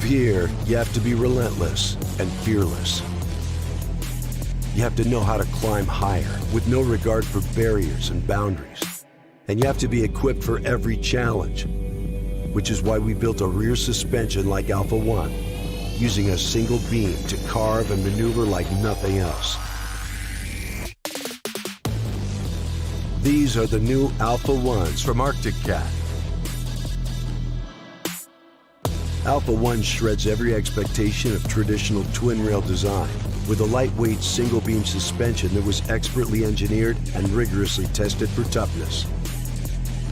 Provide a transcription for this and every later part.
here, you have to be relentless and fearless. You have to know how to climb higher with no regard for barriers and boundaries. And you have to be equipped for every challenge, which is why we built a rear suspension like Alpha One, using a single beam to carve and maneuver like nothing else. These are the new Alpha Ones from Arctic Cat. Alpha One shreds every expectation of traditional twin-rail design with a lightweight single-beam suspension that was expertly engineered and rigorously tested for toughness.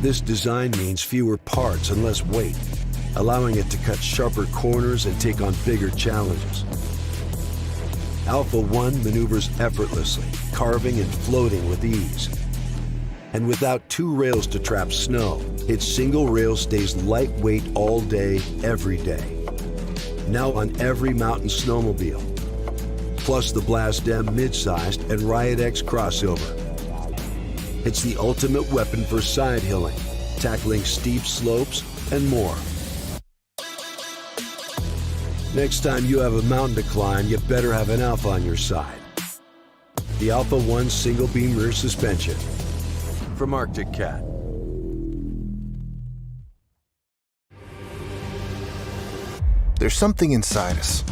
This design means fewer parts and less weight, allowing it to cut sharper corners and take on bigger challenges. Alpha One maneuvers effortlessly, carving and floating with ease. And without two rails to trap snow, its single rail stays lightweight all day, every day. Now on every mountain snowmobile, plus the Blast M mid-sized and Riot X crossover. It's the ultimate weapon for side hilling, tackling steep slopes, and more. Next time you have a mountain to climb, you better have an Alpha on your side. The Alpha One single beam rear suspension from Arctic Cat. There's something inside us,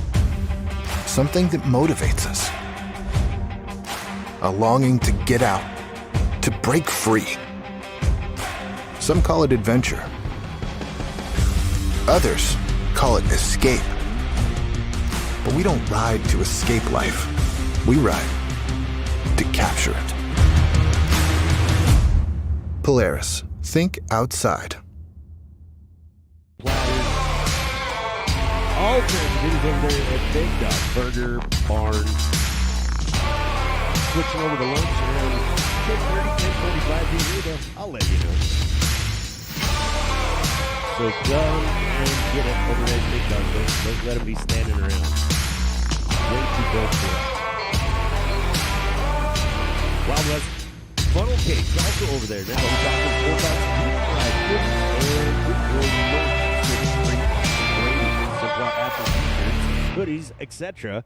something that motivates us, a longing to get out, to break free. Some call it adventure. Others call it escape. But we don't ride to escape life. We ride to capture it. Polaris. Think outside. All things over there at Big Dog Burger Barn. Switching over to lunch around 10:30, 10:45 here. I'll let you know. So come and get it over there at Big Dog. Don't let them be standing around. Way too close for that. Wild West Funnel Cake's also over there. Now we're talking 4,000 deep fried goodies and good merch, hoodies, etc.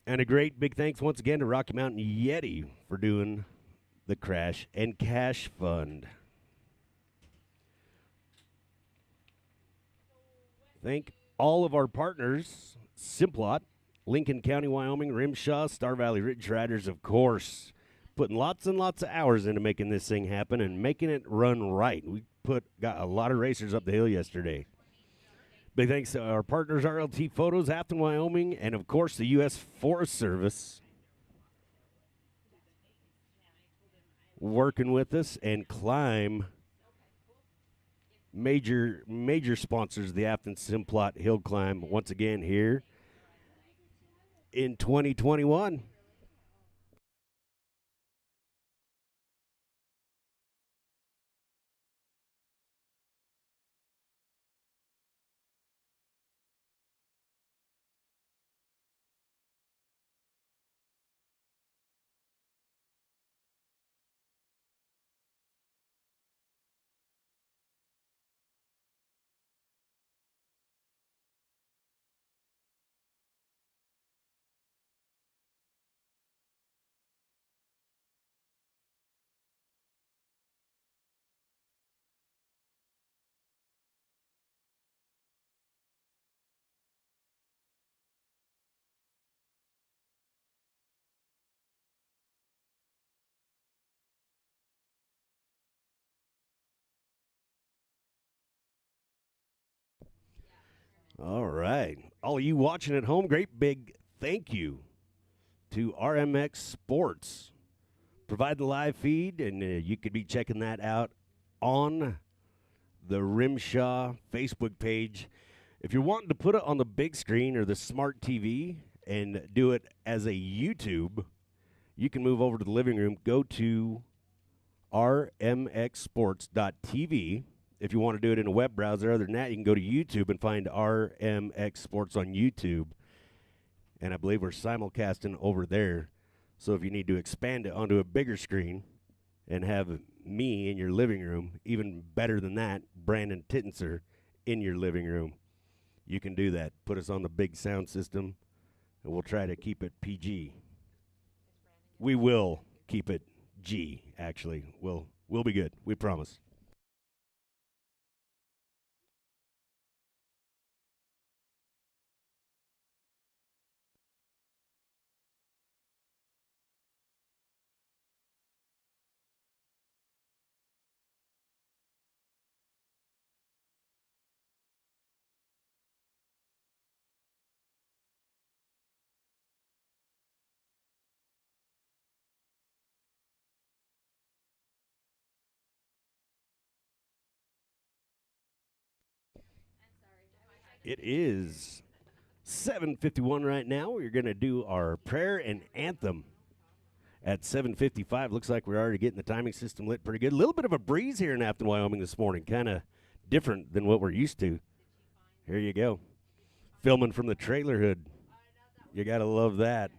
And a great big thanks once again to Rocky Mountain Yeti for doing the Crash and Cash Fund. Thank all of our partners, Simplot, Lincoln County, Wyoming, RMSHA, Star Valley Ridge Riders, of course, putting lots and lots of hours into making this thing happen and making it run right. We got a lot of racers up the hill yesterday. Big thanks to our partners, RLT Photos, Afton, Wyoming, and, of course, the U.S. Forest Service working with us, and Climb, major sponsors of the Afton Simplot Hill Climb once again here in 2021. All right. All you watching at home, great big thank you to RMX Sports. Provide the live feed, and you could be checking that out on the RMSHA Facebook page. If you're wanting to put it on the big screen or the smart TV and do it as a YouTube, you can move over to the living room. Go to rmxsports.tv. If you want to do it in a web browser, other than that, you can go to YouTube and find RMX Sports on YouTube. And I believe we're simulcasting over there. So if you need to expand it onto a bigger screen and have me in your living room, even better than that, Brandon Tittenser in your living room, you can do that. Put us on the big sound system, and we'll try to keep it PG. We will keep it G, actually. We'll be good. We promise. It is 7:51 right now. We're going to do our prayer and anthem at 7:55. Looks like we're already getting the timing system lit pretty good. A little bit of a breeze here in Afton, Wyoming this morning. Kind of different than what we're used to. Here you go. Filming from the trailer hood. You got to love that.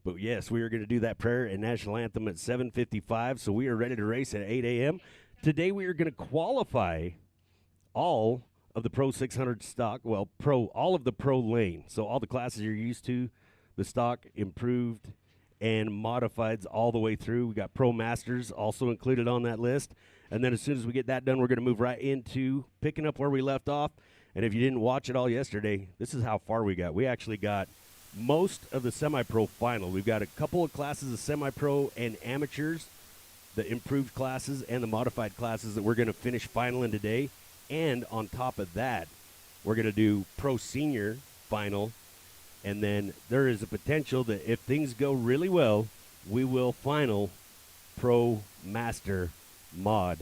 But yes, we are going to do that prayer and national anthem at 7:55. So we are ready to race at 8 a.m. Today we are going to qualify all of the Pro 600 stock, all of the Pro lane. So all the classes you're used to, the stock, improved, and modifieds all the way through. We got Pro Masters also included on that list. And then as soon as we get that done, we're going to move right into picking up where we left off. And if you didn't watch it all yesterday, this is how far we got. We actually got most of the semi-pro final. We've got a couple of classes of semi-pro and amateurs, the improved classes and the modified classes that we're going to finish final in today. And on top of that, we're going to do Pro Senior final. And then there is a potential that if things go really well, we will final Pro Master Mod.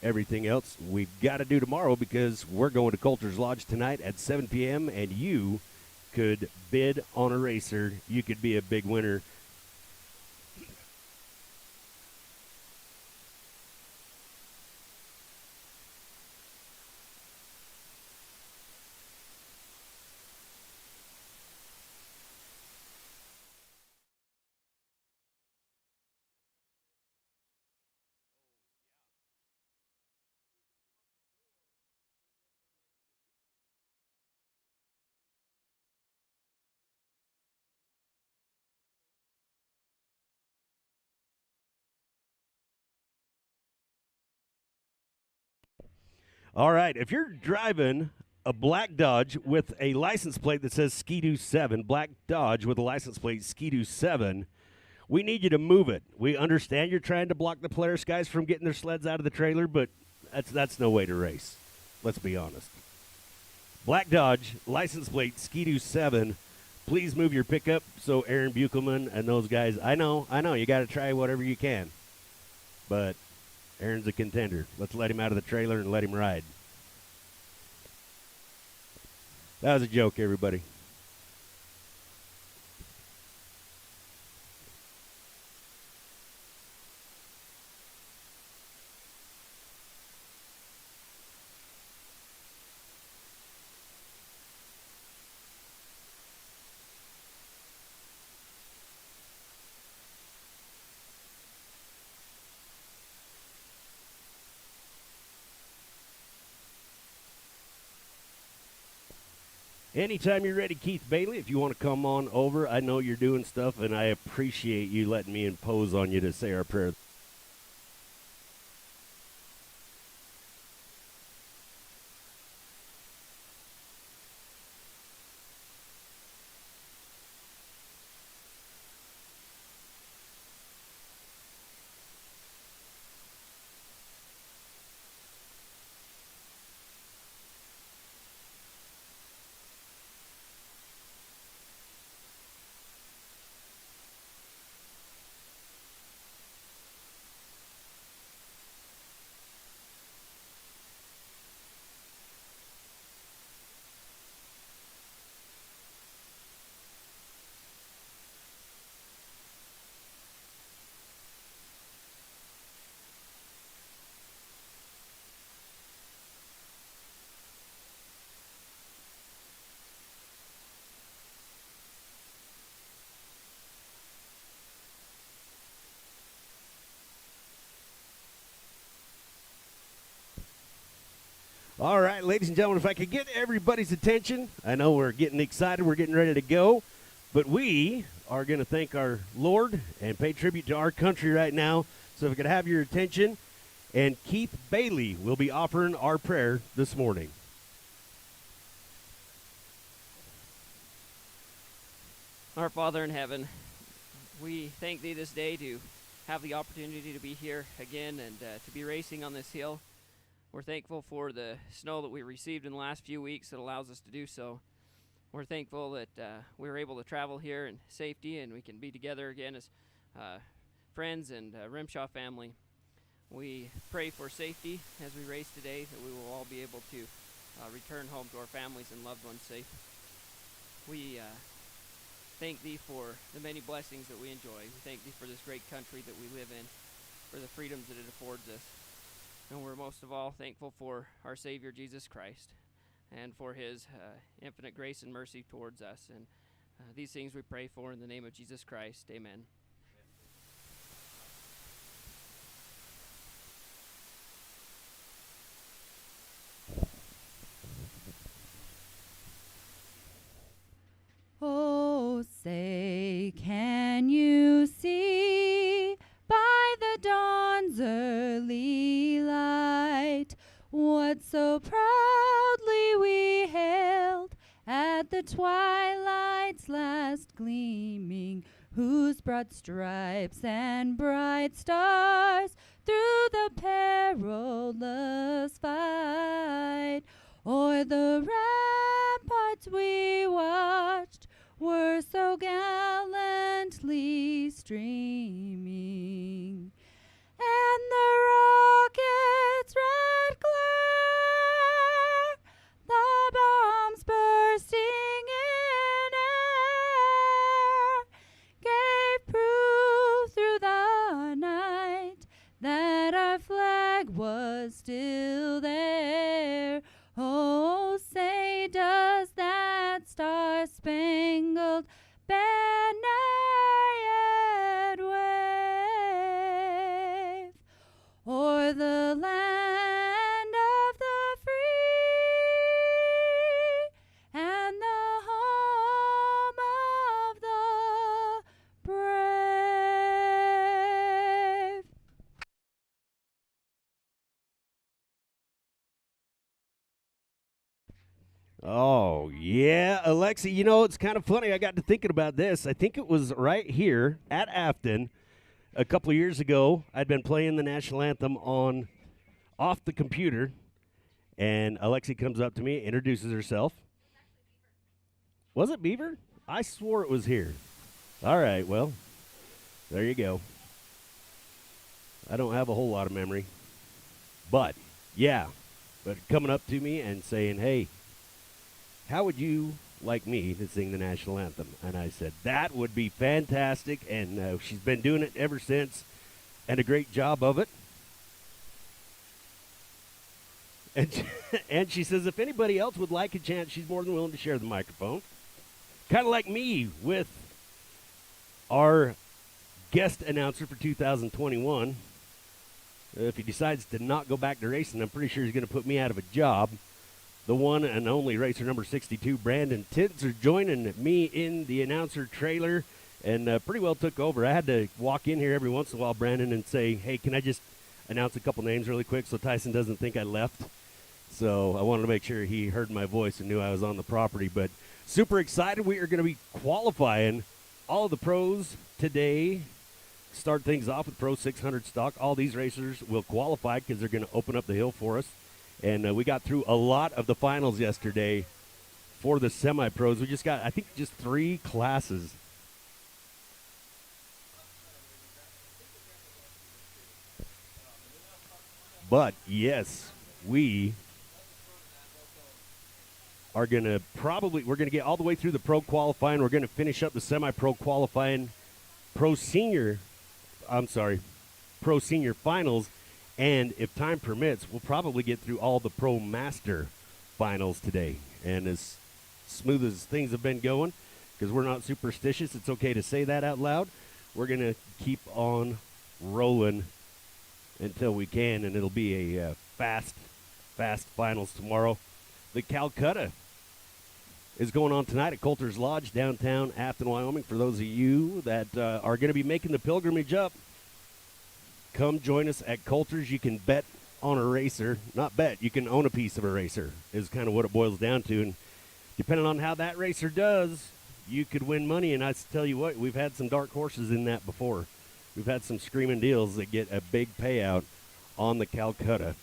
Everything else we've got to do tomorrow because we're going to Coulter's Lodge tonight at 7 p.m. and you could bid on a racer. You could be a big winner. All right, if you're driving a black Dodge with a license plate that says Ski-Doo 7, black Dodge with a license plate Ski-Doo 7, we need you to move it. We understand you're trying to block the Polaris guys from getting their sleds out of the trailer, but that's no way to race. Let's be honest. Black Dodge, license plate Ski-Doo 7, please move your pickup so Aaron Buchelman and those guys, I know, you got to try whatever you can, but Aaron's a contender. Let's let him out of the trailer and let him ride. That was a joke, everybody. Anytime you're ready, Keith Bailey, if you want to come on over, I know you're doing stuff, and I appreciate you letting me impose on you to say our prayer. All right, ladies and gentlemen, if I could get everybody's attention, I know we're getting excited, we're getting ready to go, but we are going to thank our Lord and pay tribute to our country right now. So if we could have your attention, and Keith Bailey will be offering our prayer this morning. Our Father in heaven, we thank thee this day to have the opportunity to be here again and to be racing on this hill. We're thankful for the snow that we received in the last few weeks that allows us to do so. We're thankful that we were able to travel here in safety and we can be together again as friends and RMSHA family. We pray for safety as we race today, that we will all be able to return home to our families and loved ones safe. We thank thee for the many blessings that we enjoy. We thank thee for this great country that we live in, for the freedoms that it affords us. And we're most of all thankful for our Savior Jesus Christ and for his infinite grace and mercy towards us. And these things we pray for in the name of Jesus Christ. Amen. Oh, say, can you see by the dawn's early light what so proudly we hailed at the twilight's last gleaming, whose broad stripes and bright stars through the perilous fight o'er the ramparts we watched were so gallantly streaming, and the rocket's red glare, the bombs bursting in air, gave proof through the night that our flag was still there. Oh, say, does that star-spangled banner yet wave o'er the land of the free and the home of the brave? Oh, yeah, Alexa, you know, it's kind of funny. I got to thinking about this. I think it was right here at Afton a couple of years ago. I'd been playing the national anthem off the computer, and Alexi comes up to me, introduces herself. Was it Beaver? I swore it was here. All right, well, there you go. I don't have a whole lot of memory. But, yeah, but coming up to me and saying, hey, how would you like me to sing the national anthem? And I said, that would be fantastic. And she's been doing it ever since, and a great job of it. And she says, if anybody else would like a chance, she's more than willing to share the microphone. Kind of like me with our guest announcer for 2021. If he decides to not go back to racing, I'm pretty sure he's going to put me out of a job. The one and only racer number 62, Brandon Tinsler, joining me in the announcer trailer, and pretty well took over. I had to walk in here every once in a while, Brandon, and say, hey, can I just announce a couple names really quick so Tyson doesn't think I left? So I wanted to make sure he heard my voice and knew I was on the property. But super excited. We are going to be qualifying all of the pros today. Start things off with Pro 600 stock. All these racers will qualify because they're going to open up the hill for us. And we got through a lot of the finals yesterday for the semi-pros. We just got, I think, just 3 classes. But, yes, we are going to we're going to get all the way through the pro qualifying. We're going to finish up the semi-pro qualifying, pro senior finals. And if time permits, we'll probably get through all the Pro Master finals today. And as smooth as things have been going, because we're not superstitious, it's okay to say that out loud, we're going to keep on rolling until we can, and it'll be a fast fast finals tomorrow. The Calcutta is going on tonight at Coulter's Lodge, downtown Afton, Wyoming. For those of you that are going to be making the pilgrimage up, come join us at Coulter's. You can bet on a racer. Not bet, you can own a piece of a racer is kind of what it boils down to. And depending on how that racer does, you could win money. And I tell you what, we've had some dark horses in that before. We've had some screaming deals that get a big payout on the Calcutta.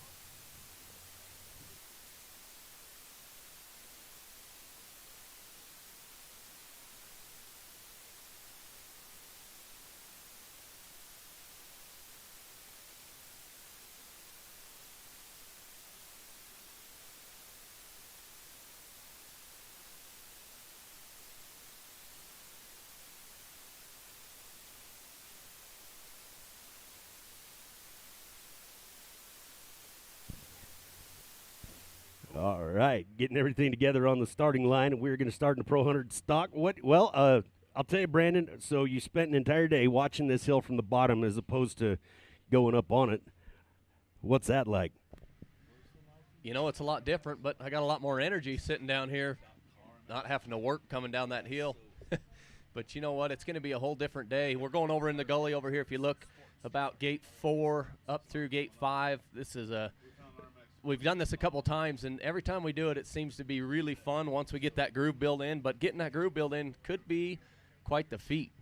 All right, getting everything together on the starting line, and we're going to start in the Pro 100 stock. Well, I'll tell you, Brandon, so you spent an entire day watching this hill from the bottom as opposed to going up on it. What's that like? You know, it's a lot different, but I got a lot more energy sitting down here, not having to work coming down that hill. But you know what? It's going to be a whole different day. We're going over in the gully over here. If you look about gate 4 up through gate 5, this is we've done this a couple times, and every time we do it, it seems to be really fun once we get that groove built in. But getting that groove built in could be quite the feat.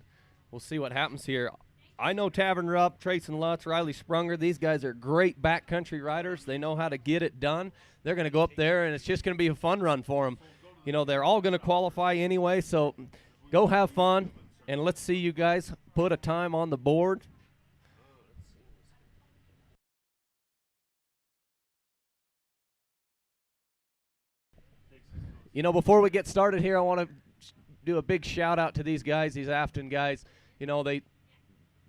We'll see what happens here. I know Tavern Rupp, Trace and Lutz, Riley Sprunger. These guys are great backcountry riders. They know how to get it done. They're going to go up there, and it's just going to be a fun run for them. You know, they're all going to qualify anyway, so go have fun, and let's see you guys put a time on the board. You know, before we get started here, I want to do a big shout out to these guys, these Afton guys. You know, they're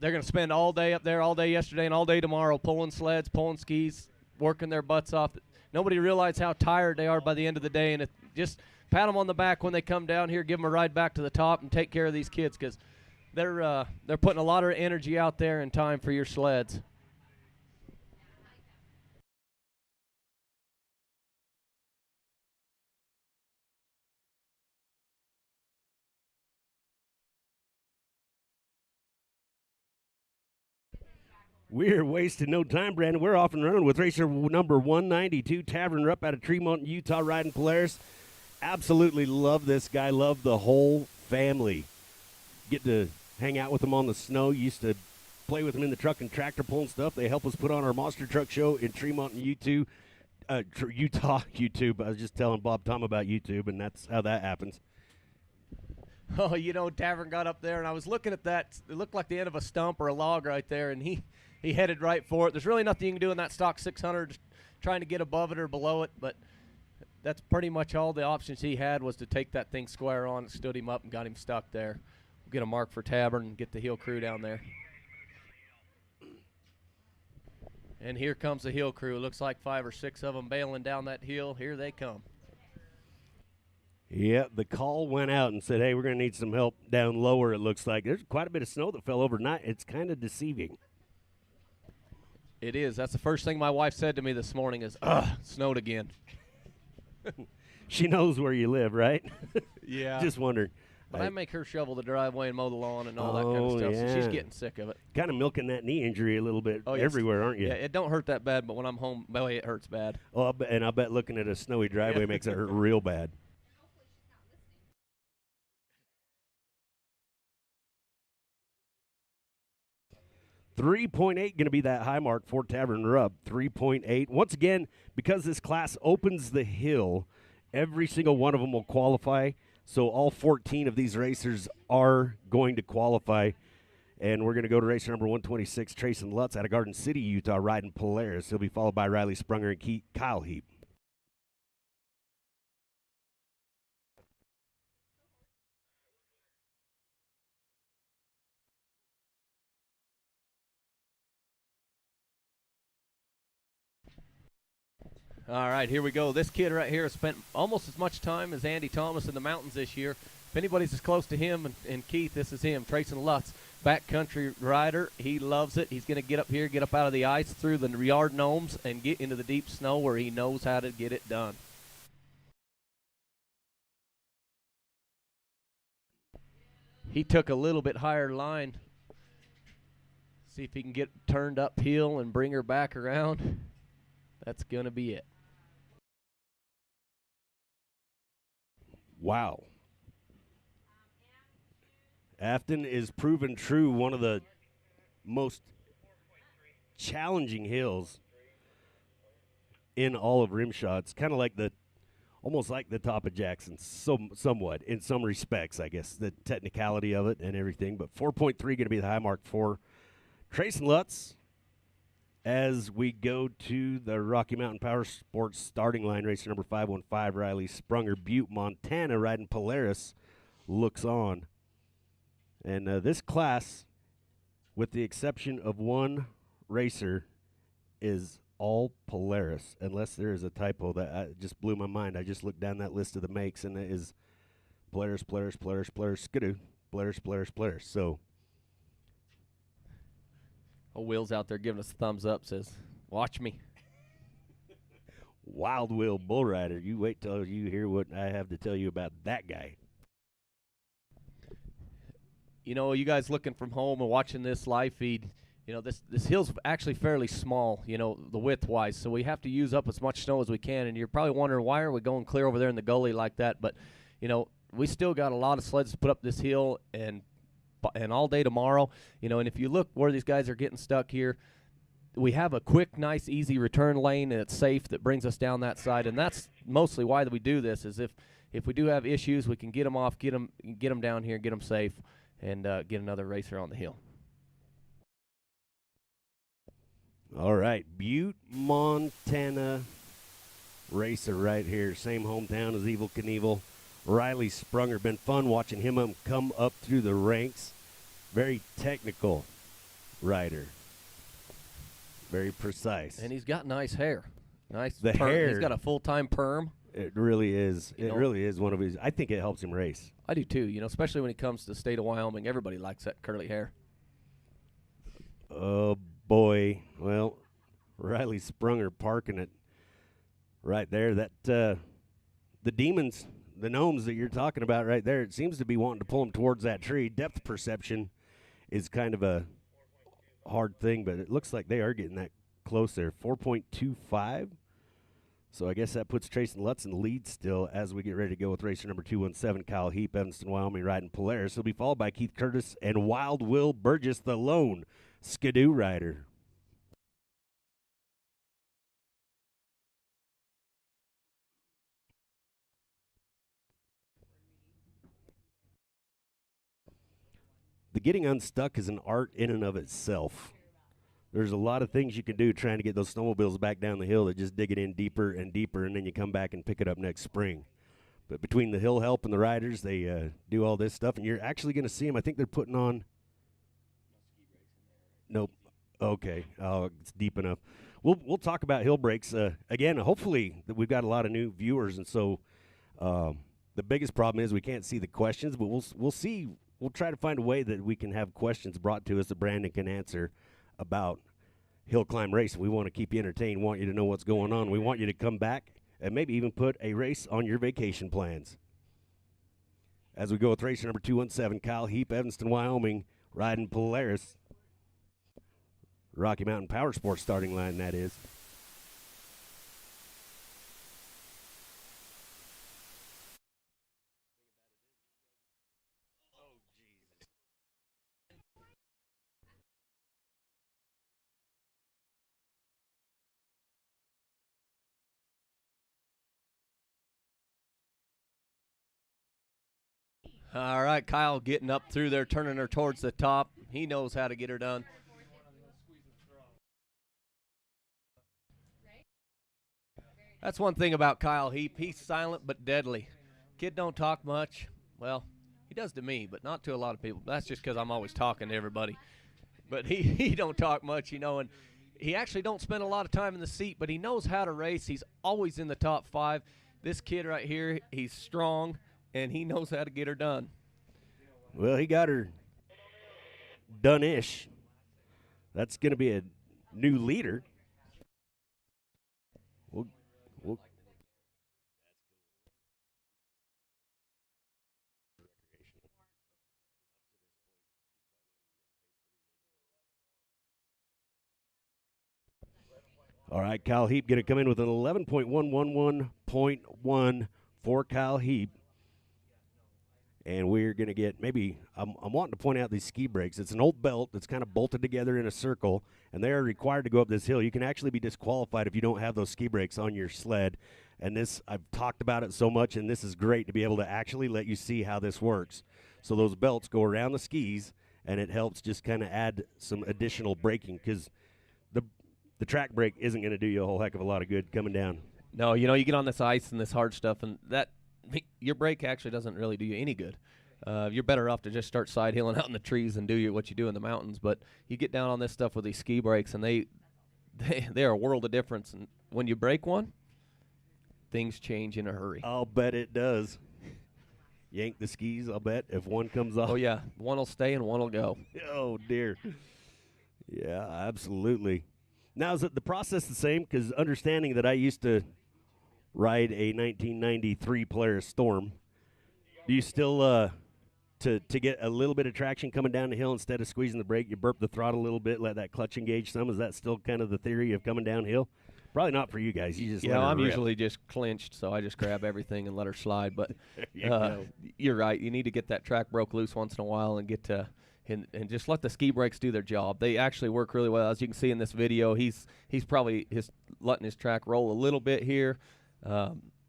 going to spend all day up there, all day yesterday and all day tomorrow, pulling sleds, pulling skis, working their butts off. Nobody realized how tired they are by the end of the day, and just pat them on the back when they come down here, give them a ride back to the top, and take care of these kids, because they're putting a lot of energy out there and time for your sleds. We're wasting no time, Brandon. We're off and running with racer number 192, Tavern Rupp out of Tremont, Utah, riding Polaris. Absolutely love this guy. Love the whole family. Get to hang out with them on the snow. Used to play with them in the truck and tractor pulling stuff. They help us put on our monster truck show in Tremont and Utah. YouTube. I was just telling Bob Tom about YouTube, and that's how that happens. Oh, you know, Tavern got up there, and I was looking at that. It looked like the end of a stump or a log right there, and he headed right for it. There's really nothing you can do in that stock 600 trying to get above it or below it, but that's pretty much all the options he had was to take that thing square on. It stood him up and got him stuck there. We'll get a mark for Tavern and get the hill crew down there. And here comes the hill crew. It looks like 5 or 6 of them bailing down that hill. Here they come. Yeah, the call went out and said, hey, we're going to need some help down lower, it looks like. There's quite a bit of snow that fell overnight. It's kind of deceiving. It is. That's the first thing my wife said to me this morning is, snowed again. She knows where you live, right? Yeah. Just wondering. But I make her shovel the driveway and mow the lawn and all that kind of stuff, so she's getting sick of it. Kind of milking that knee injury a little bit everywhere, aren't you? Yeah, it don't hurt that bad, but when I'm home, boy, it hurts bad. Oh, and I bet looking at a snowy driveway makes it hurt real bad. .3.8 going to be that high mark for Tavern Rupp. 3.8. Once again, because this class opens the hill, every single one of them will qualify. So all 14 of these racers are going to qualify. And we're going to go to racer number 126, Trace and Lutz out of Garden City, Utah, riding Polaris. He'll be followed by Riley Sprunger and Kyle Heap. All right, here we go. This kid right here has spent almost as much time as Andy Thomas in the mountains this year. If anybody's as close to him and Keith, this is him, Trayson Lutz, backcountry rider. He loves it. He's going to get up here, get up out of the ice, through the yard gnomes, and get into the deep snow where he knows how to get it done. He took a little bit higher line. See if he can get turned uphill and bring her back around. That's going to be it. Wow. Afton is proven true, one of the most challenging hills in all of RMSHA. It's kind of like almost like the top of Jackson, somewhat, in some respects, I guess, the technicality of it and everything. But 4.3 going to be the high mark for Trayson Lutz as we go to the Rocky Mountain Power Sports starting line. Racer number 515, Riley Sprunger, Butte, Montana, riding Polaris, looks on. And this class, with the exception of one racer, is all Polaris, unless there is a typo that just blew my mind. I just looked down that list of the makes, and it is Polaris, Polaris, Polaris, Polaris, Skidoo, Polaris, Polaris, Polaris. So, Will's out there giving us a thumbs up, says, watch me. Wild Will Bull Rider. You wait till you hear what I have to tell you about that guy. You know, you guys looking from home and watching this live feed, you know, this hill's actually fairly small, you know, the width-wise, so we have to use up as much snow as we can, and you're probably wondering why are we going clear over there in the gully like that, but, you know, we still got a lot of sleds to put up this hill and all day tomorrow, you know, and if you look where these guys are getting stuck here, we have a quick, nice, easy return lane, and it's safe that brings us down that side, and that's mostly why we do this, is if we do have issues, we can get them off, get them down here, get them safe, and get another racer on the hill. All right, Butte, Montana racer right here. Same hometown as Evel Knievel. Riley Sprunger. Been fun watching him come up through the ranks. Very technical rider. Very precise. And he's got nice hair. Nice. The hair. He's got a full-time perm. It really is. You know, really is one of his. I think it helps him race. I do too, you know, especially when it comes to the state of Wyoming. Everybody likes that curly hair. Oh, boy. Well, Riley Sprunger parking it right there. That the demons, the gnomes that you're talking about right there, it seems to be wanting to pull them towards that tree. Depth perception is kind of a hard thing, but it looks like they are getting that close there. 4.25. So I guess that puts Trayson Lutz in the lead still as we get ready to go with racer number 217, Kyle Heap, Evanston, Wyoming, riding Polaris. He'll be followed by Keith Curtis and Wild Will Burgess, the lone Skidoo rider. The getting unstuck is an art in and of itself. There's a lot of things you can do trying to get those snowmobiles back down the hill that just dig it in deeper and deeper, and then you come back and pick it up next spring. But between the hill help and the riders, they do all this stuff, and you're actually going to see them. I think they're putting on – nope. Okay. Oh, it's deep enough. We'll talk about hill breaks. Again, hopefully we've got a lot of new viewers, and so the biggest problem is we can't see the questions, but we'll see. We'll try to find a way that we can have questions brought to us that Brandon can answer about hill climb race. We want to keep you entertained, want you to know what's going on. We want you to come back and maybe even put a race on your vacation plans. As we go with racer number 217, Kyle Heap, Evanston, Wyoming, riding Polaris. Rocky Mountain Power Sports starting line, that is. All right, Kyle getting up through there, turning her towards the top. He knows how to get her done. That's one thing about Kyle Heap. He's silent but deadly. Kid don't talk much. Well, he does to me, but not to a lot of people. That's just because I'm always talking to everybody. But he don't talk much, you know, and he actually don't spend a lot of time in the seat, but he knows how to race. He's always in the top 5. This kid right here, he's strong, and he knows how to get her done. Well, he got her done-ish. That's going to be a new leader. We'll All right, Kyle Heap going to come in with an 11.111.1 for Kyle Heap. And we're going to get maybe, I'm wanting to point out these ski brakes. It's an old belt that's kind of bolted together in a circle, and they are required to go up this hill. You can actually be disqualified if you don't have those ski brakes on your sled. And this, I've talked about it so much, and this is great to be able to actually let you see how this works. So those belts go around the skis, and it helps just kind of add some additional braking because the track brake isn't going to do you a whole heck of a lot of good coming down. No, you know, you get on this ice and this hard stuff, and your brake actually doesn't really do you any good. You're better off to just start side hilling out in the trees and do what you do in the mountains. But you get down on this stuff with these ski brakes, and they are a world of difference. And when you break one, things change in a hurry. I'll bet it does. Yank the skis, I'll bet, if one comes off. Oh, yeah. One will stay and one will go. Oh, dear. Yeah, absolutely. Now, is it the process the same? Because understanding that I used to ride a 1993 Polaris Storm, do you still, to get a little bit of traction coming down the hill, instead of squeezing the brake, you burp the throttle a little bit, let that clutch engage some? Is that still kind of the theory of coming downhill? Probably not for you guys. You just let her I'm rip. usually just clinched, so I just grab everything and let her slide. But you go. you're right. You need to get that track broke loose once in a while and get to and just let the ski brakes do their job. They actually work really well. As you can see in this video, he's probably letting his track roll a little bit here.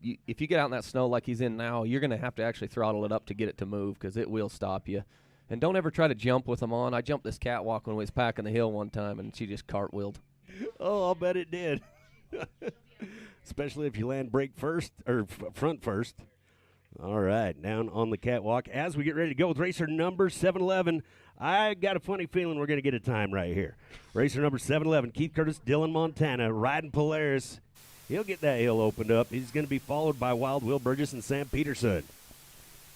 If you get out in that snow like he's in now, you're going to have to actually throttle it up to get it to move because it will stop you. And don't ever try to jump with them on. I jumped this catwalk when we was packing the hill one time, and she just cartwheeled. Oh, I'll bet it did. Especially if you land brake first or front first. All right, down on the catwalk. As we get ready to go with racer number 711, I got a funny feeling we're going to get a time right here. Racer number 711, Keith Curtis, Dylan Montana, riding Polaris. He'll get that hill opened up. He's going to be followed by Wild Will Burgess and Sam Peterson.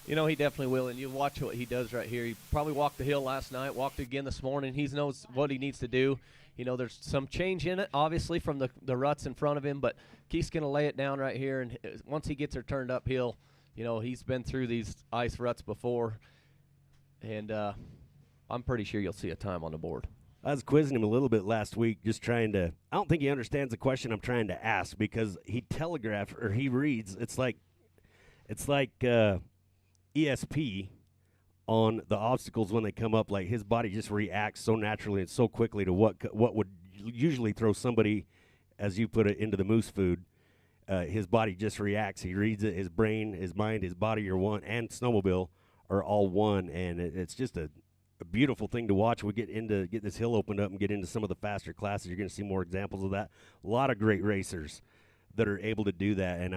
You know, he definitely will, and you watch what he does right here. He probably walked the hill last night, walked again this morning. He knows what he needs to do. You know, there's some change in it, obviously, from the ruts in front of him, but Keith's going to lay it down right here, and once he gets her turned uphill, you know, he's been through these ice ruts before, and I'm pretty sure you'll see a time on the board. I was quizzing him a little bit last week, just trying to – I don't think he understands the question I'm trying to ask because he telegraphs or he reads. It's like ESP on the obstacles when they come up. Like his body just reacts so naturally and so quickly to what would usually throw somebody, as you put it, into the moose food. His body just reacts. He reads it. His brain, his mind, his body are one, and snowmobile are all one, and it's just a beautiful thing to watch. We get this hill opened up and get into some of the faster classes. You're going to see more examples of that. A lot of great racers that are able to do that, and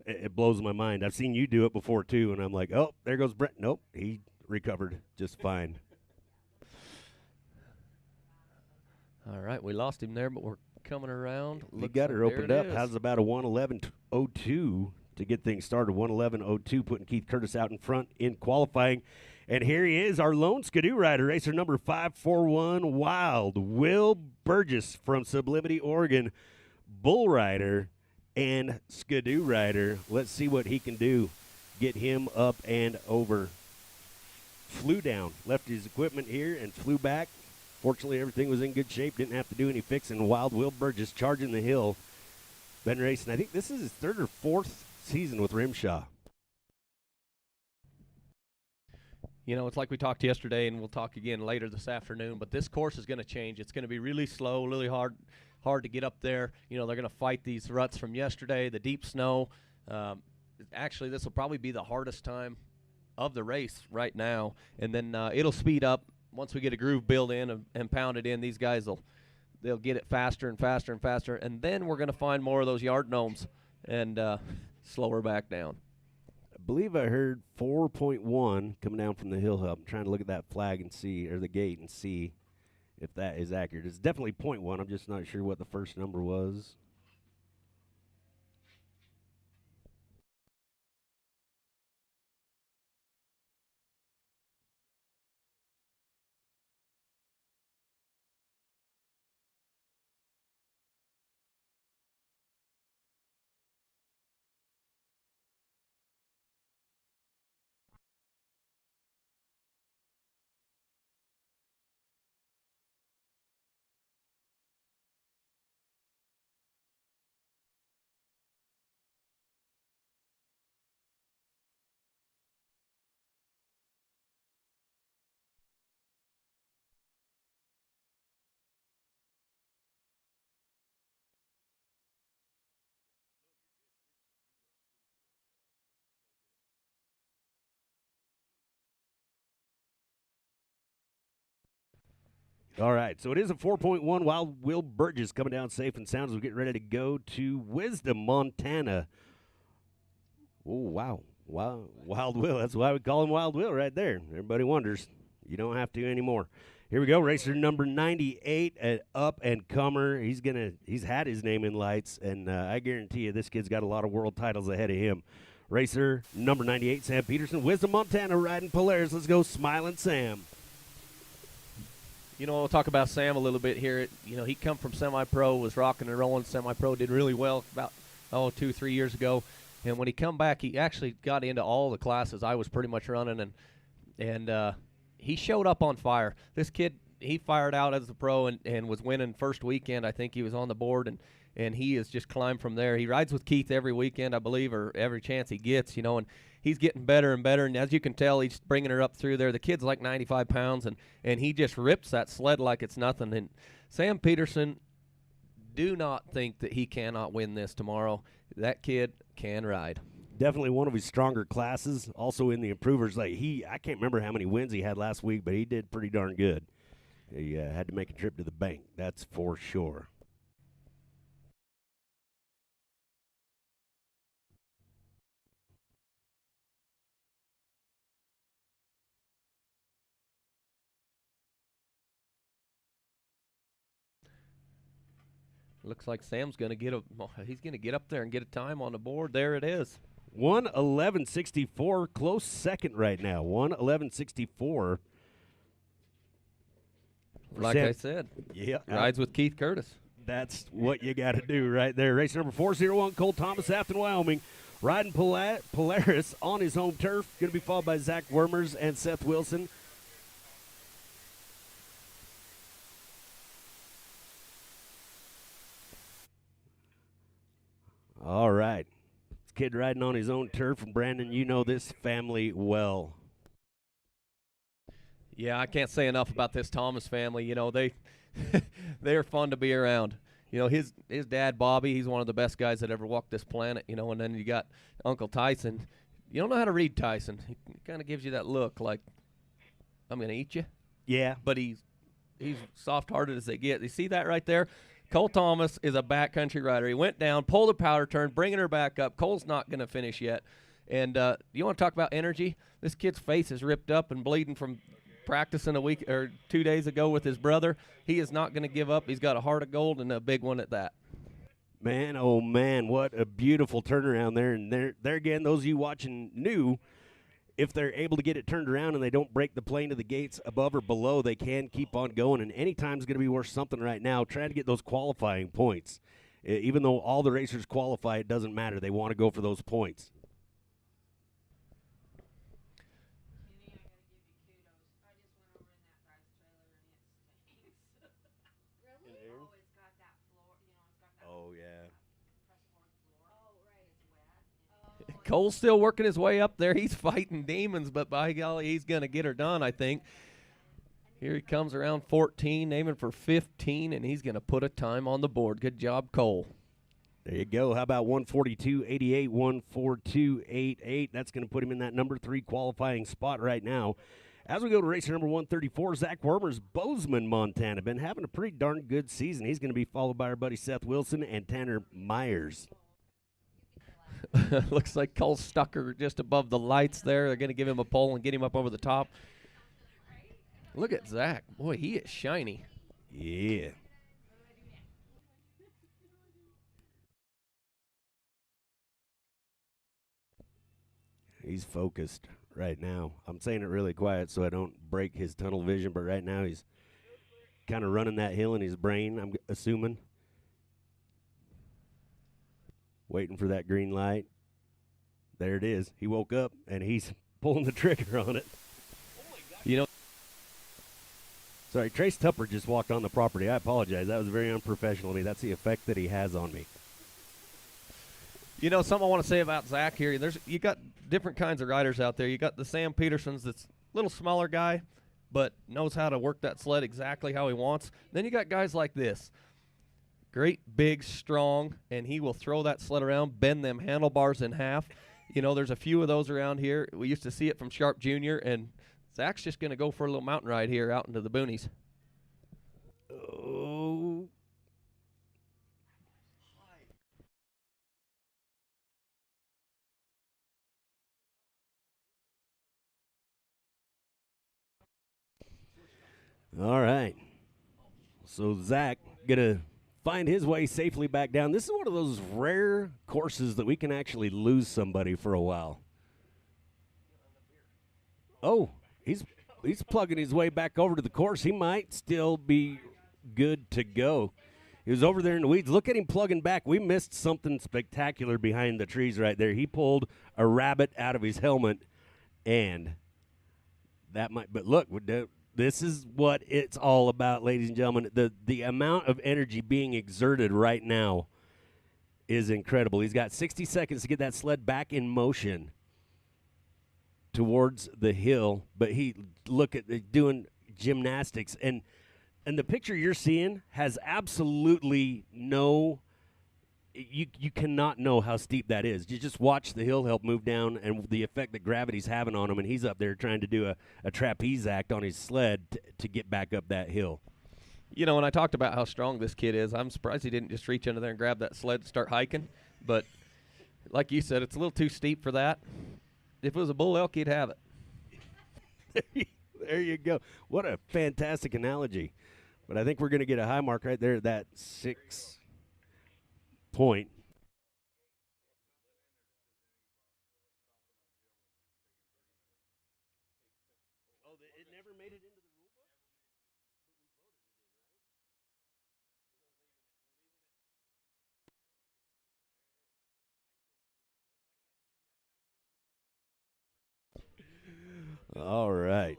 it blows my mind. I've seen you do it before too, and I'm like, oh, there goes Brent. Nope, he recovered just fine. All right, we lost him there, but we're coming around. We got her opened up. How's about a 1:11:02 to get things started? 1:11:02, putting Keith Curtis out in front in qualifying. And here he is, our lone Skidoo rider, racer number 541, Wild Will Burgess from Sublimity, Oregon, bull rider and Skidoo rider. Let's see what he can do. Get him up and over. Flew down, left his equipment here and flew back. Fortunately, everything was in good shape. Didn't have to do any fixing. Wild Will Burgess charging the hill. Been racing, I think this is his third or fourth season with RMSHA. You know, it's like we talked yesterday, and we'll talk again later this afternoon, but this course is going to change. It's going to be really slow, really hard to get up there. You know, they're going to fight these ruts from yesterday, the deep snow. Actually, this will probably be the hardest time of the race right now, and then it'll speed up. Once we get a groove built in and pound it in, these guys they'll get it faster and faster and faster, and then we're going to find more of those yard gnomes and slow her back down. I believe I heard 4.1 coming down from the hill hub. I'm trying to look at that flag and see, or the gate, and see if that is accurate. It's definitely 0.1. I'm just not sure what the first number was. All right, so it is a 4.1. Wild Will Burgess coming down safe and sound as we get ready to go to Wisdom, Montana. Oh, wow. Wow. Wild Will. That's why we call him Wild Will right there. Everybody wonders. You don't have to anymore. Here we go. Racer number 98, an up-and-comer. He's had his name in lights, and I guarantee you this kid's got a lot of world titles ahead of him. Racer number 98, Sam Peterson, Wisdom, Montana, riding Polaris. Let's go, Smiling Sam. You know, we'll talk about Sam a little bit here. He come from semi-pro, was rocking and rolling. Semi-pro did really well about 2-3 years ago. And when he come back, he actually got into all the classes I was pretty much running, and he showed up on fire. This kid, he fired out as a pro and was winning first weekend. I think he was on the board, and he has just climbed from there. He rides with Keith every weekend, I believe, or every chance he gets, and he's getting better and better. And as you can tell, he's bringing her up through there. The kid's like 95 pounds, and he just rips that sled like it's nothing. And Sam Peterson, do not think that he cannot win this tomorrow. That kid can ride. Definitely one of his stronger classes. Also in the improvers, I can't remember how many wins he had last week, but he did pretty darn good. He had to make a trip to the bank, that's for sure. Looks like Sam's going to he's going to get up there and get a time on the board. There it is. 1:11.64, close second right now. 1:11.64. Like I said, yeah, rides with Keith Curtis. That's what you got to do right there. Race number 401, Cole Thomas, Afton, Wyoming, riding Polaris on his home turf. Going to be followed by Zach Wormers and Seth Wilson. All right. This kid riding on his own turf. And Brandon, you know this family well. Yeah, I can't say enough about this Thomas family. They're fun to be around. His dad, Bobby, he's one of the best guys that ever walked this planet, and then you got Uncle Tyson. You don't know how to read Tyson. He kind of gives you that look like, I'm going to eat you. Yeah. But he's soft-hearted as they get. You see that right there? Cole Thomas is a backcountry rider. He went down, pulled a powder turn, bringing her back up. Cole's not going to finish yet. And you want to talk about energy? This kid's face is ripped up and bleeding from practicing a week or 2 days ago with his brother. He is not going to give up. He's got a heart of gold and a big one at that. Man, oh man, what a beautiful turnaround there. And there again, those of you watching knew if they're able to get it turned around and they don't break the plane to the gates above or below, they can keep on going. And any time's going to be worth something right now. Trying to get those qualifying points. Even though all the racers qualify, it doesn't matter. They want to go for those points. Oh, yeah. Cole's still working his way up there. He's fighting demons, but by golly, he's going to get her done, I think. Here he comes around 14, aiming for 15, and he's going to put a time on the board. Good job, Cole. There you go. How about 142.88, 142.88? That's going to put him in that number 3 qualifying spot right now. As we go to racer number 134, Zach Wormers, Bozeman, Montana. Been having a pretty darn good season. He's going to be followed by our buddy Seth Wilson and Tanner Myers. Looks like Cole stuck her just above the lights there. They're going to give him a pole and get him up over the top. Look at Zach. Boy, he is shiny. Yeah. He's focused right now. I'm saying it really quiet so I don't break his tunnel vision, but right now he's kind of running that hill in his brain, I'm assuming. Waiting for that green light. There it is. He woke up, and he's pulling the trigger on it. Sorry, Trace Tupper just walked on the property. I apologize. That was very unprofessional of me. That's the effect that he has on me. Something I want to say about Zach here. You got different kinds of riders out there. You got the Sam Petersons that's a little smaller guy, but knows how to work that sled exactly how he wants. Then you got guys like this. Great, big, strong, and he will throw that sled around, bend them handlebars in half. There's a few of those around here. We used to see it from Sharp Jr., and Zach's just going to go for a little mountain ride here out into the boonies. Oh. All right. So Zach gonna find his way safely back down. This is one of those rare courses that we can actually lose somebody for a while. Oh, he's plugging his way back over to the course. He might still be good to go. He was over there in the weeds. Look at him plugging back. We missed something spectacular behind the trees right there. He pulled a rabbit out of his helmet, and that might. But look, this is what it's all about, ladies and gentlemen. The amount of energy being exerted right now is incredible. He's got 60 seconds to get that sled back in motion towards the hill, but look at doing gymnastics, and the picture you're seeing has absolutely no. You cannot know how steep that is. You just watch the hill help move down and the effect that gravity's having on him, and he's up there trying to do a trapeze act on his sled to get back up that hill. You know, when I talked about how strong this kid is, I'm surprised he didn't just reach under there and grab that sled and start hiking. But like you said, it's a little too steep for that. If it was a bull elk, he'd have it. There you go. What a fantastic analogy. But I think we're going to get a high mark right there at that 6 point. Oh, it never made it into the rule book? But we voted it in, right? All right.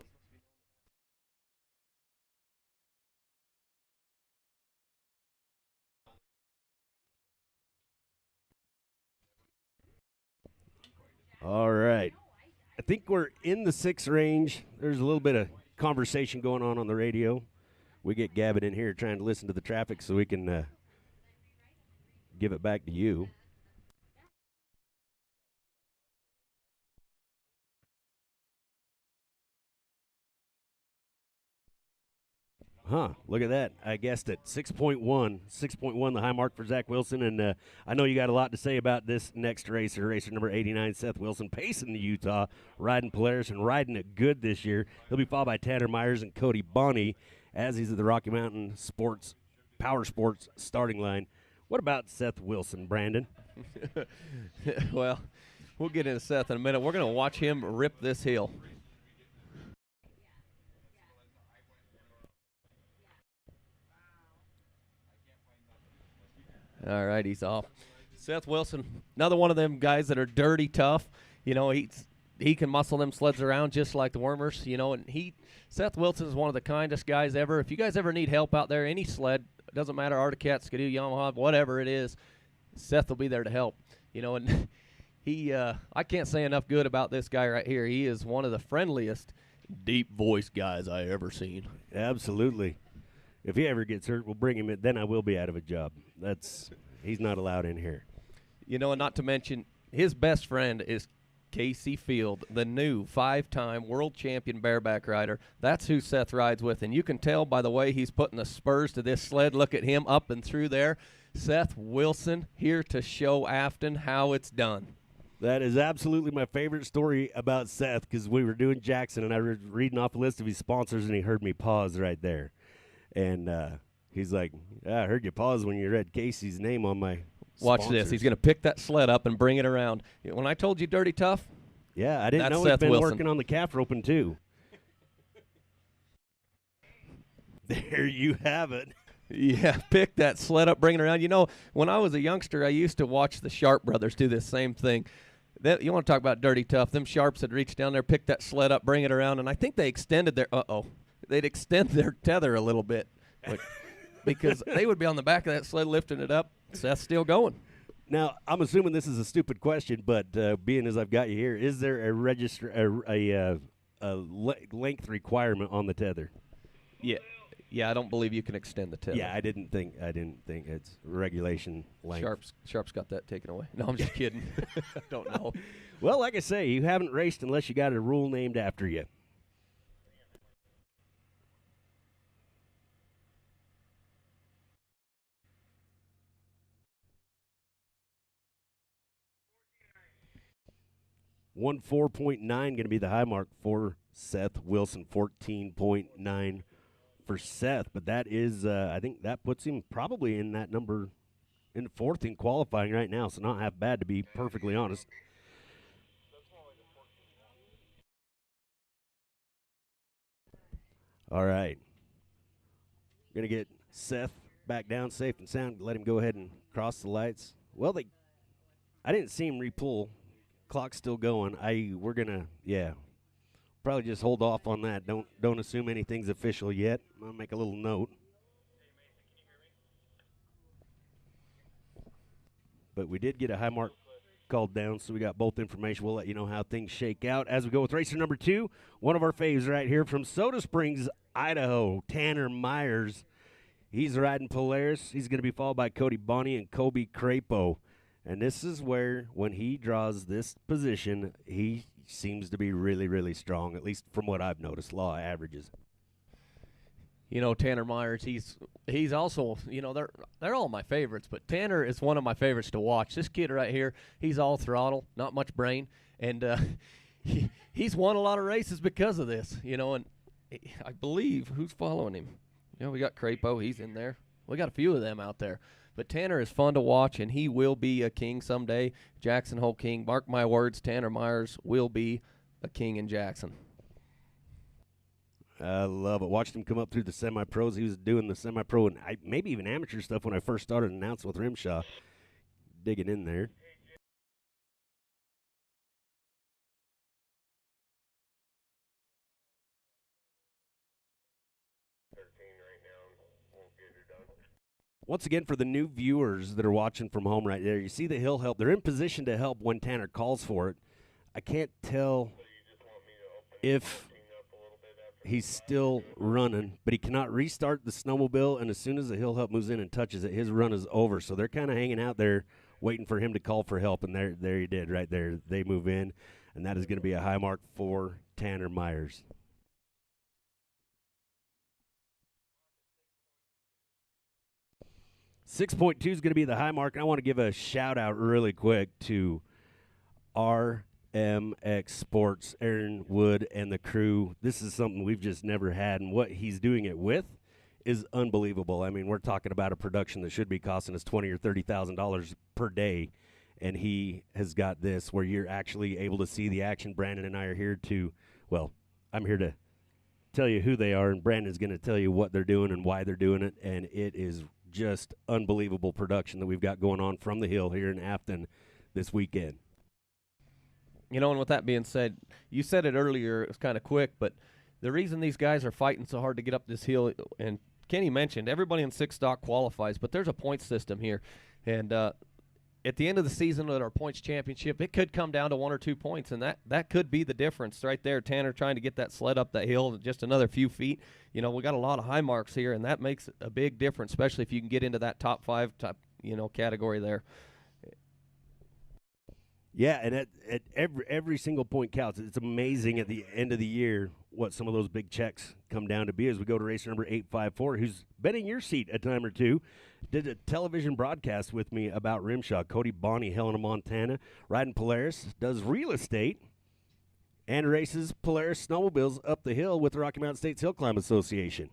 All right. I think we're in the 6 range. There's a little bit of conversation going on the radio. We get Gavin in here trying to listen to the traffic so we can give it back to you. Huh, look at that. I guessed it. 6.1. 6.1, the high mark for Zach Wilson. And I know you got a lot to say about this next racer number 89, Seth Wilson, pacing the Utah, riding Polaris and riding it good this year. He'll be followed by Tanner Myers and Cody Bonney as he's at the Rocky Mountain Power Sports starting line. What about Seth Wilson, Brandon? Well, we'll get into Seth in a minute. We're going to watch him rip this hill. All right, he's off. Seth Wilson, another one of them guys that are dirty tough. You know, he can muscle them sleds around just like the Wormers, you know, and Seth Wilson is one of the kindest guys ever. If you guys ever need help out there, any sled, doesn't matter, Arctic Cat, Skidoo, Yamaha, whatever it is, Seth will be there to help. You know, and I can't say enough good about this guy right here. He is one of the friendliest, deep-voiced guys I ever seen. Absolutely. If he ever gets hurt, we'll bring him in. Then I will be out of a job. He's not allowed in here. You know, and not to mention, his best friend is Casey Field, the new 5-time world champion bareback rider. That's who Seth rides with, and you can tell by the way he's putting the spurs to this sled. Look at him up and through there. Seth Wilson here to show Afton how it's done. That is absolutely my favorite story about Seth, because we were doing Jackson, and I was reading off a list of his sponsors, and he heard me pause right there. And he's like, I heard you pause when you read Casey's name on my Watch sponsors. this. He's going to pick that sled up and bring it around. When I told you Dirty Tough? Yeah, I didn't know Seth he'd been Wilson. working on the calf roping, too. There you have it. Yeah, pick that sled up, bring it around. You know, when I was a youngster, I used to watch the Sharp brothers do this same thing. You want to talk about dirty tough. Them Sharps had reached down there, pick that sled up, bring it around, and I think they extended their they'd extend their tether a little bit. Because they would be on the back of that sled lifting it up. Seth's still going. Now, I'm assuming this is a stupid question, but being as I've got you here, is there a length requirement on the tether? Yeah, I don't believe you can extend the tether. Yeah, I didn't think it's regulation length. Sharp's got that taken away. No, I'm just kidding. I don't know. Well, like I say, you haven't raced unless you got a rule named after you. 14.9 going to be the high mark for Seth Wilson, 14.9 for Seth. But that is, I think that puts him probably in that number in fourth in qualifying right now, so not half bad to be perfectly honest. All right. Going to get Seth back down safe and sound, let him go ahead and cross the lights. Well, I didn't see him repull. Clock's still going. We're going to, probably just hold off on that. Don't assume anything's official yet. I'm going to make a little note. But we did get a high mark called down, so we got both information. We'll let you know how things shake out as we go with racer number 2. One of our faves right here from Soda Springs, Idaho, Tanner Myers. He's riding Polaris. He's going to be followed by Cody Bonney and Kobe Crapo. And this is where, when he draws this position, he seems to be really, really strong, at least from what I've noticed, law averages. You know, Tanner Myers, he's also, you know, they're all my favorites, but Tanner is one of my favorites to watch. This kid right here, he's all throttle, not much brain, and he's won a lot of races because of this, you know, and I believe who's following him. You know, we got Crapo, he's in there. We got a few of them out there. But Tanner is fun to watch, and he will be a king someday. Jackson Hole King. Mark my words, Tanner Myers will be a king in Jackson. I love it. Watched him come up through the semi-pros. He was doing the semi-pro and maybe even amateur stuff when I first started announcing with RMSHA. Digging in there. Once again, for the new viewers that are watching from home right there, you see the hill help. They're in position to help when Tanner calls for it. I can't tell if he's still running, but he cannot restart the snowmobile, and as soon as the hill help moves in and touches it, his run is over. So they're kind of hanging out there waiting for him to call for help, and there he did right there. They move in, and that is going to be a high mark for Tanner Myers. 6.2 is going to be the high mark. And I want to give a shout out really quick to RMX Sports, Aaron Wood and the crew. This is something we've just never had, and what he's doing it with is unbelievable. I mean, we're talking about a production that should be costing us $20,000 or $30,000 per day, and he has got this where you're actually able to see the action. Brandon and I are here to, well, I'm here to tell you who they are, and Brandon's going to tell you what they're doing and why they're doing it, and it is just unbelievable production that we've got going on from the hill here in Afton this weekend. You know, and with that being said, you said it earlier, it was kind of quick, but the reason these guys are fighting so hard to get up this hill, and Kenny mentioned, everybody in six stock qualifies, but there's a point system here. And at the end of the season at our points championship, it could come down to 1 or 2 points, and that could be the difference right there. Tanner trying to get that sled up that hill just another few feet. You know, we got a lot of high marks here, and that makes a big difference, especially if you can get into that top 5 category there. Yeah, and at every single point counts. It's amazing at the end of the year what some of those big checks come down to be as we go to racer number 854, who's been in your seat a time or two, did a television broadcast with me about RMSHA. Cody Bonney, Helena, Montana, riding Polaris, does real estate, and races Polaris snowmobiles up the hill with the Rocky Mountain States Hill Climb Association.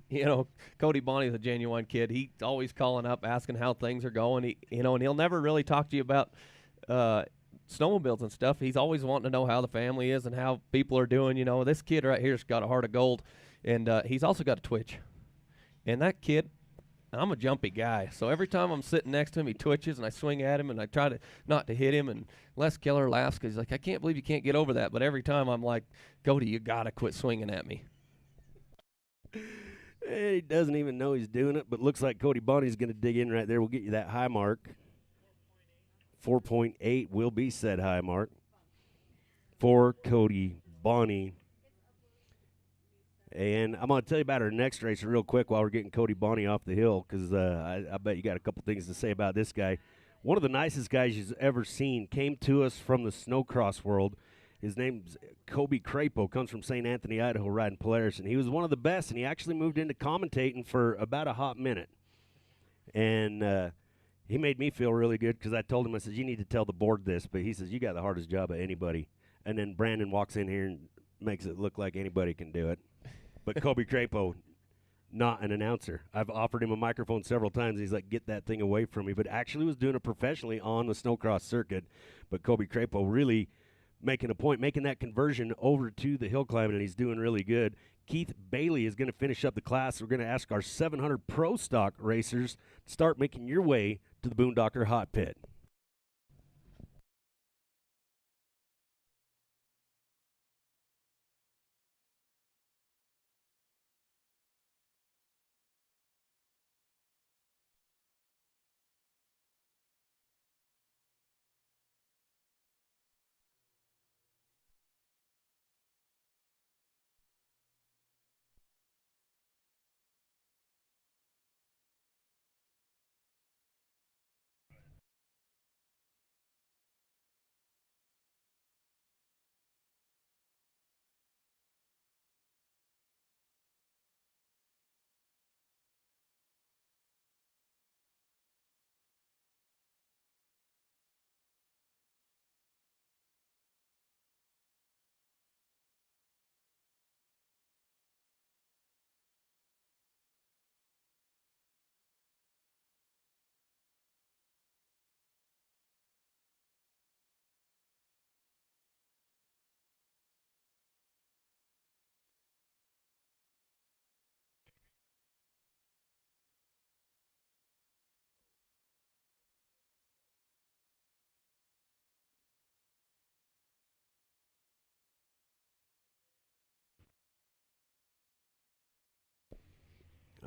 You know, Cody Bonney's a genuine kid. He's always calling up, asking how things are going. And he'll never really talk to you about snowmobiles and stuff. He's always wanting to know how the family is and how people are doing. You know, this kid right here's got a heart of gold, and he's also got a twitch. And that kid, I'm a jumpy guy, so every time I'm sitting next to him, he twitches, and I swing at him, and I try to not to hit him. And Les Keller laughs because he's like, I can't believe you can't get over that. But every time I'm like, Cody, you gotta quit swinging at me. He doesn't even know he's doing it, but looks like Cody Bonney's going to dig in right there. We'll get you that high mark. 4.8 will be said high mark for Cody Bonney. And I'm going to tell you about our next racer real quick while we're getting Cody Bonney off the hill, because I bet you got a couple things to say about this guy. One of the nicest guys you've ever seen came to us from the snowcross world. His name's Kobe Crapo, comes from St. Anthony, Idaho, riding Polaris, and he was one of the best, and he actually moved into commentating for about a hot minute. And He made me feel really good because I told him, I said, you need to tell the board this. But he says, you got the hardest job of anybody. And then Brandon walks in here and makes it look like anybody can do it. But Kobe Crapo, not an announcer. I've offered him a microphone several times. He's like, get that thing away from me. But actually was doing it professionally on the snowcross circuit. But Kobe Crapo really making a point, making that conversion over to the hill climbing, and he's doing really good. Keith Bailey is going to finish up the class. We're going to ask our 700 Pro Stock racers to start making your way to the Boondocker Hot Pit.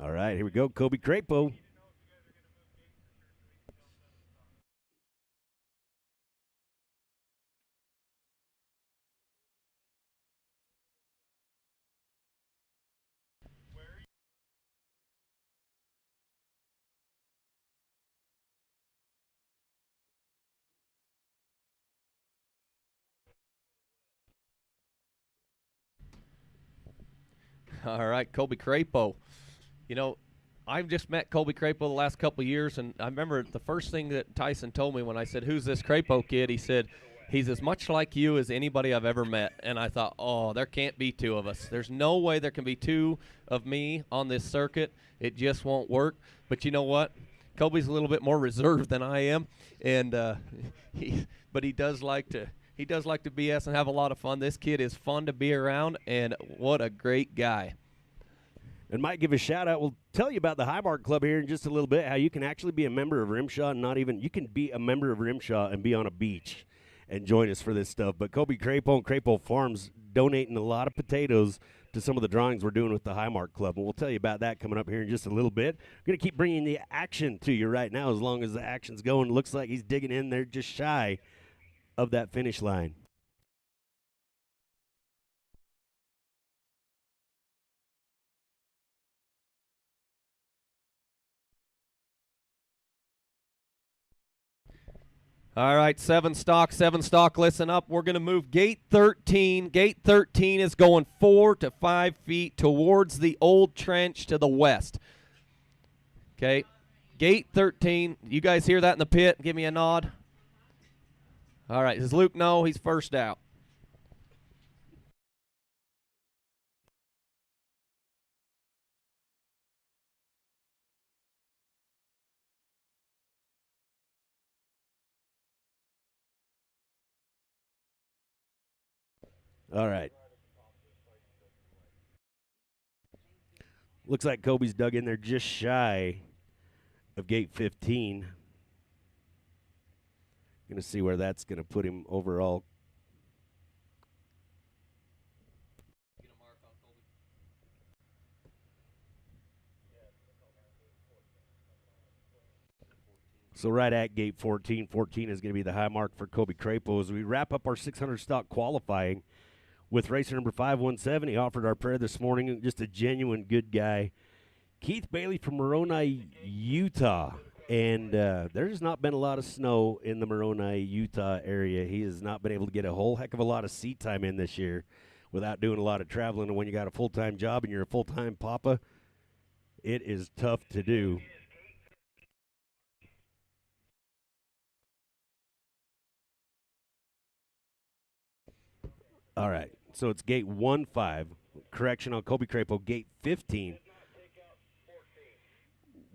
All right, here we go. Kobe Crapo. All right, Colby Crapo. You know, I've just met Colby Crapo the last couple of years, and I remember the first thing that Tyson told me when I said, who's this Crapo kid? He said, he's as much like you as anybody I've ever met. And I thought, oh, there can't be two of us. There's no way there can be two of me on this circuit. It just won't work. But you know what? Colby's a little bit more reserved than I am, and but he does like to BS and have a lot of fun. This kid is fun to be around, and what a great guy. And might give a shout out. We'll tell you about the Highmark Club here in just a little bit, how you can actually be a member of RMSHA and not even, you can be a member of RMSHA and be on a beach and join us for this stuff. But Kobe Crapo and Crapo Farms donating a lot of potatoes to some of the drawings we're doing with the Highmark Club. And we'll tell you about that coming up here in just a little bit. We're going to keep bringing the action to you right now as long as the action's going. Looks like he's digging in there just shy of that finish line. All right, seven stock, listen up. We're going to move gate 13. Gate 13 is going 4 to 5 feet towards the old trench to the west. Okay, gate 13. You guys hear that in the pit? Give me a nod. All right, does Luke know? He's first out. All right. Looks like Kobe's dug in there just shy of gate 15. Going to see where that's going to put him overall. So right at gate 14. 14 is going to be the high mark for Kobe Crapo as we wrap up our 600 stock qualifying with racer number 517. He offered our prayer this morning. Just a genuine good guy. Keith Bailey from Moroni, Utah. And there's not been a lot of snow in the Moroni, Utah area. He has not been able to get a whole heck of a lot of seat time in this year without doing a lot of traveling. And when you got a full-time job and you're a full-time papa, it is tough to do. All right. So it's gate 1-5. Correction on Colby Crapo. Gate 15.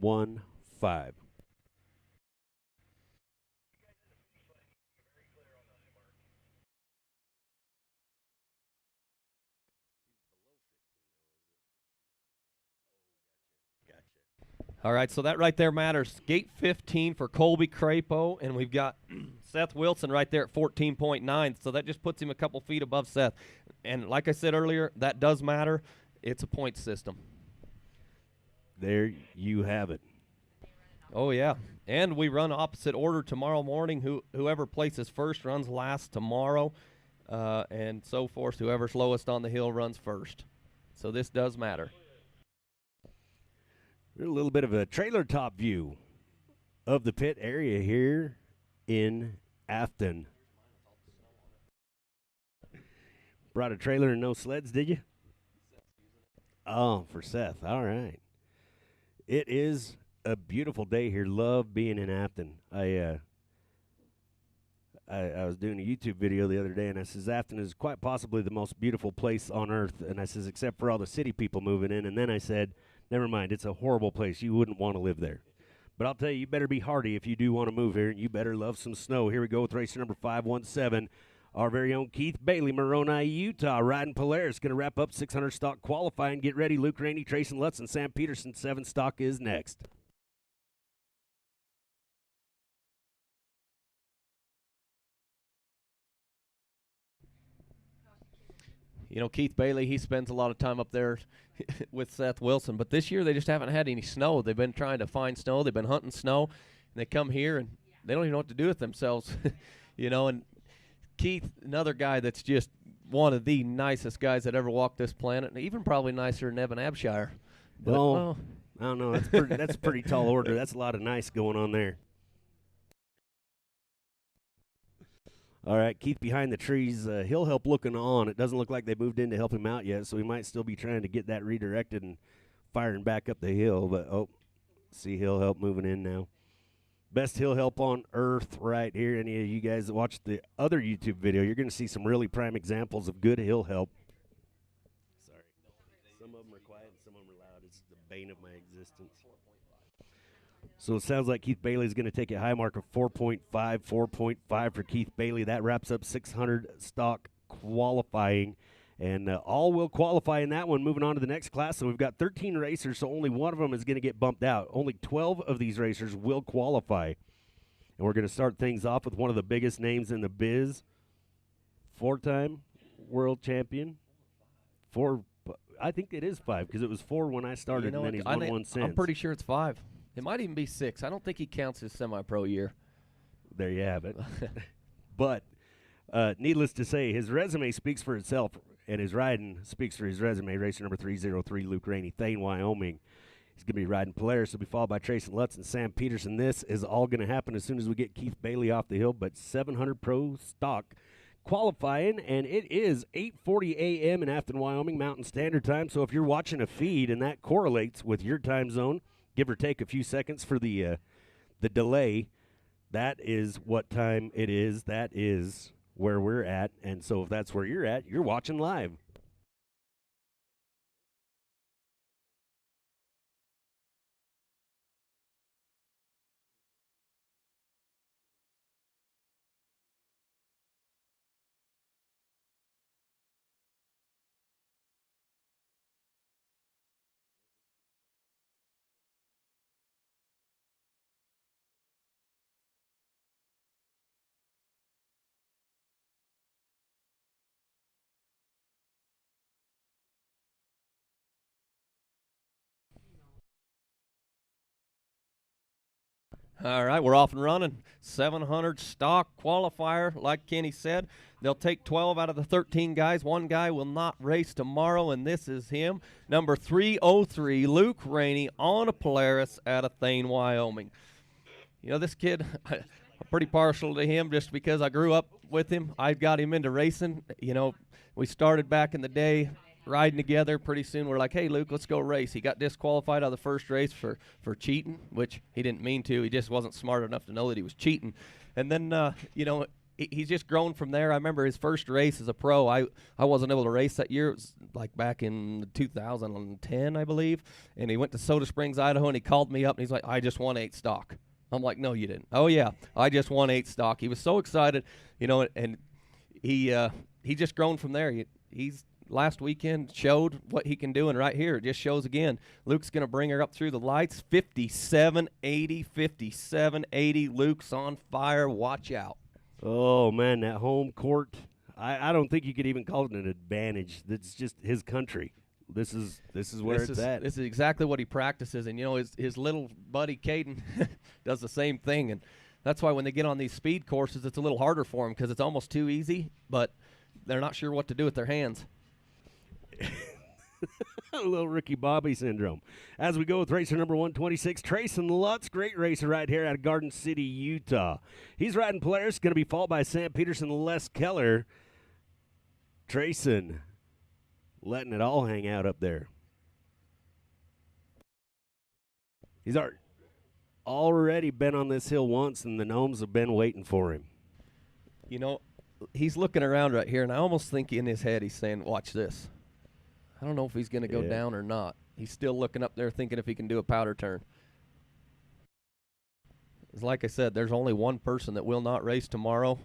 1-5. All right, so that right there matters. Gate 15 for Colby Crapo, and we've got Seth Wilson right there at 14.9, so that just puts him a couple feet above Seth. And like I said earlier, that does matter. It's a point system. There you have it. Oh, yeah. And we run opposite order tomorrow morning. Whoever places first runs last tomorrow, and so forth. Whoever's lowest on the hill runs first. So this does matter. A little bit of a trailer top view of the pit area here in Afton. Brought a trailer and no sleds, did you? Oh, for Seth. All right. It is a beautiful day here. Love being in Afton. I was doing a YouTube video the other day, and I says Afton is quite possibly the most beautiful place on earth. And I says, except for all the city people moving in. And then I said, never mind, it's a horrible place. You wouldn't want to live there. But I'll tell you, you better be hardy if you do want to move here, and you better love some snow. Here we go with racer number 517. Our very own Keith Bailey, Moroni, Utah, riding Polaris. Going to wrap up 600 stock qualifying. Get ready, Luke Rainey, Trayson Lutz, and Sam Peterson. 7 stock is next. You know, Keith Bailey, he spends a lot of time up there with Seth Wilson. But this year they just haven't had any snow. They've been trying to find snow. They've been hunting snow. And they come here, and they don't even know what to do with themselves. You know, and Keith, another guy that's just one of the nicest guys that ever walked this planet, and even probably nicer than Evan Abshire. But, Well, I don't know. That's a pretty tall order. That's a lot of nice going on there. All right, Keith behind the trees. He'll help looking on. It doesn't look like they moved in to help him out yet, so he might still be trying to get that redirected and firing back up the hill. But, see Hill Help moving in now. Best hill help on earth right here. Any of you guys that watched the other YouTube video, you're going to see some really prime examples of good hill help. Sorry. Some of them are quiet and some of them are loud. It's the bane of my existence. So it sounds like Keith Bailey is going to take a high mark of 4.5 for Keith Bailey. That wraps up 600 stock qualifying. And all will qualify in that one. Moving on to the next class. So we've got 13 racers, so only one of them is going to get bumped out. Only 12 of these racers will qualify. And we're going to start things off with one of the biggest names in the biz. 4-time world champion. I think it is 5 because it was 4 when I started, and then he's won one since. I'm pretty sure it's 5. It might even be 6. I don't think he counts his semi-pro year. There you have it. But needless to say, his resume speaks for itself, and his riding speaks for his resume. Racer number 303, Luke Rainey, Thane, Wyoming. He's going to be riding Polaris. He'll be followed by Trayson Lutz and Sam Peterson. This is all going to happen as soon as we get Keith Bailey off the hill, but 700 pro stock qualifying, and it is 8:40 a.m. in Afton, Wyoming, Mountain Standard Time. So if you're watching a feed and that correlates with your time zone, give or take a few seconds for the delay, that is what time it is. That is where we're at. And so if that's where you're at, you're watching live. All right, we're off and running. 700 stock qualifier, like Kenny said. They'll take 12 out of the 13 guys. One guy will not race tomorrow, and this is him, number 303, Luke Rainey, on a Polaris out of Thane, Wyoming. You know, this kid, I'm pretty partial to him just because I grew up with him. I got him into racing. You know, we started back in the day riding together. Pretty soon we're like, hey, Luke, let's go race. He got disqualified out of the first race for cheating, which he didn't mean to. He just wasn't smart enough to know that he was cheating. And then, you know, he's just grown from there. I remember his first race as a pro. I wasn't able to race that year. It was like back in 2010, I believe. And he went to Soda Springs, Idaho, and he called me up, and he's like, I just won 8 stock. I'm like, no, you didn't. Oh, yeah, I just won 8 stock. He was so excited, and he just grown from there. He's last weekend showed what he can do, and right here it just shows again. Luke's going to bring her up through the lights. 57-80, 57-80. Luke's on fire. Watch out. Oh, man, that home court, I don't think you could even call it an advantage. That's just his country. This is where it's at. This is exactly what he practices, and his little buddy Caden does the same thing, and that's why when they get on these speed courses, it's a little harder for them because it's almost too easy, but they're not sure what to do with their hands. A little Ricky Bobby syndrome. As we go with racer number 126, Trayson Lutz, great racer right here out of Garden City, Utah. He's riding Polaris, going to be followed by Sam Peterson and Les Keller. Trayson letting it all hang out up there. He's already been on this hill once, and the gnomes have been waiting for him. He's looking around right here, and I almost think in his head he's saying, watch this. I don't know if he's going to go down or not. He's still looking up there thinking if he can do a powder turn. Like I said, there's only one person that will not race tomorrow.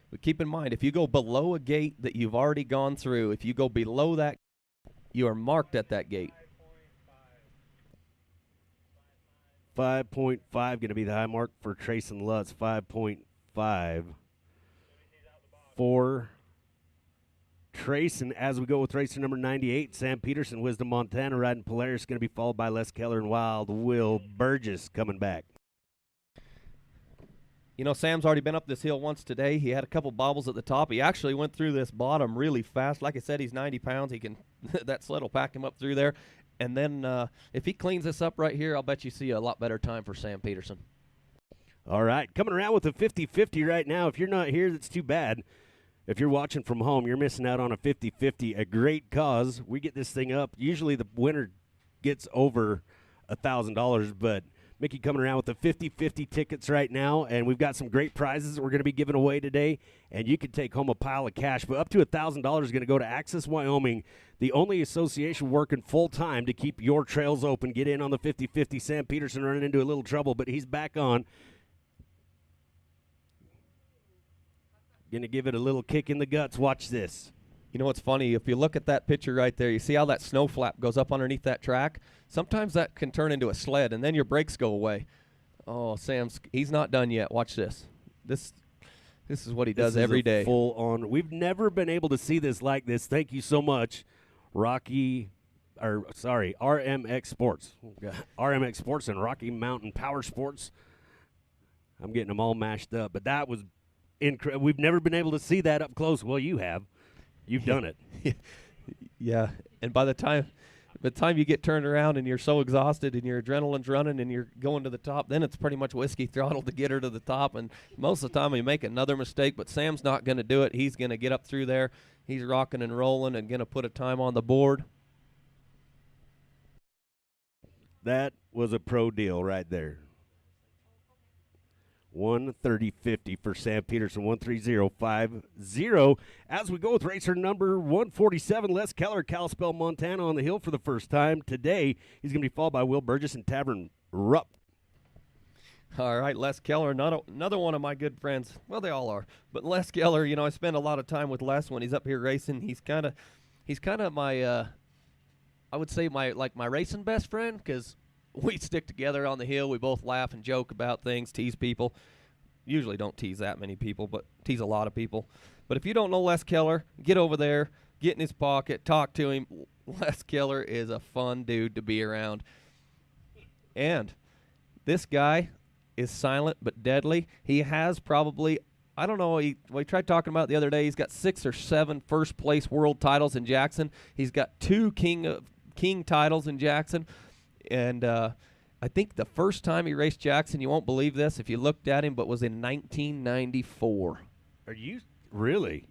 But keep in mind, if you go below a gate that you've already gone through, if you go below that, you are marked at that gate. 5.5 going to be the high mark for Trayson Lutz. 5.5 for Trayson. As we go with racer number 98, Sam Peterson, Wisdom, Montana, riding Polaris, going to be followed by Les Keller and Wild Will Burgess coming back. Sam's already been up this hill once today. He had a couple bobbles at the top. He actually went through this bottom really fast. Like I said, he's 90 pounds. He can that sled will pack him up through there. And then if he cleans this up right here, I'll bet you see a lot better time for Sam Peterson. All right, coming around with a 50-50 right now. If you're not here, that's too bad. If you're watching from home, you're missing out on a 50-50, a great cause. We get this thing up. Usually the winner gets over $1,000, but Mickey coming around with the 50-50 tickets right now, and we've got some great prizes that we're going to be giving away today, and you can take home a pile of cash, but up to $1,000 is going to go to Access Wyoming, the only association working full-time to keep your trails open. Get in on the 50-50. Sam Peterson running into a little trouble, but he's back on. Going to give it a little kick in the guts. Watch this. You know what's funny? If you look at that picture right there, you see how that snow flap goes up underneath that track? Sometimes that can turn into a sled, and then your brakes go away. Oh, he's not done yet. Watch this. This is what he does every day. Full on. We've never been able to see this like this. Thank you so much, RMX Sports. RMX Sports and Rocky Mountain Power Sports. I'm getting them all mashed up, but that was incredible. We've never been able to see that up close. Well, you have. You've done it. Yeah, and by the time you get turned around and you're so exhausted and your adrenaline's running and you're going to the top, then it's pretty much whiskey throttle to get her to the top. And most of the time you make another mistake, but Sam's not going to do it. He's going to get up through there. He's rocking and rolling and going to put a time on the board. That was a pro deal right there. 130.50 for Sam Peterson, 130.50. As we go with racer number 147, Les Keller, Kalispell, Montana, on the hill for the first time today. He's going to be followed by Will Burgess and Tavern Rupp. All right, Les Keller, another one of my good friends. Well, they all are. But Les Keller, I spend a lot of time with Les when he's up here racing. He's kind of my, I would say my racing best friend, because we stick together on the hill. We both laugh and joke about things, tease people. Usually don't tease that many people, but tease a lot of people. But if you don't know Les Keller, get over there, get in his pocket, talk to him. Les Keller is a fun dude to be around. And this guy is silent but deadly. He has probably, I don't know, we tried talking about it the other day. He's got 6 or 7 first-place world titles in Jackson. He's got 2 king titles in Jackson. And I think the first time he raced Jackson, you won't believe this if you looked at him, but was in 1994. Are you really?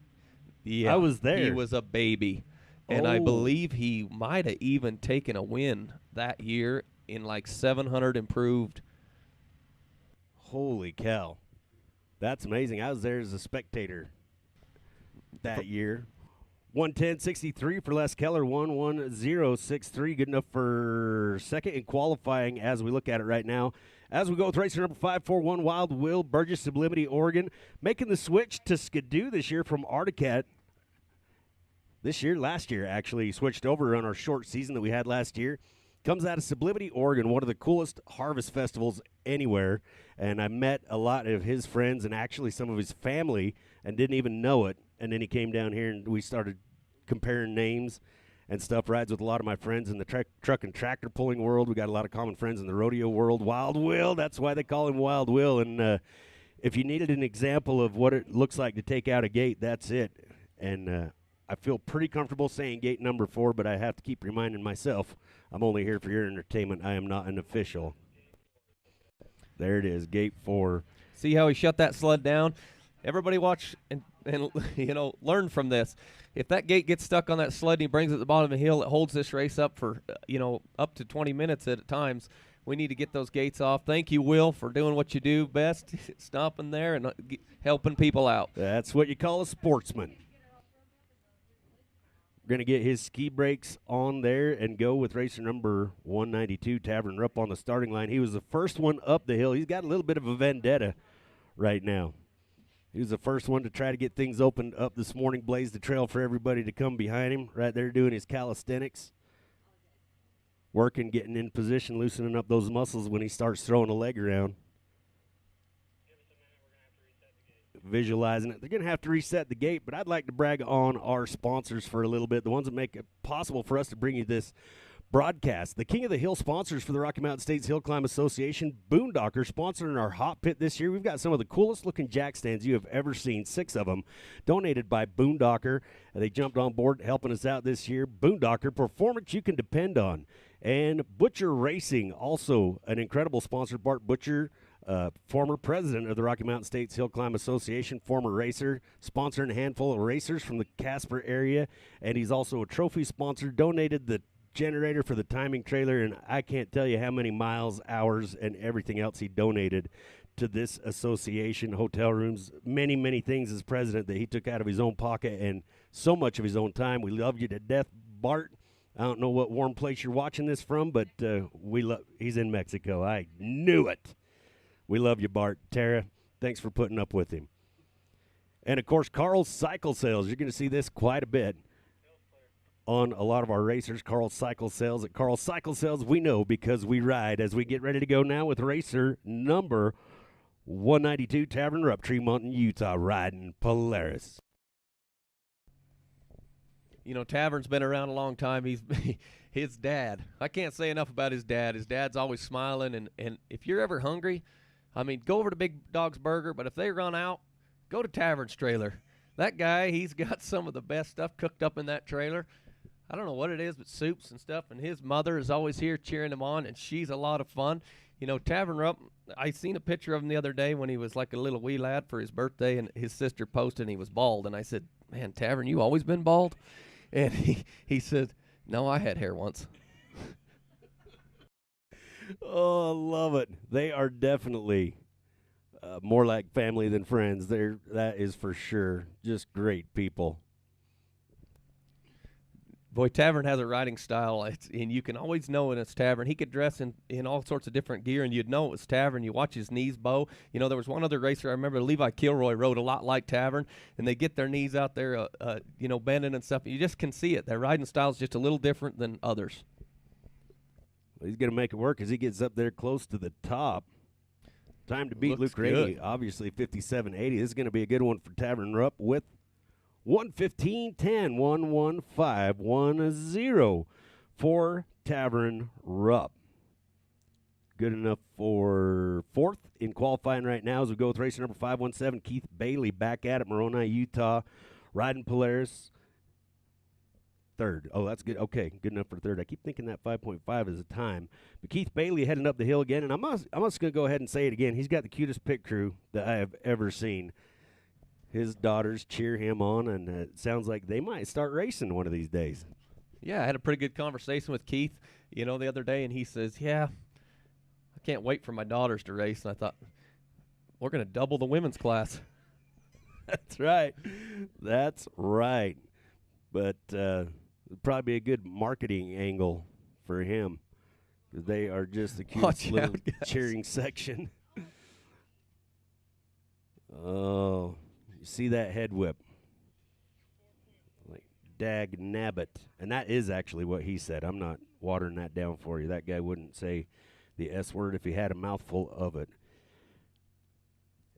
Yeah. I was there. He was a baby. And I believe he might have even taken a win that year in like 700 improved. Holy cow. That's amazing. I was there as a spectator that year. 110.63 for Les Keller, 110.63. Good enough for second in qualifying as we look at it right now. As we go with racer number 541, Wild Will, Burgess, Sublimity, Oregon, making the switch to Skidoo this year from Articat. Last year, actually, he switched over on our short season that we had last year. Comes out of Sublimity, Oregon, one of the coolest harvest festivals anywhere. And I met a lot of his friends and actually some of his family and didn't even know it. And then he came down here and we started comparing names and stuff. Rides with a lot of my friends in the truck and tractor pulling world. We got a lot of common friends in the rodeo world. Wild Will, that's why they call him Wild Will. And if you needed an example of what it looks like to take out a gate, that's it. And I feel pretty comfortable saying gate number 4, but I have to keep reminding myself I'm only here for your entertainment. I am not an official. There it is, gate 4. See how he shut that sled down? Everybody watch and learn from this. If that gate gets stuck on that sled and he brings it to the bottom of the hill, it holds this race up for, up to 20 minutes at times. We need to get those gates off. Thank you, Will, for doing what you do best, stopping there and helping people out. That's what you call a sportsman. Going to get his ski brakes on there and go with racer number 192, Tavern Rupp, on the starting line. He was the first one up the hill. He's got a little bit of a vendetta right now. He was the first one to try to get things opened up this morning, blaze the trail for everybody to come behind him. Right there doing his calisthenics, working, getting in position, loosening up those muscles when he starts throwing a leg around. Visualizing it. They're going to have to reset the gate, but I'd like to brag on our sponsors for a little bit, the ones that make it possible for us to bring you this broadcast. The King of the Hill sponsors for the Rocky Mountain States Hill Climb Association, Boondocker, sponsoring our hot pit this year. We've got some of the coolest looking jack stands you have ever seen, 6 of them, donated by Boondocker. They jumped on board helping us out this year. Boondocker, performance you can depend on. And Butcher Racing, also an incredible sponsor. Bart Butcher, former president of the Rocky Mountain States Hill Climb Association, former racer, sponsoring a handful of racers from the Casper area, and he's also a trophy sponsor, donated the generator for the timing trailer, and I can't tell you how many miles, hours, and everything else he donated to this association, hotel rooms, many, many things as president that he took out of his own pocket and so much of his own time. We love you to death, Bart. I don't know what warm place you're watching this from, but he's in Mexico. I knew it. We love you, Bart. Tara, thanks for putting up with him. And, of course, Carl's Cycle Sales. You're going to see this quite a bit on a lot of our racers. Carl's Cycle Sales. At Carl's Cycle Sales, we know because we ride. As we get ready to go now with racer number 192, Tavern Rupp, Tremont, Utah, riding Polaris. Tavern's been around a long time. He's his dad. I can't say enough about his dad. His dad's always smiling, and if you're ever hungry, go over to Big Dog's Burger, but if they run out, go to Tavern's trailer. That guy, he's got some of the best stuff cooked up in that trailer. I don't know what it is, but soups and stuff, and his mother is always here cheering him on, and she's a lot of fun. Tavern Rupp, I seen a picture of him the other day when he was like a little wee lad for his birthday, and his sister posted and he was bald, and I said, man, Tavern, you always been bald? And he said, no, I had hair once. Oh, I love it. They are definitely more like family than friends. That is for sure. Just great people. Boy, Tavern has a riding style, and you can always know when it's Tavern. He could dress in all sorts of different gear, and you'd know it was Tavern. You watch his knees bow. There was one other racer, I remember Levi Kilroy rode a lot like Tavern, and they get their knees out there, bending and stuff. You just can see it. Their riding style is just a little different than others. Well, he's going to make it work as he gets up there close to the top. Time to beat Luke Rainey, obviously 57.80. This is going to be a good one for Tavern Rupp with 1:15:10, 1:15:10 for Tavern Rupp. Good enough for 4th in qualifying right now as we go with racer number 517, Keith Bailey, back at it, Moroni, Utah, riding Polaris. 3rd. Oh, that's good. Okay, good enough for 3rd. I keep thinking that 5.5 is a time. But Keith Bailey heading up the hill again, and I'm just going to go ahead and say it again. He's got the cutest pit crew that I have ever seen. His daughters cheer him on, and it sounds like they might start racing one of these days. Yeah, I had a pretty good conversation with Keith, the other day, and he says, yeah, I can't wait for my daughters to race. And I thought, We're going to double the women's class. That's right. That's right. But it'd probably be a good marketing angle for him. They are just the cutest Watch little out, guys. cheering section. Oh, you see that head whip? Like, dag nabbit. And that is actually what he said. I'm not watering that down for you. That guy wouldn't say the S word if he had a mouthful of it.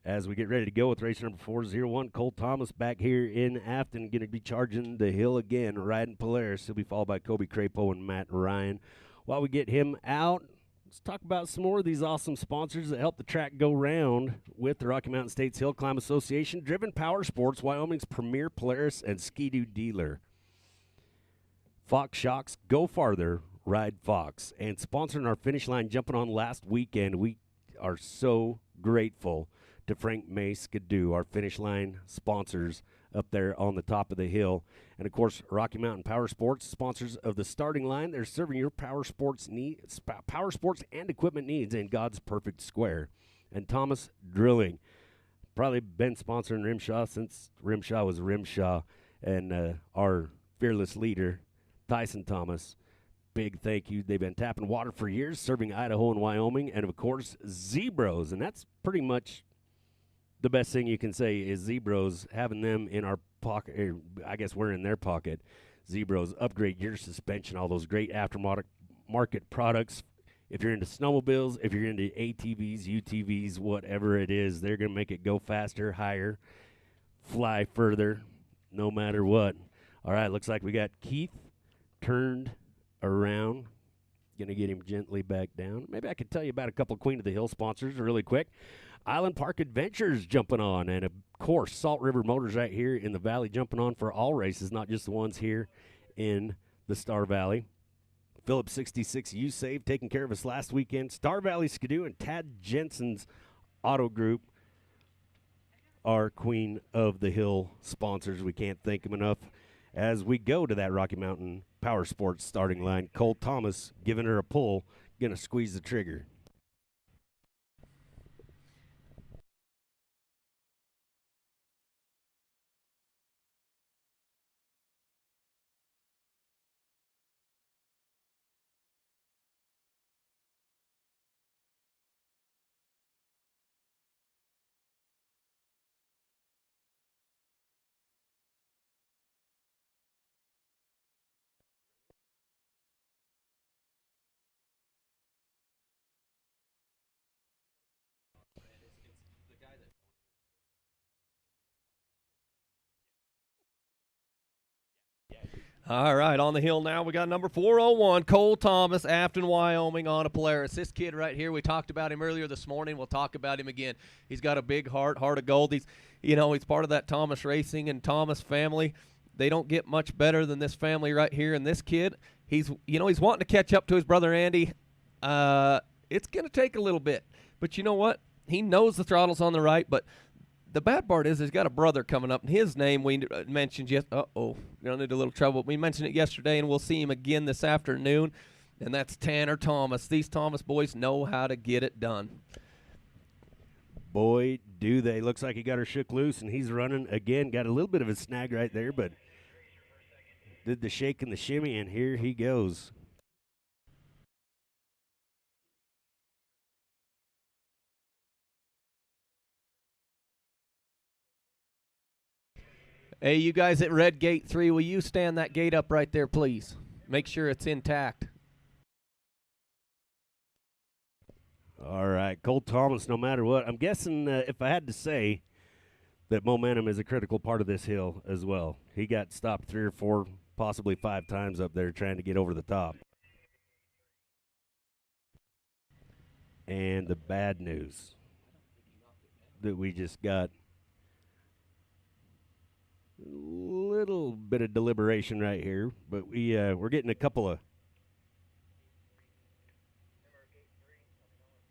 As we get ready to go with race number 401, Cole Thomas back here in Afton, going to be charging the hill again, riding Polaris. He'll be followed by Kobe Crapo and Matt Ryan. While we get him out, let's talk about some more of these awesome sponsors that help the track go round with the Rocky Mountain States Hill Climb Association, Driven Power Sports, Wyoming's premier Polaris and Ski-Doo dealer. Fox Shocks, go farther, ride Fox. And sponsoring our finish line, jumping on last weekend, we are so grateful to Frank May Skidoo, our finish line sponsors up there on the top of the hill. And, of course, Rocky Mountain Power Sports, sponsors of the starting line. They're serving your power sports and equipment needs in God's perfect square. And Thomas Drilling, probably been sponsoring RMSHA since RMSHA was RMSHA. And our fearless leader, Tyson Thomas, big thank you. They've been tapping water for years, serving Idaho and Wyoming. And, of course, Zebros. And that's pretty much the best thing you can say is Zebros, having them in our pocket, I guess we're in their pocket. Zebros, upgrade your suspension, all those great aftermarket products. If you're into snowmobiles, if you're into ATVs, UTVs, whatever it is, they're going to make it go faster, higher, fly further, no matter what. All right, looks like we got Keith turned around. Going to get him gently back down. Maybe I could tell you about a couple of Queen of the Hill sponsors really quick. Island Park Adventures jumping on, and of course, Salt River Motors right here in the Valley jumping on for all races, not just the ones here in the Star Valley. Phillips 66 U-Save taking care of us last weekend. Star Valley Skidoo and Tad Jensen's Auto Group are Queen of the Hill sponsors. We can't thank them enough. As we go to that Rocky Mountain Power Sports starting line, Cole Thomas giving her a pull, going to squeeze the trigger. All right, on the hill now, we got number 401, Cole Thomas, Afton, Wyoming, on a Polaris. This kid right here, we talked about him earlier this morning. We'll talk about him again. He's got a big heart of gold. He's part of that Thomas Racing and Thomas family. They don't get much better than this family right here. And this kid, he's wanting to catch up to his brother Andy. It's going to take a little bit. But you know what? He knows the throttle's on the right, but the bad part is he's got a brother coming up, and his name we mentioned we're going to need a little trouble. We mentioned it yesterday, and we'll see him again this afternoon, and that's Tanner Thomas. These Thomas boys know how to get it done. Boy, do they. Looks like he got her shook loose, and he's running again. Got a little bit of a snag right there, but did the shake and the shimmy, and here he goes. Hey, you guys at Red Gate 3, will you stand that gate up right there, please? Make sure it's intact. All right, Cole Thomas, no matter what. I'm guessing if I had to say that momentum is a critical part of this hill as well. He got stopped 3 or 4, possibly 5 times up there trying to get over the top. And the bad news that we just got, a little bit of deliberation right here, but we're getting a couple of.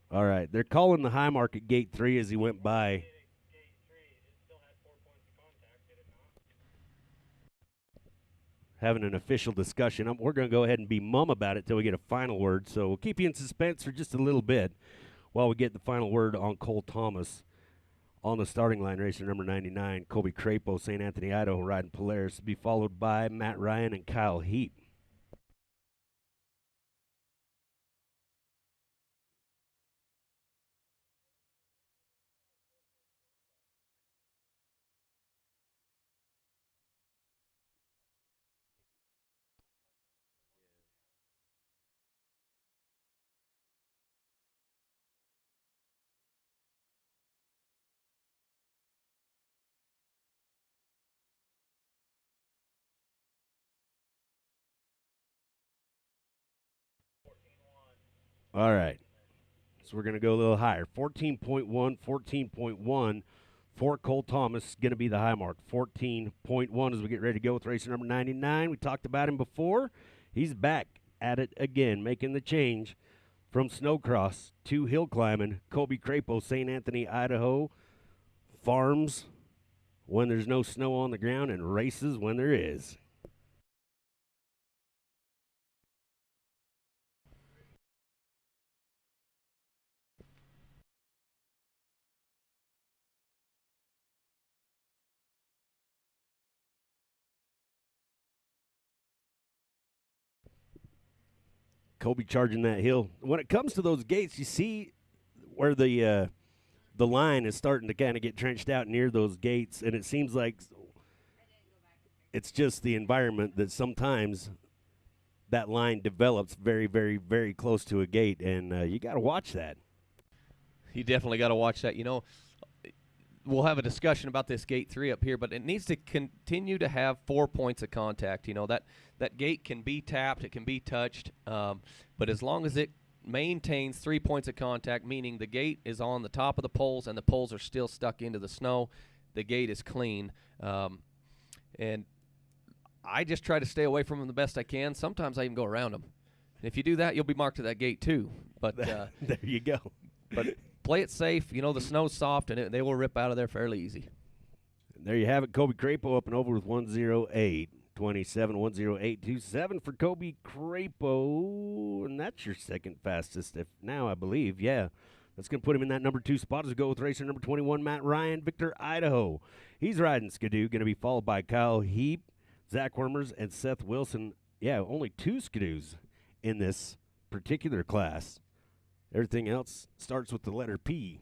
All right, they're calling the high mark at gate 3 as he went by. Having an official discussion. We're going to go ahead and be mum about it till we get a final word. So we'll keep you in suspense for just a little bit while we get the final word on Cole Thomas. On the starting line, racer number 99, Colby Crapo, St. Anthony, Idaho, riding Polaris, to be followed by Matt Ryan and Kyle Heap. All right. So we're going to go a little higher. 14.1, 14.1 for Cole Thomas, going to be the high mark. 14.1 as we get ready to go with racer number 99. We talked about him before. He's back at it again, making the change from snowcross to hill climbing. Colby Crapo, St. Anthony, Idaho, farms when there's no snow on the ground and races when there is. Colby charging that hill. When it comes to those gates, you see where the line is starting to kind of get trenched out near those gates, and it seems like it's just the environment that sometimes that line develops very, very, very close to a gate, and you got to watch that. You definitely got to watch that. You know, we'll have a discussion about this gate 3 up here, but it needs to continue to have 4 points of contact. You know, that gate can be tapped, it can be touched, but as long as it maintains 3 points of contact, meaning the gate is on the top of the poles and the poles are still stuck into the snow, the gate is clean. And I just try to stay away from them the best I can. Sometimes I even go around them. And if you do that, you'll be marked to that gate too. But there you go. But play it safe. You know, the snow's soft, and they will rip out of there fairly easy. And there you have it. Colby Crapo up and over with 108.27, 108.27 for Colby Crapo. And that's your second fastest now, I believe. Yeah. That's going to put him in that number 2 spot as we go with racer number 21, Matt Ryan, Victor, Idaho. He's riding Skidoo, going to be followed by Kyle Heap, Zach Wormers, and Seth Wilson. Yeah, only 2 Skidoos in this particular class. Everything else starts with the letter P.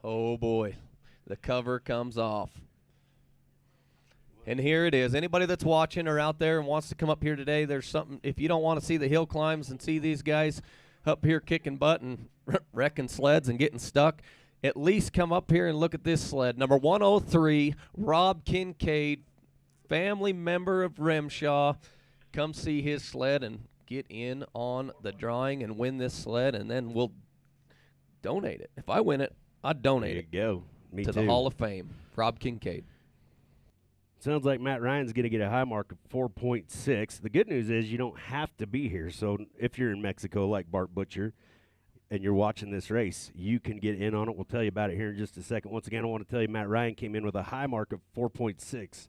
Oh, boy. The cover comes off. And here it is. Anybody that's watching or out there and wants to come up here today, there's something. If you don't want to see the hill climbs and see these guys up here kicking butt and wrecking sleds and getting stuck, at least come up here and look at this sled. Number 103, Rob Kincaid, family member of RMSHA. Come see his sled and get in on the drawing and win this sled, and then we'll donate it. If I win it, I'd donate it. There you go. Me to too. the Hall of Fame. Rob Kincaid. Sounds like Matt Ryan's going to get a high mark of 4.6. The good news is you don't have to be here. So if you're in Mexico like Bart Butcher and you're watching this race, you can get in on it. We'll tell you about it here in just a second. Once again, I want to tell you Matt Ryan came in with a high mark of 4.6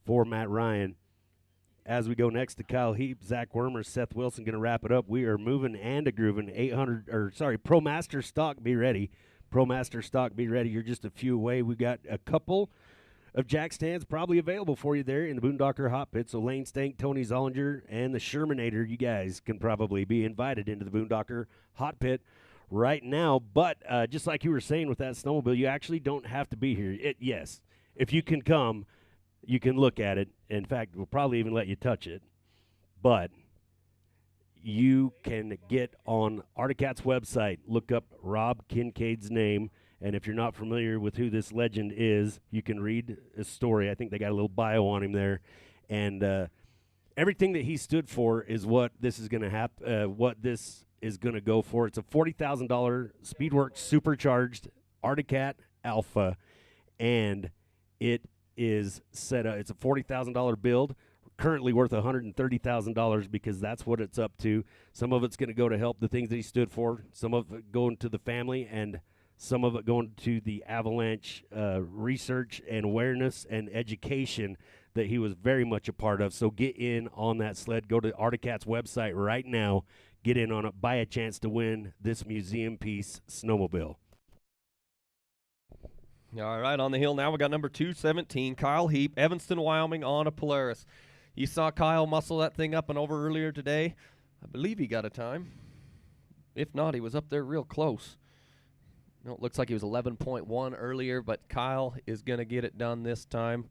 for Matt Ryan. As we go next to Kyle Heap, Zach Wormer, Seth Wilson going to wrap it up. We are moving and a grooving. ProMaster stock, be ready. ProMaster stock, be ready. You're just a few away. We got a couple of jack stands probably available for you there in the Boondocker Hot Pit. So Lane Stank, Tony Zollinger, and the Shermanator, you guys can probably be invited into the Boondocker Hot Pit right now. But just like you were saying with that snowmobile, you actually don't have to be here. Yes, if you can come, you can look at it. In fact, we'll probably even let you touch it. But you can get on Articat's website, look up Rob Kincaid's name, and if you're not familiar with who this legend is, you can read his story. I think they got a little bio on him there. And everything that he stood for is what this is going to happen, what this is going to go for. It's a $40,000 Speedworks supercharged Articat Alpha, and it is set up. It's a $40,000 build, currently worth $130,000 because that's what it's up to. Some of it's going to go to help the things that he stood for. Some of it going to the family, and some of it going to the avalanche research and awareness and education that he was very much a part of. So get in on that sled. Go to Articat's website right now. get in on it, buy a chance to win this museum piece snowmobile. All right, on the hill now we got number 217, Kyle Heap, Evanston, Wyoming, on a Polaris. You saw Kyle muscle that thing up and over earlier today. I believe he got a time. If not, he was up there real close. No, it looks like he was 11.1 earlier, but Kyle is going to get it done this time.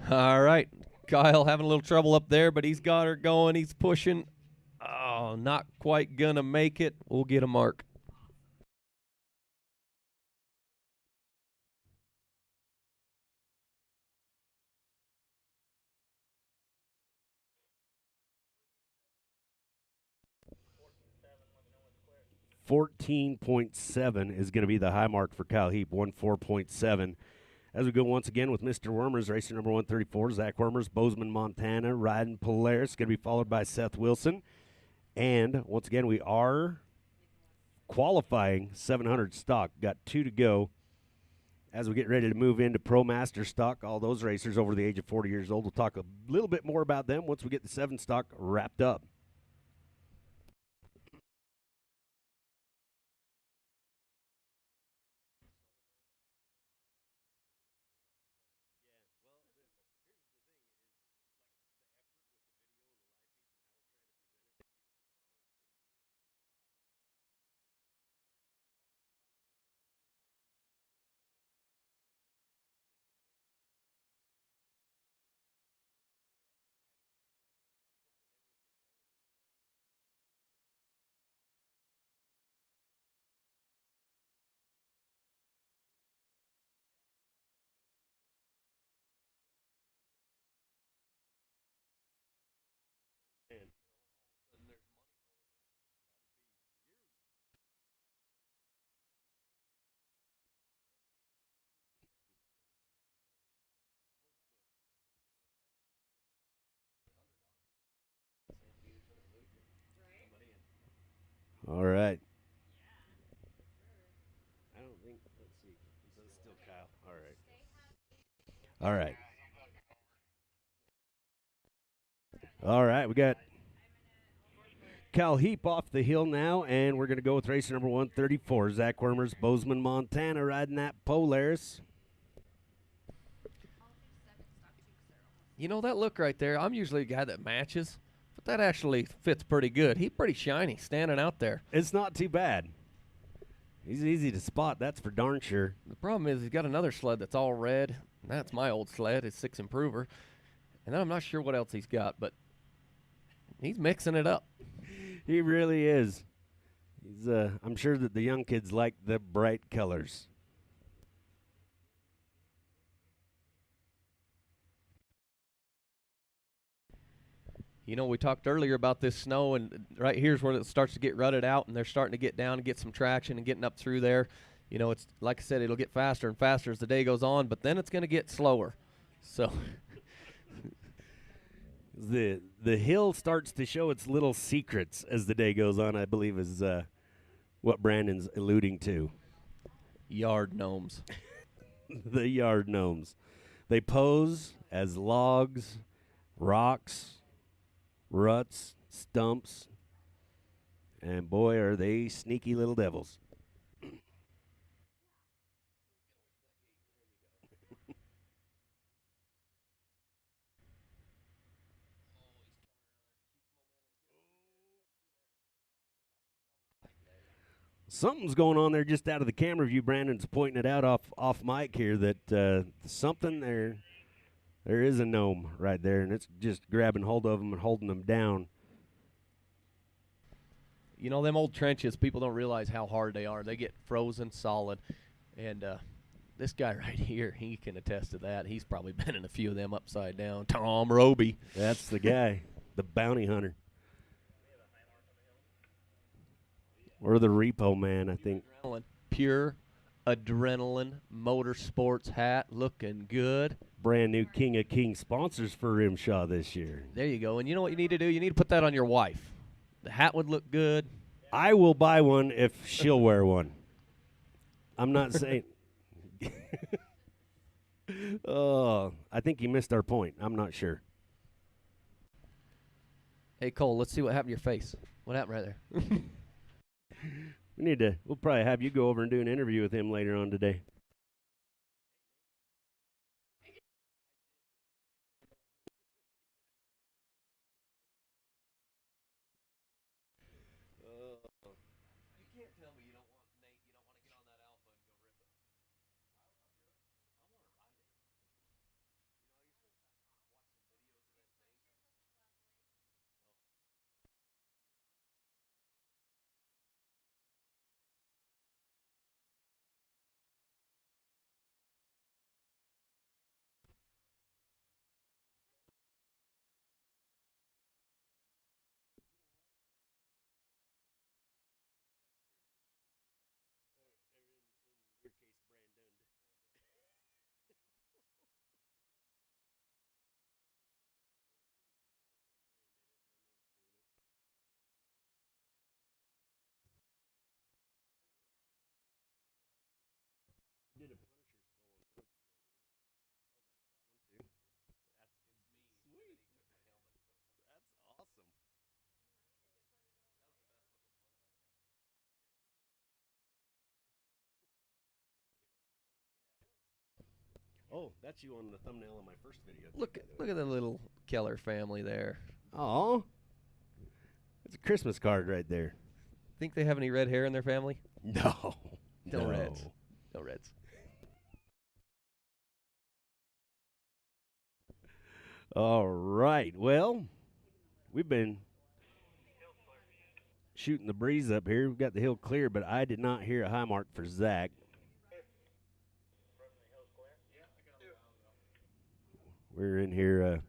All right, Kyle having a little trouble up there, but he's got her going. He's pushing. Oh, not quite going to make it. We'll get a mark. $14.7 is going to be the high mark for Kyle Heap, 14.7. As we go once again with Mr. Wormers, racer number 134, Zach Wormers, Bozeman, Montana, riding Polaris, going to be followed by Seth Wilson. And once again, we are qualifying 700 stock. Got 2 to go. As we get ready to move into Pro Master stock, all those racers over the age of 40 years old, we'll talk a little bit more about them once we get the 7 stock wrapped up. All right. I don't think, let's see. So it's still Kyle. All right. All right. All right. We got Kyle Heap off the hill now, and we're going to go with racer number 134, Zach Wormers, Bozeman, Montana, riding that Polaris. You know, that look right there, I'm usually a guy that matches, but that actually fits pretty good. He's pretty shiny, standing out there. It's not too bad. He's easy to spot, that's for darn sure. The problem is he's got another sled that's all red. And that's my old sled, his 6 Improver. And then I'm not sure what else he's got, but he's mixing it up. He really is. He's. I'm sure that the young kids like the bright colors. You know, we talked earlier about this snow, and right here's where it starts to get rutted out, and they're starting to get down and get some traction and getting up through there. You know, it's like I said, it'll get faster and faster as the day goes on, but then it's going to get slower. So the hill starts to show its little secrets as the day goes on, I believe is what Brandon's alluding to. Yard gnomes. The yard gnomes. They pose as logs, rocks, ruts, stumps, and boy, are they sneaky little devils. Something's going on there just out of the camera view. Brandon's pointing it out off mic here that something there is a gnome right there, and it's just grabbing hold of them and holding them down. You know, them old trenches, people don't realize how hard they are. They get frozen solid. And this guy right here, he can attest to that. He's probably been in a few of them upside down. Tom Roby. That's the guy, the bounty hunter. Or the Repo Man, I think. Pure Adrenaline Motorsports hat, looking good. Brand new King of Kings sponsors for RMSHA this year. There you go. And you know what you need to do? You need to put that on your wife. The hat would look good. I will buy one if she'll wear one. I'm not saying. Oh, I think you missed our point. I'm not sure. Hey, Cole, let's see what happened to your face. What happened right there? We'll probably have you go over and do an interview with him later on today. You can't tell me you don't want Nate, you don't want to get on that Alpha and go rip it. I want to ride it. You know, I used to watch some videos of them things. Oh, that's you on the thumbnail of my first video. Look at the little Keller family there. Oh, that's a Christmas card right there. Think they have any red hair in their family? No. No reds. No reds. All right. Well, we've been shooting the breeze up here. We've got the hill clear, but I did not hear a high mark for Zach. We're in here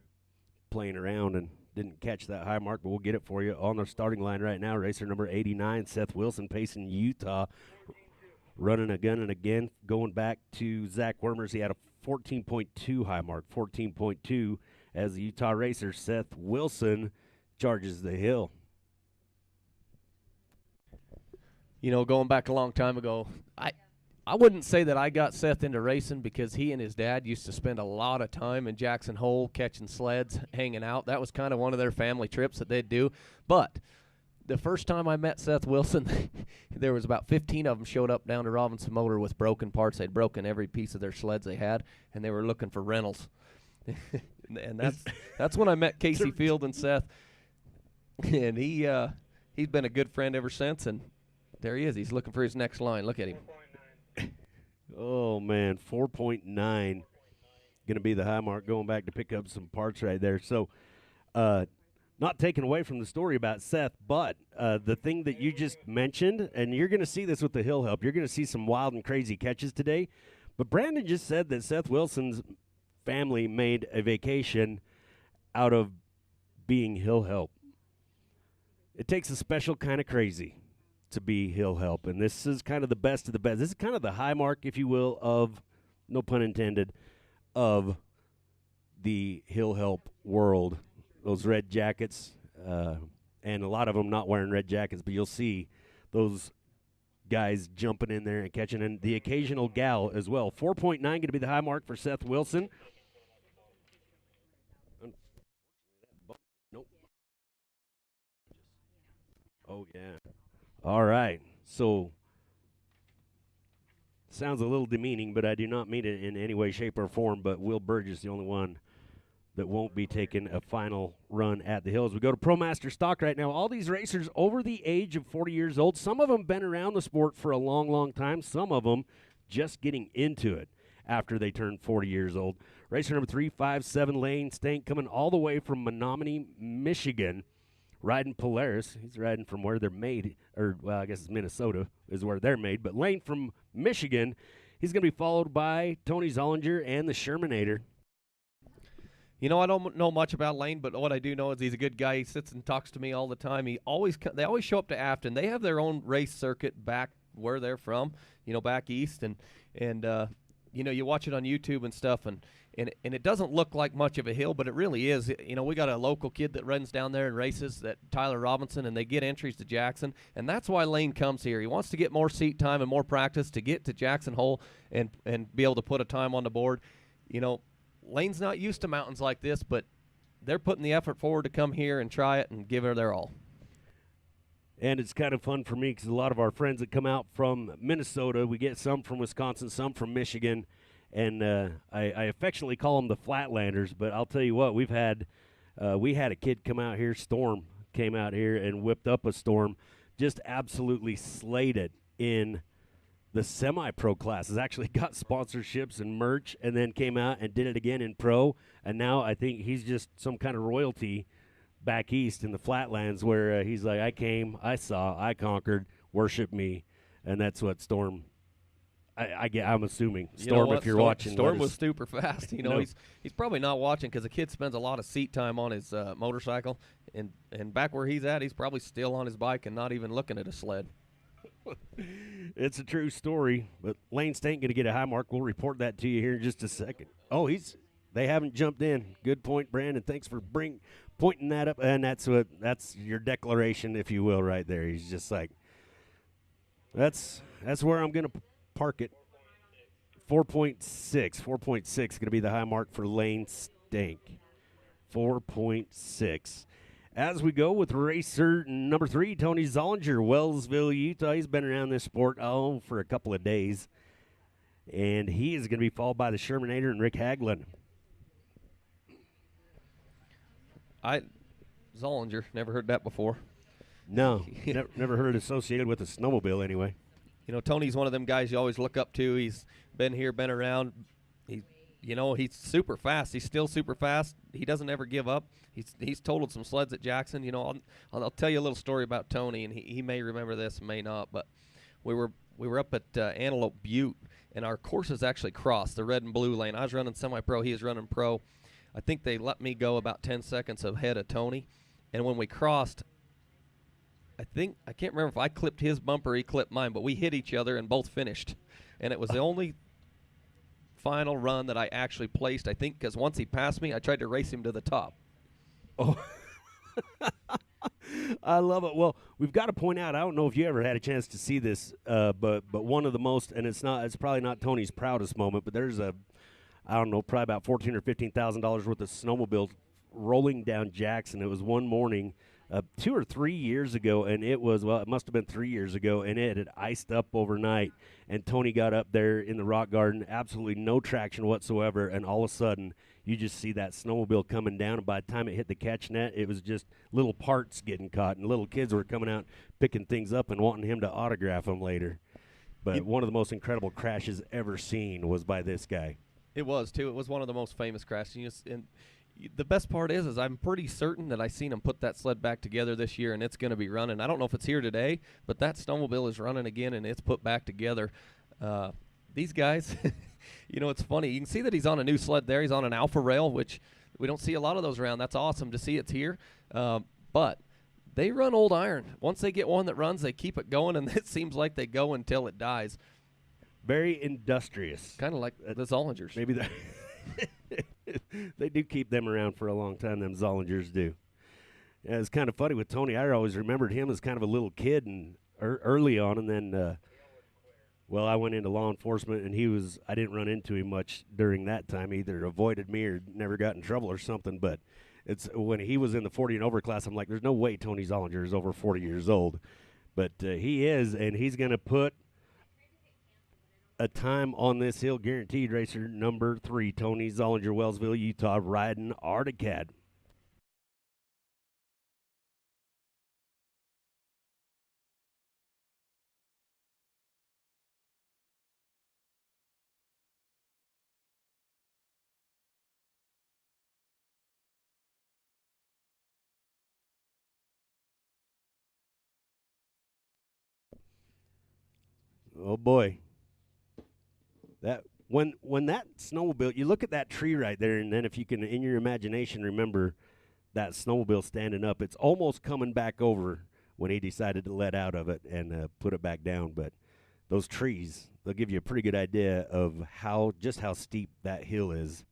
playing around and didn't catch that high mark, but we'll get it for you. On the starting line right now, racer number 89, Seth Wilson, pacing Utah, running a gun and again, going back to Zach Wormers. He had a 14.2 high mark, 14.2 as the Utah racer, Seth Wilson, charges the hill. You know, going back a long time ago, I wouldn't say that I got Seth into racing because he and his dad used to spend a lot of time in Jackson Hole catching sleds, hanging out. That was kind of one of their family trips that they'd do. But the first time I met Seth Wilson, there was about 15 of them showed up down to Robinson Motor with broken parts. They'd broken every piece of their sleds they had, and they were looking for rentals. And that's when I met Casey Field and Seth. And he's been a good friend ever since, and there he is. He's looking for his next line. Look at him. Oh, man, 4.9 going to be the high mark, going back to pick up some parts right there. So not taken away from the story about Seth, but the thing that you just mentioned, and you're going to see this with the Hill Help, you're going to see some wild and crazy catches today. But Brandon just said that Seth Wilson's family made a vacation out of being Hill Help. It takes a special kind of crazy to be Hill Help, and this is kind of the best of the best. This is kind of the high mark, if you will, of, no pun intended, of the Hill Help world. Those red jackets, and a lot of them not wearing red jackets, but you'll see those guys jumping in there and catching, and the occasional gal as well. 4.9 going to be the high mark for Seth Wilson. Nope. Oh, yeah. All right, so sounds a little demeaning, but I do not mean it in any way, shape, or form, but Will Burgess, the only one that won't be taking a final run at the Hills. We go to ProMaster Stock right now. All these racers over the age of 40 years old. Some of them been around the sport for a long, long time. Some of them just getting into it after they turn 40 years old. Racer number 357, Lane Stank, coming all the way from Menominee, Michigan, riding Polaris. He's riding from where they're made, or, well, I guess it's Minnesota is where they're made. But Lane from Michigan, he's going to be followed by Tony Zollinger and the Shermanator. You know, I don't know much about Lane, but what I do know is he's a good guy. He sits and talks to me all the time. They always show up to Afton. They have their own race circuit back where they're from, back east, and you watch it on YouTube and stuff, and it doesn't look like much of a hill, but it really is. We got a local kid that runs down there and races, that Tyler Robinson, and they get entries to Jackson, and that's why Lane comes here. He wants to get more seat time and more practice to get to Jackson Hole and be able to put a time on the board. Lane's not used to mountains like this, but they're putting the effort forward to come here and try it and give it their all. And it's kind of fun for me because a lot of our friends that come out from Minnesota, we get some from Wisconsin, some from Michigan, and I affectionately call them the Flatlanders. But I'll tell you what, we had a kid come out here, Storm came out here and whipped up a Storm, just absolutely slayed it in the semi-pro classes. Actually got sponsorships and merch, and then came out and did it again in pro. And now I think he's just some kind of royalty back east in the flatlands, where he's like, I came, I saw, I conquered, worship me. And that's what Storm, I'm assuming. Storm, if you're watching. Storm was super fast. He's probably not watching because the kid spends a lot of seat time on his motorcycle. And back where he's at, he's probably still on his bike and not even looking at a sled. It's a true story, but Lane Stank going to get a high mark. We'll report that to you here in just a second. Oh, they haven't jumped in. Good point, Brandon. Thanks for pointing that up, and that's your declaration, if you will, right there. He's just like, that's where I'm going to park it. 4.6 going to be the high mark for Lane Stank. 4.6. As we go with racer number 3, Tony Zollinger, Wellsville, Utah. He's been around this sport for a couple of days, and he is going to be followed by the Shermanator and Rick Haglund. Zollinger, never heard that before. No, never heard it associated with a snowmobile anyway. Tony's one of them guys you always look up to. He's been here, been around. He's super fast. He's still super fast. He doesn't ever give up. He's totaled some sleds at Jackson. I'll tell you a little story about Tony, and he may remember this, may not. But we were up at Antelope Butte, and our courses actually crossed the red and blue lane. I was running semi-pro. He was running pro. I think they let me go about 10 seconds ahead of Tony, and when we crossed, I can't remember if I clipped his bumper or he clipped mine, but we hit each other and both finished, and it was the only final run that I actually placed, I think, because once he passed me, I tried to race him to the top. Oh, I love it. Well, we've got to point out, I don't know if you ever had a chance to see this, but one of the most, and it's probably not Tony's proudest moment, but there's probably about $14,000 or $15,000 worth of snowmobiles rolling down Jackson. It was one morning 2 or 3 years ago, and it must have been 3 years ago, and it had iced up overnight. And Tony got up there in the rock garden, absolutely no traction whatsoever, and all of a sudden you just see that snowmobile coming down, and by the time it hit the catch net, it was just little parts getting caught, and little kids were coming out picking things up and wanting him to autograph them later. But one of the most incredible crashes ever seen was by this guy. It was, too. It was one of the most famous crashes. And the best part is I'm pretty certain that I seen him put that sled back together this year, and it's going to be running. I don't know if it's here today, but that snowmobile is running again, and it's put back together. These guys, it's funny. You can see that he's on a new sled there. He's on an Alpha Rail, which we don't see a lot of those around. That's awesome to see it's here. But they run old iron. Once they get one that runs, they keep it going, and it seems like they go until it dies. Very industrious. Kind of like the Zollingers. Maybe they do keep them around for a long time, them Zollingers do. Yeah, it's kind of funny with Tony. I always remembered him as kind of a little kid and early on, and then, I went into law enforcement, and I didn't run into him much during that time. He either avoided me or never got in trouble or something, but it's when he was in the 40 and over class, I'm like, there's no way Tony Zollinger is over 40 years old. But he is, and he's going to put a time on this hill, guaranteed. Racer number 3, Tony Zollinger, Wellsville, Utah, riding Articad. Oh boy. That When that snowmobile, you look at that tree right there, and then if you can, in your imagination, remember that snowmobile standing up, it's almost coming back over when he decided to let out of it and put it back down. But those trees, they'll give you a pretty good idea of just how steep that hill is.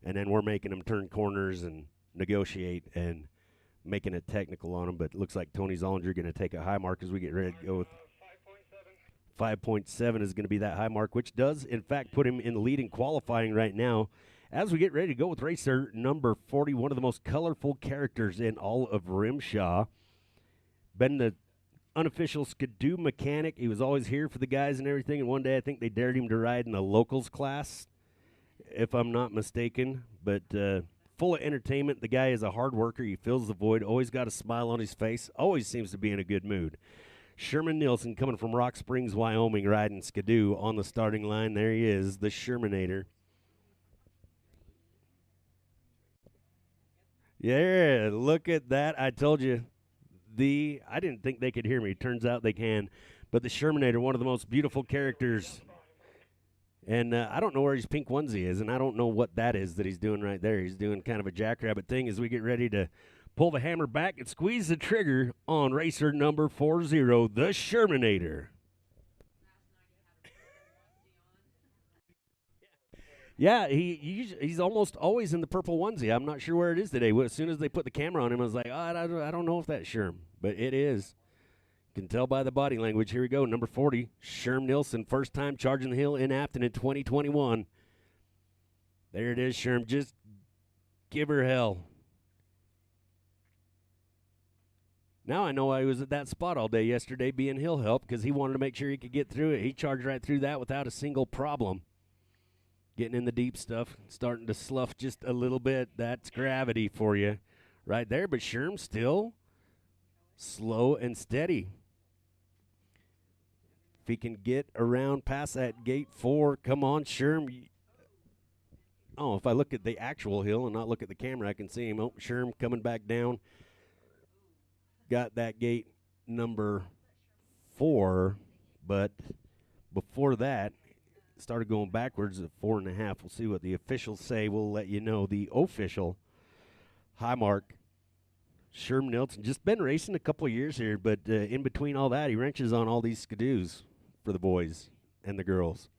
And then we're making them turn corners and negotiate and making it technical on them. But it looks like Tony Zollinger going to take a high mark as we get ready to go with 5.7 is going to be that high mark, which does, in fact, put him in the lead in qualifying right now. As we get ready to go with racer number 40, one of the most colorful characters in all of RMSHA. Been the unofficial Skidoo mechanic. He was always here for the guys and everything, and one day I think they dared him to ride in the locals class, if I'm not mistaken. But full of entertainment. The guy is a hard worker. He fills the void, always got a smile on his face, always seems to be in a good mood. Sherman Nielsen coming from Rock Springs, Wyoming, riding Skidoo on the starting line. There he is, the Shermanator. Yeah, look at that. I told you. I didn't think they could hear me. Turns out they can. But the Shermanator, one of the most beautiful characters. And I don't know where his pink onesie is, and I don't know what that is that he's doing right there. He's doing kind of a jackrabbit thing as we get ready to pull the hammer back and squeeze the trigger on racer number 40, the Shermanator. Yeah, he's almost always in the purple onesie. I'm not sure where it is today. As soon as they put the camera on him, I was like, I don't know if that's Sherm, but it is. You can tell by the body language. Here we go, number 40, Sherm Nielsen, first time charging the hill in Afton in 2021. There it is, Sherm. Just give her hell. Now I know I was at that spot all day yesterday being hill help because he wanted to make sure he could get through it. He charged right through that without a single problem. Getting in the deep stuff, starting to slough just a little bit. That's gravity for you right there. But Sherm still slow and steady. If he can get around past that gate 4, come on, Sherm. Oh, if I look at the actual hill and not look at the camera, I can see him. Oh, Sherm coming back down. Got that gate number 4, but before that, started going backwards at 4.5. We'll see what the officials say. We'll let you know. The official high mark, Sherm Nielsen, just been racing a couple of years here, but in between all that, he wrenches on all these Skidoos for the boys and the girls.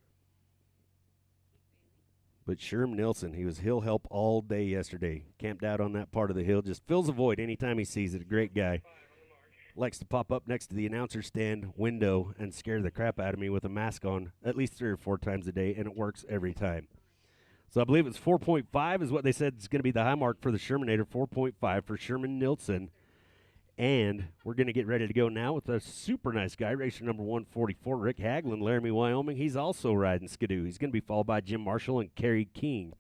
But Sherm Nielsen, he was hill help all day yesterday. Camped out on that part of the hill, just fills a void anytime he sees it. A great guy. Likes to pop up next to the announcer stand window and scare the crap out of me with a mask on at least 3 or 4 times a day, and it works every time. So I believe it's 4.5 is what they said is going to be the high mark for the Shermanator, 4.5 for Sherman Nielsen. And we're going to get ready to go now with a super nice guy, racer number 144, Rick Haglund, Laramie, Wyoming. He's also riding Skidoo. He's going to be followed by Jim Marshall and Kerry King.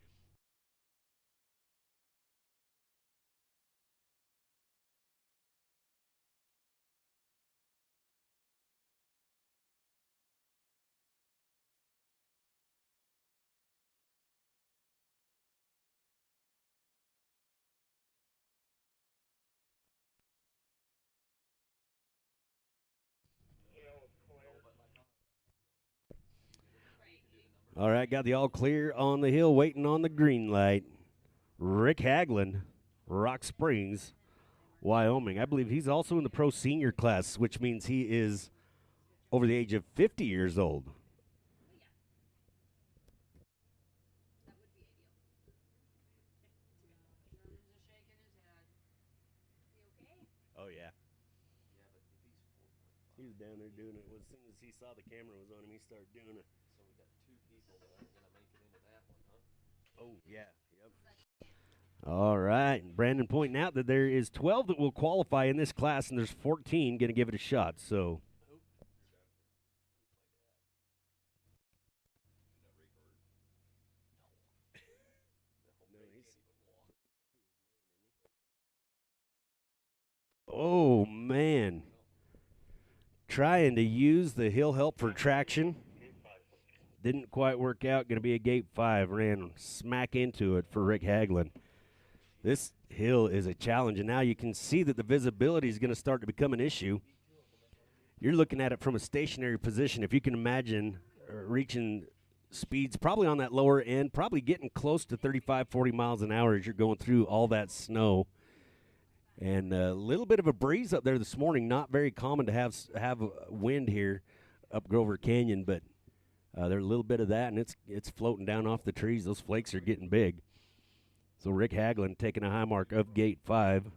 All right, got the all clear on the hill, waiting on the green light. Rick Haglund, Rock Springs, Wyoming. I believe he's also in the pro senior class, which means he is over the age of 50 years old. Oh, yeah. He was down there doing it. As soon as he saw the camera was on him, he started doing it. So we got 2 people that aren't going to make it into that one, huh? Oh, yeah. Yep. All right. Brandon pointing out that there is 12 that will qualify in this class, and there's 14 going to give it a shot. So. Oh, man. Trying to use the hill help for traction. Didn't quite work out. Going to be a gate 5. Ran smack into it for Rick Haglund. This hill is a challenge, and now you can see that the visibility is going to start to become an issue. You're looking at it from a stationary position. If you can imagine reaching speeds probably on that lower end, probably getting close to 35, 40 miles an hour as you're going through all that snow. And a little bit of a breeze up there this morning. Not very common to have wind here up Grover Canyon, but there's a little bit of that, and it's floating down off the trees. Those flakes are getting big. So Rick Haglund taking a high mark of Gate 5.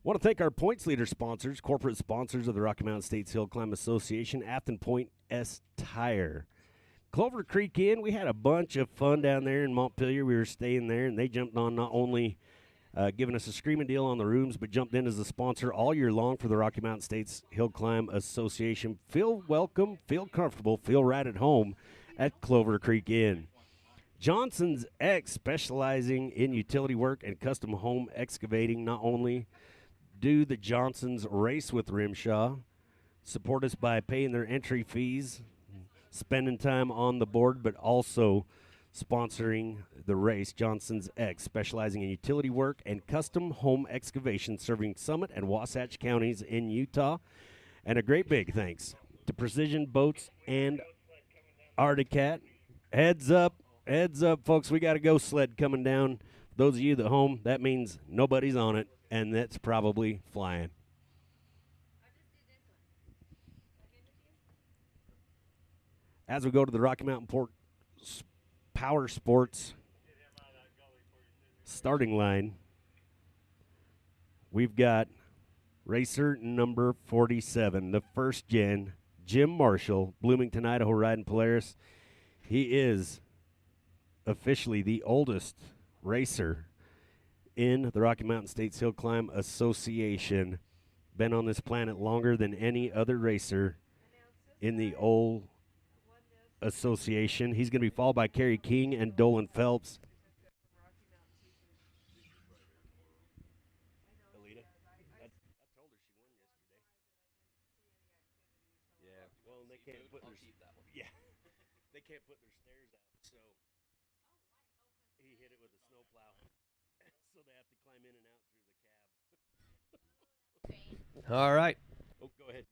Want to thank our points leader sponsors, corporate sponsors of the Rocky Mountain States Hill Climb Association, Afton Point S Tire. Clover Creek Inn, we had a bunch of fun down there in Montpelier. We were staying there, and they jumped on not only giving us a screaming deal on the rooms, but jumped in as a sponsor all year long for the Rocky Mountain States Hill Climb Association. Feel welcome, feel comfortable, feel right at home at Clover Creek Inn. Johnson's X, specializing in utility work and custom home excavating. Not only do the Johnsons race with RMSHA, support us by paying their entry fees, spending time on the board, but also sponsoring the race. Johnson's X, specializing in utility work and custom home excavation, serving Summit and Wasatch counties in Utah. And a great big thanks to Precision Boats and Articat. Heads up, folks. We got a ghost sled coming down. Those of you at home, that means nobody's on it, and that's probably flying. As we go to the Rocky Mountain Power Sports starting line, we've got racer number 47, the first gen, Jim Marshall, Bloomington, Idaho, riding Polaris. He is officially the oldest racer in the Rocky Mountain States Hill Climb Association. Been on this planet longer than any other racer in the old association. He's going to be followed by Kerry King and Dolan Phelps. Alita? I told her she won yesterday. Yeah, well, they can't put their yeah, they can't put their stairs out, so he hit it with a snowplow, so they have to climb in and out through the cab. All right. Oh, go ahead.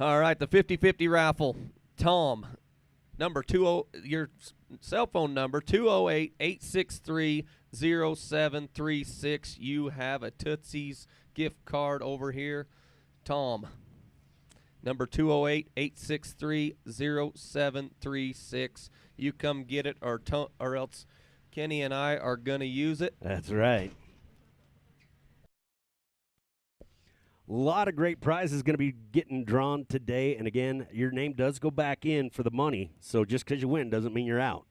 All right, the 50-50 raffle. Tom, number 20, your cell phone number, 208-863-0736. You have a Tootsie's gift card over here. Tom, number 208-863-0736. You come get it, or else Kenny and I are going to use it. That's right. A lot of great prizes going to be getting drawn today. And again, your name does go back in for the money. So just because you win doesn't mean you're out.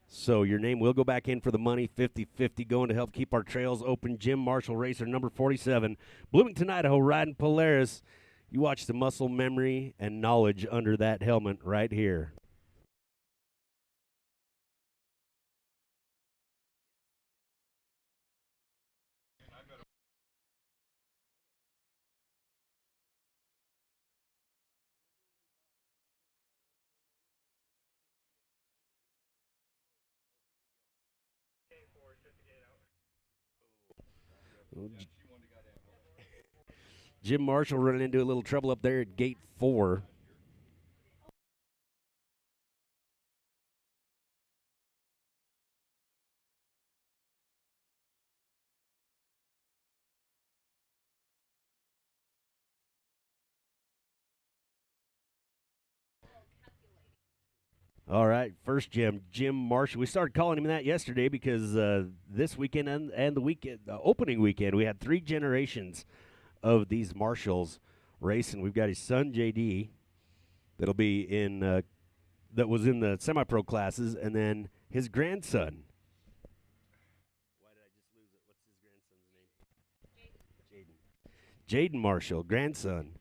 So your name will go back in for the money, 50-50, going to help keep our trails open. Jim Marshall, racer number 47, Bloomington, Idaho, riding Polaris. You watch the muscle memory and knowledge under that helmet right here. Jim Marshall running into a little trouble up there at gate 4. All right, first Jim Marshall. We started calling him that yesterday because this weekend and the weekend, the opening weekend, we had 3 generations of these Marshalls racing. We've got his son JD that'll be in that was in the semi-pro classes, and then his grandson. Why did I just lose it? What's his grandson's name? Jaden. Jaden Marshall, grandson,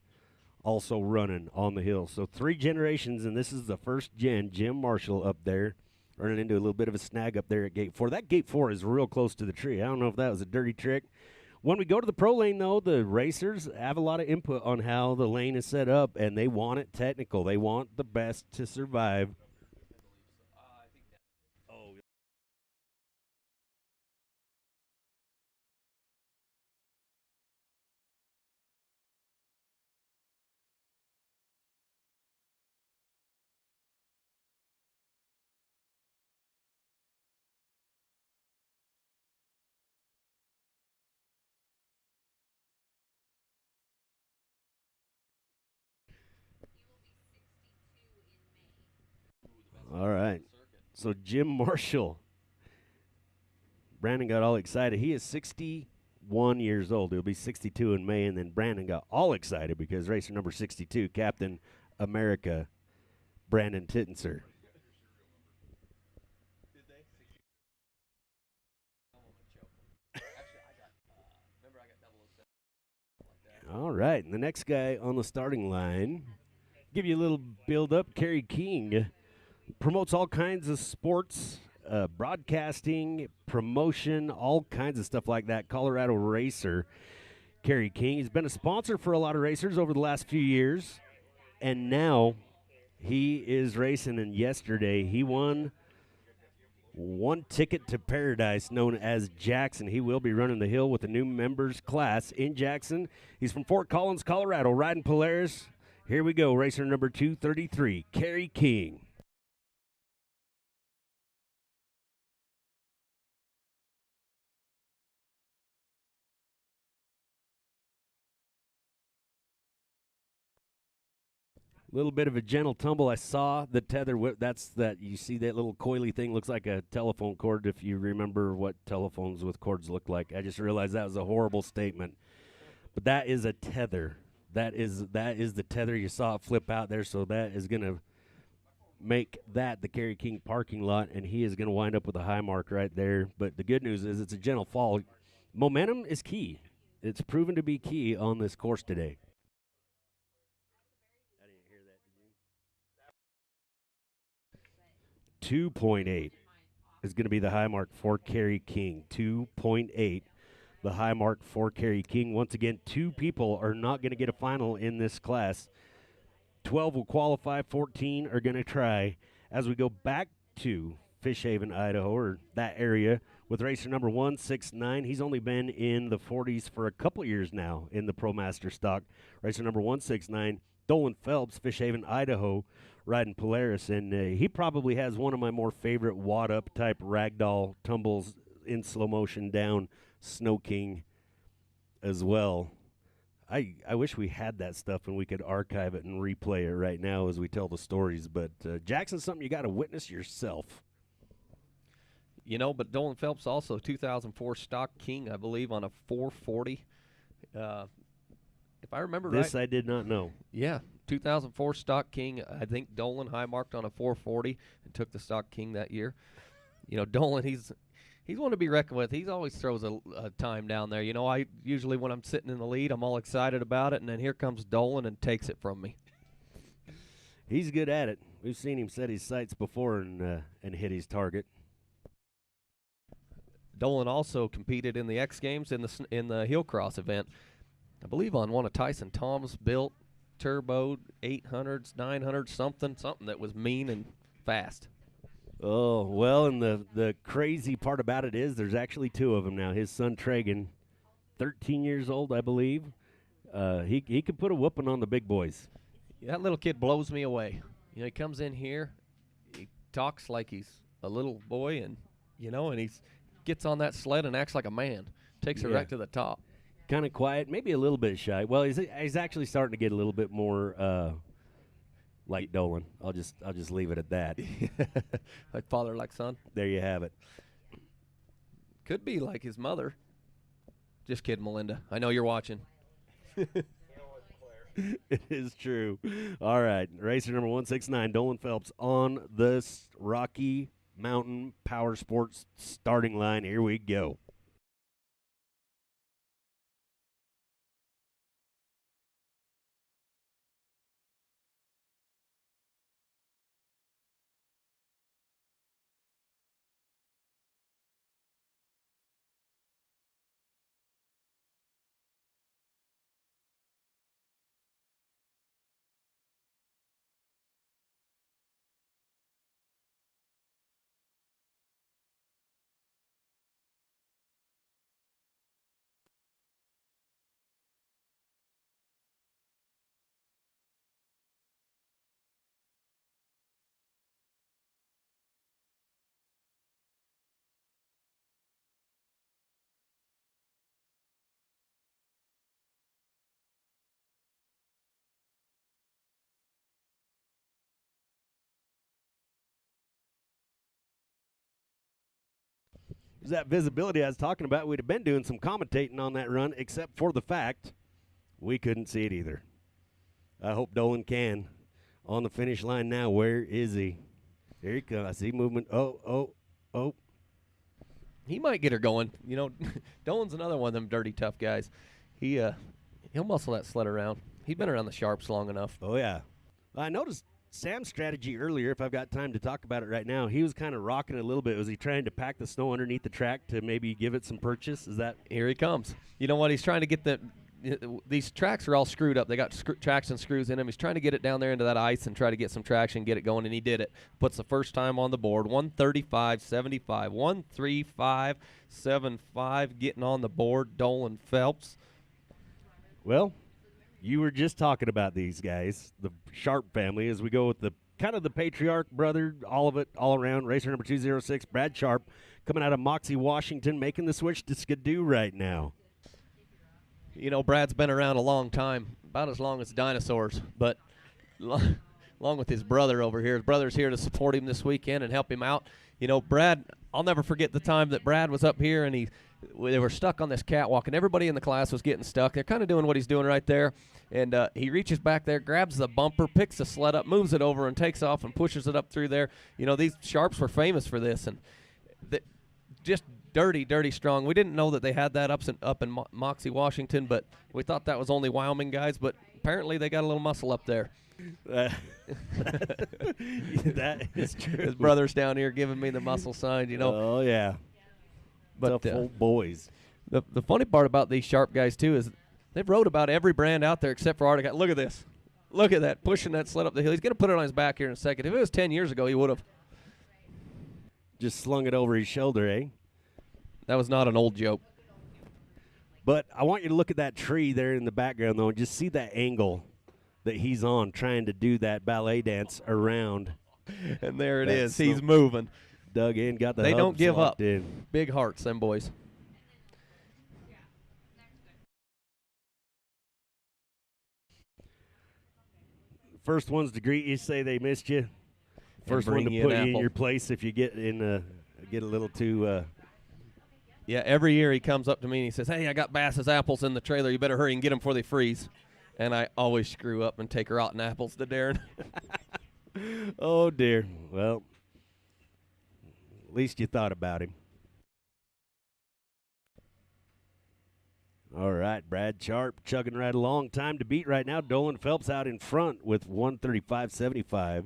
also running on the hill. So 3 generations, and this is the first gen. Jim Marshall up there, running into a little bit of a snag up there at gate 4. That gate 4 is real close to the tree. I don't know if that was a dirty trick. When we go to the pro lane, though, the racers have a lot of input on how the lane is set up, and they want it technical. They want the best to survive. All right. So Jim Marshall. Brandon got all excited. He is 61 years old. He'll be 62 in May. And then Brandon got all excited because racer number 62, Captain America, Brandon Tittenser. All right. And the next guy on the starting line, give you a little build-up, Kerry King. Promotes all kinds of sports, broadcasting, promotion, all kinds of stuff like that. Colorado racer, Kerry King. He's been a sponsor for a lot of racers over the last few years, and now he is racing. And yesterday he won one ticket to paradise known as Jackson. He will be running the hill with a new members class in Jackson. He's from Fort Collins, Colorado, riding Polaris. Here we go, racer number 233, Kerry King. Little bit of a gentle tumble. I saw the tether whip. That's that. You see that little coily thing? Looks like a telephone cord. If you remember what telephones with cords look like, I just realized that was a horrible statement. But that is a tether. That is the tether. You saw it flip out there. So that is going to make that the Kerry King parking lot, and he is going to wind up with a high mark right there. But the good news is it's a gentle fall. Momentum is key. It's proven to be key on this course today. 2.8 is going to be the high mark for Kerry King. 2.8, the high mark for Kerry King. Once again, 2 people are not going to get a final in this class. 12 will qualify, 14 are going to try. As we go back to Fish Haven, Idaho, or that area, with racer number 169. He's only been in the 40s for a couple years now in the ProMaster stock. Racer number 169, Dolan Phelps, Fish Haven, Idaho, riding Polaris, and he probably has one of my more favorite wad-up type ragdoll tumbles in slow motion down Snow King as well. I wish we had that stuff and we could archive it and replay it right now as we tell the stories, but Jackson's something you got to witness yourself. You know, but Dolan Phelps also 2004 stock king, I believe, on a 440. If I remember right. This I did not know. Yeah, 2004 stock king. I think Dolan high marked on a 440 and took the stock king that year. You know, Dolan, he's one to be reckoned with. He always throws a time down there. You know, I usually when I'm sitting in the lead, I'm all excited about it, and then here comes Dolan and takes it from me. He's good at it. We've seen him set his sights before and hit his target. Dolan also competed in the X Games in the Hill Cross event. I believe on one of Tyson Tom's built turbo 800s, 900s, something that was mean and fast. Oh, well, and the crazy part about it is there's actually 2 of them now. His son, Tragan, 13 years old, I believe. He could put a whooping on the big boys. Yeah, that little kid blows me away. You know, he comes in here, he talks like he's a little boy, and, you know, and he gets on that sled and acts like a man. Takes it right to the top. Kind of quiet, maybe a little bit shy. Well, he's actually starting to get a little bit more like Dolan. I'll just leave it at that. Like father, like son. There you have it. Could be like his mother. Just kidding, Melinda. I know you're watching. It is true. All right, racer number 169, Dolan Phelps on the Rocky Mountain Power Sports starting line. Here we go. It was that visibility I was talking about. We'd have been doing some commentating on that run, except for the fact we couldn't see it either. I hope Dolan can. On the finish line now. Where is he? There he comes. I see movement. Oh. He might get her going. You know, Dolan's another one of them dirty tough guys. He'll muscle that sled around. He's been around the sharps long enough. Oh, yeah. I noticed Sam's strategy earlier, if I've got time to talk about it right now, he was kind of rocking it a little bit. Was he trying to pack the snow underneath the track to maybe give it some purchase? Is that? Here he comes. You know what? He's trying to get these tracks are all screwed up. They got traction screws in them. He's trying to get it down there into that ice and try to get some traction, get it going, and he did it. Puts the first time on the board, 135.75, 135.75, getting on the board, Dolan Phelps. Well, you were just talking about these guys, the Sharp family, as we go with the kind of the patriarch brother, all of it, all around. Racer number 206, Brad Sharp, coming out of Moxie, Washington, making the switch to Skidoo right now. You know, Brad's been around a long time, about as long as dinosaurs, but along with his brother over here. His brother's here to support him this weekend and help him out. You know, Brad, I'll never forget the time that Brad was up here and they were stuck on this catwalk, and everybody in the class was getting stuck. They're kind of doing what he's doing right there, and he reaches back there, grabs the bumper, picks the sled up, moves it over, and takes off and pushes it up through there. You know, these Sharps were famous for this, and just dirty strong. We didn't know that they had that up in Moxie, Washington, but we thought that was only Wyoming guys, but apparently they got a little muscle up there. That is true. His brother's down here giving me the muscle sign, you know. Oh, yeah. But Tough old boys. The funny part about these Sharp guys, too, is they've rode about every brand out there except for Arctic. Look at this. Look at that, pushing that sled up the hill. He's going to put it on his back here in a second. If it was 10 years ago, he would have. Just slung it over his shoulder, eh? That was not an old joke. But I want you to look at that tree there in the background, though, and just see that angle that he's on trying to do that ballet dance around. And there it is. He's moving. Dug in, got the They hubs don't give locked up. in. Big hearts, them boys. First ones to greet you say they missed you. First one bring to you put an you in apple. your place if you get a little too. Yeah, every year he comes up to me and he says, "Hey, I got Bass's apples in the trailer. You better hurry and get them before they freeze." And I always screw up and take rotten apples to Darren. Oh dear. Well, at least you thought about him. All right, Brad Sharp chugging right along. Time to beat right now. Dolan Phelps out in front with 135.75.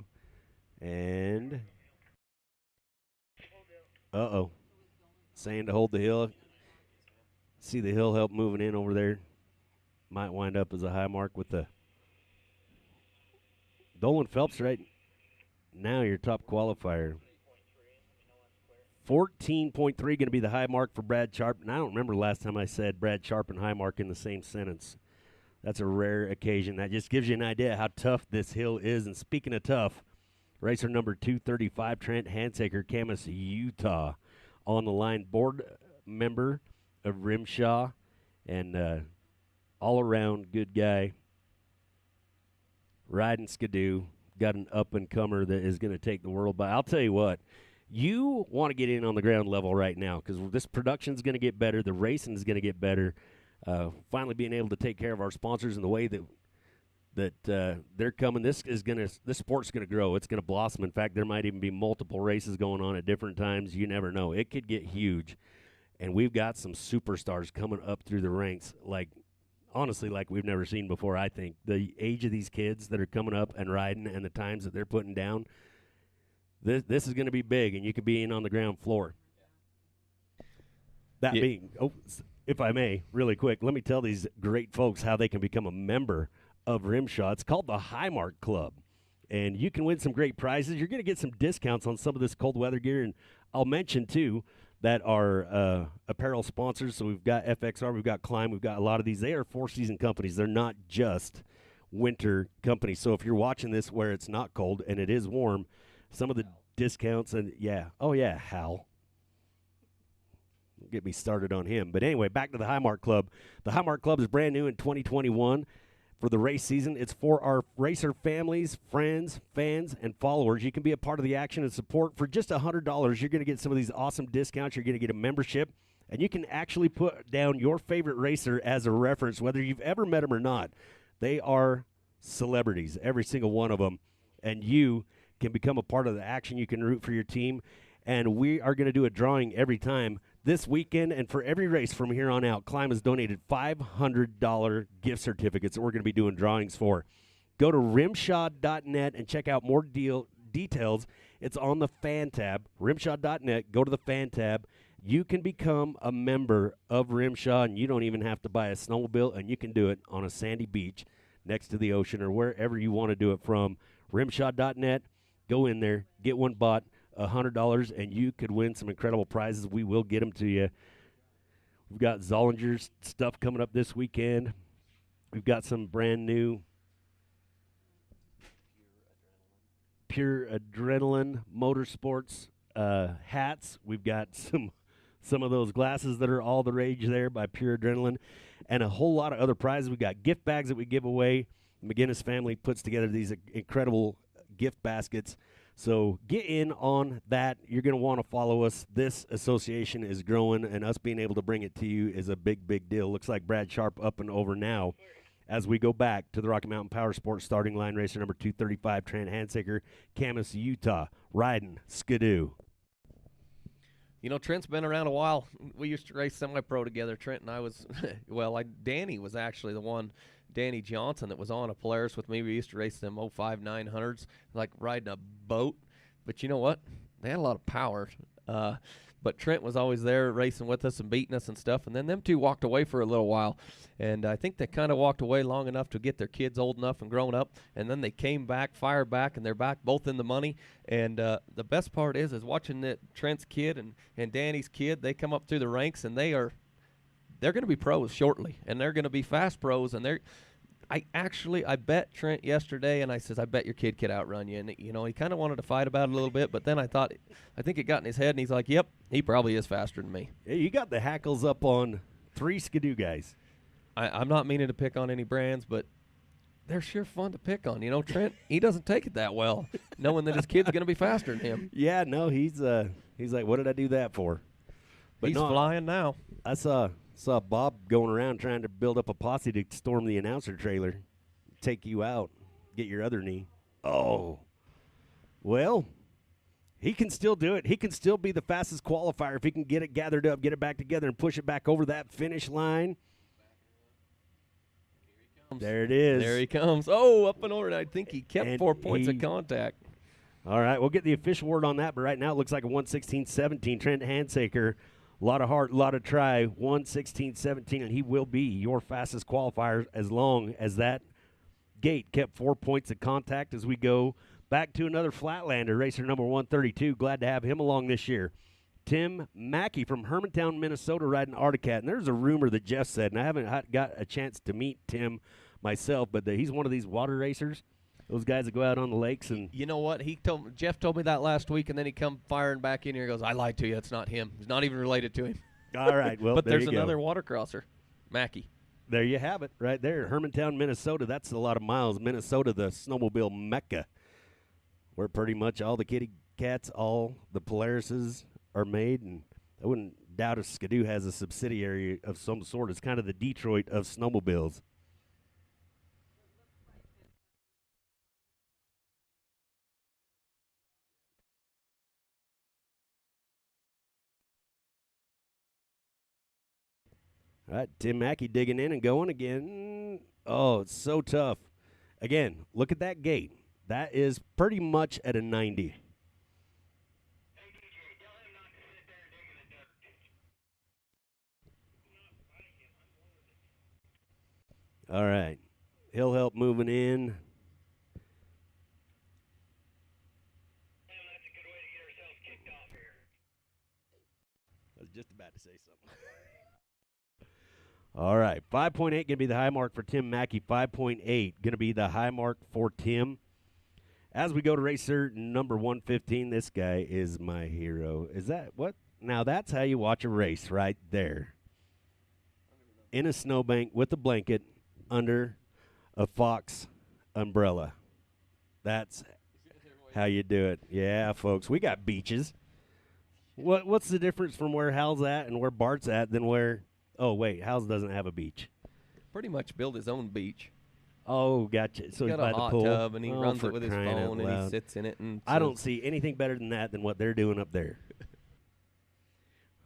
And saying to hold the hill. See the hill help moving in over there. Might wind up as a high mark with the Dolan Phelps right now, your top qualifier. 14.3 going to be the high mark for Brad Sharp. And I don't remember the last time I said Brad Sharp and high mark in the same sentence. That's a rare occasion. That just gives you an idea how tough this hill is. And speaking of tough, racer number 235, Trent Hansaker, Camas, Utah, on the line. Board member of RMSHA and all-around good guy. Riding Skidoo. Got an up-and-comer that is going to take the world by. I'll tell you what. You want to get in on the ground level right now because this production is going to get better. The racing is going to get better. Finally being able to take care of our sponsors in the way that they're coming. This sport's going to grow. It's going to blossom. In fact, there might even be multiple races going on at different times. You never know. It could get huge. And we've got some superstars coming up through the ranks, honestly, like we've never seen before, I think. The age of these kids that are coming up and riding and the times that they're putting down, this is going to be big, and you could be in on the ground floor. That being, if I may, really quick, let me tell these great folks how they can become a member of RMSHA. It's called the Highmark Club, and you can win some great prizes. You're going to get some discounts on some of this cold weather gear, and I'll mention, too, that our apparel sponsors, so we've got FXR, we've got Climb, we've got a lot of these. They are four-season companies. They're not just winter companies. So if you're watching this where it's not cold and it is warm, some of the discounts and, Hal. Get me started on him. But anyway, back to the Highmark Club. The Highmark Club is brand new in 2021. for the race season. It's for our racer families, friends, fans, and followers. You can be a part of the action and support. For just $100, you're going to get some of these awesome discounts. You're going to get a membership, and you can actually put down your favorite racer as a reference, whether you've ever met them or not. They are celebrities, every single one of them, and you can become a part of the action. You can root for your team, and we are going to do a drawing every time this weekend, and for every race from here on out. Climb has donated $500 gift certificates that we're going to be doing drawings for. Go to rimshot.net and check out more details. It's on the fan tab, rimshot.net. Go to the fan tab. You can become a member of RMSHA, and you don't even have to buy a snowmobile, and you can do it on a sandy beach next to the ocean or wherever you want to do it from. Rimshot.net. Go in there, get one bought, $100, and you could win some incredible prizes. We will get them to you. We've got Zollinger's stuff coming up this weekend. We've got some brand new Pure Adrenaline Motorsports hats. We've got some of those glasses that are all the rage there by Pure Adrenaline, and a whole lot of other prizes. We got gift bags that we give away. The McGinnis family puts together these incredible gift baskets. So get in on that. You're going to want to follow us. This association is growing, and us being able to bring it to you is a big, big deal. Looks like Brad Sharp up and over now as we go back to the Rocky Mountain Power Sports starting line. Racer number 235, Trent Hansaker, Camas, Utah, riding Skidoo. You know, Trent's been around a while. We used to race semi-pro together. Trent and I was, Danny was actually the one, Danny Johnson, that was on a Polaris with me. We used to race them 05 900s, like riding a boat. But you know what? They had a lot of power. But Trent was always there racing with us and beating us and stuff. And then them two walked away for a little while. And I think they kind of walked away long enough to get their kids old enough and grown up. And then they came back, fired back, and they're back both in the money. And the best part is watching that Trent's kid and Danny's kid, they come up through the ranks, and they're going to be pros shortly. And they're going to be fast pros. And I bet Trent yesterday, and I says, I bet your kid could outrun you. And, you know, he kind of wanted to fight about it a little bit, but then I think it got in his head, and he's like, yep, he probably is faster than me. Hey, you got the hackles up on 3 Skidoo guys. I'm not meaning to pick on any brands, but they're sure fun to pick on. You know, Trent, he doesn't take it that well, knowing that his kid's going to be faster than him. Yeah, no, he's like, what did I do that for? But he's flying now. I saw Bob going around trying to build up a posse to storm the announcer trailer, take you out, get your other knee. Oh, well, he can still do it. He can still be the fastest qualifier if he can get it gathered up, get it back together, and push it back over that finish line. There it is. There he comes. Oh, up and over. I think he kept 4 points of contact. All right, we'll get the official word on that, but right now it looks like a 1:16.17. Trent Hansaker, a lot of heart, a lot of try, 1:16.17, and he will be your fastest qualifier as long as that gate kept 4 points of contact as we go back to another Flatlander, racer number 132. Glad to have him along this year. Tim Mackey from Hermantown, Minnesota, riding Articat. And there's a rumor that Jeff said, and I haven't got a chance to meet Tim myself, but he's one of these water racers, those guys that go out on the lakes. And you know what? Jeff told me that last week, and then he come firing back in here and goes, I lied to you. It's not him. He's not even related to him. All right. Well, but there there's you another go. watercrosser, Mackey. There you have it right there. Hermantown, Minnesota. That's a lot of miles. Minnesota, the snowmobile mecca, where pretty much all the kitty cats, all the Polarises are made. And I wouldn't doubt if Skidoo has a subsidiary of some sort. It's kind of the Detroit of snowmobiles. All right, Tim Mackey digging in and going again. Oh, it's so tough. Again, look at that gate. That is pretty much at a 90. All right. He'll help moving in. I was just about to say something. All right, 5.8 going to be the high mark for Tim Mackey. 5.8 going to be the high mark for Tim. As we go to racer number 115, this guy is my hero. Is that what? Now that's how you watch a race right there. In a snowbank with a blanket under a Fox umbrella. That's how you do it. Yeah, folks, we got beaches. What's the difference from where Hal's at and where Bart's at than where? Oh wait, Hal's doesn't have a beach. Pretty much built his own beach. Oh, gotcha. So He's he's got by a the hot pool. tub, and he Oh, runs for it with his crying out phone, and he loud. sits in it. And I don't see anything better than that than what they're doing up there.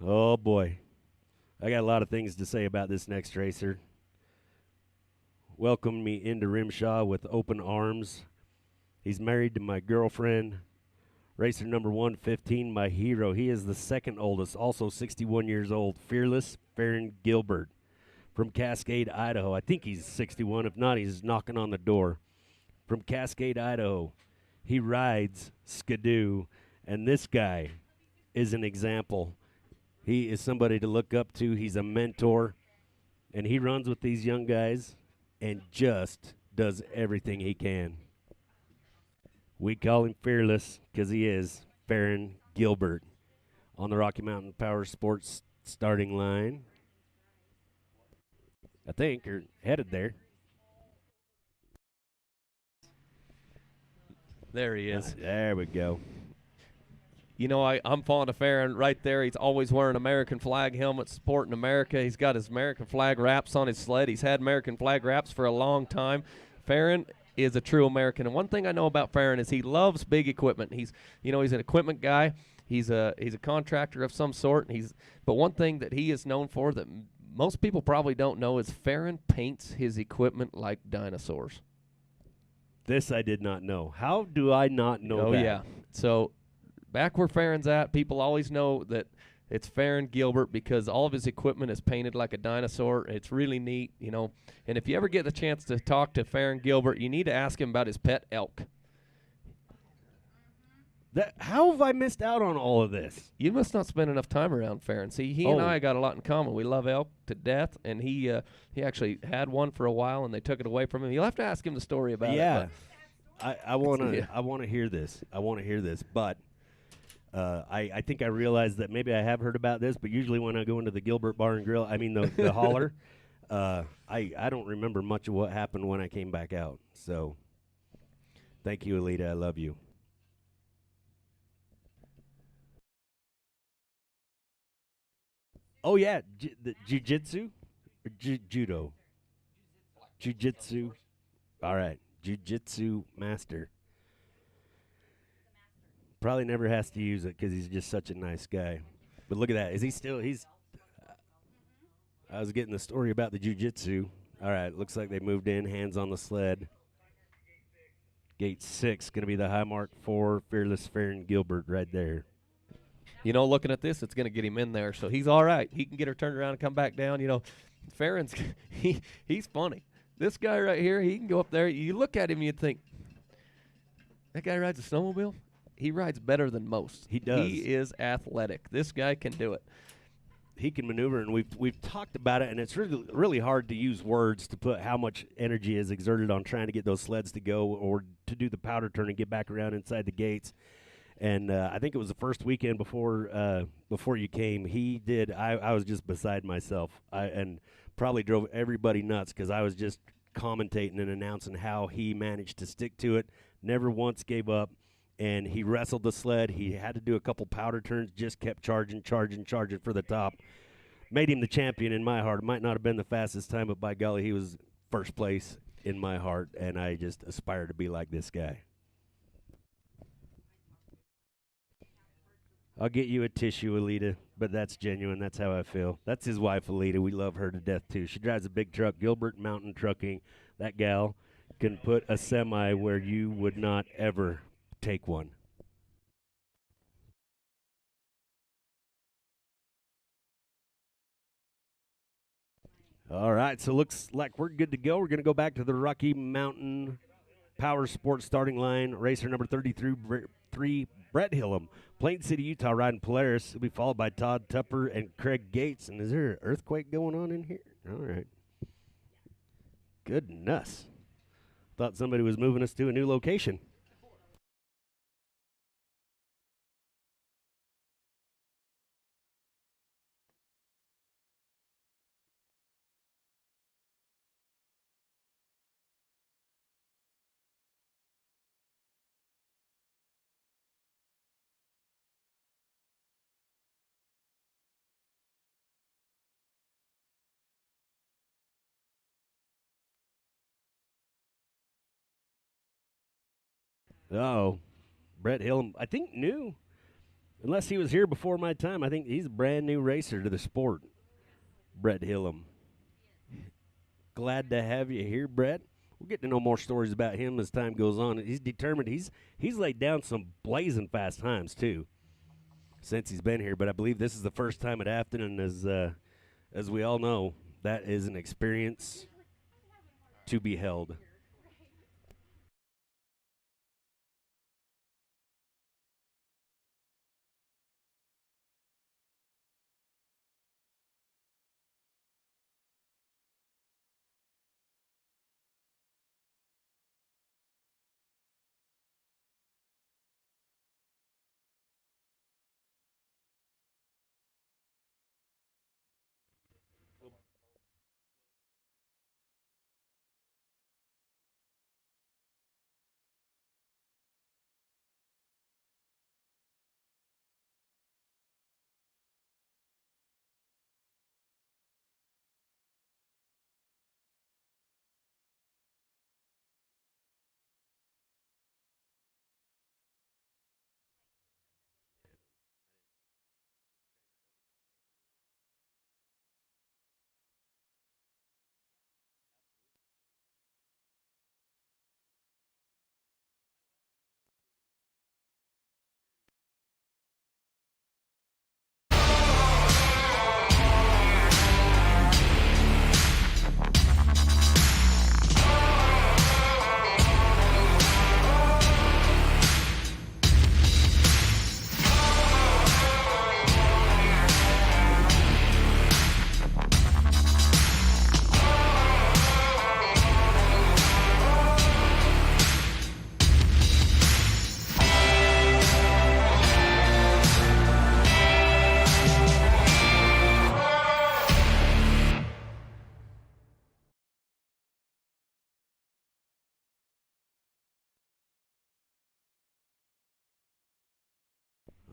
Oh boy, I got a lot of things to say about this next racer. Welcomed me into RMSHA with open arms. He's married to my girlfriend. Racer number 115, my hero. He is the second oldest, also 61 years old. Fearless Farron Gilbert from Cascade, Idaho. I think he's 61. If not, he's knocking on the door. From Cascade, Idaho. He rides Skidoo, and this guy is an example. He is somebody to look up to. He's a mentor, and he runs with these young guys and just does everything he can. We call him Fearless because he is Farron Gilbert on the Rocky Mountain Power Sports starting line. I think, or headed there. there he is. There we go. You know, I'm fond of Farron right there. He's always wearing American flag helmet, supporting America. He's got his American flag wraps on his sled. He's had American flag wraps for a long time. Farron is a true American. And one thing I know about Farron is he loves big equipment. He's an equipment guy. He's a contractor of some sort. But one thing that he is known for that most people probably don't know is Farron paints his equipment like dinosaurs. This I did not know. How do I not know Oh, that? yeah. So back where Farron's at, people always know that it's Farron Gilbert because all of his equipment is painted like a dinosaur. It's really neat, you know. And if you ever get the chance to talk to Farron Gilbert, you need to ask him about his pet elk. How have I missed out on all of this? You must not spend enough time around Farron. See, he and I got a lot in common. We love elk to death, and he actually had one for a while, and they took it away from him. You'll have to ask him the story about it. Yeah, I want to. Yeah. I want to hear this. I want to hear this. But I think I realized that maybe I have heard about this. But usually when I go into the Gilbert Bar and Grill, I mean the holler, I don't remember much of what happened when I came back out. So thank you, Alita. I love you. Oh yeah, the jiu-jitsu, or judo, jiu-jitsu. All right, jiu-jitsu master. Probably never has to use it because he's just such a nice guy. But look at that. Is he still? He's. I was getting the story about the jiu-jitsu. All right, looks like they moved in. Hands on the sled. Gate 6 going to be the high mark for Fearless Farron Gilbert right there. You know, looking at this, it's going to get him in there. So he's all right. He can get her turned around and come back down. You know, Farron's he's funny. This guy right here, he can go up there. You look at him, you'd think, that guy rides a snowmobile? He rides better than most. He does. He is athletic. This guy can do it. He can maneuver, and we've talked about it, and it's really hard to use words to put how much energy is exerted on trying to get those sleds to go or to do the powder turn and get back around inside the gates. And I think it was the first weekend before you came. He did. I was just beside myself. And probably drove everybody nuts because I was just commentating and announcing how he managed to stick to it, never once gave up, and he wrestled the sled. He had to do a couple powder turns, just kept charging for the top. Made him the champion in my heart. It might not have been the fastest time, but by golly, he was first place in my heart, and I just aspire to be like this guy. I'll get you a tissue, Alita, but that's genuine. That's how I feel. That's his wife, Alita. We love her to death, too. She drives a big truck, Gilbert Mountain Trucking. That gal can put a semi where you would not ever take one. All right, so looks like we're good to go. We're going to go back to the Rocky Mountain Power Sports starting line. Racer number 33, Brett Hillam, Plain City, Utah, riding Polaris. He'll be followed by Todd Tupper and Craig Gates. And is there an earthquake going on in here? All right. Goodness. Thought somebody was moving us to a new location. Oh, Brett Hill, I think new. Unless he was here before my time, I think he's a brand new racer to the sport. Brett Hillam. Glad to have you here, Brett. We'll get to know more stories about him as time goes on. He's determined. He's laid down some blazing fast times too since he's been here. But I believe this is the first time at Afton, and as we all know, that is an experience to be held.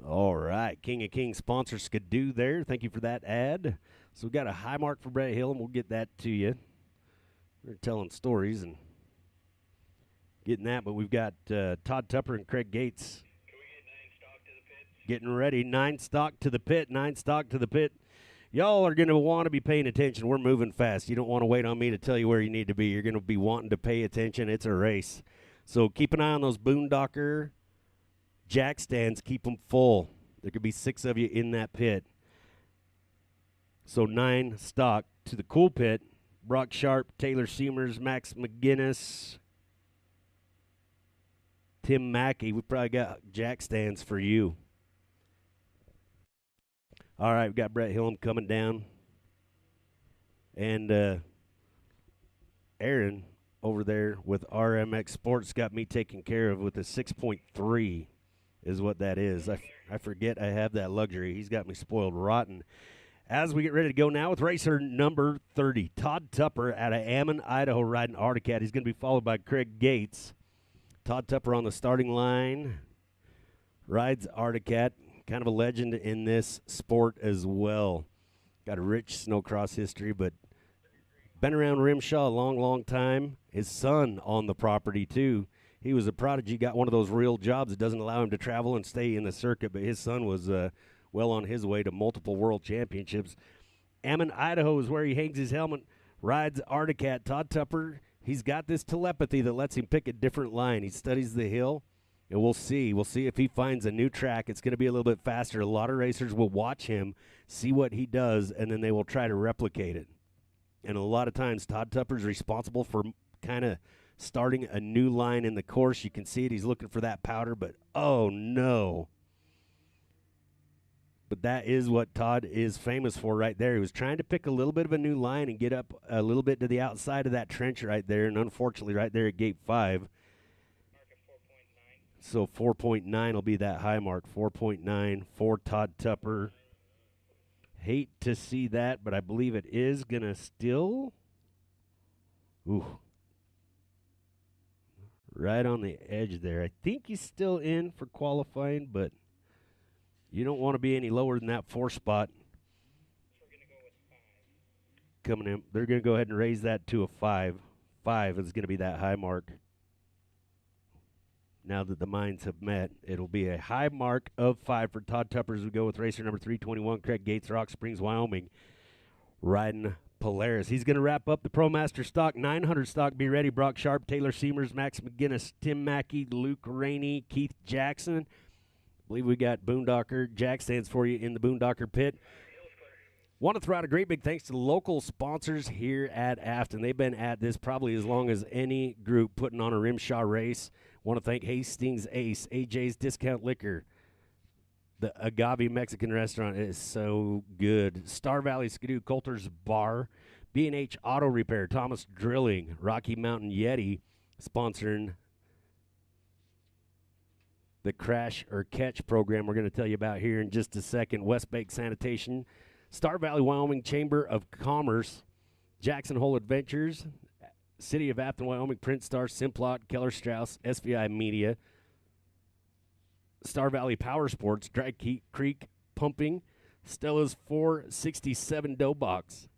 All right, King of Kings sponsor Skidoo there. Thank you for that ad. So we got a high mark for Brett Hill, and we'll get that to you. We're telling stories and getting that, but we've got Todd Tupper and Craig Gates getting ready. 9 stock to the pit, 9 stock to the pit. Y'all are going to want to be paying attention. We're moving fast. You don't want to wait on me to tell you where you need to be. You're going to be wanting to pay attention. It's a race. So keep an eye on those Boondocker jack stands. Keep them full. There could be 6 of you in that pit. So 9 stock to the cool pit. Brock Sharp, Taylor Seamers, Max McGinnis, Tim Mackey. We probably got jack stands for you. All right, we've got Brett Hillam coming down. And Aaron over there with RMX Sports got me taken care of with a 6.3 is what that is. I forget I have that luxury. He's got me spoiled rotten. As we get ready to go now with racer number 30, Todd Tupper out of Ammon, Idaho, riding Articat. He's going to be followed by Craig Gates. Todd Tupper on the starting line, rides Articat. Kind of a legend in this sport as well. Got a rich snowcross history, but been around RMSHA a long, long time. His son on the property, too. He was a prodigy, got one of those real jobs that doesn't allow him to travel and stay in the circuit, but his son was well on his way to multiple world championships. Ammon, Idaho is where he hangs his helmet, rides Articat. Todd Tupper, he's got this telepathy that lets him pick a different line. He studies the hill. And we'll see. We'll see if he finds a new track. It's going to be a little bit faster. A lot of racers will watch him, see what he does, and then they will try to replicate it. And a lot of times, Todd Tupper's responsible for kind of starting a new line in the course. You can see it. He's looking for that powder, but oh, no. But that is what Todd is famous for right there. He was trying to pick a little bit of a new line and get up a little bit to the outside of that trench right there, and unfortunately right there at gate 5. So 4.9 will be that high mark, 4.9 for Todd Tupper. Hate to see that, but I believe it is going to still. Ooh. Right on the edge there. I think he's still in for qualifying, but you don't want to be any lower than that 4 spot. Coming in. They're going to go ahead and raise that to a 5. 5 is going to be that high mark. now that the minds have met. It'll be a high mark of 5 for Todd Tupper as we go with racer number 321, Craig Gates, Rock Springs, Wyoming, riding Polaris. He's going to wrap up the ProMaster stock. 900 stock, be ready. Brock Sharp, Taylor Seamers, Max McGinnis, Tim Mackey, Luke Rainey, Keith Jackson. I believe we got Boondocker. Jack stands for you in the Boondocker pit. Want to throw out a great big thanks to the local sponsors here at Afton. They've been at this probably as long as any group putting on a RMSHA race. Want to thank Hastings Ace, AJ's Discount Liquor. The Agave Mexican restaurant is so good. Star Valley Skidoo, Coulter's Bar, B&H Auto Repair, Thomas Drilling, Rocky Mountain Yeti, sponsoring the Crash or Catch program we're going to tell you about here in just a second. West Bank Sanitation, Star Valley, Wyoming Chamber of Commerce, Jackson Hole Adventures, City of Afton, Wyoming, Print Star, Simplot, Keller Strauss, SVI Media, Star Valley Power Sports, Dry Creek Pumping, Stella's 467 Dough Box,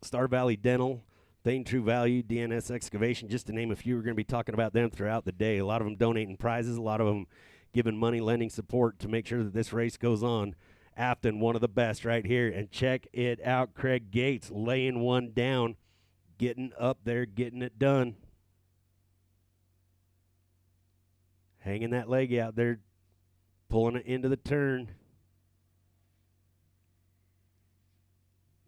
Star Valley Dental, Thane True Value, DNS Excavation, just to name a few. We're going to be talking about them throughout the day. A lot of them donating prizes, a lot of them giving money, lending support to make sure that this race goes on. Afton, one of the best right here. And check it out, Craig Gates laying one down, getting up there, getting it done. Hanging that leg out there, pulling it into the turn.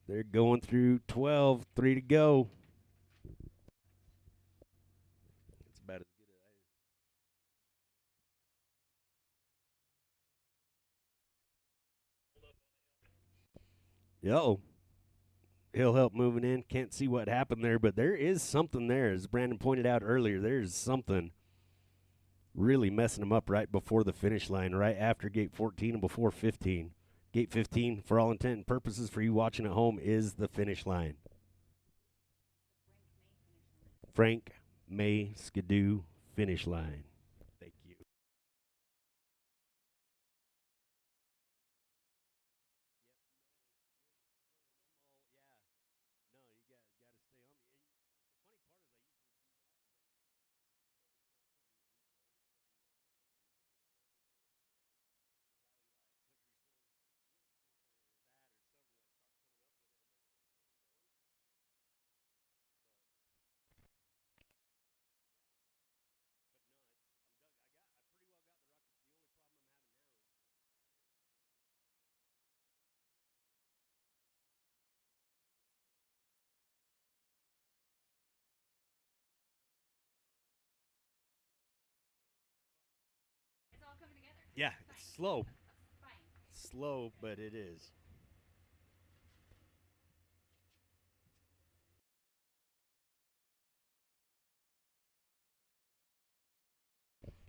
They're going through 12, 3 to go. It's about as good as Yo, he'll help moving in. Can't see what happened there, but there is something there. As Brandon pointed out earlier, there's something really messing him up right before the finish line, right after gate 14 and before 15. Gate 15, for all intent and purposes for you watching at home, is the finish line. Frank May Skidoo finish line. Thank you. Yeah, it's slow. Slow, but it is.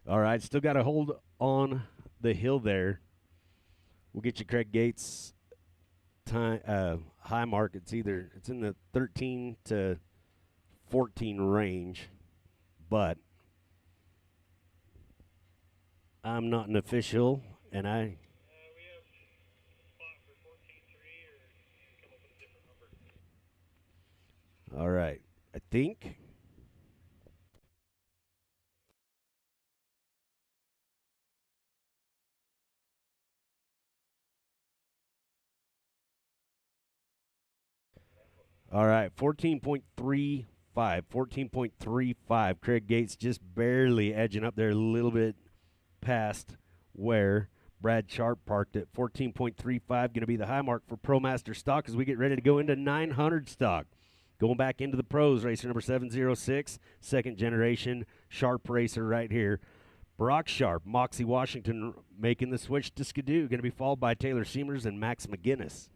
All right, still got to hold on the hill there. We'll get you Craig Gates time high mark. It's in the 13 to 14 range, but I'm not an official, and I. We have spot for 14.3 or come up with a different number. All right, I think. All right, 14.35. 14.35. Craig Gates just barely edging up there a little bit past where Brad Sharp parked it. 14.35 going to be the high mark for ProMaster stock as we get ready to go into 900 stock. Going back into the pros, racer number 706, second generation Sharp racer right here. Brock Sharp, Moxie Washington making the switch to Skidoo. Going to be followed by Taylor Seamers and Max McGinnis.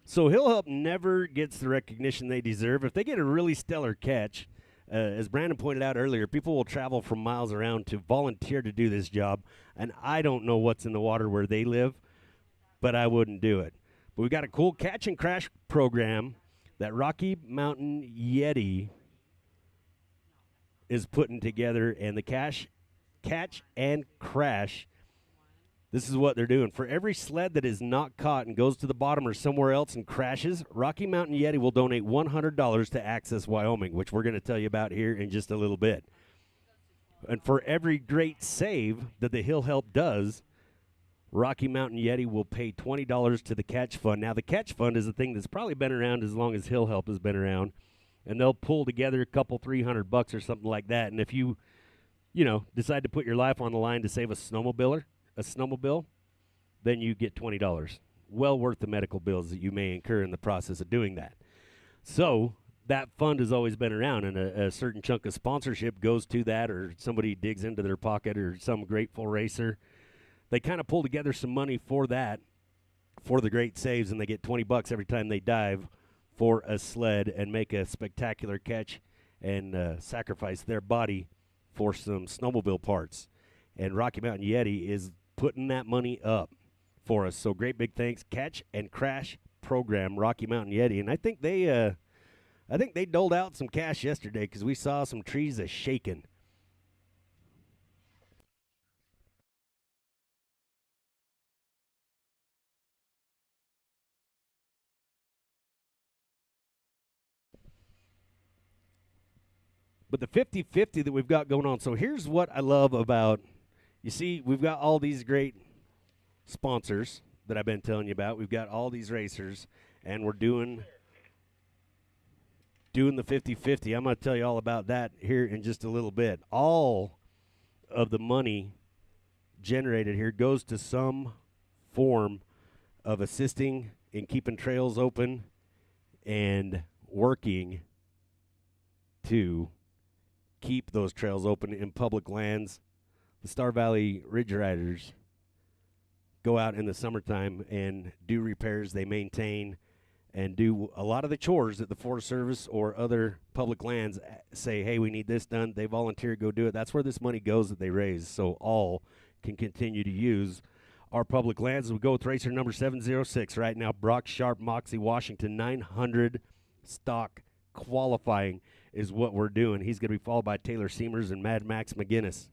So Hill Help never gets the recognition they deserve. If they get a really stellar catch, as Brandon pointed out earlier, people will travel from miles around to volunteer to do this job, and I don't know what's in the water where they live, but I wouldn't do it. But we got a cool catch and crash program that Rocky Mountain Yeti is putting together, and the cash catch and crash. This is what they're doing. For every sled that is not caught and goes to the bottom or somewhere else and crashes, Rocky Mountain Yeti will donate $100 to Access Wyoming, which we're going to tell you about here in just a little bit. And for every great save that the Hill Help does, Rocky Mountain Yeti will pay $20 to the Catch Fund. Now, the Catch Fund is a thing that's probably been around as long as Hill Help has been around, and they'll pull together a couple $300 or something like that. And if you decide to put your life on the line to save a snowmobile, then you get $20. Well worth the medical bills that you may incur in the process of doing that. So that fund has always been around, and a certain chunk of sponsorship goes to that, or somebody digs into their pocket, or some grateful racer. They kind of pull together some money for that, for the great saves, and they get $20 every time they dive for a sled and make a spectacular catch and sacrifice their body for some snowmobile parts. And Rocky Mountain Yeti is putting that money up for us. So great big thanks, Catch and Crash Program, Rocky Mountain Yeti. And I think they doled out some cash yesterday because we saw some trees shaking. But the 50-50 that we've got going on, so here's what I love about, you see, we've got all these great sponsors that I've been telling you about. We've got all these racers, and we're doing the 50-50. I'm going to tell you all about that here in just a little bit. All of the money generated here goes to some form of assisting in keeping trails open and working to keep those trails open in public lands. The Star Valley Ridge Riders go out in the summertime and do repairs. They maintain and do a lot of the chores that the Forest Service or other public lands say, hey, we need this done. They volunteer to go do it. That's where this money goes that they raise, so all can continue to use our public lands. We go with racer number 706 right now, Brock Sharp, Moxie, Washington, 900 stock qualifying is what we're doing. He's going to be followed by Taylor Seamers and Mad Max McGinnis.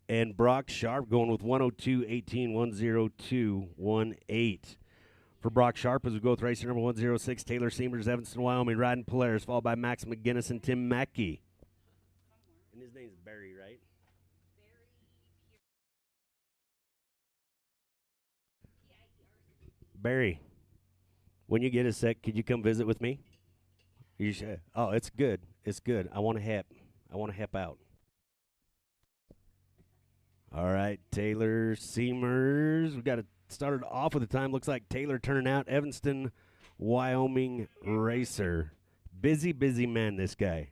And Brock Sharp going with 102.18, 102.18. For Brock Sharp, as we go with racer number 106, Taylor Seamers, Evanston, Wyoming, riding Polaris, followed by Max McGinnis and Tim Mackey. And his name's Barry, right? Barry, when you get a sec, could you come visit with me? You should. Oh, it's good. It's good. I want to help. I want to help out. All right, Taylor Seamers. We got it started off with the time. Looks like Taylor turning out. Evanston, Wyoming racer. Busy man, this guy.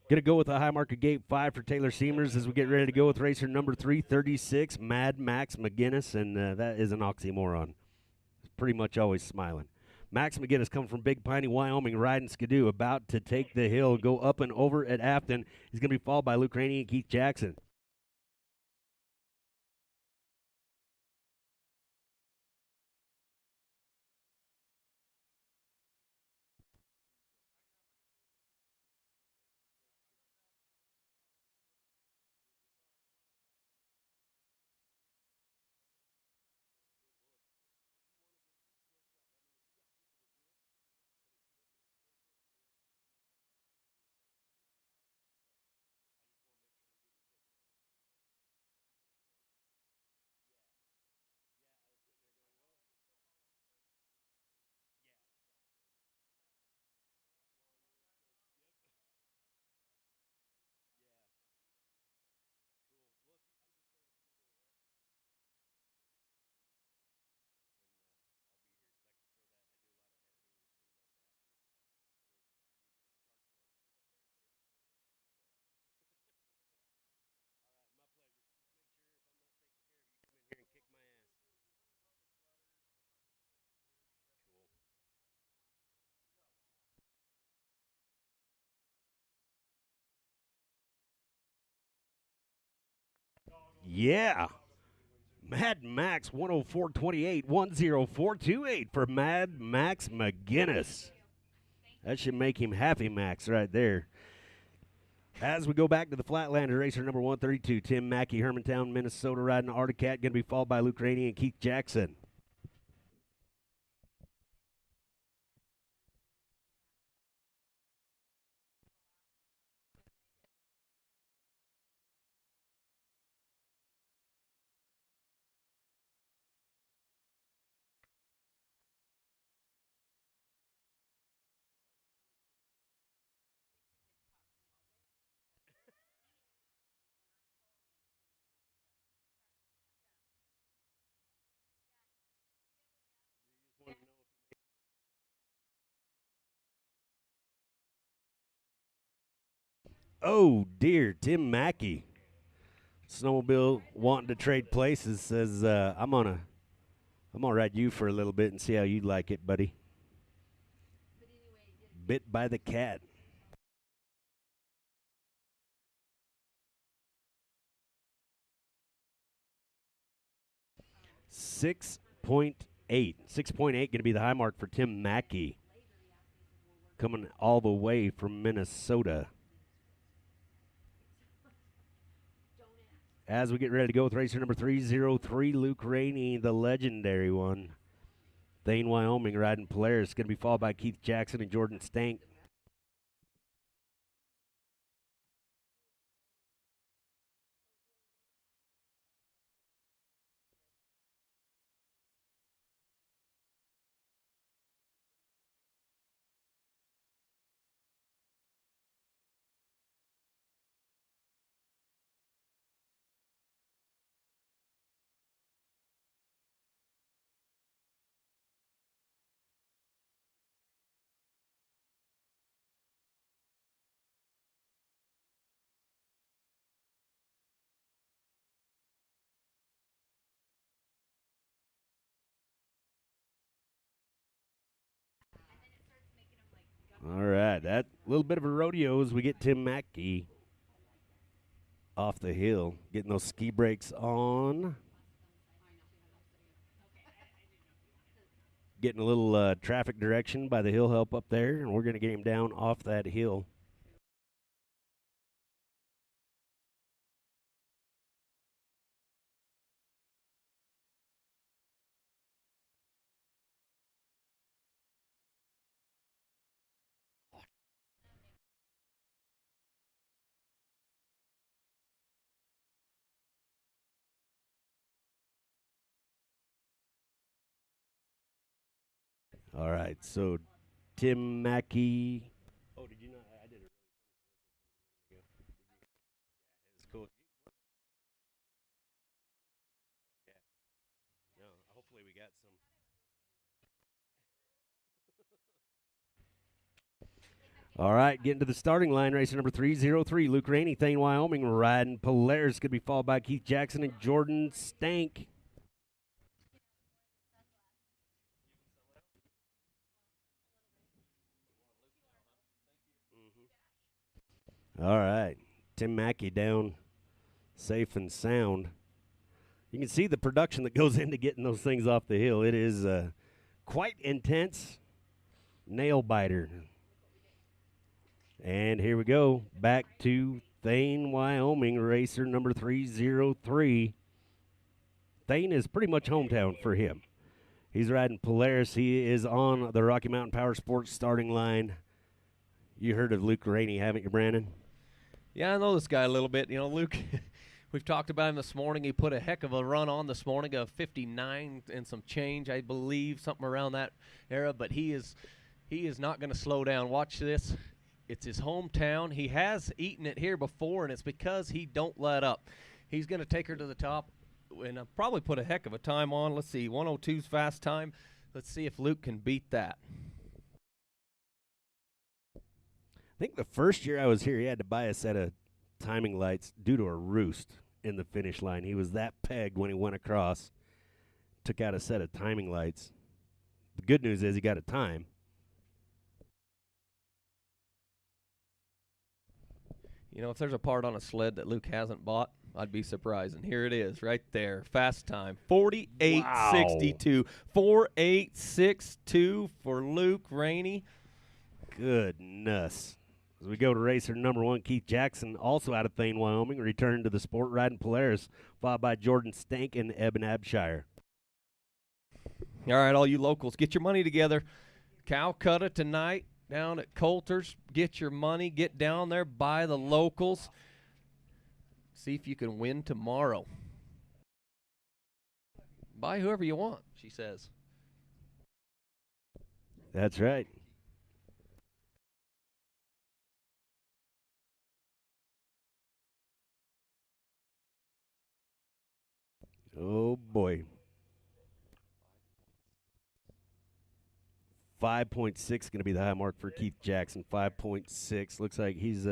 Going to go with a high mark of gate 5 for Taylor Seamers as we get ready to go with racer number 336, Mad Max McGinnis, and that is an oxymoron. He's pretty much always smiling. Max McGinnis coming from Big Piney, Wyoming, riding Skidoo, about to take the hill, go up and over at Afton. He's going to be followed by Luke Rainey and Keith Jackson. Yeah. Mad Max 104.28, 104.28 for Mad Max McGinnis. That should make him happy, Max, right there. As we go back to the Flatlander racer number 132, Tim Mackey, Hermantown, Minnesota, riding Articat, going to be followed by Luke Rainey and Keith Jackson. Oh, dear, Tim Mackey. Snowmobile wanting to trade places says, I'm gonna ride you for a little bit and see how you like it, buddy. Bit by the cat. $6.8 going to be the high mark for Tim Mackey, coming all the way from Minnesota. As we get ready to go with racer number 303, Luke Rainey, the legendary one. Thane, Wyoming, riding Polaris. Going to be followed by Keith Jackson and Jordan Stank. All right, that little bit of a rodeo as we get Tim Mackey off the hill, getting those ski brakes on. Getting a little traffic direction by the hill help up there, and we're going to get him down off that hill. All right, so Tim Mackey. Oh, did you not? I did it really funny. It's cool. Yeah. No, hopefully we got some. All right, getting to the starting line, racer number 303, Luke Rainey, Thane, Wyoming, riding Polaris. Going to be followed by Keith Jackson and Jordan Stank. All right, Tim Mackey down safe and sound. You can see the production that goes into getting those things off the hill. It is quite intense, nail biter. And here we go, back to Thane, Wyoming, racer number 303. Thane is pretty much hometown for him. He's riding Polaris. He is on the Rocky Mountain Power Sports starting line. You heard of Luke Rainey, haven't you, Brandon? Yeah, I know this guy a little bit. You know, Luke, we've talked about him this morning. He put a heck of a run on this morning of 59 and some change, I believe, something around that era. But he is not going to slow down. Watch this. It's his hometown. He has eaten it here before, and it's because he don't let up. He's going to take her to the top and probably put a heck of a time on. Let's see, 102's fast time. Let's see if Luke can beat that. I think the first year I was here, he had to buy a set of timing lights due to a roost in the finish line. He was that pegged when he went across, took out a set of timing lights. The good news is he got a time. You know, if there's a part on a sled that Luke hasn't bought, I'd be surprised. And here it is right there. Fast time, 48.62. 48.62 for Luke Rainey. Goodness. As we go to racer number 1, Keith Jackson, also out of Thane, Wyoming, returned to the sport, riding Polaris, followed by Jordan Stank and Eben Abshire. All right, all you locals, get your money together. Calcutta tonight down at Coulter's. Get your money. Get down there. Buy the locals. See if you can win tomorrow. Buy whoever you want, she says. That's right. Oh, boy. 5.6 going to be the high mark for Keith Jackson. 5.6. Looks like he's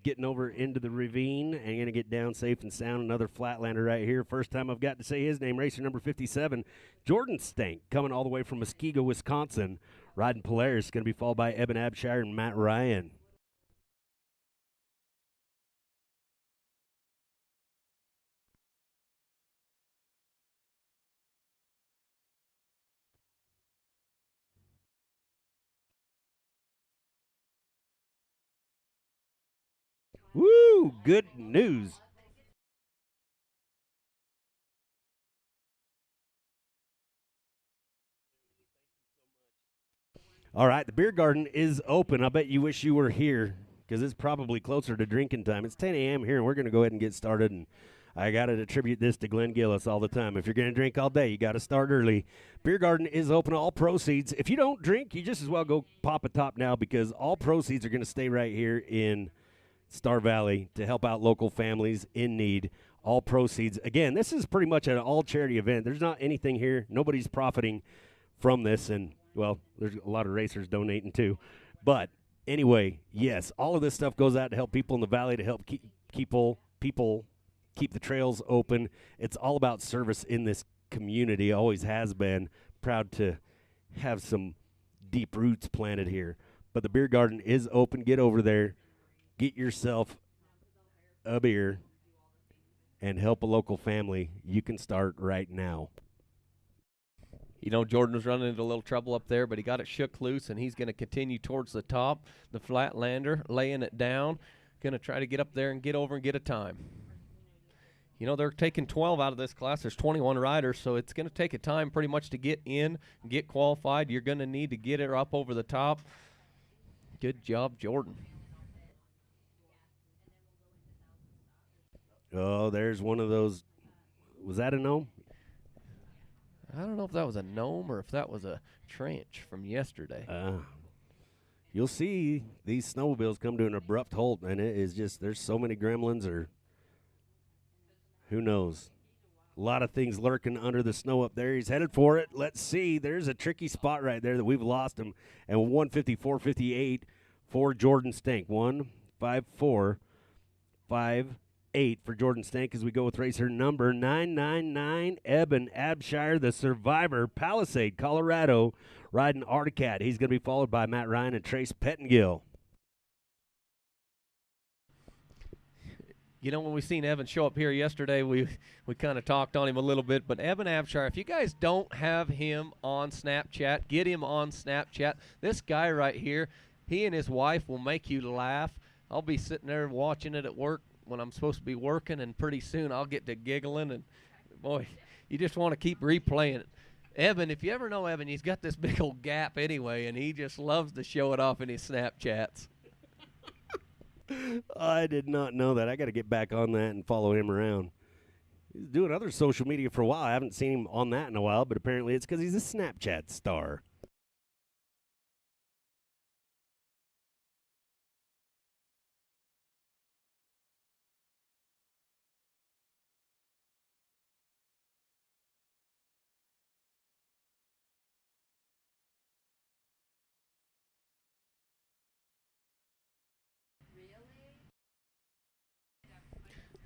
getting over into the ravine and going to get down safe and sound. Another flatlander right here. First time I've got to say his name. Racer number 57, Jordan Stank, coming all the way from Muskego, Wisconsin. Riding Polaris. Going to be followed by Eben Abshire and Matt Ryan. Woo! Good news. All right, the beer garden is open. I bet you wish you were here because it's probably closer to drinking time. It's 10 a.m. here, and we're going to go ahead and get started. And I got to attribute this to Glenn Gillis all the time. If you're going to drink all day, you got to start early. Beer garden is open. All proceeds. If you don't drink, you just as well go pop a top now because all proceeds are going to stay right here in Star Valley to help out local families in need. All proceeds. Again, this is pretty much an all-charity event. There's not anything here. Nobody's profiting from this. And, well, there's a lot of racers donating too. But anyway, yes, all of this stuff goes out to help people in the valley, to help keep people keep the trails open. It's all about service in this community. Always has been. Proud to have some deep roots planted here. But the beer garden is open. Get over there. Get yourself a beer and help a local family. You can start right now. You know, Jordan was running into a little trouble up there, but he got it shook loose, and he's going to continue towards the top. The Flatlander laying it down, going to try to get up there and get over and get a time. You know, they're taking 12 out of this class. There's 21 riders, so it's going to take a time pretty much to get in and get qualified. You're going to need to get it up over the top. Good job, Jordan. Oh, there's one of those. Was that a gnome? I don't know if that was a gnome or if that was a trench from yesterday. You'll see these snowmobiles come to an abrupt halt, and it is just, there's so many gremlins, or who knows. A lot of things lurking under the snow up there. He's headed for it. Let's see. There's a tricky spot right there that we've lost him. And 154.58 for Jordan Stank. 1:54.58 for Jordan Stank as we go with racer number 999, Eben Abshire, the survivor, Palisade, Colorado, riding Articat. He's going to be followed by Matt Ryan and Trace Pettengill. You know, when we seen Evan show up here yesterday, we kind of talked on him a little bit. But Eben Abshire, if you guys don't have him on Snapchat, get him on Snapchat. This guy right here, he and his wife will make you laugh. I'll be sitting there watching it at work when I'm supposed to be working, and pretty soon I'll get to giggling, and boy, you just want to keep replaying it. Evan, if you ever know Evan, he's got this big old gap anyway, and he just loves to show it off in his Snapchats. I did not know that. I got to get back on that and follow him around. He's doing other social media for a while. I haven't seen him on that in a while, but apparently it's because he's a Snapchat star.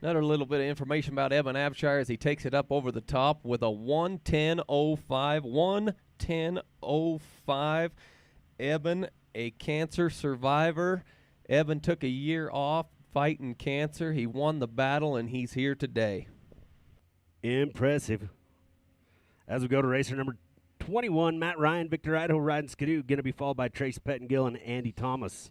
Another little bit of information about Eben Abshire as he takes it up over the top with a 1:10.05. 1:10.05. Eben, a cancer survivor. Eben took a year off fighting cancer. He won the battle, and he's here today. Impressive. As we go to racer number 21, Matt Ryan, Victor Idaho riding Skidoo, going to be followed by Trace Pettengill and Andy Thomas.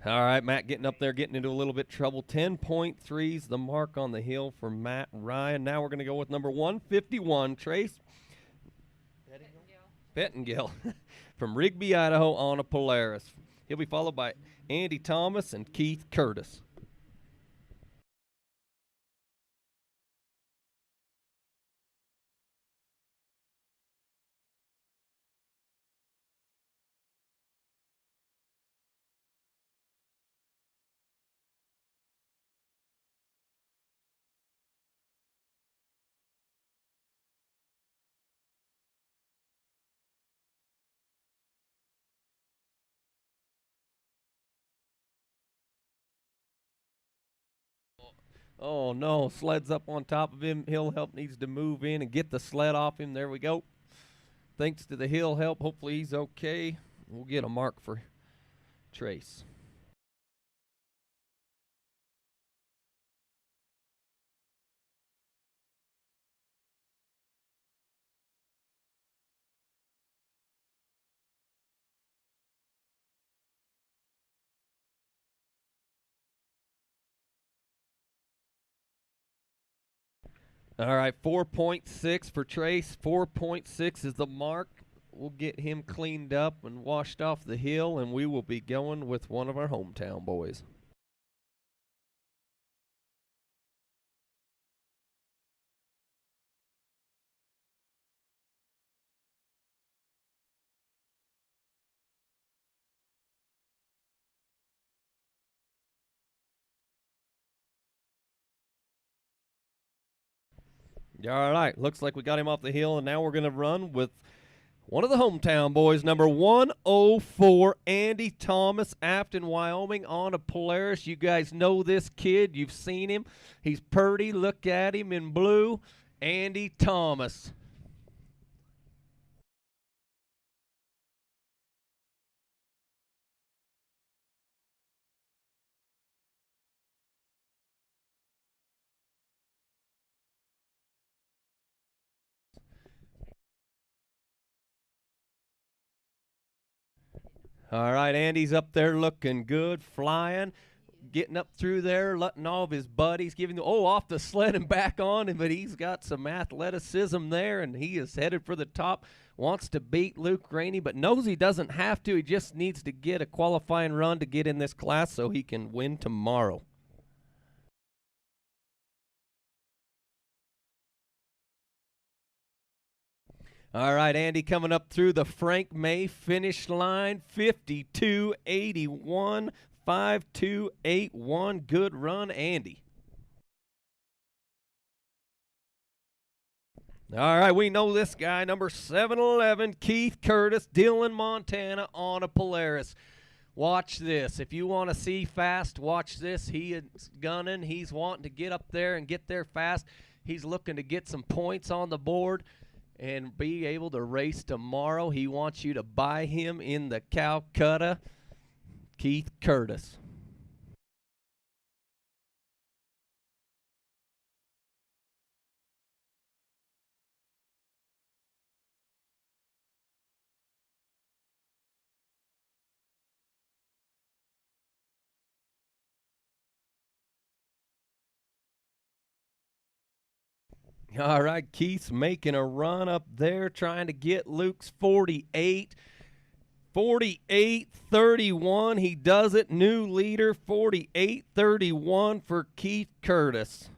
All right, Matt getting up there, getting into a little bit of trouble. 10.3's the mark on the hill for Matt Ryan. Now we're going to go with number 151, Trace Pettengill from Rigby, Idaho on a Polaris. He'll be followed by Andy Thomas and Keith Curtis. Oh, no, sled's up on top of him. Hill help needs to move in and get the sled off him. There we go. Thanks to the hill help. Hopefully he's okay. We'll get a mark for Trace. All right, 4.6 for Trace. 4.6 is the mark. We'll get him cleaned up and washed off the hill, and we will be going with one of our hometown boys. All right, looks like we got him off the hill, and now we're going to run with one of the hometown boys, number 104, Andy Thomas, Afton, Wyoming, on a Polaris. You guys know this kid. You've seen him. He's purty. Look at him in blue. Andy Thomas. All right, Andy's up there looking good, flying, getting up through there, letting all of his buddies, giving the, off the sled and back on him, but he's got some athleticism there, and he is headed for the top, wants to beat Luke Rainey, but knows he doesn't have to. He just needs to get a qualifying run to get in this class so he can win tomorrow. All right, Andy coming up through the Frank May finish line, 52.81, 52.81. Good run, Andy. All right, we know this guy, number 711, Keith Curtis, Dillon, Montana, on a Polaris. Watch this. If you want to see fast, watch this. He is gunning. He's wanting to get up there and get there fast. He's looking to get some points on the board and be able to race tomorrow. He wants you to buy him in the Calcutta. Keith Curtis. All right, Keith's making a run up there, trying to get Luke's 48. 48-31. He does it. New leader, 48-31 for Keith Curtis.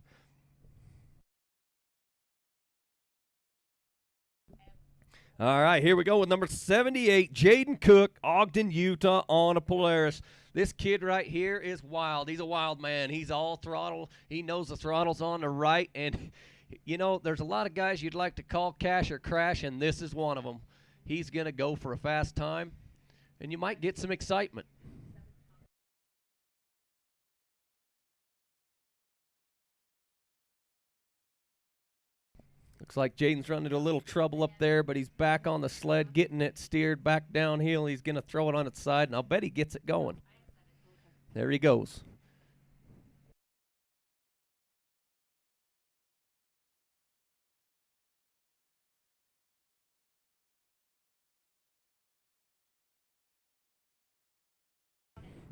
All right, here we go with number 78, Jaden Cook, Ogden, Utah, on a Polaris. This kid right here is wild. He's a wild man. He's all throttle. He knows the throttle's on the right, and you know, there's a lot of guys you'd like to call cash or crash, and this is one of them. He's going to go for a fast time, and you might get some excitement. Looks like Jaden's running into a little trouble up there, but he's back on the sled, getting it steered back downhill. He's going to throw it on its side, and I'll bet he gets it going. There he goes.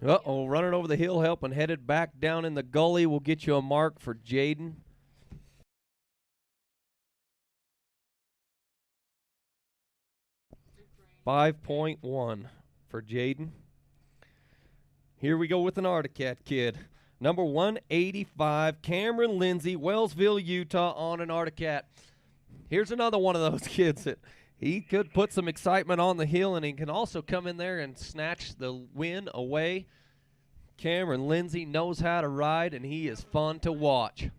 Uh-oh, running over the hill help and headed back down in the gully. We'll get you a mark for Jaden. .1 for Jaden. Here we go with an Articat kid. Number 185, Cameron Lindsay, Wellsville, Utah, on an Articat. Here's another one of those kids that he could put some excitement on the hill, and he can also come in there and snatch the win away. Cameron Lindsay knows how to ride, and he is fun to watch.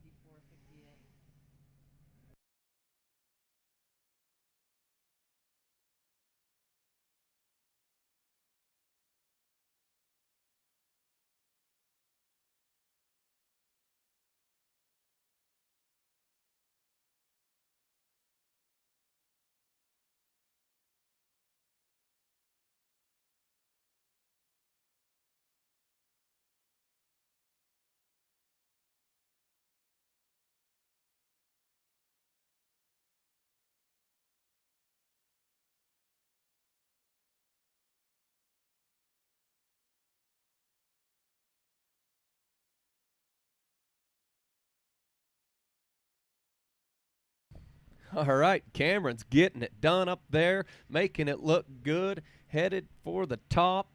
All right, Cameron's getting it done up there, making it look good, headed for the top.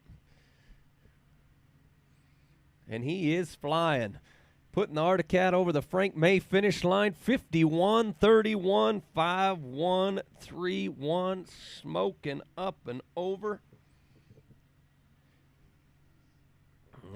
And he is flying. Putting the Articat over the Frank May finish line, 51-31, 5-1, 3-1, smoking up and over.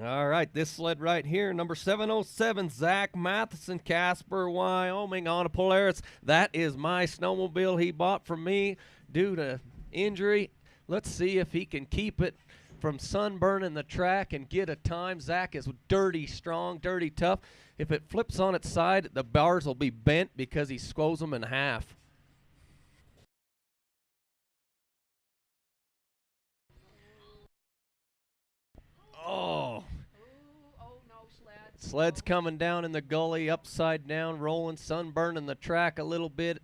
All right, this sled right here, number 707, Zach Matheson, Casper, Wyoming, on a Polaris. That is my snowmobile he bought from me due to injury. Let's see if he can keep it from sunburning the track and get a time. Zach is dirty strong, dirty tough. If it flips on its side, the bars will be bent because he squoze them in half. Oh. Sled's coming down in the gully, upside down, rolling, sunburning the track a little bit.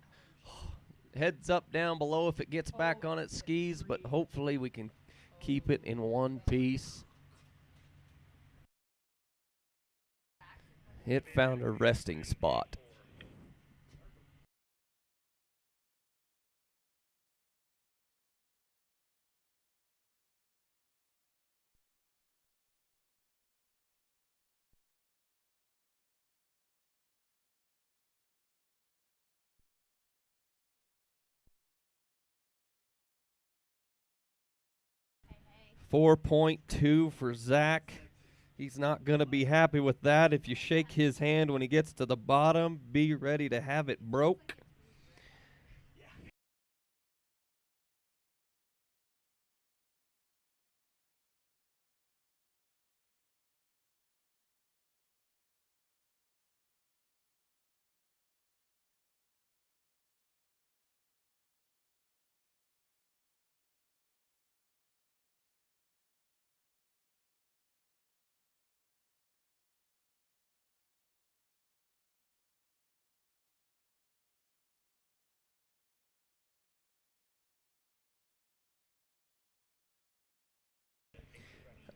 Heads up down below if it gets back on its skis, but hopefully we can keep it in one piece. It found a resting spot. .2 for Zach. He's not going to be happy with that. If you shake his hand when he gets to the bottom, be ready to have it broke.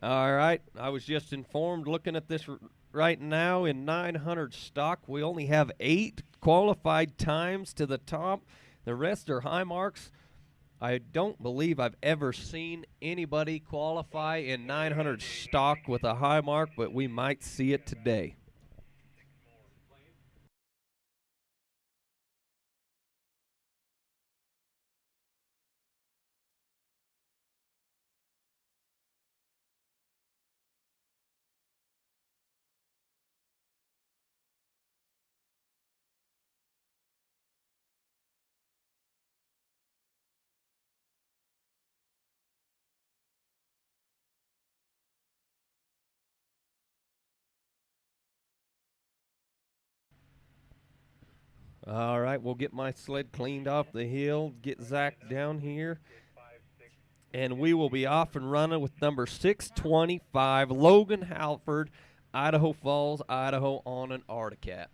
All right. I was just informed looking at this right now in 900 stock, we only have 8 qualified times to the top. The rest are high marks. I don't believe I've ever seen anybody qualify in 900 stock with a high mark, but we might see it today. All right, we'll get my sled cleaned off the hill, get Zach down here, and we will be off and running with number 625, Logan Halford, Idaho Falls, Idaho, on an Articat.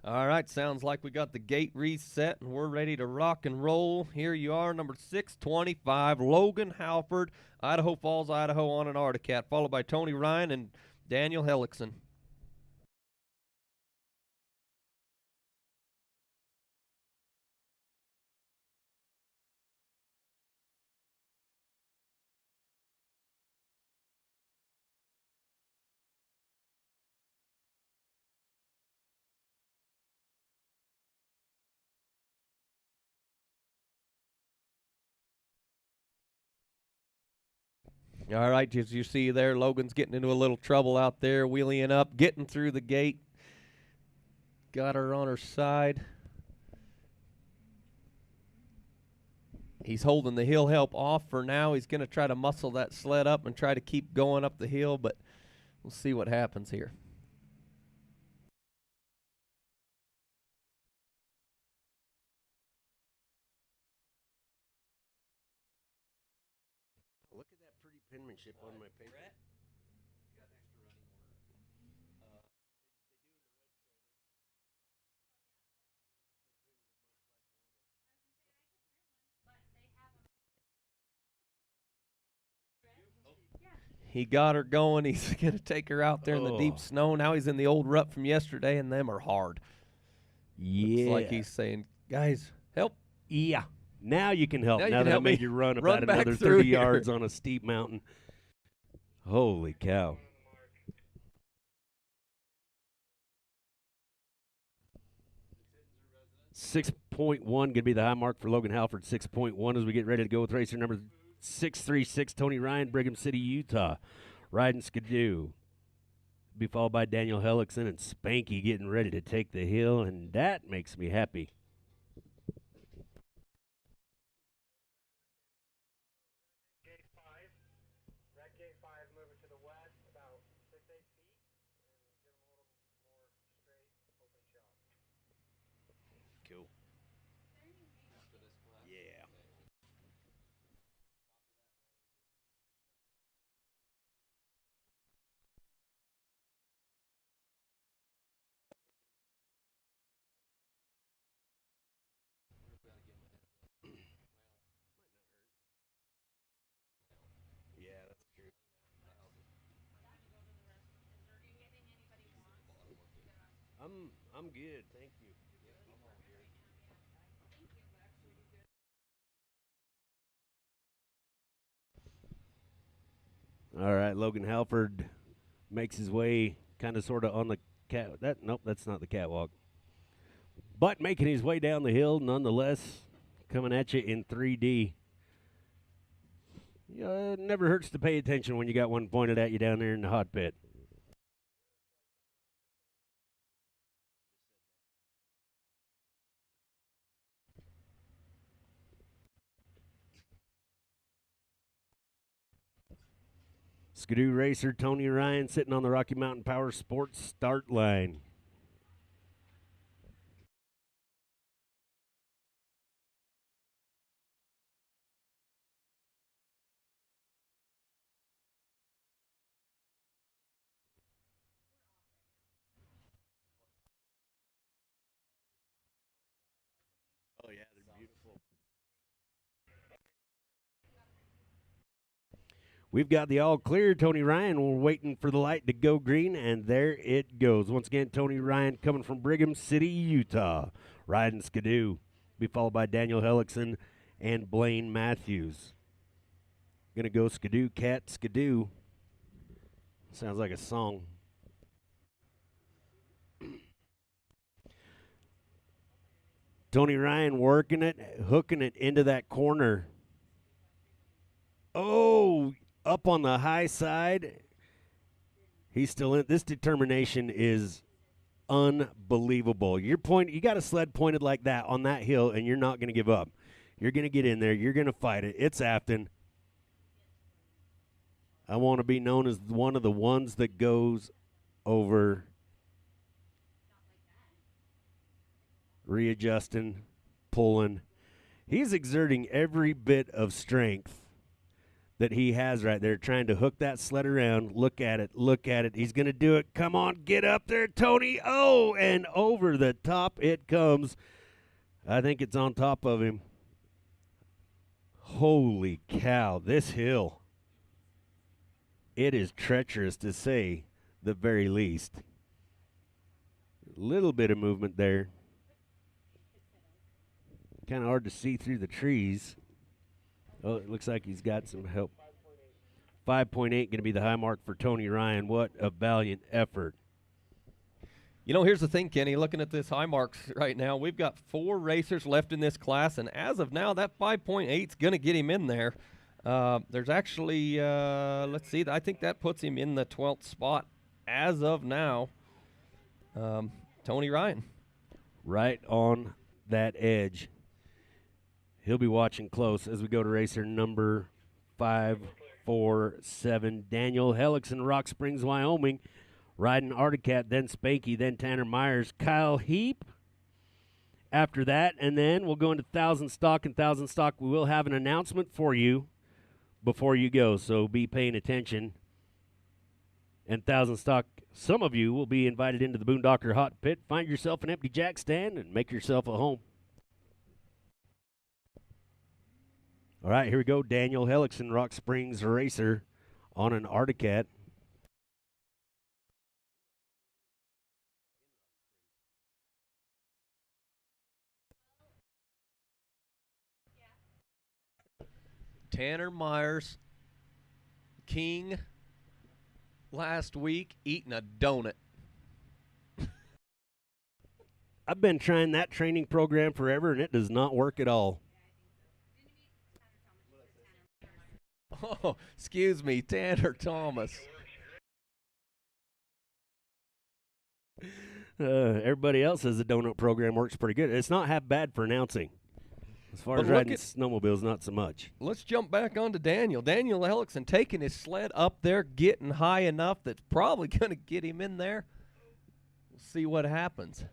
All right, sounds like we got the gate reset and we're ready to rock and roll. Here you are, number 625, Logan Halford, Idaho Falls, Idaho, on an Articat, followed by Tony Ryan and Daniel Hellickson. All right, as you see there, Logan's getting into a little trouble out there, wheeling up, getting through the gate. Got her on her side. He's holding the hill help off for now. He's going to try to muscle that sled up and try to keep going up the hill, but we'll see what happens here. Look at that pretty penmanship on my paper. He got her going. He's going to take her out there in the deep snow. Now he's in the old rut from yesterday, and them are hard. Yeah. Looks like he's saying, guys, help. Yeah. Now you can help. Now you Now can that I help made me you run run about back another through 30 here. yards on a steep mountain. Holy cow. .1 going to be the high mark for Logan Halford. 6.1 as we get ready to go with racer number 636, Tony Ryan, Brigham City, Utah. Riding Skidoo. Be followed by Daniel Hellickson and Spanky getting ready to take the hill, and that makes me happy. Gate 5. That gate 5 moving to the west about 6-8 feet and give them a little more straight, open shot. Cool. Yeah. I'm good, thank you. All right, Logan Halford makes his way kind of sort of on the nope, that's not the catwalk. But making his way down the hill nonetheless, coming at you in 3D. It never hurts to pay attention when you got one pointed at you down there in the hot pit. Skidoo racer Tony Ryan sitting on the Rocky Mountain Power Sports start line. Oh, yeah, they're beautiful. We've got the all clear, Tony Ryan. We're waiting for the light to go green, and there it goes. Once again, Tony Ryan coming from Brigham City, Utah, riding Skidoo. Be followed by Daniel Hellickson and Blaine Matthews. Gonna go Skidoo, Cat Skidoo. Sounds like a song. Tony Ryan working it, hooking it into that corner. Oh, up on the high side. He's still in. This determination is unbelievable. You got a sled pointed like that on that hill, and you're not going to give up. You're going to get in there. You're going to fight it. It's Afton. I want to be known as one of the ones that goes over, readjusting, pulling. He's exerting every bit of strength that he has right there, trying to hook that sled around. Look at it. Look at it. He's going to do it. Come on, get up there, Tony. Oh, and over the top it comes. I think it's on top of him. Holy cow, this hill. It is treacherous, to say the very least. Little bit of movement there. Kind of hard to see through the trees. Oh, it looks like he's got some help. 5.8 going to be the high mark for Tony Ryan. What a valiant effort. You know, here's the thing, Kenny. Looking at this high marks right now, we've got 4 racers left in this class, and as of now, that 5.8 is going to get him in there. There's actually, let's see, I think that puts him in the 12th spot as of now. Tony Ryan. Right on that edge. He'll be watching close as we go to racer number 547, Daniel Hellickson, Rock Springs, Wyoming, riding Articat, then Spanky, then Tanner Myers, Kyle Heap. After that, and then we'll go into 1,000 stock. And 1,000 stock, we will have an announcement for you before you go, so be paying attention. And 1,000 stock, some of you will be invited into the Boondocker Hot Pit. Find yourself an empty jack stand and make yourself a home. All right, here we go. Daniel Hellickson, Rock Springs racer on an Articat. Tanner Myers, king last week, eating a donut. I've been trying that training program forever, and it does not work at all. Oh, excuse me, Tanner Thomas. Everybody else says the donut program works pretty good. It's not half bad for announcing. As far as riding snowmobiles, not so much. Let's jump back onto Daniel. Daniel Hellickson taking his sled up there, getting high enough that's probably going to get him in there. We'll see what happens.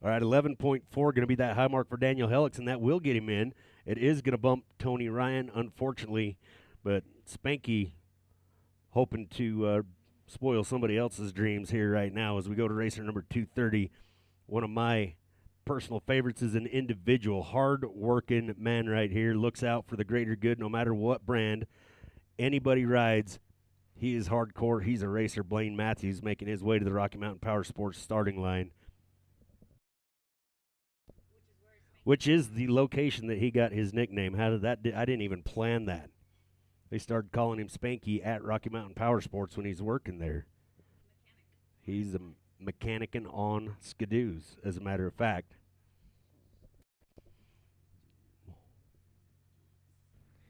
All right, 11.4 going to be that high mark for Daniel Hellickson. That will get him in. It is going to bump Tony Ryan, unfortunately, but Spanky hoping to spoil somebody else's dreams here right now as we go to racer number 230, one of my personal favorites is an individual, hard-working man right here. Looks out for the greater good no matter what brand anybody rides. He is hardcore. He's a racer. Blaine Matthews making his way to the Rocky Mountain Power Sports starting line, which is the location that he got his nickname. How did that? I didn't even plan that. They started calling him Spanky at Rocky Mountain Power Sports when he's working there. He's a mechanicing on skidoos, as a matter of fact.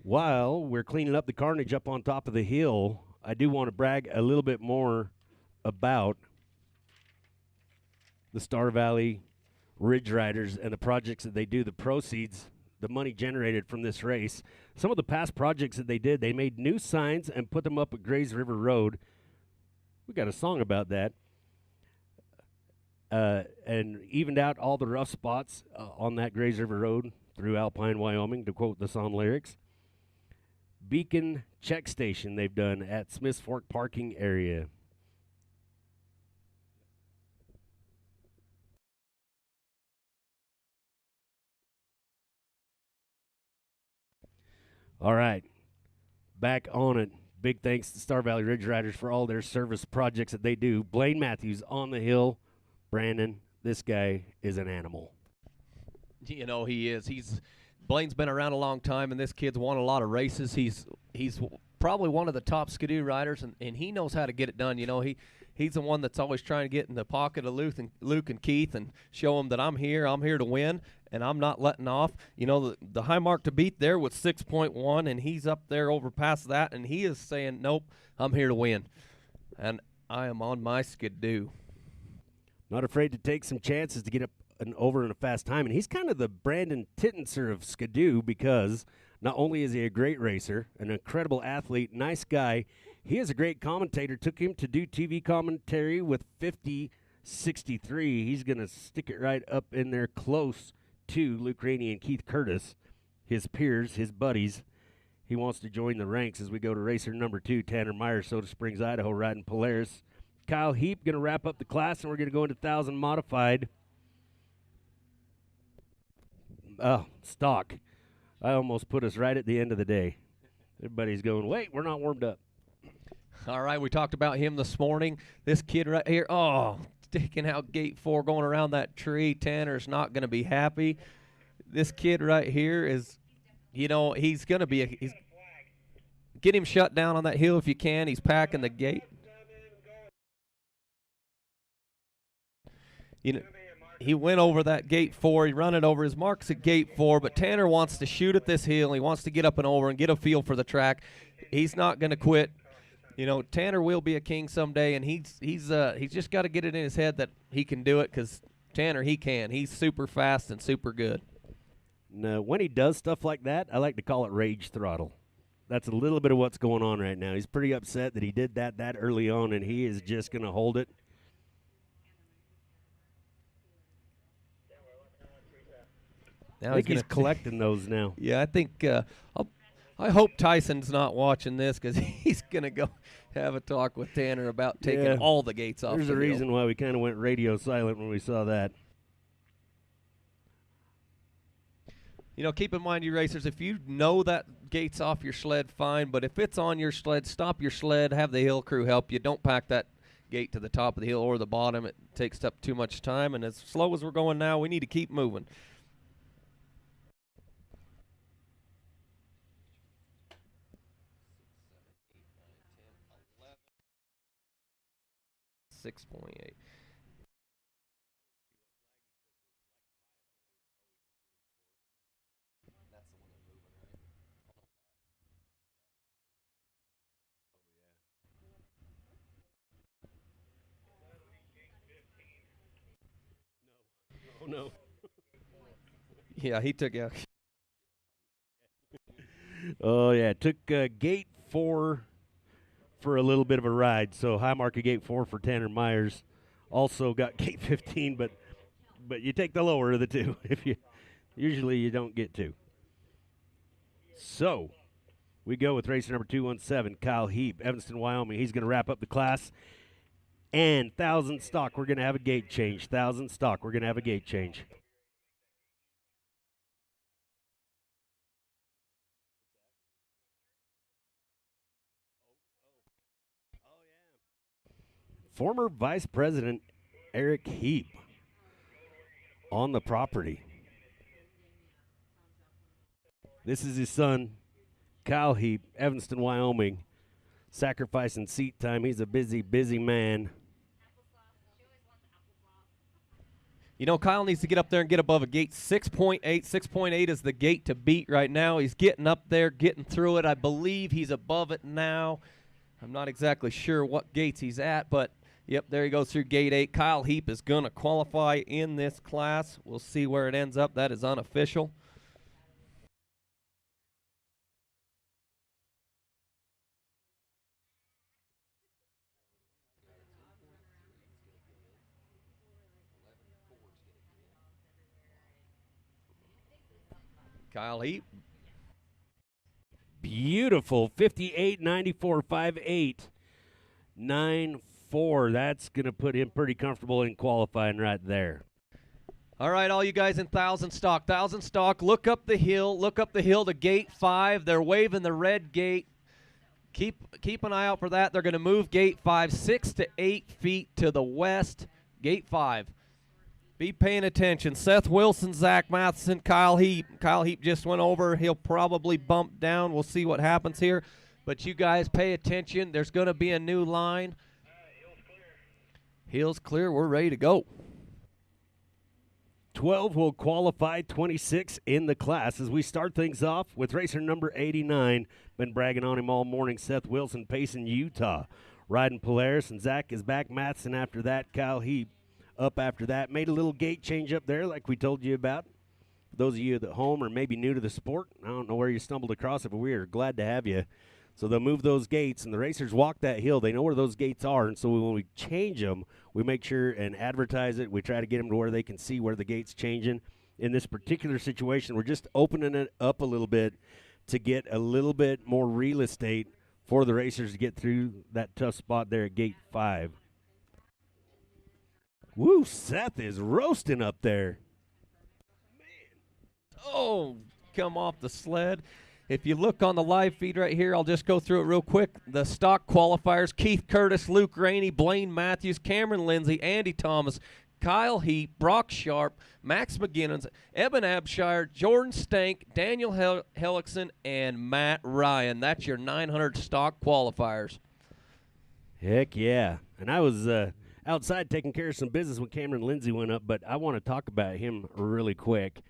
While we're cleaning up the carnage up on top of the hill, I do want to brag a little bit more about the Star Valley Ridge Riders and the projects that they do, the proceeds, the money generated from this race. Some of the past projects that they did, they made new signs and put them up at Grays River Road. We got a song about that. And evened out all the rough spots on that Grays River Road through Alpine, Wyoming, to quote the song lyrics. Beacon check station they've done at Smiths Fork parking area. All right, back on it. Big thanks to Star Valley Ridge Riders for all their service projects that they do. Blaine Matthews on the hill. Brandon, this guy is an animal. You know, he is. Blaine's been around a long time, and this kid's won a lot of races. He's probably one of the top skidoo riders, and he knows how to get it done. You know, he's the one that's always trying to get in the pocket of Luke and Keith and show them that I'm here to win, and I'm not letting off. You know, the high mark to beat there was 6.1, and he's up there over past that, and he is saying, nope, I'm here to win, and I am on my skidoo. Not afraid to take some chances to get up and over in a fast time. And he's kind of the Brandon Tittenser of skidoo, because not only is he a great racer, an incredible athlete, nice guy, he is a great commentator. Took him to do TV commentary with 50-63. He's going to stick it right up in there close to Luke Rainey and Keith Curtis, his peers, his buddies. He wants to join the ranks as we go to racer number 2, Tanner Meyer, Soda Springs, Idaho, riding Polaris. Kyle Heap going to wrap up the class, and we're going to go into 1,000 modified. Oh, stock. I almost put us right at the end of the day. Everybody's going, wait, we're not warmed up. All right, we talked about him this morning. This kid right here, taking out gate 4, going around that tree. Tanner's not going to be happy. This kid right here is, you know, he's going to be get him shut down on that hill if you can. He's packing the gate. You know, he went over that gate 4. He run it over. His mark's at gate 4, but Tanner wants to shoot at this hill. He wants to get up and over and get a feel for the track. He's not going to quit. You know, Tanner will be a king someday, and he's just got to get it in his head that he can do it, because Tanner, he can. He's super fast and super good. Now, when he does stuff like that, I like to call it rage throttle. That's a little bit of what's going on right now. He's pretty upset that he did that early on, and he is just going to hold it. Now I think he's collecting those now. Yeah, I think I hope Tyson's not watching this, because he's going to go have a talk with Tanner about taking all the gates off. There's a reason why we kind of went radio silent when we saw that. You know, keep in mind, you racers, if you know that gate's off your sled, fine. But if it's on your sled, stop your sled, have the hill crew help you. Don't pack that gate to the top of the hill or the bottom. It takes up too much time. And as slow as we're going now, we need to keep moving. .8. Oh, no. Yeah, he took out. Oh, yeah. Took gate 4 for a little bit of a ride. So high mark of gate 4 for Tanner Myers. Also got gate 15, but you take the lower of the two. Usually you don't get to. So we go with racer number 217, Kyle Heap, Evanston, Wyoming. He's going to wrap up the class. And 1,000 stock, we're going to have a gate change. 1,000 stock, we're going to have a gate change. former Vice President Eric Heap on the property. This is his son, Kyle Heap, Evanston, Wyoming, sacrificing seat time. He's a busy, busy man. You know, Kyle needs to get up there and get above a gate 6.8. 6.8 is the gate to beat right now. He's getting up there, getting through it. I believe he's above it now. I'm not exactly sure what gates he's at, but, yep, there he goes through gate 8. Kyle Heap is going to qualify in this class. We'll see where it ends up. That is unofficial. Kyle Heap. Beautiful. 58, 94, 58, 9-4. That's going to put him pretty comfortable in qualifying right there. All right, all you guys in 1,000 stock. 1,000 stock, look up the hill. Look up the hill to gate 5. They're waving the red gate. Keep an eye out for that. They're going to move gate 5 6 to 8 feet to the west. Gate 5. Be paying attention. Seth Wilson, Zach Matheson, Kyle Heap. Kyle Heap just went over. He'll probably bump down. We'll see what happens here. But you guys pay attention. There's going to be a new line. Hill's clear. We're ready to go. 12 will qualify, 26 in the class. As we start things off with racer number 89, been bragging on him all morning, Seth Wilson pacing Utah. Riding Polaris, and Zach is back. Matheson after that. Kyle Heap up after that. Made a little gate change up there like we told you about. For those of you at home or maybe new to the sport, I don't know where you stumbled across it, but we are glad to have you. So they'll move those gates, and the racers walk that hill. They know where those gates are, and so when we change them, we make sure and advertise it. We try to get them to where they can see where the gate's changing. In this particular situation, we're just opening it up a little bit to get a little bit more real estate for the racers to get through that tough spot there at gate 5. Woo, Seth is roasting up there. Oh, come off the sled. If you look on the live feed right here, I'll just go through it real quick. The stock qualifiers, Keith Curtis, Luke Rainey, Blaine Matthews, Cameron Lindsay, Andy Thomas, Kyle Heap, Brock Sharp, Max McGinnis, Eben Abshire, Jordan Stank, Daniel Hellickson, and Matt Ryan. That's your 900 stock qualifiers. Heck yeah. And I was outside taking care of some business when Cameron Lindsay went up, but I want to talk about him really quick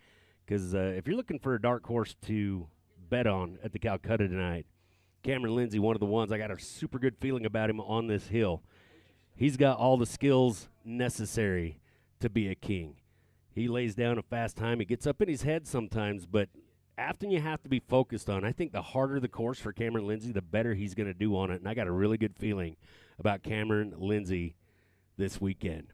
because if you're looking for a dark horse to bet on at the Calcutta tonight, Cameron Lindsay, one of the ones. I got a super good feeling about him on this hill. He's got all the skills necessary to be a king. He lays down a fast time. He gets up in his head sometimes, but Afton you have to be focused on. I think the harder the course for Cameron Lindsay, the better he's going to do on it, and I got a really good feeling about Cameron Lindsay this weekend.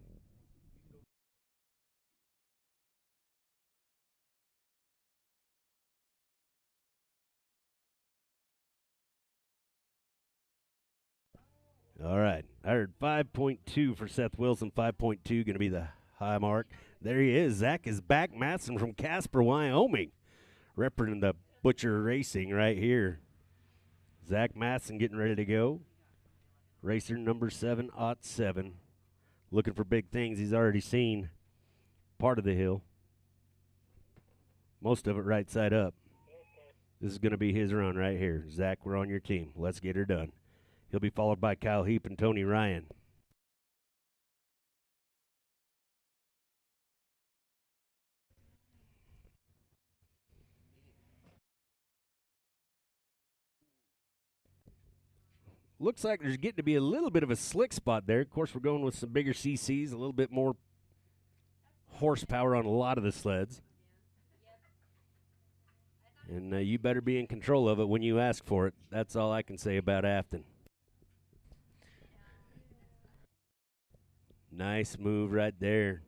All right. I heard 5.2 for Seth Wilson, 5.2 going to be the high mark. There he is. Zach is back. Matheson from Casper, Wyoming, representing the Butcher Racing right here. Zach Matheson getting ready to go. Racer number 7-7. Looking for big things. He's already seen part of the hill. Most of it right side up. This is going to be his run right here. Zach, we're on your team. Let's get her done. He'll be followed by Kyle Heap and Tony Ryan. Looks like there's getting to be a little bit of a slick spot there. Of course, we're going with some bigger CCs, a little bit more horsepower on a lot of the sleds. And you better be in control of it when you ask for it. That's all I can say about Afton. Nice move right there.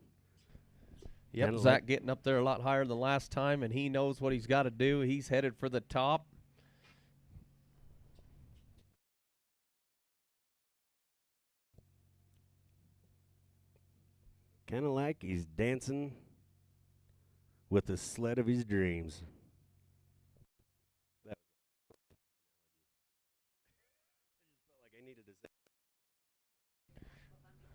Yep, Kinda Zach getting up there a lot higher than last time, and he knows what he's got to do. He's headed for the top. Kind of like he's dancing with the sled of his dreams. I just felt like I needed to say.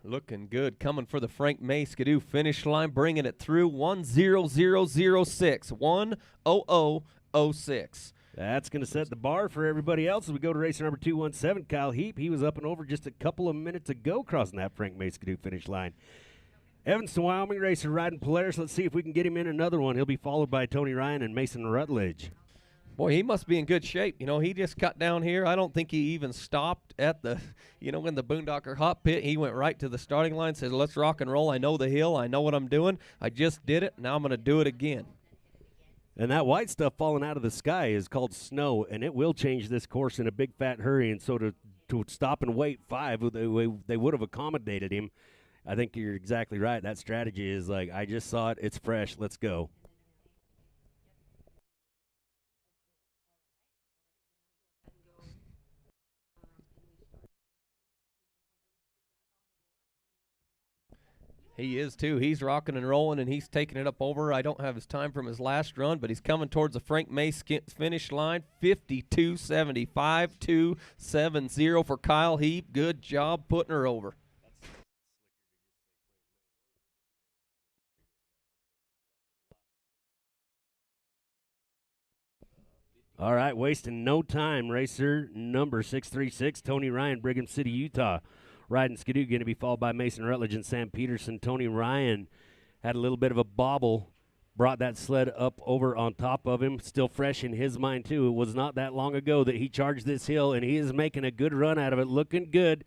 Looking good, coming for the Frank May Skidoo finish line, bringing it through 1:00:06, 1:00:06. That's going to set the bar for everybody else as we go to racer number 217, Kyle Heap. He was up and over just a couple of minutes ago crossing that Frank May Skidoo finish line. Evanston, Wyoming racer riding Polaris. Let's see if we can get him in another one. He'll be followed by Tony Ryan and Mason Rutledge. Boy, he must be in good shape. You know, he just cut down here. I don't think he even stopped at the, in the Boondocker hot pit. He went right to the starting line, said, let's rock and roll. I know the hill. I know what I'm doing. I just did it. Now I'm going to do it again. And that white stuff falling out of the sky is called snow, and it will change this course in a big fat hurry. And so to stop and wait 5, they would have accommodated him. I think you're exactly right. That strategy is like, I just saw it. It's fresh. Let's go. He is, too. He's rocking and rolling, and he's taking it up over. I don't have his time from his last run, but he's coming towards the Frank May finish line. 52.75, 2.70 for Kyle Heap. Good job putting her over. All right, wasting no time. Racer number 636, Tony Ryan, Brigham City, Utah. Riding Skidoo, going to be followed by Mason Rutledge and Sam Peterson. Tony Ryan had a little bit of a bobble, brought that sled up over on top of him. Still fresh in his mind, too. It was not that long ago that he charged this hill, and he is making a good run out of it. Looking good.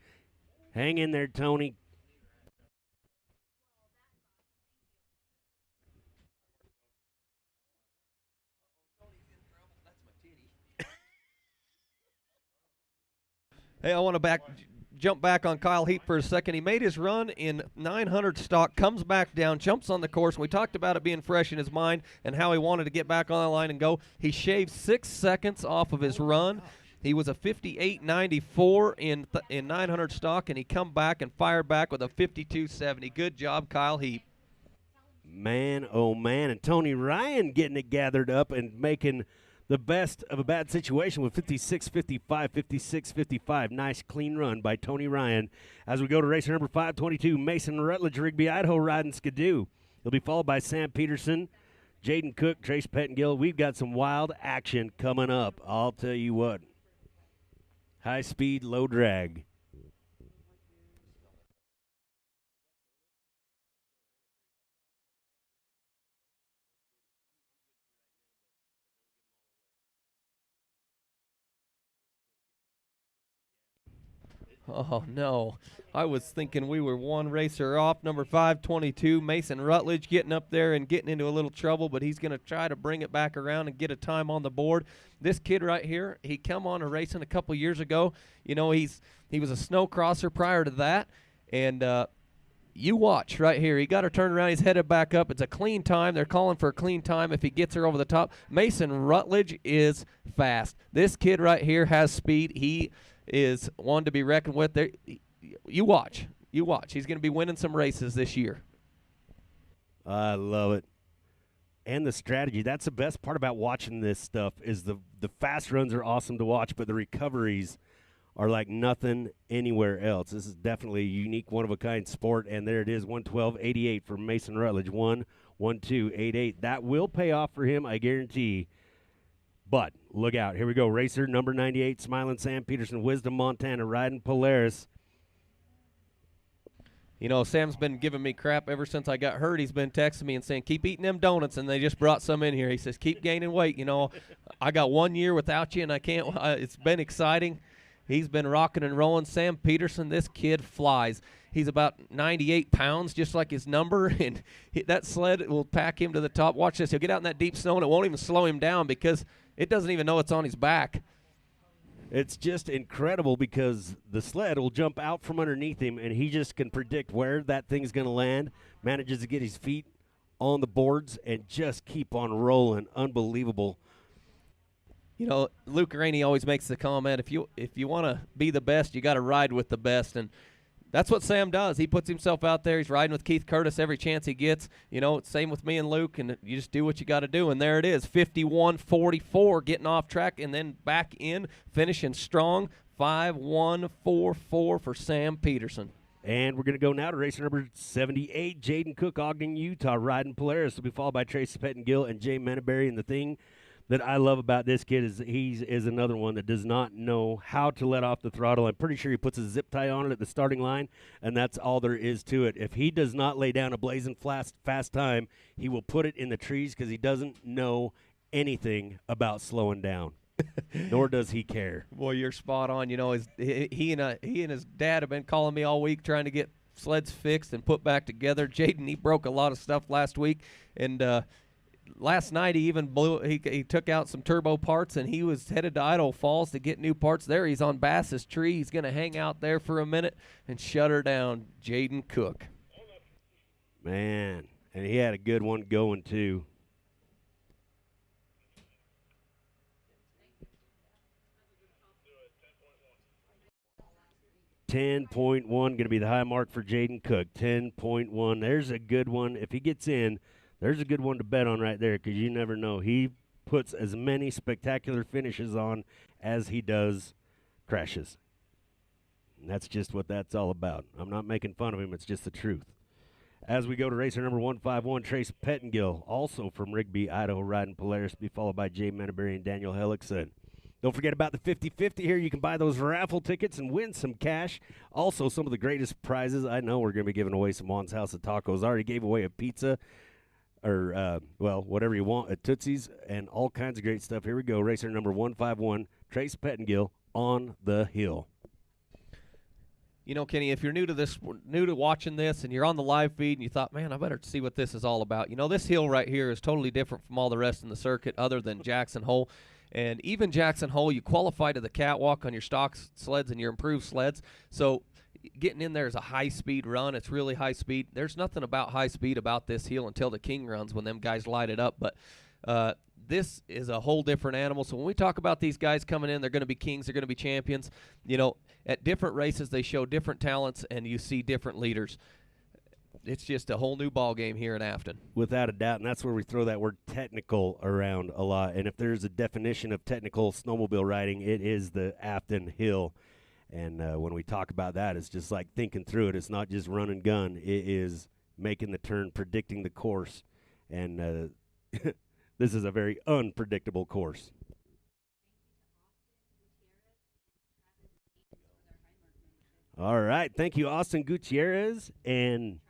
Hang in there, Tony. Hey, I want to jump back on Kyle Heap for a second. He made his run in 900 stock, comes back down, jumps on the course. We talked about it being fresh in his mind and how he wanted to get back on the line and go. He shaved 6 seconds off of his run. He was a 58.94 in 900 stock, and he come back and fired back with a 52.70. Good job, Kyle Heap. Man, oh, man. And Tony Ryan getting it gathered up and making the best of a bad situation with 56.55, 56.55. Nice, clean run by Tony Ryan. As we go to racer number 522, Mason Rutledge, Rigby, Idaho, riding Skidoo. He'll be followed by Sam Peterson, Jaden Cook, Trace Pettengill. We've got some wild action coming up. I'll tell you what. High speed, low drag. Oh, no. I was thinking we were one racer off. Number 522, Mason Rutledge, getting up there and getting into a little trouble, but he's going to try to bring it back around and get a time on the board. This kid right here, he come on a racing a couple years ago. You know, he was a snow crosser prior to that, and you watch right here. He got her turned around. He's headed back up. It's a clean time. They're calling for a clean time if he gets her over the top. Mason Rutledge is fast. This kid right here has speed. He is one to be reckoned with. There, you watch. You watch. He's going to be winning some races this year. I love it. And the strategy. That's the best part about watching this stuff is the fast runs are awesome to watch, but the recoveries are like nothing anywhere else. This is definitely a unique, one-of-a-kind sport, and there it is, 112.88 for Mason Rutledge, 1:12.88. That will pay off for him, I guarantee. But look out. Here we go. Racer number 98, Smiling Sam Peterson, Wisdom, Montana, riding Polaris. You know, Sam's been giving me crap ever since I got hurt. He's been texting me and saying, keep eating them donuts, and they just brought some in here. He says, keep gaining weight. You know, I got 1 year without you, and I can't. It's been exciting. He's been rocking and rolling. Sam Peterson, this kid flies. He's about 98 pounds, just like his number, and that sled will pack him to the top. Watch this. He'll get out in that deep snow, and it won't even slow him down because it doesn't even know it's on his back. It's just incredible because the sled will jump out from underneath him, and he just can predict where that thing's going to land, manages to get his feet on the boards, and just keep on rolling. Unbelievable. You know, Luke Rainey always makes the comment, if you want to be the best, you got to ride with the best, and that's what Sam does. He puts himself out there. He's riding with Keith Curtis every chance he gets. You know, same with me and Luke, and you just do what you got to do. And there it is, 51.44, getting off track and then back in, finishing strong, 5.144 for Sam Peterson. And we're going to go now to racer number 78, Jaden Cook, Ogden, Utah, riding Polaris. Will be followed by Trace Pettengill and Jay Menaberry. And the thing that I love about this kid is is another one that does not know how to let off the throttle. I'm pretty sure he puts a zip tie on it at the starting line, and that's all there is to it. If he does not lay down a blazing fast time, he will put it in the trees because he doesn't know anything about slowing down. Nor does he care. Boy, you're spot on. You know, he and his dad have been calling me all week trying to get sleds fixed and put back together. Jaden, he broke a lot of stuff last week, and last night he even he took out some turbo parts, and he was headed to Idaho Falls to get new parts there. He's on Bass's Tree. He's going to hang out there for a minute and shut her down. Jaden Cook. Man, and he had a good one going too. 10.1 going to be the high mark for Jaden Cook. 10.1. There's a good one. If he gets in, there's a good one to bet on right there because you never know. He puts as many spectacular finishes on as he does crashes. And that's just what that's all about. I'm not making fun of him. It's just the truth. As we go to racer number 151, Trace Pettengill, also from Rigby, Idaho, riding Polaris, be followed by Jay Menaberry and Daniel Hellickson. Don't forget about the 50-50 here. You can buy those raffle tickets and win some cash. Also, some of the greatest prizes. I know we're going to be giving away some Juan's House of Tacos. I already gave away a pizza or, whatever you want at Tootsie's and all kinds of great stuff. Here we go. Racer number 151, Trace Pettengill on the hill. You know, Kenny, if you're new to watching this and you're on the live feed and you thought, man, I better see what this is all about. You know, this hill right here is totally different from all the rest in the circuit other than Jackson Hole. And even Jackson Hole, you qualify to the catwalk on your stock sleds and your improved sleds. So getting in there is a high-speed run. It's really high speed. There's nothing about high speed about this hill until the King runs when them guys light it up. But this is a whole different animal. So when we talk about these guys coming in, they're going to be kings, they're going to be champions. You know, at different races, they show different talents, and you see different leaders. It's just a whole new ball game here in Afton. Without a doubt, and that's where we throw that word technical around a lot. And if there's a definition of technical snowmobile riding, it is the Afton Hill. And when we talk about that, it's just like thinking through it. It's not just run and gun. It is making the turn, predicting the course. And this is a very unpredictable course. All right. Thank you, Austin Gutierrez and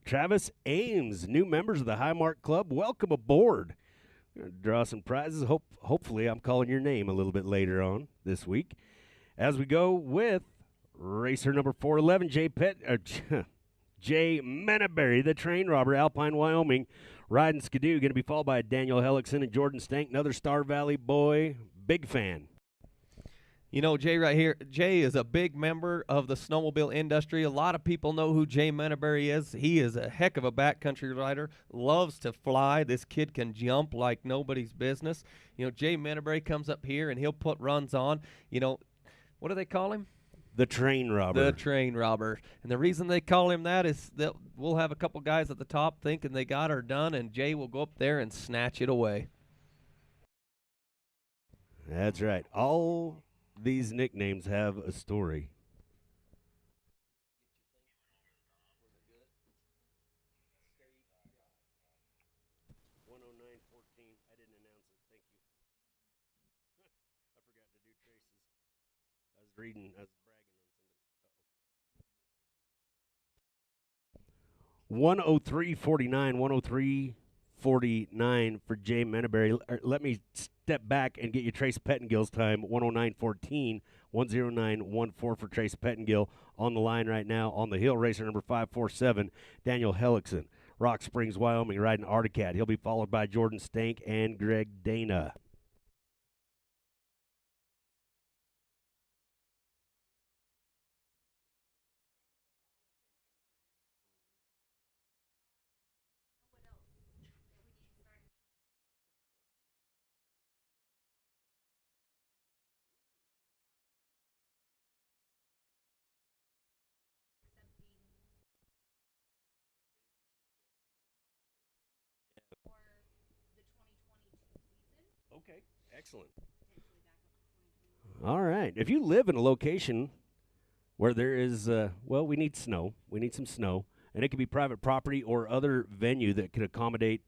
Travis Ames, new members of the Highmark Club. Welcome aboard. We're going to draw some prizes. Hopefully, I'm calling your name a little bit later on this week. As we go with racer number 411, Jay Menaberry, the train robber, Alpine, Wyoming, riding Skidoo. Going to be followed by Daniel Hellickson and Jordan Stank, another Star Valley boy. Big fan. You know, Jay right here, Jay is a big member of the snowmobile industry. A lot of people know who Jay Menaberry is. He is a heck of a backcountry rider, loves to fly. This kid can jump like nobody's business. You know, Jay Menaberry comes up here, and he'll put runs on. You know, what do they call him? The train robber. The train robber. And the reason they call him that is that we'll have a couple guys at the top thinking they got her done, and Jay will go up there and snatch it away. That's right. All these nicknames have a story. I didn't announce it. Thank you. I forgot to do traces. I was bragging on somebody. 103.49, 103.49 for Jay Menaberry. Let me step back and get you Trace Pettengill's time, 109.14, 109.14 for Trace Pettengill. On the line right now on the hill, racer number 547, Daniel Hellickson, Rock Springs, Wyoming, riding Articat. He'll be followed by Jordan Stank and Greg Dana. Okay, excellent. All right. If you live in a location where there is, we need snow. We need some snow. And it could be private property or other venue that could accommodate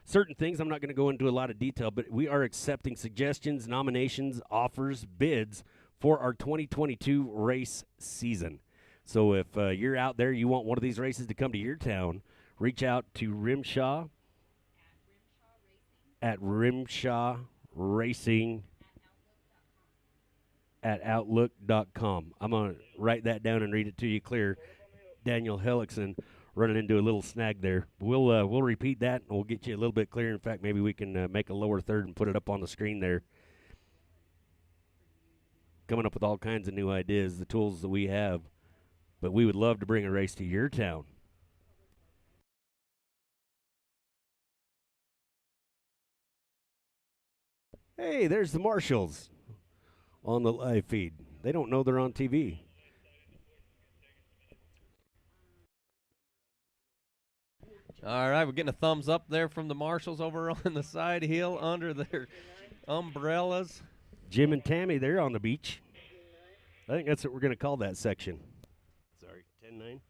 certain things. I'm not going to go into a lot of detail, but we are accepting suggestions, nominations, offers, bids for our 2022 race season. So if you're out there, you want one of these races to come to your town, reach out to RMSHA at RMSHA Racing at Outlook.com. I'm going to write that down and read it to you clear. Daniel Hellickson running into a little snag there. We'll repeat that, and we'll get you a little bit clearer. In fact, maybe we can make a lower third and put it up on the screen there. Coming up with all kinds of new ideas, the tools that we have. But we would love to bring a race to your town. Hey, there's the Marshals on the live feed. They don't know they're on TV. All right, we're getting a thumbs up there from the Marshals over on the side hill under their umbrellas. Jim and Tammy, they're on the beach. I think that's what we're going to call that section. Sorry, 10-9.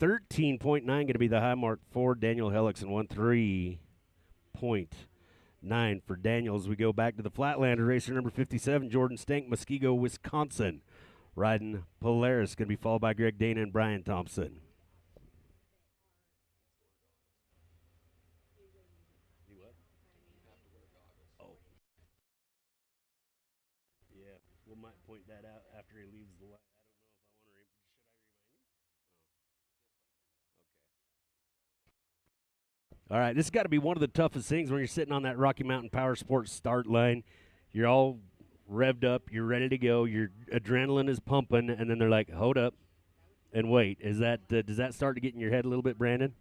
$13.9 going to be the high mark for Daniel Hellickson. 13.9 for Daniels. We go back to the Flatlander racer number 57, Jordan Stank, Muskego, Wisconsin. Riding Polaris, going to be followed by Greg Dana and Brian Thompson. Oh. Yeah, we might point that out after he leaves the light. I don't know if I want to. Should I remind him? Okay. All right, this has got to be one of the toughest things when you're sitting on that Rocky Mountain Power Sports start line. You're all revved up, you're ready to go, your adrenaline is pumping, and then they're like, hold up and wait. Is that does that start to get in your head a little bit, Brandon?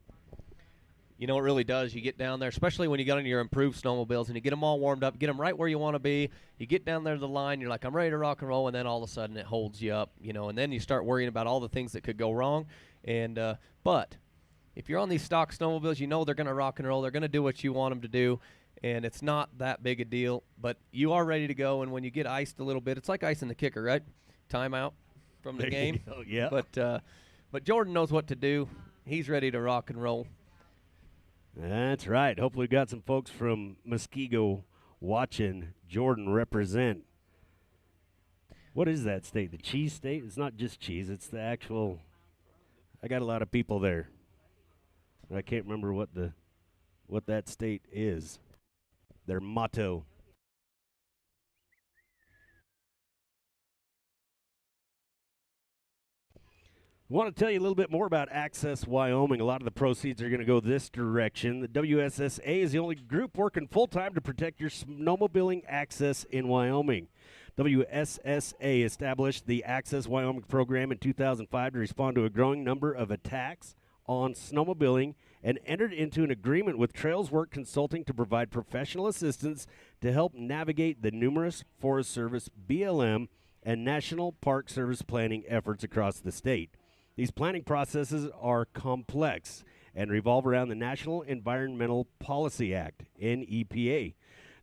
You know, it really does. You get down there, especially when you get on your improved snowmobiles, and you get them all warmed up, get them right where you want to be. You get down there to the line, you're like, I'm ready to rock and roll, and then all of a sudden it holds you up, you know, and then you start worrying about all the things that could go wrong. And but if you're on these stock snowmobiles, you know they're going to rock and roll. They're going to do what you want them to do. And it's not that big a deal, but you are ready to go. And when you get iced a little bit, it's like icing the kicker, right? Timeout from the game. Yeah. But Jordan knows what to do. He's ready to rock and roll. That's right. Hopefully we've got some folks from Muskego watching Jordan represent. What is that state? The cheese state? It's not just cheese. It's the actual. I got a lot of people there. I can't remember what that state is. Their motto. I want to tell you a little bit more about Access Wyoming. A lot of the proceeds are going to go this direction. The WSSA is the only group working full-time to protect your snowmobiling access in Wyoming. WSSA established the Access Wyoming program in 2005 to respond to a growing number of attacks on snowmobiling and entered into an agreement with Trails Work Consulting to provide professional assistance to help navigate the numerous Forest Service, BLM, and National Park Service planning efforts across the state. These planning processes are complex and revolve around the National Environmental Policy Act, NEPA.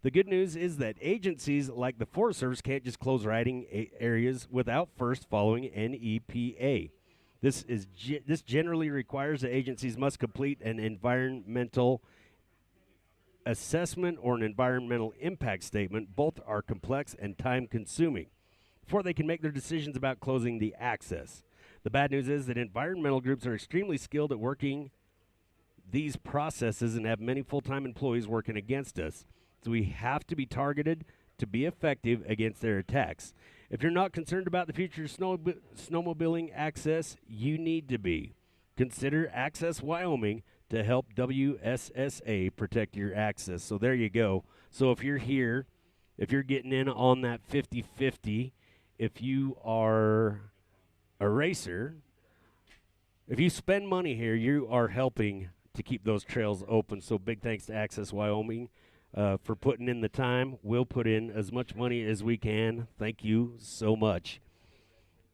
The good news is that agencies like the Forest Service can't just close riding areas without first following NEPA. This generally requires that agencies must complete an environmental assessment or an environmental impact statement. Both are complex and time-consuming before they can make their decisions about closing the access. The bad news is that environmental groups are extremely skilled at working these processes and have many full-time employees working against us. So we have to be targeted to be effective against their attacks. If you're not concerned about the future of snowmobiling access, you need to be. Consider Access Wyoming to help WSSA protect your access. So there you go. So if you're here, if you're getting in on that 50-50, if you are a racer, if you spend money here, you are helping to keep those trails open. So big thanks to Access Wyoming for putting in the time. We'll put in as much money as we can. Thank you so much.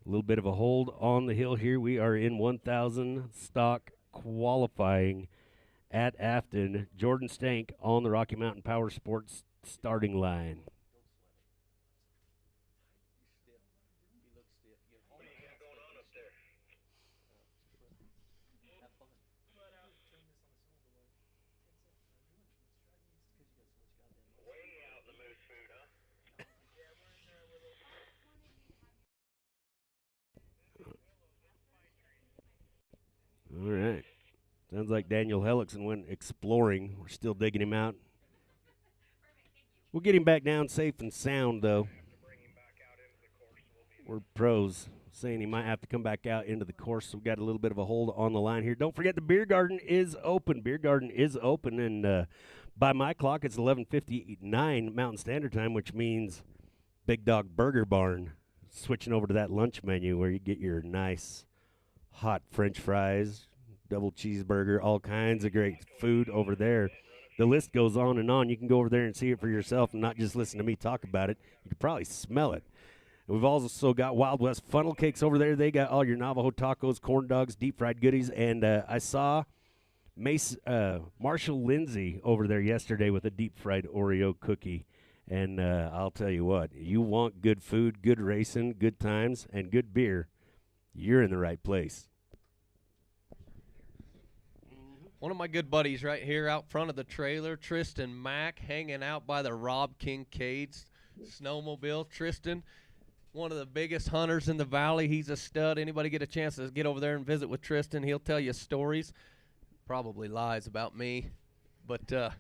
A little bit of a hold on the hill here. We are in 1,000 stock qualifying at Afton. Jordan Stank on the Rocky Mountain Power Sports starting line. Sounds like Daniel Hellickson went exploring. We're still digging him out. We'll get him back down safe and sound, though. We're pros, saying he might have to come back out into the course, so we've got a little bit of a hold on the line here. Don't forget the beer garden is open. Beer garden is open, and by my clock, it's 11:59 Mountain Standard Time, which means Big Dog Burger Barn switching over to that lunch menu where you get your nice hot French fries, double cheeseburger, all kinds of great food over there. The list goes on and on. You can go over there and see it for yourself and not just listen to me talk about it. You can probably smell it. And we've also got Wild West funnel cakes over there. They got all your Navajo tacos, corn dogs, deep fried goodies. And I saw Marshall Lindsay over there yesterday with a deep fried Oreo cookie. And I'll tell you what, you want good food, good racing, good times, and good beer, you're in the right place. One of my good buddies right here out front of the trailer, Tristan Mack, hanging out by the Rob Kincaid's snowmobile. Tristan, one of the biggest hunters in the valley. He's a stud. Anybody get a chance to get over there and visit with Tristan, he'll tell you stories. Probably lies about me. But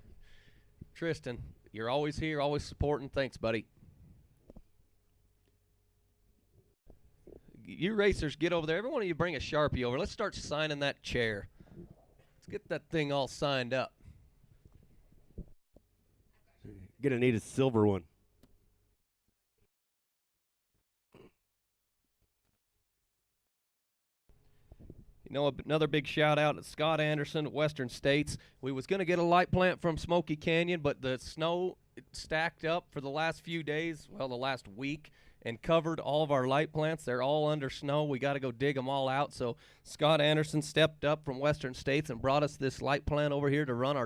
Tristan, you're always here, always supporting. Thanks, buddy. You racers, get over there. Every one of you bring a Sharpie over. Let's start signing that chair. Get that thing all signed up. Gonna need a silver one. You know, another big shout out to Scott Anderson at Western States. We was going to get a light plant from Smoky Canyon, but the snow stacked up for the last few days, well, the last week, and covered all of our light plants. They're all under snow. We got to go dig them all out. So Scott Anderson stepped up from Western States and brought us this light plant over here to run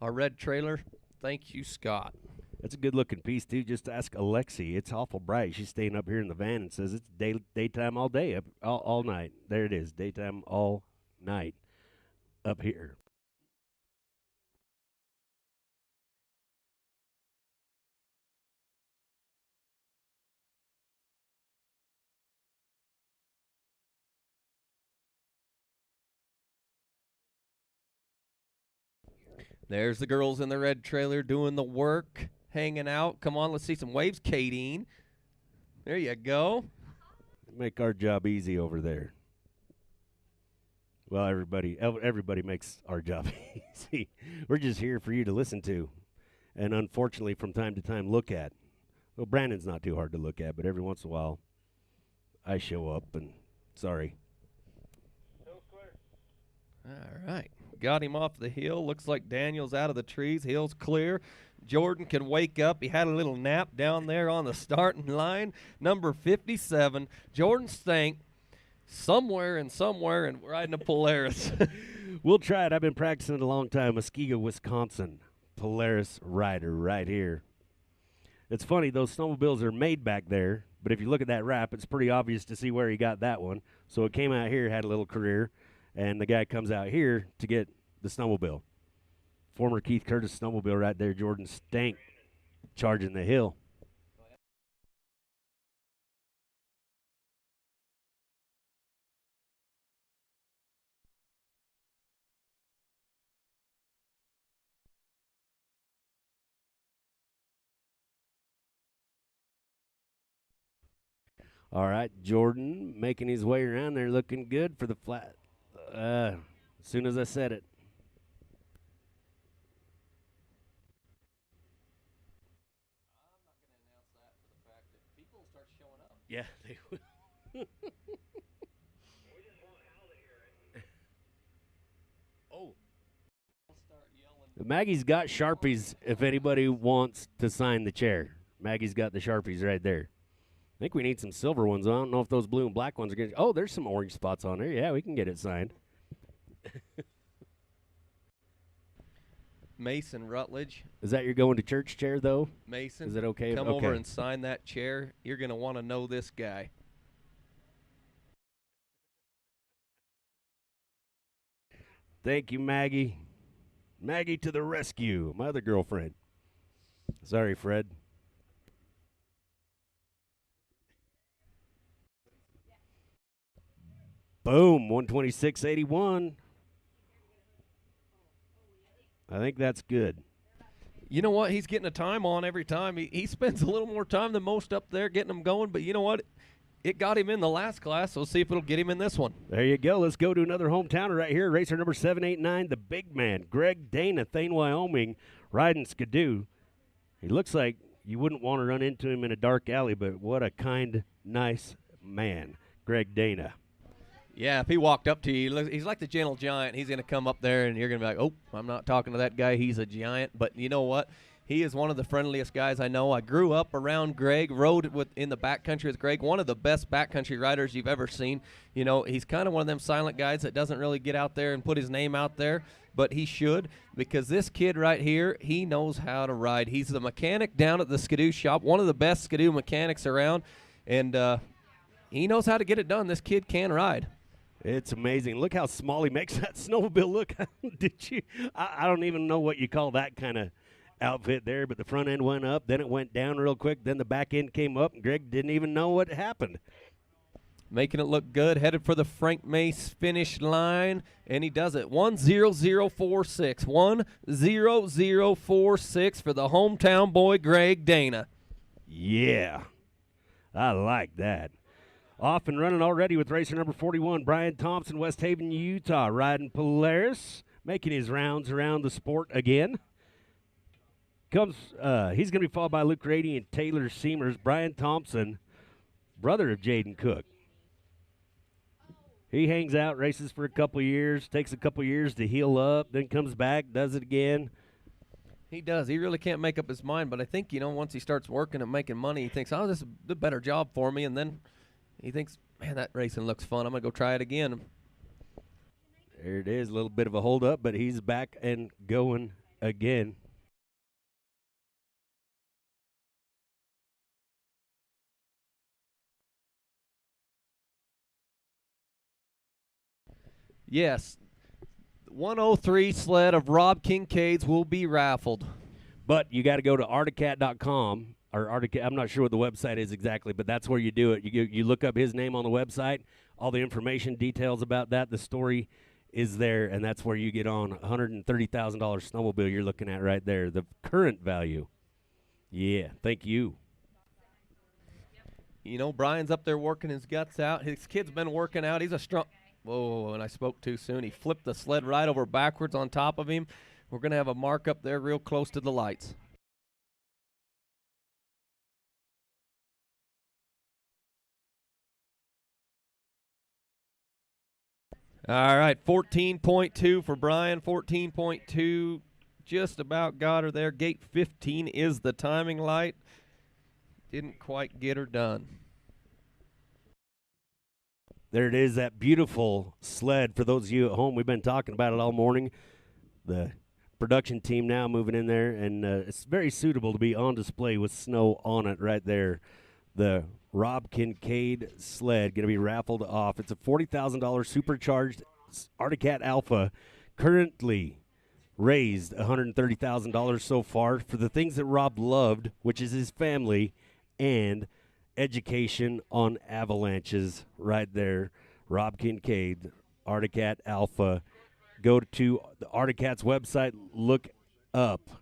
our red trailer. Thank you, Scott. That's a good-looking piece, too. Just ask Alexi. It's awful bright. She's staying up here in the van and says it's daytime all day, all night. There it is, daytime all night up here. There's the girls in the red trailer doing the work, hanging out. Come on, let's see some waves, Kadeen. There you go. Make our job easy over there. Well, everybody makes our job easy. We're just here for you to listen to, and unfortunately, from time to time, look at. Well, Brandon's not too hard to look at, but every once in a while, I show up, and sorry. All right. Got him off the hill. Looks like Daniel's out of the trees. Hill's clear. Jordan can wake up. He had a little nap down there on the starting line. Number 57, Jordan Stank, somewhere and riding a Polaris. We'll try it. I've been practicing it a long time. Muskego, Wisconsin. Polaris rider right here. It's funny, those snowmobiles are made back there, but if you look at that wrap, it's pretty obvious to see where he got that one. So it came out here, had a little career, and the guy comes out here to get the snowmobile. Former Keith Curtis snowmobile right there, Jordan Stank, charging the hill. All right, Jordan making his way around there, looking good for the flat. As soon as I said it. Yeah, they will. Oh. Maggie's got Sharpies if anybody wants to sign the chair. Maggie's got the Sharpies right there. I think we need some silver ones. I don't know if those blue and black ones are going to. Oh, there's some orange spots on there. Yeah, we can get it signed. Mason Rutledge. Is that your going to church chair, though? Mason. Is it okay? Come over and sign that chair. You're going to want to know this guy. Thank you, Maggie. Maggie to the rescue. My other girlfriend. Sorry, Fred. Boom, 126.81. I think that's good. You know what? He's getting a time on every time. He spends a little more time than most up there getting them going, but you know what? It got him in the last class, so we'll see if it'll get him in this one. There you go. Let's go to another hometowner right here. Racer number 789, the big man, Greg Dana, Thane, Wyoming, riding Skidoo. He looks like you wouldn't want to run into him in a dark alley, but what a kind, nice man, Greg Dana. Yeah, if he walked up to you, he's like the gentle giant. He's going to come up there, and you're going to be like, oh, I'm not talking to that guy. He's a giant. But you know what? He is one of the friendliest guys I know. I grew up around Greg, rode in the backcountry with Greg, one of the best backcountry riders you've ever seen. You know, he's kind of one of them silent guys that doesn't really get out there and put his name out there, but he should, because this kid right here, he knows how to ride. He's the mechanic down at the Skidoo shop, one of the best Skidoo mechanics around, and he knows how to get it done. This kid can ride. It's amazing. Look how small he makes that snowmobile look. Did you? I don't even know what you call that kind of outfit there, but the front end went up, then it went down real quick, then the back end came up, and Greg didn't even know what happened. Making it look good, headed for the Frank Mace finish line, and he does it. 1:0046. 1:0046 for the hometown boy, Greg Dana. Yeah, I like that. Off and running already with racer number 41, Brian Thompson, West Haven, Utah, riding Polaris, making his rounds around the sport again. He's going to be followed by Luke Rady and Taylor Seamers. Brian Thompson, brother of Jaden Cook. He hangs out, races for a couple years, takes a couple years to heal up, then comes back, does it again. He does. He really can't make up his mind, but I think, you know, once he starts working and making money, he thinks, oh, this is a better job for me, and then he thinks, man, that racing looks fun. I'm going to go try it again. There it is, a little bit of a hold-up, but he's back and going again. Yes, 103 sled of Rob Kincaid's will be raffled. But you got to go to articat.com, or Articat, I'm not sure what the website is exactly, but that's where you do it. You look up his name on the website, all the information, details about that, the story is there, and that's where you get on $130,000 snowmobile you're looking at right there, the current value. Yeah, thank you. You know, Brian's up there working his guts out. His kid's been working out. He's a strong... Whoa, and I spoke too soon. He flipped the sled right over backwards on top of him. We're going to have a mark up there real close to the lights. All right, 14.2 for Brian, 14.2. Just about got her there. Gate 15 is the timing light. Didn't quite get her done. There it is, that beautiful sled. For those of you at home, we've been talking about it all morning. The production team now moving in there, and it's very suitable to be on display with snow on it right there. The Rob Kincaid sled going to be raffled off. It's a $40,000 supercharged Articat Alpha, currently raised $130,000 so far for the things that Rob loved, which is his family and education on avalanches right there. Rob Kincaid, Articat Alpha. Go to the Articat's website, look up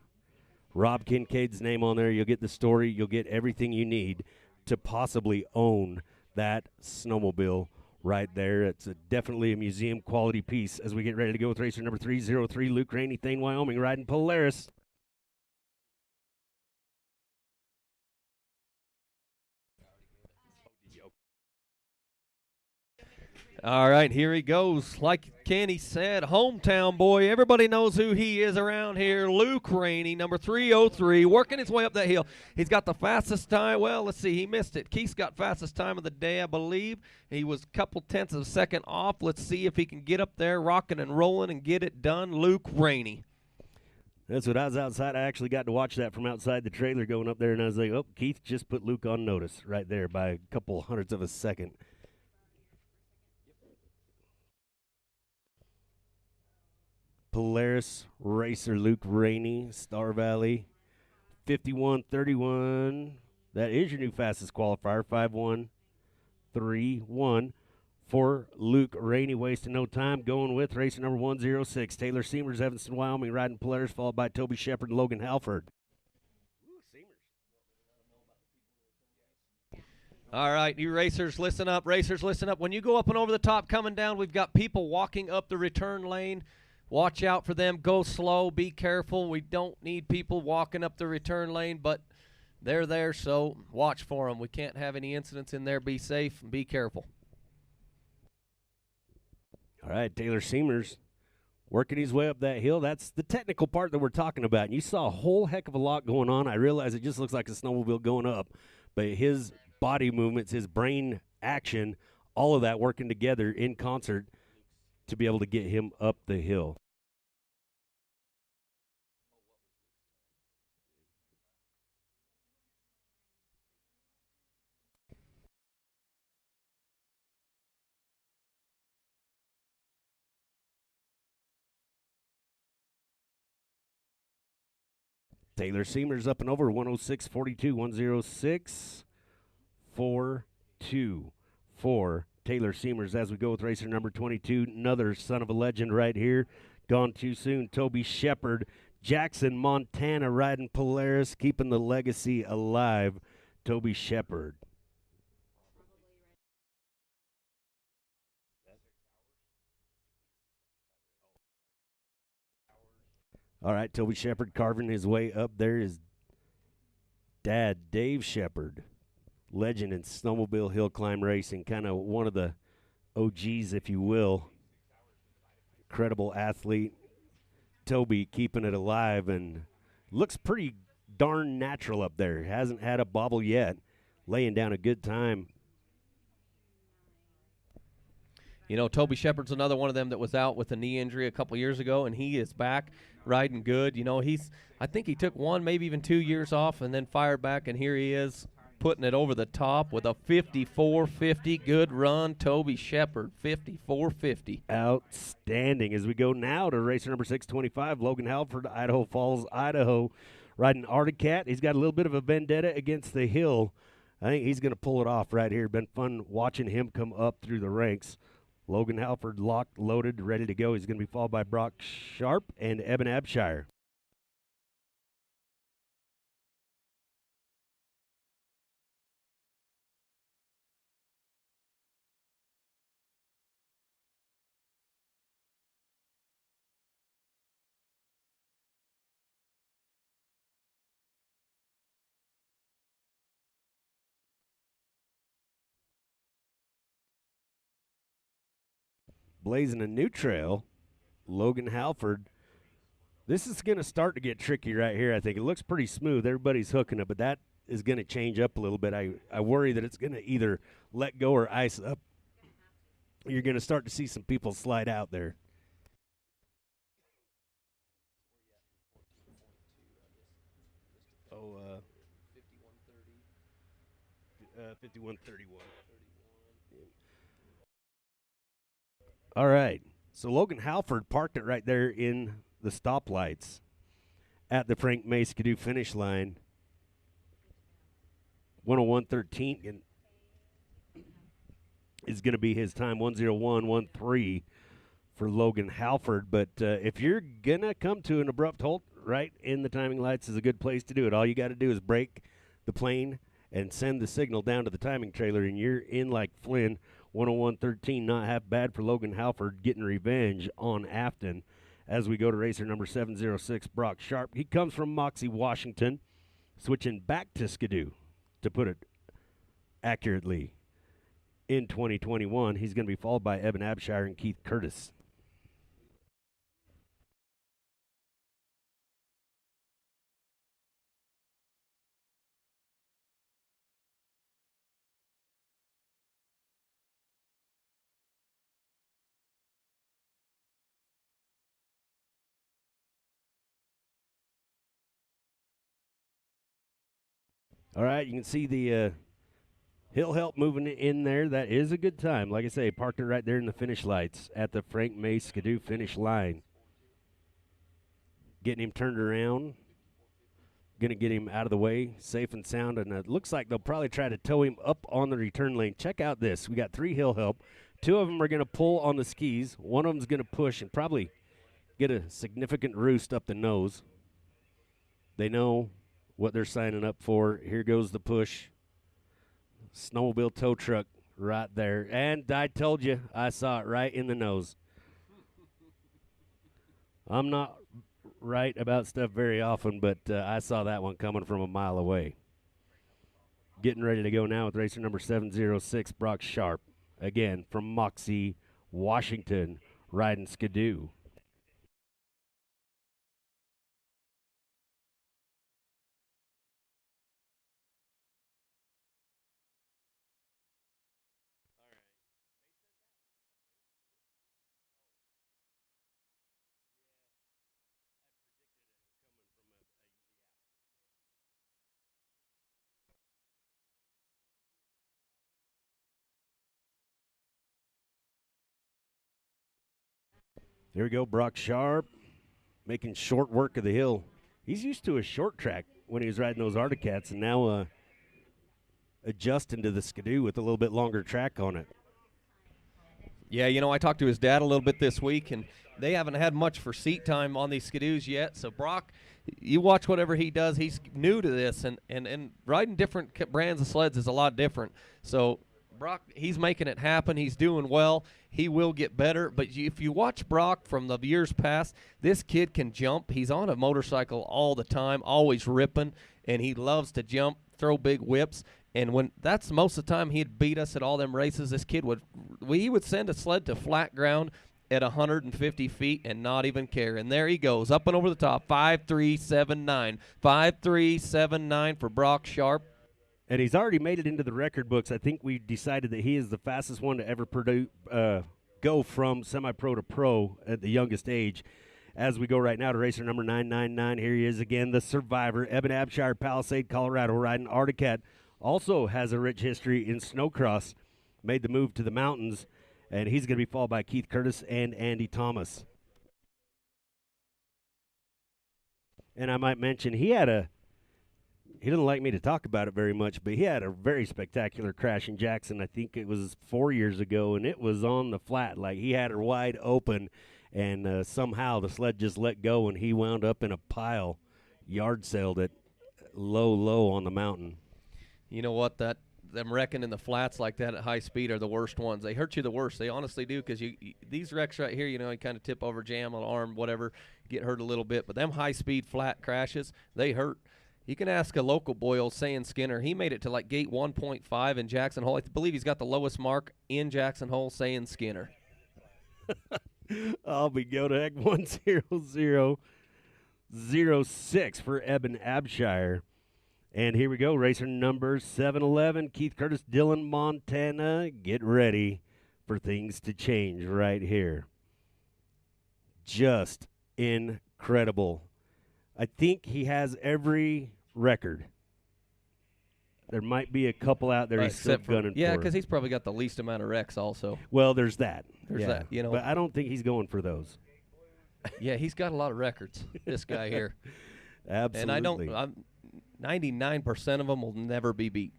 Rob Kincaid's name on there. You'll get the story. You'll get everything you need to possibly own that snowmobile right there. It's definitely a museum quality piece as we get ready to go with racer number 303, Luke Rainey, Thane, Wyoming, riding Polaris. All right, here he goes. Like Kenny said, hometown boy. Everybody knows who he is around here. Luke Rainey, number 303, working his way up that hill. He's got the fastest time. Well, let's see. He missed it. Keith's got fastest time of the day, I believe. He was a couple tenths of a second off. Let's see if he can get up there rocking and rolling and get it done. Luke Rainey. That's what I was outside. I actually got to watch that from outside the trailer going up there, and I was like, oh, Keith just put Luke on notice right there by a couple hundredths of a second. Polaris racer Luke Rainey, Star Valley, 51:31. That is your new fastest qualifier, 51:31. for Luke Rainey. Wasting no time, going with racer number 106, Taylor Seamers, Evanston, Wyoming, riding Polaris, followed by Toby Shepard and Logan Halford. All right, you racers, listen up. Racers, listen up. When you go up and over the top coming down, we've got people walking up the return lane. Watch out for them. Go slow. Be careful. We don't need people walking up the return lane, but they're there, so watch for them. We can't have any incidents in there. Be safe and be careful. All right, Taylor Seamers working his way up that hill. That's the technical part that we're talking about. And you saw a whole heck of a lot going on. I realize it just looks like a snowmobile going up, but his body movements, his brain action, all of that working together in concert to be able to get him up the hill. Taylor Seamers up and over 106.42, 106.42 for Taylor Seamers as we go with racer number 22. Another son of a legend right here. Gone too soon. Toby Shepard, Jackson, Montana, riding Polaris, keeping the legacy alive. Toby Shepard. All right, Toby Shepard carving his way up there. His dad, Dave Shepard, legend in snowmobile hill climb racing, kind of one of the OGs, if you will. Incredible athlete. Toby keeping it alive and looks pretty darn natural up there. Hasn't had a bobble yet, laying down a good time. You know, Toby Shepard's another one of them that was out with a knee injury a couple years ago, and he is back riding good. You know, I think he took 1, maybe even 2 years off and then fired back, and here he is putting it over the top with a 54.50. Good run, Toby Shepard, 54.50. Outstanding. As we go now to racer number 625, Logan Halford, Idaho Falls, Idaho, riding Arctic Cat. He's got a little bit of a vendetta against the hill. I think he's going to pull it off right here. Been fun watching him come up through the ranks. Logan Halford locked, loaded, ready to go. He's going to be followed by Brock Sharp and Eben Abshire. Blazing a new trail, Logan Halford. This is going to start to get tricky right here, I think. It looks pretty smooth. Everybody's hooking it, but that is going to change up a little bit. I worry that it's going to either let go or ice up. You're going to start to see some people slide out there. Oh, 51:31. All right. So Logan Halford parked it right there in the stoplights at the Frank May Skidoo finish line. 101.13 and is going to be his time. 101.13 for Logan Halford. But if you're going to come to an abrupt halt, right in the timing lights is a good place to do it. All you got to do is brake the plane and send the signal down to the timing trailer, and you're in like Flynn. 101.13, not half bad for Logan Halford, getting revenge on Afton. As we go to racer number 706, Brock Sharp. He comes from Moxie, Washington, switching back to Skidoo, to put it accurately. In 2021, he's going to be followed by Eben Abshire and Keith Curtis. All right, you can see the hill help moving in there. That is a good time. Like I say, parked it right there in the finish lights at the Frank May Skidoo finish line. Getting him turned around. Going to get him out of the way, safe and sound. And it looks like they'll probably try to tow him up on the return lane. Check out this. We got 3 hill help, Two of them are going to pull on the skis. One of them's going to push and probably get a significant roost up the nose. They know what they're signing up for. Here goes the push. Snowmobile tow truck right there. And I told you, I saw it right in the nose. I'm not right about stuff very often, but I saw that one coming from a mile away. Getting ready to go now with racer number 706, Brock Sharp. Again, from Moxie, Washington, riding Skidoo. There we go, Brock Sharp, making short work of the hill. He's used to a short track when he was riding those Articats, and now adjusting to the Skidoo with a little bit longer track on it. Yeah, you know, I talked to his dad a little bit this week, and they haven't had much for seat time on these Skidoos yet. So Brock, you watch whatever he does. He's new to this, and riding different brands of sleds is a lot different. So Brock, he's making it happen. He's doing well. He will get better. But if you watch Brock from the years past, this kid can jump. He's on a motorcycle all the time, always ripping, and he loves to jump, throw big whips. And when that's most of the time he'd beat us at all them races, this kid would send a sled to flat ground at 150 feet and not even care. And there he goes, up and over the top, 5.379. 5.379 for Brock Sharp. And he's already made it into the record books. I think we decided that he is the fastest one to ever go from semi-pro to pro at the youngest age. As we go right now to racer number 999, here he is again, the survivor, Eben Abshire, Palisade, Colorado, riding Articat. Also has a rich history in snowcross, made the move to the mountains, and he's going to be followed by Keith Curtis and Andy Thomas. And I might mention he doesn't like me to talk about it very much, but he had a very spectacular crash in Jackson. I think it was 4 years ago, and it was on the flat. Like, he had her wide open, and somehow the sled just let go, and he wound up in a pile, yard sailed it low on the mountain. You know what? Them wrecking in the flats like that at high speed are the worst ones. They hurt you the worst. They honestly do, because these wrecks right here, you know, you kind of tip over, jam on the arm, whatever, get hurt a little bit. But them high-speed flat crashes, they hurt. You can ask a local boy, old Sayin Skinner. He made it to like gate 1.5 in Jackson Hole. I believe he's got the lowest mark in Jackson Hole, Sayin Skinner. I'll be go to heck 10006 for Eben Abshire. And here we go, racer number 711, Keith Curtis, Dillon, Montana. Get ready for things to change right here. Just incredible. I think he has every record. There might be a couple out there he's still gunning for. Yeah, because he's probably got the least amount of wrecks also. Well, there's that. There's that, you know. But I don't think he's going for those. Yeah, he's got a lot of records, this guy here. Absolutely. And 99% of them will never be beat.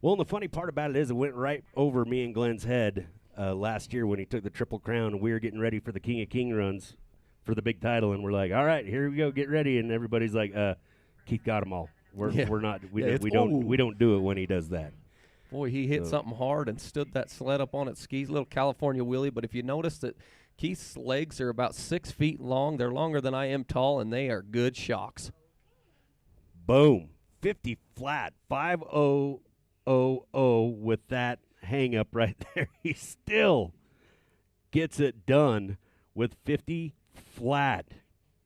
Well, and the funny part about it is it went right over me and Glenn's head last year when he took the Triple Crown, and we were getting ready for the King of King runs for the big title, and we're like, all right, here we go, get ready, and everybody's like, Keith got them all. We don't do it when he does that. Boy, he hit something hard and stood that sled up on its skis, little California wheelie. But if you notice that Keith's legs are about 6 feet long, they're longer than I am tall, and they are good shocks. Boom. 50 flat, 5.000 with that hang up right there. He still gets it done with 50 flat.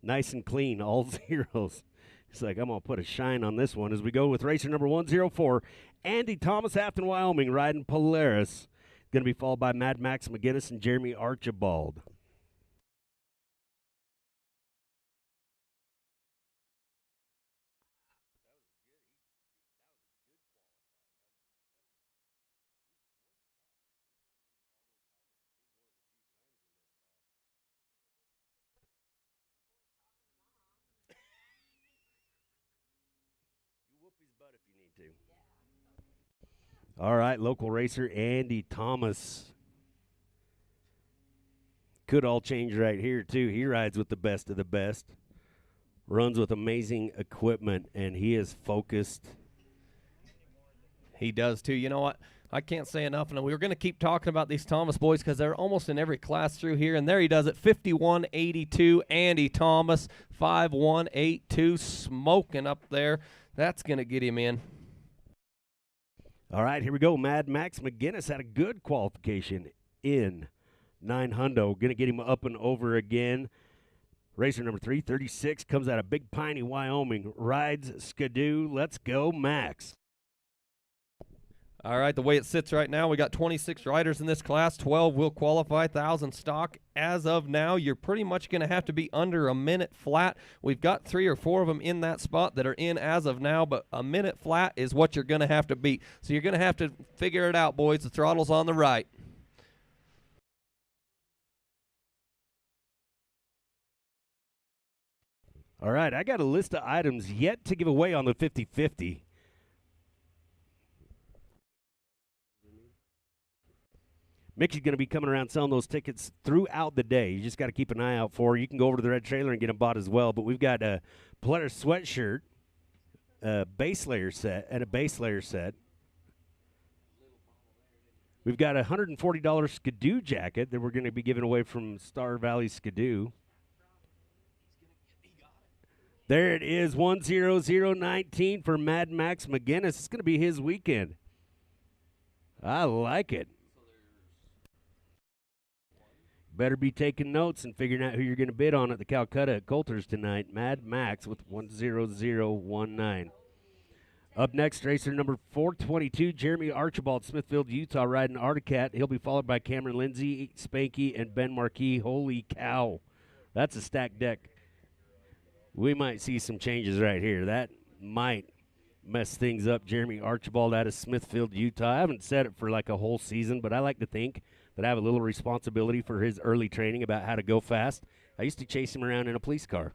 Nice and clean, all zeros. He's like, I'm going to put a shine on this one as we go with racer number 104, Andy Thomas, Afton, Wyoming, riding Polaris. Going to be followed by Mad Max McGinnis and Jeremy Archibald. Whoop his butt if you need to. All right, local racer Andy Thomas could all change right here, too. He rides with the best of the best, runs with amazing equipment, and he is focused. He does, too. You know what? I can't say enough, and we're going to keep talking about these Thomas boys because they're almost in every class through here, and there he does it, 51.82, Andy Thomas, 5.182, smoking up there. That's going to get him in. All right, here we go. Mad Max McGinnis had a good qualification in 900. Going to get him up and over again. Racer number 336 comes out of Big Piney, Wyoming. Rides Skidoo. Let's go, Max. All right, the way it sits right now, we got 26 riders in this class. 12 will qualify, 1,000 stock. As of now, you're pretty much going to have to be under a minute flat. We've got 3 or 4 of them in that spot that are in as of now, but a minute flat is what you're going to have to beat. So you're going to have to figure it out, boys. The throttle's on the right. All right, I got a list of items yet to give away on the 50-50. Mickey's going to be coming around selling those tickets throughout the day. You just got to keep an eye out for it. You can go over to the Red Trailer and get them bought as well. But we've got a Polaris sweatshirt, a base layer set, and a base layer set. We've got a $140 Skidoo jacket that we're going to be giving away from Star Valley Skidoo. There it is, 10019 for Mad Max McGinnis. It's going to be his weekend. I like it. Better be taking notes and figuring out who you're going to bid on at the Calcutta at Coulter's tonight. Mad Max with 10019. Up next, racer number 422, Jeremy Archibald, Smithfield, Utah, riding Articat. He'll be followed by Cameron Lindsay, Spanky, and Ben Marquis. Holy cow. That's a stacked deck. We might see some changes right here. That might mess things up. Jeremy Archibald out of Smithfield, Utah. I haven't said it for like a whole season, but I like to think that I have a little responsibility for his early training about how to go fast. I used to chase him around in a police car,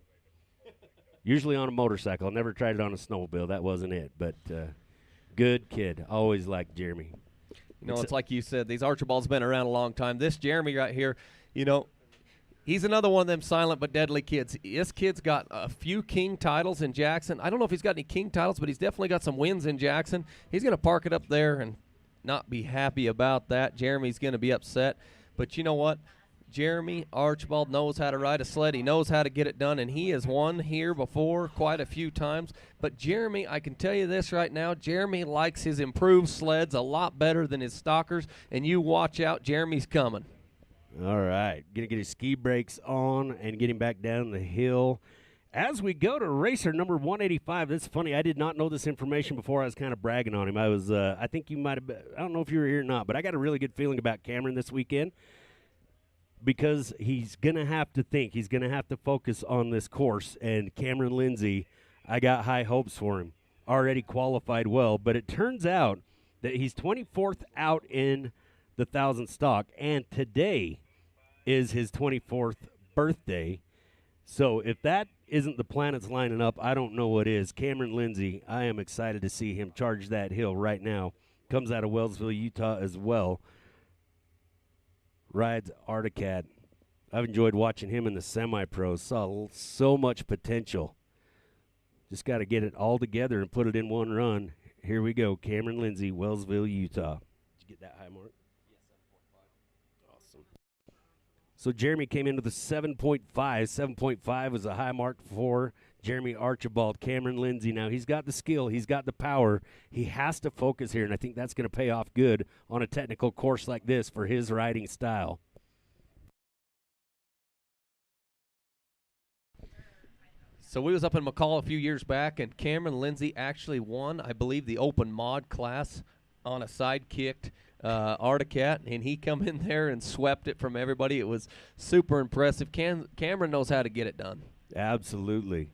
usually on a motorcycle. I never tried it on a snowmobile. That wasn't it, but good kid. Always liked Jeremy. You know, it's like you said, these Archibald's been around a long time. This Jeremy right here, you know, he's another one of them silent but deadly kids. This kid's got a few king titles in Jackson. I don't know if he's got any king titles, but he's definitely got some wins in Jackson. He's going to park it up there and not be happy about that. Jeremy's going to be upset. But you know what? Jeremy Archibald knows how to ride a sled. He knows how to get it done, and he has won here before quite a few times. But Jeremy, I can tell you this right now, Jeremy likes his improved sleds a lot better than his stockers, and you watch out, Jeremy's coming. All right, going to get his ski brakes on and get him back down the hill. As we go to racer number 185, that's funny. I did not know this information before. I was kind of bragging on him. I think you might have been, I don't know if you were here or not, but I got a really good feeling about Cameron this weekend because he's going to have to think. He's going to have to focus on this course. And Cameron Lindsay, I got high hopes for him. Already qualified well, but it turns out that he's 24th out in the 1,000 stock, and today is his 24th birthday. So if that isn't the planets lining up, I don't know what is. Cameron Lindsay, I am excited to see him charge that hill right now. Comes out of Wellsville, Utah as well. Rides Articat. I've enjoyed watching him in the semi-pros. Saw so much potential. Just got to get it all together and put it in one run. Here we go. Cameron Lindsay, Wellsville, Utah. Did you get that high mark? So Jeremy came into the 7.5. 7.5 was a high mark for Jeremy Archibald. Cameron Lindsay, now he's got the skill. He's got the power. He has to focus here, and I think that's going to pay off good on a technical course like this for his riding style. So we was up in McCall a few years back, and Cameron Lindsay actually won, I believe, the open mod class on a side-kicked Articat, and he come in there and swept it from everybody. It was super impressive. Cameron knows how to get it done. Absolutely.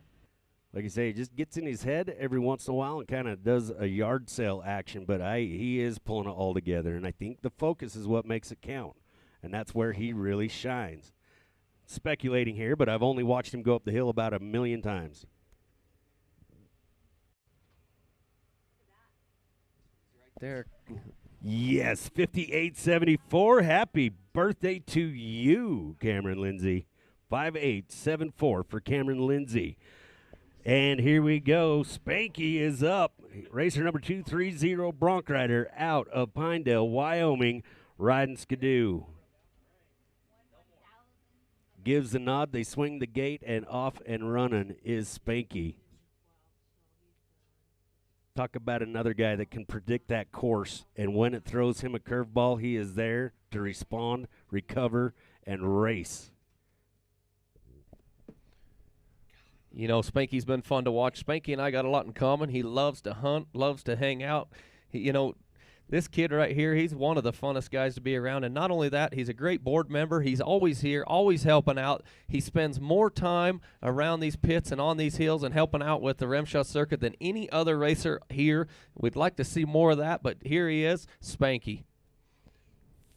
Like you say, he just gets in his head every once in a while and kind of does a yard sale action, but he is pulling it all together, and I think the focus is what makes it count, and that's where he really shines. Speculating here, but I've only watched him go up the hill about 1 million times. There. Yes, 5874. Happy birthday to you, Cameron Lindsay. 5874 for Cameron Lindsay. And here we go. Spanky is up. Racer number 230, Bronc Rider out of Pinedale, Wyoming, riding Skidoo. Gives the nod. They swing the gate, and off and running is Spanky. Talk about another guy that can predict that course, and when it throws him a curveball, he is there to respond, recover, and race. You know, Spanky's been fun to watch. Spanky and I got a lot in common. He loves to hunt, loves to hang out. You know, this kid right here, he's one of the funnest guys to be around. And not only that, he's a great board member. He's always here, always helping out. He spends more time around these pits and on these hills and helping out with the RMSHA circuit than any other racer here. We'd like to see more of that, but here he is, Spanky.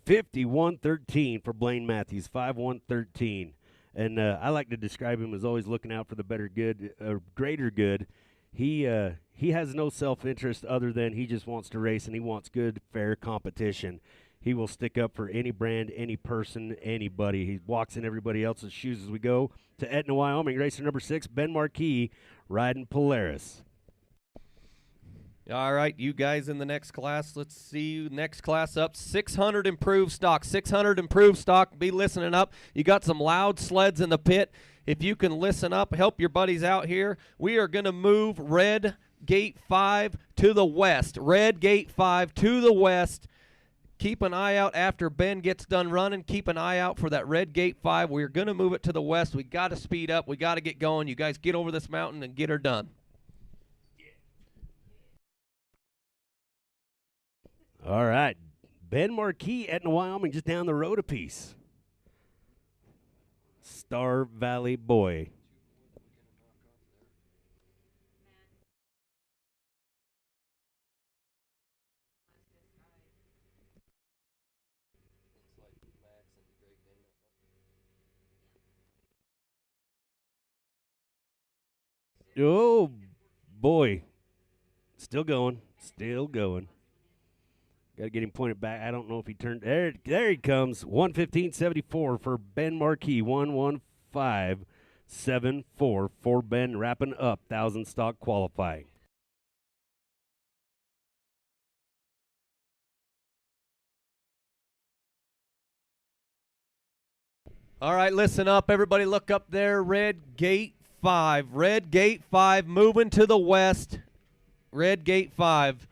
51-13 for Blaine Matthews, 5-1-13. And I like to describe him as always looking out for the better good, greater good. He has no self-interest other than he just wants to race, and he wants good, fair competition. He will stick up for any brand, any person, anybody. He walks in everybody else's shoes as we go to Etna, Wyoming. Racer number 6, Ben Marquis, riding Polaris. All right, you guys in the next class. Let's see. Next class up, 600 improved stock. 600 improved stock. Be listening up. You got some loud sleds in the pit. If you can listen up, help your buddies out here. We are going to move Red Gate 5 to the west. Red Gate 5 to the west. Keep an eye out after Ben gets done running. Keep an eye out for that Red Gate 5. We're going to move it to the west. We got to speed up. We got to get going. You guys get over this mountain and get her done. All right. Ben Marquis, Etna, Wyoming, just down the road a piece. Star Valley boy. Oh, boy. Still going. Still going. Got to get him pointed back. I don't know if he turned. There he comes. 1:15.74 for Ben Marquis. 1:15.74 for Ben, wrapping up 1,000 stock qualifying. All right, listen up. Everybody look up there. Red Gate 5. Red Gate 5 moving to the west. Red Gate 5.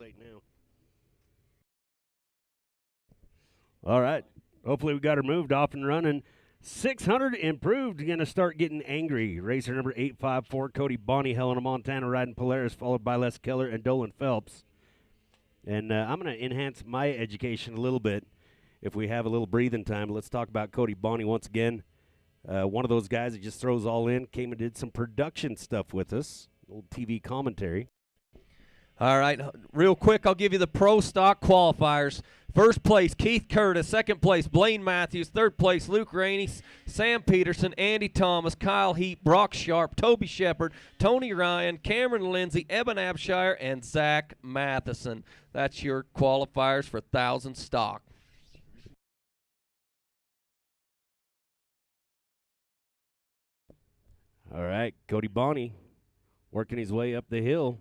Late now. All right. Hopefully we got her moved off and running. 600 improved. Going to start getting angry. Racer number 854, Cody Bonney, Helena, Montana, riding Polaris, followed by Les Keller and Dolan Phelps. And I'm going to enhance my education a little bit if we have a little breathing time. Let's talk about Cody Bonney once again. One of those guys that just throws all in. Came and did some production stuff with us. Old TV commentary. All right, real quick, I'll give you the pro stock qualifiers. First place, Keith Curtis. Second place, Blaine Matthews. Third place, Luke Rainey, Sam Peterson, Andy Thomas, Kyle Heap, Brock Sharp, Toby Shepard, Tony Ryan, Cameron Lindsay, Evan Abshire, and Zach Matheson. That's your qualifiers for 1,000 stock. All right, Cody Bonney working his way up the hill.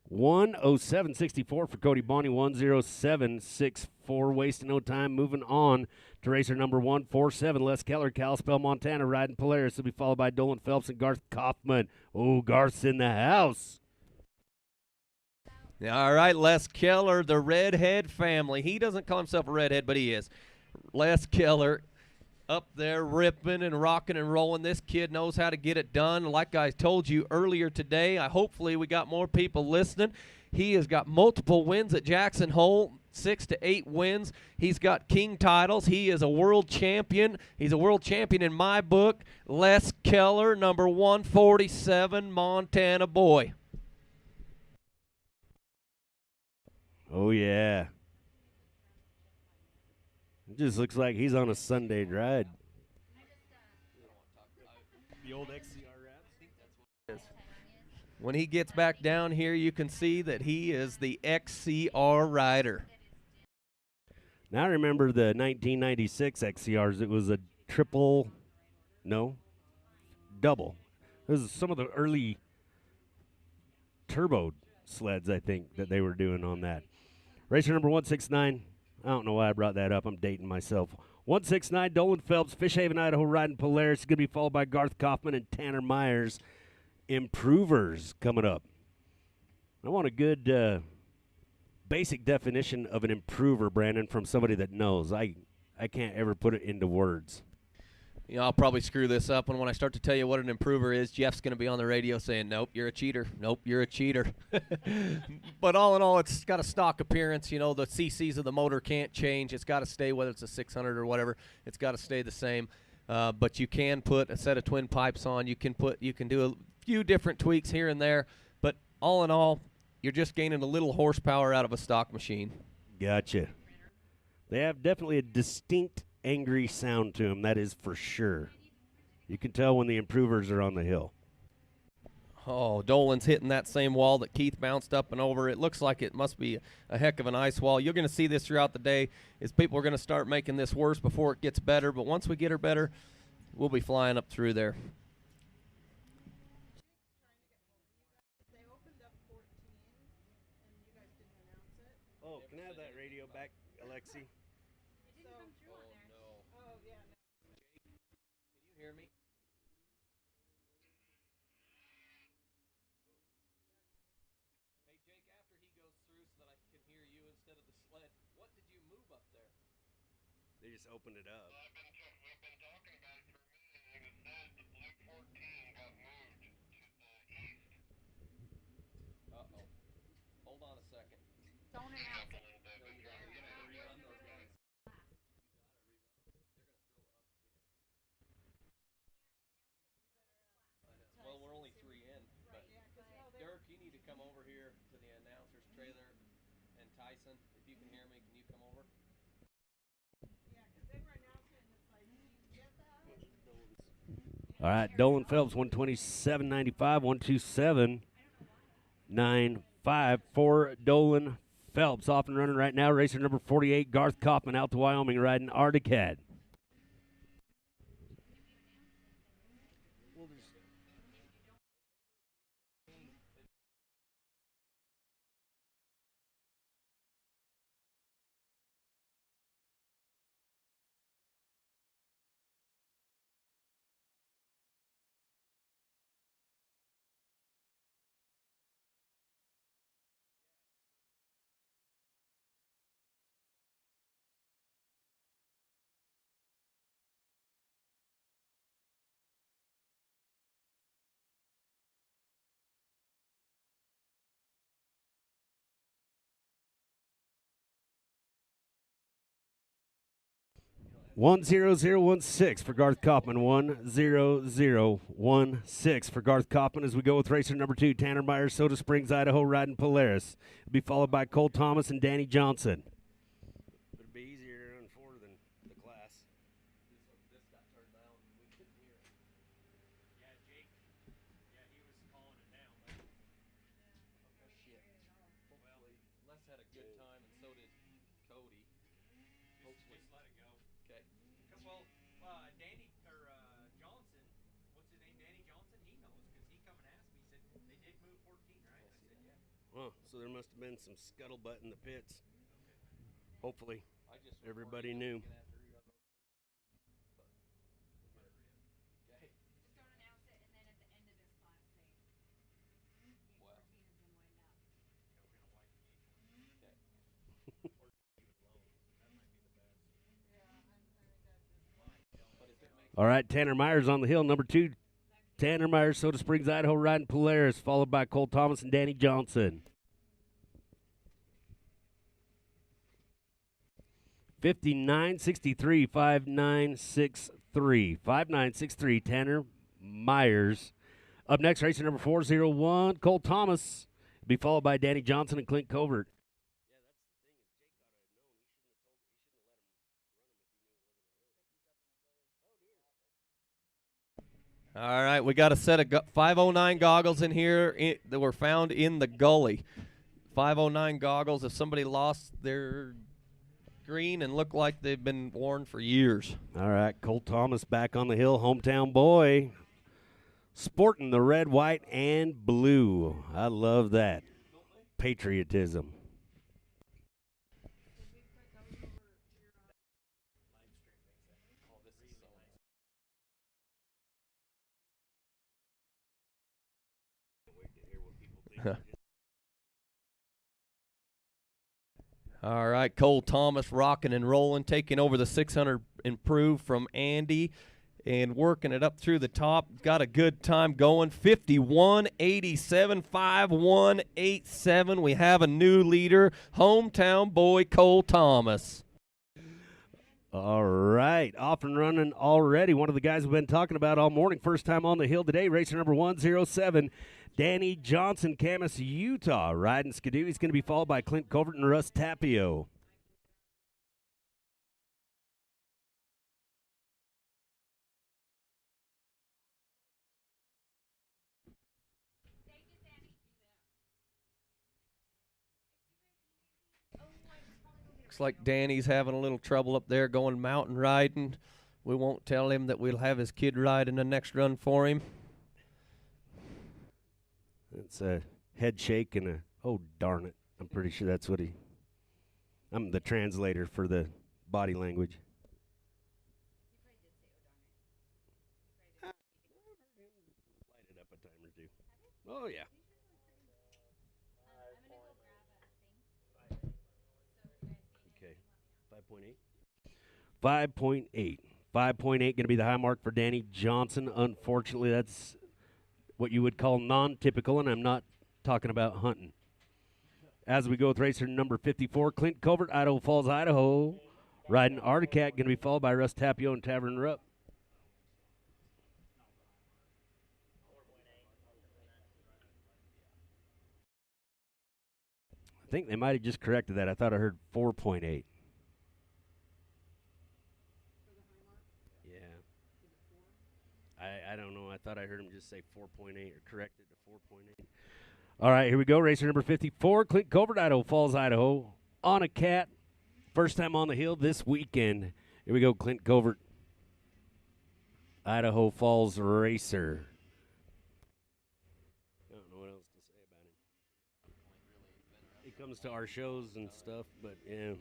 $1:07.64 for Cody Bonney, 1:07.64. Wasting no time. Moving on to racer number 147, Les Keller, Kalispell, Montana, riding Polaris. Will be followed by Dolan Phelps and Garth Kaufman. Oh, Garth's in the house. All right, Les Keller, the redhead family. He doesn't call himself a redhead, but he is. Les Keller up there ripping and rocking and rolling. This kid knows how to get it done. Like I told you earlier today, hopefully we got more people listening. He has got multiple wins at Jackson Hole. 6 to 8 wins. He's got king titles. He is a world champion. He's a world champion in my book. Les Keller, number 147, Montana boy. Oh, yeah. It just looks like he's on a Sunday ride. The old XCR wraps? When he gets back down here, you can see that he is the XCR rider. Now I remember the 1996 XCRs. It was a double. It was some of the early turbo sleds, I think, that they were doing on that. Racer number 169. I don't know why I brought that up. I'm dating myself. 169, Dolan Phelps, Fishhaven, Idaho, riding Polaris. Going to be followed by Garth Kaufman and Tanner Myers. Improvers coming up. I want a good basic definition of an improver, Brandon, from somebody that knows. I can't ever put it into words. You know, I'll probably screw this up, and when I start to tell you what an improver is, Jeff's going to be on the radio saying, nope, you're a cheater. Nope, you're a cheater. But all in all, it's got a stock appearance. You know, the CCs of the motor can't change. It's got to stay, whether it's a 600 or whatever. It's got to stay the same. But you can put a set of twin pipes on. You can do a few different tweaks here and there. But all in all, you're just gaining a little horsepower out of a stock machine. Gotcha. They have definitely a distinct angry sound to them, that is for sure. You can tell when the improvers are on the hill. Oh, Dolan's hitting that same wall that Keith bounced up and over. It looks like it must be a heck of an ice wall. You're going to see this throughout the day is people are going to start making this worse before it gets better. But once we get her better, we'll be flying up through there. Oh, can I have that radio back, Alexi? Hear me? Hey, Jake, after he goes through so that I can hear you instead of the sled, what did you move up there? They just opened it up. We've been talking about it for a minute, and it said the Blue 14 got moved to the east. Uh-oh. Hold on a second. Don't announce it. No, you're going to have to rerun those guys. Well, we're only 3 in, but Dirk, you need to come over here to the announcer's trailer, and Tyson, if you can hear me, can you come over? All right, Dolan Phelps, 127.95, 127.95 for Dolan Phelps. Off and running right now, racer number 48, Garth Kaufman, out to Wyoming, riding Arctic. One zero zero 1-0-0-1-6 for Garth Kaufman. 1-0-0-1-6 for Garth Kaufman as we go with racer number 2, Tanner Myers, Soda Springs, Idaho, riding Polaris. It'll be followed by Cole Thomas and Danny Johnson. It'll be easier to run 4 than the class. This got turned down. We couldn't hear it. Yeah, Jake. Yeah, he was calling it down. But Oh, shit. Hopefully, Les had a good time, and so did Cody. Hopefully. just let it go. Okay. Well, Danny or Johnson, what's his name? Danny Johnson. He knows because he come and asked me. He said they did move 14, right? I said yeah. Huh, so there must have been some scuttlebutt in the pits. Hopefully, I just everybody knew. Gonna have to rerun those first 3, but okay. Just don't announce it, and then at the end of this class, say, Gate 14 Well. has been widened out. Yeah, we're gonna wipe the gate. Okay. But if it makes All right, Tanner Myers on the hill, number 2. Tanner Myers, Soda Springs, Idaho, riding Polaris, followed by Cole Thomas and Danny Johnson. 5963, 5963. 5963, Tanner Myers. Up next, racer number 401, Cole Thomas. Be followed by Danny Johnson and Clint Covert. All right, we got a set of 509 goggles in here that were found in the gully. 509 goggles. If somebody lost their green and looked like they've been worn for years. All right, Cole Thomas back on the hill, hometown boy. Sporting the red, white, and blue. I love that. Patriotism. All right, Cole Thomas rocking and rolling, taking over the 600 improve from Andy and working it up through the top. Got a good time going. 51.87, 51.87. We have a new leader, hometown boy Cole Thomas. All right, off and running already. One of the guys we've been talking about all morning. First time on the hill today, racer number 107, Danny Johnson, Camas, Utah, riding Skidoo. He's going to be followed by Clint Covert and Russ Tapio. Looks like Danny's having a little trouble up there going mountain riding. We won't tell him that we'll have his kid ride in the next run for him. It's a head shake and a, oh, darn it. I'm pretty sure that's what I'm the translator for the body language. Light it up a time or two. Oh, yeah. Okay, 5.8. 5.8. 5.8 going to be the high mark for Danny Johnson. Unfortunately, that's what you would call non-typical, and I'm not talking about hunting. As we go with racer number 54, Clint Covert, Idaho Falls, Idaho, riding Articat, going to be followed by Russ Tapio and Tavern Rupp. I think they might have just corrected that. I thought I heard 4.8. I don't know. I thought I heard him just say 4.8 or correct it to 4.8. All right, here we go. Racer number 54, Clint Covert, Idaho Falls, Idaho. On a cat. First time on the hill this weekend. Here we go, Clint Covert, Idaho Falls racer. I don't know what else to say about him. He comes to our shows and stuff, but yeah.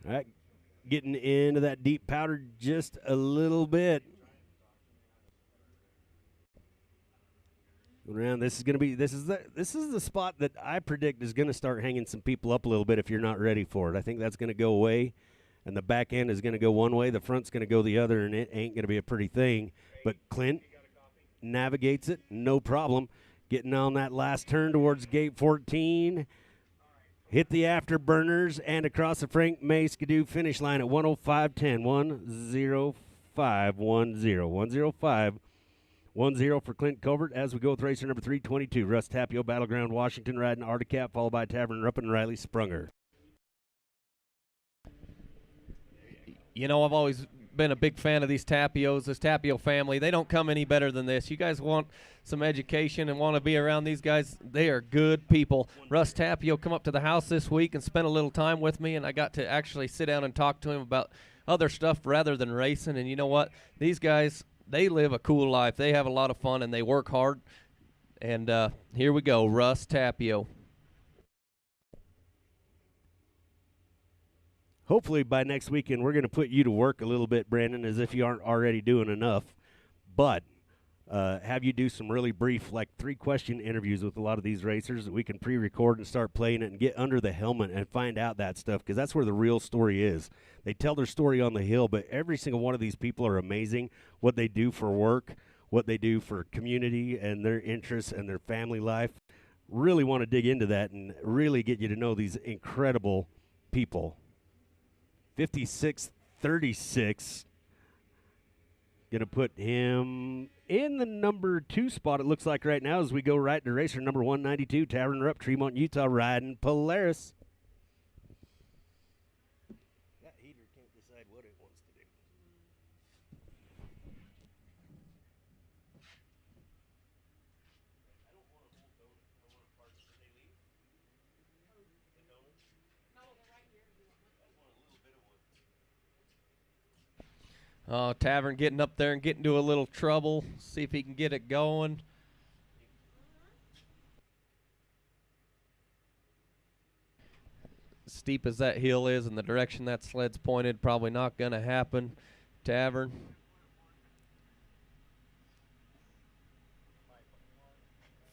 All right, getting into that deep powder just a little bit. Around, this is going to be this is the spot that I predict is going to start hanging some people up a little bit if you're not ready for it. I think that's going to go away, and the back end is going to go one way, the front's going to go the other, and it ain't going to be a pretty thing. But Clint navigates it, no problem. Getting on that last turn towards gate 14. Hit the afterburners and across the Frank May Skidoo finish line at 105.10. 105.10. 105.10 for Clint Covert as we go with racer number 322. Russ Tapio, Battleground, Washington, riding Articat, followed by Tavern Rupp and Riley Sprunger. You know, I've always been a big fan of these Tapios, this Tapio family. They don't come any better than this. You guys want some education and want to be around these guys, they are good people. Russ Tapio come up to the house this week and spent a little time with me, and I got to actually sit down and talk to him about other stuff rather than racing. And you know what? These guys, they live a cool life. They have a lot of fun, and they work hard. And here we go, Russ Tapio. Hopefully by next weekend we're going to put you to work a little bit, Brandon, as if you aren't already doing enough. But have you do some really brief, like 3-question interviews with a lot of these racers that we can pre-record and start playing it and get under the helmet and find out that stuff, because that's where the real story is. They tell their story on the hill, but every single one of these people are amazing, what they do for work, what they do for community and their interests and their family life. Really want to dig into that and really get you to know these incredible people. 56-36. Going to put him in the number 2 spot, it looks like right now, as we go right to racer number 192, Tavern Rupp, Tremont, Utah, riding Polaris. That heater can't decide what it wants to do. I don't want a whole donut. I want a part. Did they leave? The donuts? No, they're right here. I want a little bit of one. Oh, Tavern getting up there and getting into a little trouble. See if he can get it going. Steep as that hill is and the direction that sled's pointed, probably not going to happen. Tavern.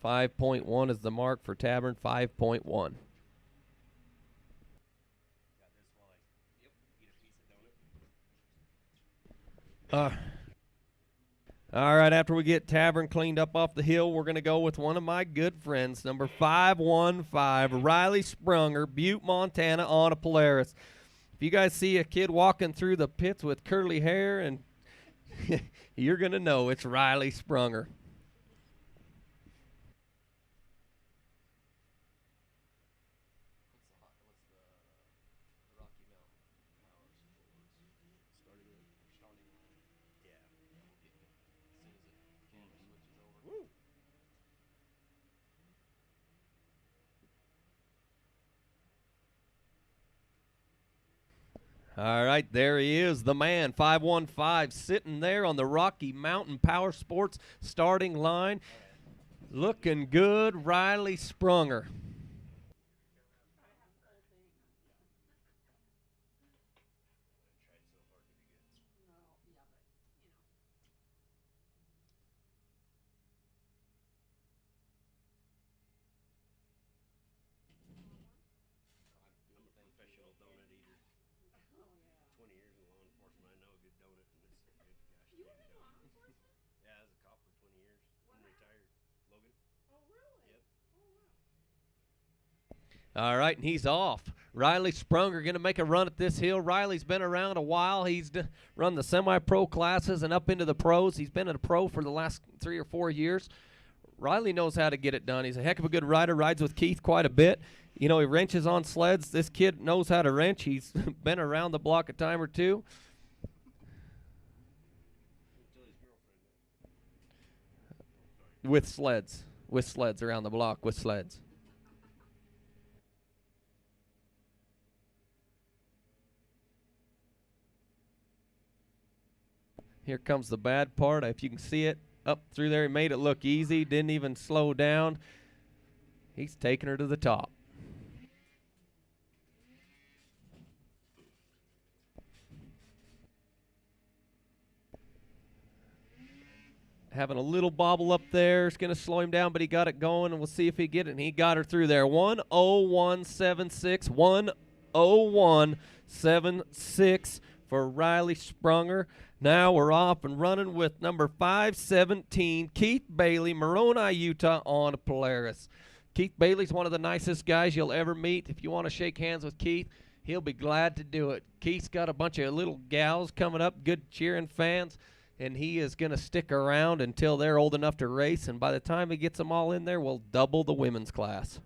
5.1 is the mark for Tavern. 5.1. All right, after we get Tavern cleaned up off the hill, we're going to go with one of my good friends, number 515, Riley Sprunger, Butte, Montana, on a Polaris. If you guys see a kid walking through the pits with curly hair, and you're going to know it's Riley Sprunger. All right, there he is, the man, 515, sitting there on the Rocky Mountain Power Sports starting line. Looking good, Riley Sprunger. All right, and he's off. Riley Sprunger going to make a run at this hill. Riley's been around a while. He's run the semi-pro classes and up into the pros. He's been a pro for the last 3 or 4 years. Riley knows how to get it done. He's a heck of a good rider, rides with Keith quite a bit. You know, he wrenches on sleds. This kid knows how to wrench. He's been around the block a time or two. With sleds around the block with sleds. Here comes the bad part. If you can see it up through there, he made it look easy, didn't even slow down. He's taking her to the top. Having a little bobble up there. It's going to slow him down, but he got it going, and we'll see if he get it. And he got her through there. 1:01.76. 1:01.76 for Riley Sprunger. Now we're off and running with number 517, Keith Bailey, Moroni, Utah, on a Polaris. Keith Bailey's one of the nicest guys you'll ever meet. If you want to shake hands with Keith, he'll be glad to do it. Keith's got a bunch of little gals coming up, good cheering fans, and he is going to stick around until they're old enough to race, and by the time he gets them all in there, we'll double the women's class.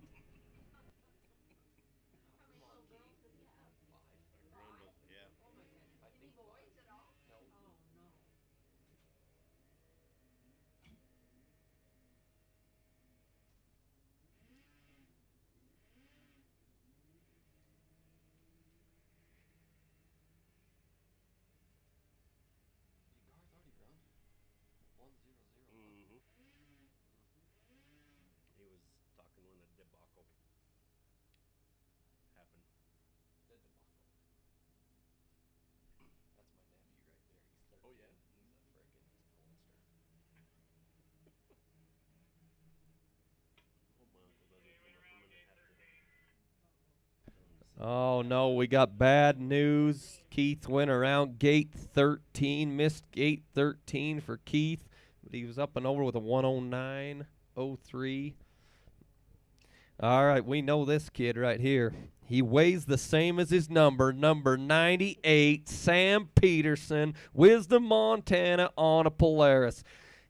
He was talking when the debacle Oh, no, we got bad news. Keith went around gate 13, missed gate 13 for Keith. But he was up and over with a 109.03. All right, we know this kid right here. He weighs the same as his number 98, Sam Peterson, Wisdom, Montana, on a Polaris.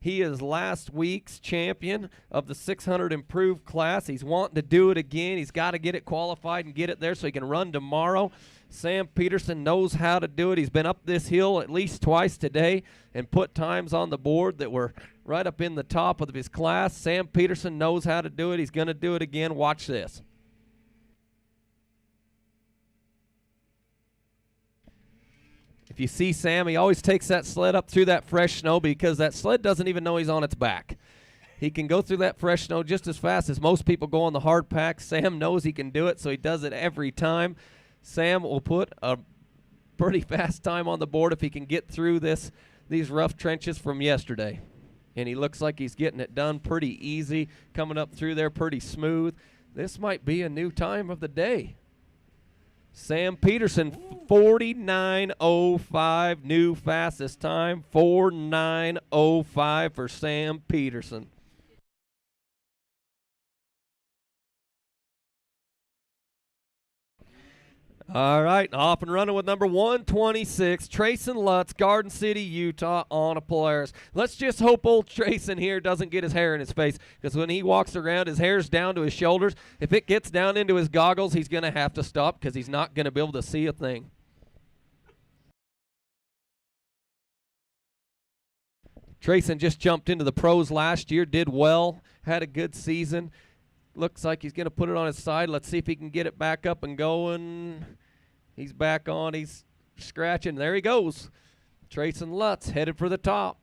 He is last week's champion of the 600 improved class. He's wanting to do it again. He's got to get it qualified and get it there so he can run tomorrow. Sam Peterson knows how to do it. He's been up this hill at least twice today and put times on the board that were right up in the top of his class. Sam Peterson knows how to do it. He's going to do it again. Watch this. If you see Sam, he always takes that sled up through that fresh snow because that sled doesn't even know he's on its back. He can go through that fresh snow just as fast as most people go on the hard pack. Sam knows he can do it, so he does it every time. Sam will put a pretty fast time on the board if he can get through these rough trenches from yesterday. And he looks like he's getting it done pretty easy, coming up through there pretty smooth. This might be a new time of the day. Sam Peterson, 49.05, new fastest time, 49.05 for Sam Peterson. All right, off and running with number 126, Trayson Lutz, Garden City, Utah, on a Polaris. Let's just hope old Trayson here doesn't get his hair in his face, because when he walks around, his hair's down to his shoulders. If it gets down into his goggles, he's going to have to stop because he's not going to be able to see a thing. Trayson just jumped into the pros last year, did well, had a good season. Looks like he's going to put it on his side. Let's see if he can get it back up and going. He's back on. He's scratching. There he goes. Trayson Lutz headed for the top.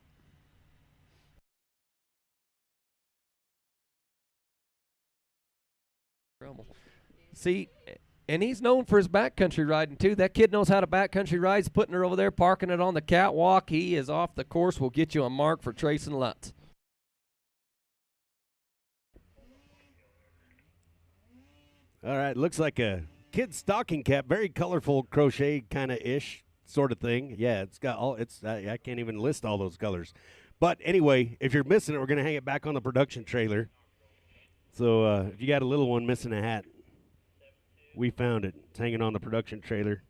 See, and he's known for his backcountry riding, too. That kid knows how to backcountry ride. He's putting her over there, parking it on the catwalk. He is off the course. We'll get you a mark for Trayson Lutz. All right, looks like a kid's stocking cap, very colorful crochet kind of ish sort of thing. Yeah, it's got all. I can't even list all those colors. But anyway, if you're missing it, we're gonna hang it back on the production trailer. So if you got a little one missing a hat, we found it. It's hanging on the production trailer.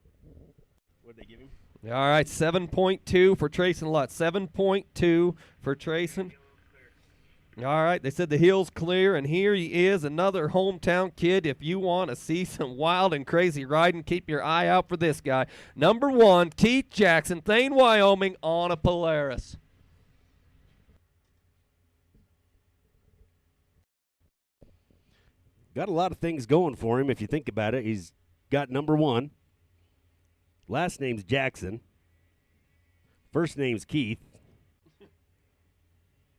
What did they give him? All right, 7.2 for Trayson Lutz. 7.2 for Trayson. All right, they said the hill's clear, and here he is, another hometown kid. If you want to see some wild and crazy riding, keep your eye out for this guy. Number 1, Keith Jackson, Thane, Wyoming, on a Polaris. Got a lot of things going for him if you think about it. He's got number 1. Last name's Jackson. First name's Keith.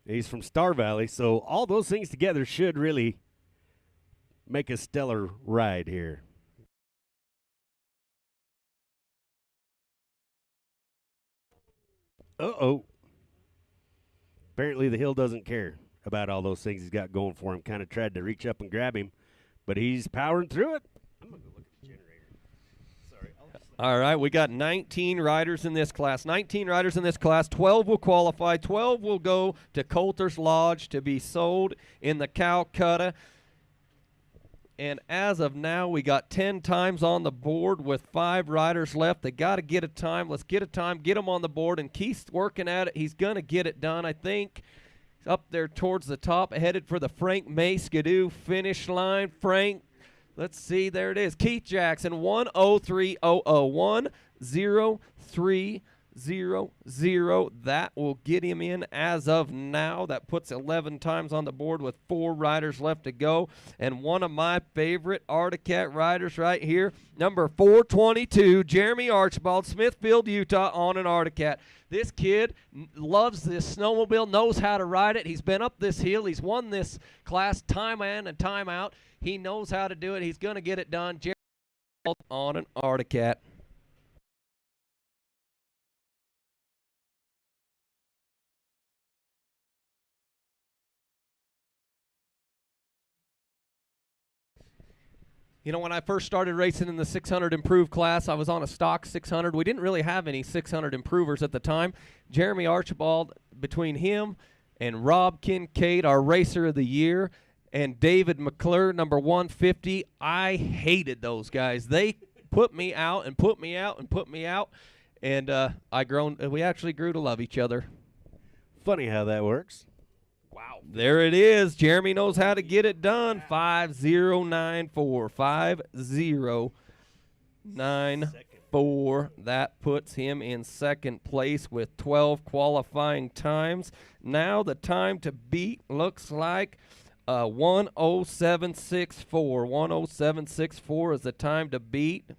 He's from Star Valley, so all those things together should really make a stellar ride here. Uh-oh. Apparently the hill doesn't care about all those things he's got going for him. Kind of tried to reach up and grab him, but he's powering through it. I'm going to go look at the generator. Sorry. All right, we got 19 riders in this class. 19 riders in this class. 12 will qualify. 12 will go to Coulter's Lodge to be sold in the Calcutta. And as of now, we got 10 times on the board with 5 riders left. They got to get a time. Let's get a time, get them on the board. And Keith's working at it. He's going to get it done, I think. He's up there towards the top, headed for the Frank May Skidoo finish line. Frank. Let's see, there it is. Keith Jackson, 103.00, 103.00. That will get him in as of now. That puts 11 times on the board with 4 riders left to go. And one of my favorite Arctic riders right here, number 422, Jeremy Archibald, Smithfield, Utah, on an Arctic. This kid loves this snowmobile, knows how to ride it. He's been up this hill. He's won this class time in and time out. He knows how to do it. He's going to get it done. Jeremy on an Arctic. You know, when I first started racing in the 600 improved class, I was on a stock 600. We didn't really have any 600 improvers at the time. Jeremy Archibald, between him and Rob Kincaid, our racer of the year, and David McClure, number 150, I hated those guys. They put me out and put me out and put me out, and we actually grew to love each other. Funny how that works. Wow. There it is. Jeremy knows how to get it done. 5094. 5094. That puts him in second place with 12 qualifying times. Now the time to beat looks like 10764. 10764 is the time to beat.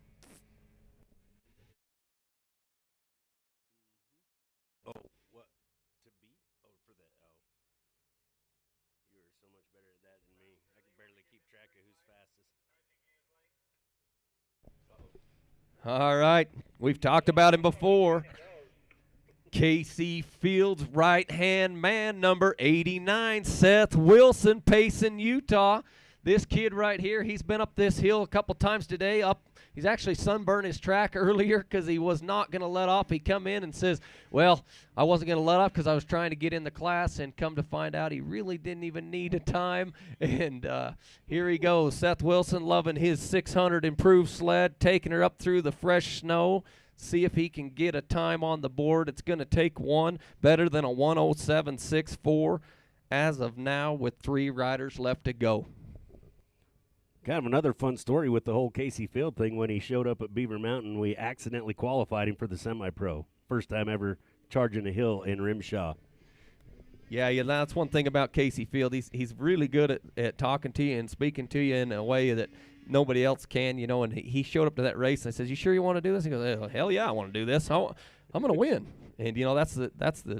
Oh, what? To beat? Oh, for the you are so much better at that than me. I can barely keep track of who's fastest. All right. We've talked about him before. Casey Fields' right-hand man, number 89, Seth Wilson, Payson, Utah. This kid right here, he's been up this hill a couple times today. He's actually sunburned his track earlier because he was not going to let off. He come in and says, well, I wasn't going to let off because I was trying to get in the class, and come to find out he really didn't even need a time. And here he goes. Seth Wilson loving his 600 improved sled, taking her up through the fresh snow. See if he can get a time on the board. It's going to take one, better than a 107.64 as of now with 3 riders left to go. Kind of another fun story with the whole Casey Field thing. When he showed up at Beaver Mountain, we accidentally qualified him for the semi-pro. First time ever charging a hill in RMSHA. Yeah, that's one thing about Casey Field. He's really good at talking to you and speaking to you in a way that nobody else can, you know. And he showed up to that race, and I says, you sure you want to do this? He goes, oh, hell yeah, I want to do this. I'm going to win. And, you know, that's the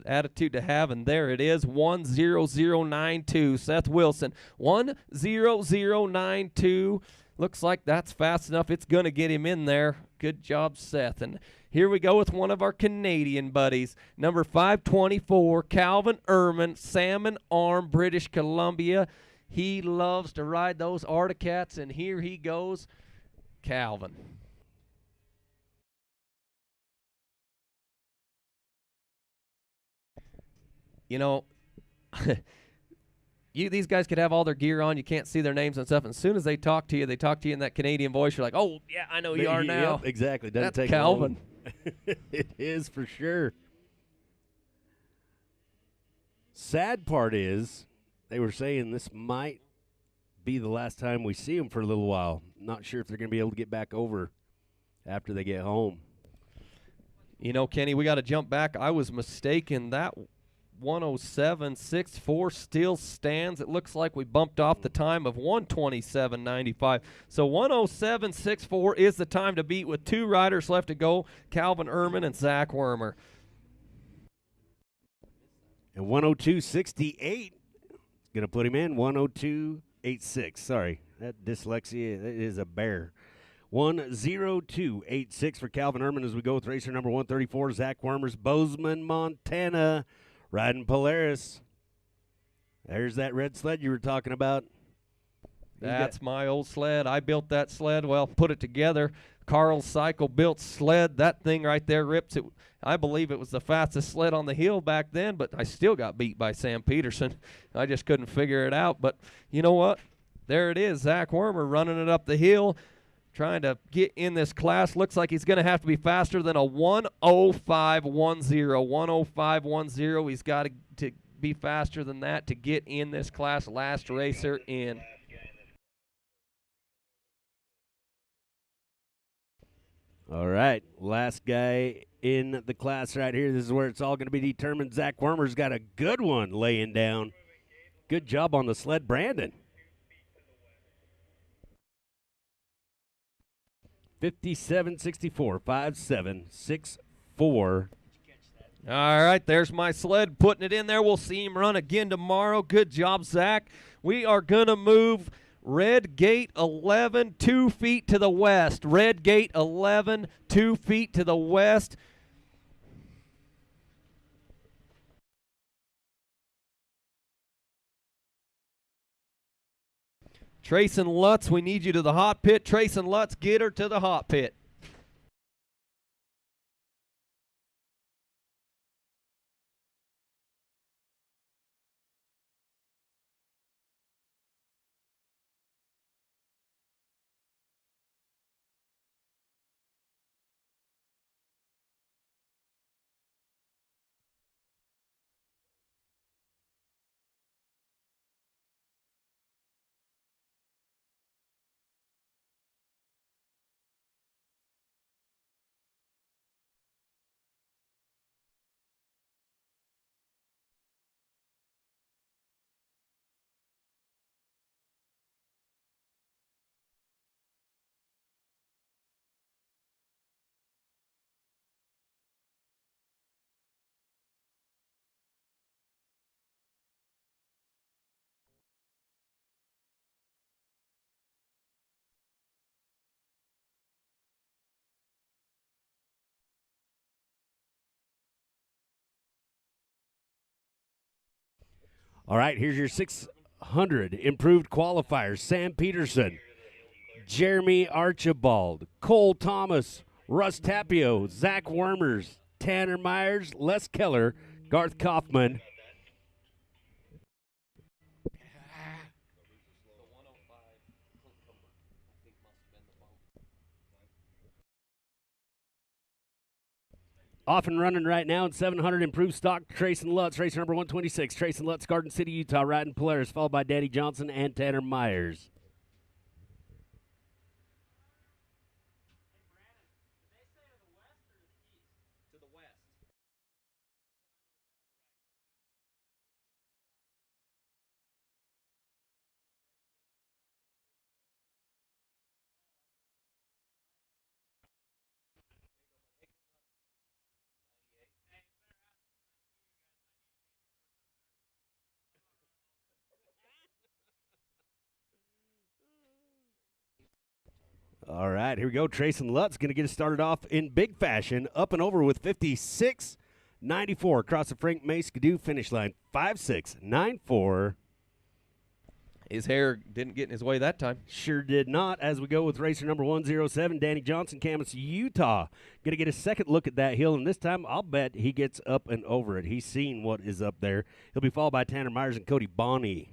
attitude to have. And there it is, 10092. Seth Wilson, 10092. Looks like that's fast enough. It's going to get him in there. Good job, Seth. And here we go with one of our Canadian buddies, number 524, Calvin Ehrman, Salmon Arm, British Columbia. He loves to ride those Articats, and here he goes, Calvin. You know, these guys could have all their gear on. You can't see their names and stuff. And as soon as they talk to you in that Canadian voice. You're like, oh, yeah, I know who you are now. Yep, exactly. Doesn't That's take Calvin. It is for sure. Sad part is they were saying this might be the last time we see them for a little while. Not sure if they're going to be able to get back over after they get home. You know, Kenny, we got to jump back. I was mistaken. That 107.64 still stands. It looks like we bumped off the time of 127.95. So 107.64 is the time to beat with 2 riders left to go, Calvin Ehrman and Zach Wormer. And 102.68 going to put him in. 102.86. Sorry, that dyslexia is a bear. 102.86 for Calvin Ehrman as we go with racer number 134, Zach Wormer's Bozeman, Montana. Riding Polaris. There's that red sled you were talking about. That's my old sled. I built that sled. Well, put it together. Carl's Cycle built sled. That thing right there rips it. I believe it was the fastest sled on the hill back then, but I still got beat by Sam Peterson. I just couldn't figure it out. But you know what? There it is. Zach Wormer running it up the hill, trying to get in this class. Looks like he's going to have to be faster than a 105.10. 105.10. He's got to be faster than that to get in this class. Last racer in. All right, last guy in the class right here. This is where it's all going to be determined. Zach Wormer's got a good one laying down. Good job on the sled, Brandon. 57.64, 57.64. All right, there's my sled, putting it in there. We'll see him run again tomorrow. Good job, Zach. We are going to move Red Gate 11, 2 feet to the west. Red Gate 11, 2 feet to the west. Trace and Lutz, we need you to the hot pit. Trace and Lutz, get her to the hot pit. All right, here's your 600 improved qualifiers. Sam Peterson, Jeremy Archibald, Cole Thomas, Russ Tapio, Zach Wormers, Tanner Myers, Les Keller, Garth Kaufman. Off and running right now in 700 improved stock. Trace and Lutz, racer number 126. Trace and Lutz, Garden City, Utah, riding Polaris, followed by Danny Johnson and Tanner Myers. All right, here we go. Trace and Lutz going to get us started off in big fashion. Up and over with 56.94 across the Frank May Skidoo finish line. 5.694. His hair didn't get in his way that time. Sure did not. As we go with racer number 107, Danny Johnson, Camas, Utah. Going to get a second look at that hill, and this time I'll bet he gets up and over it. He's seen what is up there. He'll be followed by Tanner Myers and Cody Bonney.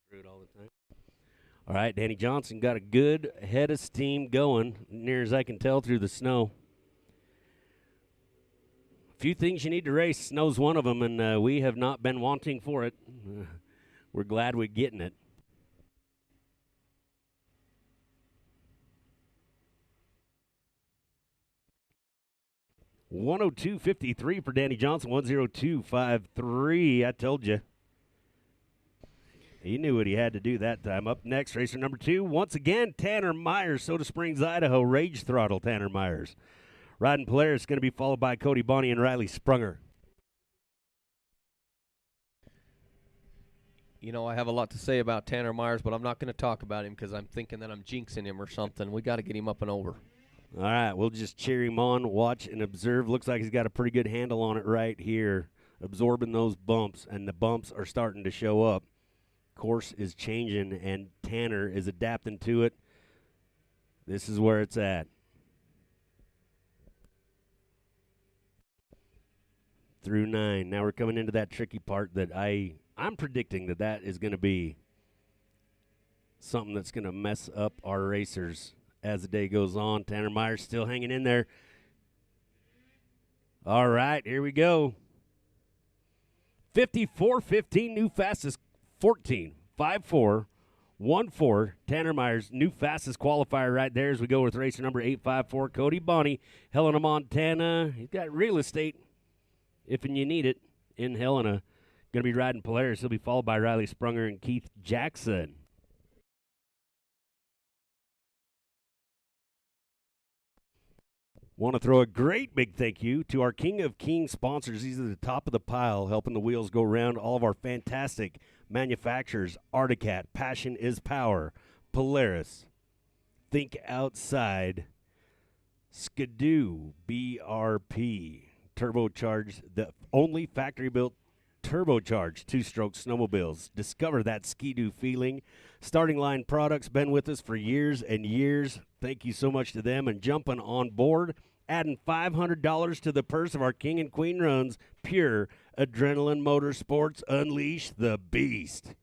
Through it all the time. All right, Danny Johnson got a good head of steam going, near as I can tell through the snow. A few things you need to race. Snow's one of them, and we have not been wanting for it. We're glad we're getting it. $102.53 for Danny Johnson. 102.53. I told you. He knew what he had to do that time. Up next, racer number 2. Once again, Tanner Myers, Soda Springs, Idaho. Rage Throttle, Tanner Myers. Riding Polaris, going to be followed by Cody Bonney and Riley Sprunger. You know, I have a lot to say about Tanner Myers, but I'm not going to talk about him because I'm thinking that I'm jinxing him or something. We got to get him up and over. All right, we'll just cheer him on, watch, and observe. Looks like he's got a pretty good handle on it right here, absorbing those bumps, and the bumps are starting to show up. Course is changing, and Tanner is adapting to it. This is where it's at. Through 9. Now we're coming into that tricky part that I'm predicting that is going to be something that's going to mess up our racers as the day goes on. Tanner Myers still hanging in there. All right, here we go. 54.15, new fastest 14, 5.4, 1.4. Tanner Myers, new fastest qualifier right there as we go with racer number 854, Cody Bonney, Helena, Montana. He's got real estate if and you need it in Helena. Going to be riding Polaris. He'll be followed by Riley Sprunger and Keith Jackson. Want to throw a great big thank you to our King of Kings sponsors. These are the top of the pile, helping the wheels go round. All of our fantastic manufacturers: Articat, Passion is Power, Polaris, Think Outside, Skidoo, BRP, turbocharged, the only factory-built turbocharged two-stroke snowmobiles. Discover that Skidoo feeling. Starting Line Products, been with us for years and years. Thank you so much to them. And jumping on board, adding $500 to the purse of our King and Queen runs. Pure Adrenaline Motorsports, unleash the beast.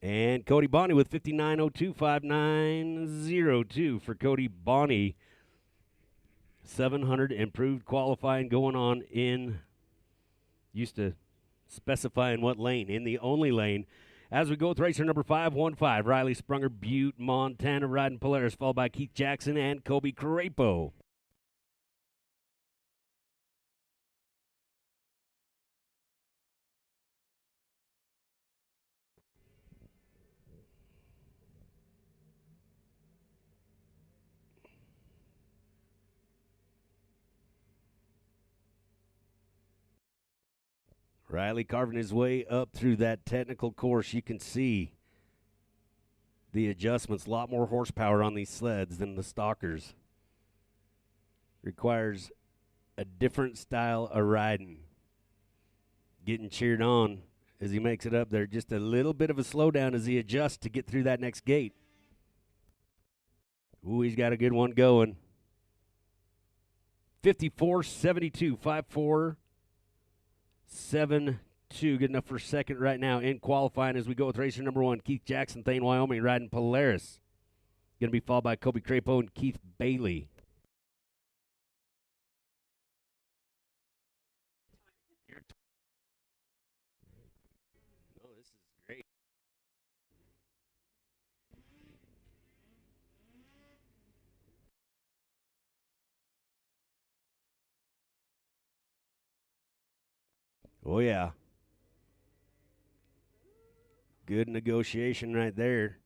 And Cody Bonney with 59025902 for Cody Bonney. 700 improved qualifying going on in, used to specify in what lane, in the only lane. As we go with racer number 515, Riley Sprunger, Butte, Montana, riding Polaris, followed by Keith Jackson and Kobe Crapo. Riley carving his way up through that technical course. You can see the adjustments, a lot more horsepower on these sleds than the stalkers. Requires a different style of riding. Getting cheered on as he makes it up there. Just a little bit of a slowdown as he adjusts to get through that next gate. Ooh, he's got a good one going. 54.72, 54.72. Good enough for second right now in qualifying as we go with racer number 1, Keith Jackson, Thane, Wyoming, riding Polaris. Going to be followed by Kobe Crapo and Keith Bailey. Oh, this is great. Oh, yeah. Good negotiation right there.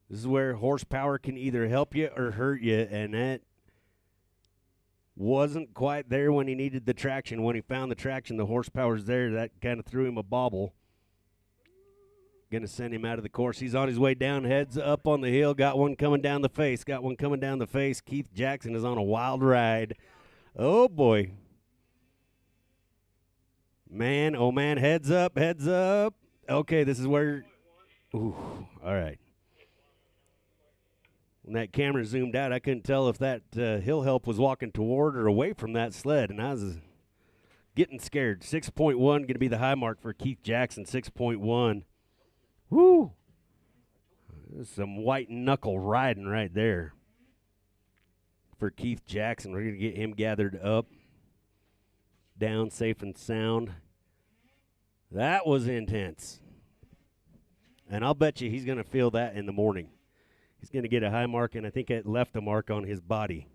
This is where horsepower can either help you or hurt you, and that wasn't quite there when he needed the traction. When he found the traction, the horsepower's there. That kind of threw him a bobble. Going to send him out of the course. He's on his way down, heads up on the hill. Got one coming down the face. Got one coming down the face. Keith Jackson is on a wild ride. Oh, boy. Man, oh, man, heads up, heads up. Okay, this is where – ooh, all right. When that camera zoomed out, I couldn't tell if that hill help was walking toward or away from that sled, and I was getting scared. 6.1 going to be the high mark for Keith Jackson, 6.1. Woo! There's some white knuckle riding right there for Keith Jackson. We're going to get him gathered up, down safe and sound. That was intense. And I'll bet you he's going to feel that in the morning. He's going to get a high mark, and I think it left a mark on his body.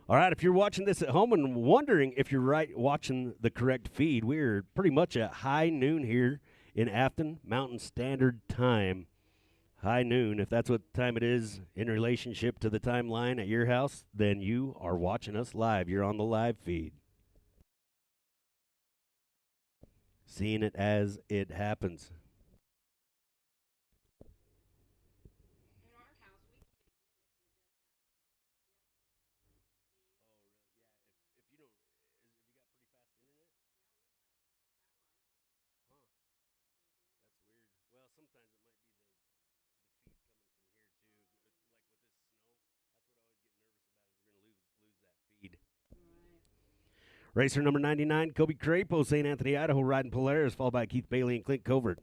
All right, if you're watching this at home and wondering if you're watching the correct feed, we're pretty much at high noon here in Afton, Mountain Standard Time. High noon, if that's what time it is in relationship to the timeline at your house, then you are watching us live. You're on the live feed. Seeing it as it happens. Racer number 99, Kobe Crapo, St. Anthony, Idaho, riding Polaris, followed by Keith Bailey and Clint Covert.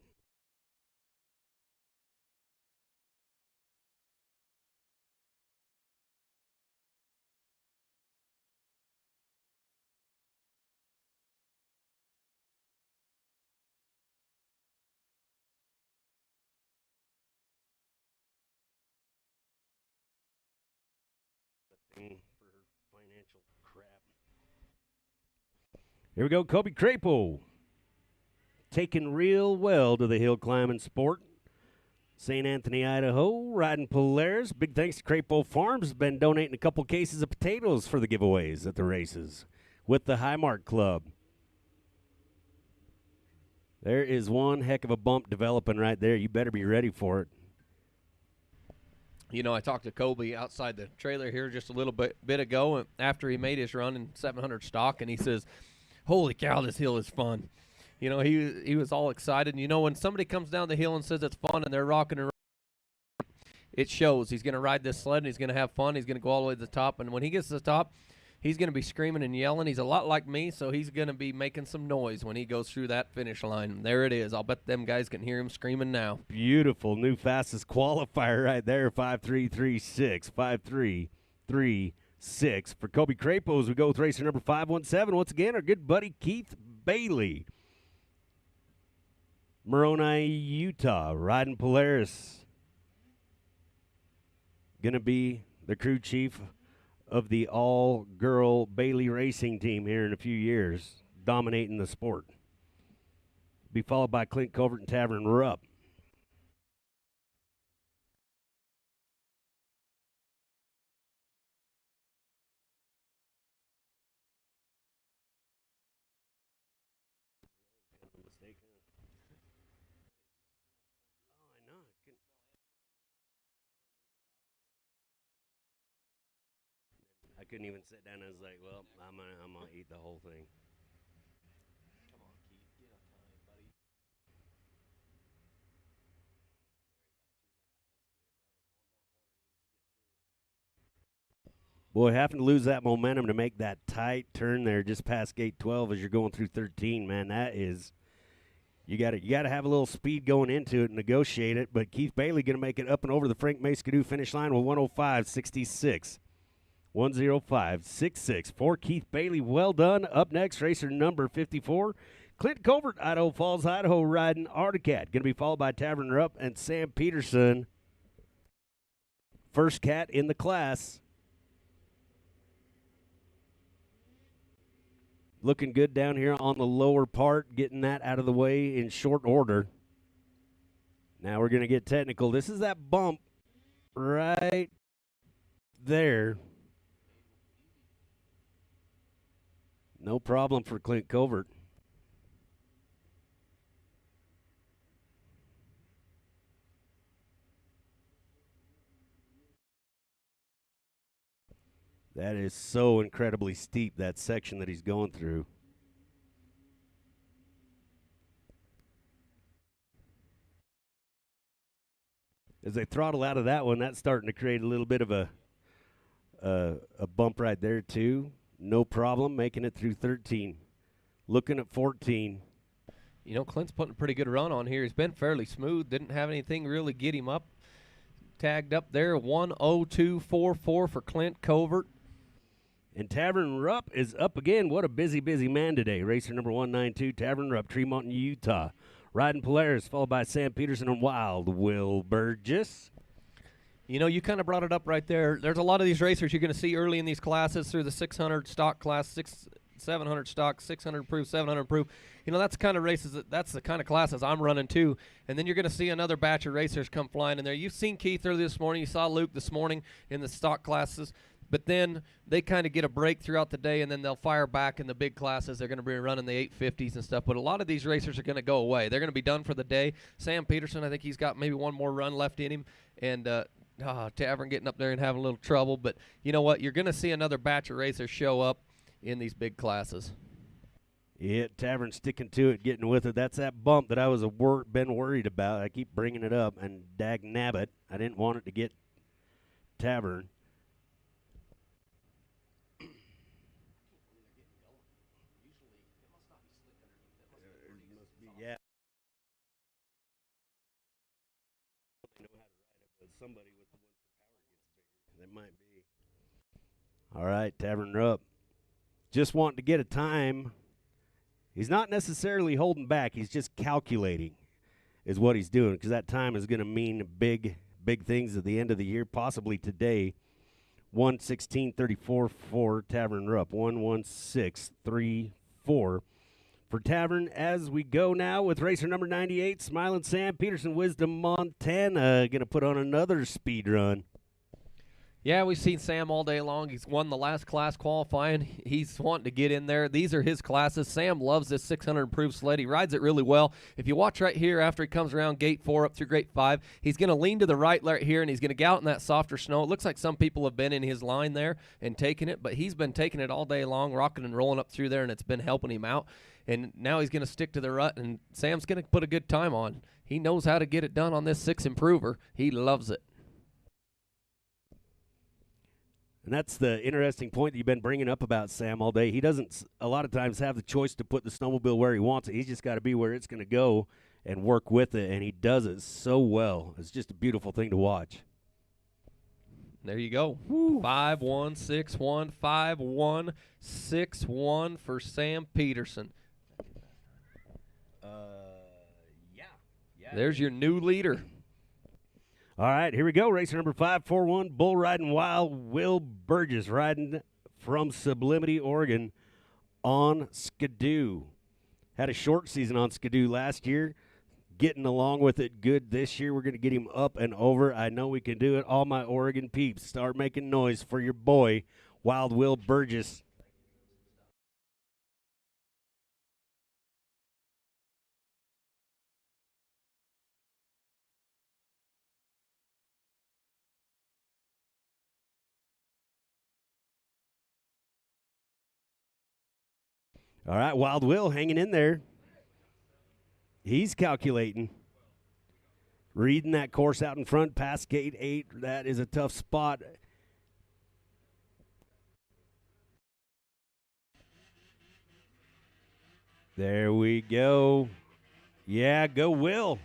For her financial crap. Here we go, Kobe Crapo. Taking real well to the hill climbing sport. St. Anthony, Idaho, riding Polaris. Big thanks to Crapo Farms. Been donating a couple cases of potatoes for the giveaways at the races with the Highmark Club. There is one heck of a bump developing right there. You better be ready for it. You know, I talked to Kobe outside the trailer here just a little bit ago after he made his run in 700 stock, and he says, holy cow, this hill is fun. You know, he was all excited. And, you know, when somebody comes down the hill and says it's fun and they're rocking and rolling, it shows. He's going to ride this sled and he's going to have fun. He's going to go all the way to the top. And when he gets to the top, he's going to be screaming and yelling. He's a lot like me, so he's going to be making some noise when he goes through that finish line. And there it is. I'll bet them guys can hear him screaming now. Beautiful. New fastest qualifier right there, 5.336. 5.336. For Kobe Crapos, we go with racer number 517. Once again, our good buddy Keith Bailey. Moroni, Utah, riding Polaris. Going to be the crew chief of the all-girl Bailey racing team here in a few years, dominating the sport. Be followed by Clint Covert and Tavern Rupp. I couldn't even sit down. I was like, well, I'm gonna eat the whole thing. Come on, Keith. Get on time, buddy. Boy, having to lose that momentum to make that tight turn there just past gate 12 as you're going through 13, man, that is, you got to have a little speed going into it and negotiate it. But Keith Bailey going to make it up and over the Frank Maskadoo finish line with 105.66. 105.66 for Keith Bailey. Well done. Up next, racer number 54, Clint Covert, Idaho Falls, Idaho, riding Articat. Going to be followed by Tavern Rupp and Sam Peterson. First cat in the class. Looking good down here on the lower part, getting that out of the way in short order. Now we're going to get technical. This is that bump right there. No problem for Clint Covert. That is so incredibly steep, that section that he's going through. As they throttle out of that one, that's starting to create a little bit of a bump right there too. No problem, making it through 13. Looking at 14. You know, Clint's putting a pretty good run on here. He's been fairly smooth. Didn't have anything really get him up. Tagged up there, 102.44 for Clint Covert. And Tavern Rupp is up again. What a busy man today. Racer number 192, Tavern Rupp, Tremont, Utah. Riding Polaris, followed by Sam Peterson and Wild Will Burgess. You know, you kind of brought it up right there. There's a lot of these racers you're going to see early in these classes through the 600 stock class, 700 stock, 600 proof, 700 proof. You know, that's the kind of races, that's the kind of classes I'm running too. And then you're going to see another batch of racers come flying in there. You've seen Keith early this morning. You saw Luke this morning in the stock classes. But then they kind of get a break throughout the day, and then they'll fire back in the big classes. They're going to be running the 850s and stuff. But a lot of these racers are going to go away. They're going to be done for the day. Sam Peterson, I think he's got maybe one more run left in him. And Tavern getting up there and having a little trouble. But you know what? You're going to see another batch of racers show up in these big classes. Yeah, Tavern sticking to it, getting with it. That's that bump that I was been worried about. I keep bringing it up, and dag nabbit, I didn't want it to get Tavern. Yeah. They know how to ride it, but somebody with the once the power gets bigger, they might be. All right, Tavern Rupp. Just wanting to get a time. He's not necessarily holding back. He's just calculating is what he's doing, because that time is going to mean big things at the end of the year, possibly today. 1:16.34 for Tavern Rupp. 1:16.34. 4 for Tavern. As we go now with racer number 98, Smiling Sam Peterson, Wisdom, Montana, going to put on another speed run. Yeah, we've seen Sam all day long. He's won the last class qualifying. He's wanting to get in there. These are his classes. Sam loves this 600 improved sled. He rides it really well. If you watch right here after he comes around gate 4 up through gate 5, he's going to lean to the right here, and he's going to get out in that softer snow. It looks like some people have been in his line there and taking it, but he's been taking it all day long, rocking and rolling up through there, and it's been helping him out. And now he's going to stick to the rut, and Sam's going to put a good time on. He knows how to get it done on this 6 improver. He loves it. And that's the interesting point that you've been bringing up about Sam all day. He doesn't a lot of times have the choice to put the snowmobile where he wants it. He's just got to be where it's going to go and work with it, and he does it so well. It's just a beautiful thing to watch. There you go. 5-1, 6-1, 5-1, 6-1 for Sam Peterson. There's your new leader. All right, here we go. Racer number 541, Bull Riding Wild, Will Burgess, riding from Sublimity, Oregon, on Skidoo. Had a short season on Skidoo last year, getting along with it good this year. We're going to get him up and over. I know we can do it. All my Oregon peeps, start making noise for your boy, Wild Will Burgess. All right, Wild Will hanging in there. He's calculating. Reading that course out in front, past gate 8. That is a tough spot. There we go. Yeah, go Will.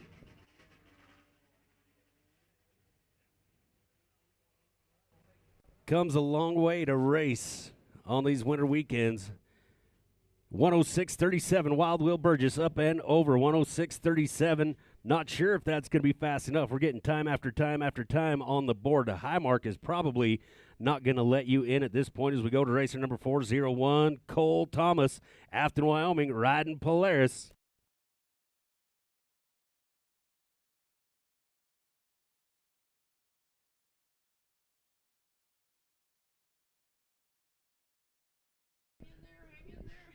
Comes a long way to race on these winter weekends. 106.37, Wild Will Burgess up and over. 106.37. Not sure if that's going to be fast enough. We're getting time after time after time on the board. The high mark is probably not going to let you in at this point as we go to racer number 401, Cole Thomas, Afton, Wyoming, riding Polaris.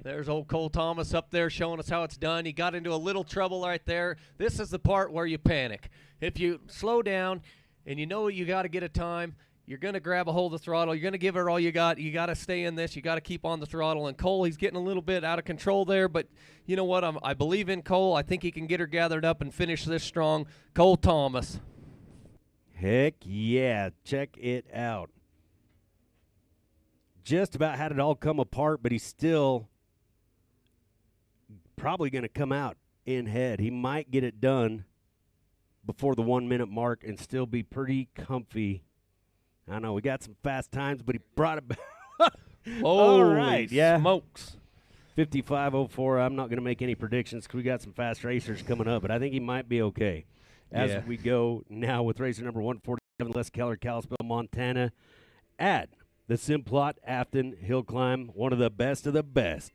There's old Cole Thomas up there showing us how it's done. He got into a little trouble right there. This is the part where you panic. If you slow down and you know you got to get a time, you're going to grab a hold of the throttle. You're going to give it all you got. You got to stay in this. You got to keep on the throttle. And Cole, he's getting a little bit out of control there, but you know what? I believe in Cole. I think he can get her gathered up and finish this strong. Cole Thomas. Heck yeah. Check it out. Just about had it all come apart, but he's still probably going to come out in head. He might get it done before the 1 minute mark and still be pretty comfy. I know we got some fast times, but he brought it back. All right, yeah. Smokes. 55.04. I'm not going to make any predictions because we got some fast racers coming up, but I think he might be okay. As we go now with racer number 147, Les Keller, Kalispell, Montana, at the Simplot Afton Hill Climb, one of the best of the best.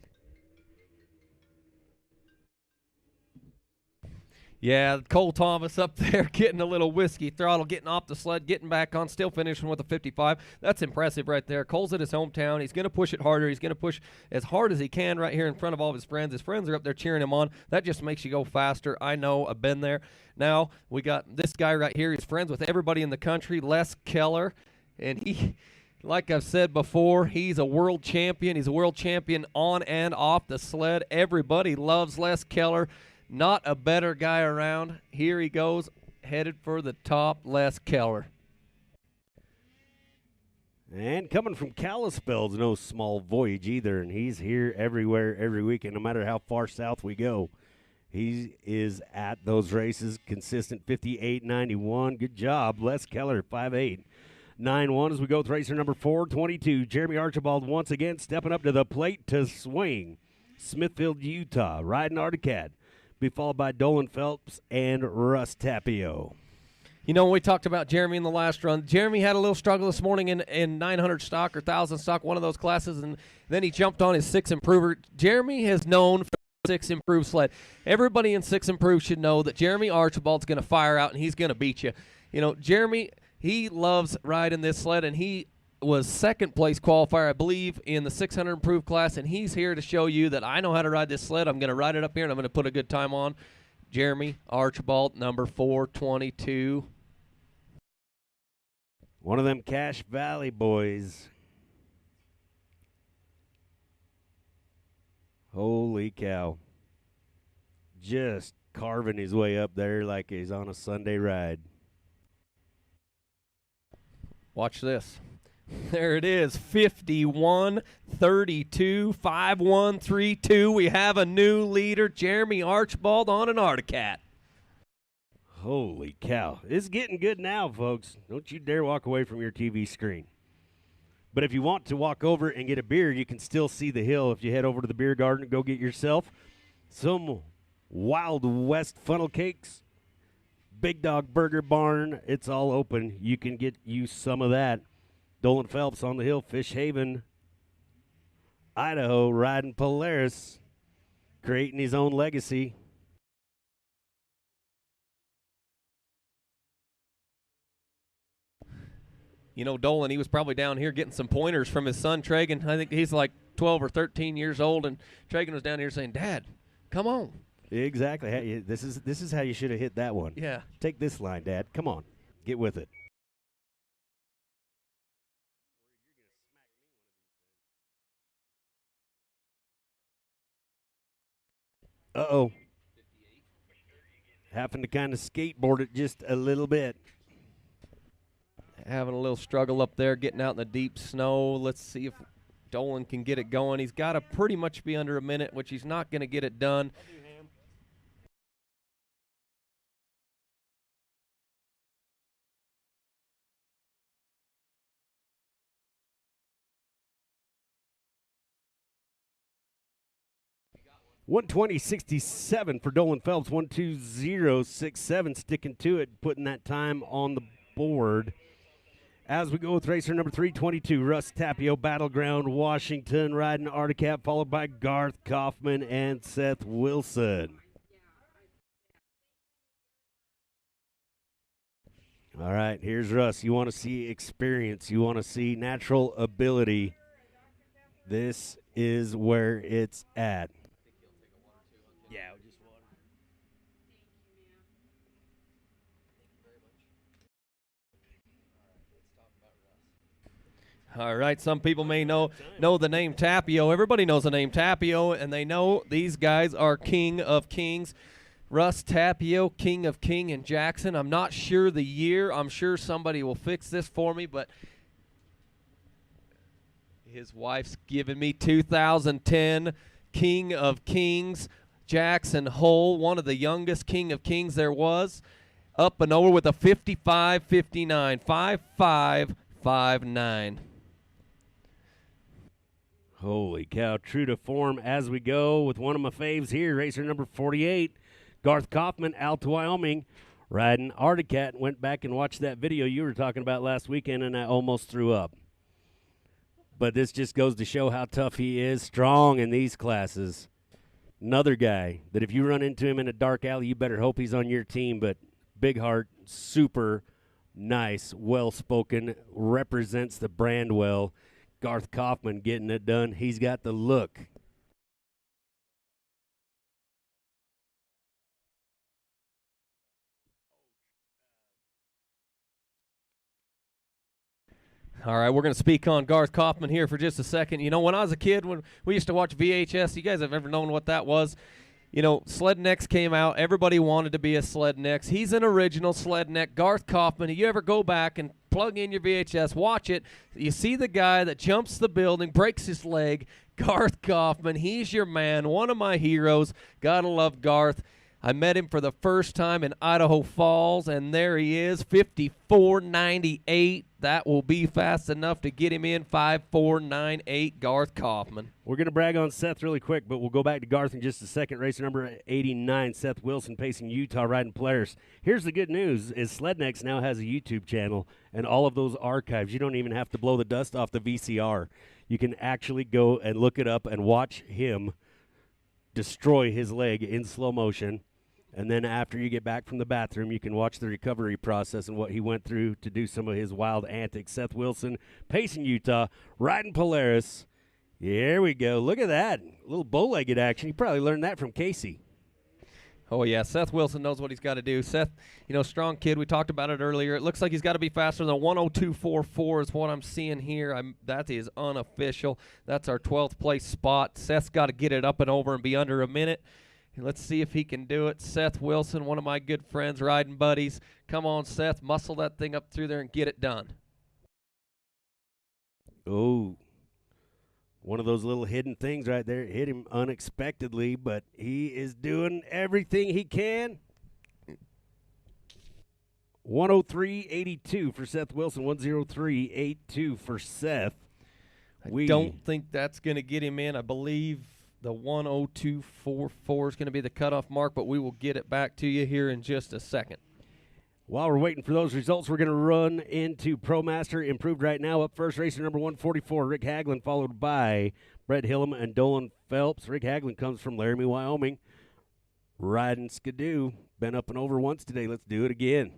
Yeah, Cole Thomas up there getting a little whiskey throttle, getting off the sled, getting back on, still finishing with a 55. That's impressive right there. Cole's at his hometown. He's going to push it harder. He's going to push as hard as he can right here in front of all of his friends. His friends are up there cheering him on. That just makes you go faster. I know. I've been there. Now we got this guy right here. He's friends with everybody in the country, Les Keller, and he, like I've said before, he's a world champion. He's a world champion on and off the sled. Everybody loves Les Keller. Not a better guy around. Here he goes, headed for the top, Les Keller. And coming from Kalispell's no small voyage either, and he's here everywhere, every weekend, no matter how far south we go. He is at those races, consistent 58.91. Good job, Les Keller, 5.8.91 as we go with racer number 422. Jeremy Archibald once again stepping up to the plate to swing. Smithfield, Utah, riding Articat. Be followed by Dolan Phelps and Russ Tapio. You know, we talked about Jeremy in the last run. Jeremy had a little struggle this morning in 900 stock or 1,000 stock, one of those classes, and then he jumped on his 6 improver. Jeremy has known for 6 improved sled. Everybody in 6 improved should know that Jeremy Archibald's going to fire out and he's going to beat you. You know, Jeremy, he loves riding this sled, and he was second place qualifier, I believe, in the 600 improved class, and he's here to show you that I know how to ride this sled. I'm going to ride it up here, and I'm going to put a good time on. Jeremy Archibald, number 422. One of them Cache Valley boys. Holy cow. Just carving his way up there like he's on a Sunday ride. Watch this. There it is, 51, 32, 5, 1, 3, 2. We have a new leader, Jeremy Archibald on an Articat. Holy cow. It's getting good now, folks. Don't you dare walk away from your TV screen. But if you want to walk over and get a beer, you can still see the hill. If you head over to the beer garden and go get yourself some Wild West funnel cakes, Big Dog Burger Barn, it's all open. You can get you some of that. Dolan Phelps on the hill, Fish Haven, Idaho, riding Polaris, creating his own legacy. You know, Dolan, he was probably down here getting some pointers from his son, Tragan. I think he's like 12 or 13 years old, and Tragan was down here saying, Dad, come on. Exactly. Hey, this is how you should have hit that one. Yeah. Take this line, Dad. Come on. Get with it. Uh-oh. Having to kind of skateboard it just a little bit. Having a little struggle up there, getting out in the deep snow. Let's see if Dolan can get it going. He's got to pretty much be under a minute, which he's not going to get it done. 1:20.67 for Dolan Phelps. 1:20.67, sticking to it, putting that time on the board. As we go with racer number 322, Russ Tapio, Battleground, Washington, riding Articat, followed by Garth Kaufman and Seth Wilson. All right, here's Russ. You want to see experience. You want to see natural ability. This is where it's at. Yeah, just water. All right, some people may know the name Tapio. Everybody knows the name Tapio, and they know these guys are King of Kings. Russ Tapio, King of King in Jackson. I'm not sure the year. I'm sure somebody will fix this for me, but his wife's given me 2010 King of Kings, Jackson Hole, one of the youngest King of Kings there was, up and over with a 55.59, 55.59. Holy cow, true to form as we go with one of my faves here, racer number 48, Garth Kaufman, out to Wyoming, riding Articat. Went back and watched that video you were talking about last weekend, and I almost threw up. But this just goes to show how tough he is, strong in these classes. Another guy that if you run into him in a dark alley, you better hope he's on your team, but big heart, super nice, well-spoken, represents the brand well. Garth Kaufman getting it done. He's got the look. All right, we're going to speak on Garth Kaufman here for just a second. You know, when I was a kid, when we used to watch VHS, you guys have ever known what that was? You know, Sled Necks came out. Everybody wanted to be a Sled Necks. He's an original Sled Neck. Garth Kaufman, if you ever go back and plug in your VHS, watch it, you see the guy that jumps the building, breaks his leg, Garth Kaufman. He's your man, one of my heroes. Gotta love Garth. I met him for the first time in Idaho Falls, and there he is, 54.98. That will be fast enough to get him in 5.498, Garth Kaufman. We're going to brag on Seth really quick, but we'll go back to Garth in just a second. Racer number 89, Seth Wilson, pacing Utah, riding Polaris. Here's the good news, is Slednex now has a YouTube channel, and all of those archives, you don't even have to blow the dust off the VCR. You can actually go and look it up and watch him destroy his leg in slow motion. And then after you get back from the bathroom, you can watch the recovery process and what he went through to do some of his wild antics. Seth Wilson, pacing Utah, riding Polaris. Here we go. Look at that. A little bow-legged action. He probably learned that from Casey. Oh, yeah, Seth Wilson knows what he's got to do. Seth, strong kid. We talked about it earlier. It looks like he's got to be faster than 102.44 is what I'm seeing here. That is unofficial. That's our 12th place spot. Seth's got to get it up and over and be under a minute. And let's see if he can do it. Seth Wilson, one of my good friends, riding buddies. Come on, Seth, muscle that thing up through there and get it done. Oh, one of those little hidden things right there. Hit him unexpectedly, but he is doing everything he can. 103.82 for Seth Wilson, 103.82 for Seth. I don't think that's going to get him in. I believe the 102.44 is going to be the cutoff mark, but we will get it back to you here in just a second. While we're waiting for those results, we're going to run into ProMaster Improved right now. Up first, racer number 144, Rick Haglund, followed by Brett Hillam and Dolan Phelps. Rick Haglund comes from Laramie, Wyoming, riding Skidoo. Been up and over once today. Let's do it again.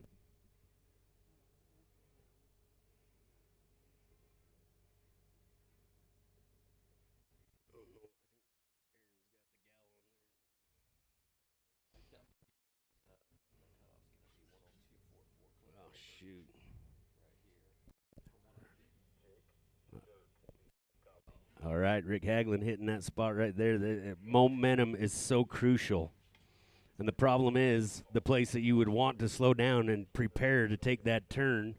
Shoot. All right, Rick Haglund hitting that spot right there. The momentum is so crucial. And the problem is the place that you would want to slow down and prepare to take that turn.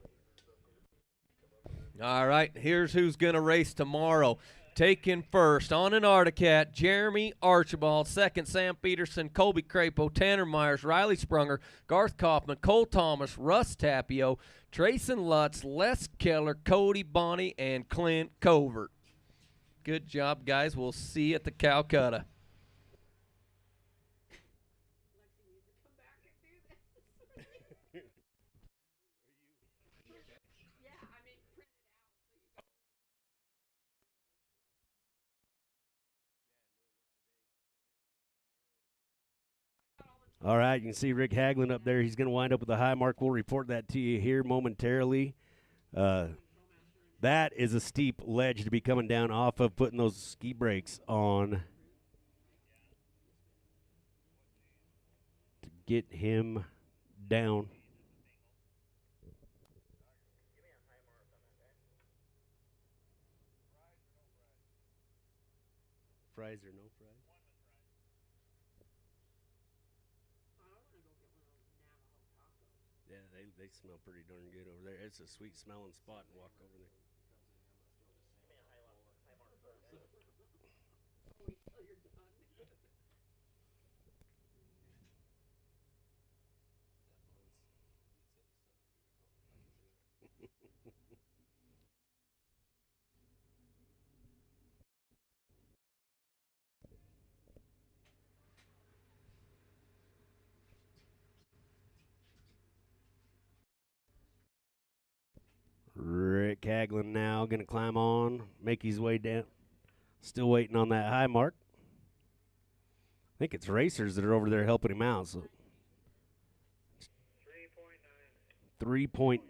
All right, here's who's going to race tomorrow. Taking first on an Articat, Jeremy Archibald. Second, Sam Peterson, Colby Crapo, Tanner Myers, Riley Sprunger, Garth Kaufman, Cole Thomas, Russ Tapio, Trayson Lutz, Les Keller, Cody Bonney, and Clint Covert. Good job, guys. We'll see you at the Calcutta. All right, you can see Rick Haglund up there. He's going to wind up with a high mark. We'll report that to you here momentarily. That is a steep ledge to be coming down off of, putting those ski brakes on to get him down. Fries or no fries? Yeah, they smell pretty darn good over there. It's a sweet smelling spot and walk over there. Rick Haglund now going to climb on, make his way down. Still waiting on that high mark. I think it's racers that are over there helping him out. So 3.9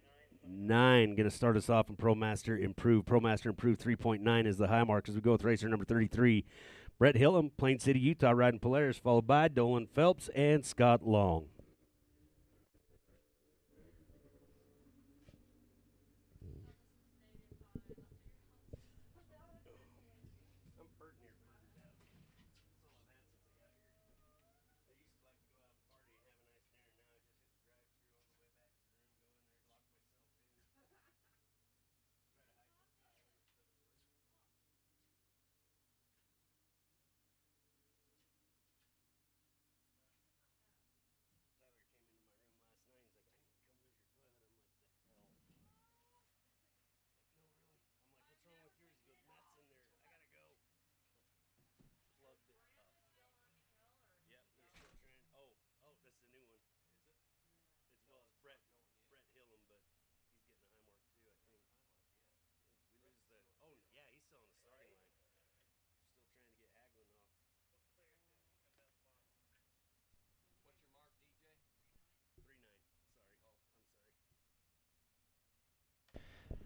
going to start us off in ProMaster Improved. ProMaster Improved 3.9 is the high mark as we go with racer number 33. Brett Hillam, Plain City, Utah, riding Polaris, followed by Dolan Phelps and Scott Long.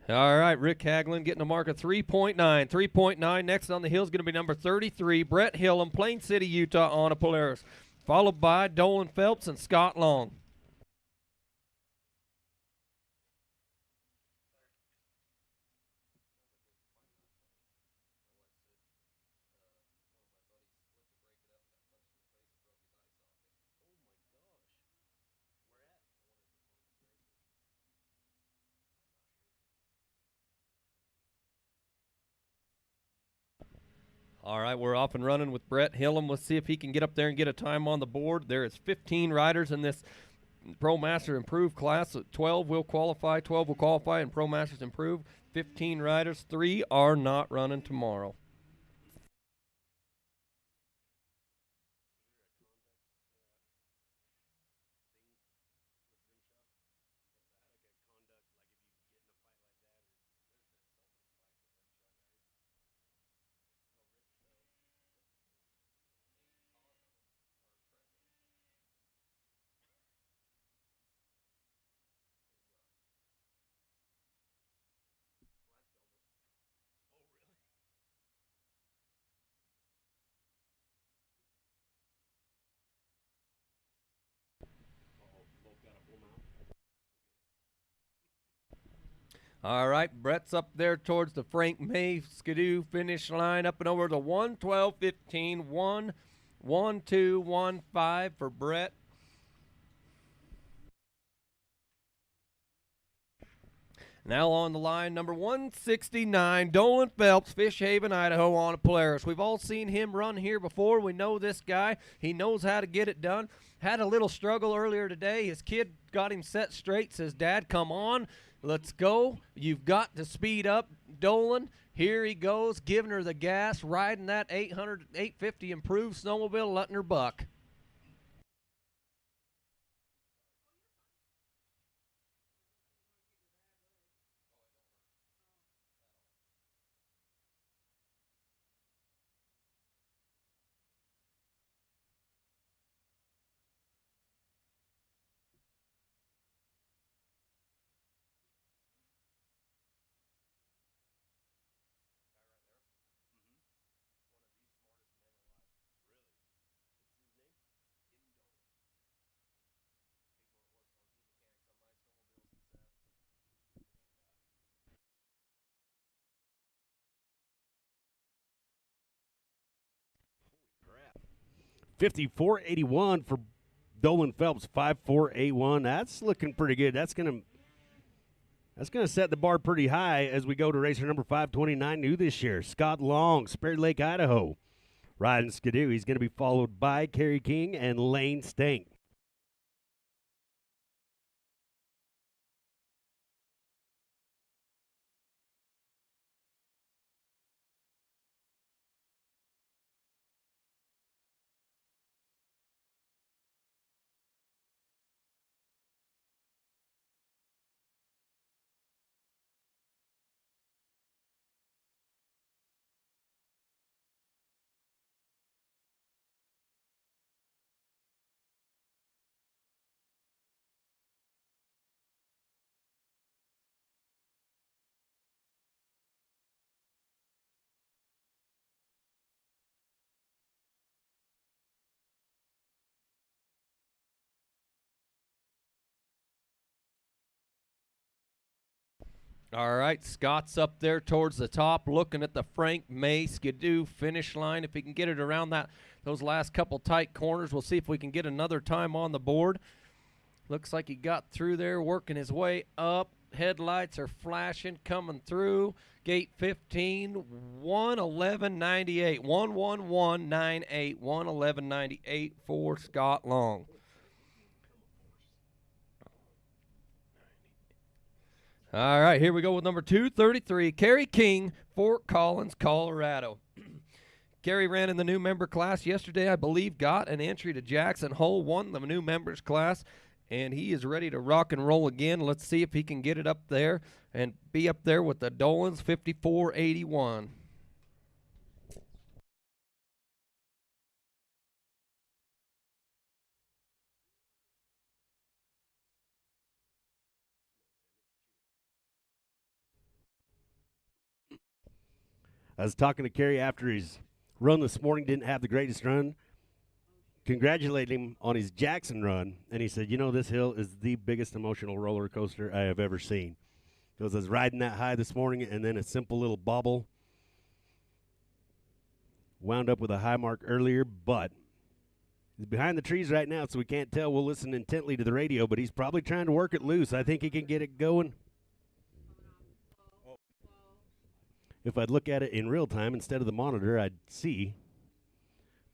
All right, Rick Haglin getting a mark of 3.9. 3.9. Next on the hill is going to be number 33, Brett Hillam, Plain City, Utah, on a Polaris, followed by Dolan Phelps and Scott Long. All right, we're off and running with Brett Hillam. Let's see if he can get up there and get a time on the board. There is 15 riders in this Pro Master Improved class. 12 will qualify. 12 will qualify in Pro Masters Improved. 15 riders. 3 are not running tomorrow. All right, Brett's up there towards the Frank May Skidoo finish line, up and over the 1:12:15, 1:12:15 for Brett. Now on the line, number 169, Dolan Phelps, Fish Haven, Idaho, on a Polaris. We've all seen him run here before. We know this guy. He knows how to get it done. Had a little struggle earlier today. His kid got him set straight, says, Dad, come on, let's go. You've got to speed up, Dolan. Here he goes, giving her the gas, riding that 850 improved snowmobile, letting her buck. Crap. 54.81 for Dolan Phelps. 54.81. That's looking pretty good. That's gonna set the bar pretty high as we go to racer number 529 new this year. Scott Long, Spirit Lake, Idaho, riding Skidoo. He's going to be followed by Kerry King and Lane Stink. All right, Scott's up there towards the top, looking at the Frank May Skidoo finish line. If he can get it around those last couple tight corners, we'll see if we can get another time on the board. Looks like he got through there, working his way up. Headlights are flashing, coming through. Gate 15, 1:11:98, 1:11:98, 1:11:98 for Scott Long. All right, here we go with number 233, Kerry King, Fort Collins, Colorado. Kerry ran in the new member class yesterday, I believe, got an entry to Jackson Hole, won the new members class, and he is ready to rock and roll again. Let's see if he can get it up there and be up there with the Dolans, 54.81. I was talking to Kerry after his run this morning, didn't have the greatest run. Congratulated him on his Jackson run, and he said, this hill is the biggest emotional roller coaster I have ever seen. He goes, I was riding that high this morning, and then a simple little bobble. Wound up with a high mark earlier, but he's behind the trees right now, so we can't tell. We'll listen intently to the radio, but he's probably trying to work it loose. I think he can get it going. If I'd look at it in real time instead of the monitor, I'd see.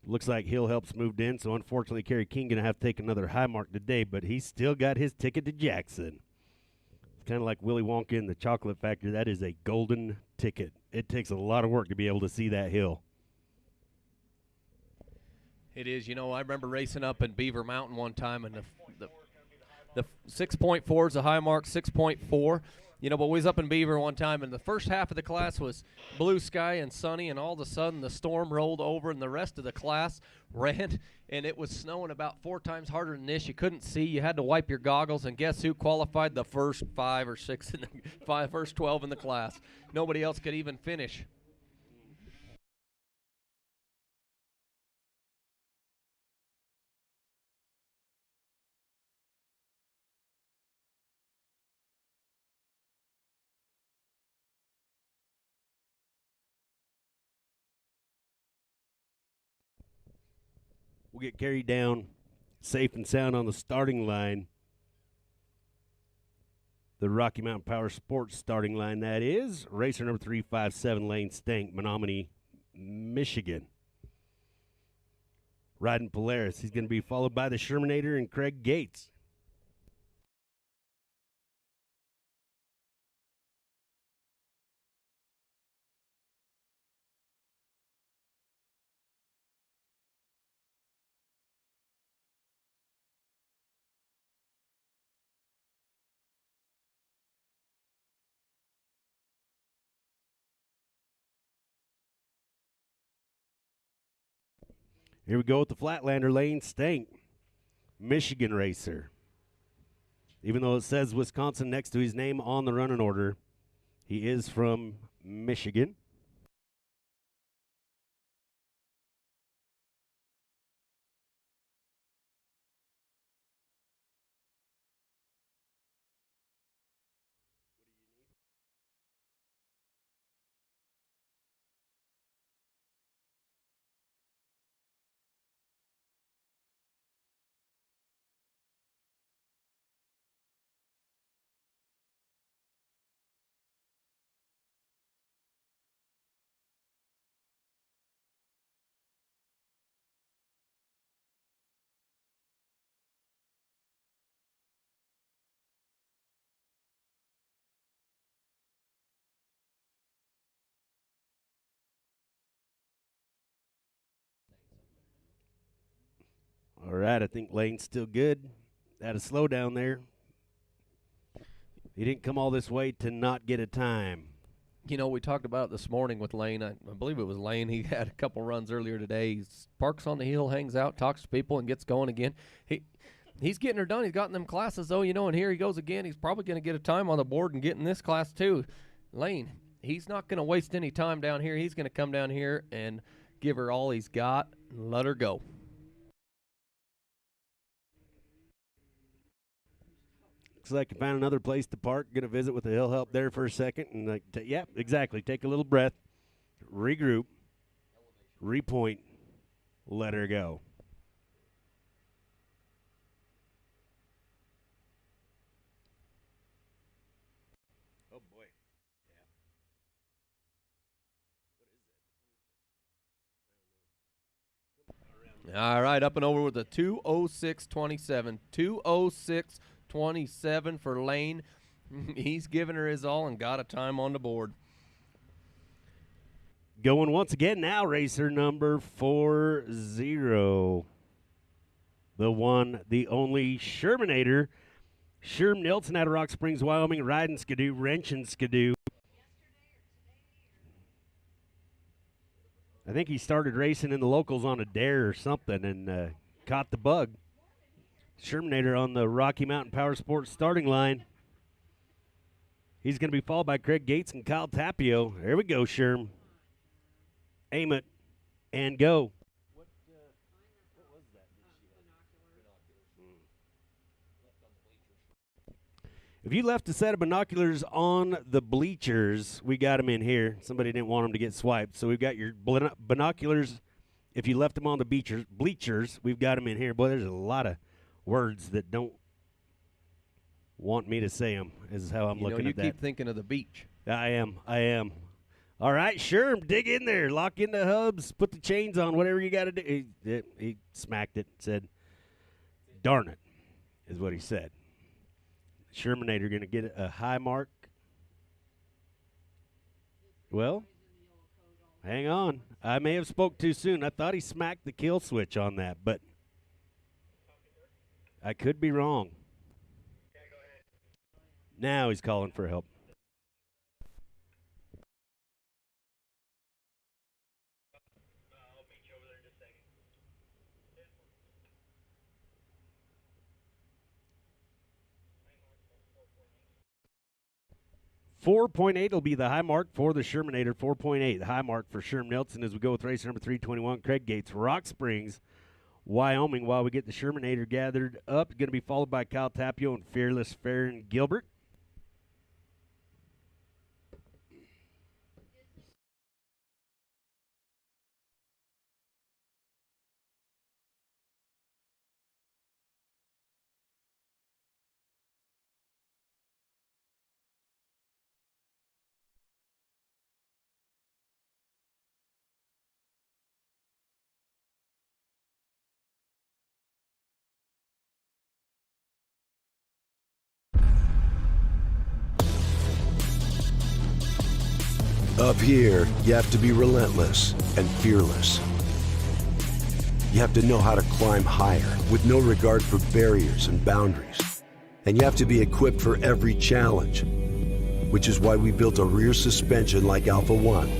Looks like Hill helps moved in, so unfortunately Kerry King going to have to take another high mark today, but he's still got his ticket to Jackson. It's kind of like Willy Wonka in the Chocolate Factory. That is a golden ticket. It takes a lot of work to be able to see that hill. It is. I remember racing up in Beaver Mountain one time, and the 6.4 is a high mark, 6.4. But we was up in Beaver one time, and the first half of the class was blue sky and sunny, and all of a sudden the storm rolled over, and the rest of the class ran, and it was snowing about 4 times harder than this. You couldn't see. You had to wipe your goggles, and guess who qualified? The first 5 or 6 in the first 12 in the class. Nobody else could even finish. We'll get carried down safe and sound on the starting line. The Rocky Mountain Power Sports starting line, that is. Racer number 357, Lane Stank, Menominee, Michigan. Riding Polaris. He's going to be followed by the Shermanator and Craig Gates. Here we go with the Flatlander, Lane Stank, Michigan racer. Even though it says Wisconsin next to his name on the running order, he is from Michigan. All right, I think Lane's still good. Had a slowdown there. He didn't come all this way to not get a time. We talked about it this morning with Lane. I believe it was Lane. He had a couple runs earlier today. He parks on the hill, hangs out, talks to people, and gets going again. He's getting her done. He's got in them classes, though, and here he goes again. He's probably going to get a time on the board and get in this class, too. Lane, he's not going to waste any time down here. He's going to come down here and give her all he's got and let her go. Looks like you found another place to park. Going to visit with the hill help there for a second. And yeah, exactly. Take a little breath, regroup, repoint, let her go. Oh, boy. All right, up and over with the 2:06:27. 2:06:27 for Lane. He's giving her his all and got a time on the board. Going once again now, racer number 40. The one, the only Shermanator. Sherm Nilsson out of Rock Springs, Wyoming, riding skidoo, wrenching skidoo. I think he started racing in the locals on a dare or something and caught the bug. Shermanator on the Rocky Mountain Power Sports starting line. He's going to be followed by Craig Gates and Kyle Tapio. There we go, Sherm. Aim it and go. What was that? If you left a set of binoculars on the bleachers, we got them in here. Somebody didn't want them to get swiped, so we've got your binoculars. If you left them on the bleachers, we've got them in here. Boy, there's a lot of words that don't want me to say them, is how I'm looking at that. You keep thinking of the beach. I am. All right, sure, dig in there. Lock in the hubs, put the chains on, whatever you got to do. He smacked it, said, darn it, is what he said. Shermanator going to get a high mark. Well, hang on. I may have spoke too soon. I thought he smacked the kill switch on that, but I could be wrong. Now he's calling for help. I'll meet you over there in just a second. 4.8 will be the high mark for the Shermanator. 4.8, the high mark for Sherm Nelson as we go with race number 321, Craig Gates, Rock Springs, Wyoming. While we get the Shermanator gathered up, going to be followed by Kyle Tapio and Fearless Farron Gilbert. Up here, you have to be relentless and fearless. You have to know how to climb higher with no regard for barriers and boundaries. And you have to be equipped for every challenge, which is why we built a rear suspension like Alpha One,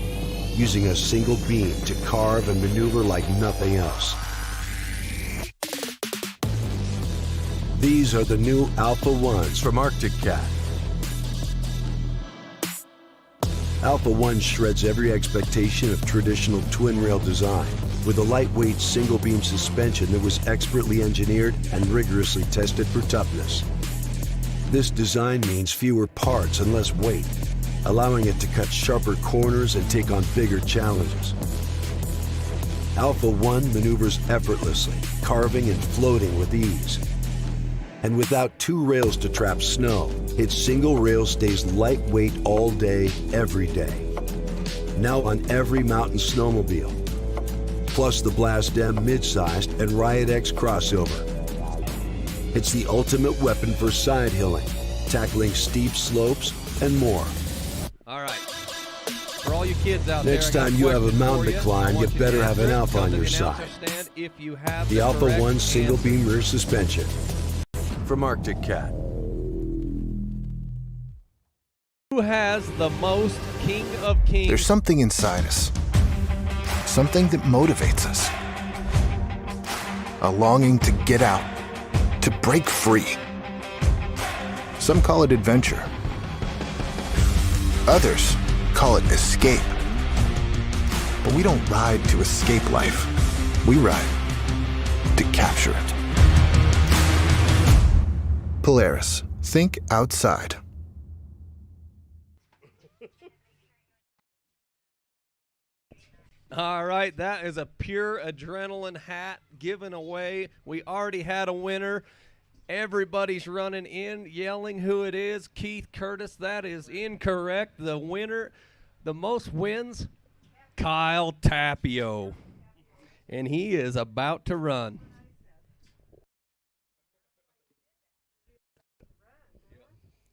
using a single beam to carve and maneuver like nothing else. These are the new Alpha Ones from Arctic Cat. Alpha One shreds every expectation of traditional twin-rail design with a lightweight single-beam suspension that was expertly engineered and rigorously tested for toughness. This design means fewer parts and less weight, allowing it to cut sharper corners and take on bigger challenges. Alpha One maneuvers effortlessly, carving and floating with ease. And without two rails to trap snow, its single rail stays lightweight all day, every day. Now on every mountain snowmobile, plus the Blast M mid-sized and Riot X crossover. It's the ultimate weapon for side hilling, tackling steep slopes, and more. All right. For all you kids out there, Next time you have a mountain to climb, you better have an Alpha on your side. The Alpha One single beam rear suspension from Arctic Cat. Who has the most King of Kings? There's something inside us, something that motivates us. A longing to get out, to break free. Some call it adventure. Others call it escape. But we don't ride to escape life. We ride to capture it. Polaris. Think outside. All right, that is a pure adrenaline hat given away. We already had a winner. Everybody's running in, yelling who it is. Keith Curtis, that is incorrect. The winner, the most wins, Kyle Tapio. And he is about to run.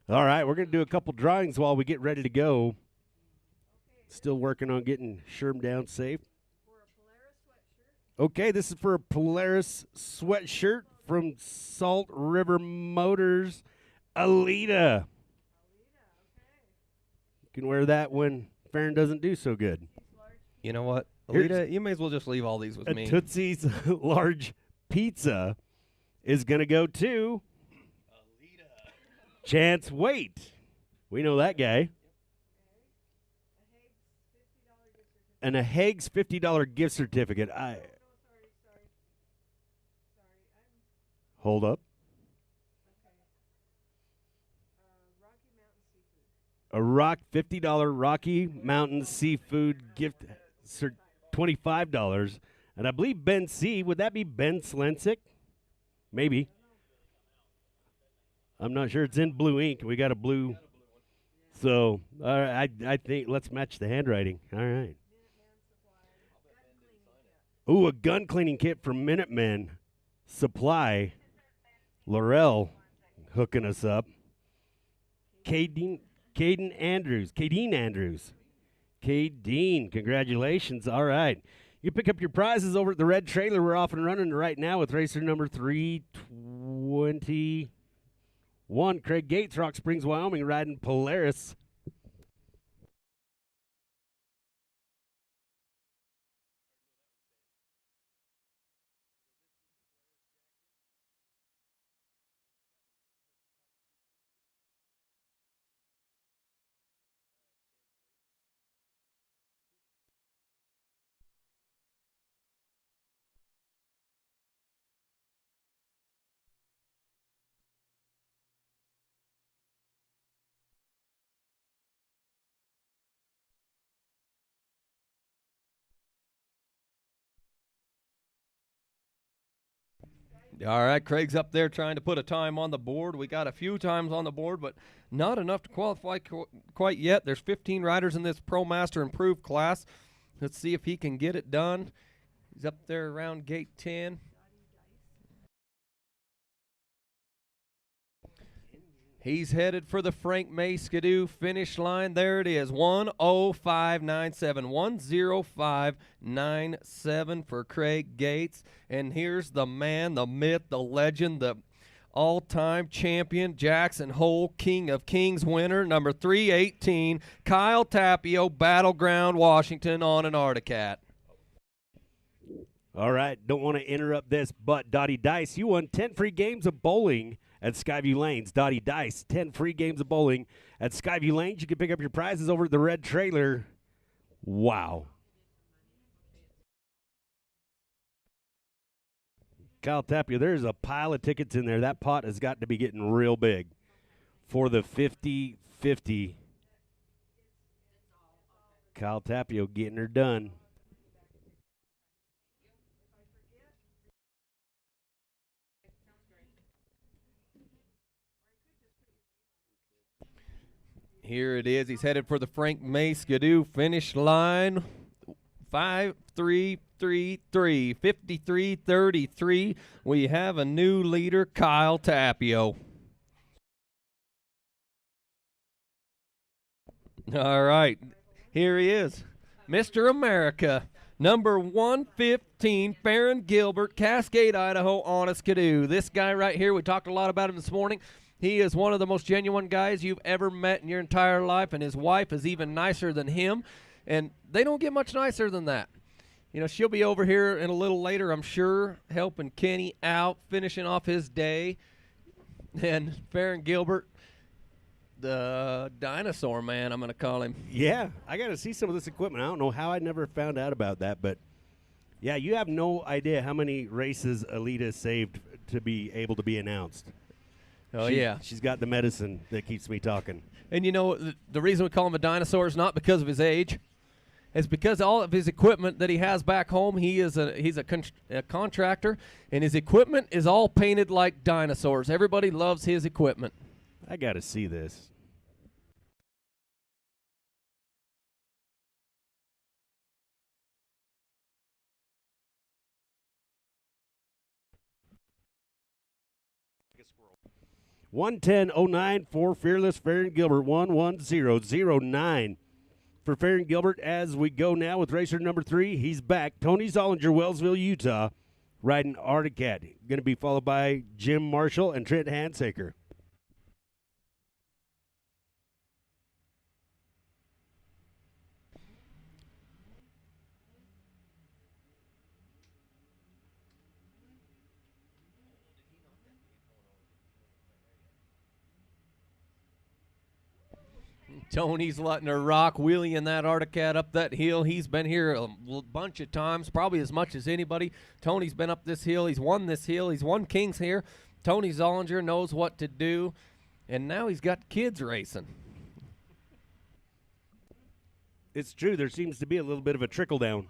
All right, we're going to do a couple drawings while we get ready to go. Still working on getting Sherm down safe. Okay, this is for a Polaris sweatshirt from Salt River Motors, Alita. You can wear that when Farron doesn't do so good. You know what? Here's Alita, you may as well just leave all these with me. Tootsie's large pizza is going to go to Chance Wait. We know that guy. and a Hague's $50 gift certificate. Hold up. A $50 Rocky Mountain Seafood gift $25. And I believe Ben C. Would that be Ben Slensick? Maybe. I'm not sure. It's in blue ink. We got a blue. So I think let's match the handwriting. All right. Ooh, a gun cleaning kit from Minutemen Supply. Laurel hooking us up. Kadeen Andrews. Kadeen, congratulations. All right. You pick up your prizes over at the red trailer. We're off and running right now with racer number 321. Craig Gates, Rock Springs, Wyoming, riding Polaris. All right, Craig's up there trying to put a time on the board. We got a few times on the board, but not enough to qualify quite yet. There's 15 riders in this Pro Master Improved class. Let's see if he can get it done. He's up there around gate 10. He's headed for the Frank May Skidoo finish line. There it is, 1:05.97, 1:05.97 for Craig Gates. And here's the man, the myth, the legend, the all-time champion, Jackson Hole, King of Kings winner, number 318, Kyle Tapio, Battleground, Washington, on an Articat. All right, don't want to interrupt this, but Dottie Dice, you won 10 free games of bowling at Skyview Lanes. Dottie Dice, 10 free games of bowling at Skyview Lanes. You can pick up your prizes over at the red trailer. Wow. Kyle Tapia, there's a pile of tickets in there. That pot has got to be getting real big for the 50-50. Kyle Tapia getting her done. Here it is. He's headed for the Frank May Skidoo finish line. 5-3-3-3, 53-33. We have a new leader, Kyle Tapio. All right. Here he is, Mr. America, number 115, Farron Gilbert, Cascade, Idaho, on a Skidoo. This guy right here, we talked a lot about him this morning. He is one of the most genuine guys you've ever met in your entire life, and his wife is even nicer than him, and they don't get much nicer than that. You know, she'll be over here in a little later, I'm sure, helping Kenny out, finishing off his day. And Farron Gilbert, the dinosaur man, I'm going to call him. Yeah, I got to see some of this equipment. I don't know how I never found out about that, but yeah, you have no idea how many races Alita saved to be able to be announced. Oh, yeah. She's got the medicine that keeps me talking. And, you know, the reason we call him a dinosaur is not because of his age. It's because all of his equipment that he has back home, he's a contractor, and his equipment is all painted like dinosaurs. Everybody loves his equipment. I got to see this. Like a squirrel. 1:10:09 for Fearless Farron Gilbert. 1:10:09 for Farron Gilbert. As we go now with racer number 3, he's back. Tony Zollinger, Wellsville, Utah, riding Articat. Going to be followed by Jim Marshall and Trent Handsaker. Tony's letting her rock, wheeling that Articat up that hill. He's been here a bunch of times, probably as much as anybody. Tony's been up this hill. He's won this hill. He's won Kings here. Tony Zollinger knows what to do, and now he's got kids racing. It's true. There seems to be a little bit of a trickle down.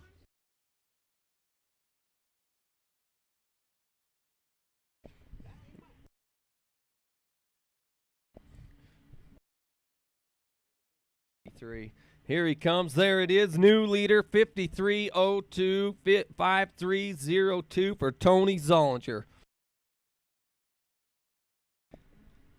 Here he comes. There it is. New leader, 5302, 5302 for Tony Zollinger.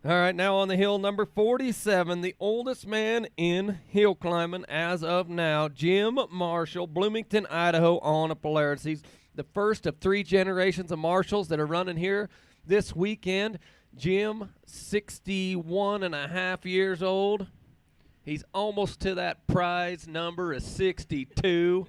All right, now on the hill, number 47, the oldest man in hill climbing as of now, Jim Marshall, Bloomington, Idaho, on a Polaris. He's the first of 3 generations of Marshalls that are running here this weekend. Jim, 61 and a half years old. He's almost to that prize number of 62.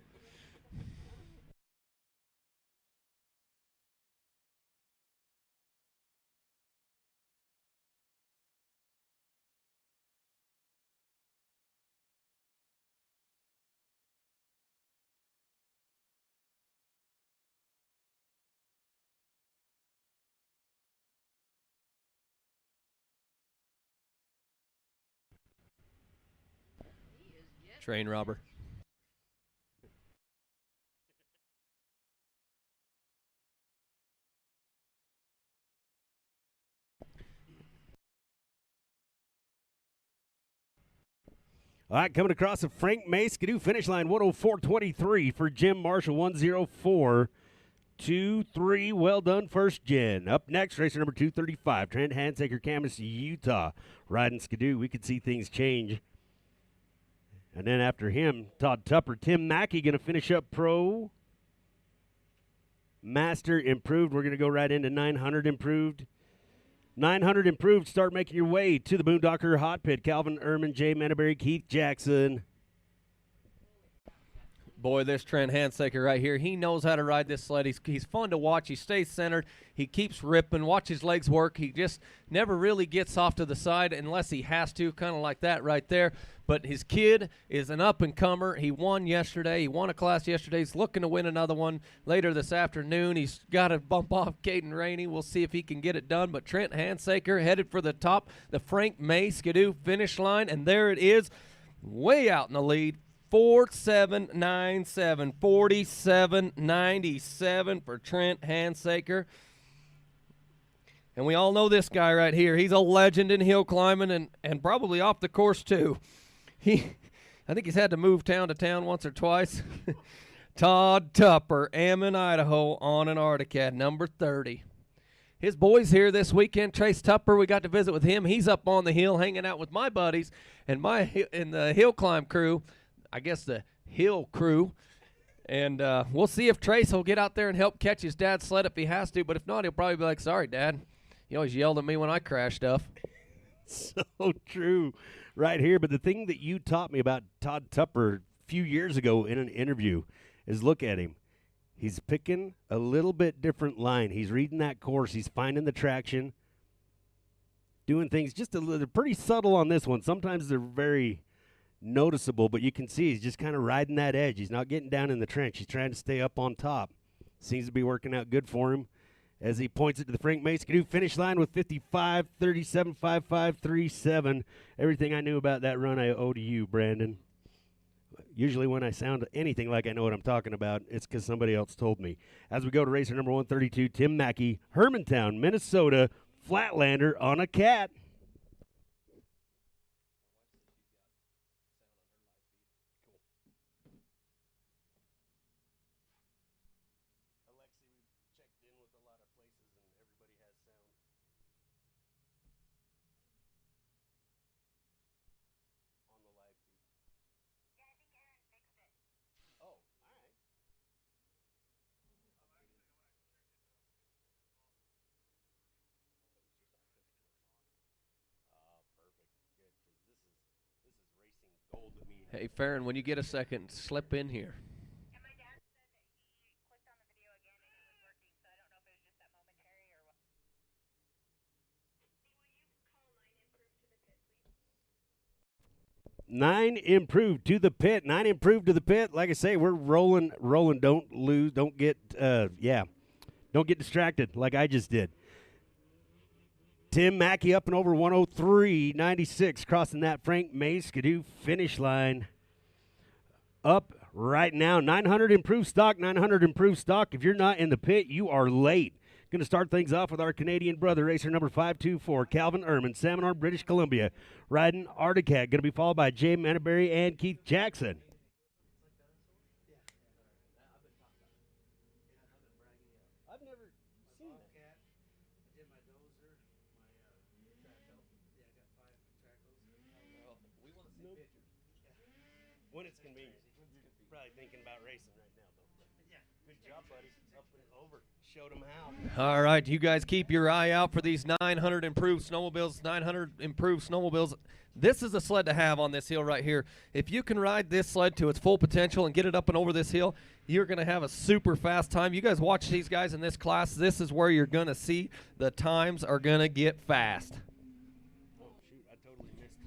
Train robber. All right, coming across the Frank May Skidoo finish line, 104.23 for Jim Marshall, 104.23. Well done, first gen. Up next, racer number 235, Trent Hansaker, Camas, Utah, riding Skidoo. We could see things change. And then after him, Todd Tupper, Tim Mackey going to finish up Pro. Master improved. We're going to go right into 900 improved. 900 improved. Start making your way to the Boondocker Hot Pit. Calvin Ehrman, Jay Menaberry, Keith Jackson. Boy, this Trent Hansaker right here, he knows how to ride this sled. He's fun to watch. He stays centered. He keeps ripping. Watch his legs work. He just never really gets off to the side unless he has to, kind of like that right there. But his kid is an up-and-comer. He won yesterday. He won a class yesterday. He's looking to win another one later this afternoon. He's got to bump off Caden Rainey. We'll see if he can get it done. But Trent Hansaker headed for the top, the Frank May Skidoo finish line. And there it is, way out in the lead. 47.97, 47.97 for Trent Hansaker. And we all know this guy right here. He's a legend in hill climbing and probably off the course too. I think he's had to move town to town once or twice. Todd Tupper, Ammon, Idaho, on an Articat, number 30. His boy's here this weekend. Trace Tupper, we got to visit with him. He's up on the hill hanging out with my buddies and the hill climb crew. I guess the hill crew. And we'll see if Trace will get out there and help catch his dad's sled if he has to. But if not, he'll probably be like, sorry, Dad. You always yelled at me when I crashed stuff. So true right here. But the thing that you taught me about Todd Tupper a few years ago in an interview is look at him. He's picking a little bit different line. He's reading that course. He's finding the traction, doing things just a little pretty subtle on this one. Sometimes they're very noticeable, but you can see he's just kind of riding that edge. He's not getting down in the trench. He's trying to stay up on top. Seems to be working out good for him as he points it to the Frank May Skidoo finish line with 55.37, 55.37. Everything I knew about that run I owe to you, Brandon. Usually when I sound anything like I know what I'm talking about, it's because somebody else told me. As we go to racer number 132, Tim Mackey, Hermantown, Minnesota, Flatlander on a cat. Hey, Farron, when you get a second, slip in here. And my dad said that he clicked on the video again and it was working, so I don't know if it was just that momentary or what. Will you call line improve to the pit, please? 9 improved to the pit. 9 improved to the pit. Like I say, we're rolling. Don't lose. Don't get, don't get distracted like I just did. Tim Mackey up and over 103.96, crossing that Frank May Skidoo finish line. Up right now, 900 improved stock, 900 improved stock. If you're not in the pit, you are late. Going to start things off with our Canadian brother, racer number 524, Calvin Ehrman, Salmonor, British Columbia, riding Articat. Going to be followed by Jay Manterbury and Keith Jackson. I've never seen that. When it's convenient. Probably thinking about racing right now, though. Yeah. Good job, buddy. Up and over. Showed him how. All right, you guys keep your eye out for these 900 improved snowmobiles. 900 improved snowmobiles. This is a sled to have on this hill right here. If you can ride this sled to its full potential and get it up and over this hill, you're going to have a super fast time. You guys watch these guys in this class. This is where you're going to see the times are going to get fast.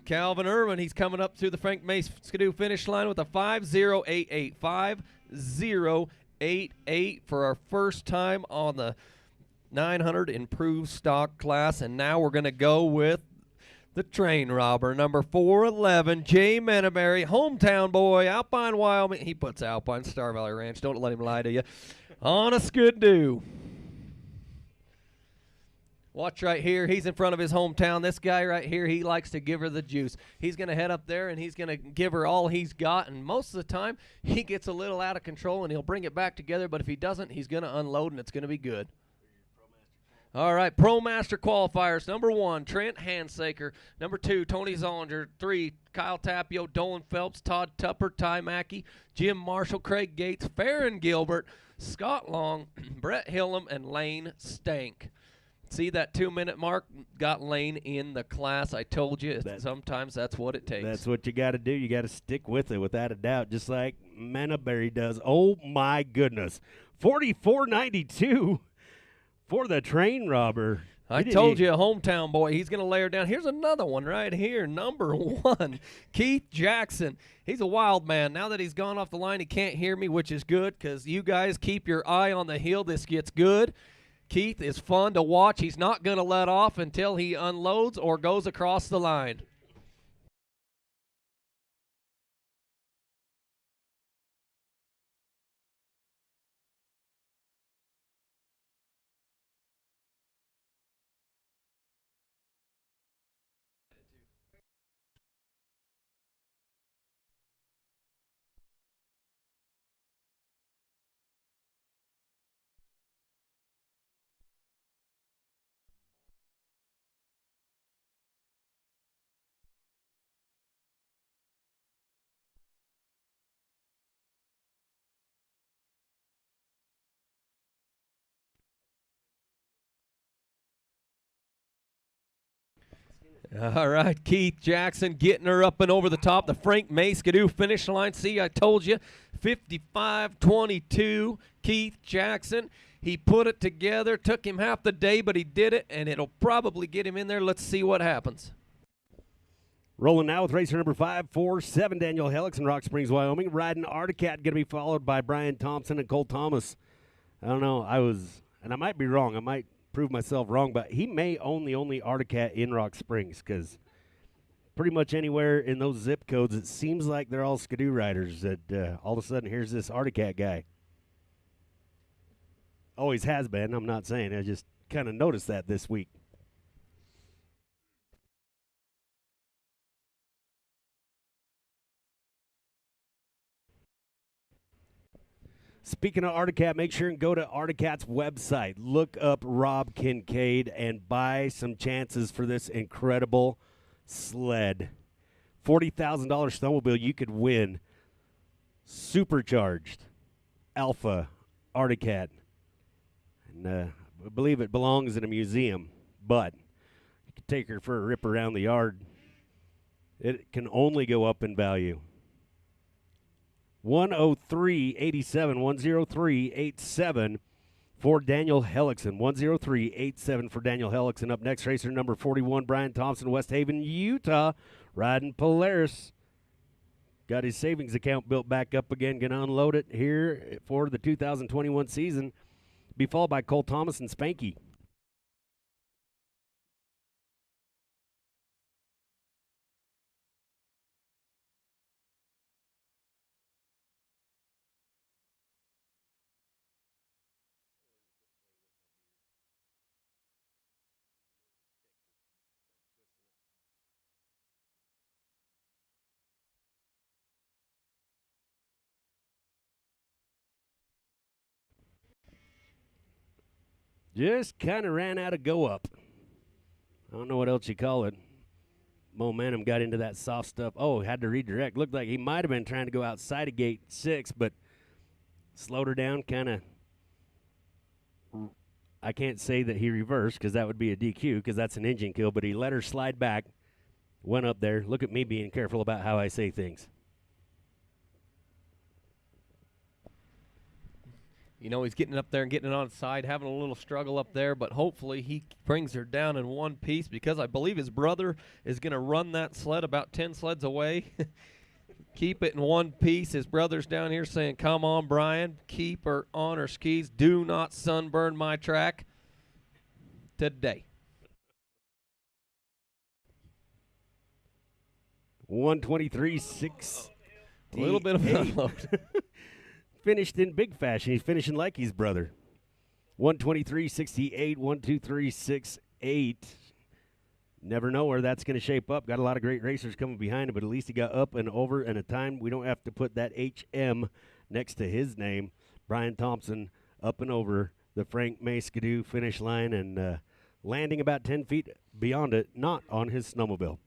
Calvin Ehrman, he's coming up to the Frank May Skidoo finish line with a 5.088. 5.088 for our first time on the 900 improved stock class. And now we're going to go with the train robber, number 411, Jay Manterbury, hometown boy, Alpine, Wyoming. He puts Alpine, Star Valley Ranch. Don't let him lie to you. On a Skidoo. Watch right here. He's in front of his hometown. This guy right here, he likes to give her the juice. He's going to head up there, and he's going to give her all he's got. And most of the time, he gets a little out of control, and he'll bring it back together. But if he doesn't, he's going to unload, and it's going to be good. All right, Pro Master qualifiers. Number 1, Trent Handsaker. Number 2, Tony Zollinger. 3, Kyle Tapio, Dolan Phelps, Todd Tupper, Ty Mackey, Jim Marshall, Craig Gates, Farron Gilbert, Scott Long, Brett Hillam, and Lane Stank. See that 2-minute mark? Got Lane in the class. I told you, sometimes that's what it takes. That's what you got to do. You got to stick with it without a doubt, just like Manterbury does. Oh, my goodness. 44.92 for the train robber. I told you, a hometown boy. He's going to lay her down. Here's another one right here, number 1, Keith Jackson. He's a wild man. Now that he's gone off the line, he can't hear me, which is good because you guys keep your eye on the hill. This gets good. Keith is fun to watch. He's not going to let off until he unloads or goes across the line. All right, Keith Jackson getting her up and over the top. The Frank May Skidoo finish line. See, I told you, 55.22, Keith Jackson. He put it together. Took him half the day, but he did it, and it'll probably get him in there. Let's see what happens. Rolling now with racer number 547, Daniel Helix in Rock Springs, Wyoming. Riding Articat, going to be followed by Brian Thompson and Cole Thomas. I don't know. And I might be wrong. I might prove myself wrong, but he may own the only Articat in Rock Springs because pretty much anywhere in those zip codes, it seems like they're all Skidoo riders that all of a sudden here's this Articat guy. Always has been. I'm not saying. I just kind of noticed that this week. Speaking of Articat, make sure and go to Articat's website. Look up Rob Kincaid and buy some chances for this incredible sled. $40,000 snowmobile you could win. Supercharged Alpha Articat. And I believe it belongs in a museum, but you can take her for a rip around the yard. It can only go up in value. 103.87, 103.87 for Daniel Hellickson. 103.87 for Daniel Hellickson. Up next, racer number 41, Brian Thompson, West Haven, Utah, riding Polaris. Got his savings account built back up again. Going to unload it here for the 2021 season. Be followed by Cole Thomas and Spanky. Just kind of ran out of go up. I don't know what else you call it. Momentum got into that soft stuff. Oh, had to redirect. Looked like he might have been trying to go outside of gate 6, but slowed her down kind of. I can't say that he reversed because that would be a DQ because that's an engine kill, but he let her slide back, went up there. Look at me being careful about how I say things. You know, he's getting up there and getting it on side, having a little struggle up there, but hopefully he brings her down in one piece because I believe his brother is going to run that sled about 10 sleds away. Keep it in one piece. His brother's down here saying, come on, Brian, keep her on her skis. Do not sunburn my track today. 123.6. A little bit of an unload. Finished in big fashion. He's finishing like his brother. 123.68, 123.68. Never know where that's going to shape up. Got a lot of great racers coming behind him, but at least he got up and over in a time. We don't have to put that HM next to his name. Brian Thompson up and over the Frank May Skidoo finish line and landing about 10 feet beyond it, not on his snowmobile.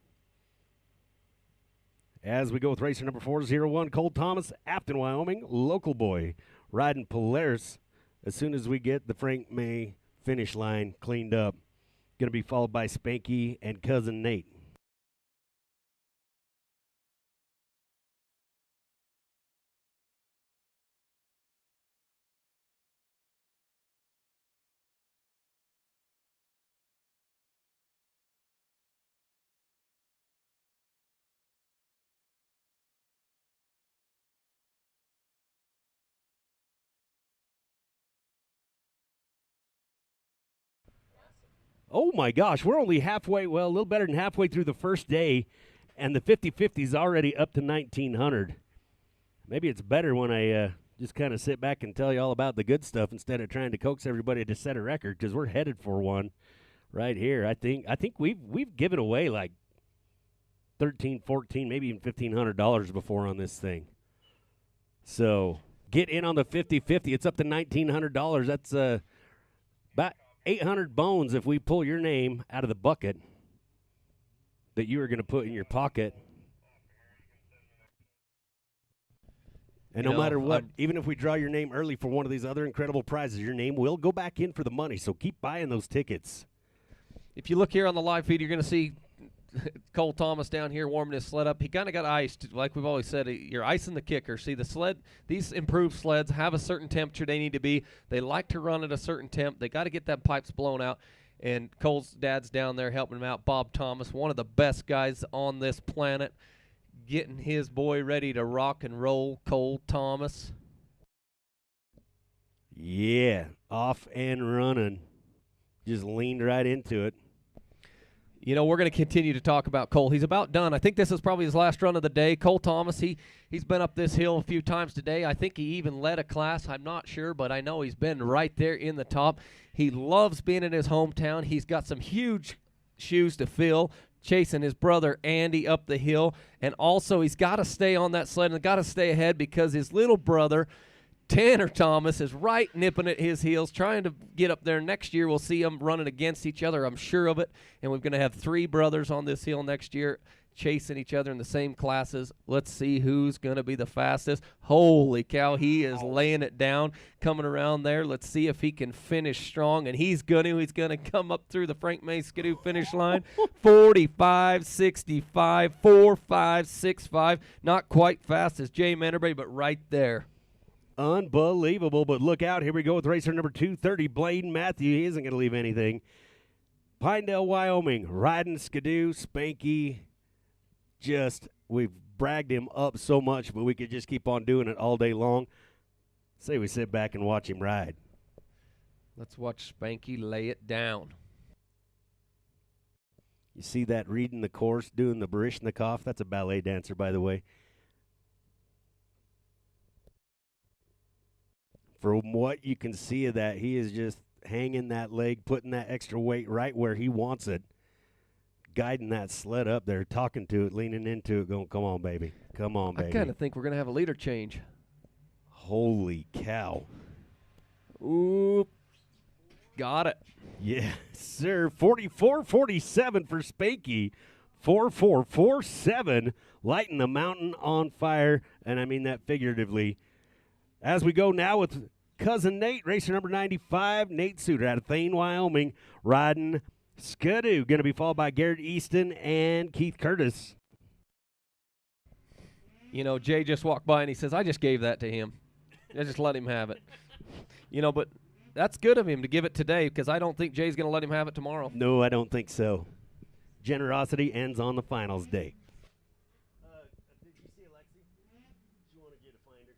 As we go with racer number 401, Cole Thomas, Afton, Wyoming, local boy, riding Polaris as soon as we get the Frank May finish line cleaned up. Going to be followed by Spanky and cousin Nate. Oh, my gosh, we're only halfway, well, a little better than halfway through the first day, and the 50-50 is already up to 1,900. Maybe it's better when I just kind of sit back and tell you all about the good stuff instead of trying to coax everybody to set a record because we're headed for one right here. I think we've given away like $1,300, $1,400, maybe even $1,500 before on this thing. So get in on the 50-50. It's up to $1,900. That's about 800 bones if we pull your name out of the bucket that you were going to put in your pocket. And no matter what, even if we draw your name early for one of these other incredible prizes, your name will go back in for the money. So keep buying those tickets. If you look here on the live feed, you're going to see Cole Thomas down here warming his sled up. He kind of got iced. Like we've always said, you're icing the kicker. See, the sled, these improved sleds have a certain temperature they need to be. They like to run at a certain temp. They got to get that pipes blown out. And Cole's dad's down there helping him out, Bob Thomas, one of the best guys on this planet, getting his boy ready to rock and roll, Cole Thomas. Yeah, off and running. Just leaned right into it. You know, we're going to continue to talk about Cole. He's about done. I think this is probably his last run of the day. Cole Thomas, he's been up this hill a few times today. I think he even led a class. I'm not sure, but I know he's been right there in the top. He loves being in his hometown. He's got some huge shoes to fill, chasing his brother Andy up the hill. And also he's got to stay on that sled and got to stay ahead because his little brother, Tanner Thomas, is right nipping at his heels, trying to get up there. Next year, we'll see them running against each other. I'm sure of it. And we're going to have 3 brothers on this hill next year chasing each other in the same classes. Let's see who's going to be the fastest. Holy cow, he is laying it down, coming around there. Let's see if he can finish strong. And he's going to come up through the Frank May Skidoo finish line. 45.65, 45.65. Not quite fast as Jay Menterbury, but right there. Unbelievable, but look out. Here we go with racer number 230, Blaine Matthew. He isn't going to leave anything. Pinedale, Wyoming, riding Skidoo, Spanky, just we've bragged him up so much, but we could just keep on doing it all day long. Say we sit back and watch him ride. Let's watch Spanky lay it down. You see that reading the course, doing the Baryshnikov? That's a ballet dancer, by the way. From what you can see of that, he is just hanging that leg, putting that extra weight right where he wants it, guiding that sled up there, talking to it, leaning into it, going, come on, baby. Come on, baby. I kind of think we're going to have a leader change. Holy cow. Oop. Got it. Yes, sir. 44-47 for Spanky. 4-4-4-7, lighting the mountain on fire, and I mean that figuratively. As we go now with Cousin Nate, racer number 95, Nate Suter out of Thane, Wyoming, riding Skidoo. Going to be followed by Garrett Easton and Keith Curtis. You know, Jay just walked by and he says, I just gave that to him. I just let him have it. You know, but that's good of him to give it today because I don't think Jay's going to let him have it tomorrow. No, I don't think so. Generosity ends on the finals day. Did you see Alexi? She wanted you to find her.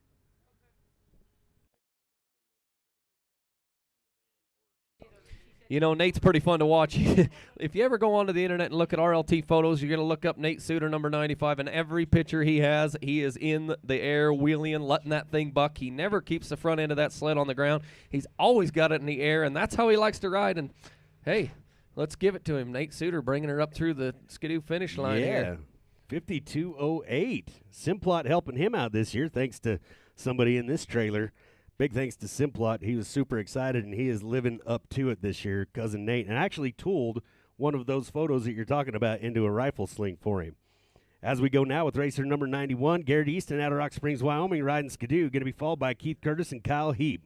You know, Nate's pretty fun to watch. If you ever go onto the internet and look at RLT photos, you're going to look up Nate Suter, number 95, and every picture he has, he is in the air, wheeling, letting that thing buck. He never keeps the front end of that sled on the ground. He's always got it in the air, and that's how he likes to ride. And, hey, let's give it to him. Nate Suter bringing her up through the Skidoo finish line here. 52.08. Simplot helping him out this year thanks to somebody in this trailer. Big thanks to Simplot. He was super excited, and he is living up to it this year, Cousin Nate, and actually tooled one of those photos that you're talking about into a rifle sling for him. As we go now with racer number 91, Garrett Easton out of Rock Springs, Wyoming, riding Skidoo, going to be followed by Keith Curtis and Kyle Heap.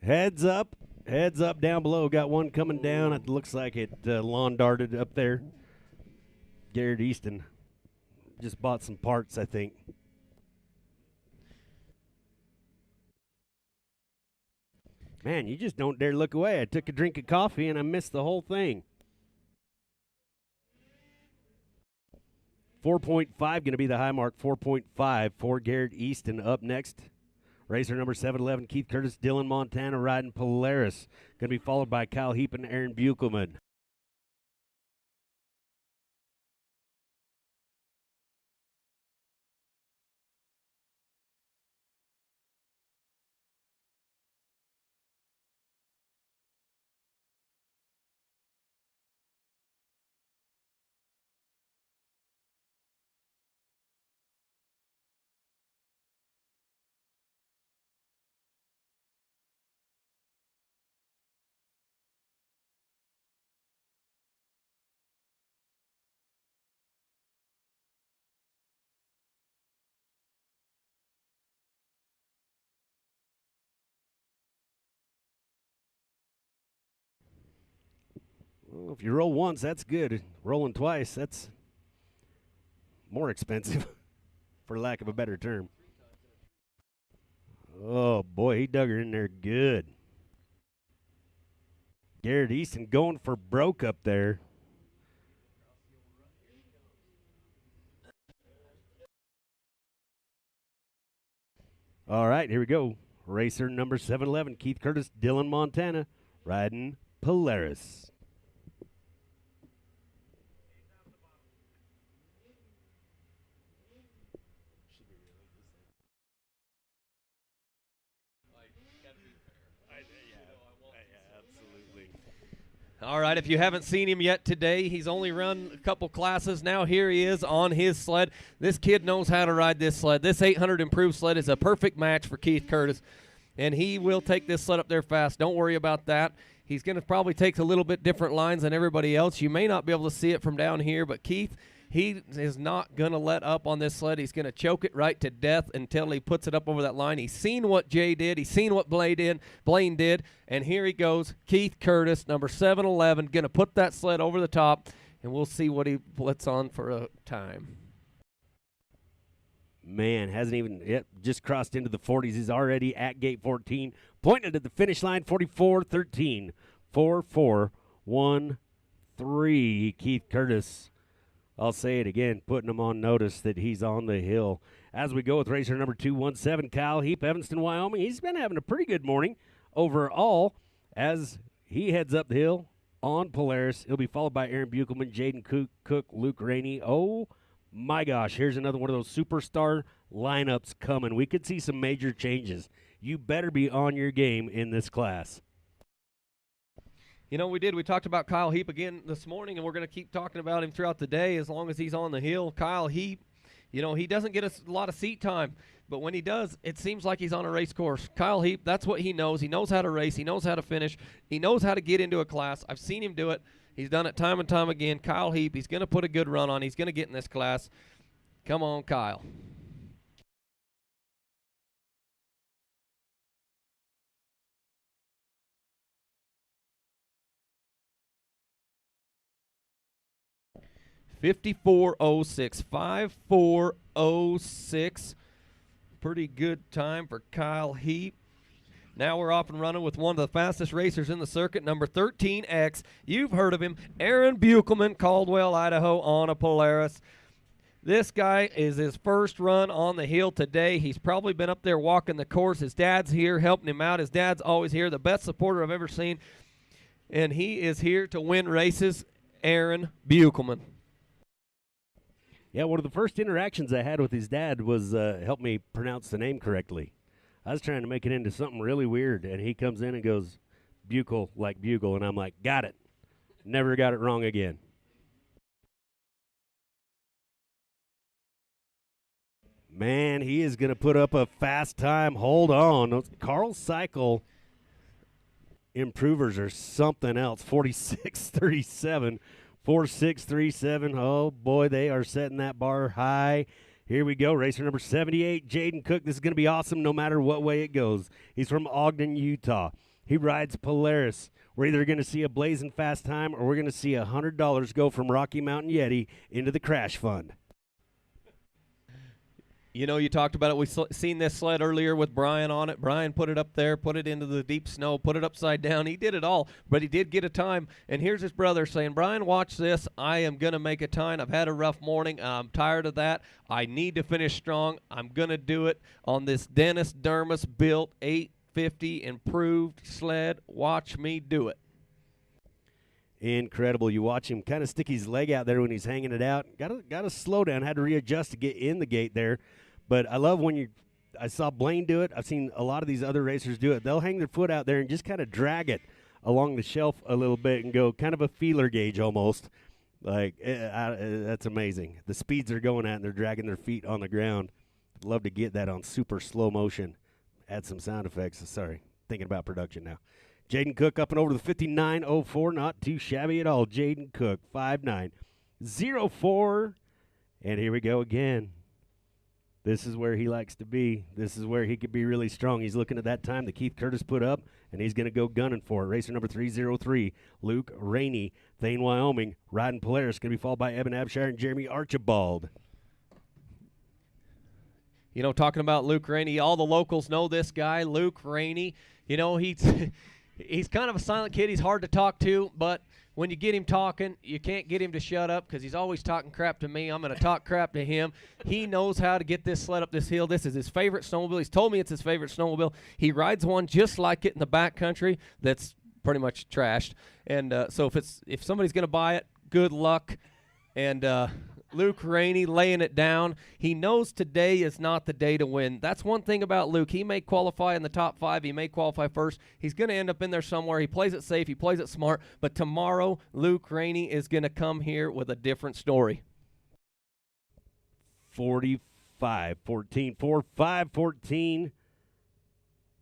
Heads up down below. Got one coming down. It looks like it lawn darted up there. Garrett Easton just bought some parts, I think. Man, you just don't dare look away. I took a drink of coffee and I missed the whole thing. 4.5 going to be the high mark. 4.5 for Garrett Easton. Up next, racer number 711, Keith Curtis, Dillon, Montana, riding Polaris. Going to be followed by Kyle Heap and Aaron Buchelman. Well, if you roll once, that's good. Rolling twice, that's more expensive, for lack of a better term. Oh, boy, he dug her in there good. Garrett Easton going for broke up there. All right, here we go. Racer number 711, Keith Curtis, Dillon, Montana, riding Polaris. All right, if you haven't seen him yet today, he's only run a couple classes. Now here he is on his sled. This kid knows how to ride this sled. This 800 improved sled is a perfect match for Keith Curtis, and he will take this sled up there fast. Don't worry about that. He's going to probably take a little bit different lines than everybody else. You may not be able to see it from down here, but Keith He is not going to let up on this sled. He's going to choke it right to death until he puts it up over that line. He's seen what Jay did. He's seen what Blaine did. And here he goes, Keith Curtis, number 711, going to put that sled over the top, and we'll see what he puts on for a time. Man, hasn't even just crossed into the 40s. He's already at gate 14, pointed at the finish line, 44-13, 4-4-1-3. Keith Curtis, I'll say it again, putting him on notice that he's on the hill. As we go with racer number 217, Kyle Heap, Evanston, Wyoming. He's been having a pretty good morning overall as he heads up the hill on Polaris. He'll be followed by Aaron Buchelman, Jaden Cook, Luke Rainey. Oh, my gosh, here's another one of those superstar lineups coming. We could see some major changes. You better be on your game in this class. You know, we did. We talked about Kyle Heap again this morning, and we're going to keep talking about him throughout the day as long as he's on the hill. Kyle Heap, you know, he doesn't get a lot of seat time, but when he does, it seems like he's on a race course. Kyle Heap, that's what he knows. He knows how to race. He knows how to finish. He knows how to get into a class. I've seen him do it. He's done it time and time again. Kyle Heap, he's going to put a good run on. He's going to get in this class. Come on, Kyle. (54.06) 5:4:06. Pretty good time for Kyle Heap. Now we're off and running with one of the fastest racers in the circuit, number 13X. You've heard of him, Aaron Buchelman, Caldwell, Idaho, on a Polaris. This guy is his first run on the hill today. He's probably been up there walking the course. His dad's here helping him out. His dad's always here, the best supporter I've ever seen. And he is here to win races, Aaron Buchelman. Yeah, one of the first interactions I had with his dad was help me pronounce the name correctly. I was trying to make it into something really weird, and he comes in and goes, Bugle, like bugle, and I'm like, got it. Never got it wrong again. Man, he is going to put up a fast time. Hold on. Those Carl Cycle improvers are something else. 46:37, 46:37. Oh, boy, they are setting that bar high. Here we go, racer number 78, Jaden Cook. This is going to be awesome no matter what way it goes. He's from Ogden, Utah. He rides Polaris. We're either going to see a blazing fast time or we're going to see $100 go from Rocky Mountain Yeti into the crash fund. You know, you talked about it. We've seen this sled earlier with Brian on it. Brian put it up there, put it into the deep snow, put it upside down. He did it all, but he did get a time. And here's his brother saying, Brian, watch this. I am going to make a time. I've had a rough morning. I'm tired of that. I need to finish strong. I'm going to do it on this Dennis Dermis built 850 improved sled. Watch me do it. Incredible. You watch him kind of stick his leg out there when he's hanging it out. Got to slow down. Had to readjust to get in the gate there. But I love when I saw Blaine do it. I've seen a lot of these other racers do it. They'll hang their foot out there and just kind of drag it along the shelf a little bit and go kind of a feeler gauge almost. Like, that's amazing. The speeds they're going at and they're dragging their feet on the ground. I'd love to get that on super slow motion. Add some sound effects. Sorry, thinking about production now. Jaden Cook up and over the 59.04. Not too shabby at all. Jaden Cook, 5.9.04. And here we go again. This is where he likes to be. This is where he could be really strong. He's looking at that time that Keith Curtis put up, and he's going to go gunning for it. Racer number 303, Luke Rainey, Thane, Wyoming, riding Polaris. Going to be followed by Evan Abshire and Jeremy Archibald. You know, talking about Luke Rainey, all the locals know this guy, Luke Rainey. You know, he's kind of a silent kid. He's hard to talk to, but when you get him talking, you can't get him to shut up because he's always talking crap to me. I'm going to talk crap to him. He knows how to get this sled up this hill. This is his favorite snowmobile. He's told me it's his favorite snowmobile. He rides one just like it in the backcountry that's pretty much trashed. And so if somebody's going to buy it, good luck. And Luke Rainey laying it down. He knows today is not the day to win. That's one thing about Luke. He may qualify in the top 5. He may qualify first. He's going to end up in there somewhere. He plays it safe. He plays it smart. But tomorrow, Luke Rainey is going to come here with a different story. 45-14, 4-5-14.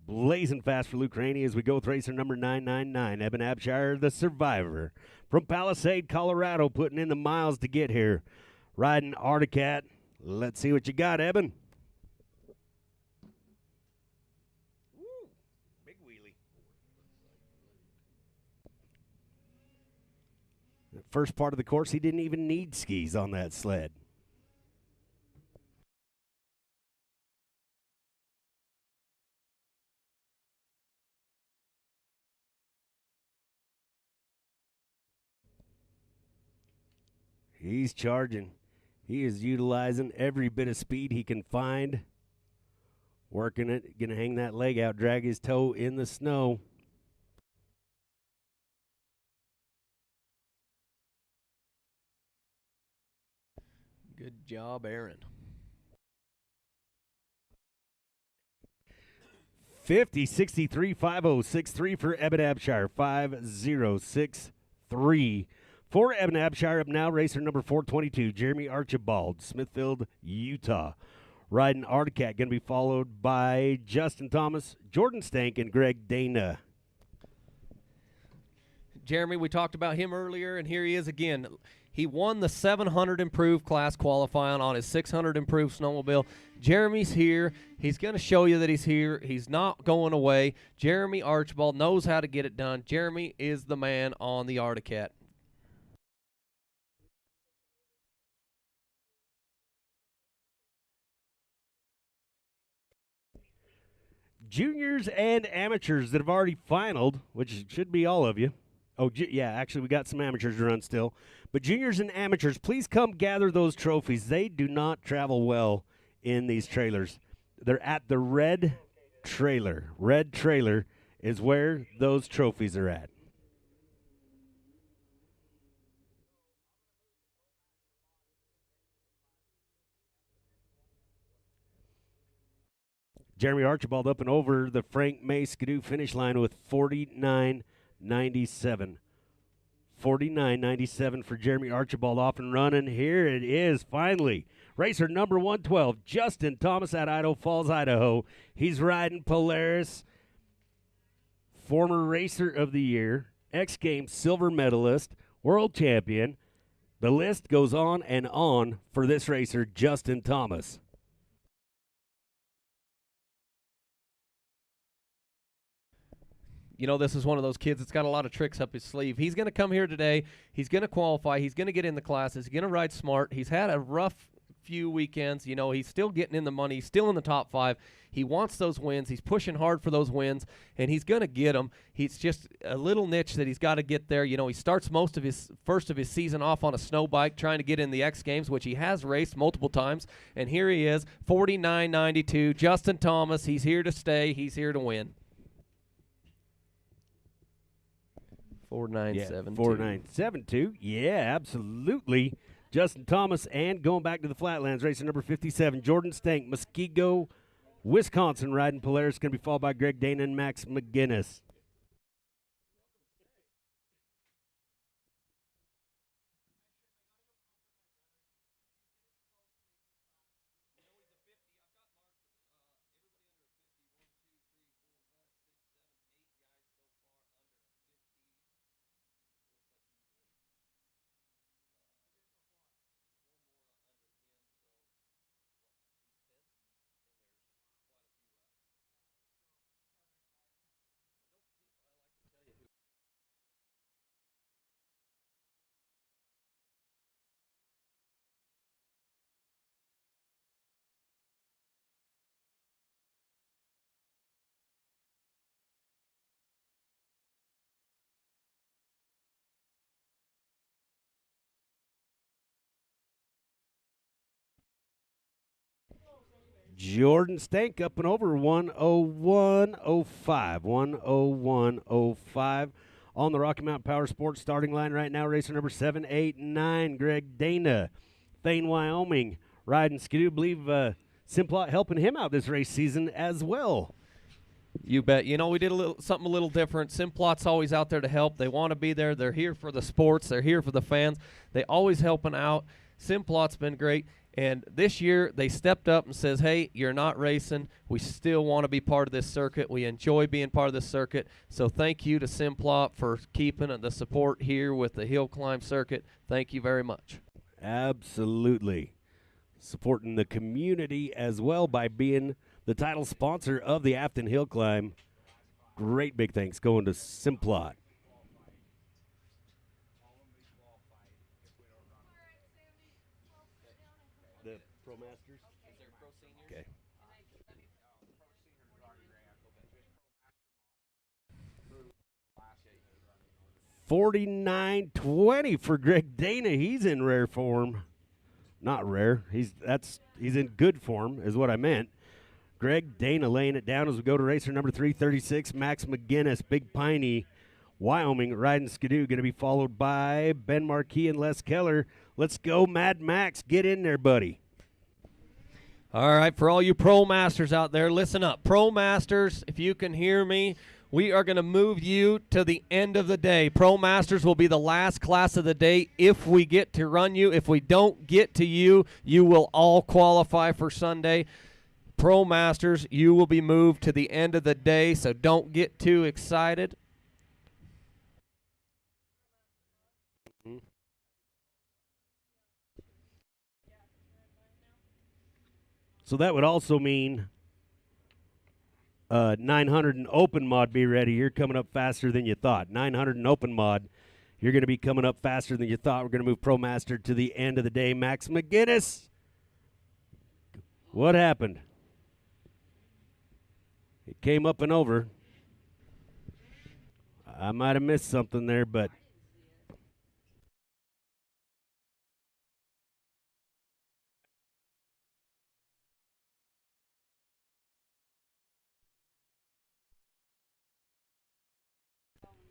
Blazing fast for Luke Rainey as we go with racer number 999, Evan Abshire, the survivor. From Palisade, Colorado, putting in the miles to get here. riding Articat. Let's see what you got, Eben. Big wheelie. The first part of the course, he didn't even need skis on that sled. He's charging. He is utilizing every bit of speed he can find. Working it, going to hang that leg out, drag his toe in the snow. Good job, Aaron. 50-63-50-6-3 for Eben Abshire. 5-0-6-3. For Eben Abshire, up now, racer number 422, Jeremy Archibald, Smithfield, Utah. Riding Articat, going to be followed by Justin Thomas, Jordan Stank, and Greg Dana. Jeremy, we talked about him earlier, and here he is again. He won the 700 improved class qualifying on his 600 improved snowmobile. Jeremy's here. He's going to show you that he's here. He's not going away. Jeremy Archibald knows how to get it done. Jeremy is the man on the Articat. Juniors and amateurs that have already finaled, which should be all of you. Oh, yeah, actually, we got some amateurs to run still. But juniors and amateurs, please come gather those trophies. They do not travel well in these trailers. They're at the red trailer. Red trailer is where those trophies are at. Jeremy Archibald up and over the Frank May Skidoo finish line with 49.97. 49.97 for Jeremy Archibald, off and running. Here it is, finally. Racer number 112, Justin Thomas at Idaho Falls, Idaho. He's riding Polaris, former Racer of the Year, X Games silver medalist, world champion. The list goes on and on for this racer, Justin Thomas. You know, this is one of those kids that's got a lot of tricks up his sleeve. He's going to come here today. He's going to qualify. He's going to get in the classes. He's going to ride smart. He's had a rough few weekends. You know, he's still getting in the money. He's still in the top 5. He wants those wins. He's pushing hard for those wins, and he's going to get them. He's just a little niche that he's got to get there. You know, he starts first of his season off on a snow bike trying to get in the X Games, which he has raced multiple times. And here he is, 49.92. Justin Thomas, he's here to stay. He's here to win. 4972. 4972. Yeah, absolutely. Justin Thomas, and going back to the Flatlands, racer number 57, Jordan Stank, Muskego, Wisconsin, riding Polaris. Going to be followed by Greg Dana and Max McGinnis. Jordan Stank up and over 101.05. 101.05 on the Rocky Mountain Power Sports starting line right now. Racer number 789, Greg Dana, Thane, Wyoming, riding Skidoo. Believe Simplot helping him out this race season as well. You bet. You know, we did something a little different. Simplot's always out there to help. They want to be there. They're here for the sports. They're here for the fans. They always helping out. Simplot's been great. And this year, they stepped up and says, hey, you're not racing. We still want to be part of this circuit. We enjoy being part of this circuit. So thank you to Simplot for keeping the support here with the hill climb circuit. Thank you very much. Absolutely. Supporting the community as well by being the title sponsor of the Afton Hill Climb. Great big thanks going to Simplot. The Pro Masters? Okay. 49-20 for Greg Dana. He's in rare form. Not rare. He's in good form is what I meant. Greg Dana laying it down as we go to racer number 336, Max McGinnis, Big Piney, Wyoming, riding Skidoo, going to be followed by Ben Marquis and Les Keller. Let's go, Mad Max. Get in there, buddy. All right, for all you Pro Masters out there, listen up. Pro Masters, if you can hear me, we are going to move you to the end of the day. Pro Masters will be the last class of the day if we get to run you. If we don't get to you, you will all qualify for Sunday. Pro Masters, you will be moved to the end of the day, so don't get too excited. So that would also mean 900 and open mod, be ready. You're coming up faster than you thought. 900 and open mod, you're going to be coming up faster than you thought. We're going to move Pro Master to the end of the day. Max McGinnis, what happened? It came up and over. I might have missed something there, but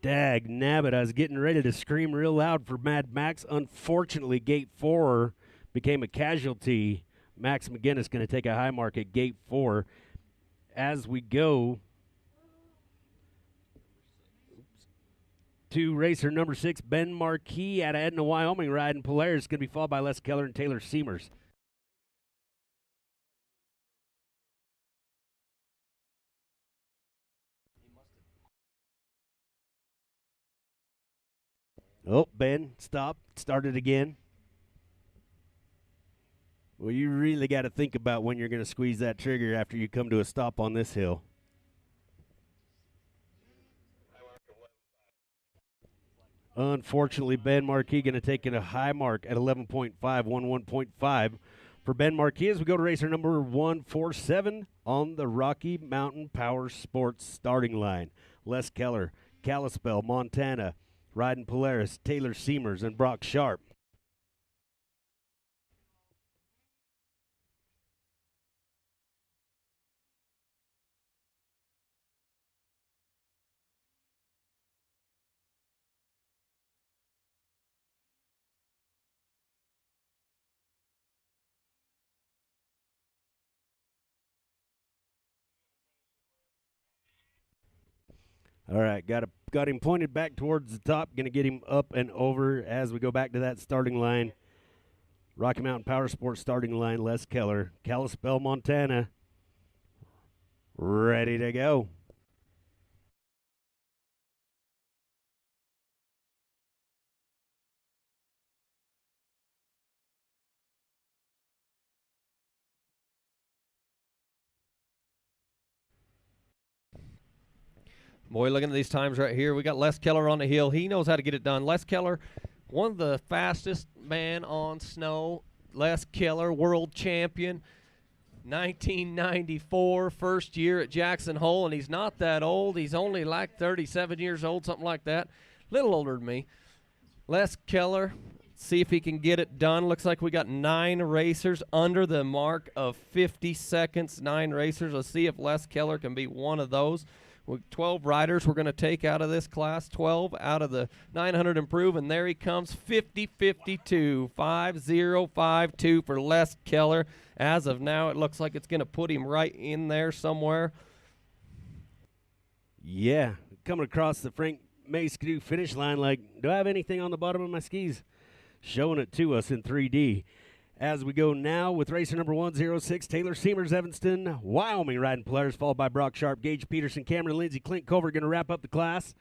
dag nabbit, I was getting ready to scream real loud for Mad Max. Unfortunately, Gate 4 became a casualty. Max McGinnis going to take a high mark at Gate 4. As we go to racer number 6, Ben Marquis out of Edna, Wyoming, riding Polaris. Going to be followed by Les Keller and Taylor Seamers. Oh, Ben, stop. Started again. Well, you really got to think about when you're going to squeeze that trigger after you come to a stop on this hill. Unfortunately, Ben Marquis going to take it a high mark at 11.5, 11.5 for Ben Marquis as we go to racer number 147 on the Rocky Mountain Power Sports starting line. Les Keller, Kalispell, Montana, riding Polaris, Taylor Seamers, and Brock Sharp. All right, got him pointed back towards the top. Going to get him up and over as we go back to that starting line. Rocky Mountain Power Sports starting line, Les Keller, Kalispell, Montana. Ready to go. Boy, looking at these times right here, we got Les Keller on the hill. He knows how to get it done. Les Keller, one of the fastest man on snow. Les Keller, world champion, 1994, first year at Jackson Hole, and he's not that old. He's only like 37 years old, something like that. Little older than me. Les Keller, see if he can get it done. Looks like we got 9 racers under the mark of 50 seconds. 9 racers. Let's see if Les Keller can be one of those. With 12 riders we're going to take out of this class, 12 out of the 900 improve, and there he comes, 50-52, 5-0-5-2 for Les Keller. As of now, it looks like it's going to put him right in there somewhere. Yeah, coming across the Frank May Skidoo finish line like, do I have anything on the bottom of my skis? Showing it to us in 3D. As we go now with racer number 106, Taylor Seamers, Evanston, Wyoming, riding Polaris, followed by Brock Sharp, Gage Peterson, Cameron Lindsay, Clint Culver going to wrap up the class.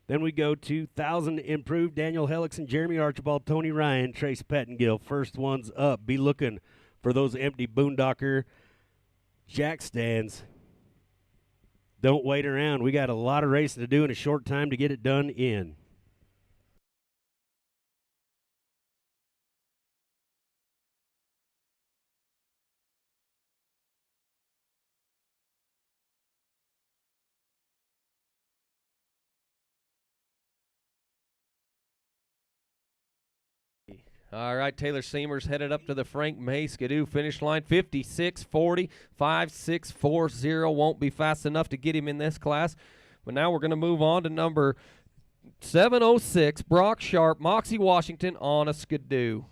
Then we go to 1,000 improved Daniel Hellickson, Jeremy Archibald, Tony Ryan, Trace Pettingill. First one's up. Be looking for those empty Boondocker jack stands. Don't wait around. We got a lot of racing to do in a short time to get it done in. All right, Taylor Seamer's headed up to the Frank May Skidoo finish line. 56.40, 56.40. Won't be fast enough to get him in this class. But now we're going to move on to number 706, Brock Sharp, Moxie Washington on a Skidoo.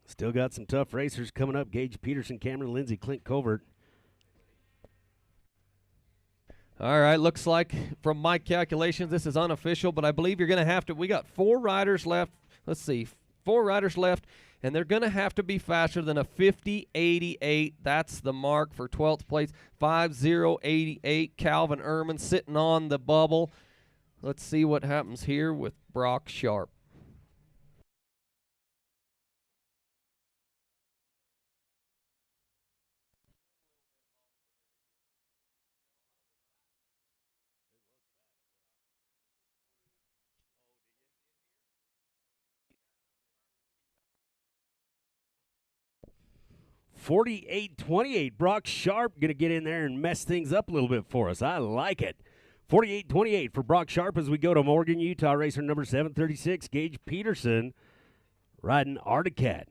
Still got some tough racers coming up. Gage Peterson, Cameron Lindsay, Clint Covert. All right, looks like from my calculations, this is unofficial, but I believe you're going to have to. We got 4 riders left. Let's see, 4 riders left, and they're going to have to be faster than a 50.88. That's the mark for 12th place. 50.88. Calvin Ehrman sitting on the bubble. Let's see what happens here with Brock Sharp. .48.28. Brock Sharp going to get in there and mess things up a little bit for us. I like it. 48.28 for Brock Sharp as we go to Morgan, Utah. Racer number 736, Gage Peterson, riding Articat.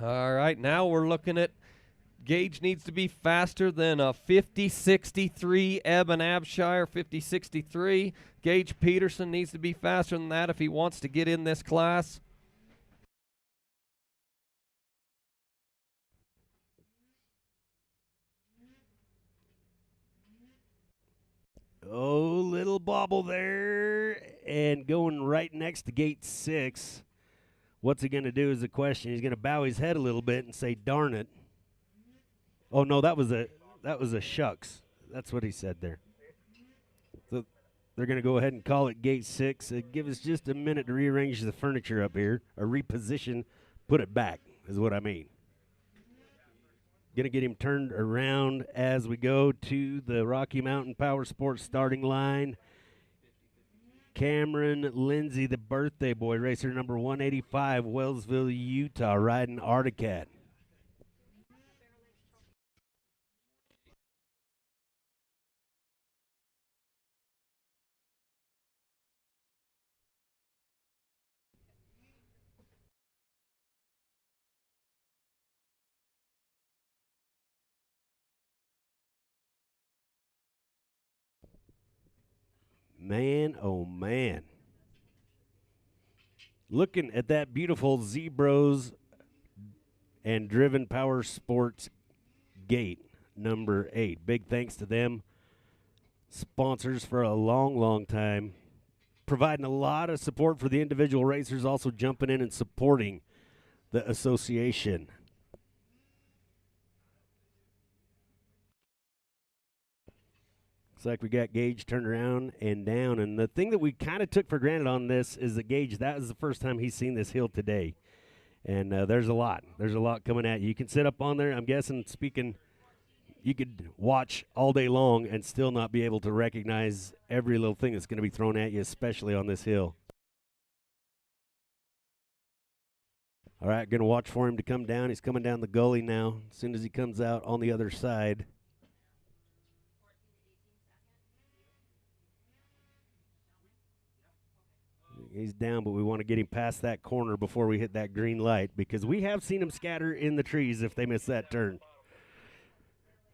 All right, now we're looking at Gage needs to be faster than a 50.63 Eben Abshire, 50.63. Gage Peterson needs to be faster than that if he wants to get in this class. Oh, little bobble there. And going right next to gate 6. What's he going to do is the question. He's going to bow his head a little bit and say, darn it. Oh, no, that was a shucks. That's what he said there. So they're going to go ahead and call it gate 6. Give us just a minute to rearrange the furniture up here, or reposition, put it back is what I mean. Going to get him turned around as we go to the Rocky Mountain Power Sports starting line. Cameron Lindsay, the birthday boy, racer number 185, Wellsville, Utah, riding Articat. Man, oh man. Looking at that beautiful Zebros and Driven Power Sports gate, number 8. Big thanks to them. Sponsors for a long, long time. Providing a lot of support for the individual racers, also jumping in and supporting the association. Looks like we got Gage turned around and down. And the thing that we kind of took for granted on this is that Gage, that is the first time he's seen this hill today. And there's a lot. There's a lot coming at you. You can sit up on there. I'm guessing, speaking, you could watch all day long and still not be able to recognize every little thing that's going to be thrown at you, especially on this hill. All right, going to watch for him to come down. He's coming down the gully now. As soon as he comes out on the other side. He's down, but we want to get him past that corner before we hit that green light, because we have seen him scatter in the trees if they miss that turn.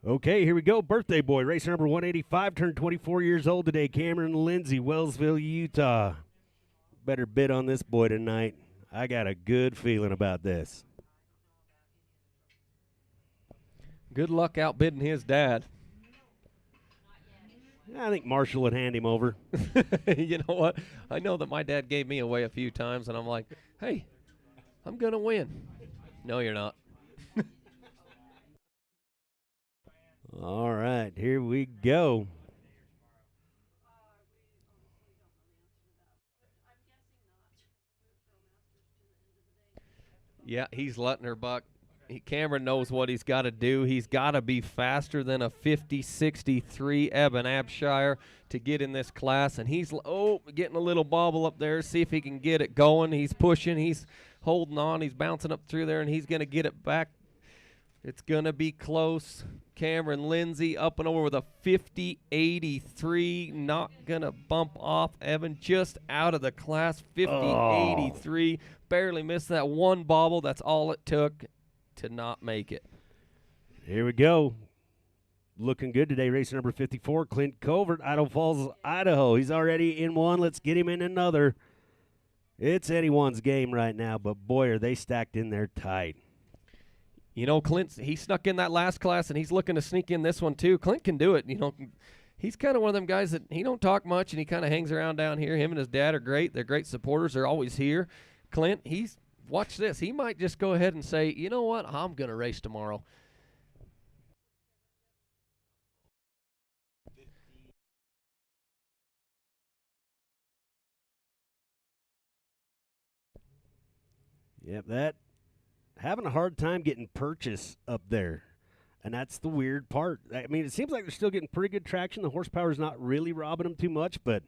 Okay, here we go. Birthday boy, racer number 185, turned 24 years old today. Cameron Lindsay, Wellsville, Utah. Better bid on this boy tonight. I got a good feeling about this. Good luck outbidding his dad. I think Marshall would hand him over. You know what? I know that my dad gave me away a few times, and I'm like, hey, I'm going to win. No, you're not. All right, here we go. Yeah, he's letting her buck. Cameron knows what he's got to do. He's got to be faster than a 50-63 Eben Abshire to get in this class. And he's, getting a little bobble up there. See if he can get it going. He's pushing. He's holding on. He's bouncing up through there, and he's going to get it back. It's going to be close. Cameron Lindsay up and over with a 50-83. Not going to bump off Evan. Just out of the class. 50-83. Barely missed that one bobble. That's all it took to not make it. Here we go. Looking good today. Racer number 54, Clint Covert, Idaho Falls, Idaho. He's already in one. Let's get him in another. It's anyone's game right now, but boy, are they stacked in there tight. You know, Clint, he snuck in that last class, and he's looking to sneak in this one too. Clint can do it. You know, he's kind of one of them guys that he don't talk much, and he kind of hangs around down here. Him and his dad are great. They're great supporters. They're always here. Clint, watch this. He might just go ahead and say, you know what, I'm going to race tomorrow. Yep, that having a hard time getting purchase up there. And that's the weird part. I mean, it seems like they're still getting pretty good traction. The horsepower's not really robbing them too much, but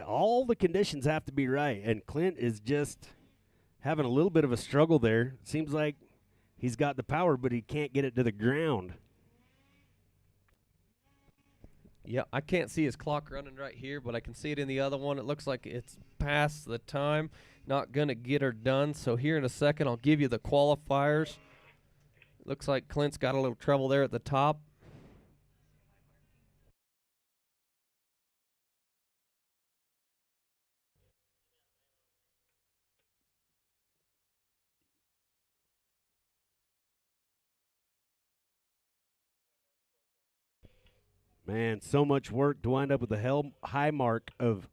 all the conditions have to be right. And Clint is just having a little bit of a struggle there. Seems like he's got the power, but he can't get it to the ground. Yeah, I can't see his clock running right here, but I can see it in the other one. It looks like it's past the time. Not going to get her done. So here in a second, I'll give you the qualifiers. Looks like Clint's got a little trouble there at the top. Man, so much work to wind up with a high mark of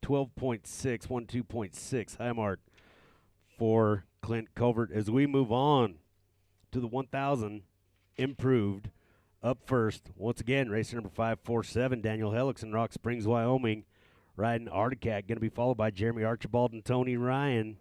12.6, 12.6 high mark for Clint Covert as we move on to the 1,000 improved. Up first, once again, racer number 547, Daniel Helix in Rock Springs, Wyoming, riding Articat. Going to be followed by Jeremy Archibald and Tony Ryan.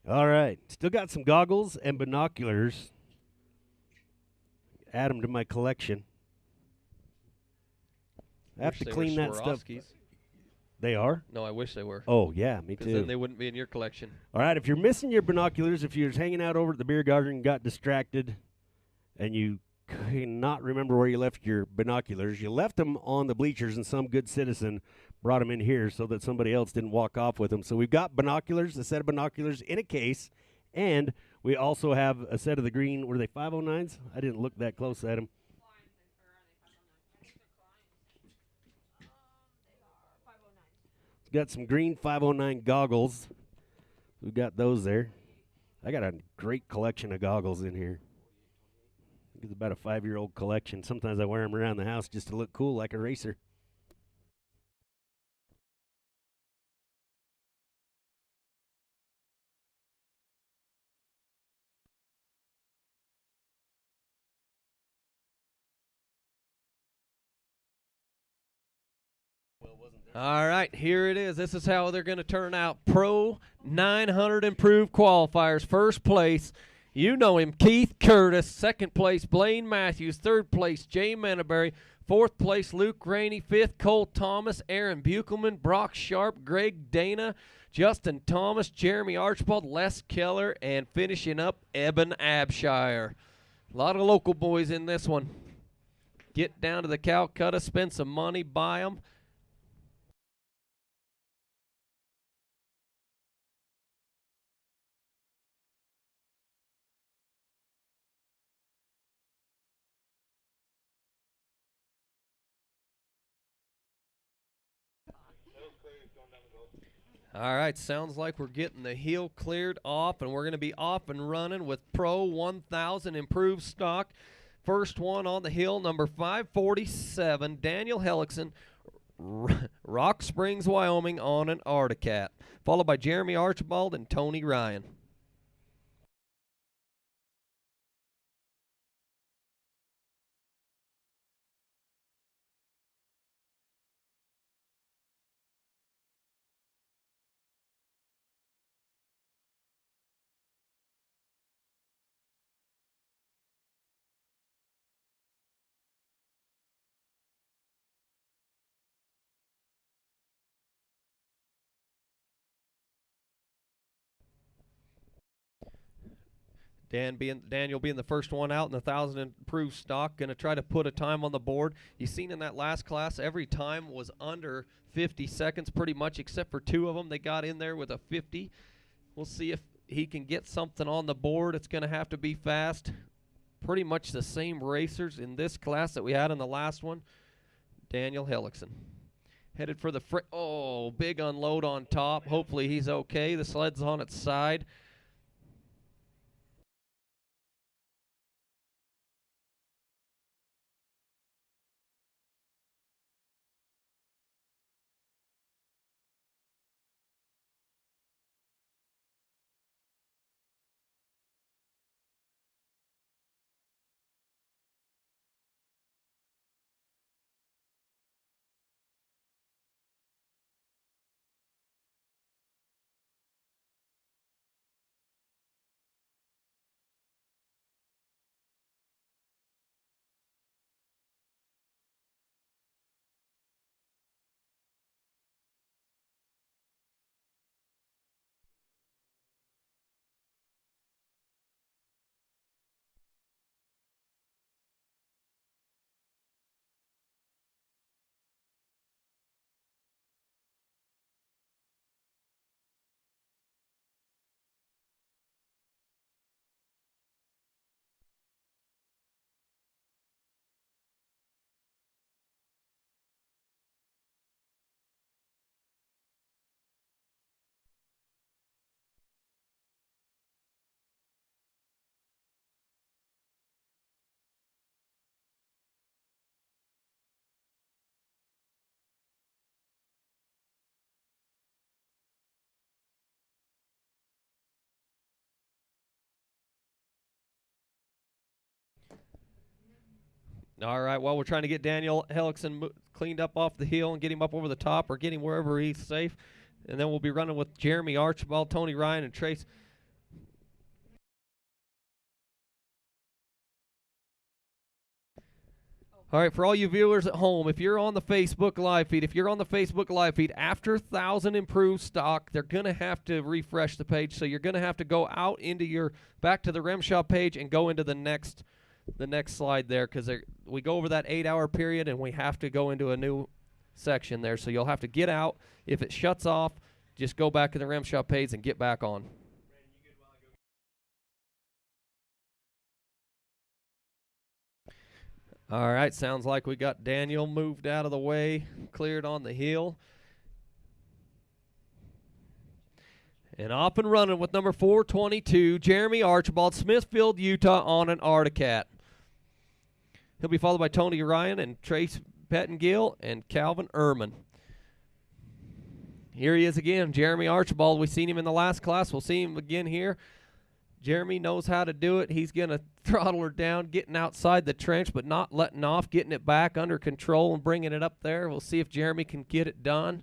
All right. Still got some goggles and binoculars. Add them to my collection. I have to clean that stuff. They are? No, I wish they were. Oh, yeah, me too. Because then they wouldn't be in your collection. All right, if you're missing your binoculars, if you're hanging out over at the beer garden and got distracted and you cannot remember where you left your binoculars, you left them on the bleachers and some good citizen brought them in here so that somebody else didn't walk off with them. So we've got binoculars, a set of binoculars in a case, and we also have a set of the green, were they 509s? I didn't look that close at them. Got some green 509 goggles. We've got those there. I got a great collection of goggles in here. It's about a 5-year-old collection. Sometimes I wear them around the house just to look cool like a racer. All right, here it is. This is how they're going to turn out. Pro 900 improved qualifiers. First place, you know him, Keith Curtis. Second place, Blaine Matthews. Third place, Jay Menneberry. Fourth place, Luke Rainey. Fifth, Cole Thomas, Aaron Buchelman, Brock Sharp, Greg Dana, Justin Thomas, Jeremy Archibald, Les Keller, and finishing up, Eben Abshire. A lot of local boys in this one. Get down to the Calcutta, spend some money, buy them. All right, sounds like we're getting the hill cleared off, and we're going to be off and running with Pro 1000 improved stock. First one on the hill, number 547, Daniel Hellickson, Rock Springs, Wyoming, on an Articat, followed by Jeremy Archibald and Tony Ryan. Daniel being the first one out in the 1,000 improved stock, going to try to put a time on the board. You've seen in that last class, every time was under 50 seconds pretty much, except for two of them. They got in there with a 50. We'll see if he can get something on the board. It's going to have to be fast. Pretty much the same racers in this class that we had in the last one. Daniel Hellickson. Headed for the big unload on top. Hopefully he's okay. The sled's on its side. All right, well, we're trying to get Daniel Hellickson cleaned up off the hill and get him up over the top or get him wherever he's safe. And then we'll be running with Jeremy Archibald, Tony Ryan, and Trace. All right, for all you viewers at home, if you're on the Facebook live feed, after 1,000 improved stock, they're going to have to refresh the page. So you're going to have to go out into back to the RMSHA page and go into the next slide there, because we go over that 8-hour period and we have to go into a new section there. So you'll have to get out. If it shuts off, just go back to the RMSHA page and get back on. All right, sounds like we got Daniel moved out of the way, cleared on the hill. And off and running with number 422, Jeremy Archibald, Smithfield, Utah, on an Articat. He'll be followed by Tony Ryan and Trace Pettengill and Calvin Ehrman. Here he is again, Jeremy Archibald. We've seen him in the last class. We'll see him again here. Jeremy knows how to do it. He's going to throttle her down, getting outside the trench, but not letting off, getting it back under control and bringing it up there. We'll see if Jeremy can get it done.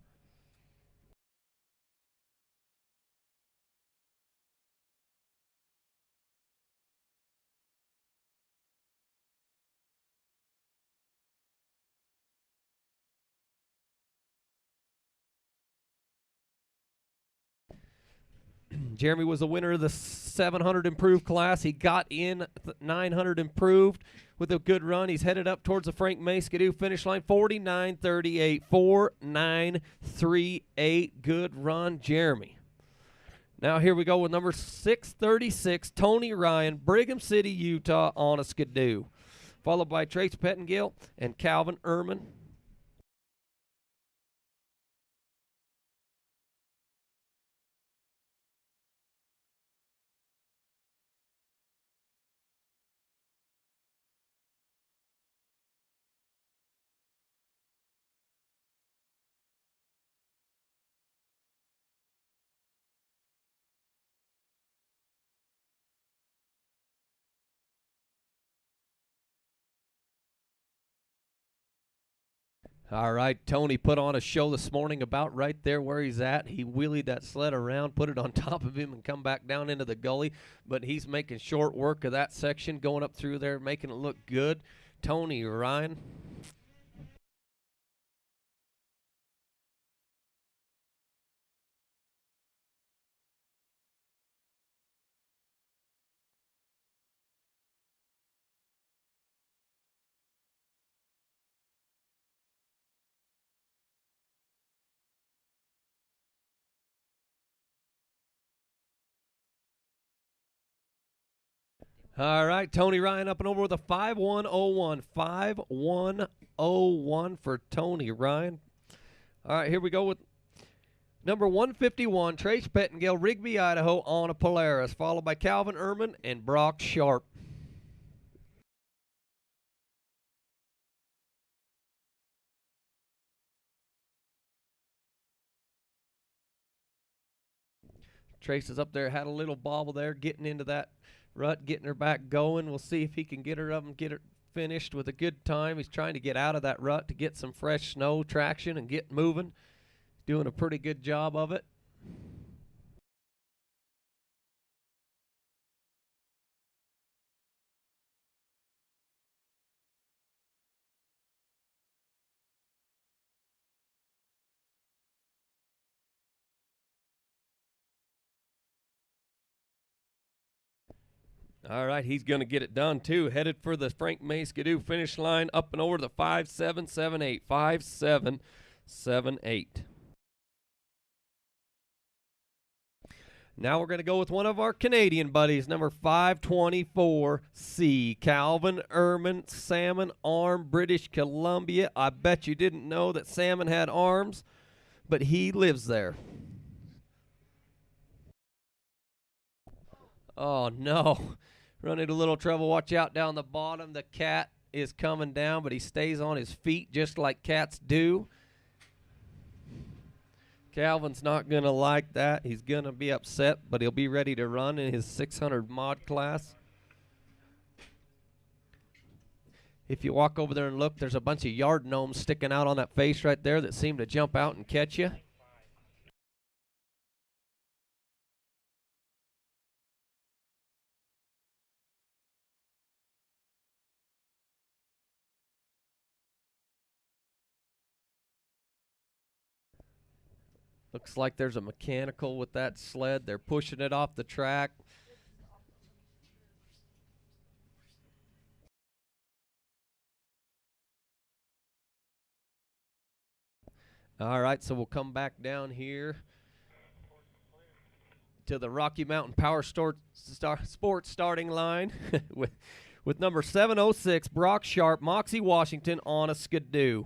Jeremy was the winner of the 700 improved class. He got in 900 improved with a good run. He's headed up towards the Frank May Skidoo finish line. 49.38. 49.38. Good run, Jeremy. Now here we go with number 636, Tony Ryan, Brigham City, Utah, on a Skidoo. Followed by Trace Pettengill and Calvin Ehrman. All right, Tony put on a show this morning about right there where he's at. He wheelied that sled around, put it on top of him, and come back down into the gully. But he's making short work of that section, going up through there, making it look good. Tony Ryan. All right, Tony Ryan up and over with a 5.101. 5.101 for Tony Ryan. All right, here we go with number 151, Trace Pettengill, Rigby, Idaho, on a Polaris, followed by Calvin Ehrman and Brock Sharp. Trace is up there, had a little bobble there, getting into that rut, getting her back going. We'll see if he can get her up and get her finished with a good time. He's trying to get out of that rut to get some fresh snow traction and get moving. Doing a pretty good job of it. All right, he's going to get it done, too. Headed for the Frank May Skidoo finish line, up and over the 5.778. 5.778. Now we're going to go with one of our Canadian buddies, number 524C, Calvin Ehrman, Salmon Arm, British Columbia. I bet you didn't know that Salmon had arms, but he lives there. Oh, no. Run into a little trouble. Watch out down the bottom. The cat is coming down, but he stays on his feet just like cats do. Calvin's not going to like that. He's going to be upset, but he'll be ready to run in his 600 mod class. If you walk over there and look, there's a bunch of yard gnomes sticking out on that face right there that seem to jump out and catch you. Looks like there's a mechanical with that sled. They're pushing it off the track. All right, so we'll come back down here to the Rocky Mountain Power Sports starting line with number 706, Brock Sharp, Moxie, Washington, on a Skidoo.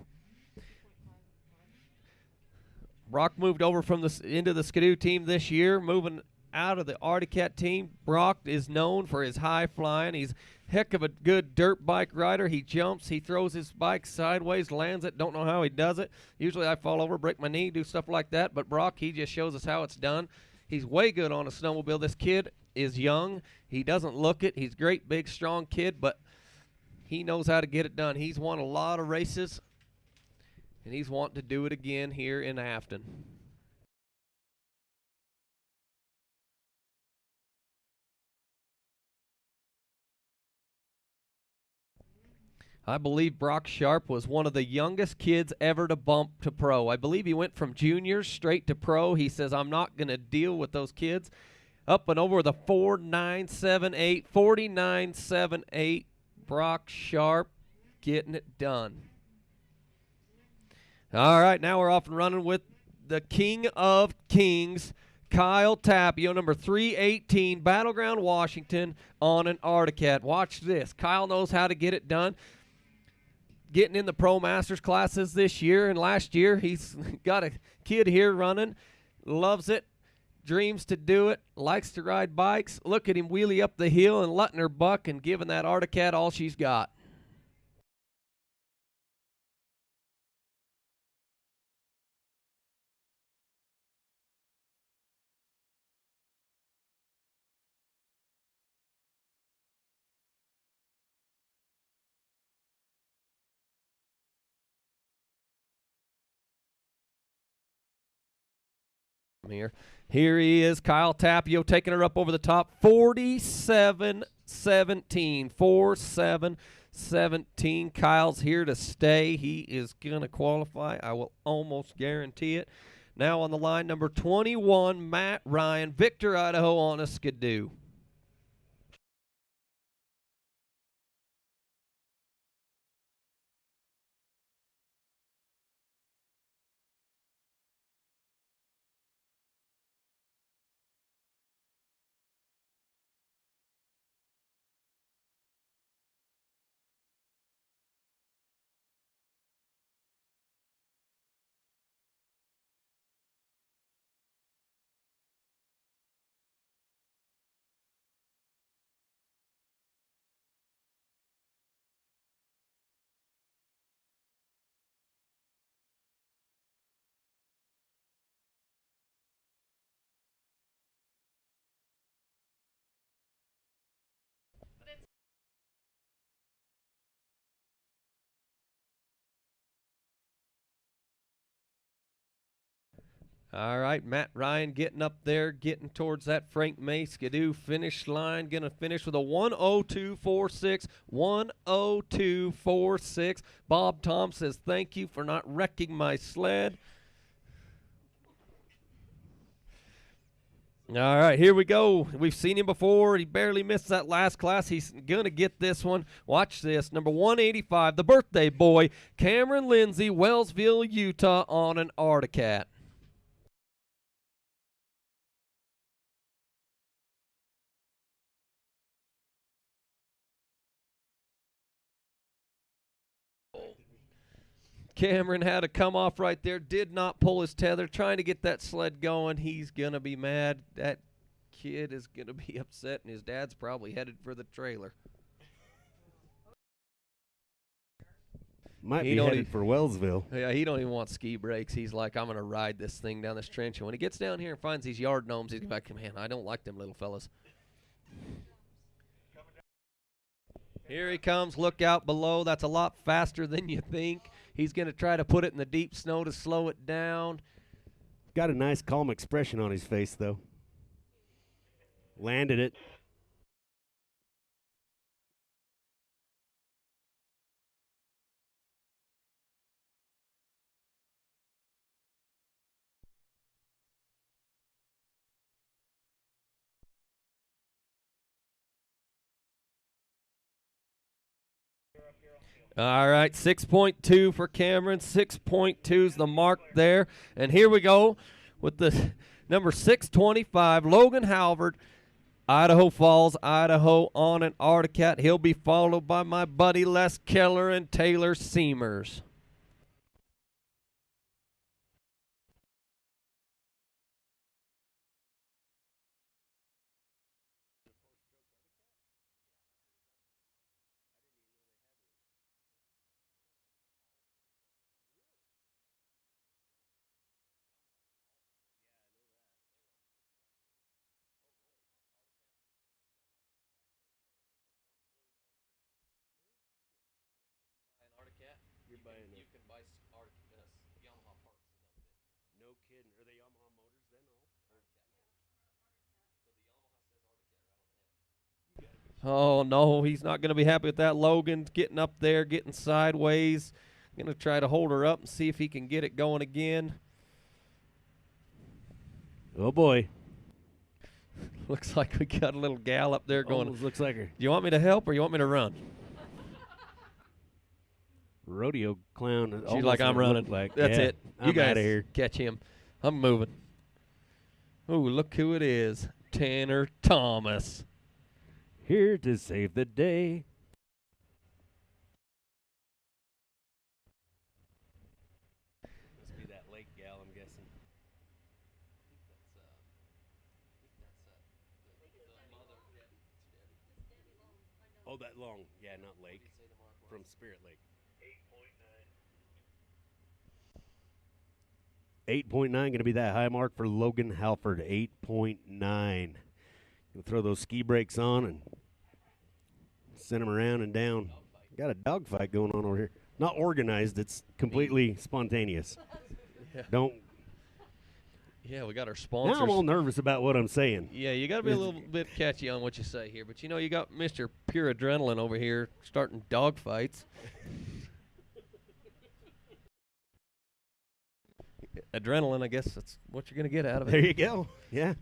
Brock moved over from into the Skidoo team this year, moving out of the Arctic Cat team. Brock is known for his high flying. He's heck of a good dirt bike rider. He jumps, he throws his bike sideways, lands it. Don't know how he does it. Usually I fall over, break my knee, do stuff like that. But Brock, he just shows us how it's done. He's way good on a snowmobile. This kid is young. He doesn't look it. He's a great, big, strong kid, but he knows how to get it done. He's won a lot of races, and he's wanting to do it again here in Afton. I believe Brock Sharp was one of the youngest kids ever to bump to pro. I believe he went from juniors straight to pro. He says, I'm not going to deal with those kids. Up and over the 4978, 4978. Brock Sharp getting it done. All right, now we're off and running with the King of Kings, Kyle Tapio, number 318, Battleground Washington, on an Articat. Watch this. Kyle knows how to get it done. Getting in the Pro Masters classes this year and last year. He's got a kid here running, loves it, dreams to do it, likes to ride bikes. Look at him wheelie up the hill and letting her buck and giving that Articat all she's got. Here he is, Kyle Tapio, taking her up over the top, 47-17, 4-7-17. Kyle's here to stay. He is going to qualify. I will almost guarantee it. Now on the line, number 21, Matt Ryan, Victor, Idaho, on a Skidoo. All right, Matt Ryan getting up there, getting towards that Frank May Skidoo finish line. Going to finish with a 1:02.46, 1:02.46. Bob Tom says, thank you for not wrecking my sled. All right, here we go. We've seen him before. He barely missed that last class. He's going to get this one. Watch this. Number 185, the birthday boy, Cameron Lindsay, Wellsville, Utah, on an Articat. Cameron had to come off right there, did not pull his tether, trying to get that sled going. He's going to be mad. That kid is going to be upset, and his dad's probably headed for the trailer. Might be headed for Wellsville. Yeah, he don't even want ski brakes. He's like, I'm going to ride this thing down this trench. And when he gets down here and finds these yard gnomes, he's like, man, I don't like them little fellas. Here he comes. Look out below. That's a lot faster than you think. He's going to try to put it in the deep snow to slow it down. Got a nice, calm expression on his face, though. Landed it. All right, 6.2 for Cameron. 6.2 is the mark there. And here we go with the number 625, Logan Halvard, Idaho Falls, Idaho, on an Articat. He'll be followed by my buddy Les Keller and Taylor Seamers. You're buying You can buy Yamaha parts. No kidding. Are they Yamaha motors then? Oh, no, he's not going to be happy with that. Logan's getting up there, getting sideways. Going to try to hold her up and see if he can get it going again. Oh, boy. Looks like we got a little gal up there going. Almost looks like her. Do you want me to help or you want me to run? Rodeo clown. She's almost like, I'm looked running. Like. That's Yeah, it. You I'm guys outta here. catch him. I'm moving. Ooh, look who it is. Tanner Thomas. Here to save the day. Must be that lake gal, I'm guessing. Oh, that long. Yeah, not lake. From Spirit Lake. 8.9 going to be that high mark for Logan Halford. 8.9. Gonna throw those ski brakes on and send him around and down. Got a dogfight going on over here. Not organized. It's completely spontaneous. Yeah. Don't. Yeah, we got our sponsors. Now I'm all nervous about what I'm saying. Yeah, you got to be a little bit catchy on what you say here. But, you know, you got Mr. Pure Adrenaline over here starting dog fights. Adrenaline, I guess that's what you're going to get out of it. There you go. Yeah.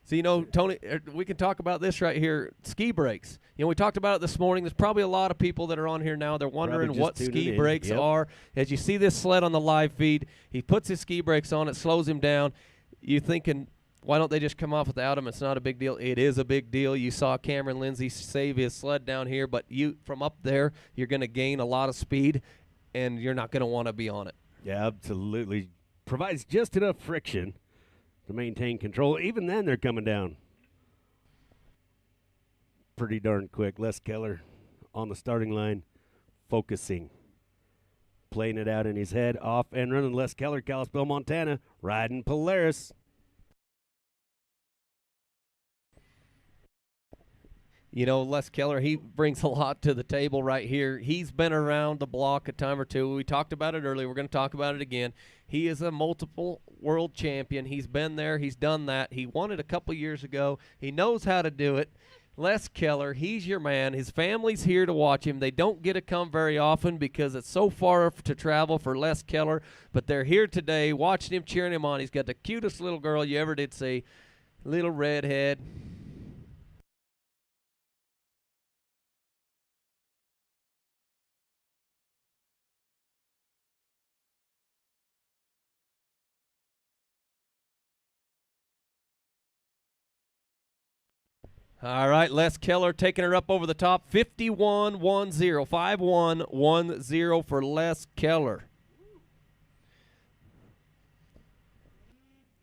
So, you know, Tony, we can talk about this right here, ski brakes. You know, we talked about it this morning. There's probably a lot of people that are on here now. They're wondering just what tuning ski in. brakes Yep. are. As you see this sled on the live feed, he puts his ski brakes on. It slows him down. You're thinking, why don't they just come off without them? It's not a big deal. It is a big deal. You saw Cameron Lindsay save his sled down here, but you from up there, you're going to gain a lot of speed, and you're not going to want to be on it. Yeah, absolutely. Provides just enough friction to maintain control. Even then, they're coming down pretty darn quick. Les Keller on the starting line, focusing, playing it out in his head, off and running. Les Keller, Kalispell, Montana, riding Polaris. You know, Les Keller, he brings a lot to the table right here. He's been around the block a time or two. We talked about it earlier. We're going to talk about it again. He is a multiple world champion. He's been there. He's done that. He won it a couple years ago. He knows how to do it. Les Keller, he's your man. His family's here to watch him. They don't get to come very often because it's so far to travel for Les Keller, but they're here today watching him, cheering him on. He's got the cutest little girl you ever did see, little redhead. All right, Les Keller taking her up over the top, 51-10, 51-10 for Les Keller.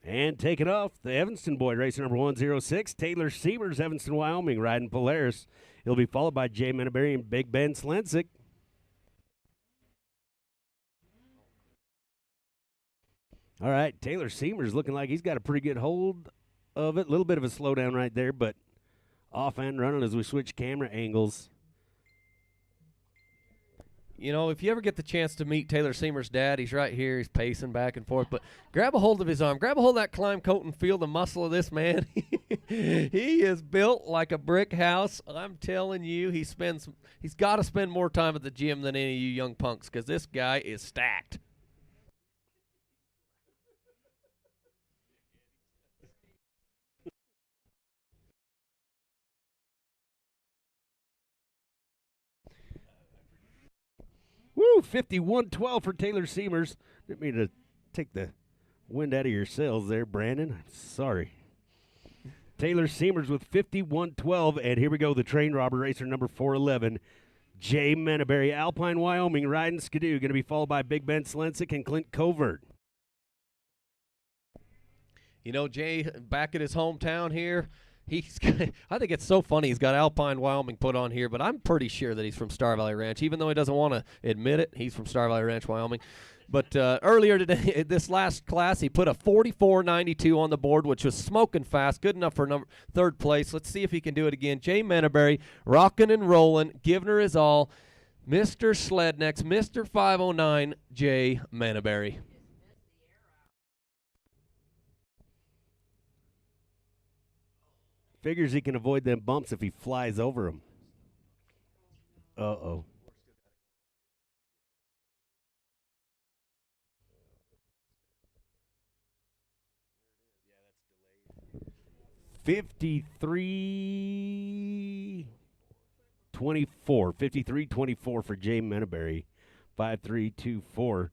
And taking off, the Evanston boy, racer number 106, Taylor Siemers, Evanston, Wyoming, riding Polaris. He'll be followed by Jay Menaberry and Big Ben Slensick. All right, Taylor Siemers looking like he's got a pretty good hold of it. A little bit of a slowdown right there, but off and running as we switch camera angles. You know, if you ever get the chance to meet Taylor Seymour's dad, he's right here. He's pacing back and forth. But grab a hold of his arm. Grab a hold of that climb coat and feel the muscle of this man. He is built like a brick house. I'm telling you, he's got to spend more time at the gym than any of you young punks because this guy is stacked. Woo, 51-12 for Taylor Siemers. Didn't mean to take the wind out of your sails there, Brandon. I'm sorry. Taylor Siemers with 51-12, and here we go, the train robber racer number 411, Jay Menaberry, Alpine, Wyoming, riding Skidoo, going to be followed by Big Ben Slensick and Clint Covert. You know, Jay, back at his hometown here, I think it's so funny he's got Alpine, Wyoming put on here, but I'm pretty sure that he's from Star Valley Ranch. Even though he doesn't want to admit it, he's from Star Valley Ranch, Wyoming. But earlier today, this last class, he put a 44.92 on the board, which was smoking fast, good enough for third place. Let's see if he can do it again. Jay Menaberry, rocking and rolling, giving her his all. Mr. Slednex, Mr. 509, Jay Menaberry. Figures he can avoid them bumps if he flies over them. Uh-oh. 53-24. 53-24 for Jay Menaberry. 5-3-2-4.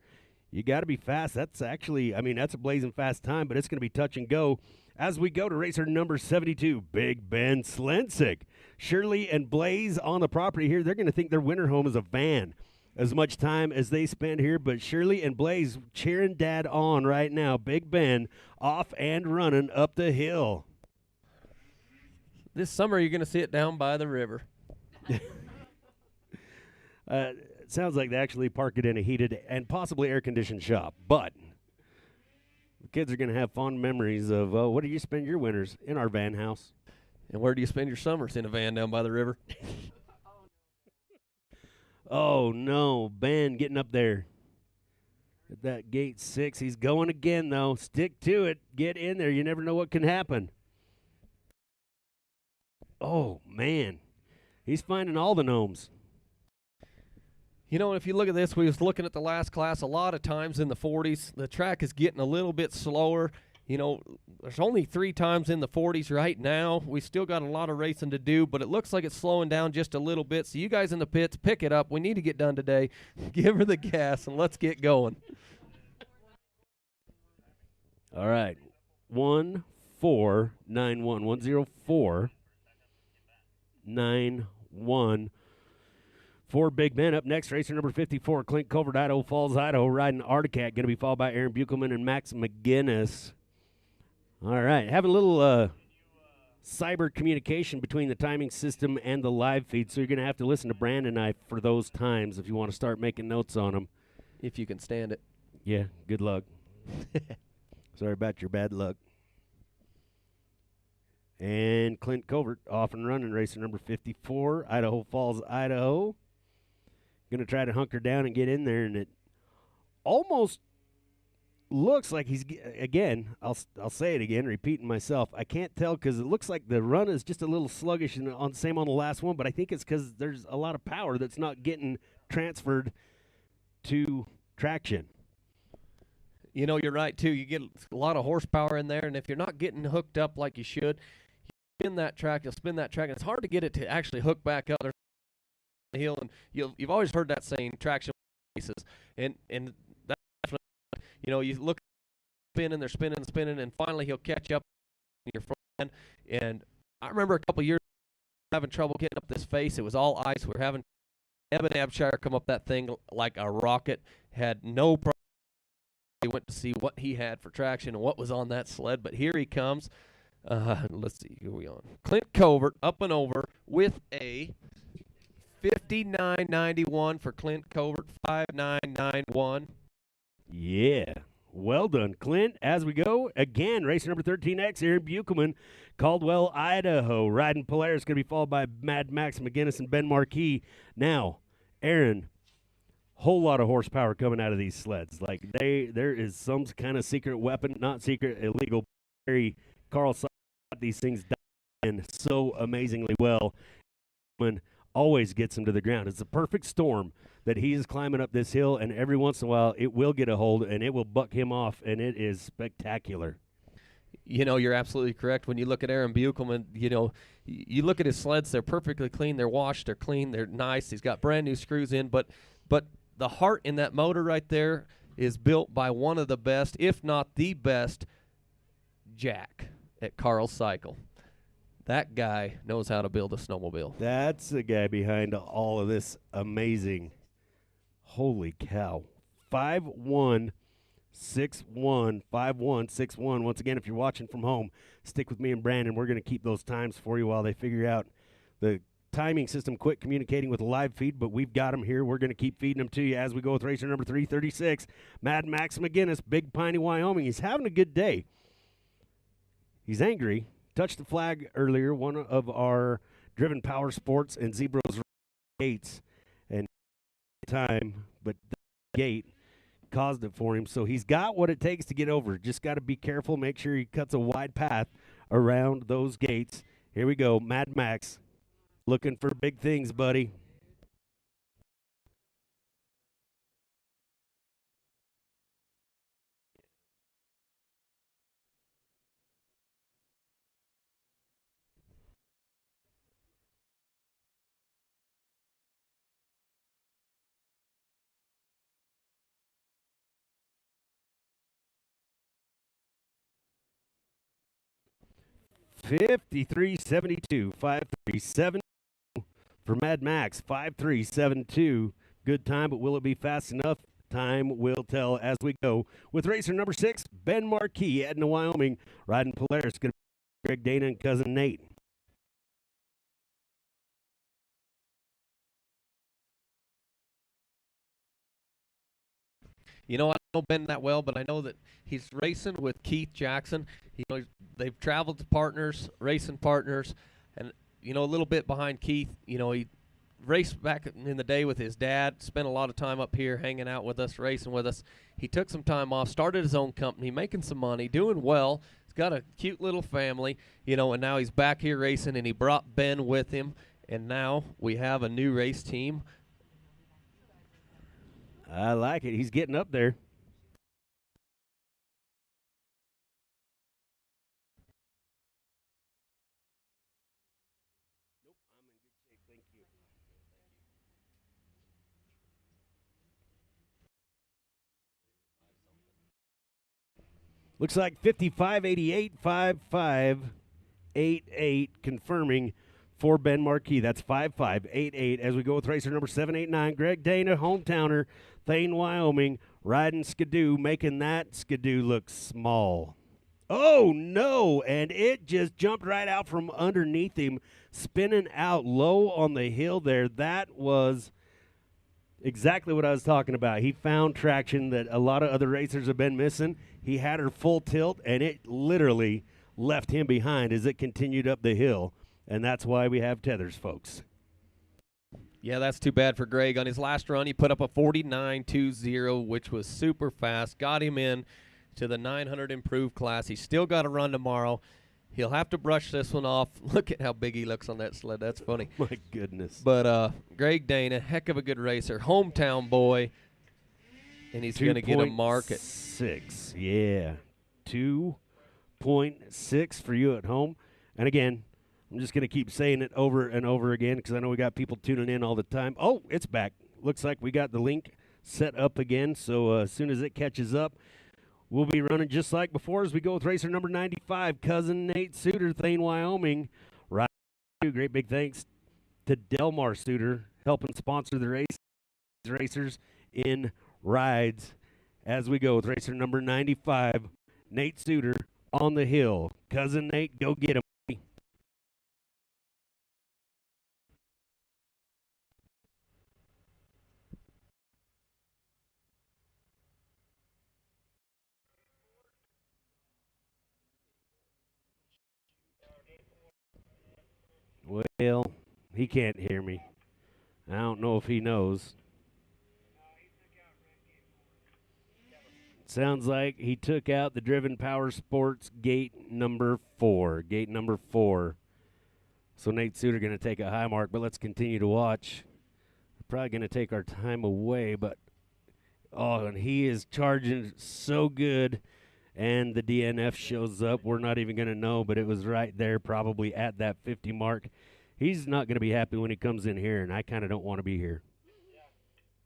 You got to be fast. That's actually, I mean, that's a blazing fast time, but it's going to be touch and go as we go to racer number 72, Big Ben Slensick. Shirley and Blaze on the property here. They're going to think their winter home is a van as much time as they spend here, but Shirley and Blaze cheering Dad on right now. Big Ben off and running up the hill. This summer, you're going to see it down by the river. It sounds like they actually park it in a heated and possibly air-conditioned shop, but the kids are going to have fond memories of, what do you spend your winters? In our van house. And where do you spend your summers? In a van down by the river? Oh, no. Ben getting up there at that gate 6. He's going again, though. Stick to it. Get in there. You never know what can happen. Oh, man. He's finding all the gnomes. You know, if you look at this, we was looking at the last class a lot of times in the 40s. The track is getting a little bit slower. You know, there's only 3 times in the 40s right now. We still got a lot of racing to do, but it looks like it's slowing down just a little bit. So you guys in the pits, pick it up. We need to get done today. Give her the gas, and let's get going. All right. 1491. 10491. For Big Ben. Up next, racer number 54, Clint Covert, Idaho Falls, Idaho, riding Articat. Going to be followed by Aaron Buchelman and Max McGinnis. All right. Having a little cyber communication between the timing system and the live feed, so you're going to have to listen to Brandon and I for those times if you want to start making notes on them. If you can stand it. Yeah, good luck. Sorry about your bad luck. And Clint Covert off and running, racer number 54, Idaho Falls, Idaho. Going to try to hunker down and get in there, and it almost looks like he's, again, I'll say it again, repeating myself. I can't tell because it looks like the run is just a little sluggish, and same on the last one, but I think it's because there's a lot of power that's not getting transferred to traction. You know, you're right, too. You get a lot of horsepower in there, and if you're not getting hooked up like you should, you spin that track, and it's hard to get it to actually hook back up the hill, and you've always heard that saying, traction races, and that's, you know, you look spinning, they're spinning, and finally he'll catch up in your front. And I remember a couple years having trouble getting up this face. It was all ice. We were having Evan Abshire come up that thing like a rocket, had no problem. He went to see what he had for traction and what was on that sled, but here he comes. Let's see, who are we on? Clint Covert up and over with a 59.91 for Clint Covert, 59.91. Yeah. Well done, Clint. As we go, again, racer number 13X, Aaron Buchelman, Caldwell, Idaho, riding Polaris, going to be followed by Mad Max McGinnis and Ben Marquis. Now, Aaron, whole lot of horsepower coming out of these sleds. Like, there is some kind of secret weapon, not secret, illegal. Carl got these things done so amazingly well. Always gets him to the ground. It's a perfect storm that he is climbing up this hill, and every once in a while it will get a hold and it will buck him off, and it is spectacular. You know, you're absolutely correct. When you look at Aaron Buchelman, you know, you look at his sleds, they're perfectly clean, they're washed, they're clean, they're nice. He's got brand new screws in, but the heart in that motor right there is built by one of the best, if not the best, Jack at Carl Cycle. That guy knows how to build a snowmobile. That's the guy behind all of this amazing. Holy cow. 5161, 5161. Once again, if you're watching from home, stick with me and Brandon. We're going to keep those times for you while they figure out the timing system. Quit communicating with the live feed, but we've got them here. We're going to keep feeding them to you as we go with racer number 336, Mad Max McGinnis, Big Piney, Wyoming. He's having a good day. He's angry. Touched the flag earlier, one of our Driven Power Sports and Zebros gates, and time, but the gate caused it for him. So he's got what it takes to get over. Just got to be careful, make sure he cuts a wide path around those gates. Here we go, Mad Max, looking for big things, buddy. 53.72, 5.37 for Mad Max, 5.372. Good time, but will it be fast enough? Time will tell as we go. With racer number 6, Ben Marquis, Edna, Wyoming, riding Polaris. Going to be Greg Dana and cousin Nate. You know, I don't know Ben that well, but I know that he's racing with Keith Jackson. They've traveled to partners, racing partners, and, you know, a little bit behind Keith. You know, he raced back in the day with his dad, spent a lot of time up here hanging out with us, racing with us. He took some time off, started his own company, making some money, doing well. He's got a cute little family, you know, and now he's back here racing, and he brought Ben with him, and now we have a new race team. I like it. He's getting up there. Nope, I'm in good shape. Thank you. Looks like 55.88, 55.88, confirming for Ben Marquis. That's 55.88 as we go with racer number 789, Greg Dana, hometowner, Thane, Wyoming, riding Skidoo, making that Skidoo look small. Oh, no, and it just jumped right out from underneath him, spinning out low on the hill there. That was exactly what I was talking about. He found traction that a lot of other racers have been missing. He had her full tilt, and it literally left him behind as it continued up the hill, and that's why we have tethers, folks. Yeah, that's too bad for Greg. On his last run, he put up a 49.20, which was super fast. Got him in to the 900 improved class. He's still got to run tomorrow. He'll have to brush this one off. Look at how big he looks on that sled. That's funny. My goodness. But Greg Dana, heck of a good racer. Hometown boy. And he's going to get a mark at 6. Yeah. 2.6 for you at home. And again, I'm just going to keep saying it over and over again because I know we got people tuning in all the time. Oh, it's back. Looks like we got the link set up again. So as soon as it catches up, we'll be running just like before as we go with racer number 95, cousin Nate Suter, Thane, Wyoming. Right. Great big thanks to Delmar Suter helping sponsor the racers in rides as we go with racer number 95, Nate Suter on the hill. Cousin Nate, go get him. Well, he can't hear me. I don't know if he knows. Sounds like he took out the Driven Power Sports gate number 4. Gate number 4. So Nate Suter going to take a high mark, but let's continue to watch. We're probably going to take our time away, but oh, and he is charging so good. And the DNF shows up. We're not even going to know, but it was right there, probably at that 50 mark. He's not going to be happy when he comes in here, and I kind of don't want to be here.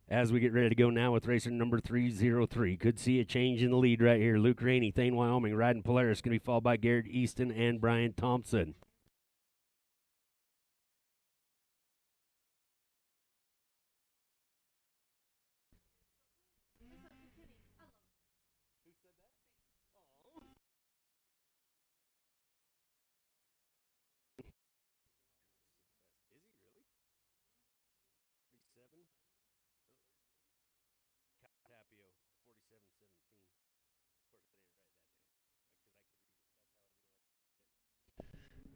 As we get ready to go now with racer number 303. Could see a change in the lead right here. Luke Rainey, Thane, Wyoming, riding Polaris. Going to be followed by Garrett Easton and Brian Thompson.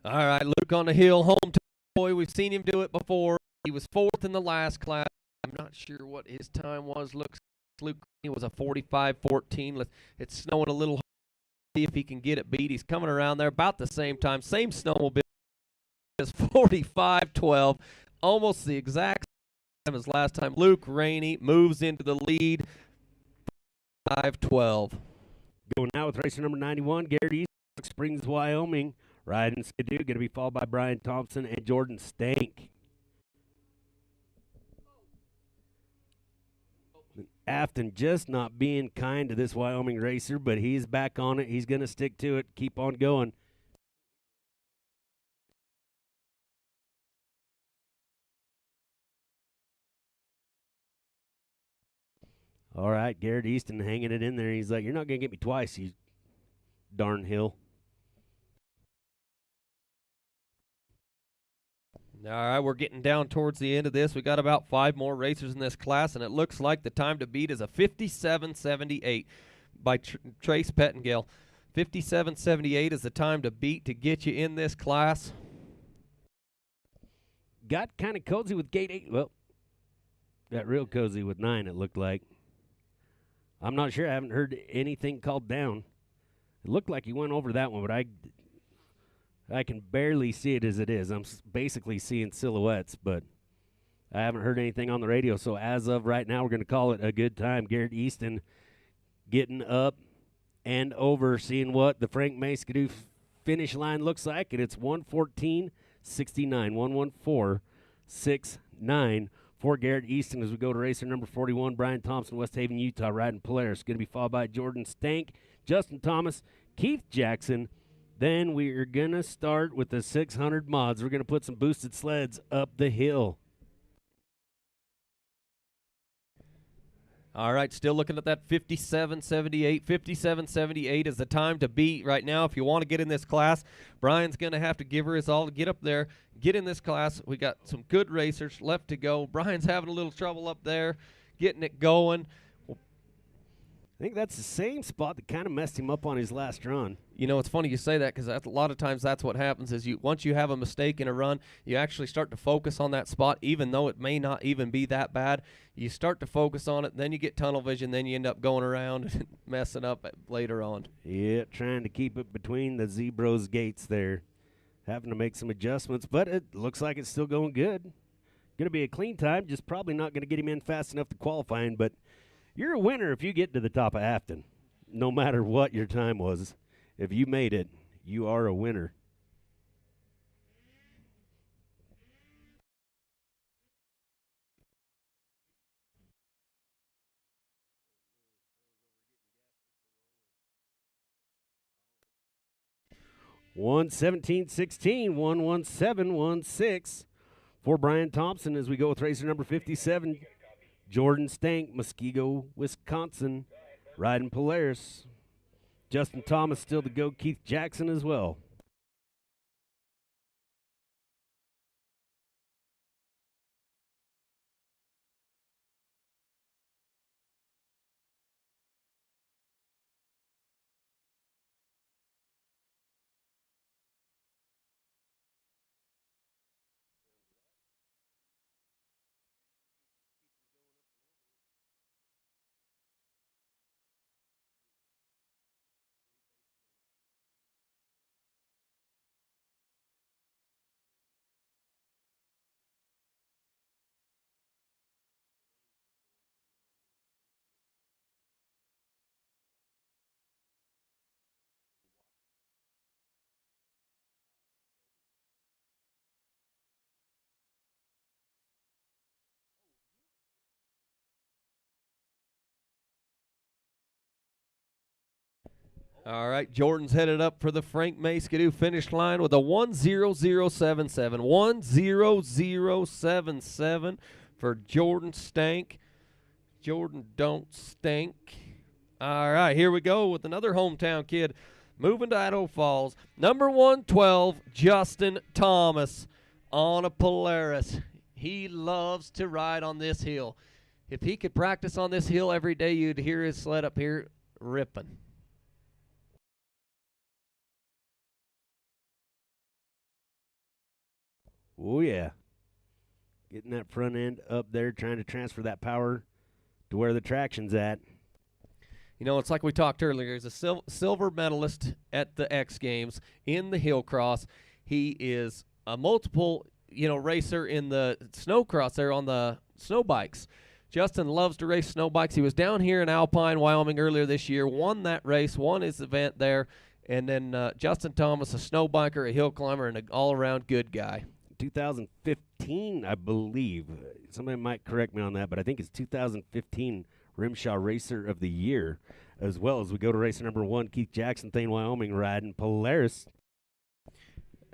All right, Luke on the hill, hometown boy. We've seen him do it before. He was 4th in the last class. I'm not sure what his time was. Looks Luke he was a 45.14. It's snowing a little. See if he can get it beat. He's coming around there about the same time. Same snowmobile as 45.12. Almost the exact same as last time. Luke Rainey moves into the lead. 5.12. Going now with racer number 91, Garrett East, Springs, Wyoming. Riding Skidoo, going to be followed by Brian Thompson and Jordan Stank. Afton just not being kind to this Wyoming racer, but he's back on it. He's going to stick to it, keep on going. All right, Garrett Easton hanging it in there. He's like, you're not going to get me twice, you darn hill. All right, we're getting down towards the end of this. We got about 5 more racers in this class, and it looks like the time to beat is a 57.78 by Trace Pettengill. 57.78 is the time to beat to get you in this class. Got kind of cozy with gate 8. Well, got real cozy with 9, it looked like. I'm not sure. I haven't heard anything called down. It looked like he went over that one, but I can barely see it as it is. I'm basically seeing silhouettes, but I haven't heard anything on the radio. So as of right now, we're going to call it a good time. Garrett Easton getting up and over, seeing what the Frank May Skidoo finish line looks like, and it's 1:14.69, 1:14.69 for Garrett Easton as we go to racer number 41, Brian Thompson, West Haven, Utah, riding Polaris. Going to be followed by Jordan Stank, Justin Thomas, Keith Jackson. Then we are going to start with the 600 mods. We're going to put some boosted sleds up the hill. All right, still looking at that 57.78. 57.78 is the time to beat right now. If you want to get in this class, Brian's going to have to give her his all to get up there, get in this class. We got some good racers left to go. Brian's having a little trouble up there getting it going. I think that's the same spot that kind of messed him up on his last run. You know, it's funny you say that because a lot of times that's what happens is once you have a mistake in a run, you actually start to focus on that spot, even though it may not even be that bad. You start to focus on it, then you get tunnel vision, then you end up going around and messing up later on. Yeah, trying to keep it between the Zebros gates there. Having to make some adjustments, but it looks like it's still going good. Going to be a clean time, just probably not going to get him in fast enough to qualifying, but you're a winner if you get to the top of Afton, no matter what your time was. If you made it, you are a winner. (1:17.16), 1:17.16 for Brian Thompson as we go with racer number 57. Jordan Stank, Muskego, Wisconsin, riding Polaris. Justin Thomas still to go, Keith Jackson as well. All right, Jordan's headed up for the Frank May Skidoo finish line with a 1:00.77. 1:00.77 for Jordan Stank. Jordan don't stink. All right, here we go with another hometown kid moving to Idaho Falls. Number 112, Justin Thomas on a Polaris. He loves to ride on this hill. If he could practice on this hill every day, you'd hear his sled up here ripping. Oh, yeah. Getting that front end up there, trying to transfer that power to where the traction's at. You know, it's like we talked earlier. He's a silver medalist at the X Games in the hill cross. He is a multiple, racer in the snow cross there on the snow bikes. Justin loves to race snow bikes. He was down here in Alpine, Wyoming earlier this year, won that race, won his event there. And then Justin Thomas, a snow biker, a hill climber, and an all-around good guy. 2015, I believe. Somebody might correct me on that, but I think it's 2015 RMSHA Racer of the Year, as well as we go to racer number 1, Keith Jackson, Thane, Wyoming, riding Polaris.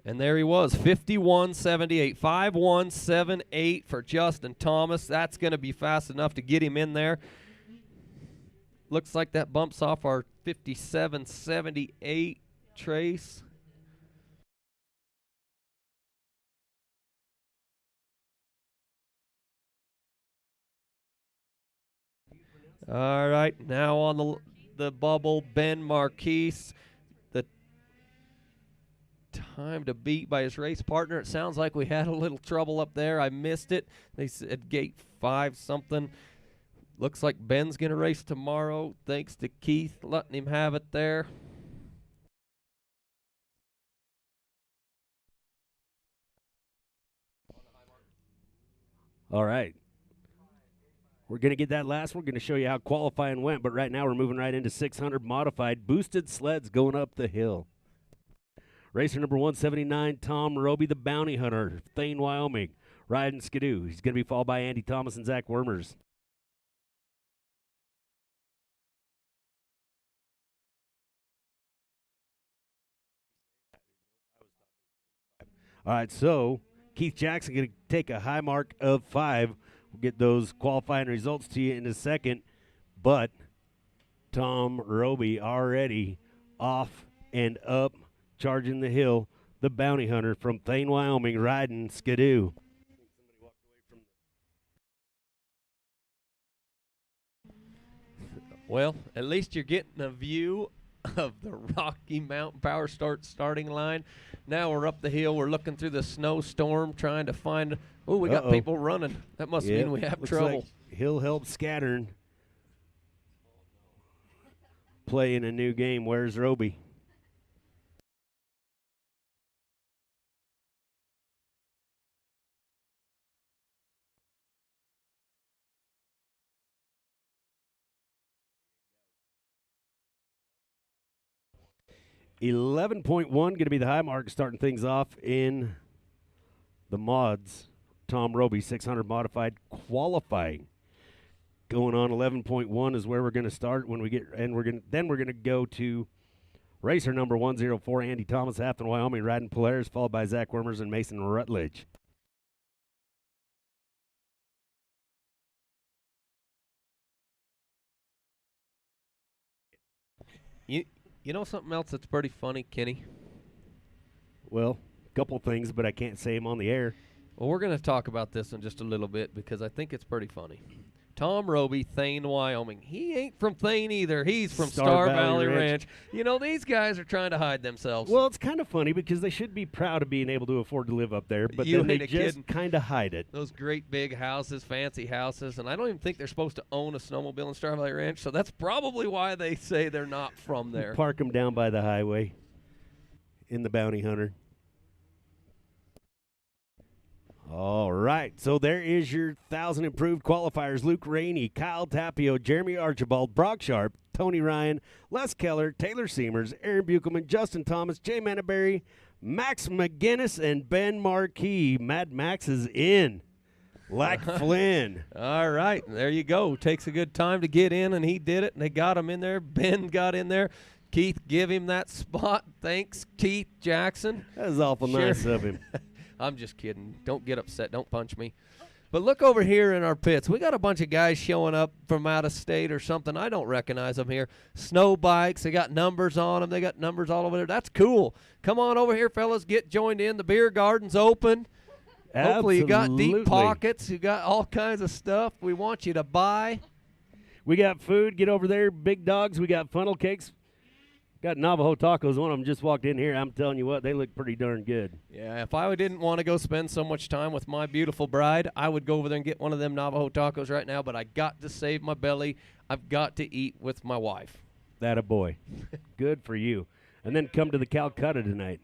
And there he was, 51.78, 51.78 for Justin Thomas. That's going to be fast enough to get him in there. looks like that bumps off our 57.78 trace. All right, now on the bubble, Ben Marquise. The time to beat by his race partner. It sounds like we had a little trouble up there. I missed it. They said gate 5 something. Looks like Ben's going to race tomorrow, thanks to Keith letting him have it there. All right. We're going to get that last. We're going to show you how qualifying went, but right now we're moving right into 600 modified boosted sleds going up the hill. Racer number 179, Tom Roby, the Bounty Hunter, Thane, Wyoming, riding Skidoo. He's going to be followed by Andy Thomas and Zach Wormers. All right, so Keith Jackson going to take a high mark of 5. We'll get those qualifying results to you in a second. But Tom Roby already off and up, charging the hill. The Bounty Hunter from Thane, Wyoming, riding Skidoo. Well, at least you're getting a view of the Rocky Mountain Power starting line. Now we're up the hill. We're looking through the snowstorm trying to find. Oh, we got people running. That must mean we have trouble. Like he'll help scattering. Playing a new game. Where's Roby? $11.1 going to be the high mark starting things off in the mods. Tom Roby 600 modified qualifying. Going on 11.1 is where we're going to start when we get, and we're going to go to racer number 104, Andy Thomas, Afton, Wyoming, riding Polaris, followed by Zach Wormers and Mason Rutledge. You know something else that's pretty funny, Kenny? Well, a couple things, but I can't say them on the air. Well, we're going to talk about this in just a little bit because I think it's pretty funny. Tom Roby, Thane, Wyoming. He ain't from Thane either. He's from Star Valley Ranch. You know, these guys are trying to hide themselves. Well, it's kind of funny because they should be proud of being able to afford to live up there, but then they just kind of hide it. Those great big houses, fancy houses, and I don't even think they're supposed to own a snowmobile in Star Valley Ranch, so that's probably why they say they're not from there. Park them down by the highway in the Bounty Hunter. All right, so there is your 1,000 improved qualifiers. Luke Rainey, Kyle Tapio, Jeremy Archibald, Brock Sharp, Tony Ryan, Les Keller, Taylor Seamers, Aaron Buchelman, Justin Thomas, Jay Manaberry, Max McGinnis, and Ben Marquis. Mad Max is in. Like Flynn. All right, there you go. Takes a good time to get in, and he did it, and they got him in there. Ben got in there. Keith, give him that spot. Thanks, Keith Jackson. That was awful nice of him. I'm just kidding. Don't get upset. Don't punch me. But look over here in our pits. We got a bunch of guys showing up from out of state or something. I don't recognize them here. Snow bikes. They got numbers on them. They got numbers all over there. That's cool. Come on over here, fellas. Get joined in. The beer garden's open. Absolutely. Hopefully you got deep pockets. You got all kinds of stuff we want you to buy. We got food. Get over there. Big dogs. We got funnel cakes. Got Navajo tacos. One of them just walked in here. I'm telling you what, they look pretty darn good. Yeah, if I didn't want to go spend so much time with my beautiful bride, I would go over there and get one of them Navajo tacos right now, but I got to save my belly. I've got to eat with my wife. That a boy. Good for you. And then come to the Calcutta tonight.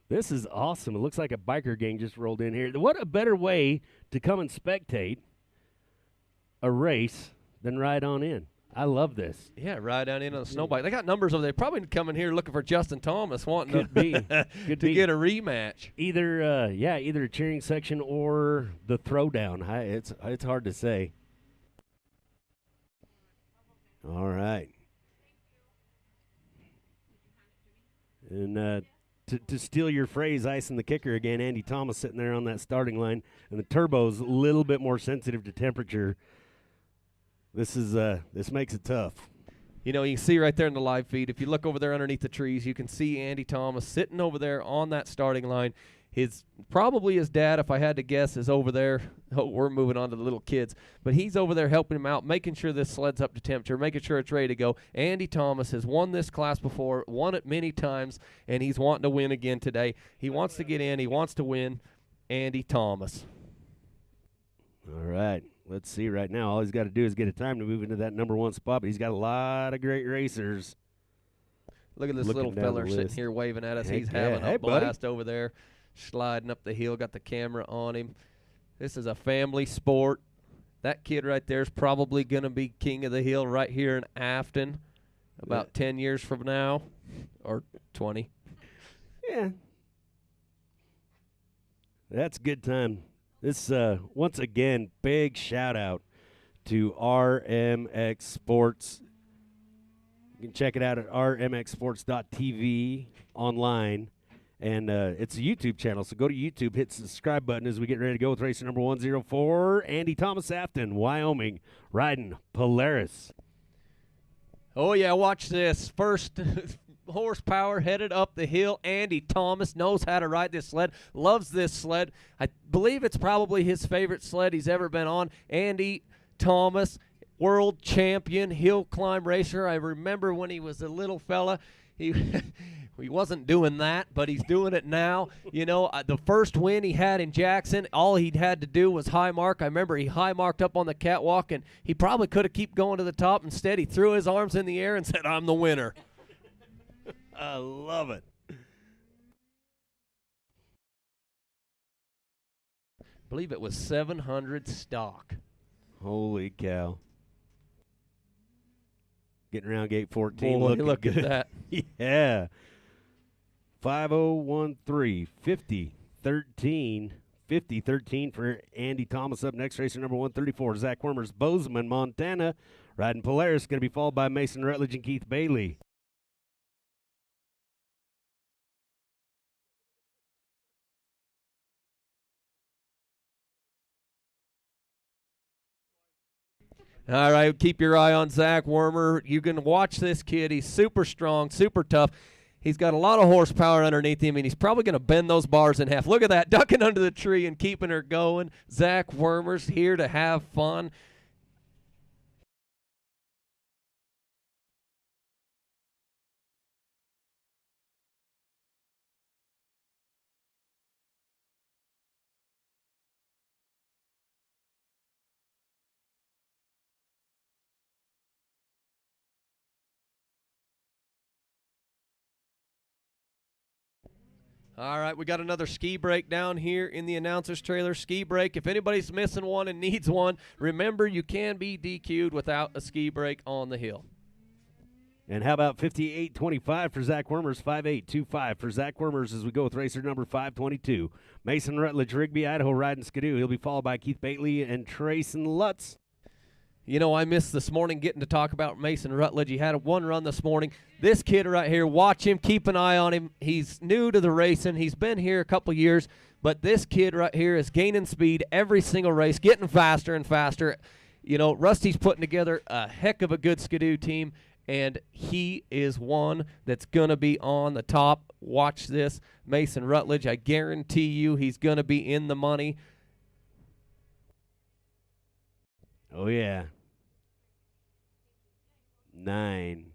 This is awesome. It looks like a biker gang just rolled in here. What a better way to come and spectate a race than ride on in. I love this. Yeah, ride down in on a snow bike. They got numbers over there. Probably coming here looking for Justin Thomas, wanting to get a rematch. Either a cheering section or the throwdown. It's hard to say. All right. And to steal your phrase, icing the kicker again, Andy Thomas sitting there on that starting line, and the turbo's a little bit more sensitive to temperature. This makes it tough. You know, you can see right there in the live feed, if you look over there underneath the trees, you can see Andy Thomas sitting over there on that starting line. Probably his dad, if I had to guess, is over there. Oh, we're moving on to the little kids. But he's over there helping him out, making sure this sled's up to temperature, making sure it's ready to go. Andy Thomas has won this class before, won it many times, and he's wanting to win again today. He wants to get in. He wants to win. Andy Thomas. All right. Let's see right now. All he's got to do is get a time to move into that number 1 spot, but he's got a lot of great racers. Look at this little feller sitting here waving at us. Heck He's having a buddy. blast over there, sliding up the hill, got the camera on him. This is a family sport. That kid right there is probably going to be king of the hill right here in Afton about 10 years from now, or 20. Yeah. That's a good time. This, once again, big shout-out to RMX Sports. You can check it out at rmxsports.tv online. And it's a YouTube channel, so go to YouTube, hit the subscribe button as we get ready to go with racer number 104, Andy Thomas Afton, Wyoming, riding Polaris. Oh, yeah, watch this. First horsepower headed up the hill. Andy Thomas knows how to ride this sled, loves this sled. I believe it's probably his favorite sled he's ever been on. Andy Thomas, world champion, hill climb racer. I remember when he was a little fella, he wasn't doing that, but he's doing it now. You know, the first win he had in Jackson, all he'd had to do was high mark. I remember he high marked up on the catwalk, and he probably could have kept going to the top. Instead, he threw his arms in the air and said, "I'm the winner." I love it. I believe it was 700 stock. Holy cow. Getting around gate 14. Boy, looking look good. at that. Yeah. 5013, 50-13. 50-13 for Andy Thomas. Up next, racer number 134, Zach Wormers, Bozeman, Montana. Riding Polaris, going to be followed by Mason Rutledge and Keith Bailey. All right, keep your eye on Zach Wormer. You can watch this kid. He's super strong, super tough. He's got a lot of horsepower underneath him, and he's probably going to bend those bars in half. Look at that, ducking under the tree and keeping her going. Zach Wormer's here to have fun. All right, we got another ski break down here in the announcer's trailer. Ski break. If anybody's missing one and needs one, remember you can be DQ'd without a ski break on the hill. And how about 58-25 for Zach Wormers, 58-25 for Zach Wormers as we go with racer number 522. Mason Rutledge, Rigby, Idaho, riding Skidoo. He'll be followed by Keith Bailey and Trayson Lutz. You know, I missed this morning getting to talk about Mason Rutledge. He had one run this morning. This kid right here, watch him, keep an eye on him. He's new to the racing. He's been here a couple years, but this kid right here is gaining speed every single race, getting faster and faster. You know, Rusty's putting together a heck of a good Skidoo team, and he is one that's going to be on the top. Watch this, Mason Rutledge. I guarantee you he's going to be in the money. Oh, yeah. 9,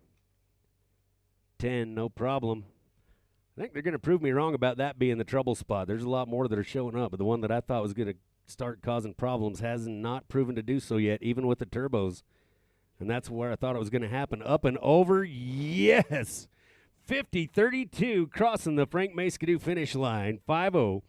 10, no problem. I think they're going to prove me wrong about that being the trouble spot. There's a lot more that are showing up, but the one that I thought was going to start causing problems has not proven to do so yet, even with the turbos. And that's where I thought it was going to happen. Up and over, yes! 50-32, crossing the Frank May Skidoo finish line. 5-0.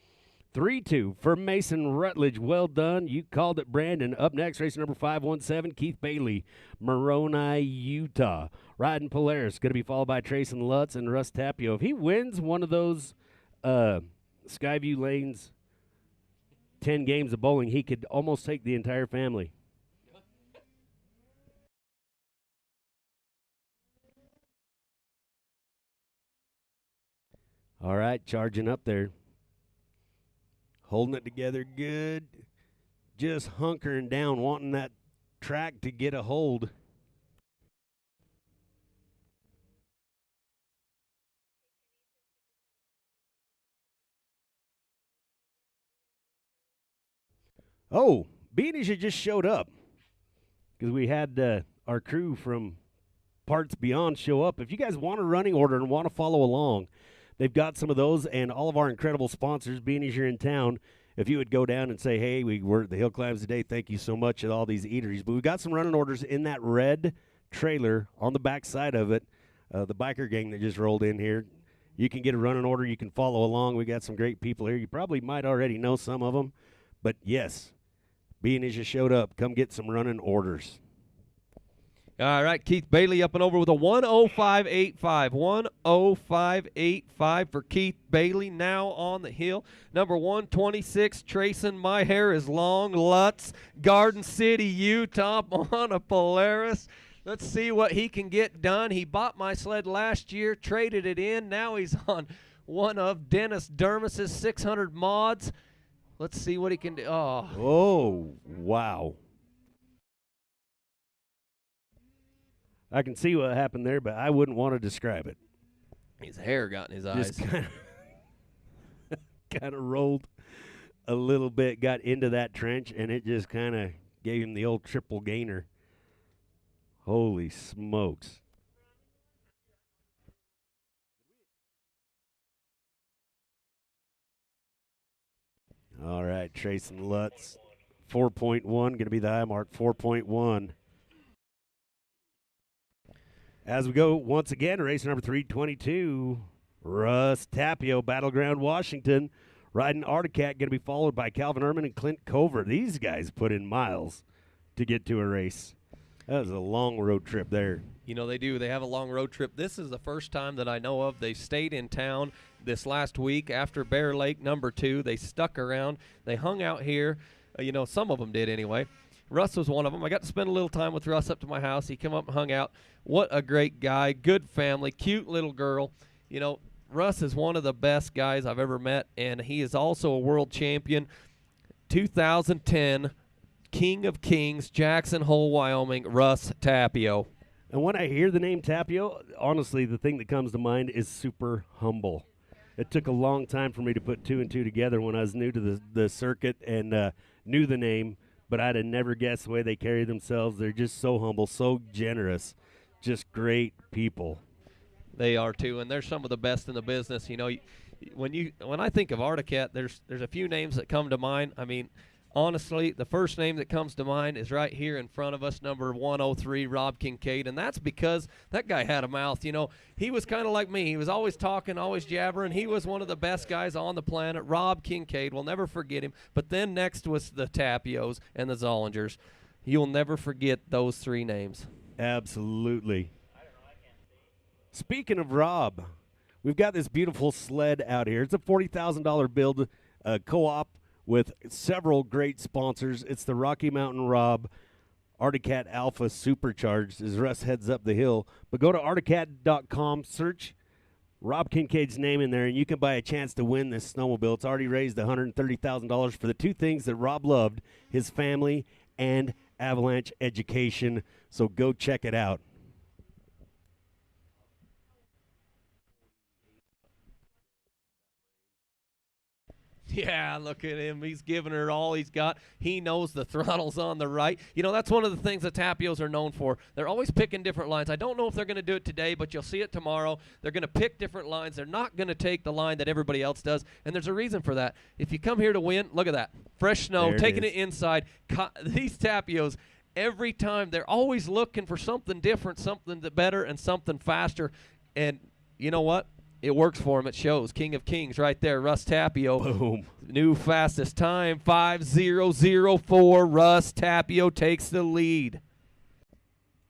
3-2 for Mason Rutledge. Well done. You called it, Brandon. Up next, race number 517, Keith Bailey, Moroni, Utah. Riding Polaris. Going to be followed by Trayson Lutz and Russ Tapio. If he wins one of those Skyview Lanes 10 games of bowling, he could almost take the entire family. All right, charging up there. Holding it together good. Just hunkering down, wanting that track to get a hold. Oh, Beanies had just showed up because we had our crew from Parts Beyond show up. If you guys want a running order and want to follow along, they've got some of those, and all of our incredible sponsors. Beanies, you're in town. If you would go down and say, hey, we were at the Hill Climbs today, thank you so much at all these eateries. But we've got some running orders in that red trailer on the back side of it. The biker gang that just rolled in here. You can get a running order. You can follow along. We got some great people here. You probably might already know some of them. But, yes, Beanies just showed up. Come get some running orders. All right, Keith Bailey up and over with a 105.85. 105.85 for Keith Bailey now on the hill. Number 126, Tracing My Hair is Long, Lutz, Garden City, Utah on a Polaris. Let's see what he can get done. He bought my sled last year, traded it in. Now he's on one of Dennis Dermis's 600 mods. Let's see what he can do. Oh, wow. I can see what happened there, but I wouldn't want to describe it. His hair got in his eyes. Just kind of rolled a little bit, got into that trench, and it just kind of gave him the old triple gainer. Holy smokes. All right, Tracing Lutz, 4.1, going to be the high mark, 4.1. As we go once again, race number 322, Russ Tapio, Battleground, Washington, riding Articat, going to be followed by Calvin Ehrman and Clint Cover. These guys put in miles to get to a race. That was a long road trip there. You know, they do. They have a long road trip. This is the first time that I know of. They stayed in town this last week after Bear Lake number 2. They stuck around. They hung out here. Some of them did anyway. Russ was one of them. I got to spend a little time with Russ up to my house. He came up and hung out. What a great guy. Good family. Cute little girl. Russ is one of the best guys I've ever met, and he is also a world champion. 2010 King of Kings, Jackson Hole, Wyoming, Russ Tapio. And when I hear the name Tapio, honestly, the thing that comes to mind is super humble. It took a long time for me to put two and two together when I was new to the circuit and knew the name, but I'd have never guessed the way they carry themselves. They're just so humble, so generous, just great people. They are too, and they're some of the best in the business. When I think of Articat, there's a few names that come to mind. I mean, honestly, the first name that comes to mind is right here in front of us, number 103, Rob Kincaid, and that's because that guy had a mouth. He was kind of like me. He was always talking, always jabbering. He was one of the best guys on the planet. Rob Kincaid, we'll never forget him. But then next was the Tapios and the Zollingers. You'll never forget those three names. Absolutely. Speaking of Rob, we've got this beautiful sled out here. It's a $40,000 build, co-op with several great sponsors. It's the Rocky Mountain Rob Articat Alpha Supercharged as Russ heads up the hill. But go to articat.com, search Rob Kincaid's name in there, and you can buy a chance to win this snowmobile. It's already raised $130,000 for the two things that Rob loved, his family and avalanche education. So go check it out. Yeah, look at him. He's giving her all he's got. He knows the throttle's on the right. That's one of the things that Tapios are known for. They're always picking different lines. I don't know if they're going to do it today, but you'll see it tomorrow. They're going to pick different lines. They're not going to take the line that everybody else does, and there's a reason for that. If you come here to win, look at that. Fresh snow, taking it inside. These Tapios, every time, they're always looking for something different, something better, and something faster. And you know what? It works for him. It shows. King of Kings right there. Russ Tapio. Boom. New fastest time, 5:004. Russ Tapio takes the lead.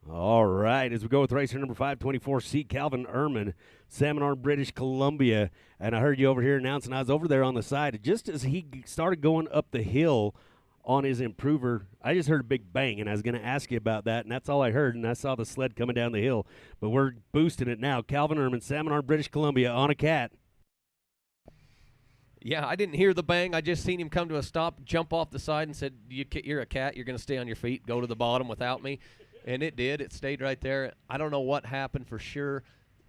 All right. As we go with racer number 524C, Calvin Ehrman, Salmon Arm, British Columbia. And I heard you over here announcing I was over there on the side. Just as he started going up the hill on his improver, I just heard a big bang, and I was going to ask you about that, and that's all I heard, and I saw the sled coming down the hill. But we're boosting it now. Calvin Ehrman, Salmon Arm, British Columbia, on a cat. Yeah, I didn't hear the bang. I just seen him come to a stop, jump off the side, and said, "You're a cat. You're going to stay on your feet. Go to the bottom without me." And it did. It stayed right there. I don't know what happened for sure.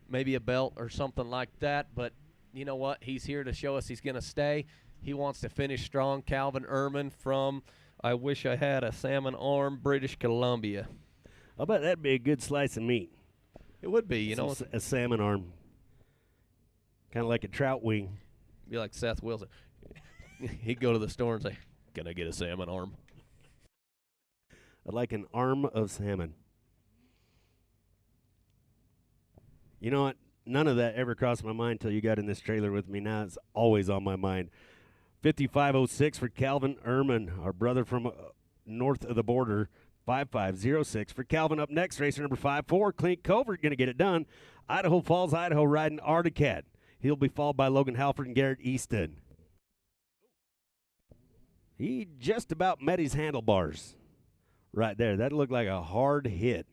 Maybe a belt or something like that. But you know what? He's here to show us he's going to stay. He wants to finish strong. Calvin Ehrman from, I wish I had a salmon arm, British Columbia. I'll bet that'd be a good slice of meat. It would be, you know. A salmon arm. Kind of like a trout wing. Be like Seth Wilson. He'd go to the store and say, "Can I get a salmon arm?" I'd like an arm of salmon. You know what? None of that ever crossed my mind until you got in this trailer with me. Now it's always on my mind. 5506 for Calvin Ehrman, our brother from north of the border. 5506 for Calvin. Up next, racer number 54, Clint Covert, going to get it done. Idaho Falls, Idaho, riding Articat. He'll be followed by Logan Halford and Garrett Easton. He just about met his handlebars right there. That looked like a hard hit.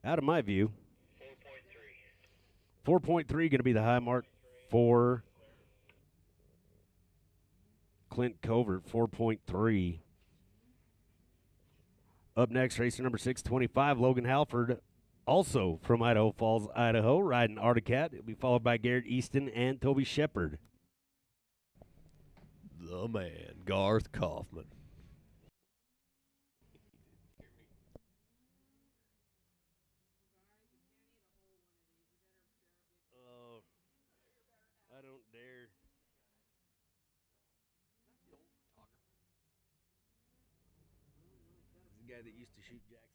Out of my view, 4.3 going to be the high mark for Clint Covert, 4.3. Up next, racer number 625, Logan Halford, also from Idaho Falls, Idaho, riding Articat. It'll be followed by Garrett Easton and Toby Shepard. The man, Garth Kaufman. Oh, I don't dare. The guy that used to shoot Jackson.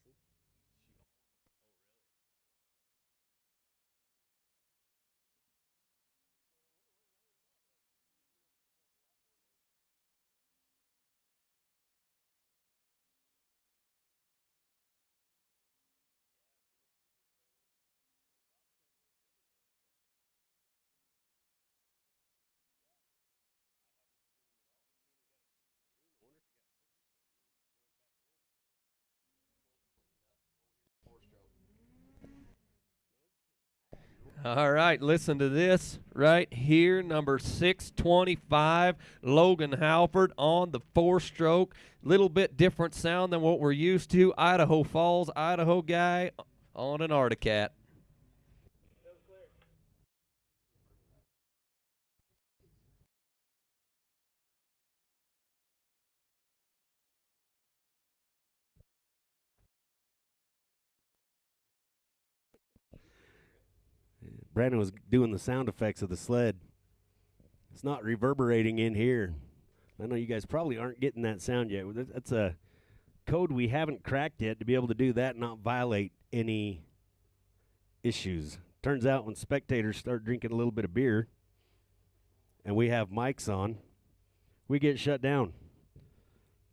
All right, listen to this right here. Number 625, Logan Halford on the 4-stroke. Little bit different sound than what we're used to. Idaho Falls, Idaho guy on an Articat. Brandon was doing the sound effects of the sled. It's not reverberating in here. I know you guys probably aren't getting that sound yet. That's a code we haven't cracked yet to be able to do that and not violate any issues. Turns out when spectators start drinking a little bit of beer and we have mics on, we get shut down.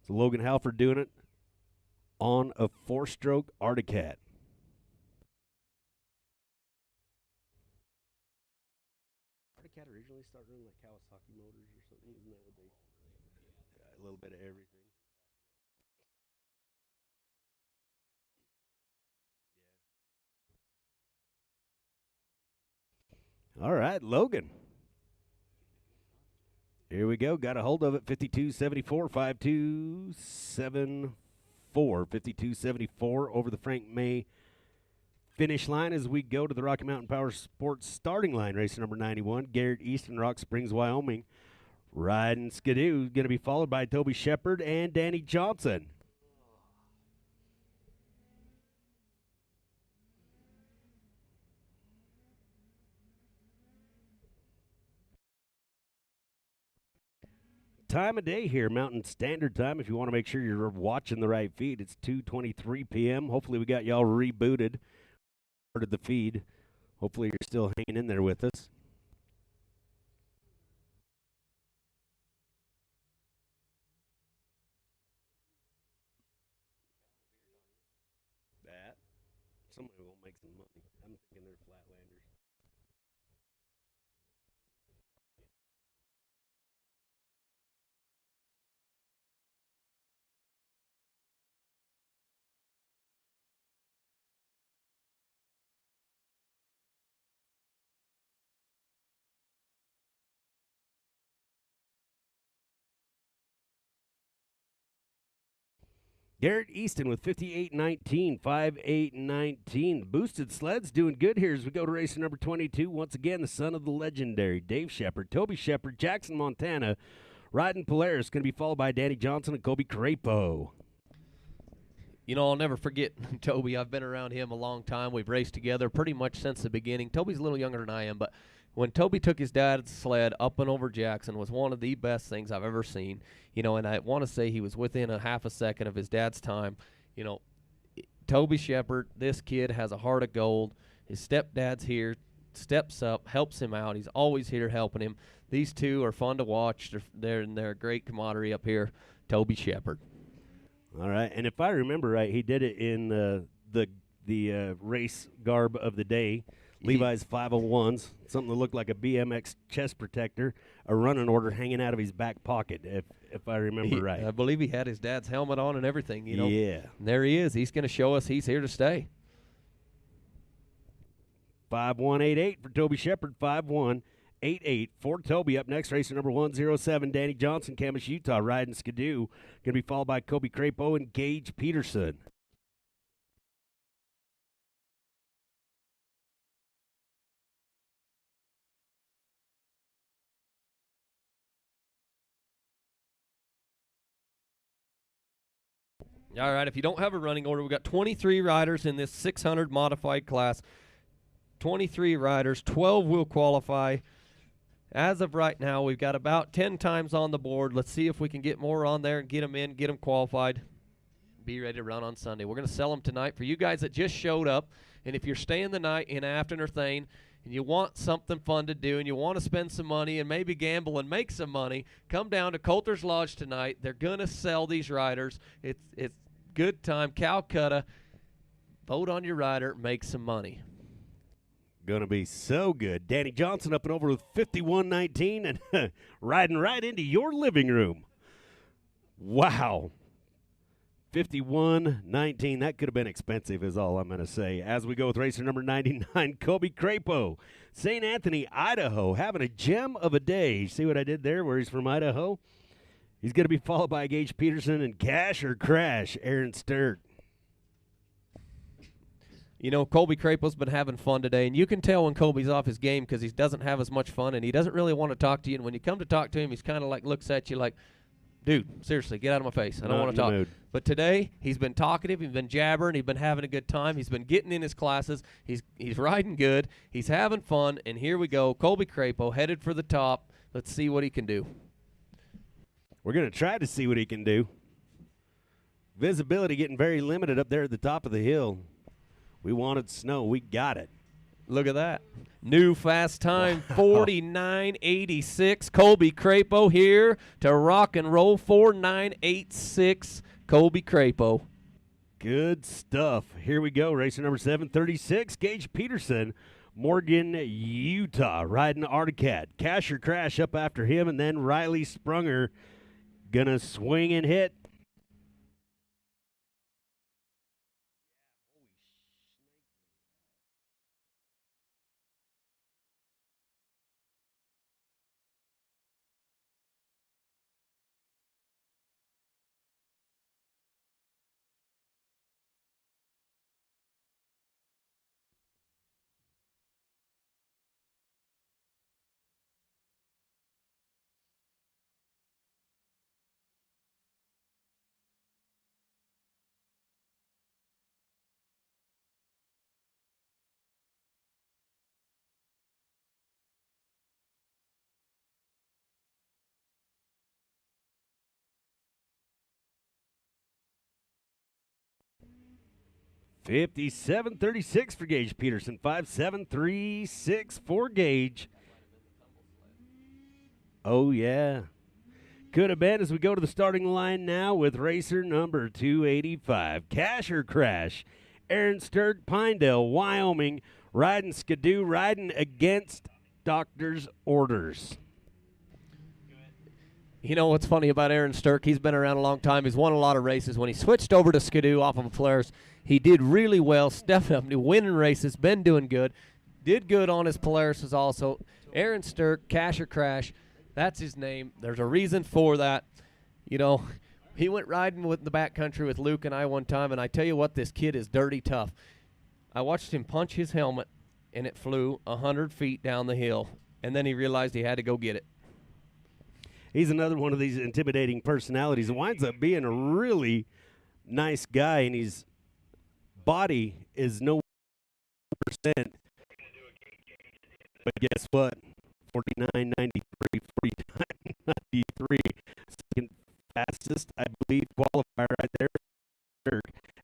So Logan Halford doing it on a 4-stroke Articat. Articat originally started running like Kawasaki motors or something, isn't that what they? A little bit of everything. All right, Logan. Here we go. Got a hold of it. 5274, 5274. 5274 over the Frank May finish line as we go to the Rocky Mountain Power Sports starting line. Racer number 91, Garrett Easton, Rock Springs, Wyoming. Riding Skidoo, going to be followed by Toby Shepard and Danny Johnson. Time of day here, Mountain Standard Time. If you want to make sure you're watching the right feed, it's 2:23 p.m. Hopefully we got y'all rebooted. Started the feed. Hopefully you're still hanging in there with us. That somebody will make some money. I'm thinking they're Flatlanders. Garrett Easton with 58.19, 5.819. Boosted Sleds doing good here as we go to racer number 22. Once again, the son of the legendary Dave Shepard, Toby Shepard, Jackson, Montana, riding Polaris. Going to be followed by Danny Johnson and Kobe Crapo. You know, I'll never forget Toby. I've been around him a long time. We've raced together pretty much since the beginning. Toby's a little younger than I am, but when Toby took his dad's sled up and over Jackson was one of the best things I've ever seen. You know, and I want to say he was within a half a second of his dad's time. You know, Toby Shepard, this kid has a heart of gold. His stepdad's here, steps up, helps him out. He's always here helping him. These two are fun to watch. They're a great camaraderie up here. Toby Shepard. All right, and if I remember right, he did it in the race garb of the day. Levi's 501s, something that looked like a BMX chest protector, a running order hanging out of his back pocket, if I remember right. I believe he had his dad's helmet on and everything, you know. Yeah. And there he is. He's going to show us he's here to stay. 5188 for Toby Shepard, 5188 for Toby. Up next, racer number 107, Danny Johnson, Camas, Utah, riding Skidoo. Going to be followed by Kobe Crapo and Gage Peterson. All right, if you don't have a running order, we've got 23 riders in this 600 modified class. 23 riders, 12 will qualify. As of right now, we've got about 10 times on the board. Let's see if we can get more on there and get them in, get them qualified. Be ready to run on Sunday. We're going to sell them tonight for you guys that just showed up. And if you're staying the night in Afton or Thane and you want something fun to do and you want to spend some money and maybe gamble and make some money, come down to Coulter's Lodge tonight. They're going to sell these riders. It's good time. Calcutta, vote on your rider, make some money. Going to be so good. Danny Johnson up and over with 5119 and riding right into your living room. Wow. 5119. That could have been expensive is all I'm going to say. As we go with racer number 99, Kobe Crapo. St. Anthony, Idaho, having a gem of a day. You see what I did there where he's from Idaho? He's going to be followed by Gage Peterson and Cash or Crash, Aaron Sturk. You know, Colby Crapo's been having fun today, and you can tell when Colby's off his game because he doesn't have as much fun, and he doesn't really want to talk to you. And when you come to talk to him, he's kind of like looks at you like, dude, seriously, get out of my face. I don't want to talk. Mood. But today, he's been talkative. He's been jabbering. He's been having a good time. He's been getting in his classes. He's riding good. He's having fun. And here we go. Colby Crapo headed for the top. Let's see what he can do. We're going to try to see what he can do. Visibility getting very limited up there at the top of the hill. We wanted snow. We got it. Look at that. New fast time, 49.86. Colby Crapo here to rock and roll, 49.86. Colby Crapo. Good stuff. Here we go. Racer number 736, Gage Peterson, Morgan, Utah, riding Articat. Cash or Crash up after him, and then Riley Sprunger going to swing and hit. 57.36 for Gage Peterson. 57.36 for Gage. Oh, yeah. Could have been as we go to the starting line now with racer number 285. Cash or Crash. Aaron Sturk, Pinedale, Wyoming, riding Skidoo, riding against doctor's orders. You know what's funny about Aaron Sturk? He's been around a long time. He's won a lot of races. When he switched over to Skidoo off of a Polaris, he did really well, stepping up, winning races, been doing good. Did good on his Polarises also. Aaron Sturk, Cash or Crash, that's his name. There's a reason for that. You know, He went riding with the backcountry with Luke and I one time, and I tell you what, this kid is dirty tough. I watched him punch his helmet, and it flew 100 feet down the hill, and then he realized he had to go get it. He's another one of these intimidating personalities. It winds up being a really nice guy, and his body is no percent. But guess what? 49.93, 49.93. Second fastest, I believe, qualifier right there.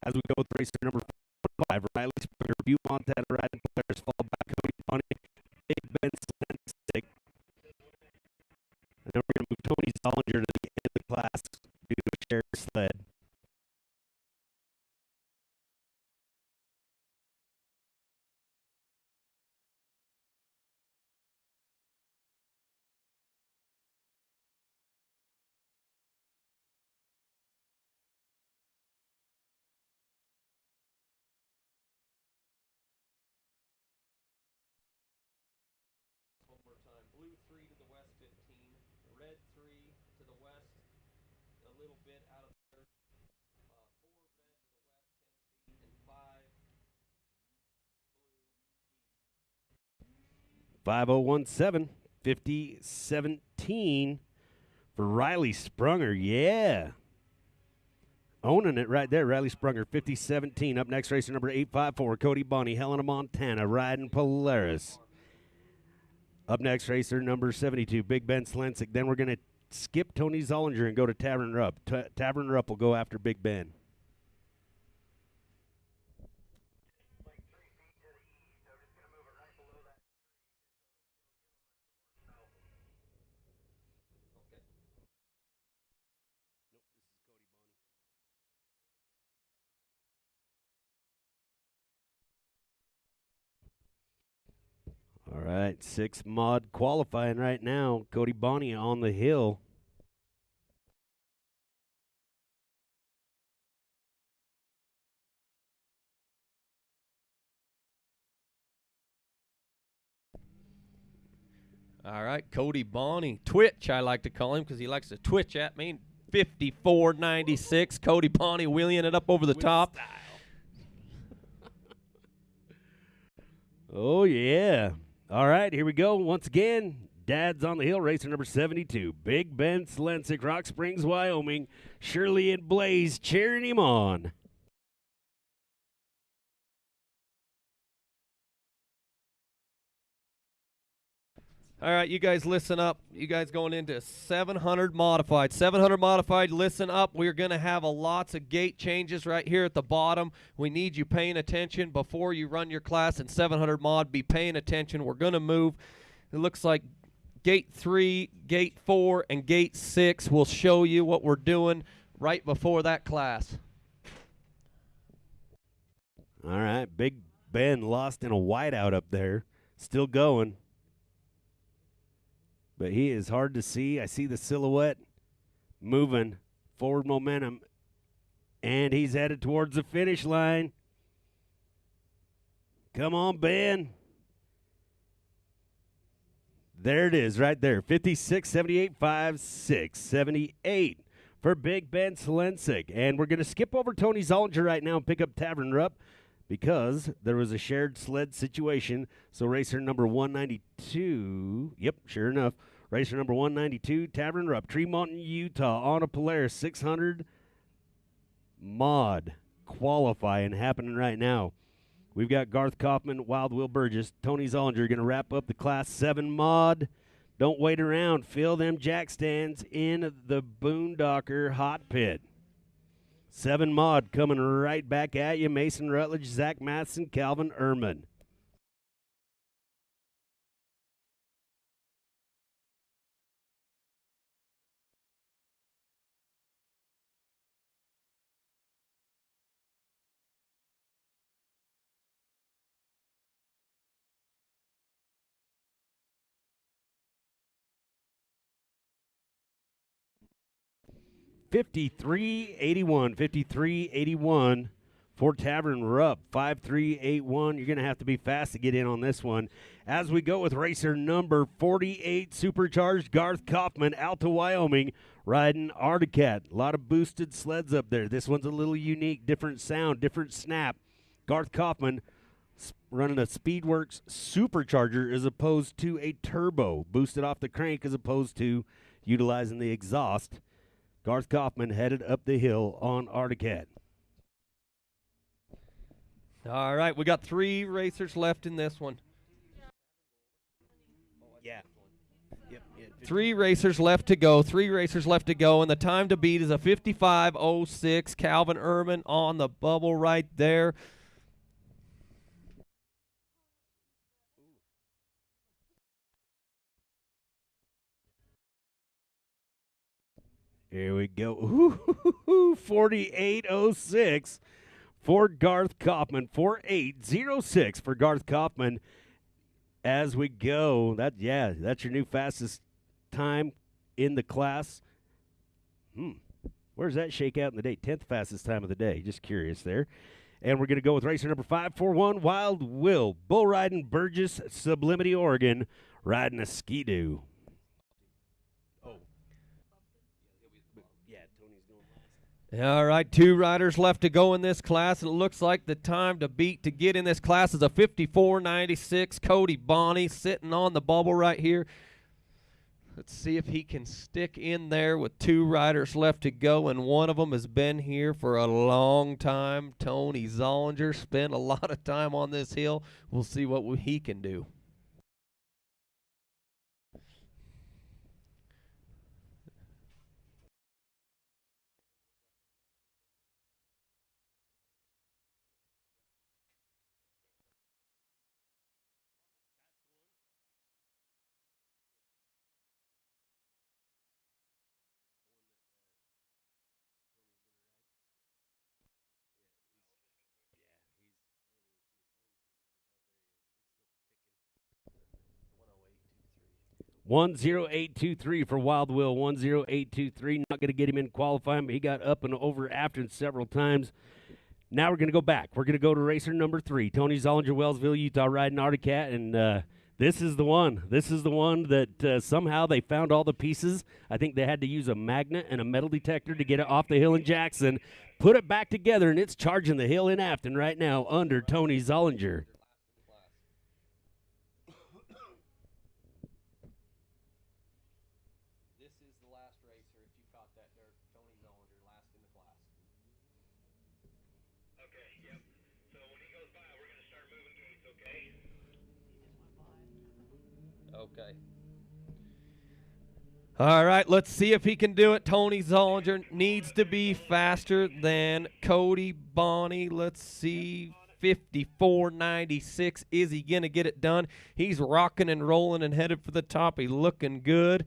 As we go with racer number 5, Riley Springer, View Montana, riding Polaris, followed by Cody Bonnie, Big Ben Slensick. And then we're going to move Tony Zollinger to the end of the class due to a shared sled. One more time. Blue 3 to the west 15. Red 3 to the west. A little bit out of there. 4 red to the west 10 feet. And 5 blue east. 5017, 5017 for Riley Sprunger. Yeah. Owning it right there, Riley Sprunger, 5017. Up next, racer number 854, Cody Bonnie, Helena, Montana, riding Polaris. Up next, racer number 72, Big Ben Slensick. Then we're going to skip Tony Zollinger and go to Tavern Rupp. Tavern Rupp will go after Big Ben. Like 3 feet to the east. So we're just going to move it right below that tree. Just so it'll give them some more snow. Okay. All right, 6 mod qualifying right now. Cody Bonnie on the hill. All right, Cody Bonnie. Twitch, I like to call him because he likes to twitch at me. 54.96. Cody Bonnie wheeling it up over the top. Oh, yeah. All right, here we go. Once again, Dad's on the hill, racer number 72. Big Ben Slensick, Rock Springs, Wyoming. Shirley and Blaze cheering him on. All right, you guys listen up. You guys going into 700 modified. 700 modified, listen up. We're going to have lots of gate changes right here at the bottom. We need you paying attention before you run your class in 700 mod. Be paying attention. We're going to move. It looks like gate 3, gate 4, and gate 6 will show you what we're doing right before that class. All right, Big Ben lost in a whiteout up there. Still going. But he is hard to see. I see the silhouette moving, forward momentum, and he's headed towards the finish line. Come on, Ben. There it is right there, 56, 78, 5, 6, 78 for Big Ben Slensick. And we're going to skip over Tony Zollinger right now and pick up Tavern Rupp because there was a shared sled situation. So racer number 192, yep, sure enough, racer number 192, Tavern Rupp, Tremont, Utah, on a Polaris 600 mod qualifying happening right now. We've got Garth Kaufman, Wild Will Burgess, Tony Zollinger going to wrap up the Class 7 mod. Don't wait around. Fill them jack stands in the Boondocker hot pit. 7 mod coming right back at you. Mason Rutledge, Zach Matheson, Calvin Ehrman. $53.81 for Fort Tavern Rupp, 5381. You're going to have to be fast to get in on this one. As we go with racer number 48, Supercharged Garth Kaufman, Alta, Wyoming, riding Articat. A lot of boosted sleds up there. This one's a little unique, different sound, different snap. Garth Kaufman running a Speedworks Supercharger as opposed to a turbo, boosted off the crank as opposed to utilizing the exhaust. Garth Kaufman headed up the hill on Articat. All right, we got 3 racers left in this one. Yeah. 3 racers left to go. 3 racers left to go, and the time to beat is a 55:06. Calvin Ehrman on the bubble right there. Here we go. Ooh, 48:06 for Garth Kaufman. 48:06 for Garth Kaufman. As we go, that's your new fastest time in the class. Where's that shake out in the day? 10th fastest time of the day. Just curious there. And we're going to go with racer number 541, Wild Will. Bull riding Burgess, Sublimity, Oregon, riding a Ski-Doo. All right, 2 riders left to go in this class. It looks like the time to beat to get in this class is a 54:96. Cody Bonney sitting on the bubble right here. Let's see if he can stick in there with 2 riders left to go, and one of them has been here for a long time. Tony Zollinger spent a lot of time on this hill. We'll see what he can do. One 10823 for Wild Will. 10823. Not going to get him in qualifying, but he got up and over Afton several times. Now we're going to go back. We're going to go to racer number 3, Tony Zollinger, Wellsville, Utah, riding Articat, and this is the one. This is the one that somehow they found all the pieces. I think they had to use a magnet and a metal detector to get it off the hill in Jackson, put it back together, and it's charging the hill in Afton right now under Tony Zollinger. This is the last racer. If you caught that dirt, Tony Zollinger, last in the class. Okay, yep. So when he goes by, we're going to start moving gates, okay? Okay. All right, let's see if he can do it. Tony Zollinger needs to be faster than Cody Bonney. Let's see, 54:96. Is he going to get it done? He's rocking and rolling and headed for the top. He's looking good.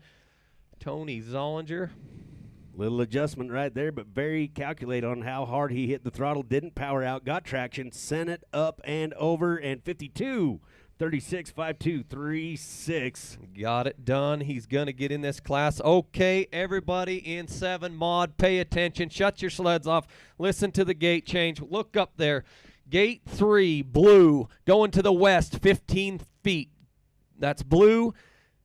Tony Zollinger. Little adjustment right there, but very calculated on how hard he hit the throttle. Didn't power out, got traction, sent it up and over, and 52:36, 52:36. Got it done. He's going to get in this class. Okay, everybody in 7 mod, pay attention. Shut your sleds off. Listen to the gate change. Look up there. Gate 3, blue, going to the west, 15 feet. That's blue,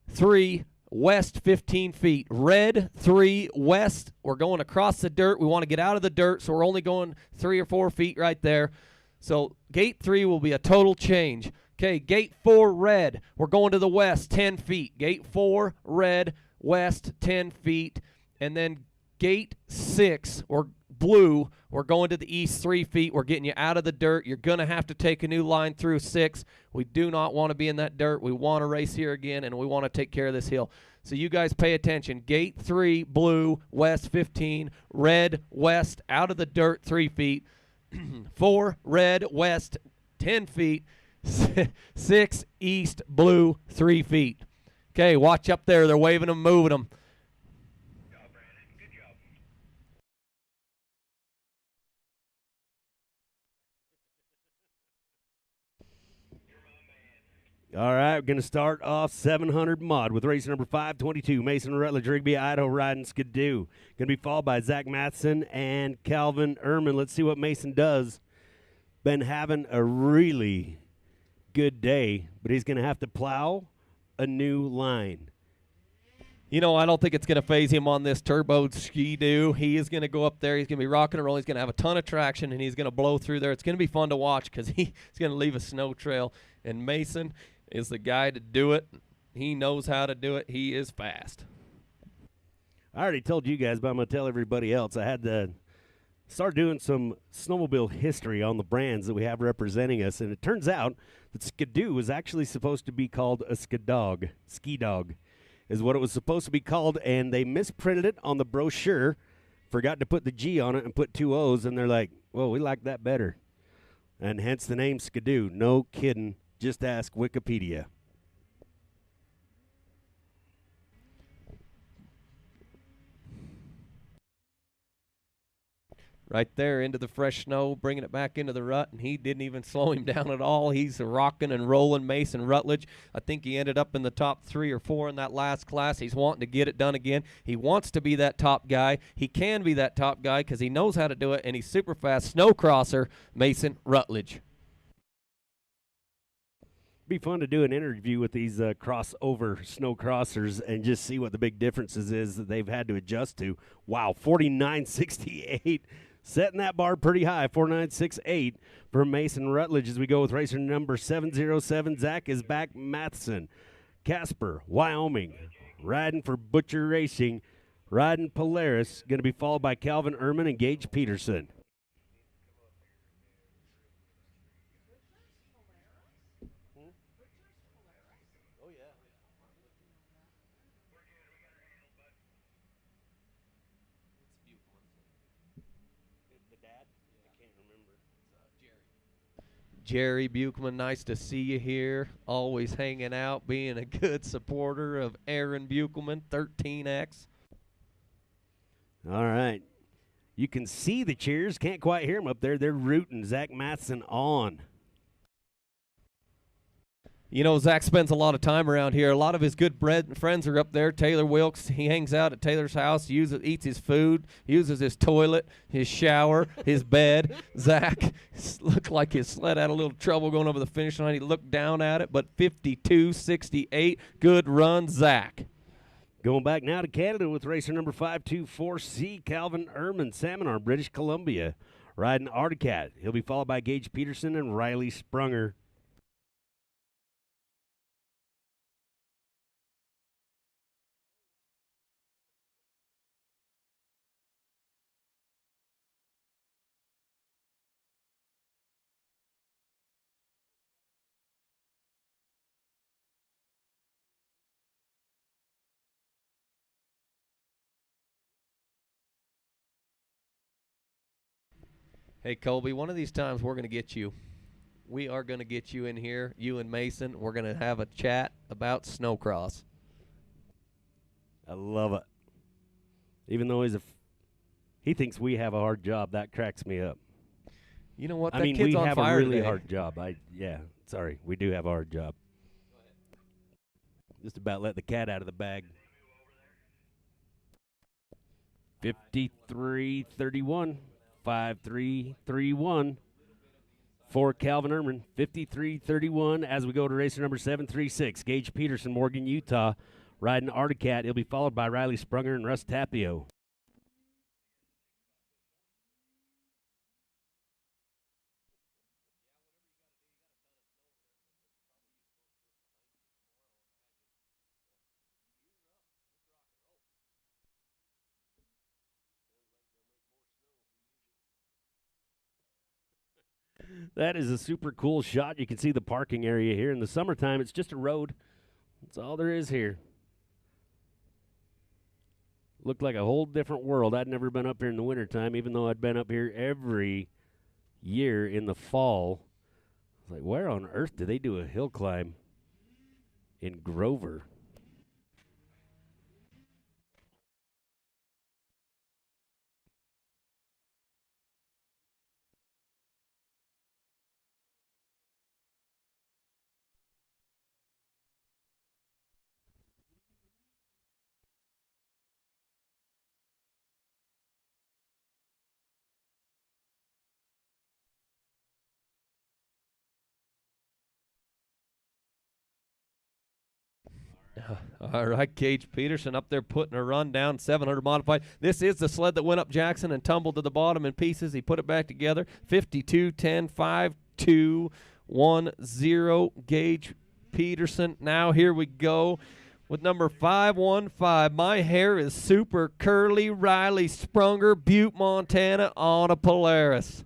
3, west 15 feet. Red, 3, west. We're going across the dirt. We want to get out of the dirt, so we're only going 3 or 4 feet right there. So gate 3 will be a total change. Okay, gate 4, red. We're going to the west, 10 feet. Gate 4, red, west, 10 feet. And then gate 6, or blue, we're going to the east 3 feet. We're getting you out of the dirt. You're going to have to take a new line through 6. We do not want to be in that dirt. We want to race here again, and we want to take care of this hill. So you guys pay attention. Gate 3, blue, west 15, red, west, out of the dirt 3 feet. 4, red, west, 10 feet. 6, east, blue, 3 feet. Okay, watch up there. They're waving them, moving them. Good job, Brandon. Good job. All right, we're going to start off 700 mod with race number 522, Mason Rutledge, Rigby, Idaho, riding Skidoo. Going to be followed by Zach Matheson and Calvin Ehrman. Let's see what Mason does. been having a really good day, but he's going to have to plow a new line. You know, I don't think it's going to phase him on this turbo ski-doo. He is going to go up there. He's going to be rocking and rolling. He's going to have a ton of traction, and he's going to blow through there. It's going to be fun to watch because he's going to leave a snow trail. And Mason is the guy to do it. He knows how to do it. He is fast. I already told you guys, but I'm going to tell everybody else. I had to start doing some snowmobile history on the brands that we have representing us, and it turns out that Skidoo is actually supposed to be called a Skidog. Ski dog is what it was supposed to be called, and they misprinted it on the brochure, forgot to put the G on it and put 2 O's, and they're like, well, we like that better. And hence the name Skidoo. No kidding. Just ask Wikipedia. Right there into the fresh snow, bringing it back into the rut, and he didn't even slow him down at all. He's rocking and rolling Mason Rutledge. I think he ended up in the top 3 or 4 in that last class. He's wanting to get it done again. He wants to be that top guy. He can be that top guy because he knows how to do it, and he's super fast. Snow crosser, Mason Rutledge. Be fun to do an interview with these crossover snow crossers and just see what the big differences is that they've had to adjust to. Wow, 49.68. Setting that bar pretty high, 49.68 for Mason Rutledge as we go with racer number 707. Zach is back. Matheson, Casper, Wyoming, riding for Butcher Racing, riding Polaris, going to be followed by Calvin Ehrman and Gage Peterson. Jerry Buchman, nice to see you here. Always hanging out, being a good supporter of Aaron Buchman, 13X. All right. You can see the cheers. Can't quite hear them up there. They're rooting Zach Matheson on. You know, Zach spends a lot of time around here. A lot of his good friends are up there. Taylor Wilkes, he hangs out at Taylor's house, eats his food, uses his toilet, his shower, his bed. Zach looked like his sled had a little trouble going over the finish line. He looked down at it, but 52.68. Good run, Zach. Going back now to Canada with racer number 524C, Calvin Ehrman, Salmon Arm, British Columbia, riding Articat. He'll be followed by Gage Peterson and Riley Sprunger. Hey, Colby, one of these times we're going to get you. We are going to get you in here, you and Mason. We're going to have a chat about snowcross. I love it. Even though he thinks we have a hard job, that cracks me up. You know what? I That mean, kid's we on have fire a really today. hard job. Sorry, we do have a hard job. Just about let the cat out of the bag. 53-31, 5-3-3-1 for Calvin Ehrman. 53-31 as we go to racer number 736. Gage Peterson, Morgan, Utah, riding Articat. He'll be followed by Riley Sprunger and Russ Tapio. That is a super cool shot. You can see the parking area here. In the summertime, it's just a road. That's all there is here. Looked like a whole different world. I'd never been up here in the wintertime, even though I'd been up here every year in the fall. I was like, where on earth do they do a hill climb in Grover? All right, Gage Peterson up there putting a run down, 700 modified. This is the sled that went up Jackson and tumbled to the bottom in pieces. He put it back together. 52, 10, 5, 2, 1, 0. Gage Peterson. Now here we go with number 515. My hair is super curly. Riley Sprunger, Butte, Montana, on a Polaris.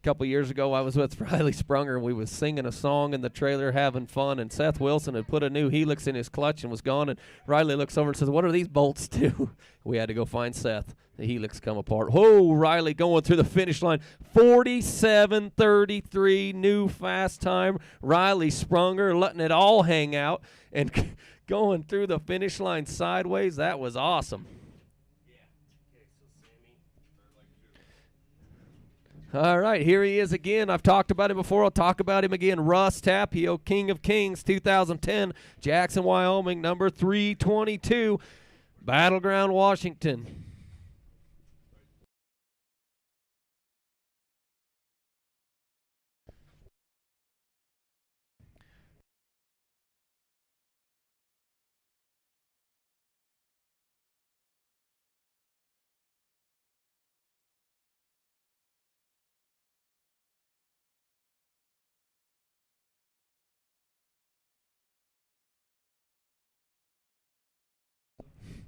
Couple years ago, I was with Riley Sprunger, and we was singing a song in the trailer, having fun, and Seth Wilson had put a new helix in his clutch and was gone, and Riley looks over and says, "What are these bolts do?" We had to go find Seth. The helix come apart. Whoa, Riley going through the finish line. 47:33, new fast time. Riley Sprunger letting it all hang out and going through the finish line sideways. That was awesome. All right, here he is again. I've talked about him before. I'll talk about him again. Russ Tapio, King of Kings, 2010, Jackson, Wyoming, number 322, Battleground, Washington.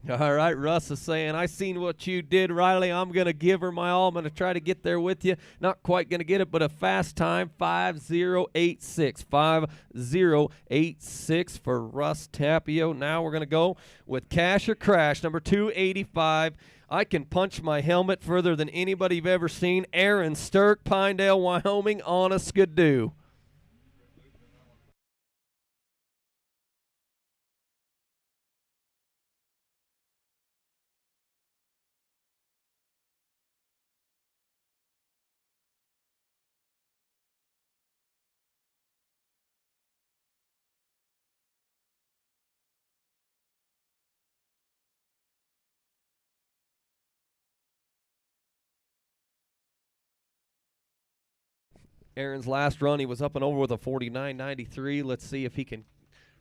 All right, Russ is saying, "I seen what you did, Riley. I'm going to give her my all. I'm going to try to get there with you. Not quite going to get it, but a fast time, 5:086. 5:086 for Russ Tapio. Now we're going to go with Cash or Crash, number 285. I can punch my helmet further than anybody you've ever seen. Aaron Sturk, Pinedale, Wyoming, on a Skidoo." Aaron's last run, he was up and over with a 49.93. Let's see if he can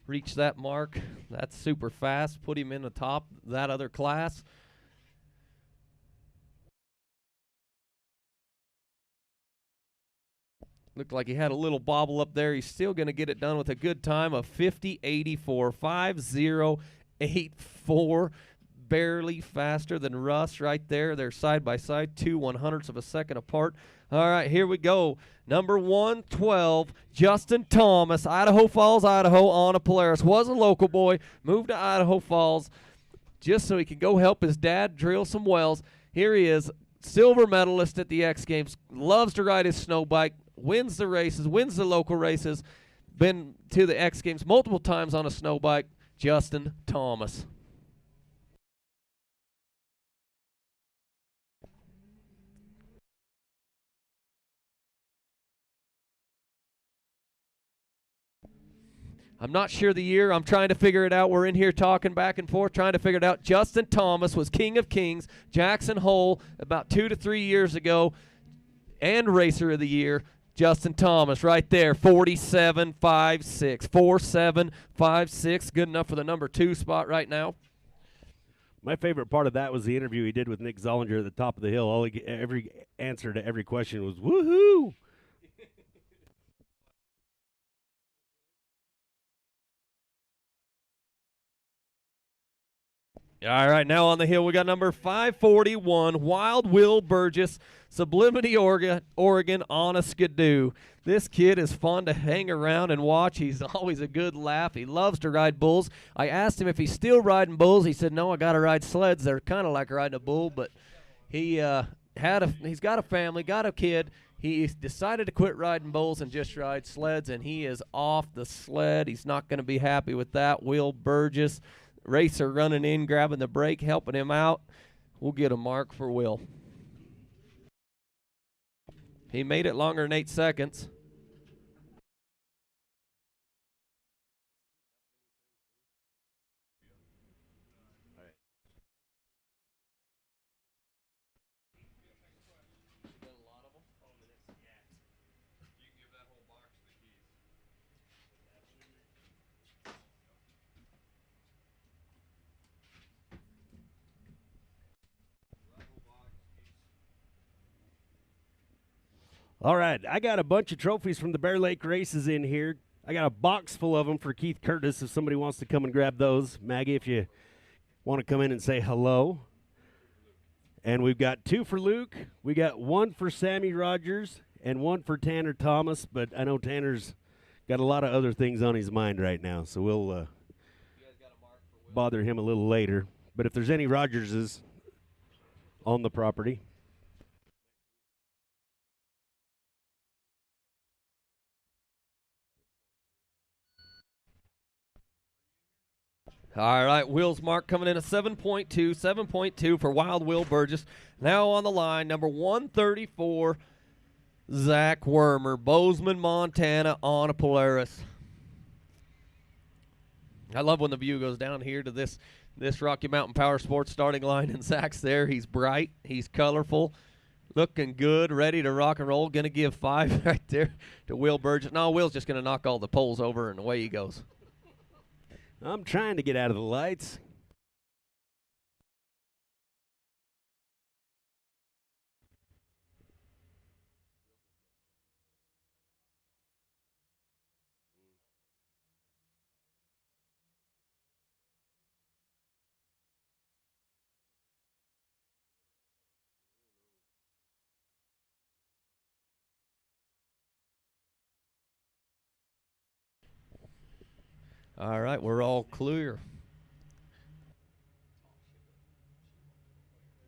reach that mark. That's super fast. Put him in the top that other class. Looked like he had a little bobble up there. He's still going to get it done with a good time of 50.84. 5:084. Barely faster than Russ right there. They're side by side, 2 100ths of a second apart. All right, here we go. Number 112, Justin Thomas, Idaho Falls, Idaho, on a Polaris. Was a local boy, moved to Idaho Falls just so he could go help his dad drill some wells. Here he is, silver medalist at the X Games, loves to ride his snow bike, wins the races, wins the local races, been to the X Games multiple times on a snow bike, Justin Thomas. I'm not sure the year. I'm trying to figure it out. We're in here talking back and forth, trying to figure it out. Justin Thomas was King of Kings, Jackson Hole, about 2 to 3 years ago, and Racer of the Year. Justin Thomas right there, 47.56. 47.56. Good enough for the number 2 spot right now. My favorite part of that was the interview he did with Nick Zollinger at the top of the hill. Every answer to every question was, "Woohoo!" All right, now on the hill, we got number 541, Wild Will Burgess, Sublimity, Oregon, on a Skidoo. This kid is fun to hang around and watch. He's always a good laugh. He loves to ride bulls. I asked him if he's still riding bulls. He said, "No, I got to ride sleds. They're kind of like riding a bull," but he's got a family, got a kid. He decided to quit riding bulls and just ride sleds, and he is off the sled. He's not going to be happy with that. Will Burgess. racer running in, grabbing the brake, helping him out. We'll get a mark for Will. He made it longer than 8 seconds. All right, I got a bunch of trophies from the Bear Lake races in here. I got a box full of them for Keith Curtis if somebody wants to come and grab those. Maggie, if you want to come in and say hello. And we've got 2 for Luke. We got 1 for Sammy Rogers and 1 for Tanner Thomas, but I know Tanner's got a lot of other things on his mind right now, so we'll bother him a little later. But if there's any Rogerses on the property. All right, Will's mark coming in at 7.2 for Wild Will Burgess. Now on the line, number 134, Zach Wormer, Bozeman, Montana, on a Polaris. I love when the view goes down here to this Rocky Mountain Power Sports starting line, and Zach's there. He's bright, he's colorful, looking good, ready to rock and roll. Going to give 5 right there to Will Burgess. No, Will's just going to knock all the poles over, and away he goes. I'm trying to get out of the lights. All right, we're all clear.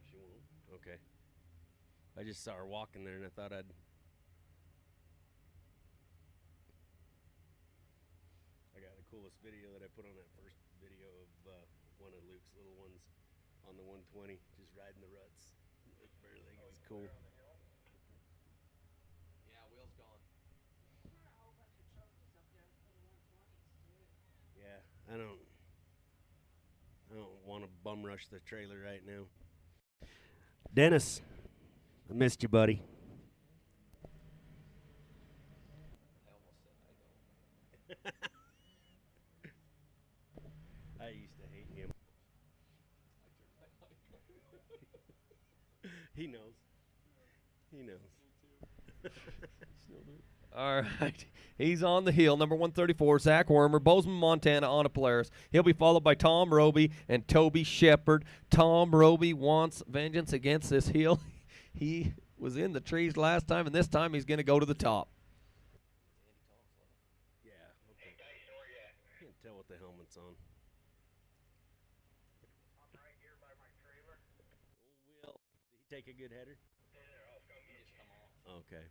She won't? Okay. I just saw her walking there, and I thought I'd... I got the coolest video that I put on that first video of one of Luke's little ones on the 120, just riding the ruts. Barely, it was cool. Yeah, Will's gone. Yeah, I don't want to bum rush the trailer right now. Dennis, I missed you, buddy. I used to hate him. He knows. He knows. All right. He's on the hill, number 134, Zach Wormer, Bozeman, Montana, on a Polaris. He'll be followed by Tom Roby and Toby Shepard. Tom Roby wants vengeance against this hill. He was in the trees last time, and this time he's going to go to the top. Yeah, okay. Can't tell what the helmet's on. I'm right here by my trailer. Will, did he take a good header? Yeah, I'll come get you. Okay.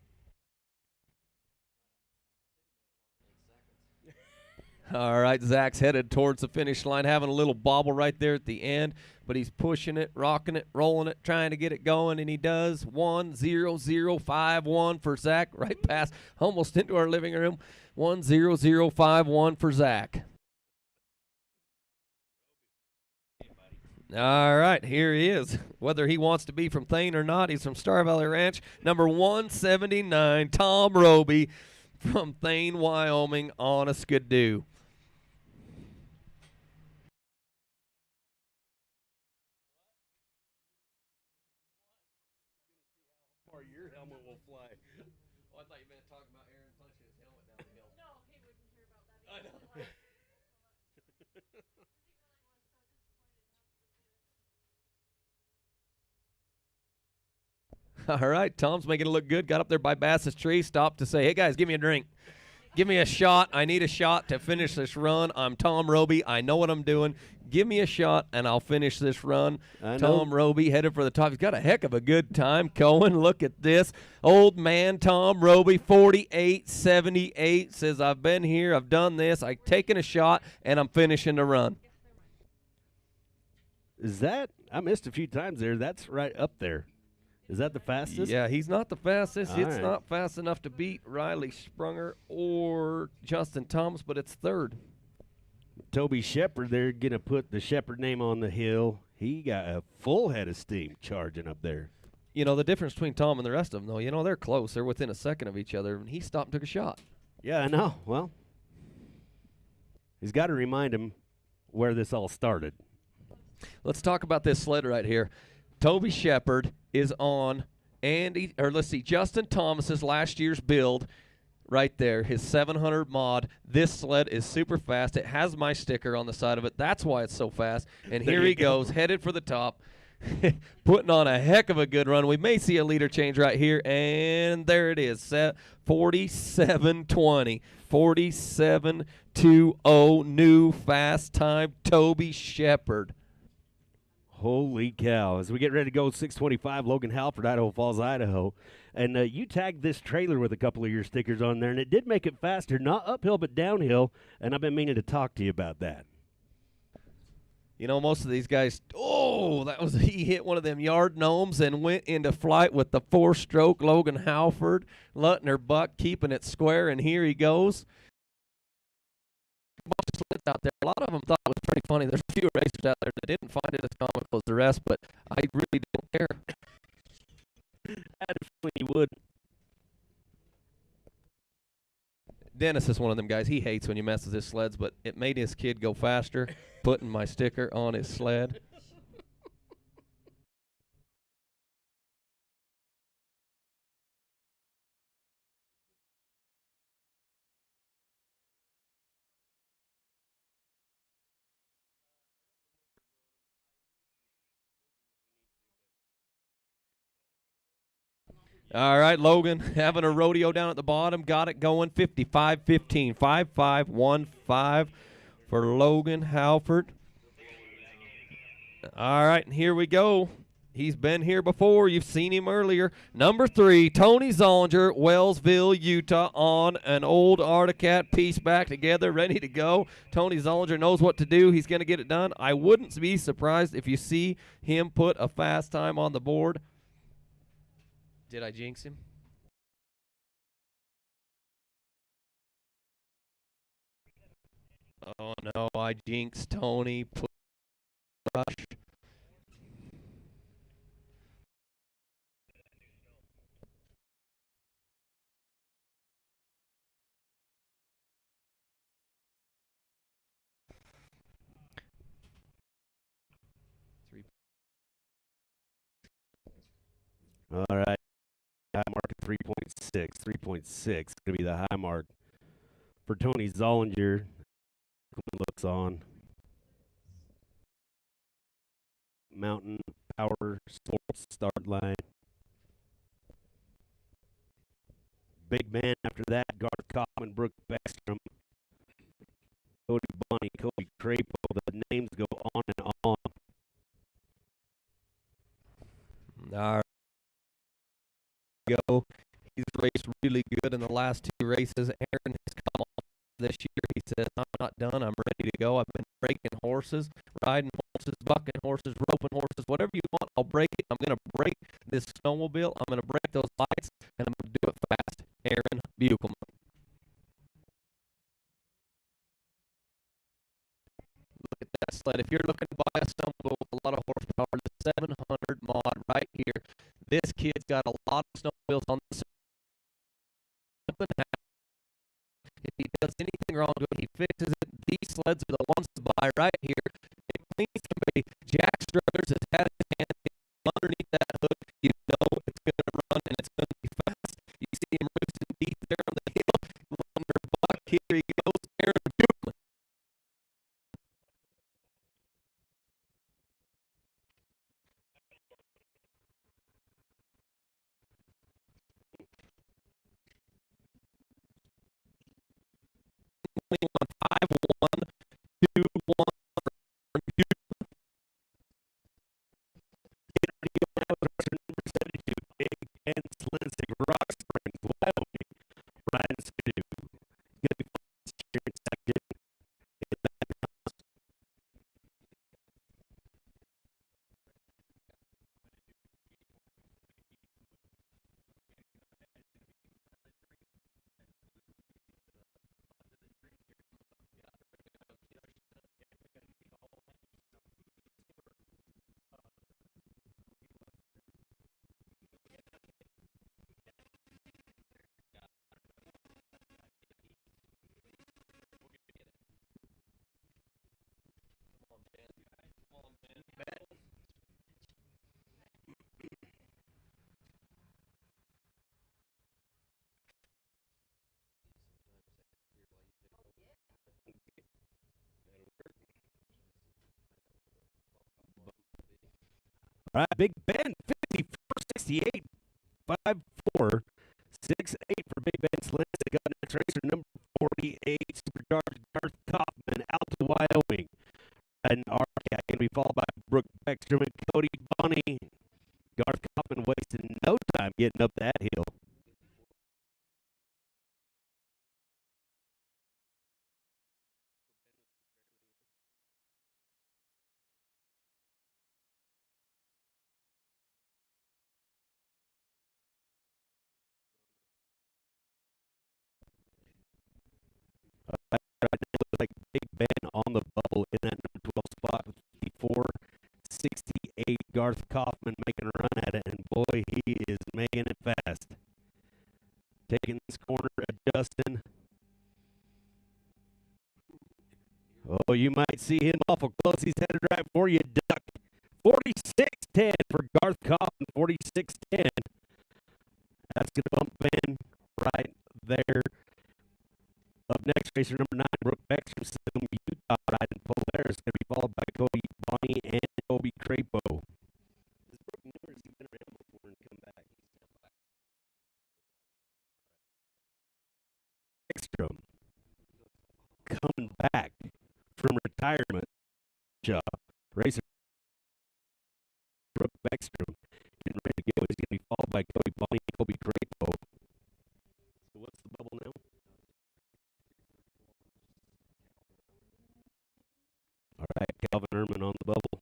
All right, Zach's headed towards the finish line, having a little bobble right there at the end, but he's pushing it, rocking it, rolling it, trying to get it going, and he does. 1:0051 for Zach, right past, almost into our living room. 1:0051 for Zach. All right, here he is. Whether he wants to be from Thane or not, he's from Star Valley Ranch. Number 179, Tom Roby from Thane, Wyoming, on a Skidoo. Or your helmet will fly. Oh, I thought you meant talking about Aaron punching his helmet down the hill. No, he wouldn't care about that. I know. All right, Tom's making it look good. Got up there by Bass's tree, stopped to say, hey, guys, give me a drink. Give me a shot. I need a shot to finish this run. I'm Tom Roby. I know what I'm doing. Give me a shot, and I'll finish this run. Tom Roby headed for the top. He's got a heck of a good time going. Look at this. Old man Tom Roby, 48.78, says, I've been here. I've done this. I've taken a shot, and I'm finishing the run. Is that? I missed a few times there. That's right up there. Is that the fastest? Yeah, he's not the fastest. All It's right. not fast enough to beat Riley Sprunger or Justin Thomas, but it's third. Toby Shepard, they're going to put the Shepard name on the hill. He got a full head of steam charging up there. You know, the difference between Tom and the rest of them, though, you know, they're close. They're within a second of each other, and he stopped and took a shot. Yeah, I know. Well, he's got to remind him where this all started. Let's talk about this sled right here. Toby Shepard is on Justin Thomas's last year's build right there, his 700 mod. This sled is super fast. It has my sticker on the side of it. That's why it's so fast. And There here you he go. goes, headed for the top, putting on a heck of a good run. We may see a leader change right here, and there it is, 47:20. 47:20, new fast time, Toby Shepard. Holy cow. As we get ready to go, 625 Logan Halford, Idaho Falls, Idaho. And you tagged this trailer with a couple of your stickers on there, and it did make it faster, not uphill but downhill, and I've been meaning to talk to you about that. You know, most of these guys, he hit one of them yard gnomes and went into flight with the 4-stroke Logan Halford, Lutner buck, keeping it square, and here he goes. A bunch of sleds out there. A lot of them thought it was pretty funny. There's a few racers out there that didn't find it as comical as the rest, but I really don't care. I had a feeling you would. Dennis is one of them guys. He hates when you mess with his sleds, but it made his kid go faster, putting my sticker on his sled. All right, Logan having a rodeo down at the bottom. Got it going, 55-15, 5-5-1-5 for Logan Halford. All right, and here we go. He's been here before. You've seen him earlier. Number 3, Tony Zollinger, Wellsville, Utah, on an old Articat piece back together, ready to go. Tony Zollinger knows what to do. He's going to get it done. I wouldn't be surprised if you see him put a fast time on the board. Did I jinx him? Oh, no, I jinxed Tony. Rush. All right. High mark at 3.6. 3.6 going to be the high mark for Tony Zollinger. Looks on. Mountain Power Sports start line. Big man after that, Garth Kaufman, Brooke Beckstrom, Cody Bonnie, Cody Crapo. The names go on and on. All right. Go. He's raced really good in the last 2 races. Aaron has come on this year. He says, I'm not done. I'm ready to go. I've been breaking horses, riding horses, bucking horses, roping horses, whatever you want. I'll break it. I'm going to break this snowmobile. I'm going to break those lights, and I'm going to do it fast. Aaron Buchelman. Look at that sled. If you're looking to buy a snowmobile with a lot of horsepower, the 700 mod right here, this kid's got a lot of snowmobiles on the if he does anything wrong to it, he fixes it. These sleds are the ones to buy right here. It cleans somebody. Jack Struthers has had his hand underneath that hood. You know it's going to run and it's going to be fast. You see him roosting teeth there on the hill. Lumber buck. Here he goes. Aaron Buchman. On 5-1, 2-1. Big and Lindsay, Rock Springs, Wyoming, Ryan Skidoo. Going to be fun here in a second. All right, Big Ben, 54-68, 5-4, 6-8 for Big Ben Slinsky. Got next racer, number 48, Supercharged Garth Kaufman, out to Wyoming. And RK can be followed by Brooke Beckstrom and Cody Bonney. Garth Kaufman wasted no time getting up that hill. Right now, looks like Big Ben on the bubble in that number 12 spot with 54-68. Garth Kaufman making a run at it, and boy, he is making it fast. Taking this corner, adjusting. Oh, you might see him awful close. He's headed right for you, Duck. 46-10 for Garth Kaufman, 46-10. That's going to bump Ben right there. Up next, racer number 9, Brooke Beckstrom, Salem, Utah, riding Polaris. Going to be followed by Cody Bonney and Toby Crapo. Is Brooke new or has he been around before and come back? Beckstrom coming back from retirement. Racer Brooke Beckstrom getting ready to go. He's going to be followed by Cody Bonney and Toby Crapo. So what's the bubble now? All right, Calvin Ehrman on the bubble.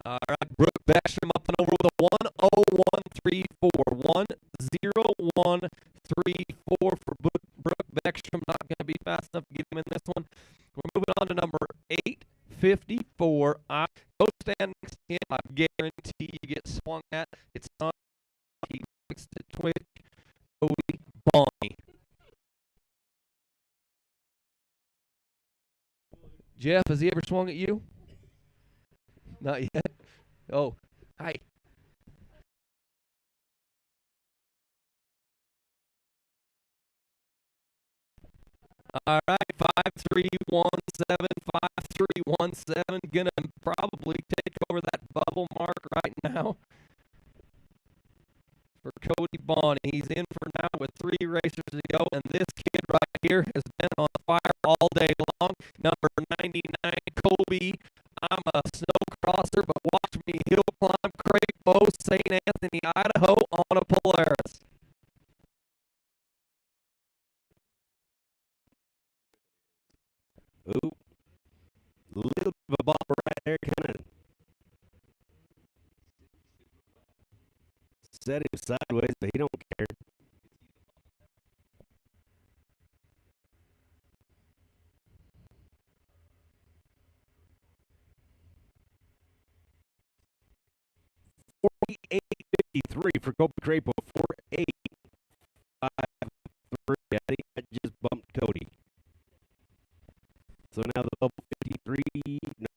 All right, Brooke Beckstrom up and over with a 1:01.34. 1:01.34 for Brooke Beckstrom. Not going to be fast enough to get him in this one. We're moving on to number 854. Go stand next to him. I guarantee you get swung at. It's not. He likes to twitch. Cody Bonney. Jeff, has he ever swung at you? Not yet. Oh, hi. All right, 5317, 5317. Gonna probably take over that bubble mark right now for Cody Bonney. He's in for now with 3 racers to go, and this kid right here has been on fire all day long. Number 99, Kobe. I'm a snow crosser, but watch me hill climb Craig Bow, St. Anthony, Idaho on a Polaris. Ooh, little bit of a bobber right there, kind of set him sideways, but he don't care. $48.53 for Kobe Crapo. 48.53. I think that just bumped Cody. So now the bubble 53. No.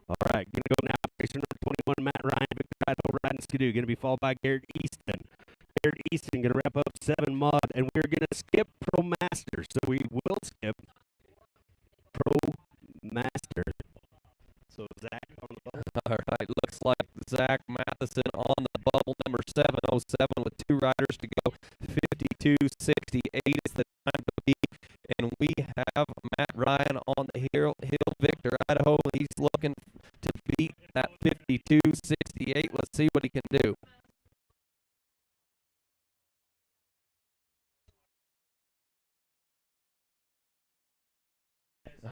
All right, gonna go now. Racer number 21, Matt Ryan, Victor Idaho, riding Skidoo. Gonna be followed by Garrett Easton. Garrett Easton gonna wrap up 7 mod, and we're gonna skip Pro Master. So we will skip Pro Master. So Zach on the bubble. All right, looks like Zach Matheson on the bubble, number 707 with 2 riders to go. 52.68 is the time to be, and we have Matt Ryan on the hill. Victor Idaho, he's looking to beat that 52.68. Let's see what he can do.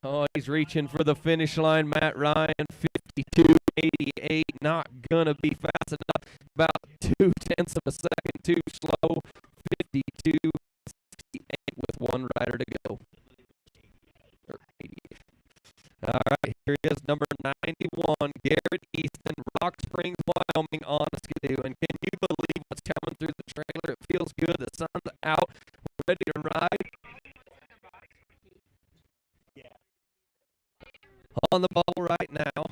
Oh, he's reaching for the finish line, Matt Ryan. 52.88, not going to be fast enough. About 0.2 of a second too slow. 52.68 with one rider to go. All right, here he is, number 91, Garrett Easton, Rock Springs, Wyoming, on a skidoo. And can you believe what's coming through the trailer? It feels good. The sun's out. We're ready to ride. On the ball right now.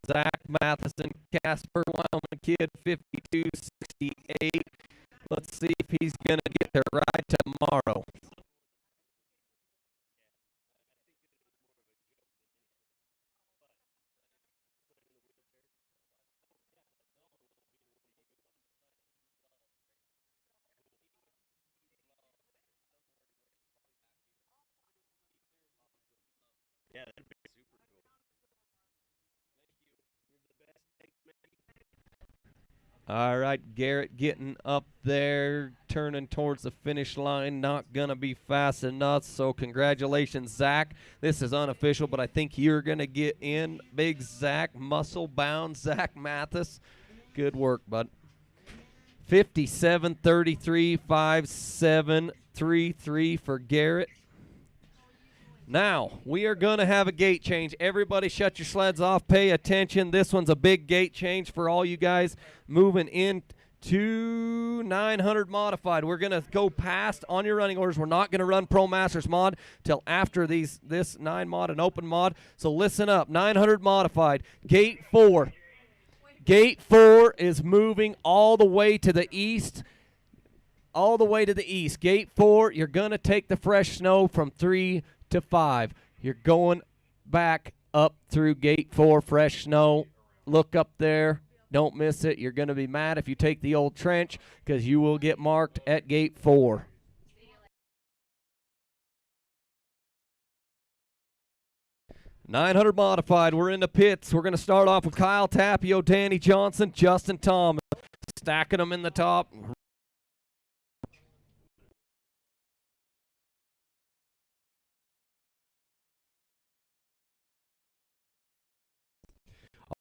Zach Matheson, Casper, Wyoming kid, 52.68. Let's see if he's going to get their ride tomorrow. Yeah, that'd be super cool. All right, Garrett getting up there, turning towards the finish line. Not going to be fast enough, so congratulations, Zach. This is unofficial, but I think you're going to get in. Big Zach, muscle-bound Zach Mathis. Good work, bud. 57.33, 57.33 for Garrett. Now, we are going to have a gate change. Everybody shut your sleds off. Pay attention. This one's a big gate change for all you guys moving in to 900 modified. We're going to go past on your running orders. We're not going to run Pro Masters mod till after this 9 mod and open mod. So listen up. 900 modified. Gate 4. Gate 4 is moving all the way to the east. All the way to the east. Gate 4, you're going to take the fresh snow from 3 to 5. You're going back up through gate 4, fresh snow. Look up there. Don't miss it. You're going to be mad if you take the old trench because you will get marked at gate 4. .900 modified. We're in the pits. We're going to start off with Kyle Tapio, Danny Johnson, Justin Thomas. Stacking them in the top.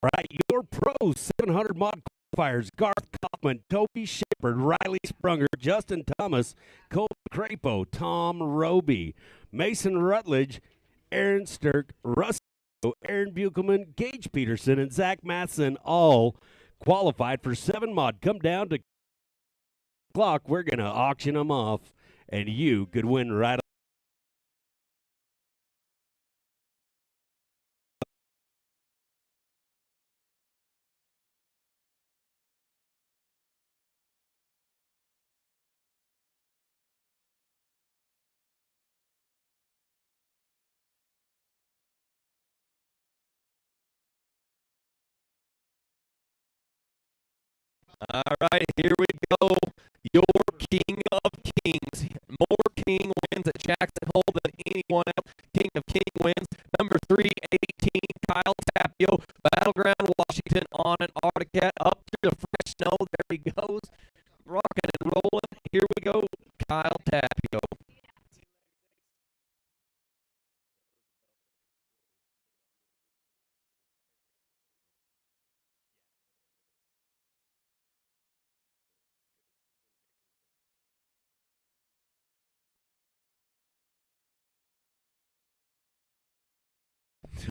All right, your pros 700 mod qualifiers: Garth Kaufman, Toby Shepard, Riley Sprunger, Justin Thomas, Cole Crapo, Tom Roby, Mason Rutledge, Aaron Sturck, Russ, Aaron Buchelman, Gage Peterson, and Zach Matheson all qualified for 7 mod. Come down to clock. We're going to auction them off, and you could win right. All right, here we go. Your King of Kings. More King wins at Jackson Hole than anyone else. King of King wins. Number 318, Kyle Tapio. Battleground Washington on an Arctic up through the fresh snow. There he goes. Rocking and rolling. Here we go. Kyle Tapio.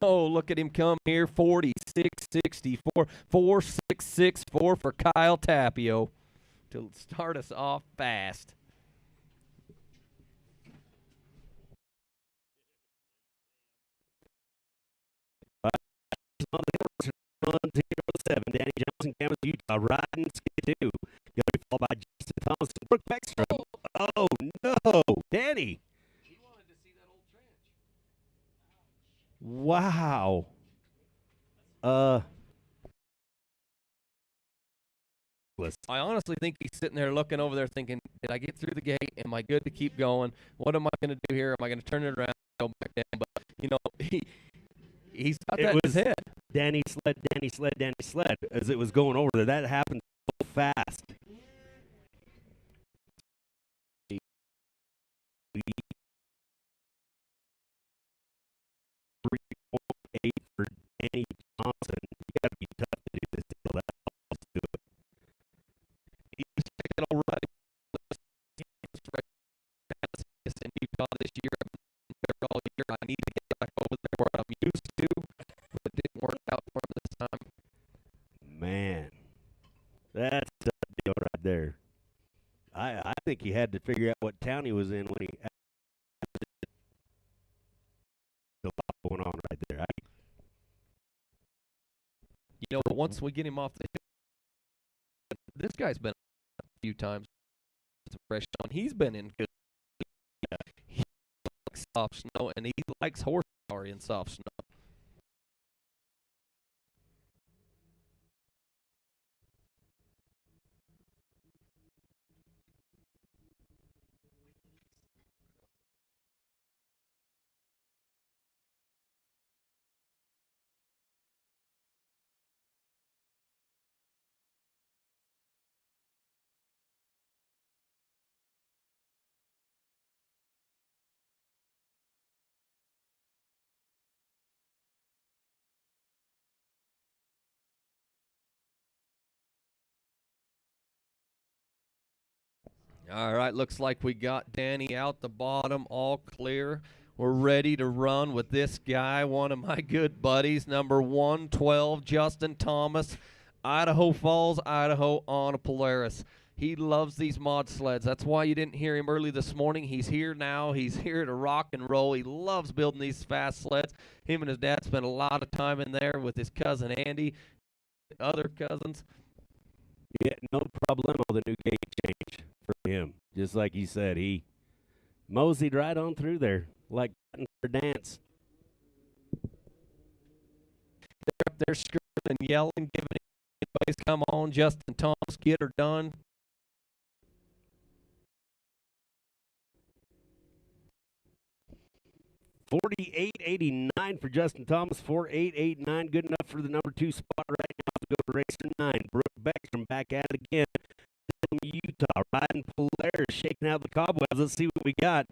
Oh, look at him come here. 46.64. 4.664 for Kyle Tapio to start us off fast. Danny Johnson, Kansas, Utah, riding skidoo. Going to be followed by Justin Thomas and Brooke Beckstrom. Oh, no. Danny. He wanted to see that old trench. Wow. I honestly think he's sitting there looking over there thinking, did I get through the gate? Am I good to keep going? What am I going to do here? Am I going to turn it around and go back down? But, you know, he's got that in his head. Danny sled as it was going over there. That happened so fast. 8 for Danny Johnson. You got to be tough to do this deal. That's all to do it. He's taking all right. In Utah this year, all year. I need to get back over there where I'm used to, but it didn't work out for him this time. Man, that's a deal right there. I think he had to figure out what town he was in when he had a lot going on right there. You know, once we get him off the hill, this guy's been a few times fresh on. He's been in good. He likes soft snow, and he likes horsepower in soft snow. All right, looks like we got Danny out the bottom, all clear. We're ready to run with this guy, one of my good buddies, number 112, Justin Thomas, Idaho Falls, Idaho, on a Polaris. He loves these mod sleds. That's why you didn't hear him early this morning. He's here now. He's here to rock and roll. He loves building these fast sleds. Him and his dad spent a lot of time in there with his cousin Andy, other cousins. Yeah, no problemo, the new gauge change for him. Just like he said, he moseyed right on through there like for dance. They're up there screaming and yelling, giving advice. Come on, Justin Thomas, get her done. $48.89 for Justin Thomas. $48.89, good enough for the number 2 spot right now to go to racer 9. Brooke Beckstrom back at it again. Utah riding Polaris, shaking out the cobwebs. Let's see what we got.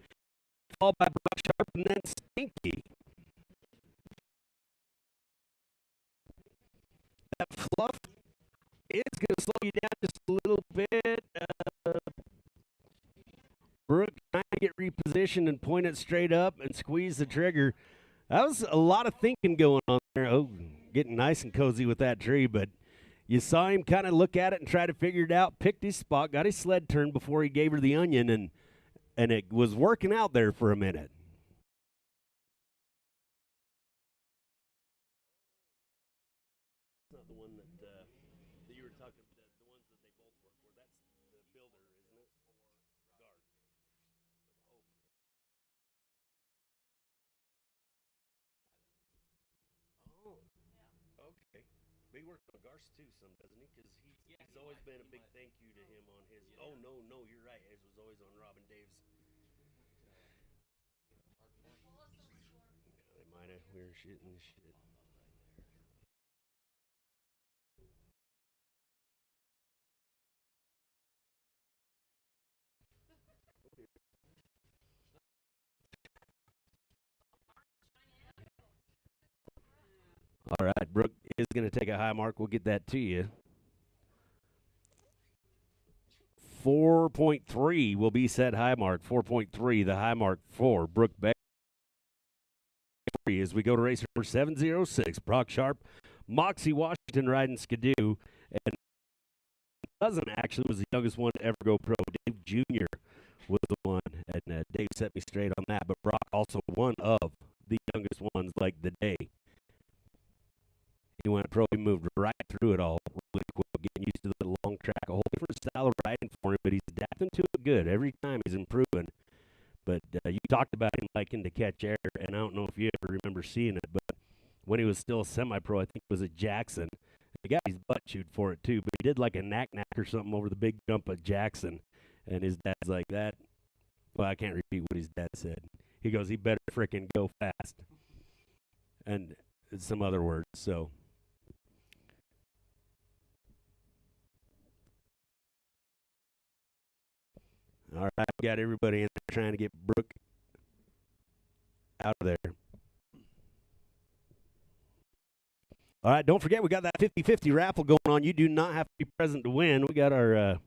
Followed by Brock Sharp and then Stinky. That fluff is going to slow you down just a little bit. Brooke trying to get repositioned and point it straight up and squeeze the trigger. That was a lot of thinking going on there. Oh, getting nice and cozy with that tree, but you saw him kind of look at it and try to figure it out, picked his spot, got his sled turned before he gave her the onion, and it was working out there for a minute. That's not the one that you were talking about, the ones that they both work for. That's the builder, isn't it? For Garth. Oh. Okay. He works on Garth too, some doesn't he? Because he's always been a big thank you to him on his. Oh no, you're right. It was always on Robin Dave's. They might have. We were shitting the shit. All right, Brooke is going to take a high mark. We'll get that to you. 4.3 will be set high mark. 4.3, the high mark for Brooke Beck. As we go to race number 706, Brock Sharp, Moxie Washington riding Skidoo, and cousin actually was the youngest one to ever go pro. Dave Jr. was the one, and Dave set me straight on that. But Brock also one of the youngest ones, like the day. He went pro. He moved right through it all really quick, getting used to the long track, a whole different style of riding for him, but he's adapting to it good. Every time he's improving. But you talked about him liking to catch air, and I don't know if you ever remember seeing it, but when he was still semi-pro, I think it was at Jackson. He got his butt chewed for it, too, but he did like a knack-knack or something over the big jump at Jackson, and his dad's like that. Well, I can't repeat what his dad said. He goes, he better frickin' go fast. And some other words, so. All right, we got everybody in there trying to get Brooke out of there. All right, don't forget we got that 50-50 raffle going on. You do not have to be present to win. We got our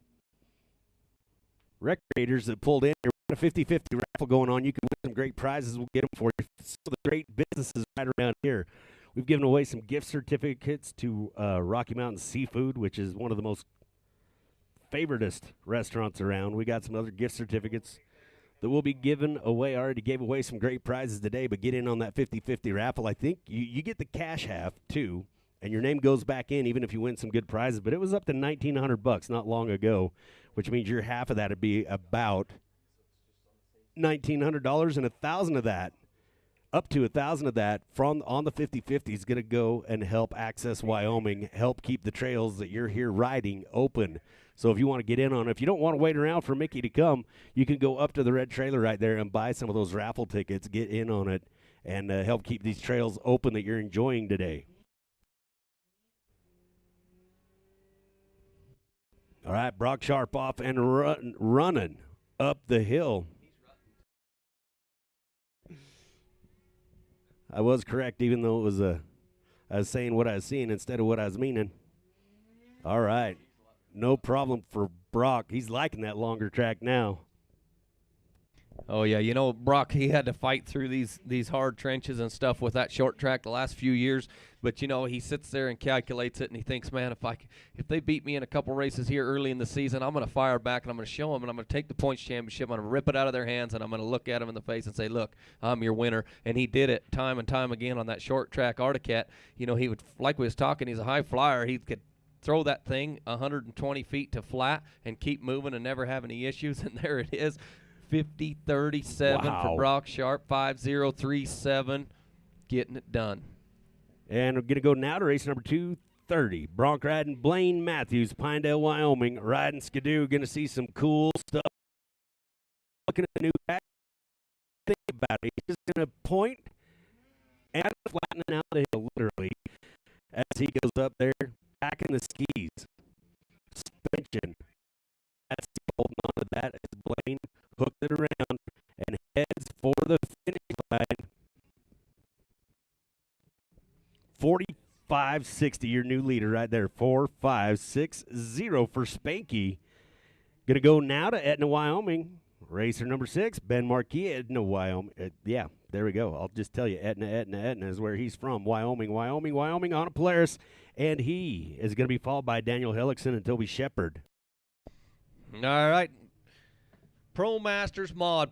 recreators that pulled in here. We got a 50-50 raffle going on. You can win some great prizes. We'll get them for you. Some of the great businesses right around here. We've given away some gift certificates to Rocky Mountain Seafood, which is one of the most favoritist restaurants around. We got some other gift certificates that will be given away. I already gave away some great prizes today, but get in on that 50-50 raffle. I think you get the cash half, too, and your name goes back in even if you win some good prizes. But it was up to $1,900 not long ago, which means your half of that would be about $1,900, and $1,000 of that, up to $1,000 of that from on the 50-50 is going to go and help Access Wyoming, help keep the trails that you're here riding open. So if you want to get in on it, if you don't want to wait around for Mickey to come, you can go up to the red trailer right there and buy some of those raffle tickets, get in on it, and help keep these trails open that you're enjoying today. All right, Brock Sharp off and running up the hill. I was correct, even though it was I was saying what I was seeing instead of what I was meaning. All right. No problem for Brock. He's liking that longer track now. Oh, yeah. You know, Brock, he had to fight through these hard trenches and stuff with that short track the last few years. But, you know, he sits there and calculates it, and he thinks, man, if they beat me in a couple races here early in the season, I'm going to fire back, and I'm going to show them, and I'm going to take the points championship. I'm going to rip it out of their hands, and I'm going to look at them in the face and say, look, I'm your winner. And he did it time and time again on that short track Articat. You know, he would, like we was talking, he's a high flyer. He could throw that thing 120 feet to flat and keep moving and never have any issues, and there it is. 50-37 for Brock Sharp, 5:037, getting it done. And we're going to go now to race number 230. Bronc riding Blaine Matthews, Pinedale, Wyoming, riding Skidoo. Going to see some cool stuff. Looking at the new track, think about it. He's just going to point and flattening out the hill, literally, as he goes up there, backing the skis. Suspension. That's holding on to that as Blaine hooked it around and heads for the finish line. 45-60, your new leader right there. 4-5-6-0 for Spanky. Going to go now to Etna, Wyoming. Racer number 6, Ben Marquis, Etna, Wyoming. Yeah, there we go. I'll just tell you, Etna is where he's from. Wyoming on a Polaris. And he is going to be followed by Daniel Hellickson and Toby Shepard. All right. Pro Masters Mod,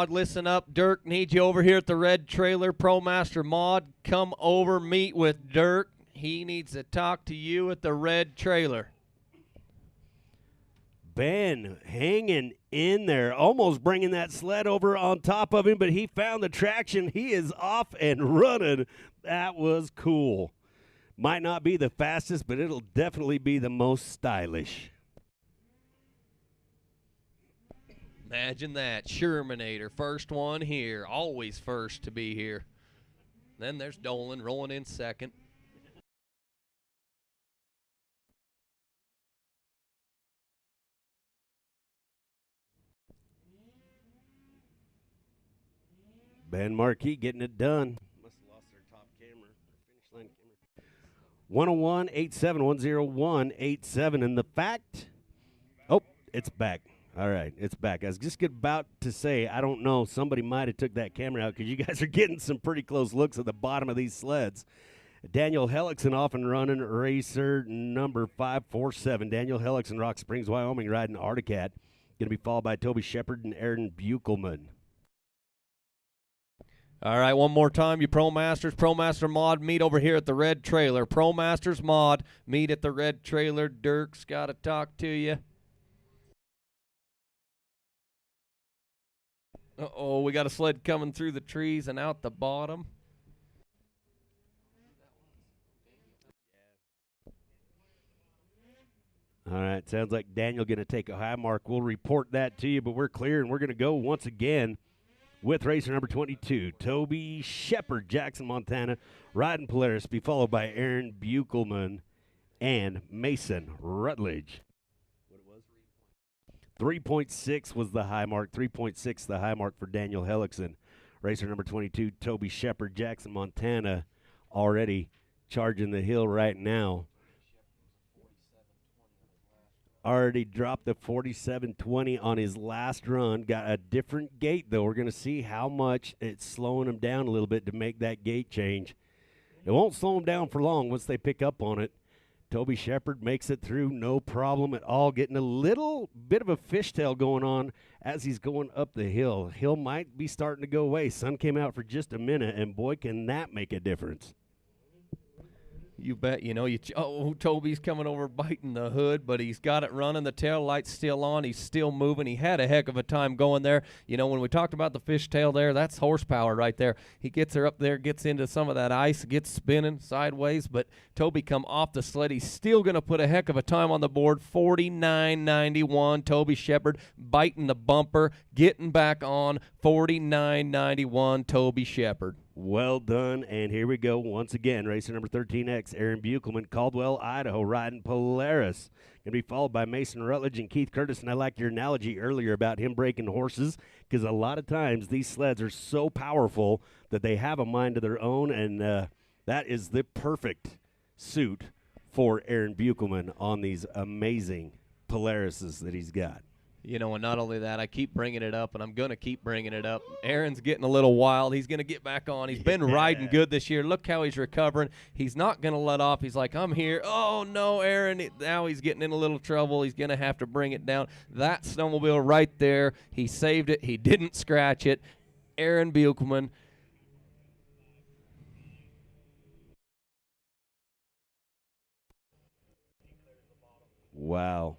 listen up. Dirk needs you over here at the red trailer. Pro Master Mod, come over, meet with Dirk. He needs to talk to you at the red trailer. Ben hanging in there, almost bringing that sled over on top of him, but he found the traction. He is off and running. That was cool. Might not be the fastest, but it'll definitely be the most stylish. Imagine that. Shermanator, first one here. Always first to be here. Then there's Dolan rolling in second. Ben Marquis getting it done. Must have lost their top camera, their finish line camera. 101-87-101-87. And the fact, oh, it's back. All right, it's back. I was just about to say, I don't know, somebody might have took that camera out because you guys are getting some pretty close looks at the bottom of these sleds. Daniel Hellickson off and running, racer number 547. Daniel Hellickson, Rock Springs, Wyoming, riding Articat. Going to be followed by Toby Shepard and Aaron Buchelman. All right, one more time, you Pro Masters. Pro Master Mod, meet over here at the red trailer. Pro Masters Mod, meet at the red trailer. Dirk's got to talk to you. Uh-oh, we got a sled coming through the trees and out the bottom. All right, sounds like Daniel going to take a high mark. We'll report that to you, but we're clear, and we're going to go once again with racer number 22, Toby Shepard, Jackson, Montana, riding Polaris, be followed by Aaron Buchelman and Mason Rutledge. 3.6 was the high mark. 3.6 the high mark for Daniel Hellickson. Racer number 22, Toby Shepard, Jackson, Montana, already charging the hill right now. Already dropped the 47.20 on his last run. Got a different gate, though. We're going to see how much it's slowing him down a little bit to make that gate change. It won't slow him down for long once they pick up on it. Toby Shepard makes it through, no problem at all. Getting a little bit of a fishtail going on as he's going up the hill. Hill might be starting to go away. Sun came out for just a minute, and boy, can that make a difference. You bet. You know, Toby's coming over biting the hood, but he's got it running. The tail light's still on. He's still moving. He had a heck of a time going there. You know, when we talked about the fishtail there, that's horsepower right there. He gets her up there, gets into some of that ice, gets spinning sideways, but Toby come off the sled. He's still going to put a heck of a time on the board. 49.91. Toby Shepard biting the bumper, getting back on. 49.91. Toby Shepard. Well done, and here we go once again. Racer number 13X, Aaron Buchelman, Caldwell, Idaho, riding Polaris. Going to be followed by Mason Rutledge and Keith Curtis, and I liked your analogy earlier about him breaking horses, because a lot of times these sleds are so powerful that they have a mind of their own, and that is the perfect suit for Aaron Buchelman on these amazing Polarises that he's got. You know, and not only that, I keep bringing it up, and I'm going to keep bringing it up. Aaron's getting a little wild. He's going to get back on. He's been riding good this year. Look how he's recovering. He's not going to let off. He's like, I'm here. Oh, no, Aaron. Now he's getting in a little trouble. He's going to have to bring it down. That snowmobile right there, he saved it. He didn't scratch it. Aaron Buchelman. Wow.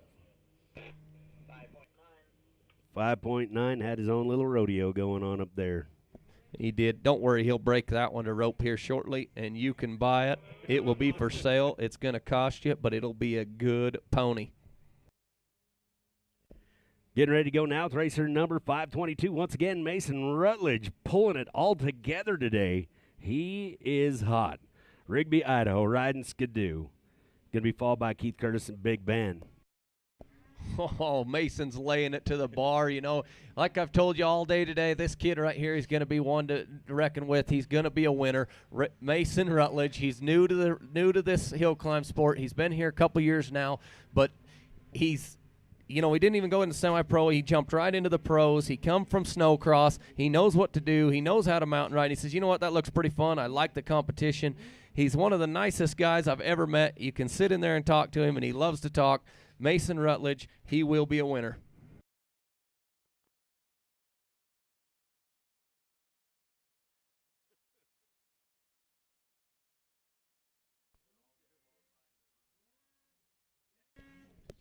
5.9 had his own little rodeo going on up there. He did. Don't worry, he'll break that one to rope here shortly, and you can buy it. It will be for sale. It's going to cost you, but it'll be a good pony. Getting ready to go now with racer number 522. Once again, Mason Rutledge pulling it all together today. He is hot. Rigby, Idaho, riding Skidoo. Going to be followed by Keith Curtis and Big Ben. Oh, Mason's laying it to the bar. You know, like I've told you all day today, this kid right here is going to be one to reckon with. He's going to be a winner. Mason Rutledge, he's new to this hill climb sport. He's been here a couple years now, but he's, you know, he didn't even go into semi-pro. He jumped right into the pros. He come from snowcross. He knows what to do. He knows how to mountain ride. He says, you know what, that looks pretty fun. I like the competition. He's one of the nicest guys I've ever met. You can sit in there and talk to him, and he loves to talk. Mason Rutledge, he will be a winner.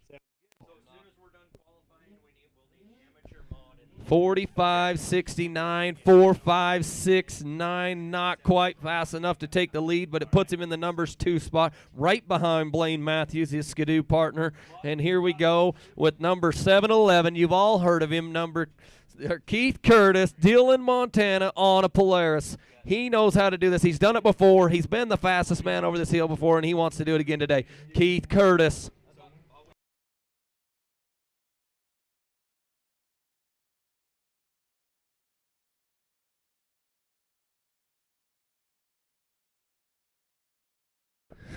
So as soon as we're done qualifying, we'll need amateur mod. 45.69, 4.569, not quite fast enough to take the lead, but it puts him in the numbers 2 spot, right behind Blaine Matthews, his Skidoo partner. And here we go with number 711. You've all heard of him, Keith Curtis, Dillon, Montana, on a Polaris. He knows how to do this. He's done it before. He's been the fastest man over this hill before, and he wants to do it again today. Keith Curtis.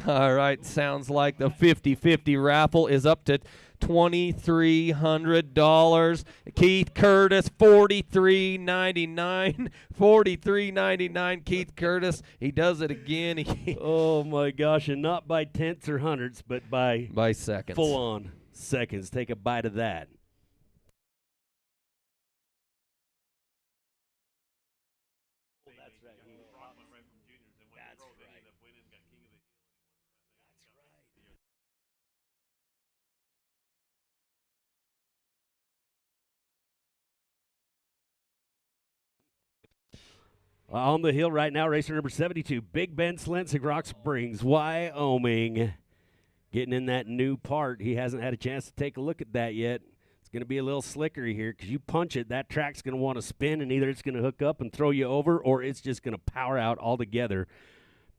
All right, sounds like the 50-50 raffle is up to $2,300. Keith Curtis, $43.99. $43.99. Keith Curtis, he does it again. Oh my gosh, and not by tenths or hundredths, but by seconds. Full on seconds. Take a bite of that. On the hill right now, racer number 72, Big Ben Slensig, Rock Springs, Wyoming. Getting in that new part. He hasn't had a chance to take a look at that yet. It's going to be a little slickery here because you punch it, that track's going to want to spin, and either it's going to hook up and throw you over or it's just going to power out altogether.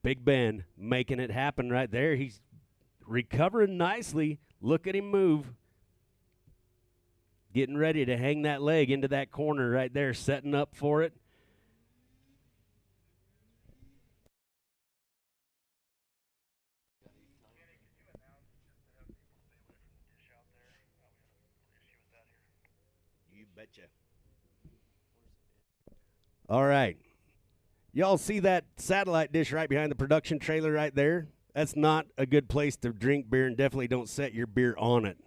Big Ben making it happen right there. He's recovering nicely. Look at him move. Getting ready to hang that leg into that corner right there, setting up for it. All right. Y'all see that satellite dish right behind the production trailer right there? That's not a good place to drink beer, and definitely don't set your beer on it.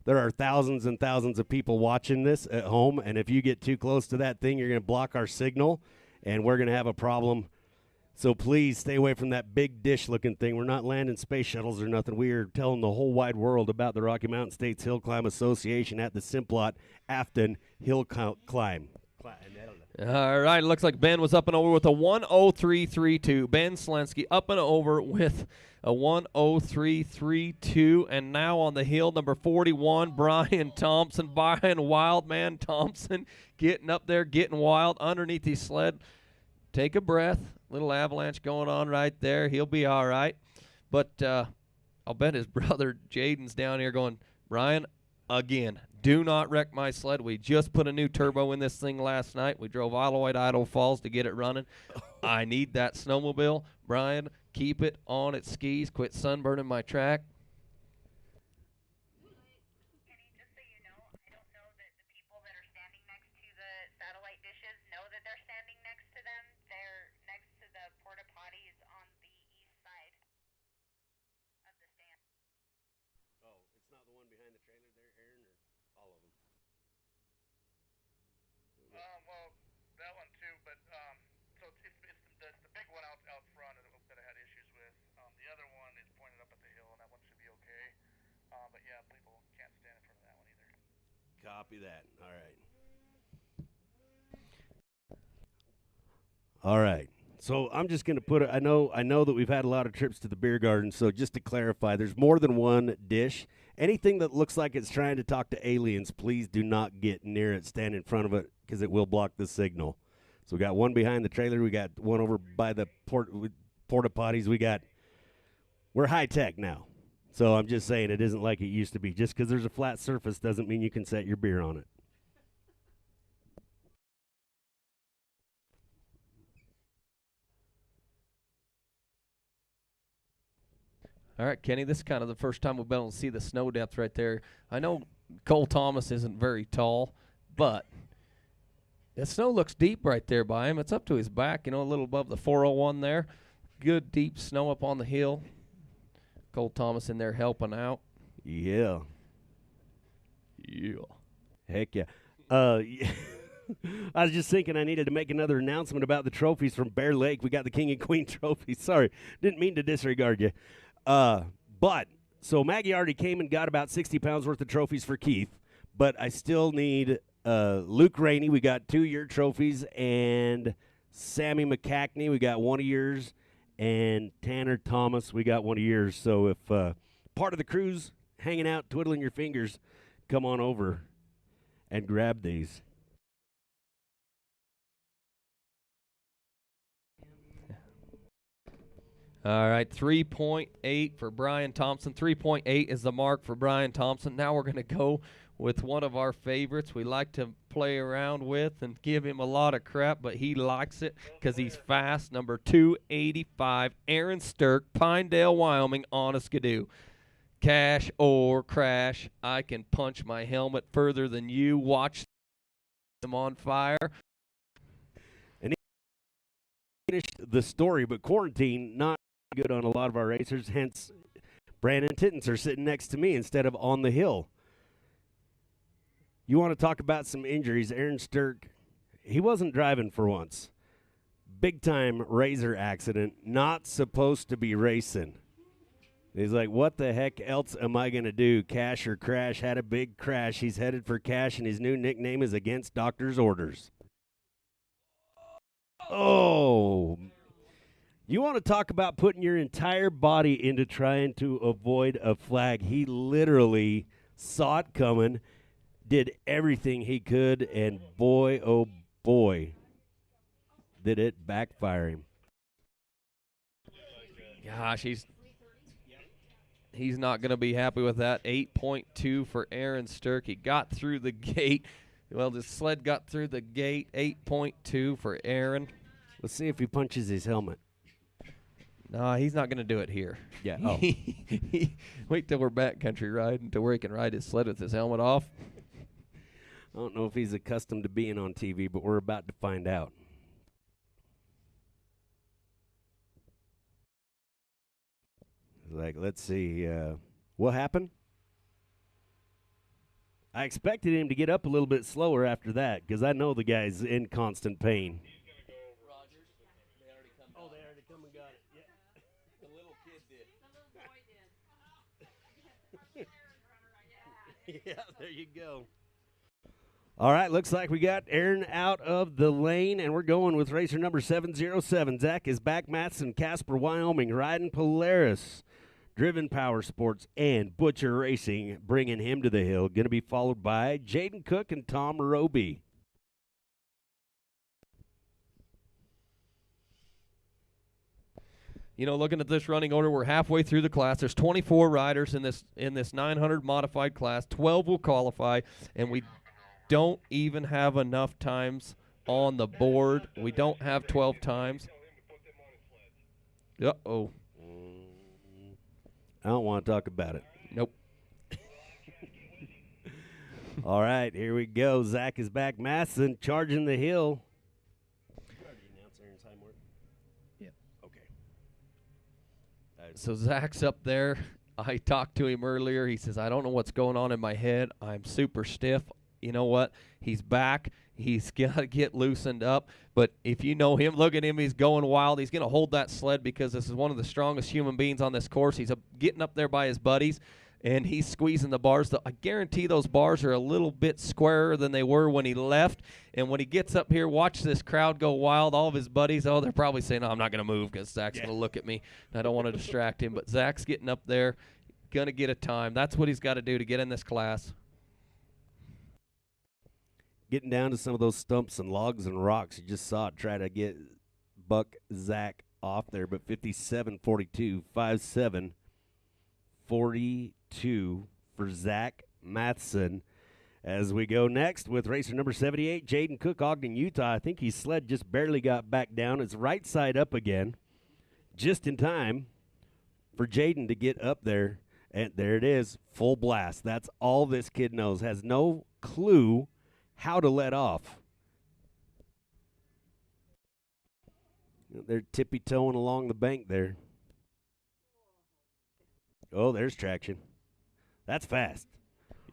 There are thousands and thousands of people watching this at home, and if you get too close to that thing, you're going to block our signal, and we're going to have a problem. So please stay away from that big dish-looking thing. We're not landing space shuttles or nothing. We are telling the whole wide world about the Rocky Mountain States Hill Climb Association at the Simplot Afton Hill Climb. All right, it looks like Ben was up and over with a 1:03.32. Ben Slensky up and over with a 1:03.32. And now on the hill, number 41, Brian Thompson. Brian Wildman Thompson getting up there, getting wild underneath his sled. Take a breath. Little avalanche going on right there. He'll be all right. But I'll bet his brother Jaden's down here going, Brian, again, do not wreck my sled. We just put a new turbo in this thing last night. We drove all the way to Idaho Falls to get it running. I need that snowmobile. Brian, keep it on its skis. Quit sunburning my track. Kenny, just so you know, I don't know that the people that are standing next to the satellite dishes know that they're standing next to them. They're next to the porta potties on the east side of the stand. Oh, it's not the one behind the trailer there, Aaron, or all of them? Well, that one too, but so it's the big one out front that I had issues with. The other one is pointed up at the hill, and that one should be okay. But yeah, people can't stand in front of that one either. Copy that. All right. All right. So I'm just going to put it. I know that we've had a lot of trips to the beer garden. So just to clarify, there's more than one dish. Anything that looks like it's trying to talk to aliens, please do not get near it. Stand in front of it because it will block the signal. So we got one behind the trailer. We got one over by the porta potties. We're high tech now. So I'm just saying it isn't like it used to be. Just because there's a flat surface doesn't mean you can set your beer on it. All right, Kenny, this is kind of the first time we've been able to see the snow depth right there. I know Cole Thomas isn't very tall, but the snow looks deep right there by him. It's up to his back, a little above the 401 there. Good deep snow up on the hill. Cole Thomas in there helping out. Yeah. Yeah. Heck yeah. I was just thinking I needed to make another announcement about the trophies from Bear Lake. We got the King and Queen trophies. Sorry, didn't mean to disregard you. But so Maggie already came and got about 60 pounds worth of trophies for Keith, but I still need Luke Rainey. We got 2 year trophies, and Sammy McCackney. We got 1 of yours, and Tanner Thomas. We got 1 of yours. So if part of the crew's hanging out, twiddling your fingers, come on over and grab these. All right, 3.8 for Brian Thompson. 3.8 is the mark for Brian Thompson. Now we're going to go with one of our favorites we like to play around with and give him a lot of crap, but he likes it because he's fast. Number 285, Aaron Sturck, Pinedale, Wyoming, on a skidoo. Cash or crash, I can punch my helmet further than you. Watch them on fire. And he finished the story, but quarantine not good on a lot of our racers, hence Brandon Tittens sitting next to me instead of on the hill. You want to talk about some injuries? Aaron Sturck, he wasn't driving for once. Big time razor accident, not supposed to be racing. He's like, what the heck else am I going to do? Cash or crash? Had a big crash. He's headed for cash, and his new nickname is Against Doctor's Orders. Oh, you want to talk about putting your entire body into trying to avoid a flag. He literally saw it coming, did everything he could, and boy, oh boy, did it backfire him. Gosh, he's not going to be happy with that. 8.2 for Aaron Sturck. He got through the gate. Well, the sled got through the gate. 8.2 for Aaron. Let's see if he punches his helmet. No, he's not going to do it here. Yeah. Oh. Wait till we're backcountry riding to where he can ride his sled with his helmet off. I don't know if he's accustomed to being on TV, but we're about to find out. Like, let's see. What happened? I expected him to get up a little bit slower after that because I know the guy's in constant pain. Rogers, they already come. Oh, they already come and got it. Yeah. The little kid did. Yeah, there you go. All right, looks like we got Aaron out of the lane, and we're going with racer number 707. Zach is back. Matson, Casper, Wyoming, riding Polaris. Driven Power Sports and Butcher Racing, bringing him to the hill. Going to be followed by Jaden Cook and Tom Roby. You know, looking at this running order, we're halfway through the class. There's 24 riders in this 900 modified class. 12 will qualify, and we don't even have enough times on the board. We don't have 12 times. Uh-oh. I don't want to talk about it. Nope. All right, here we go. Zach is back. Masson charging the hill. Yeah. Okay. So Zach's up there. I talked to him earlier. He says, I don't know what's going on in my head. I'm super stiff. You know what? He's back. He's got to get loosened up. But if you know him, look at him. He's going wild. He's going to hold that sled because this is one of the strongest human beings on this course. He's getting up there by his buddies, and he's squeezing the bars. I guarantee those bars are a little bit squarer than they were when he left. And when he gets up here, watch this crowd go wild. All of his buddies, they're probably saying, no, I'm not going to move because Zach's going to look at me. I don't want to distract him. But Zach's getting up there, going to get a time. That's what he's got to do to get in this class. Getting down to some of those stumps and logs and rocks. You just saw it try to get Buck Zach off there, but 57-42, 5-7-42 for Zach Matheson. As we go next with racer number 78, Jaden Cook, Ogden, Utah. I think his sled just barely got back down. It's right side up again, just in time for Jaden to get up there. And there it is, full blast. That's all this kid knows. Has no clue how to let off. They're tippy-toeing along the bank there. Oh, there's traction. That's fast.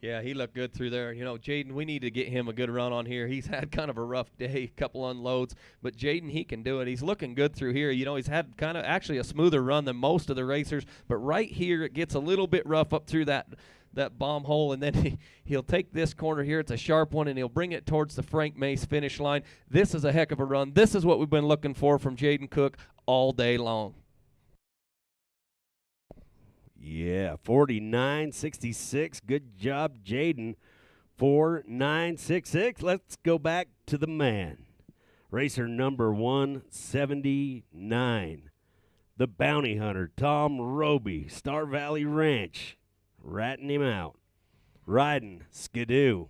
Yeah, he looked good through there. You know, Jaden, we need to get him a good run on here. He's had kind of a rough day, a couple unloads, but Jaden, he can do it. He's looking good through here. You know, he's had kind of actually a smoother run than most of the racers, but right here it gets a little bit rough up through that bomb hole, and then he'll take this corner here. It's a sharp one, and he'll bring it towards the Frank Mace finish line. This is a heck of a run. This is what we've been looking for from Jaden Cook all day long. Yeah, 49-66. Good job, Jaden. 4966. Let's go back to the man. Racer number 179. The Bounty Hunter, Tom Roby, Star Valley Ranch. Ratting him out. Riding Skidoo.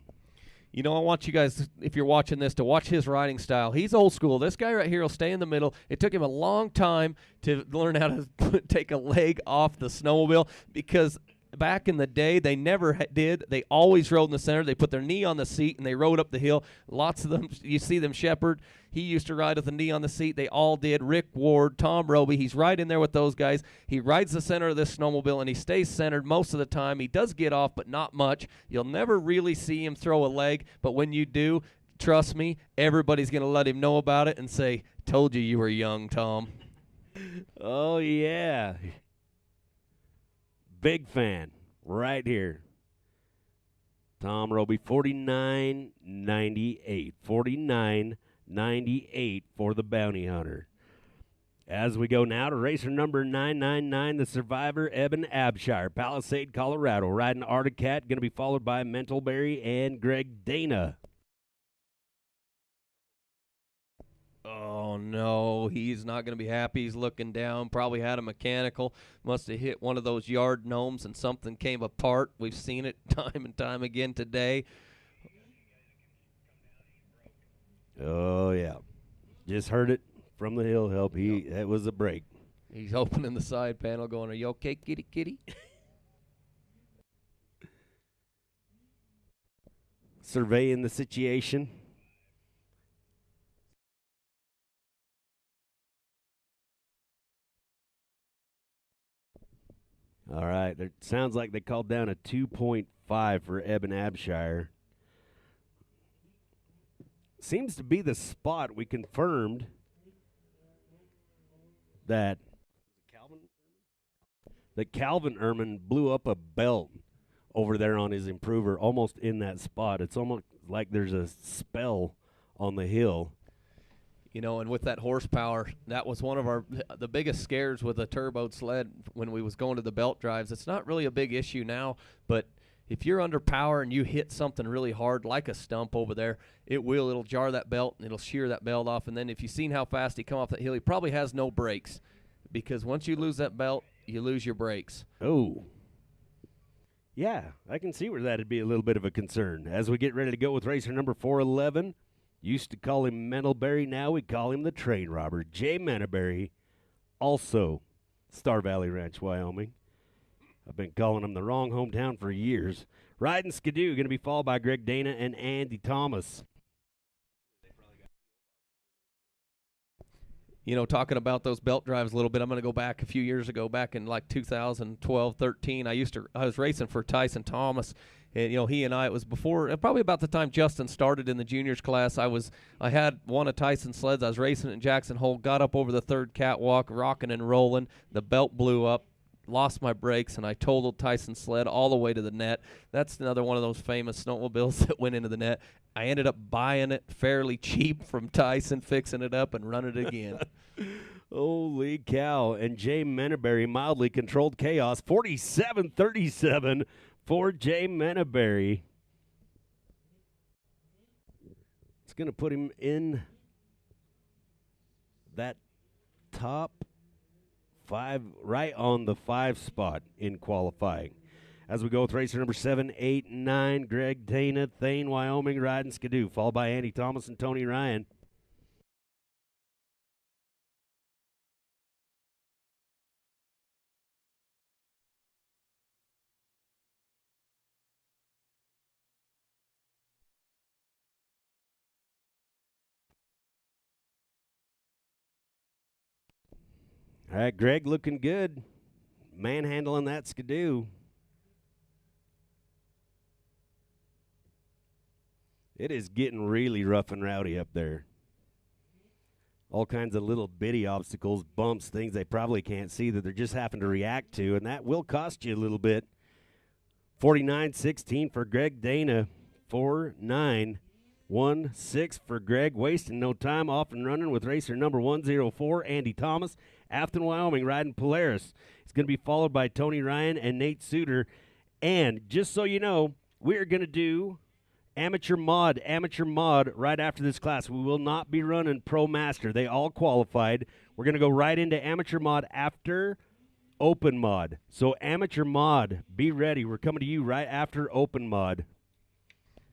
You know, I want you guys, if you're watching this, to watch his riding style. He's old school. This guy right here will stay in the middle. It took him a long time to learn how to take a leg off the snowmobile because back in the day, they never did. They always rode in the center. They put their knee on the seat, and they rode up the hill. Lots of them, you see them shepherd. He used to ride with the knee on the seat. They all did. Rick Ward, Tom Roby, he's right in there with those guys. He rides the center of this snowmobile, and he stays centered most of the time. He does get off, but not much. You'll never really see him throw a leg, but when you do, trust me, everybody's going to let him know about it and say, told you were young, Tom. Oh, yeah. Big fan right here. Tom Roby, 49.98. 49.98 for the Bounty Hunter. As we go now to racer number 999, the Survivor, Eben Abshire, Palisade, Colorado. Riding Arctic Cat, going to be followed by Mentalberry and Greg Dana. Oh, no, he's not going to be happy. He's looking down, probably had a mechanical, must have hit one of those yard gnomes and something came apart. We've seen it time and time again today. Oh, yeah. Just heard it from the hill help. That was a break. He's opening the side panel going, are you okay, kitty, kitty? Surveying the situation. All right. It sounds like they called down a 2.5 for Eben Abshire. Seems to be the spot we confirmed that Calvin Ehrman blew up a belt over there on his improver, almost in that spot. It's almost like there's a spell on the hill. You know, and with that horsepower, that was one of the biggest scares with a turboed sled when we was going to the belt drives. It's not really a big issue now, but if you're under power and you hit something really hard, like a stump over there, it'll jar that belt and it'll shear that belt off. And then if you've seen how fast he come off that hill, he probably has no brakes, because once you lose that belt, you lose your brakes. Oh. Yeah, I can see where that'd be a little bit of a concern. As we get ready to go with racer number 411, used to call him Mentalberry, now we call him the train robber. Jay Mentalberry, also Star Valley Ranch, Wyoming. I've been calling him the wrong hometown for years. Riding Skidoo, going to be followed by Greg Dana and Andy Thomas. You know, talking about those belt drives a little bit, I'm going to go back a few years ago, back in like 2012, 13. I was racing for Tyson Thomas, and you know, he and I, it was before, probably about the time Justin started in the juniors class. I had one of Tyson's sleds. I was racing it in Jackson Hole, got up over the third catwalk, rocking and rolling. The belt blew up, lost my brakes, and I totaled Tyson's sled all the way to the net. That's another one of those famous snowmobiles that went into the net. I ended up buying it fairly cheap from Tyson, fixing it up, and running it again. Holy cow. And Jay Mentalberry mildly controlled chaos. 47-37 for Jay Mentalberry. It's going to put him in that top 5, right on the 5 spot in qualifying. As we go with racer number 7, 8, 9, Greg Dana, Thane, Wyoming, riding Skidoo, followed by Andy Thomas and Tony Ryan. All right, Greg looking good. Manhandling that Skidoo. It is getting really rough and rowdy up there. All kinds of little bitty obstacles, bumps, things they probably can't see that they're just having to react to, and that will cost you a little bit. 49-16 for Greg Dana. 4-9. 1-6 for Greg, wasting no time, off and running with racer number 104, Andy Thomas, Afton, Wyoming, riding Polaris. It's going to be followed by Tony Ryan and Nate Suter. And just so you know, we are going to do amateur mod right after this class. We will not be running Pro Master. They all qualified. We're going to go right into amateur mod after open mod. So amateur mod, be ready. We're coming to you right after open mod.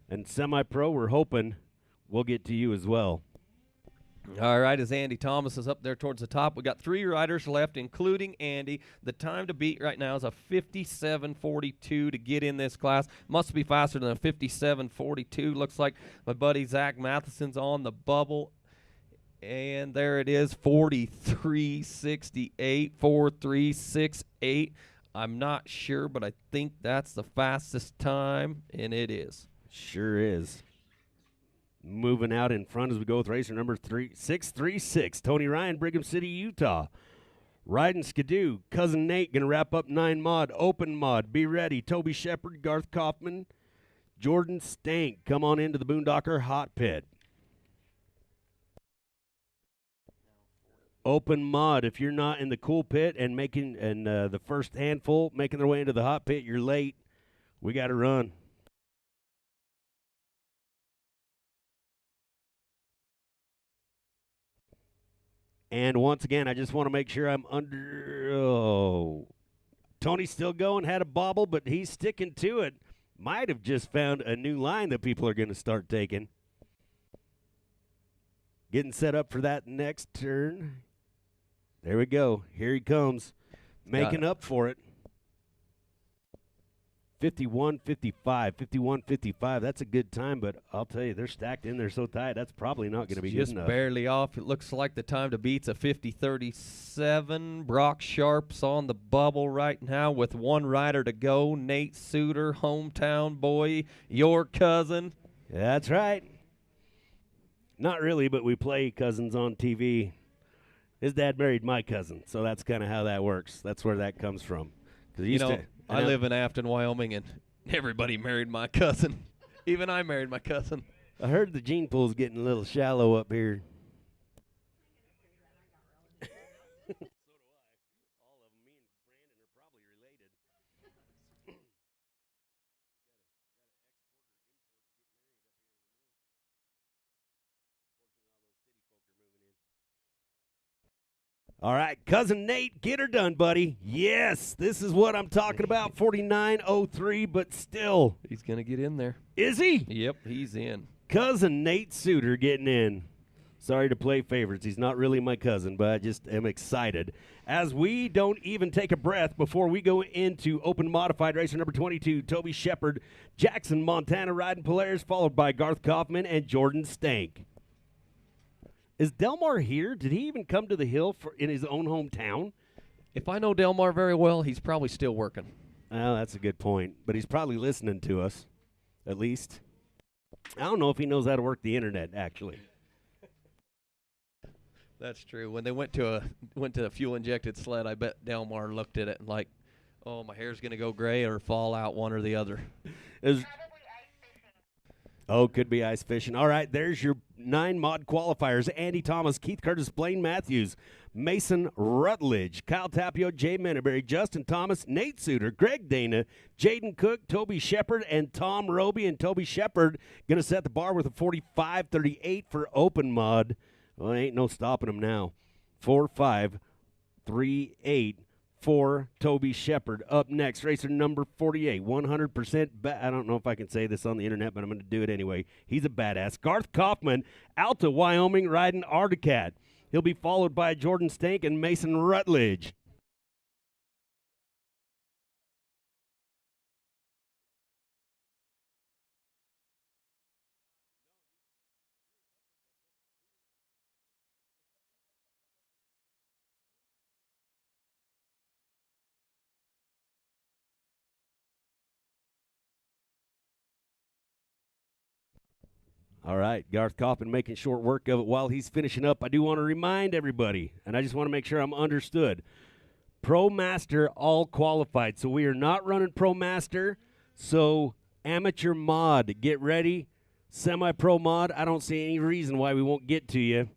And semi-pro, we're hoping we'll get to you as well. All right, as Andy Thomas is up there towards the top, we got 3 riders left, including Andy. The time to beat right now is a 57.42 to get in this class. Must be faster than a 57.42. Looks like my buddy Zach Matheson's on the bubble. And there it is, 43.68, 43.68. I'm not sure, but I think that's the fastest time, and it is. Sure is. Moving out in front as we go with racer number 636, Tony Ryan, Brigham City, Utah. Riding Skidoo, Cousin Nate going to wrap up 9 mod, open mod. Be ready. Toby Shepard, Garth Kaufman, Jordan Stank. Come on into the Boondocker Hot Pit. Open mod. If you're not in the cool pit and making the first handful making their way into the hot pit, you're late. We got to run. And once again, I just want to make sure I'm under. Oh, Tony's still going. Had a bobble, but he's sticking to it. Might have just found a new line that people are going to start taking. Getting set up for that next turn. There we go. Here he comes. Making up for it. 51-55. 51-55. That's a good time, but I'll tell you, they're stacked in there so tight. That's probably not going to be good Just enough. barely off. It looks like the time to beat's a 50-37. Brock Sharp's on the bubble right now with one rider to go. Nate Suter, hometown boy, your cousin. That's right. Not really, but we play cousins on TV. His dad married my cousin, so that's kind of how that works. That's where that comes from. 'Cause he You used know, to- I live in Afton, Wyoming, and everybody married my cousin. Even I married my cousin. I heard the gene pool's getting a little shallow up here. So do I. All of them. Me and Brandon are probably related. All right, cousin Nate, get her done, buddy. Yes, this is what I'm talking about. 49.03, but still. He's going to get in there. Is he? Yep, he's in. Cousin Nate Suter getting in. Sorry to play favorites. He's not really my cousin, but I just am excited. As we don't even take a breath before we go into open modified racer number 22, Toby Shepard, Jackson, Montana, riding Polaris, followed by Garth Kaufman and Jordan Stank. Is Delmar here? Did he even come to the hill in his own hometown? If I know Delmar very well, he's probably still working. Well, that's a good point. But he's probably listening to us, at least. I don't know if he knows how to work the internet, actually. That's true. When they went to a fuel-injected sled, I bet Delmar looked at it and like, oh, my hair's going to go gray or fall out, one or the other. Oh, could be ice fishing. All right, there's your 9 mod qualifiers. Andy Thomas, Keith Curtis, Blaine Matthews, Mason Rutledge, Kyle Tapio, Jay Menneberry, Justin Thomas, Nate Suter, Greg Dana, Jaden Cook, Toby Shepard, and Tom Roby. And Toby Shepard going to set the bar with a 45.38 for open mod. Well, ain't no stopping him now. 4.5.38 for Toby Shepard. Up next, racer number 48, 100% I don't know if I can say this on the internet, but I'm going to do it anyway. He's a badass. Garth Kaufman, Alta, Wyoming, riding Articat. He'll be followed by Jordan Stank and Mason Rutledge. All right, Garth Kaufman making short work of it while he's finishing up. I do want to remind everybody, and I just want to make sure I'm understood. Pro Master all qualified, so we are not running Pro Master. So amateur mod, get ready. Semi-pro mod, I don't see any reason why we won't get to you.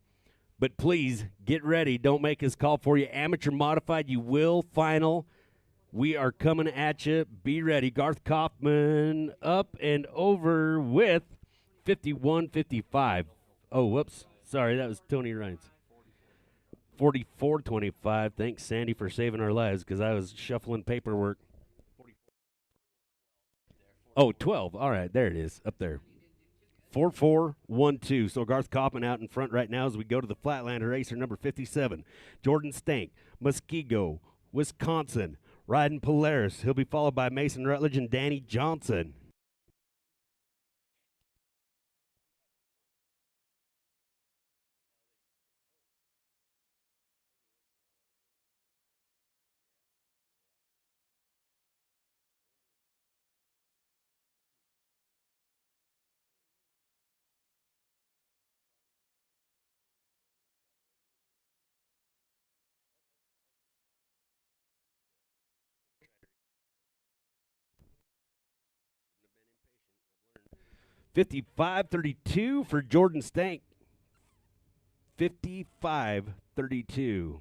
But please, get ready. Don't make us call for you. Amateur modified, you will final. We are coming at you. Be ready. Garth Kaufman up and over with 51-55. Oh, whoops. Sorry, that was Tony Rhines. 44-25. Thanks, Sandy, for saving our lives because I was shuffling paperwork. Oh, 12. All right, there it is, up there. 4-4-1-2. So Garth Kaufman out in front right now as we go to the Flatlander racer number 57. Jordan Stank, Muskego, Wisconsin, riding Polaris. He'll be followed by Mason Rutledge and Danny Johnson. I've learned. 55-32 for Jordan Stank. 55-32.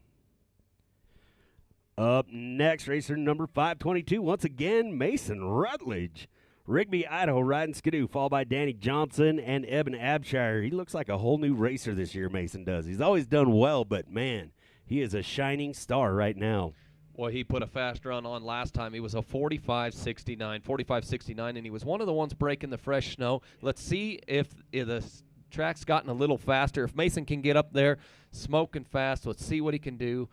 Up next, racer number 522. Once again, Mason Rutledge. Rigby, Idaho, riding Skidoo, followed by Danny Johnson and Eben Abshire. He looks like a whole new racer this year, Mason does. He's always done well, but, man, he is a shining star right now. Well, he put a fast run on last time. He was a 45-69, and he was one of the ones breaking the fresh snow. Let's see if the track's gotten a little faster. If Mason can get up there smoking fast, let's see what he can do.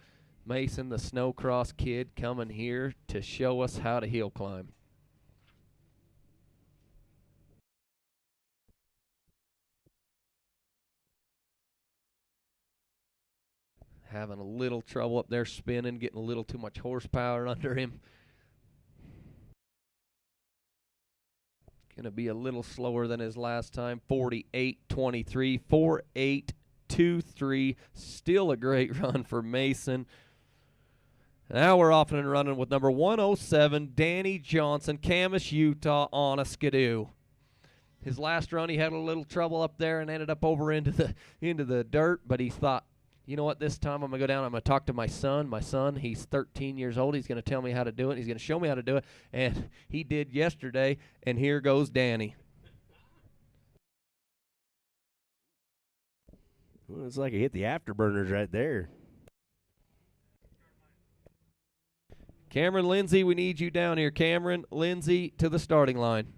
Mason, the snowcross kid, coming here to show us how to hill climb. having a little trouble up there spinning, getting a little too much horsepower under him. Going to be a little slower than his last time. 48.23, 4.823. Still a great run for Mason. Now we're off and running with number 107, Danny Johnson, Camas, Utah, on a skidoo. His last run, he had a little trouble up there and ended up over into the dirt, but he thought, you know what, this time I'm going to go down, I'm going to talk to my son. My son, he's 13 years old. He's going to tell me how to do it. He's going to show me how to do it, and he did yesterday, and here goes Danny. Well, it's like he hit the afterburners right there. Cameron Lindsay, we need you down here. Cameron Lindsay to the starting line.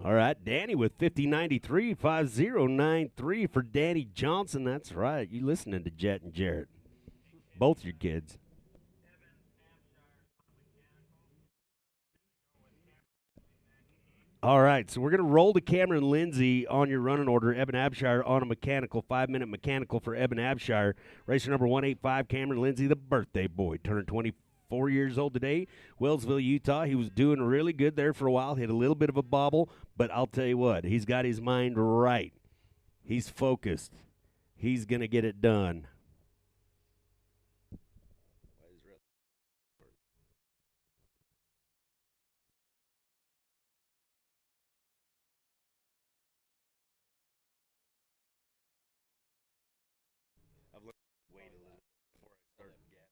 All right, Danny with 50.93, 50.93 for Danny Johnson. That's right. You listening to Jet and Jarrett. Both your kids. All right, so we're going to roll to Cameron Lindsay on your running order. Eben Abshire on a mechanical, 5-minute mechanical for Eben Abshire. Racer number 185, Cameron Lindsay, the birthday boy, turned 24 years old today. Wellsville, Utah. He was doing really good there for a while. Hit a little bit of a bobble, but I'll tell you what, he's got his mind right. He's focused. He's going to get it done. I've learned to wait a little before I start the gap.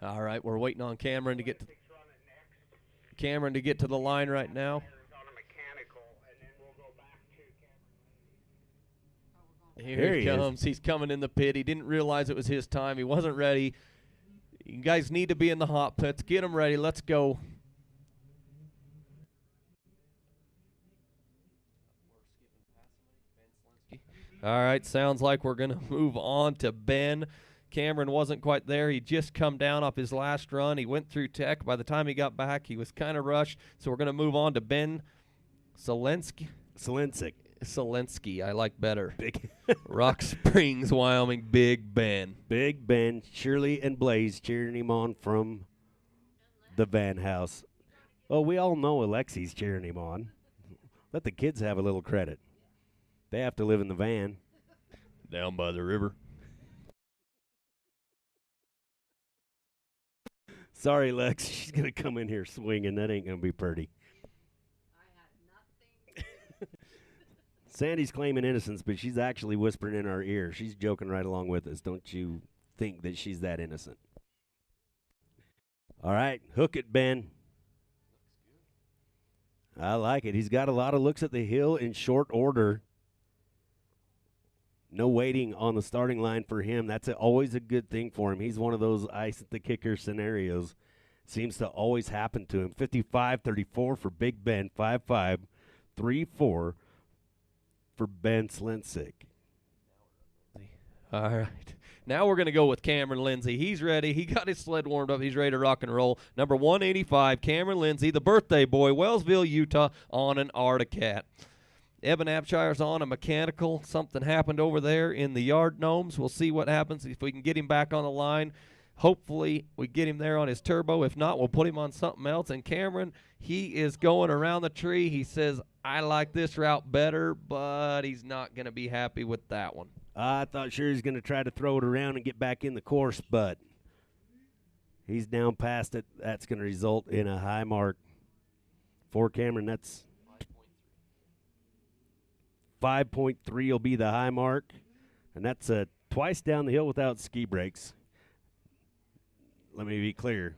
All right, we're waiting on Cameron to get to the line right now. Here he comes. He's coming in the pit. He didn't realize it was his time. He wasn't ready. You guys need to be in the hot pits. Get him ready. Let's go. All right, sounds like we're going to move on to Ben. Cameron wasn't quite there. He just come down off his last run. He went through tech. By the time he got back, he was kind of rushed. So we're going to move on to Ben Selensky. Selensky, I like better. Big Rock Springs, Wyoming, Big Ben. Big Ben, Shirley and Blaze cheering him on from the van house. Oh, we all know Alexi's cheering him on. Let the kids have a little credit. They have to live in the van. Down by the river. Sorry, Lex. She's going to come in here swinging. That ain't going to be pretty. Sandy's claiming innocence, but she's actually whispering in our ear. She's joking right along with us. Don't you think that she's that innocent? All right, hook it, Ben. I like it. He's got a lot of looks at the hill in short order. No waiting on the starting line for him. That's always a good thing for him. He's one of those ice at the kicker scenarios. Seems to always happen to him. 55-34 for Big Ben. 55-34 for Ben Slensick. All right. Now we're going to go with Cameron Lindsay. He's ready. He got his sled warmed up. He's ready to rock and roll. Number 185, Cameron Lindsay, the birthday boy, Wellsville, Utah, on an Articat. Eben Abshire's on a mechanical. Something happened over there in the yard gnomes. We'll see what happens if we can get him back on the line. Hopefully we get him there on his turbo. If not, we'll put him on something else. And Cameron, he is going around the tree. He says, I like this route better, but he's not going to be happy with that one. I thought sure he's going to try to throw it around and get back in the course, but he's down past it. That's going to result in a high mark for Cameron. That's 5.3 will be the high mark, and that's twice down the hill without ski brakes. Let me be clear.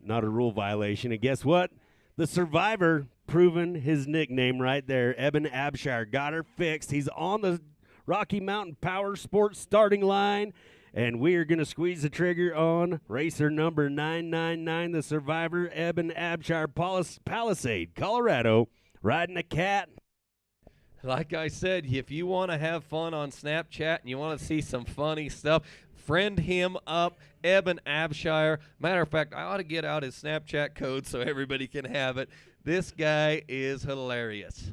Not a rule violation. And guess what? The survivor proven his nickname right there. Eben Abshire got her fixed. He's on the Rocky Mountain Power Sports starting line, and we are going to squeeze the trigger on racer number 999, the survivor, Eben Abshire, Palisade, Colorado, riding a cat. Like I said, if you want to have fun on Snapchat and you want to see some funny stuff, friend him up, Eben Abshire. Matter of fact, I ought to get out his Snapchat code so everybody can have it. This guy is hilarious.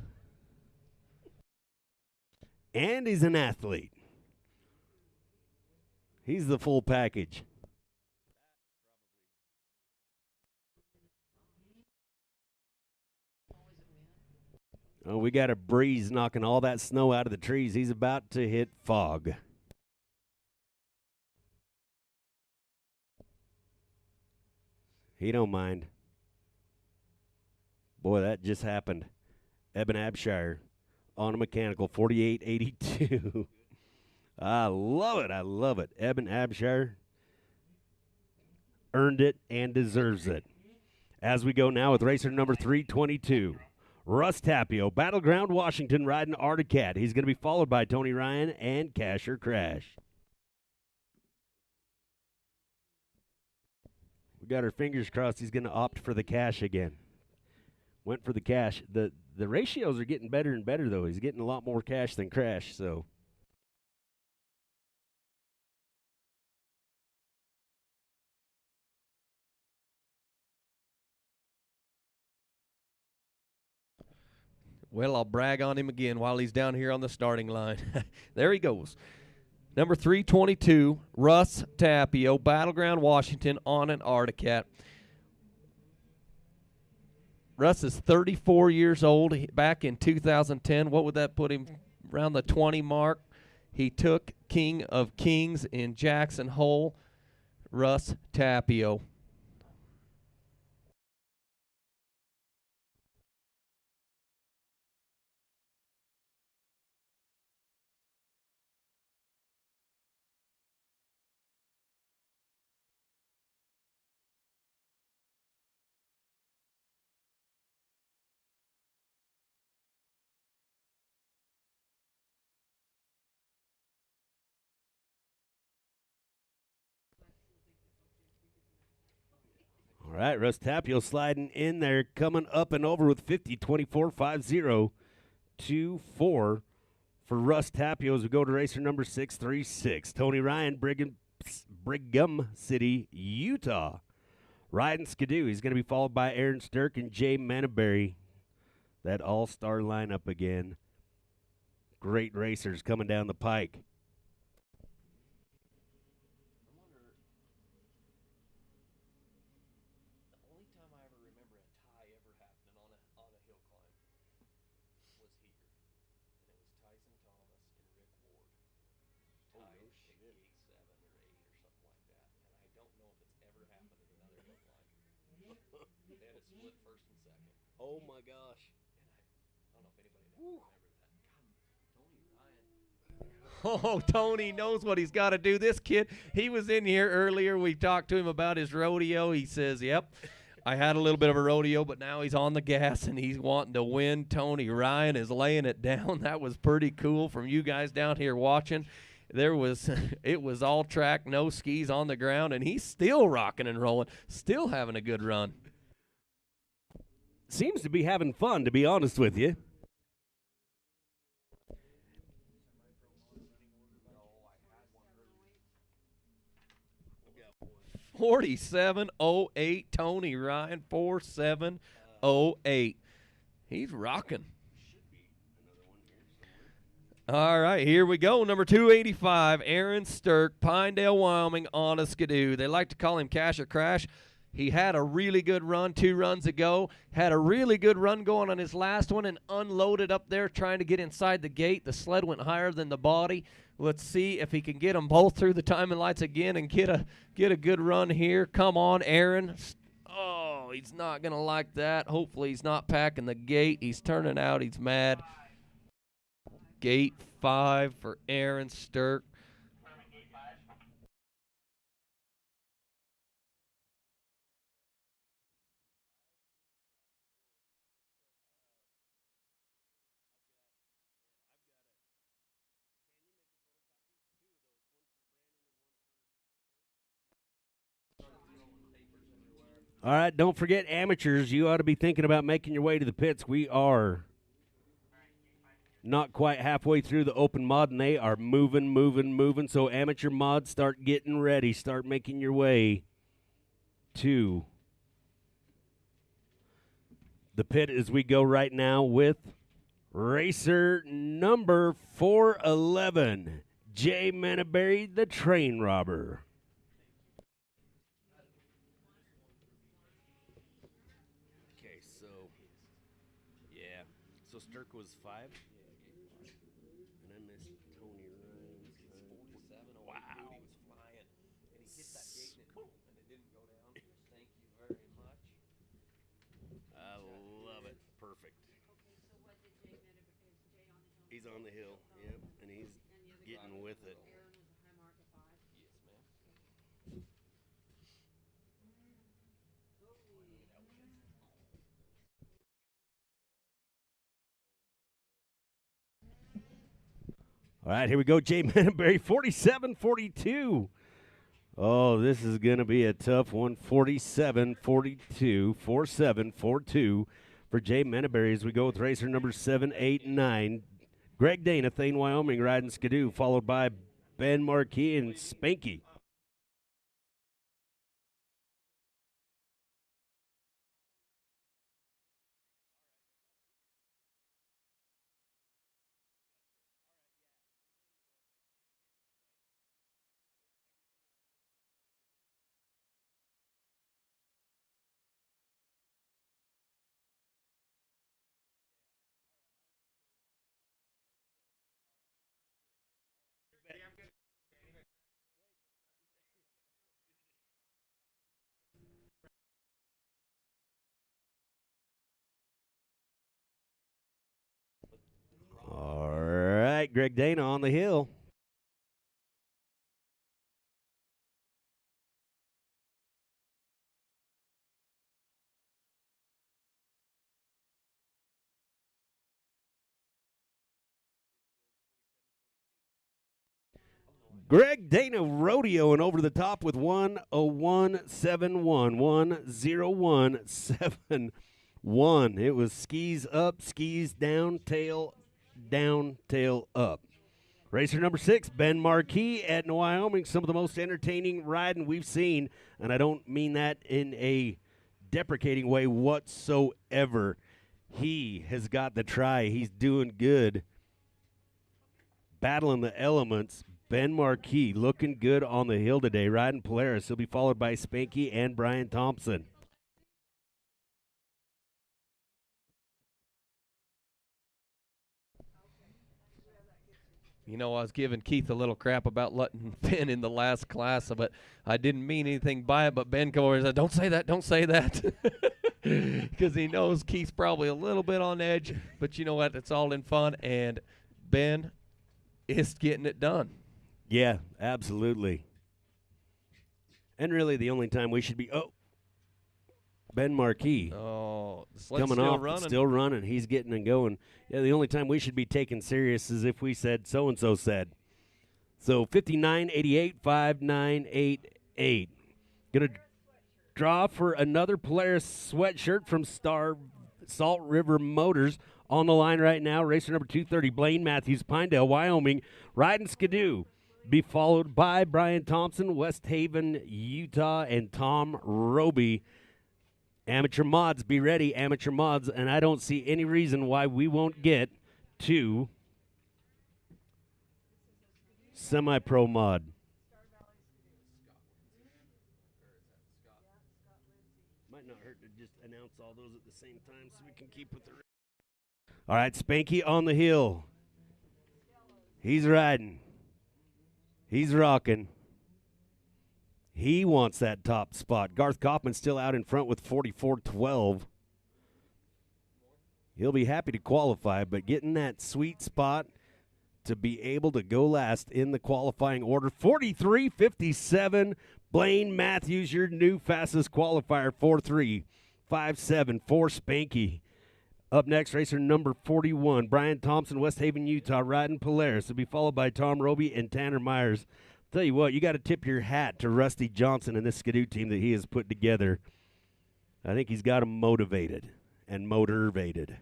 And he's an athlete. He's the full package. Oh, we got a breeze knocking all that snow out of the trees. He's about to hit fog. He don't mind. Boy, that just happened. Eben Abshire on a mechanical 4882. I love it. I love it. Eben Abshire earned it and deserves it. As we go now with racer number 322. Russ Tapio, Battleground, Washington, riding Articat. He's going to be followed by Tony Ryan and Casher Crash. We got our fingers crossed he's going to opt for the cash again. Went for the cash. The ratios are getting better and better, though. He's getting a lot more cash than Crash, so. Well, I'll brag on him again while he's down here on the starting line. There he goes. Number 322, Russ Tapio, Battleground, Washington, on an Articat. Russ is 34 years old. Back in 2010, what would that put him? Around the 20 mark. He took King of Kings in Jackson Hole, Russ Tapio. All right, Russ Tapio sliding in there, coming up and over with 50, 24, 50, 24 for Russ Tapio as we go to racer number 636. Tony Ryan, Brigham City, Utah. Riding Skidoo. He's going to be followed by Aaron Stirk and Jay Manaberry. That all-star lineup again. Great racers coming down the pike. Oh my gosh. Oh, Tony knows what he's got to do. This kid, he was in here earlier. We talked to him about his rodeo. He says, yep, I had a little bit of a rodeo, but now he's on the gas and he's wanting to win. Tony Ryan is laying it down. That was pretty cool from you guys down here watching. It was all track, no skis on the ground, and he's still rocking and rolling, still having a good run. Seems to be having fun, to be honest with you. $47.08, Tony Ryan, 47.08. He's rocking. All right, here we go. Number 285, Aaron Stirk, Pinedale, Wyoming, on a Skidoo. They like to call him Cash or Crash. He had a really good run 2 runs ago, had a really good run going on his last one, and unloaded up there trying to get inside the gate. The sled went higher than the body. Let's see if he can get them both through the timing lights again and get a good run here. Come on, Aaron. Oh, he's not going to like that. Hopefully he's not packing the gate. He's turning out. He's mad. Gate 5 for Aaron Stirk. All right, don't forget amateurs. You ought to be thinking about making your way to the pits. We are not quite halfway through the open mod, and they are moving. So amateur mods, start getting ready. Start making your way to the pit as we go right now with racer number 411, Jay Manaberry, the train robber. Okay, so, yeah. So Sturk was 5? And I missed Tony Ryan's. 47. Wow. He was flying. And he hit that gate and it, boom, and it didn't go down. Thank you very much. I love it. Perfect. He's on the hill, yep, and he's getting with it. Yes, ma'am. All right, here we go. Jay Manaberry, 47-42. Oh, this is going to be a tough one. 47-42, 47-42 for Jay Manaberry as we go with racer number 7, 8, and 9. Greg Dana, Thane, Wyoming, riding Skidoo, followed by Ben Marquis and Spanky. All right, Greg Dana on the hill. Greg Dana rodeoing over the top with 101.71, 101.71. It was skis up, skis down, tail up. Racer number 6, Ben Marquis at Wyoming. Some of the most entertaining riding we've seen, and I don't mean that in a deprecating way whatsoever. He has got the try. He's doing good. Battling the elements. Ben Marquis looking good on the hill today, riding Polaris. He'll be followed by Spanky and Brian Thompson. You know, I was giving Keith a little crap about letting Ben in the last class, but I didn't mean anything by it. But Ben came over and said, don't say that. Because he knows Keith's probably a little bit on edge. But you know what? It's all in fun. And Ben is getting it done. Yeah, absolutely. And really the only time we should be, Ben Marquis. Oh, the sled's coming still off, running. still running. He's getting and going. Yeah, the only time we should be taken serious is if we said so-and-so said. So 59.88, 59.88. Going to draw for another Polaris sweatshirt from Salt River Motors. On the line right now, racer number 230, Blaine Matthews, Pinedale, Wyoming, riding Skidoo. Be followed by Brian Thompson, West Haven, Utah, and Tom Roby. Amateur mods, be ready, amateur mods, and I don't see any reason why we won't get to semi-pro mod. Might not hurt to just announce all those at the same time so we can keep with the... All right, Spanky on the hill. He's riding. He's rocking. He wants that top spot. Garth Kaufman still out in front with 44.12. He'll be happy to qualify, but getting that sweet spot to be able to go last in the qualifying order. 43.57. Blaine Matthews, your new fastest qualifier. 4.3.57 for Spanky. Up next, racer number 41, Brian Thompson, West Haven, Utah, riding Polaris. Will be followed by Tom Roby and Tanner Myers. Tell you what, you got to tip your hat to Rusty Johnson and this Skidoo team that he has put together. I think he's got him motivated and motivated.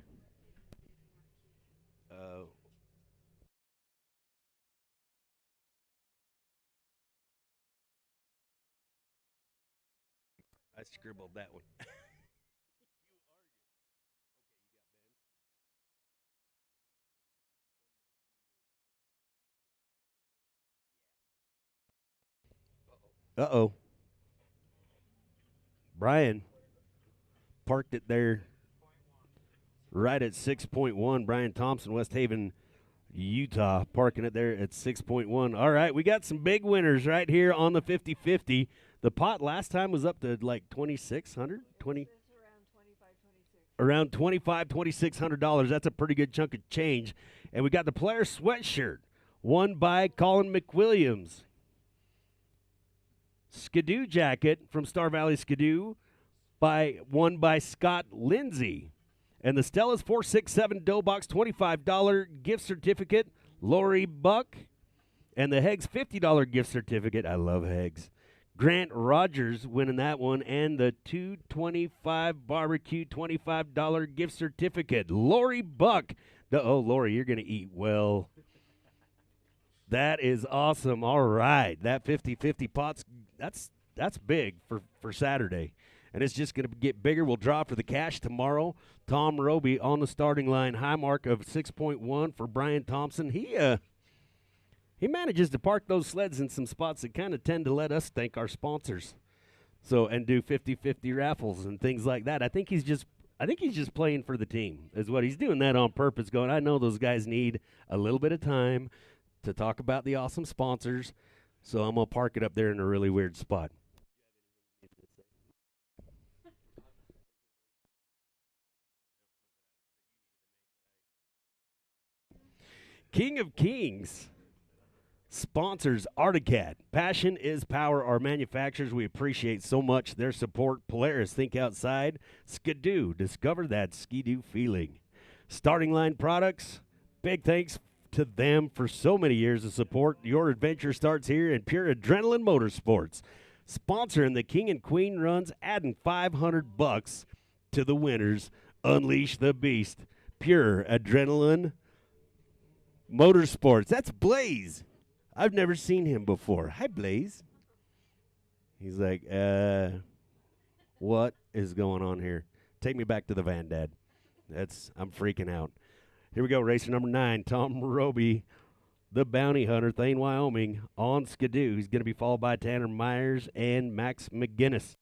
I scribbled that one. Uh-oh. Brian parked it there right at 6.1. Brian Thompson, West Haven, Utah, parking it there at 6.1. All right, we got some big winners right here on the 50-50. The pot last time was up to like 2,600, 20 around $2,600. That's a pretty good chunk of change. And we got the Polaris sweatshirt, won by Colin McWilliams. Skidoo jacket from Star Valley Skidoo, won by Scott Lindsay. And the Stella's 467 Doughbox $25 gift certificate, Lori Buck. And the Heggs $50 gift certificate. I love Heggs. Grant Rogers winning that one, and the 225 barbecue $25 gift certificate. Lori Buck. Lori, you're going to eat well. That is awesome. All right. That 50-50 pot's that's big for Saturday. And it's just going to get bigger. We'll draw for the cash tomorrow. Tom Roby on the starting line. High mark of 6.1 for Brian Thompson. He manages to park those sleds in some spots that kind of tend to let us thank our sponsors. So, and do 50-50 raffles and things like that. I think he's just playing for the team is what he's doing that on purpose, going, I know those guys need a little bit of time to talk about the awesome sponsors, so I'm going to park it up there in a really weird spot. King of Kings sponsors Articat. Passion is power. Our manufacturers, we appreciate so much their support. Polaris, think outside. Skidoo, discover that Skidoo feeling. Starting Line Products, big thanks to them for so many years of support. Your adventure starts here in Pure Adrenaline Motorsports. Sponsoring the King and Queen runs, adding $500 to the winners. Unleash the beast. Pure Adrenaline Motorsports. That's Blaze. I've never seen him before. Hi, Blaze. He's like, what is going on here? Take me back to the van, Dad. I'm freaking out. Here we go, racer number 9, Tom Roby, the bounty hunter, Thane, Wyoming, on Skidoo. He's going to be followed by Tanner Myers and Max McGinnis.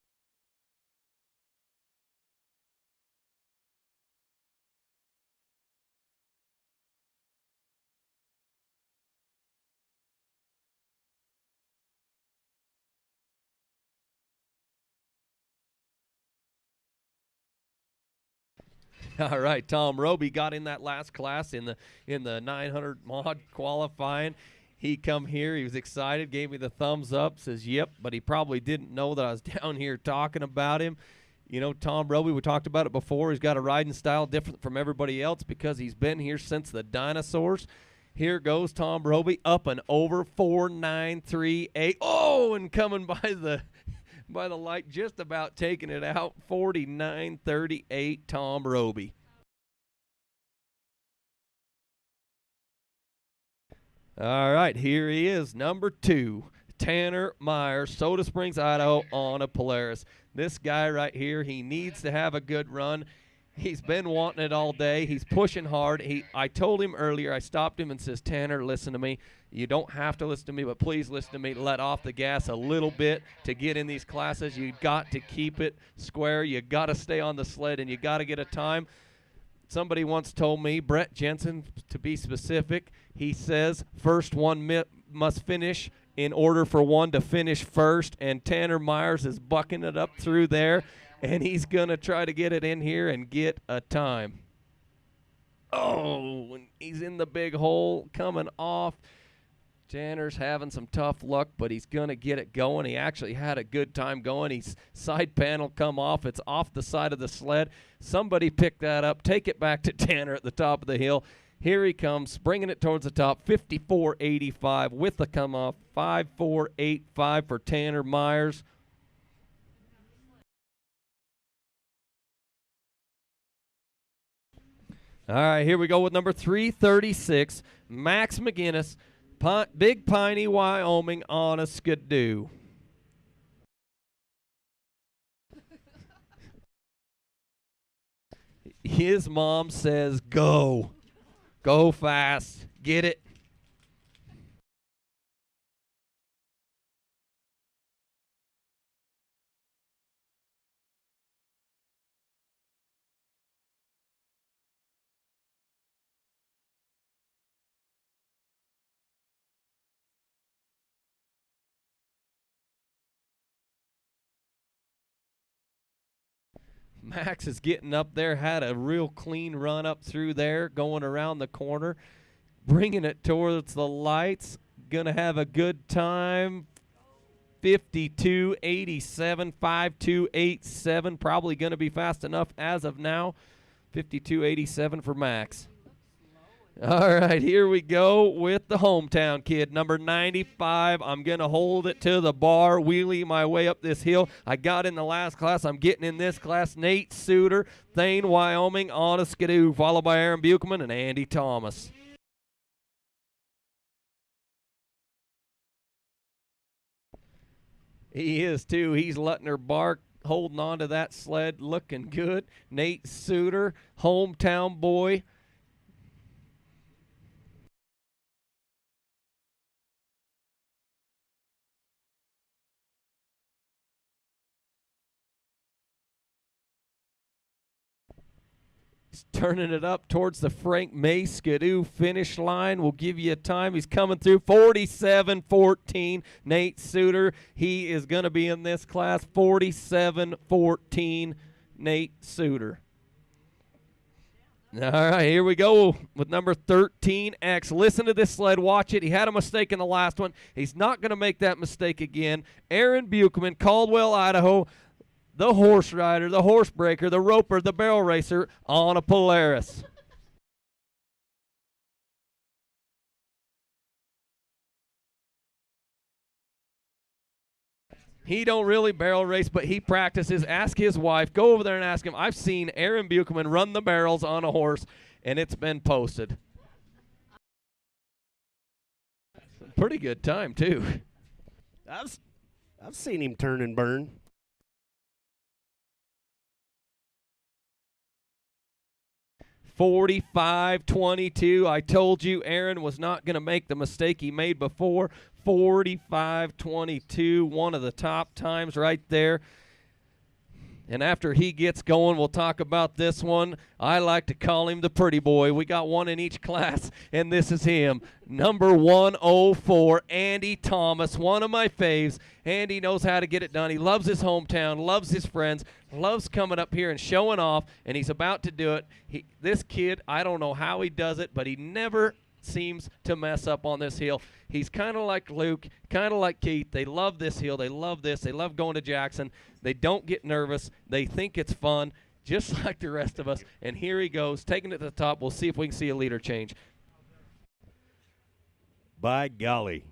All right, Tom Roby got in that last class in the 900 mod qualifying. He come here, he was excited, gave me the thumbs up, says yep, but he probably didn't know that I was down here talking about him. You know, Tom Roby, we talked about it before, he's got a riding style different from everybody else because he's been here since the dinosaurs. Here goes Tom Roby, up and over 4.938. Oh, and coming by the light, just about taking it out, 49.38, Tom Roby. All right, here he is, number 2, Tanner Myers, Soda Springs, Idaho, on a Polaris. This guy right here, he needs to have a good run. He's been wanting it all day. He's pushing hard. I told him earlier, I stopped him and says, Tanner, listen to me. You don't have to listen to me, but please listen to me. Let off the gas a little bit to get in these classes. You got to keep it square. You got to stay on the sled, and you got to get a time. Somebody once told me, Brett Jensen, to be specific, he says first one must finish in order for one to finish first, and Tanner Myers is bucking it up through there, and he's going to try to get it in here and get a time. Oh, and he's in the big hole coming off. Tanner's having some tough luck, but he's going to get it going. He actually had a good time going. He's side panel come off. It's off the side of the sled. Somebody pick that up. Take it back to Tanner at the top of the hill. Here he comes, bringing it towards the top, 54.85 with the come off, 54.85 for Tanner Myers. All right, here we go with number 336, Max McGinnis, Big Piney, Wyoming on a skidoo. His mom says, go. Go fast. Get it. Max is getting up there, had a real clean run up through there, going around the corner, bringing it towards the lights. Gonna have a good time. 52.87, 52.87. Probably gonna be fast enough as of now. 52.87 for Max. All right, here we go with the hometown kid, number 95. I'm going to hold it to the bar, wheelie my way up this hill. I got in the last class. I'm getting in this class. Nate Suter, Thane, Wyoming, on a skidoo, followed by Aaron Buchman and Andy Thomas. He is, too. He's letting her bark, holding on to that sled, looking good. Nate Suter, hometown boy. He's turning it up towards the Frank May skidoo finish line. We'll give you a time. He's coming through 47.14. Nate Suter, he is going to be in this class. 47.14. Nate Suter. All right, here we go with number 13X. Listen to this sled. Watch it. He had a mistake in the last one. He's not going to make that mistake again. Aaron Buchman, Caldwell, Idaho. The horse rider, the horse breaker, the roper, the barrel racer on a Polaris. He don't really barrel race, but he practices. Ask his wife. Go over there and ask him. I've seen Aaron Buchman run the barrels on a horse, and it's been posted. Pretty good time, too. I've seen him turn and burn. 45.22. I told you Aaron was not going to make the mistake he made before. 45.22, one of the top times right there. And after he gets going, we'll talk about this one. I like to call him the pretty boy. We got one in each class, and this is him. Number 104, Andy Thomas, one of my faves. Andy knows how to get it done. He loves his hometown, loves his friends, loves coming up here and showing off, and he's about to do it. This kid, I don't know how he does it, but he never seems to mess up on this hill. He's kind of like Luke, kind of like Keith. They love this hill. They love this. They love going to Jackson. They don't get nervous. They think it's fun, just like the rest of us. And here he goes, taking it to the top. We'll see if we can see a leader change. By golly.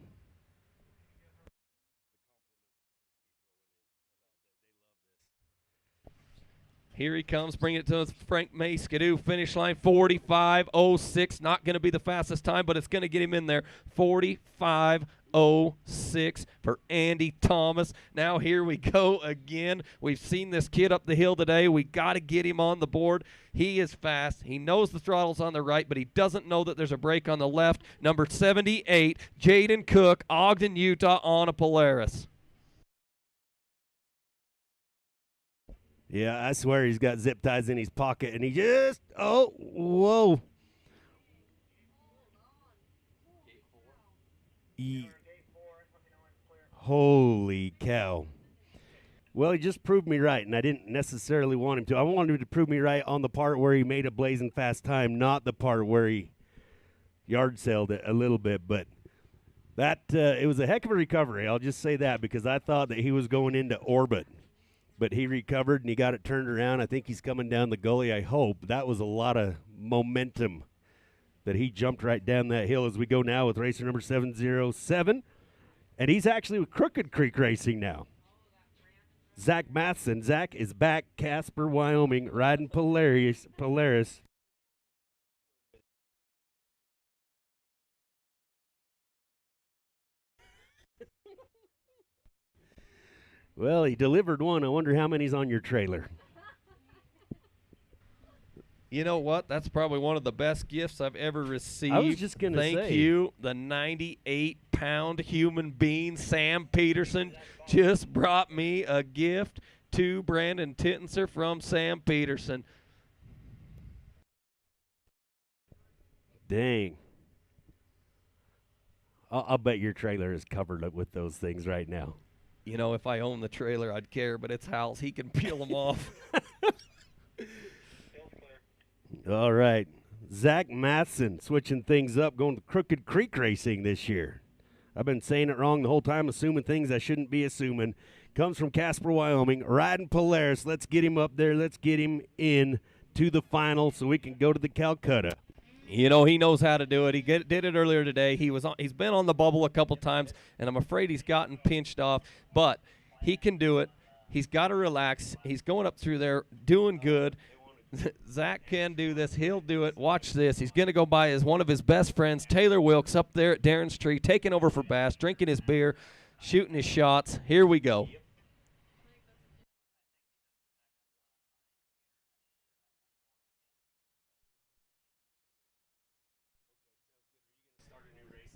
Here he comes, bringing it to the Frank May skidoo finish line, 45.06. Not going to be the fastest time, but it's going to get him in there. 45.06 for Andy Thomas. Now here we go again. We've seen this kid up the hill today. We got to get him on the board. He is fast. He knows the throttle's on the right, but he doesn't know that there's a brake on the left. Number 78, Jaden Cook, Ogden, Utah, on a Polaris. Yeah, I swear he's got zip ties in his pocket, and he just, oh, whoa. Holy cow. Well, he just proved me right, and I didn't necessarily want him to. I wanted him to prove me right on the part where he made a blazing fast time, not the part where he yard sailed it a little bit. But that it was a heck of a recovery. I'll just say that, because I thought that he was going into orbit. But he recovered, and he got it turned around. I think he's coming down the gully, I hope. That was a lot of momentum that he jumped right down that hill as we go now with racer number 707. And he's actually with Crooked Creek Racing now. Zach Matheson. Zach is back, Casper, Wyoming, riding Polaris. Well, he delivered one. I wonder how many's on your trailer. You know what? That's probably one of the best gifts I've ever received. I was just gonna say. Thank you. The 98-pound human being, Sam Peterson, just brought me a gift to Brandon Tittenser from Sam Peterson. Dang. I'll bet your trailer is covered up with those things right now. You know, if I owned the trailer, I'd care, but it's Hal's. He can peel them off. All right. Zach Matheson switching things up, going to Crooked Creek Racing this year. I've been saying it wrong the whole time, assuming things I shouldn't be assuming. Comes from Casper, Wyoming, riding Polaris. Let's get him up there. Let's get him in to the final so we can go to the Calcutta. You know, he knows how to do it. He did it earlier today. He's been on the bubble a couple times, and I'm afraid he's gotten pinched off. But he can do it. He's got to relax. He's going up through there, doing good. Zach can do this. He'll do it. Watch this. He's going to go by one of his best friends, Taylor Wilkes, up there at Darren's Tree, taking over for Bass, drinking his beer, shooting his shots. Here we go.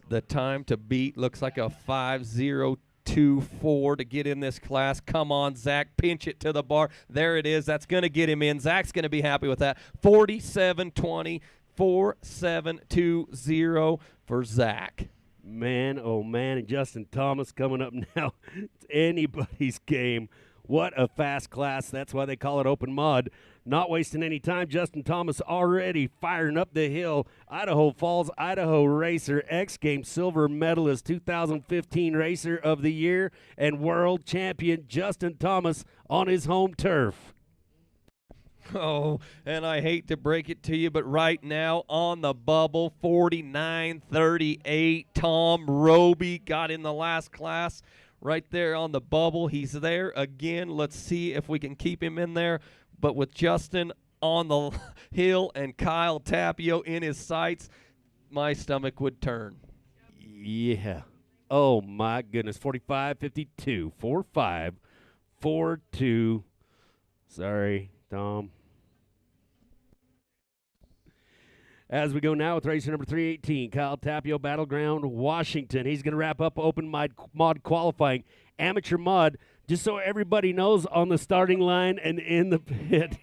The time to beat looks like a 5:02.4 to get in this class. Come on, Zach, pinch it to the bar. There it is. That's going to get him in. Zach's going to be happy with that. 47:20, 4720 for Zach. Man, oh man, and Justin Thomas coming up now. It's anybody's game. What a fast class. That's why they call it open mod. Not wasting any time. Justin Thomas already firing up the hill. Idaho Falls, Idaho Racer, X Games silver medalist, 2015 Racer of the Year, and world champion Justin Thomas on his home turf. Oh, and I hate to break it to you, but right now on the bubble, 49:38. Tom Roby got in the last class right there on the bubble. He's there again. Let's see if we can keep him in there. But with Justin on the hill and Kyle Tapio in his sights, my stomach would turn. Yeah. Oh, my goodness. 45:52. 45:42. Sorry, Tom. As we go now with racer number 318, Kyle Tapio, Battleground, Washington. He's going to wrap up open mod qualifying. Amateur mod, just so everybody knows, on the starting line and in the pit.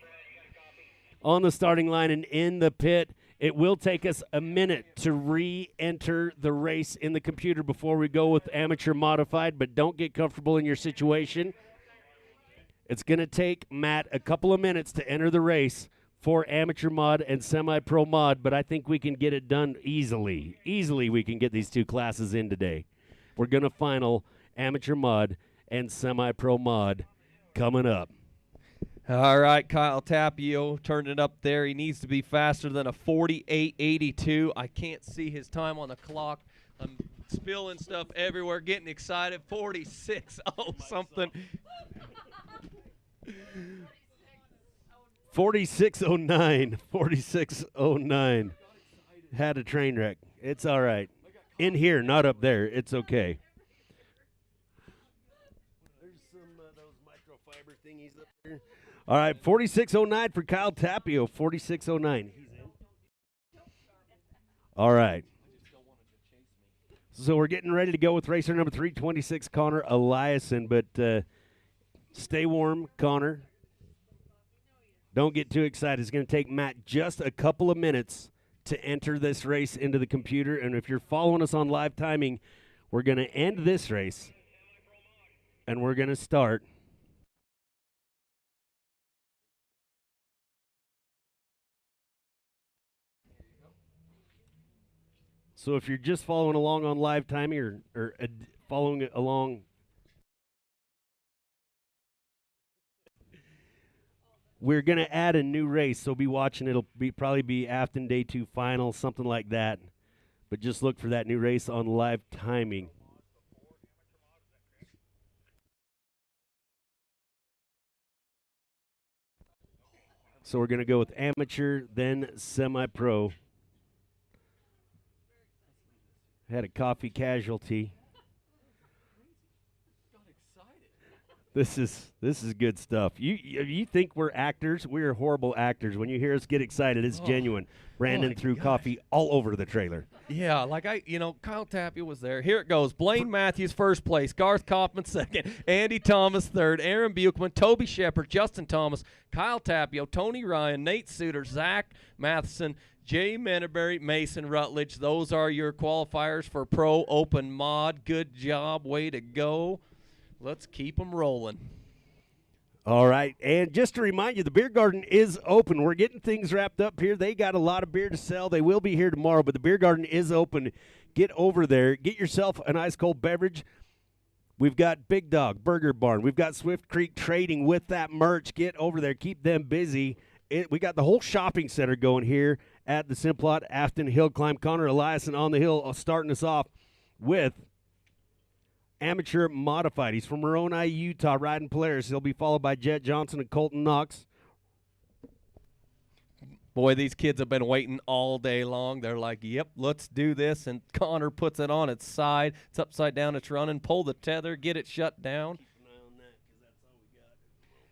On the starting line and in the pit, it will take us a minute to re-enter the race in the computer before we go with amateur modified, but don't get comfortable in your situation. It's going to take Matt a couple of minutes to enter the race for amateur mod and semi-pro mod, but I think we can get it done easily. Easily we can get these two classes in today. We're going to final amateur mod and semi-pro mod coming up. All right, Kyle Tapio turned it up there. He needs to be faster than a 48:82. I can't see his time on the clock. I'm spilling stuff everywhere, getting excited. 46:0 something. 46:09. 46:09. Had a train wreck. It's all right. In here, not up there. It's okay. There's some of those microfiber thingies up there. All right, 46:09 for Kyle Tapio. 46:09. He's in. All right. So we're getting ready to go with racer number 326, Connor Eliason. But stay warm, Connor. Don't get too excited. It's going to take Matt just a couple of minutes to enter this race into the computer. And if you're following us on live timing, we're going to end this race, and we're going to start. So if you're just following along on live timing or following along, we're going to add a new race, so be watching. It'll probably be Afton Day 2 final, something like that. But just look for that new race on live timing. So we're going to go with amateur, then semi-pro. Had a coffee casualty. This is good stuff. You think we're actors? We're horrible actors. When you hear us get excited, it's genuine. Brandon threw coffee all over the trailer. Yeah, like Kyle Tapia was there. Here it goes. Blaine Matthews, first place. Garth Kaufman, second. Andy Thomas, third. Aaron Buchman, Toby Shepard, Justin Thomas, Kyle Tapia, Tony Ryan, Nate Suter, Zach Matheson, Jay Menneberry, Mason Rutledge. Those are your qualifiers for Pro Open Mod. Good job. Way to go. Let's keep them rolling. All right, and just to remind you, the beer garden is open. We're getting things wrapped up here. They got a lot of beer to sell. They will be here tomorrow, but the beer garden is open. Get over there. Get yourself an ice-cold beverage. We've got Big Dog, Burger Barn. We've got Swift Creek Trading with that merch. Get over there. Keep them busy. We got the whole shopping center going here at the Simplot Afton Hill Climb. Connor Eliason on the hill starting us off with Amateur Modified. He's from Moroni, Utah, riding Polaris. He'll be followed by Jet Johnson and Colton Knox. Boy, these kids have been waiting all day long. They're like, yep, let's do this. And Connor puts it on its side. It's upside down. It's running. Pull the tether. Get it shut down. Keep an eye on that because that's all we got at the moment.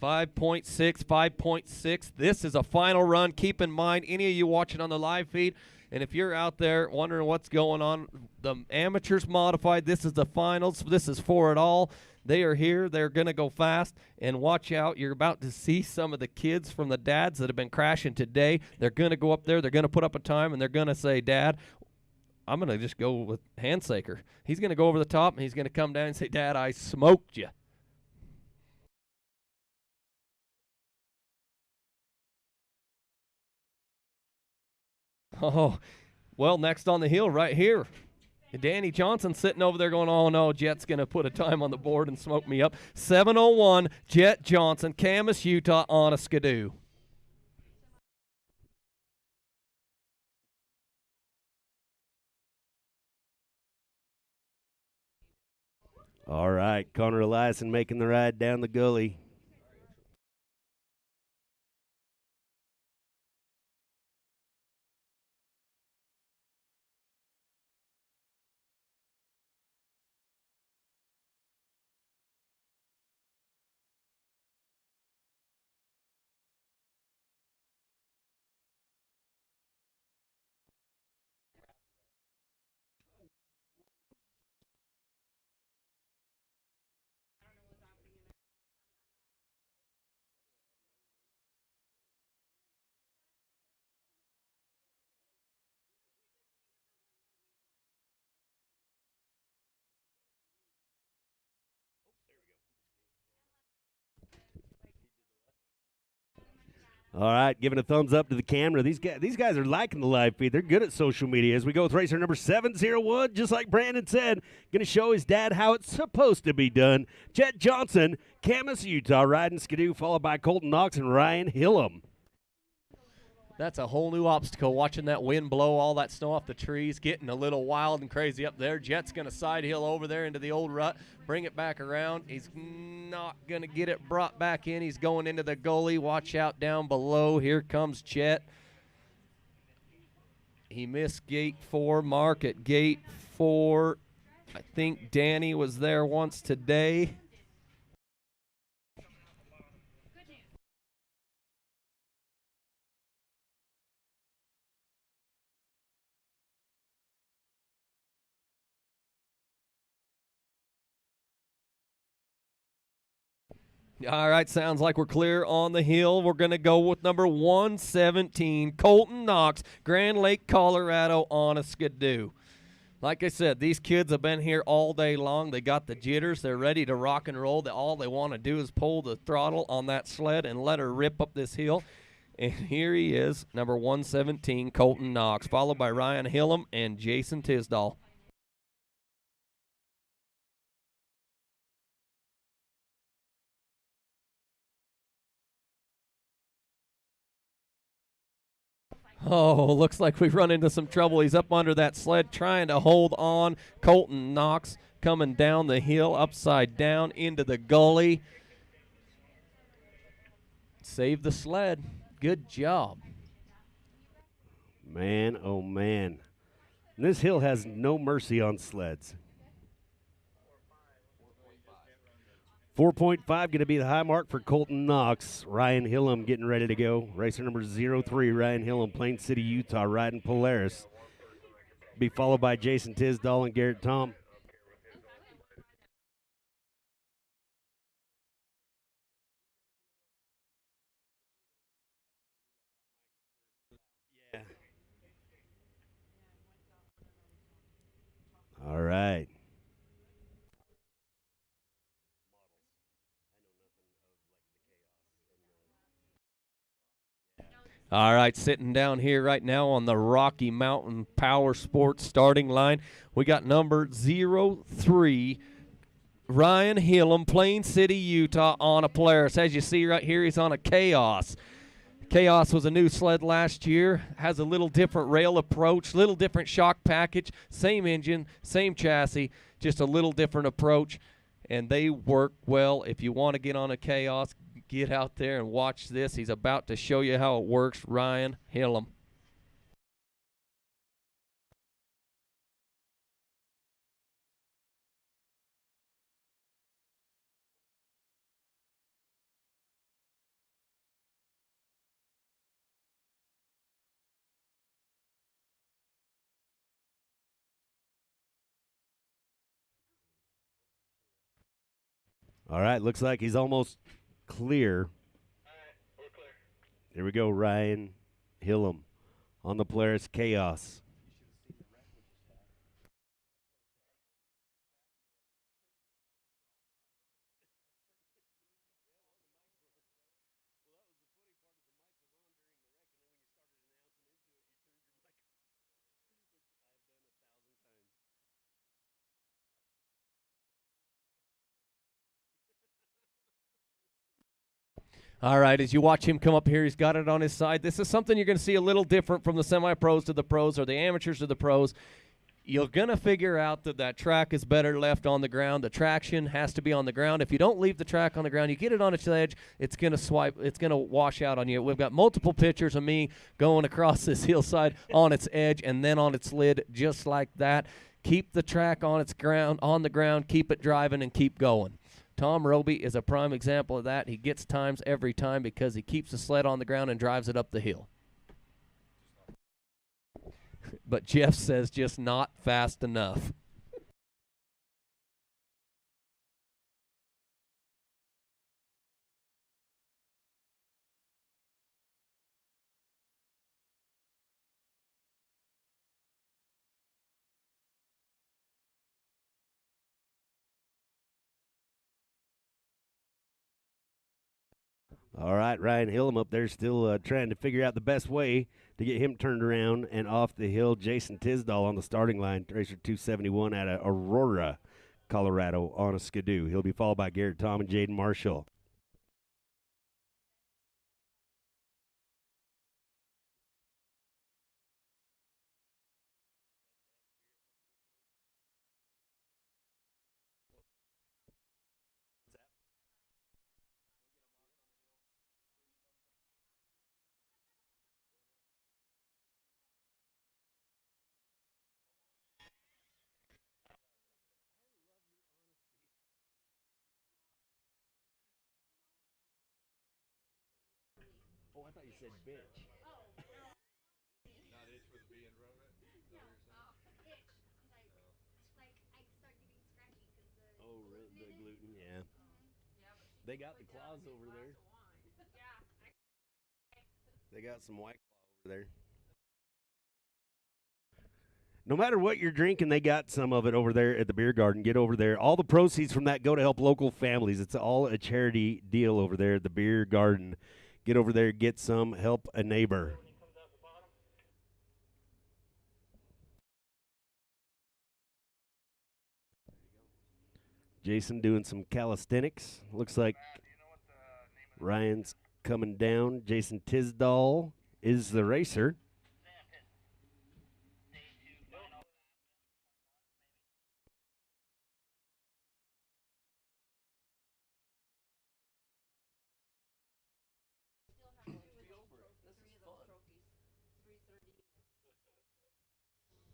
5.6. This is a final run. Keep in mind, any of you watching on the live feed, and if you're out there wondering what's going on, the Amateurs Modified, this is the finals. This is for it all. They are here. They're going to go fast. And watch out. You're about to see some of the kids from the dads that have been crashing today. They're going to go up there. They're going to put up a time, and they're going to say, Dad, I'm going to just go with Handsaker. He's going to go over the top, and he's going to come down and say, Dad, I smoked you. Oh, well, next on the hill right here. Danny Johnson sitting over there going, oh, no, Jet's going to put a time on the board and smoke me up. 7:01, Jet Johnson, Camas, Utah, on a skidoo. All right, Connor Eliason making the ride down the gully. All right, giving a thumbs up to the camera. These guys are liking the live feed. They're good at social media. As we go with racer number 701, just like Brandon said, going to show his dad how it's supposed to be done. Jet Johnson, Camas, Utah, riding skidoo, followed by Colton Knox and Ryan Hillam. That's a whole new obstacle, watching that wind blow all that snow off the trees, getting a little wild and crazy up there. Jet's going to side hill over there into the old rut, bring it back around. He's not going to get it brought back in. He's going into the gully. Watch out down below. Here comes Jet. He missed gate 4. Mark at gate 4. I think Danny was there once today. All right, sounds like we're clear on the hill. We're going to go with number 117, Colton Knox, Grand Lake, Colorado, on a skidoo. Like I said, these kids have been here all day long. They got the jitters. They're ready to rock and roll. All they want to do is pull the throttle on that sled and let her rip up this hill. And here he is, number 117, Colton Knox, followed by Ryan Hillam and Jason Tisdall. Oh, looks like we've run into some trouble. He's up under that sled trying to hold on. Colton Knox coming down the hill upside down into the gully. Save the sled. Good job. Man, oh man. And this hill has no mercy on sleds. 4.5 going to be the high mark for Colton Knox. Ryan Hillam getting ready to go. Racer number 03, Ryan Hillam, Plain City, Utah, riding Polaris. Be followed by Jason Tisdall and Garrett Tom. Yeah. All right. All right, sitting down here right now on the Rocky Mountain Power Sports starting line, we got number 03, Ryan Hillam, Plain City, Utah, on a Polaris. As you see right here, he's on a Chaos. Chaos was a new sled last year, has a little different rail approach, little different shock package, same engine, same chassis, just a little different approach, and they work well. If you want to get on a Chaos, get out there and watch this. He's about to show you how it works, Ryan Hillam. All right, looks like he's almost clear. All right, we're clear. Here we go, Ryan Hillam on the Polaris Chaos. All right, as you watch him come up here, he's got it on his side. This is something you're going to see a little different from the semi-pros to the pros or the amateurs to the pros. You're going to figure out that that track is better left on the ground. The traction has to be on the ground. If you don't leave the track on the ground, you get it on its edge, it's going to swipe, it's going to wash out on you. We've got multiple pictures of me going across this hillside on its edge and then on its lid just like that. Keep the track on its ground, on the ground, keep it driving and keep going. Tom Roby is a prime example of that. He gets times every time because he keeps the sled on the ground and drives it up the hill. But Jeff says just not fast enough. All right, Ryan Hillam up there still trying to figure out the best way to get him turned around and off the hill. Jason Tisdall on the starting line, Racer 271 out of Aurora, Colorado on a Skidoo. He'll be followed by Garrett Tom and Jaden Marshall. Oh, I thought you said bitch. Not itch with a B in front of it? Is that what you're saying? Oh, really? The gluten, yeah. They got the claws over there. They got some white claw over there. No matter what you're drinking, they got some of it over there at the beer garden. Get over there. All the proceeds from that go to help local families. It's all a charity deal over there at the beer garden. Get over there, get some, help a neighbor. Jason doing some calisthenics. Looks like Ryan's coming down. Jason Tisdall is the racer.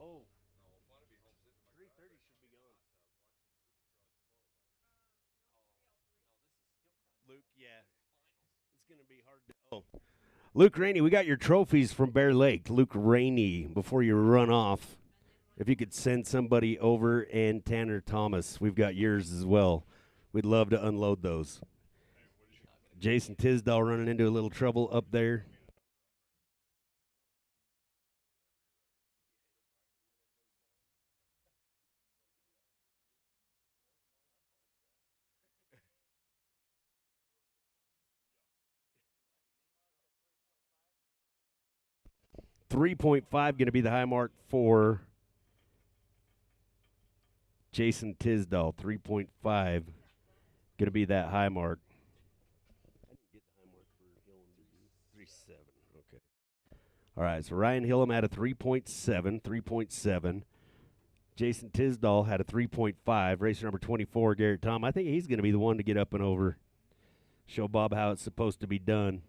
Oh. 3:30 should be gone. Luke, yeah. It's going to be hard to. Oh. Luke Rainey, we got your trophies from Bear Lake. Luke Rainey, before you run off, if you could send somebody over, and Tanner Thomas, we've got yours as well. We'd love to unload those. Jason Tisdall running into a little trouble up there. .5 going to be the high mark for Jason Tisdall. 3.5 going to be that high mark. I didn't get the high mark for Hillam, did you? 3.7. Okay. All right, so Ryan Hillam had a 3.7. 3.7. Jason Tisdall had a 3.5. Racer number 24, Garrett Tom. I think he's going to be the one to get up and over. Show Bob how it's supposed to be done.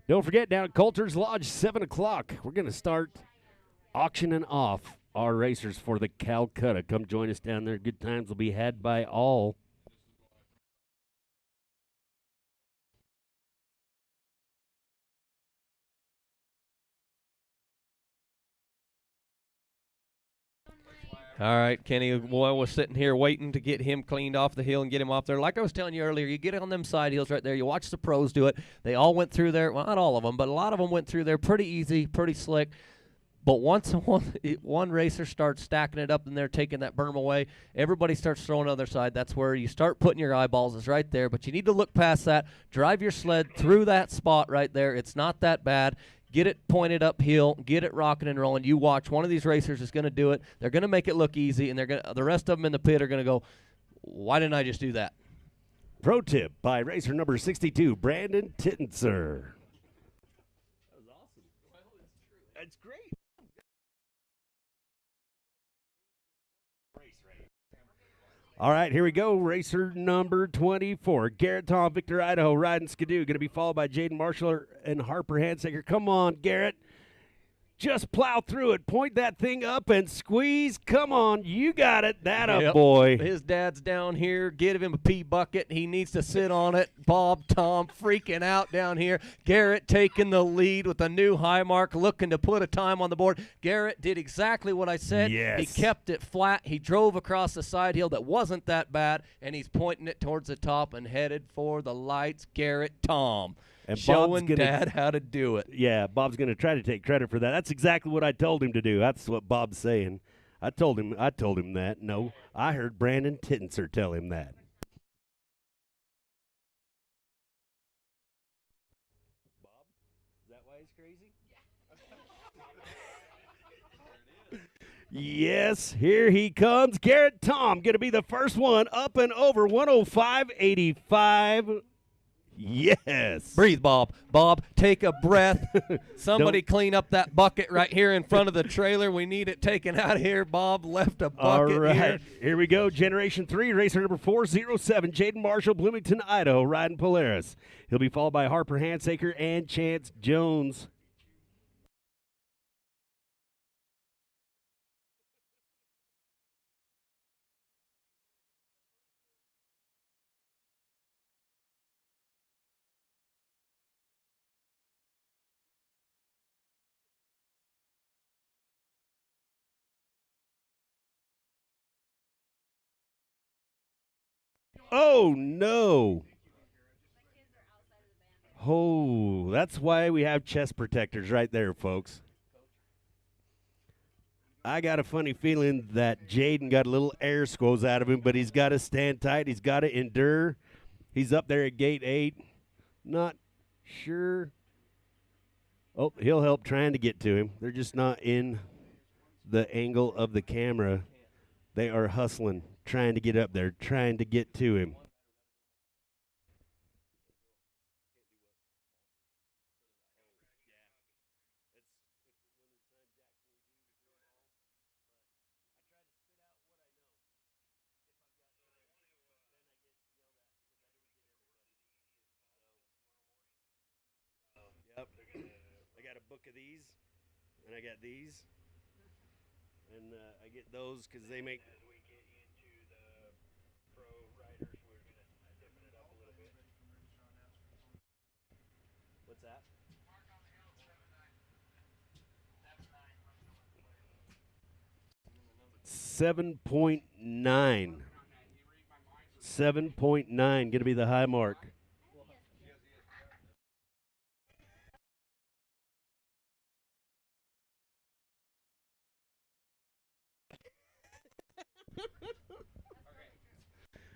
Don't forget, down at Coulter's Lodge, 7 o'clock, we're going to start auctioning off our racers for the Calcutta. Come join us down there. Good times will be had by all. All right, Kenny, boy, was sitting here waiting to get him cleaned off the hill and get him off there. Like I was telling you earlier, you get on them side hills right there. You watch the pros do it. They all went through there. Well, not all of them, but a lot of them went through there pretty easy, pretty slick. But once one racer starts stacking it up and they're taking that berm away, everybody starts throwing on the other side. That's where you start putting your eyeballs is right there. But you need to look past that, drive your sled through that spot right there. It's not that bad. Get it pointed uphill, get it rocking and rolling. You watch, one of these racers is going to do it. They're going to make it look easy, and the rest of them in the pit are going to go, why didn't I just do that? Pro tip by racer number 62, Brandon Tittenser. That was awesome. Well, it's great. All right, here we go. Racer number 24, Garrett Tom, Victor, Idaho, riding Skidoo. Going to be followed by Jaden Marshall and Harper Handsaker. Come on, Garrett. Just plow through it. Point that thing up and squeeze. Come on. You got it. That up, boy. His dad's down here. Give him a pee bucket. He needs to sit on it. Bob, Tom freaking out down here. Garrett taking the lead with a new high mark, looking to put a time on the board. Garrett did exactly what I said. Yes. He kept it flat. He drove across the side hill that wasn't that bad, and he's pointing it towards the top and headed for the lights. Garrett Tom. And showing Dad how to do it. Yeah, Bob's going to try to take credit for that. That's exactly what I told him to do. That's what Bob's saying. I told him that. No, I heard Brandon Tittenser tell him that. Bob, is that why he's crazy? Yes, here he comes. Garrett Tom going to be the first one up and over 105.85. Yes. Breathe, Bob. Bob, take a breath. Somebody clean up that bucket right here in front of the trailer. We need it taken out of here. Bob left a bucket All right. here. Here we go. Generation 3, racer number 407, Jaden Marshall, Bloomington, Idaho, riding Polaris. He'll be followed by Harper Handsaker and Chance Jones. Oh, no. Oh, that's why we have chest protectors right there, folks. I got a funny feeling that Jaden got a little air squoze out of him, but he's got to stand tight. He's got to endure. He's up there at gate 8. Not sure. Oh, he'll help trying to get to him. They're just not in the angle of the camera. They are hustling, trying to get up there, trying to get to him. Up. I got a book of these, and I got these, and I get those because they make. As we get into the pro riders, we're going to stiffen it up a little bit. What's that? 7.9. 7.9 going to be the high mark.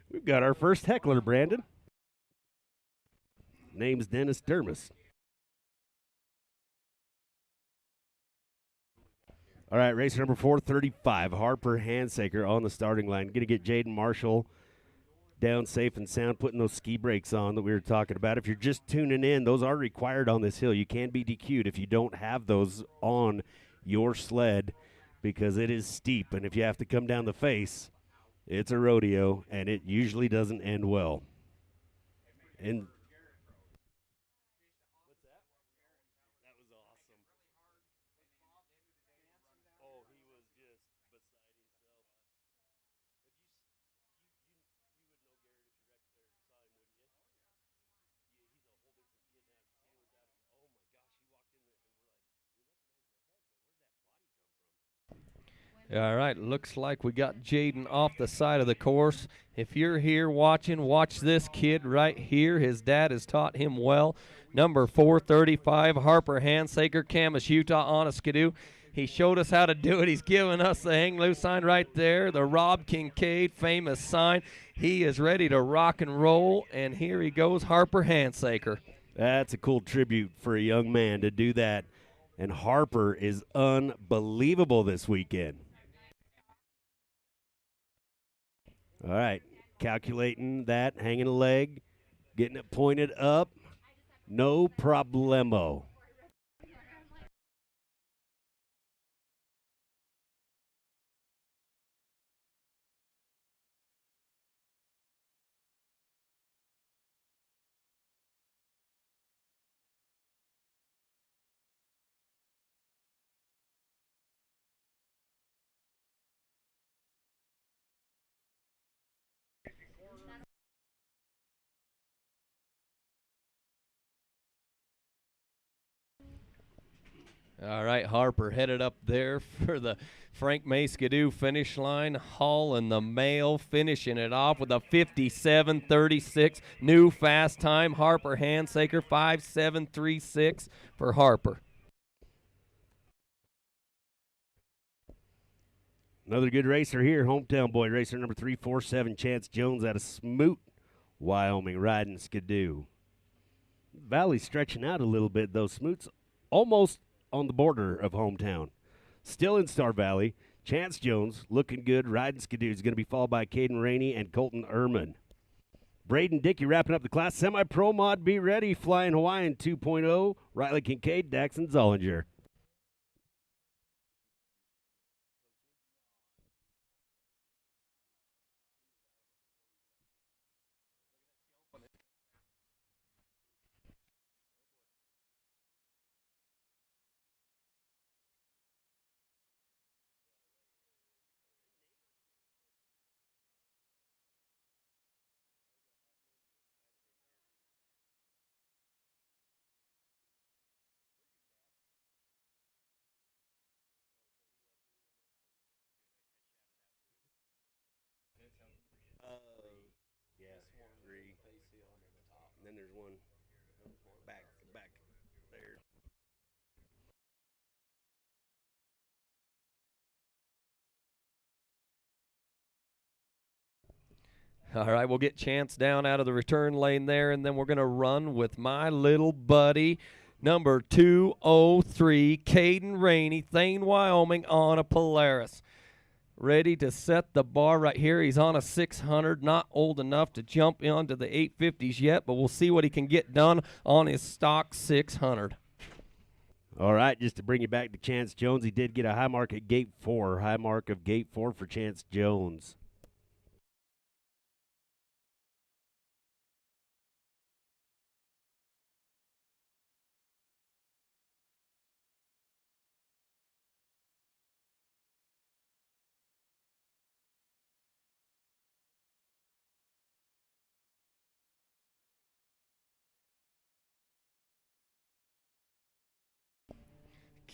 We've got our first heckler, Brandon. Name's Dennis Dermis. All right, racer number 435, Harper Handsaker on the starting line. Going to get Jaden Marshall down safe and sound, putting those ski brakes on that we were talking about. If you're just tuning in, those are required on this hill. You can be DQ'd if you don't have those on your sled because it is steep. And if you have to come down the face, it's a rodeo, and it usually doesn't end well. And what's that? That was awesome. Oh, he was just beside himself. If you would know Garrett if you saw him, wouldn't you? Yeah, he's a whole different kid now. Have you seen him without him? Oh my gosh, he walked in there and we're like, we recognize the head, but where'd that body come from? All right, looks like we got Jaden off the side of the course. If you're here watching, watch this kid right here. His dad has taught him well. Number 435, Harper Handsaker, Camas, Utah, on a skidoo. He showed us how to do it. He's giving us the hang loose sign right there, the Rob Kincaid famous sign. He is ready to rock and roll, and here he goes, Harper Handsaker. That's a cool tribute for a young man to do that. And Harper is unbelievable this weekend. All right, calculating that, hanging a leg, getting it pointed up, no problemo. All right, Harper headed up there for the Frank May Skidoo finish line. Hall and the male finishing it off with a 57.36 new fast time. Harper Handsaker 5.736 for Harper. Another good racer here, hometown boy, racer number 347, Chance Jones out of Smoot, Wyoming, riding Skidoo. Valley stretching out a little bit, though. Smoot's almost on the border of hometown. Still in Star Valley, Chance Jones looking good, riding Skidoo is going to be followed by Caden Rainey and Colton Ehrman. Braden Dickey wrapping up the class. Semi-pro mod, be ready, flying Hawaiian 2.0, Riley Kincaid, Daxon Zollinger. Yeah, 3. And then there's one back there. All right, we'll get Chance down out of the return lane there, and then we're going to run with my little buddy, number 203, Caden Rainey, Thane, Wyoming, on a Polaris. Ready to set the bar right here. He's on a 600, not old enough to jump onto the 850s yet, but we'll see what he can get done on his stock 600. All right, just to bring you back to Chance Jones, he did get a high mark at gate 4. High mark of gate 4 for Chance Jones.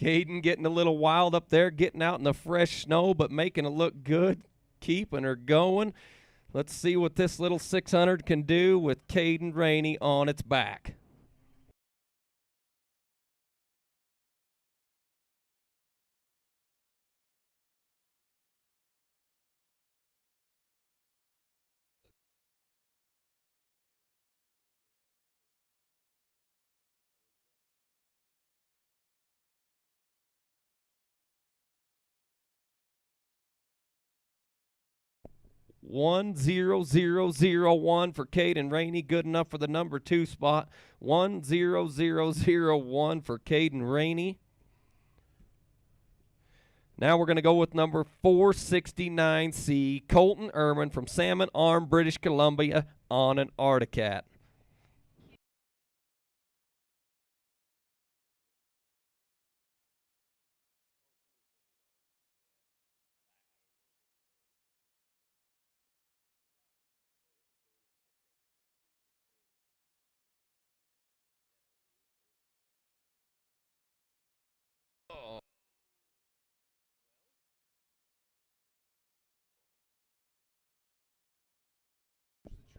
Caden getting a little wild up there, getting out in the fresh snow, but making it look good, keeping her going. Let's see what this little 600 can do with Caden Rainey on its back. One zero zero zero one for Caden Rainey, good enough for the number 2 spot. 10001 for Caden Rainey. Now we're going to go with number 469C, Colton Ehrman from Salmon Arm, British Columbia, on an Articat.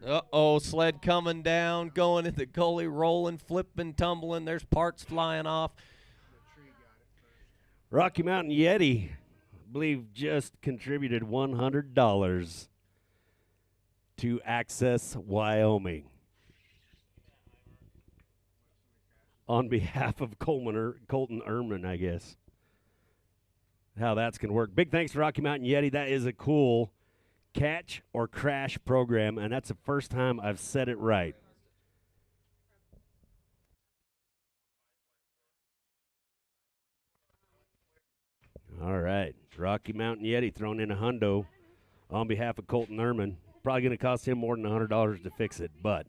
Uh-oh, sled coming down, going in the gully, rolling, flipping, tumbling. There's parts flying off. Rocky Mountain Yeti, I believe, just contributed $100 to Access Wyoming on behalf of Colton Ehrman, I guess. How that's going to work. Big thanks to Rocky Mountain Yeti. That is a cool catch or crash program, and that's the first time I've said it right. All right, Rocky Mountain Yeti throwing in a hundo on behalf of Colton Ehrman. Probably going to cost him more than $100 to fix it, but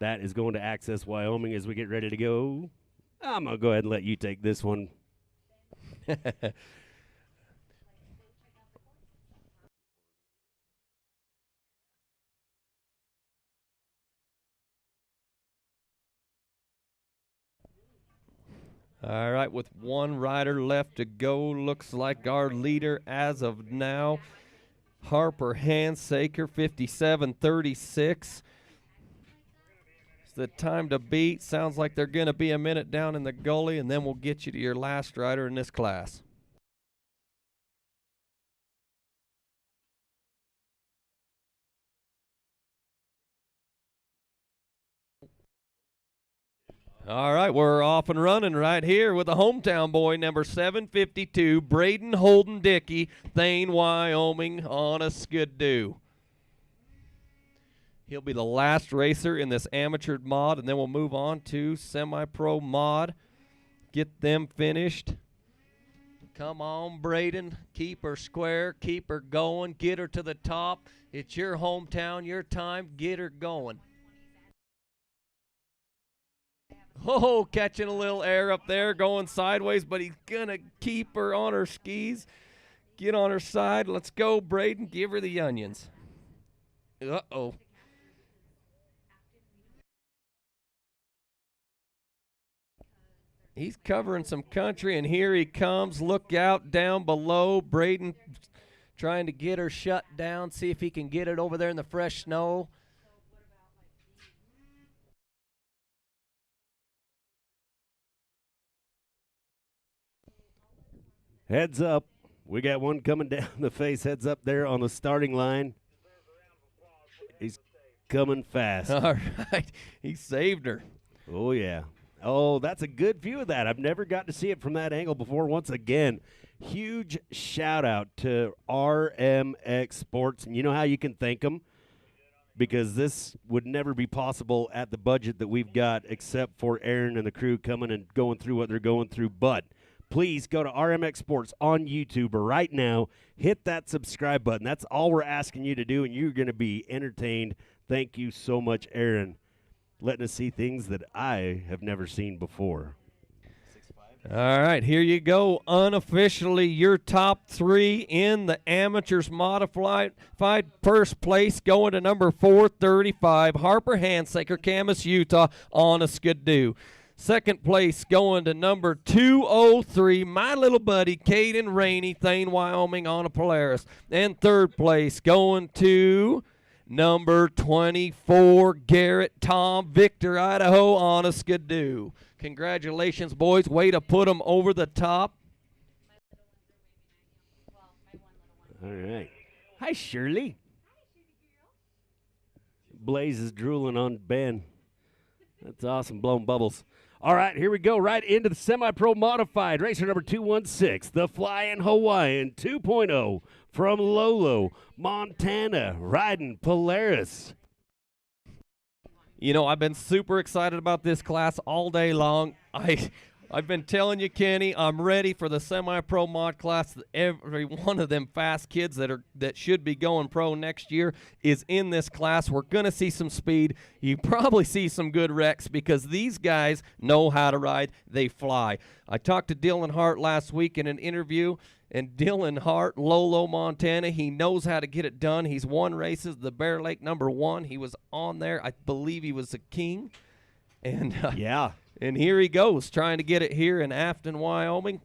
that is going to Access Wyoming as we get ready to go. I'm going to go ahead and let you take this one. All right, with one rider left to go, looks like our leader as of now, Harper Handsaker, 57:36. It's the time to beat. Sounds like they're going to be a minute down in the gully, and then we'll get you to your last rider in this class. All right, we're off and running right here with the hometown boy, number 752, Braden Holden Dickey, Thane, Wyoming, on a skidoo. He'll be the last racer in this amateur mod, and then we'll move on to semi-pro mod. Get them finished. Come on, Braden. Keep her square. Keep her going. Get her to the top. It's your hometown, your time. Get her going. Oh, catching a little air up there, going sideways, but he's going to keep her on her skis. Get on her side. Let's go, Braden. Give her the onions. Uh-oh. He's covering some country, and here he comes. Look out down below. Braden trying to get her shut down, see if he can get it over there in the fresh snow. Heads up. We got one coming down the face. Heads up there on the starting line. He's coming fast. All right. He saved her. Oh, yeah. Oh, that's a good view of that. I've never got to see it from that angle before. Once again, huge shout out to RMX Sports. And you know how you can thank them? Because this would never be possible at the budget that we've got except for Aaron and the crew coming and going through what they're going through. But please go to RMX Sports on YouTube right now. Hit that subscribe button. That's all we're asking you to do, and you're going to be entertained. Thank you so much, Aaron, letting us see things that I have never seen before. All right, here you go. Unofficially, your top 3 in the amateurs modified. First place going to number 435, Harper Handsaker, Camas, Utah, on a skidoo. Second place going to number 203, my little buddy, Caden Rainey, Thane, Wyoming, on a Polaris. And third place going to number 24, Garrett Tom, Victor, Idaho, on a Skidoo. Congratulations, boys. Way to put them over the top. All right. Hi, Shirley. Blaze is drooling on Ben. That's awesome, blowing bubbles. All right, here we go, right into the semi-pro modified. Racer number 216, the Flying Hawaiian 2.0 from Lolo, Montana, riding Polaris. You know, I've been super excited about this class all day long. I've been telling you, Kenny, I'm ready for the semi-pro mod class. Every one of them fast kids that should be going pro next year is in this class. We're going to see some speed. You probably see some good wrecks because these guys know how to ride. They fly. I talked to Dylan Hart last week in an interview, and Dylan Hart, Lolo, Montana, he knows how to get it done. He's won races. The Bear Lake #1, he was on there. I believe he was the king. And yeah. And here he goes, trying to get it here in Afton, Wyoming.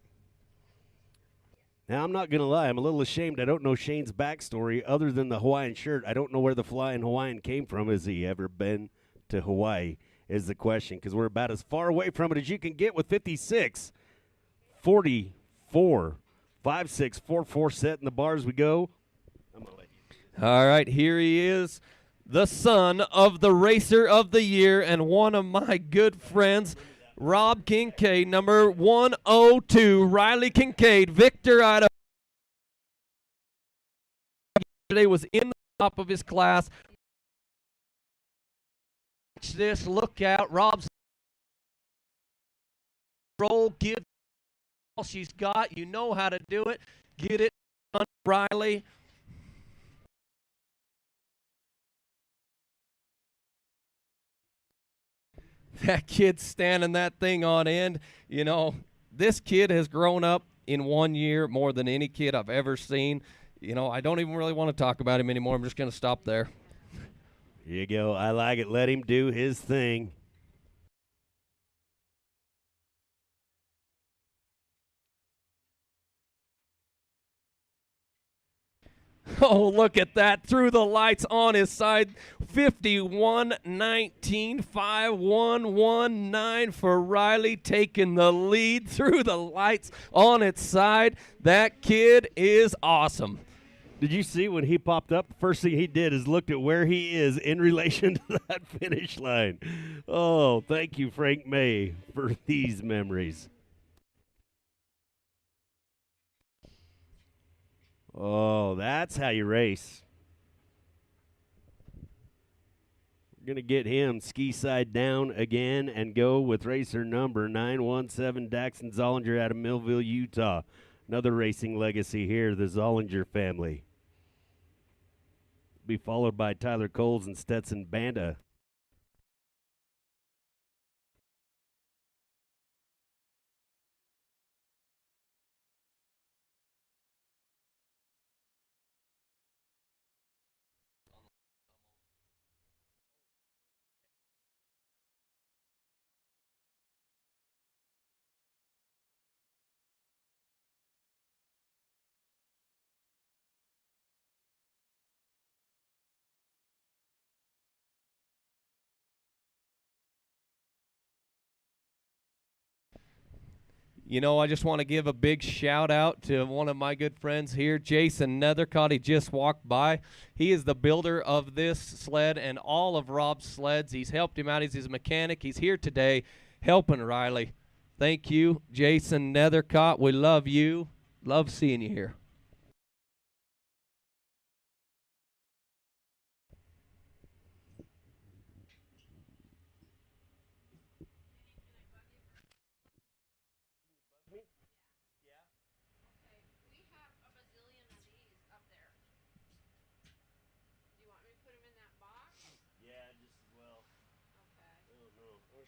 Now, I'm not going to lie. I'm a little ashamed. I don't know Shane's backstory other than the Hawaiian shirt. I don't know where the Flying Hawaiian came from. Has he ever been to Hawaii is the question, because we're about as far away from it as you can get with 56, 44, 5, 6, 4, 4 set in the bars we go. I'm going to let you. All right, here he is. The son of the Racer of the Year and one of my good friends, Rob Kincaid, number 102, Riley Kincaid, Victor, Idaho. Yesterday was in the top of his class. Watch this, look out, Rob's roll, give all she's got. You know how to do it. Get it done, Riley. That kid's standing that thing on end. You know, this kid has grown up in 1 year more than any kid I've ever seen. You know, I don't even really want to talk about him anymore. I'm just going to stop there. Here you go. I like it. Let him do his thing. Oh, look at that. Through the lights on his side. 51-19, 5-1-1-9 for Riley, taking the lead through the lights on its side. That kid is awesome. Did you see when he popped up? The first thing he did is looked at where he is in relation to that finish line. Oh, thank you, Frank May, for these memories. Oh, that's how you race. We're going to get him ski side down again and go with racer number 917, Daxton Zollinger out of Millville, Utah. Another racing legacy here, the Zollinger family. Be followed by Tyler Coles and Stetson Banda. You know, I just want to give a big shout out to one of my good friends here, Jason Nethercott. He just walked by. He is the builder of this sled and all of Rob's sleds. He's helped him out. He's his mechanic. He's here today helping Riley. Thank you, Jason Nethercott. We love you. Love seeing you here.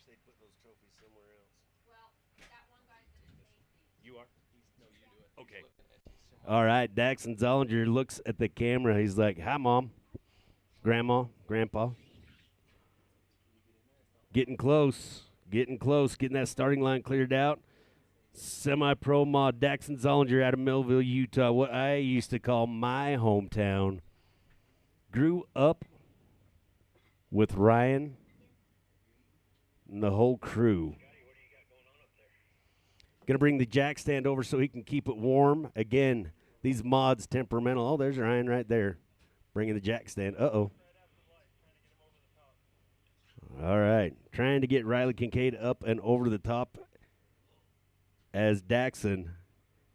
They'd put those trophies somewhere else. Well, that one guy's going to take these. You are? No, you do it. Okay. All right, Daxton Zollinger looks at the camera. He's like, hi, Mom, Grandma, Grandpa. Getting close. Getting close, getting that starting line cleared out. Semi-pro mod Daxon Zollinger out of Millville, Utah, what I used to call my hometown. Grew up with Ryan and the whole crew. Going to bring the jack stand over so he can keep it warm. Again, these mods temperamental. Oh, there's Ryan right there bringing the jack stand. Uh-oh. All right. Trying to get Riley Kincaid up and over the top as Daxon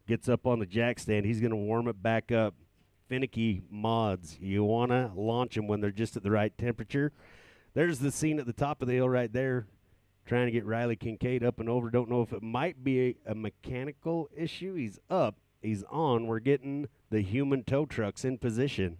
gets up on the jack stand. He's going to warm it back up. Finicky mods. You want to launch them when they're just at the right temperature. There's the scene at the top of the hill right there. Trying to get Riley Kincaid up and over. Don't know if it might be a mechanical issue. He's up. He's on. We're getting the human tow trucks in position.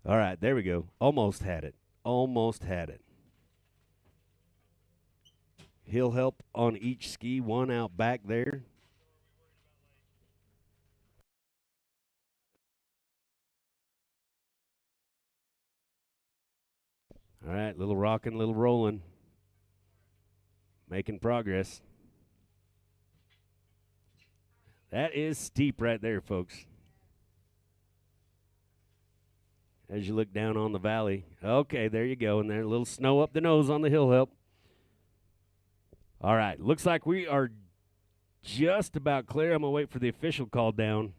All right, there we go. Almost had it. Almost had it. He'll help on each ski, one out back there. All right, little rocking, little rolling. Making progress. That is steep right there, folks. As you look down on the valley. Okay, there you go. And there, a little snow up the nose on the hill help. All right, looks like we are just about clear. I'm going to wait for the official call down.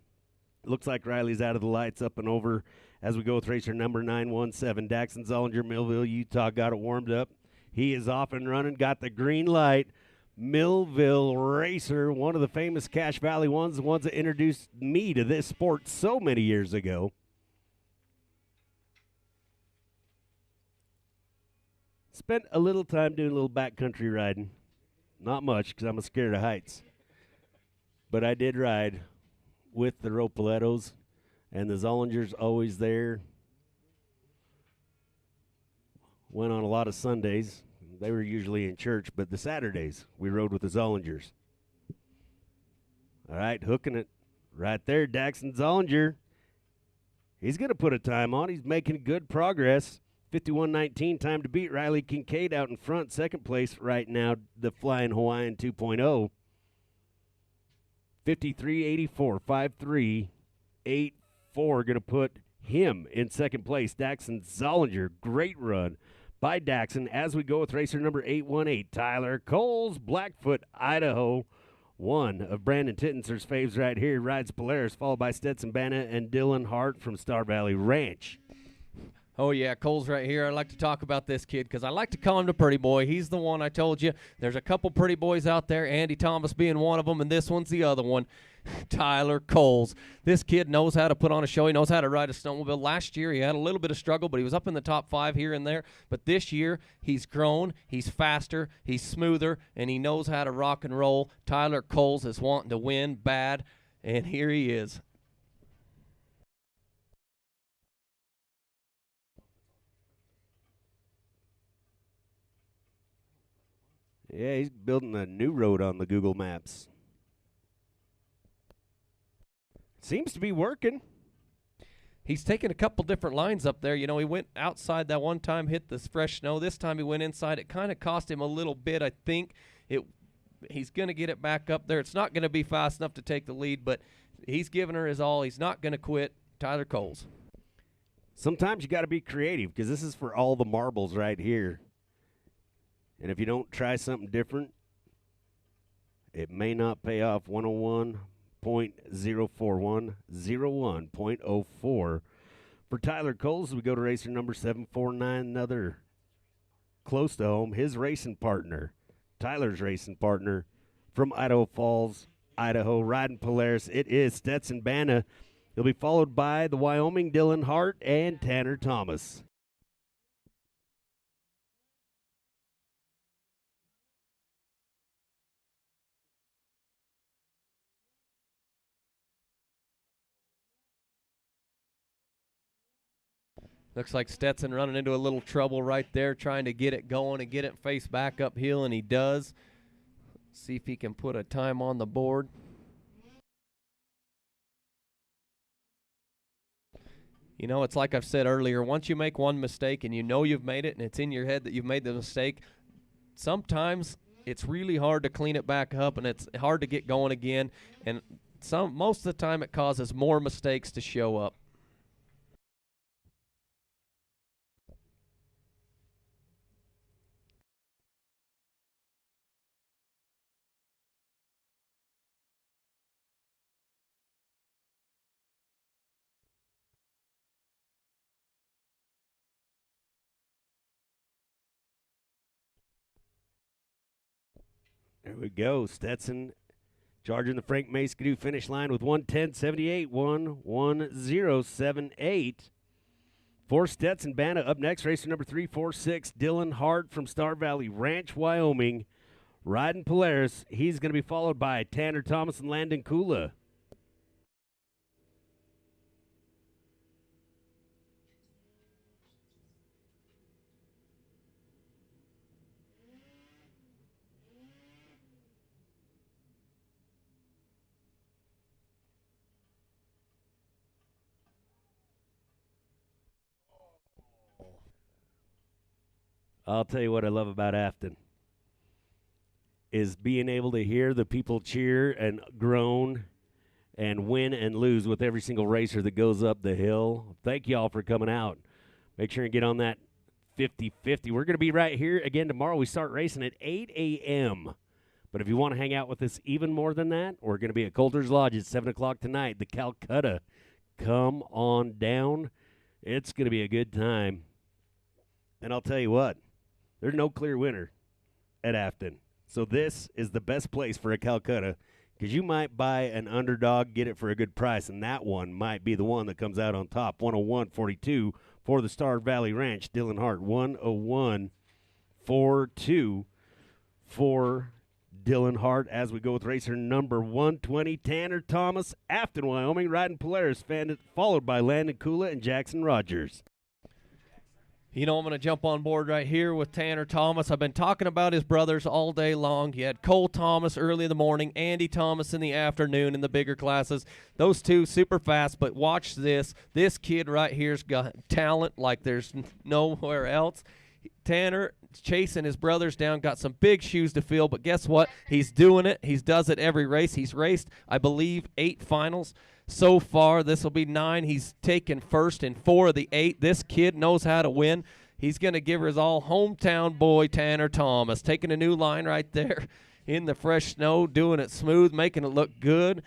Looks like Riley's out of the lights, up and over as we go with racer number 917. Daxon Zollinger, Millville, Utah, got it warmed up. He is off and running, got the green light. Millville racer, one of the famous Cache Valley ones, the ones that introduced me to this sport so many years ago. Spent a little time doing a little backcountry riding. Not much, because I'm scared of heights. But I did ride with the Ropolettos, and the Zollinger's always there. Went on a lot of Sundays. They were usually in church, but the Saturdays we rode with the Zollingers. All right, hooking it right there, Daxon Zollinger. He's going to put a time on. He's making good progress. 51:19 time to beat. Riley Kincaid out in front, second place right now, the Flying Hawaiian 2.0. 53.84, 5.3.84, going to put him in second place. Daxon Zollinger, great run by Daxon as we go with racer number 818, Tyler Coles, Blackfoot, Idaho. One of Brandon Tittenser's faves right here, rides Polaris, followed by Stetson Banna and Dylan Hart from Star Valley Ranch. Oh, yeah, Cole's right here. I'd like to talk about this kid because I like to call him the pretty boy. He's the one I told you. There's a couple pretty boys out there, Andy Thomas being one of them, and this one's the other one, Tyler Coles. This kid knows how to put on a show. He knows how to ride a snowmobile. Last year he had a little bit of struggle, but he was up in the top 5 here and there. But this year he's grown, he's faster, he's smoother, and he knows how to rock and roll. Tyler Coles is wanting to win bad, and here he is. Yeah, he's building a new road on the Google Maps. Seems to be working. He's taken a couple different lines up there. You know, he went outside that one time, hit this fresh snow. This time he went inside. It kind of cost him a little bit, I think. He's going to get it back up there. It's not going to be fast enough to take the lead, but he's giving her his all. He's not going to quit. Tyler Coles. Sometimes you got to be creative because this is for all the marbles right here. And if you don't try something different, it may not pay off. 101.041, 01.04. For Tyler Coles, we go to racer number 749, another close to home. His racing partner, Tyler's racing partner from Idaho Falls, Idaho, riding Polaris. It is Stetson Banna. He'll be followed by the Wyoming Dylan Hart and Tanner Thomas. Looks like Stetson running into a little trouble right there, trying to get it going and get it face back uphill, and he does. See if he can put a time on the board. You know, it's like I've said earlier, once you make one mistake and you know you've made it and it's in your head that you've made the mistake, sometimes it's really hard to clean it back up and it's hard to get going again. And most of the time it causes more mistakes to show up. There we go. Stetson charging the Frank May Skidoo finish line with 1:10.78, 1:10.78. For Stetson Banna, up next, racer number 346, Dylan Hart from Star Valley Ranch, Wyoming, riding Polaris. He's going to be followed by Tanner Thomas and Landon Kula. I'll tell you what I love about Afton is being able to hear the people cheer and groan and win and lose with every single racer that goes up the hill. Thank you all for coming out. Make sure and get on that 50-50. We're going to be right here again tomorrow. We start racing at 8 a.m. But if you want to hang out with us even more than that, we're going to be at Coulter's Lodge at 7 o'clock tonight, the Calcutta. Come on down. It's going to be a good time. And I'll tell you what. There's no clear winner at Afton. So this is the best place for a Calcutta because you might buy an underdog, get it for a good price, and that one might be the one that comes out on top. 101.42 for the Star Valley Ranch, Dylan Hart. 101.42 for Dylan Hart as we go with racer number 120, Tanner Thomas, Afton, Wyoming, riding Polaris, followed by Landon Kula and Jackson Rogers. You know, I'm going to jump on board right here with Tanner Thomas. I've been talking about his brothers all day long. You had Cole Thomas early in the morning, Andy Thomas in the afternoon in the bigger classes. Those two super fast, but watch this. This kid right here's got talent like there's nowhere else. Tanner chasing his brothers down, got some big shoes to fill, but guess what? He's doing it. He does it every race. He's raced, I believe, 8 finals. So far, this will be 9. He's taken first in 4 of the 8. This kid knows how to win. He's going to give his all hometown boy, Tanner Thomas, taking a new line right there in the fresh snow, doing it smooth, making it look good.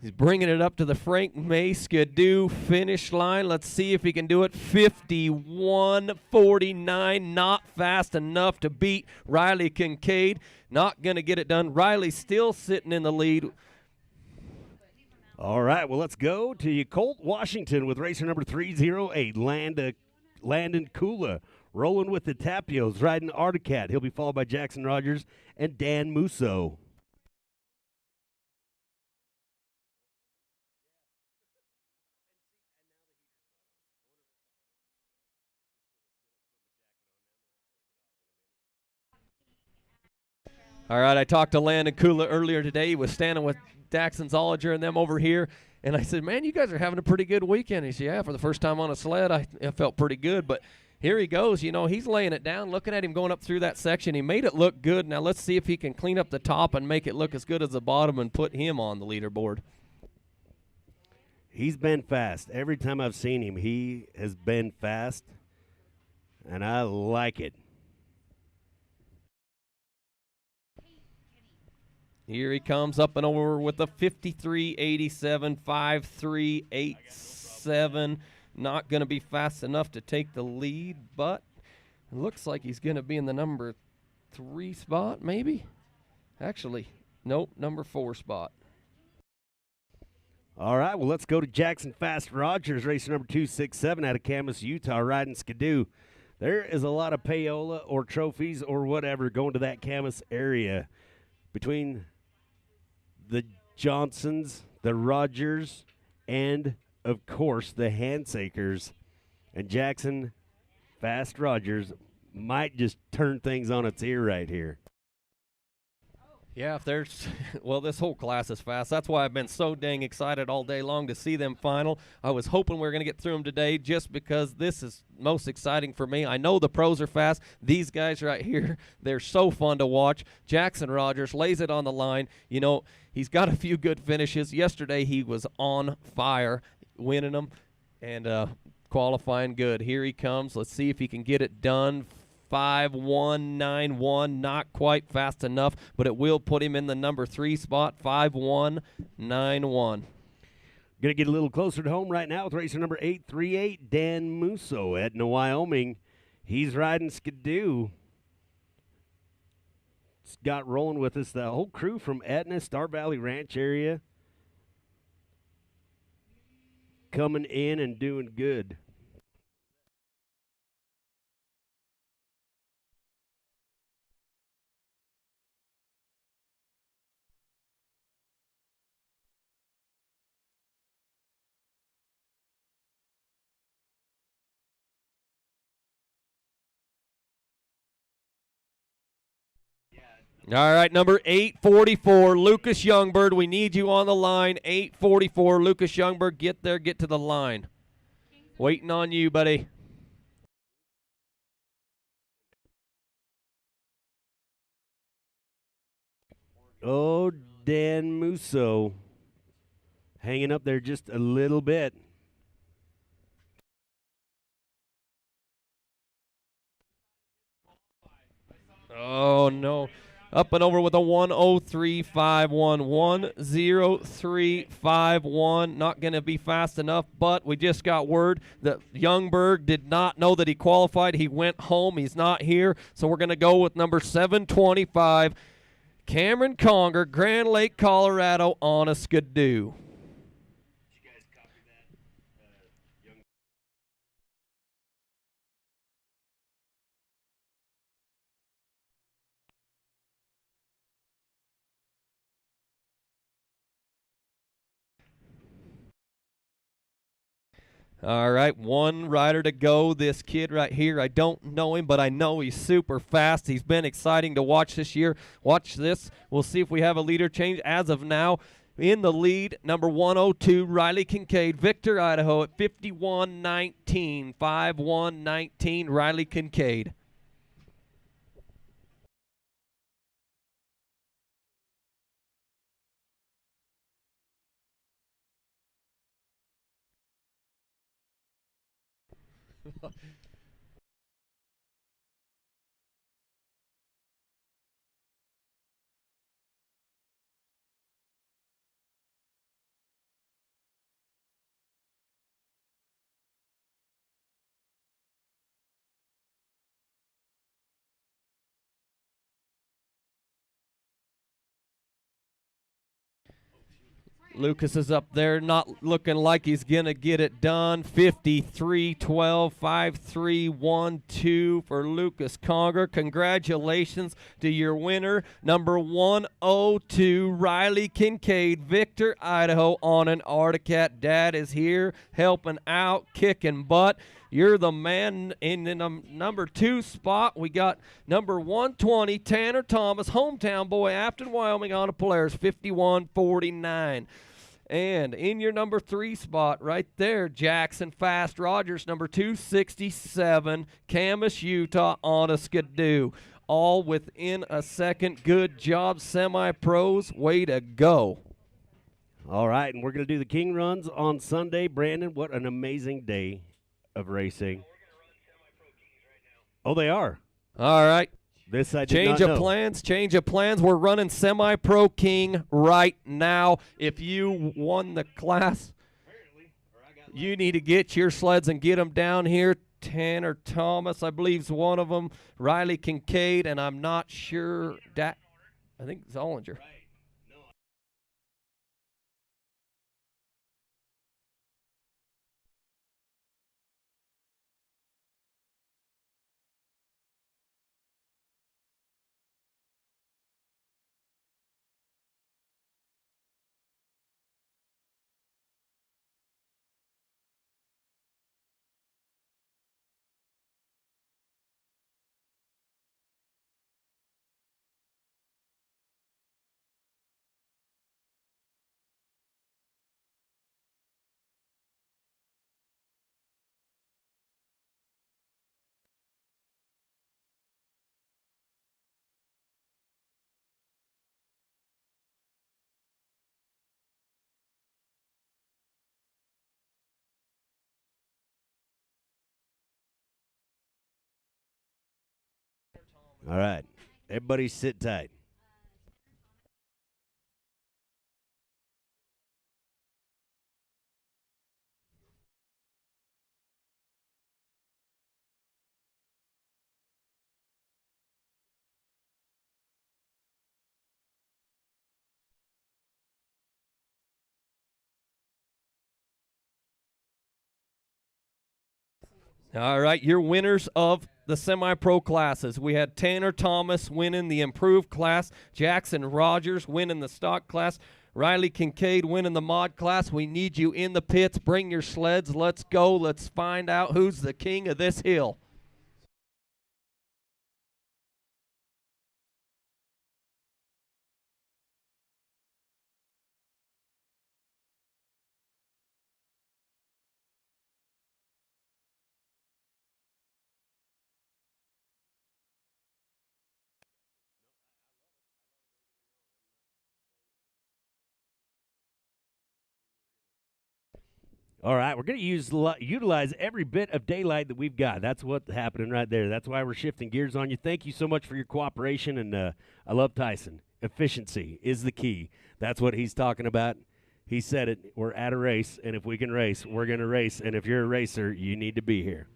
He's bringing it up to the Frank May Skidoo finish line. Let's see if he can do it. 51.49, not fast enough to beat Riley Kincaid. Not going to get it done. Riley's still sitting in the lead. All right, well, let's go to Colt, Washington with racer number 308, Landon Kula, rolling with the Tapios, riding Articat. He'll be followed by Jackson Rogers and Dan Musso. All right, I talked to Landon Kula earlier today. He was standing with Daxon Zollinger and them over here. And I said, man, you guys are having a pretty good weekend. He said, yeah, for the first time on a sled, I felt pretty good. But here he goes. You know, he's laying it down, looking at him going up through that section. He made it look good. Now let's see if he can clean up the top and make it look as good as the bottom and put him on the leaderboard. He's been fast. Every time I've seen him, he has been fast, and I like it. Here he comes up and over with a 53.87, 53.87. Not going to be fast enough to take the lead, but it looks like he's going to be in the number 3 spot, maybe. Actually, nope, number 4 spot. All right, well, let's go to Jackson Fast Rogers, racer number 267 out of Camas, Utah, riding Skidoo. There is a lot of payola or trophies or whatever going to that Camas area between the Johnsons, the Rogers, and of course, the Handsakers. And Jackson Fast Rogers might just turn things on its ear right here. Yeah, if there's, well, this whole class is fast. That's why I've been so dang excited all day long to see them final. I was hoping we were going to get through them today just because this is most exciting for me. I know the pros are fast. These guys right here, they're so fun to watch. Jackson Rogers lays it on the line. You know, he's got a few good finishes. Yesterday he was on fire, winning them and qualifying good. Here he comes. Let's see if he can get it done. 5-1-9-1, not quite fast enough, but it will put him in the number 3 spot. 5-1-9-1. Going to get a little closer to home right now with racer number 838, Dan Musso, Edna, Wyoming. He's riding Skidoo. Got rolling with us the whole crew from Etna, Star Valley Ranch area. Coming in and doing good. All right, number 844, Lucas Youngbird. We need you on the line. 844, Lucas Youngbird. Get there, get to the line. Waiting on you, buddy. Oh, Dan Musso hanging up there just a little bit. Oh, no. Up and over with a 103.51. 103.51. Not going to be fast enough, but we just got word that Youngberg did not know that he qualified. He went home. He's not here. So we're going to go with number 725, Cameron Conger, Grand Lake, Colorado, on a Skidoo. All right, one rider to go. This kid right here, I don't know him, but I know he's super fast. He's been exciting to watch this year. Watch this. We'll see if we have a leader change. As of now, in the lead, number 102, Riley Kincaid, Victor, Idaho at 51.19. 51.19, Riley Kincaid. Lucas is up there, not looking like he's going to get it done. 53-12, 5-3-1-2 for Lucas Conger. Congratulations to your winner, number 102, Riley Kincaid, Victor, Idaho, on an Articat. Dad is here helping out, kicking butt. You're the man. In the number 2 spot, we got number 120, Tanner Thomas, hometown boy, Afton, Wyoming, on a Polaris, 51.49. And in your number 3 spot right there, Jackson Fast Rogers, number 267, Camas, Utah, on a Skidoo. All within a second. Good job, semi-pros. Way to go. All right, and we're going to do the King runs on Sunday. Brandon, what an amazing day of racing. Oh, they are. All right. This I did Change not of know. plans, change of plans. We're running Semi-Pro King right now. If you won the class, you need to get your sleds and get them down here. Tanner Thomas, I believe, is one of them. Riley Kincaid, and I'm not sure. I think Zollinger. All right. Everybody sit tight. All right, your winners of the semi-pro classes. We had Tanner Thomas winning the improved class, Jackson Rogers winning the stock class, Riley Kincaid winning the mod class. We need you in the pits. Bring your sleds. Let's go. Let's find out who's the king of this hill. All right, we're going to utilize every bit of daylight that we've got. That's what's happening right there. That's why we're shifting gears on you. Thank you so much for your cooperation, and I love Tyson. Efficiency is the key. That's what he's talking about. He said it. We're at a race, and if we can race, we're going to race. And if you're a racer, you need to be here.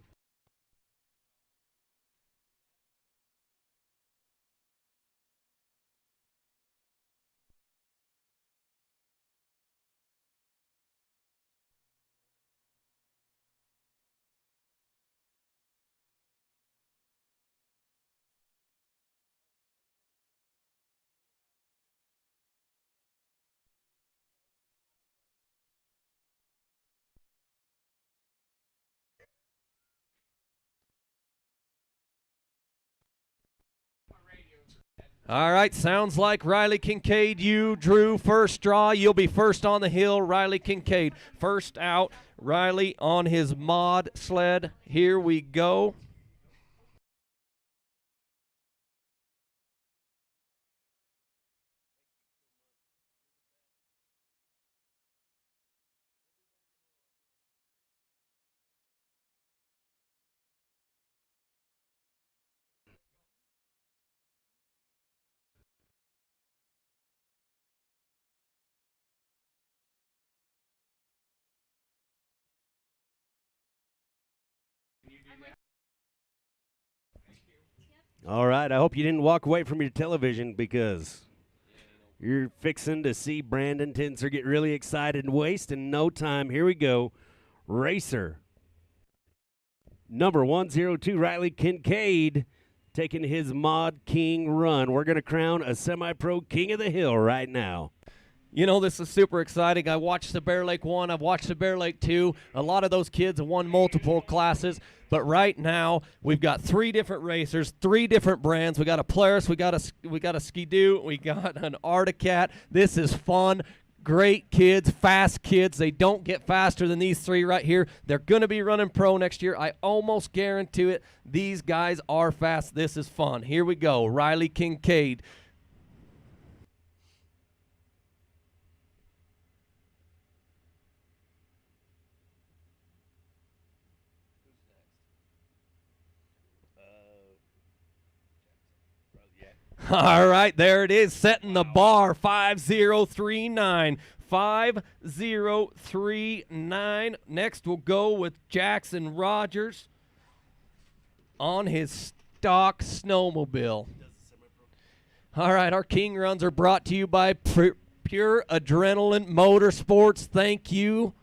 All right, sounds like Riley Kincaid, you drew first straw. You'll be first on the hill, Riley Kincaid. First out, Riley on his mod sled. Here we go. All right, I hope you didn't walk away from your television because you're fixing to see Brandon Tinser get really excited and wasting no time. Here we go. Racer number 102, Riley Kincaid, taking his Mod King run. We're going to crown a semi-pro king of the hill right now. You know, this is super exciting. I watched the Bear Lake 1. I've watched the Bear Lake 2. A lot of those kids have won multiple classes. But right now, we've got 3 different racers, 3 different brands. We got a Polaris, we got a Ski-Doo, we got an Articat. This is fun. Great kids, fast kids. They don't get faster than these 3 right here. They're going to be running pro next year. I almost guarantee it. These guys are fast. This is fun. Here we go. Riley Kincaid. All right, there it is, setting the bar, 5039. 5039. Next, we'll go with Jackson Rogers on his stock snowmobile. All right, our King runs are brought to you by Pure Adrenaline Motorsports. Thank you.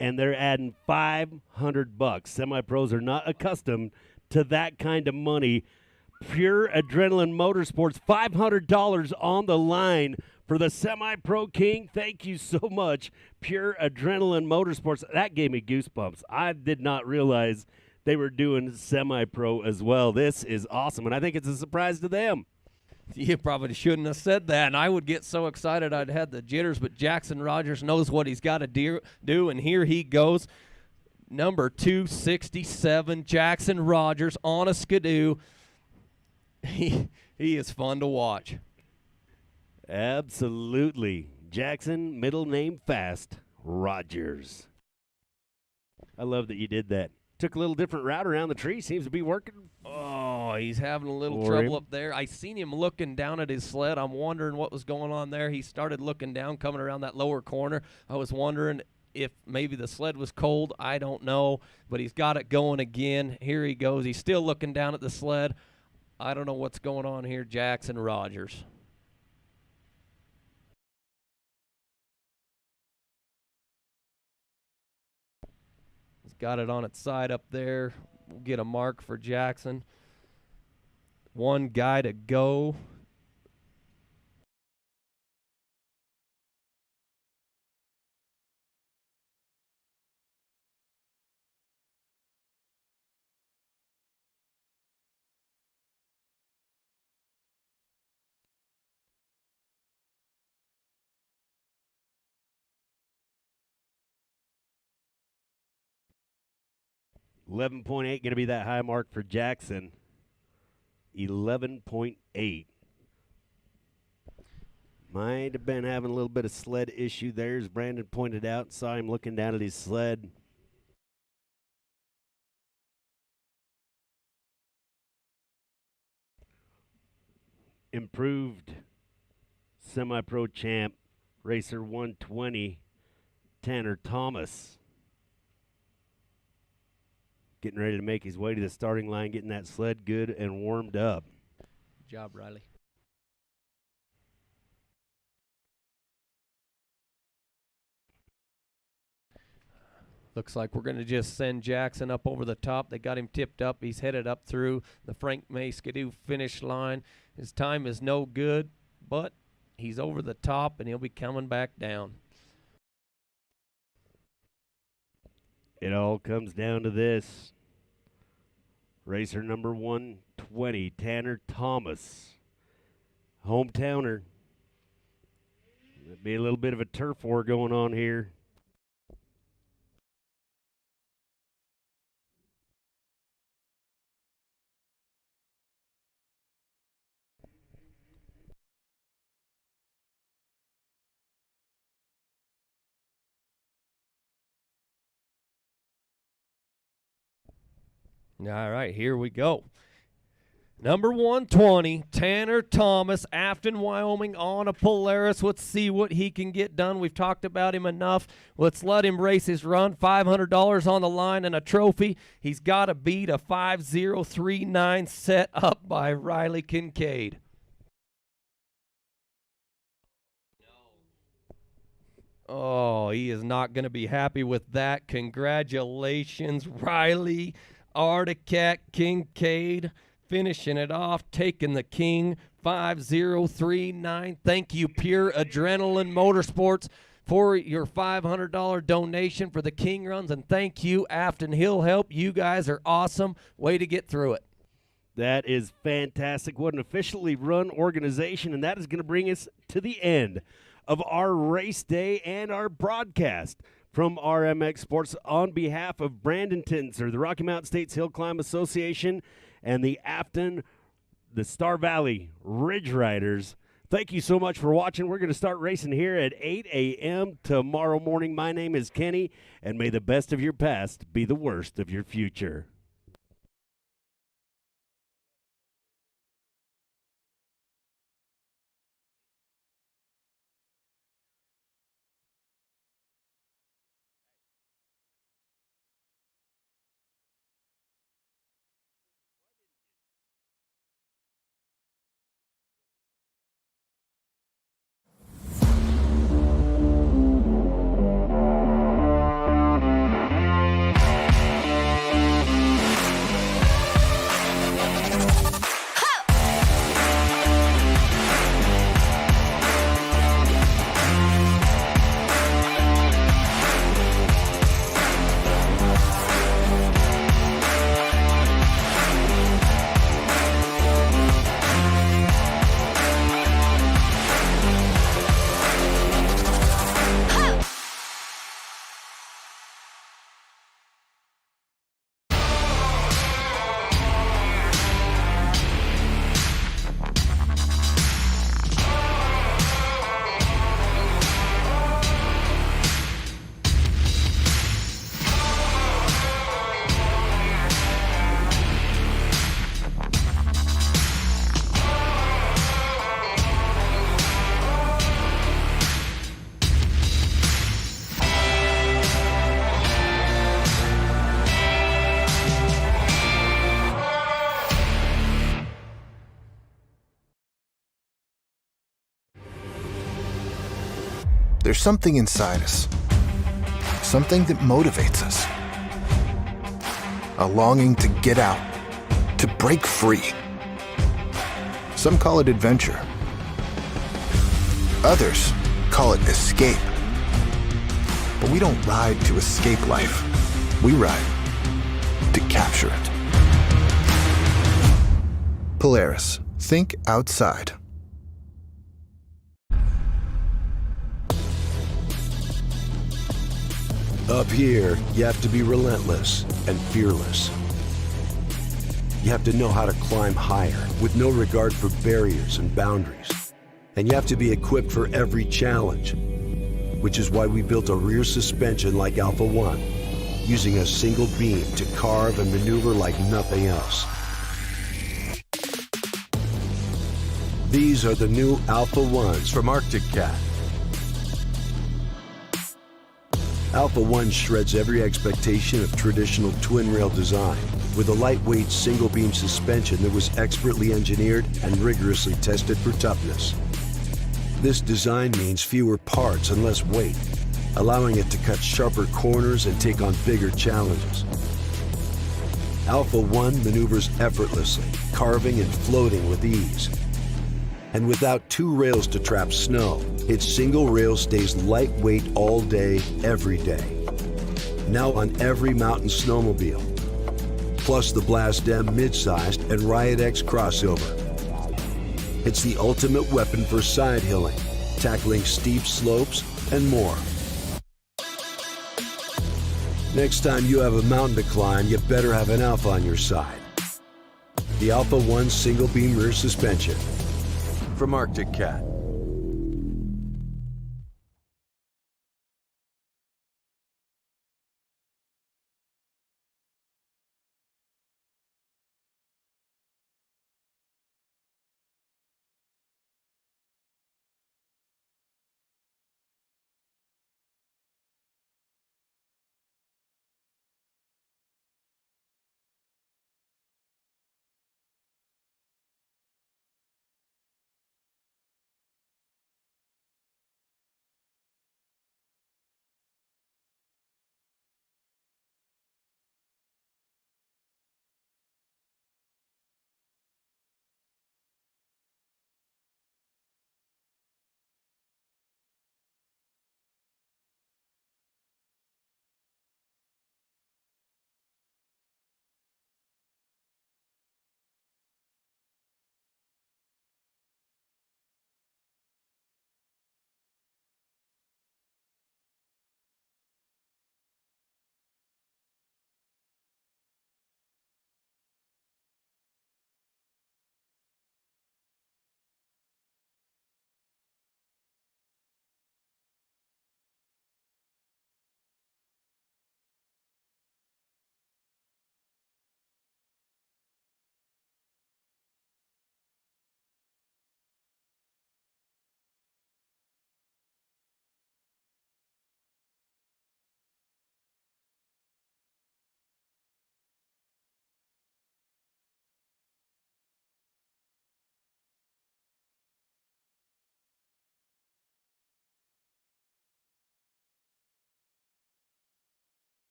And they're adding $500. Semi-pros are not accustomed to that kind of money. Pure Adrenaline Motorsports, $500 on the line for the Semi-Pro King. Thank you so much, Pure Adrenaline Motorsports. That gave me goosebumps. I did not realize they were doing Semi-Pro as well. This is awesome, and I think it's a surprise to them. You probably shouldn't have said that, and I would get so excited I'd had the jitters, but Jackson Rogers knows what he's got to do, and here he goes. Number 267, Jackson Rogers on a Ski-Doo. He is fun to watch. Absolutely. Jackson, middle name fast, Rogers. I love that you did that. Took a little different route around the tree. Seems to be working. Oh, Oh, he's having a little For trouble him. up there. I seen him looking down at his sled. I'm wondering what was going on there. He started looking down, coming around that lower corner. I was wondering if maybe the sled was cold. I don't know, but he's got it going again. Here he goes. He's still looking down at the sled. I don't know what's going on here, Jackson Rogers. He's got it on its side up there. We'll get a mark for Jackson. One guy to go. $11.8 going to be that high mark for Jackson. 11.8. Might have been having a little bit of sled issue there, as Brandon pointed out. Saw him looking down at his sled. Improved semi-pro champ, racer 120, Tanner Thomas. Getting ready to make his way to the starting line, getting that sled good and warmed up. Good job, Riley. Looks like we're going to just send Jackson up over the top. They got him tipped up. He's headed up through the Frank May Skidoo finish line. His time is no good, but he's over the top, and he'll be coming back down. It all comes down to this. Racer number 120, Tanner Thomas. Hometowner. There'll be a little bit of a turf war going on here. All right, here we go. Number 120, Tanner Thomas, Afton, Wyoming, on a Polaris. Let's see what he can get done. We've talked about him enough. Let's let him race his run. $500 on the line and a trophy. He's got to beat a 5:039 set up by Riley Kincaid. Oh, he is not going to be happy with that. Congratulations, Riley Articat Kincaid, finishing it off, taking the king, 5:039. Thank you, Pure Adrenaline Motorsports, for your $500 donation for the King Runs, and thank you, Afton Hill Help. You guys are awesome. Way to get through it. That is fantastic. What an officially run organization, and that is going to bring us to the end of our race day and our broadcast. From RMX Sports, on behalf of Brandon Tittenser, the Rocky Mountain States Hill Climb Association, and the Afton, the Star Valley Ridge Riders, thank you so much for watching. We're going to start racing here at 8 a.m. tomorrow morning. My name is Kenny, and may the best of your past be the worst of your future. There's something inside us, something that motivates us. A longing to get out, to break free. Some call it adventure. Others call it escape. But we don't ride to escape life. We ride to capture it. Polaris. Think outside. Up here, you have to be relentless and fearless. You have to know how to climb higher with no regard for barriers and boundaries. And you have to be equipped for every challenge, which is why we built a rear suspension like Alpha One, using a single beam to carve and maneuver like nothing else. These are the new Alpha Ones from Arctic Cat. Alpha One shreds every expectation of traditional twin-rail design with a lightweight single-beam suspension that was expertly engineered and rigorously tested for toughness. This design means fewer parts and less weight, allowing it to cut sharper corners and take on bigger challenges. Alpha One maneuvers effortlessly, carving and floating with ease. And without two rails to trap snow, its single rail stays lightweight all day, every day. Now on every mountain snowmobile, plus the Blast M mid-sized and Riot X crossover. It's the ultimate weapon for side hilling, tackling steep slopes, and more. Next time you have a mountain to climb, you better have an Alpha on your side. The Alpha One single beam rear suspension from Arctic Cat.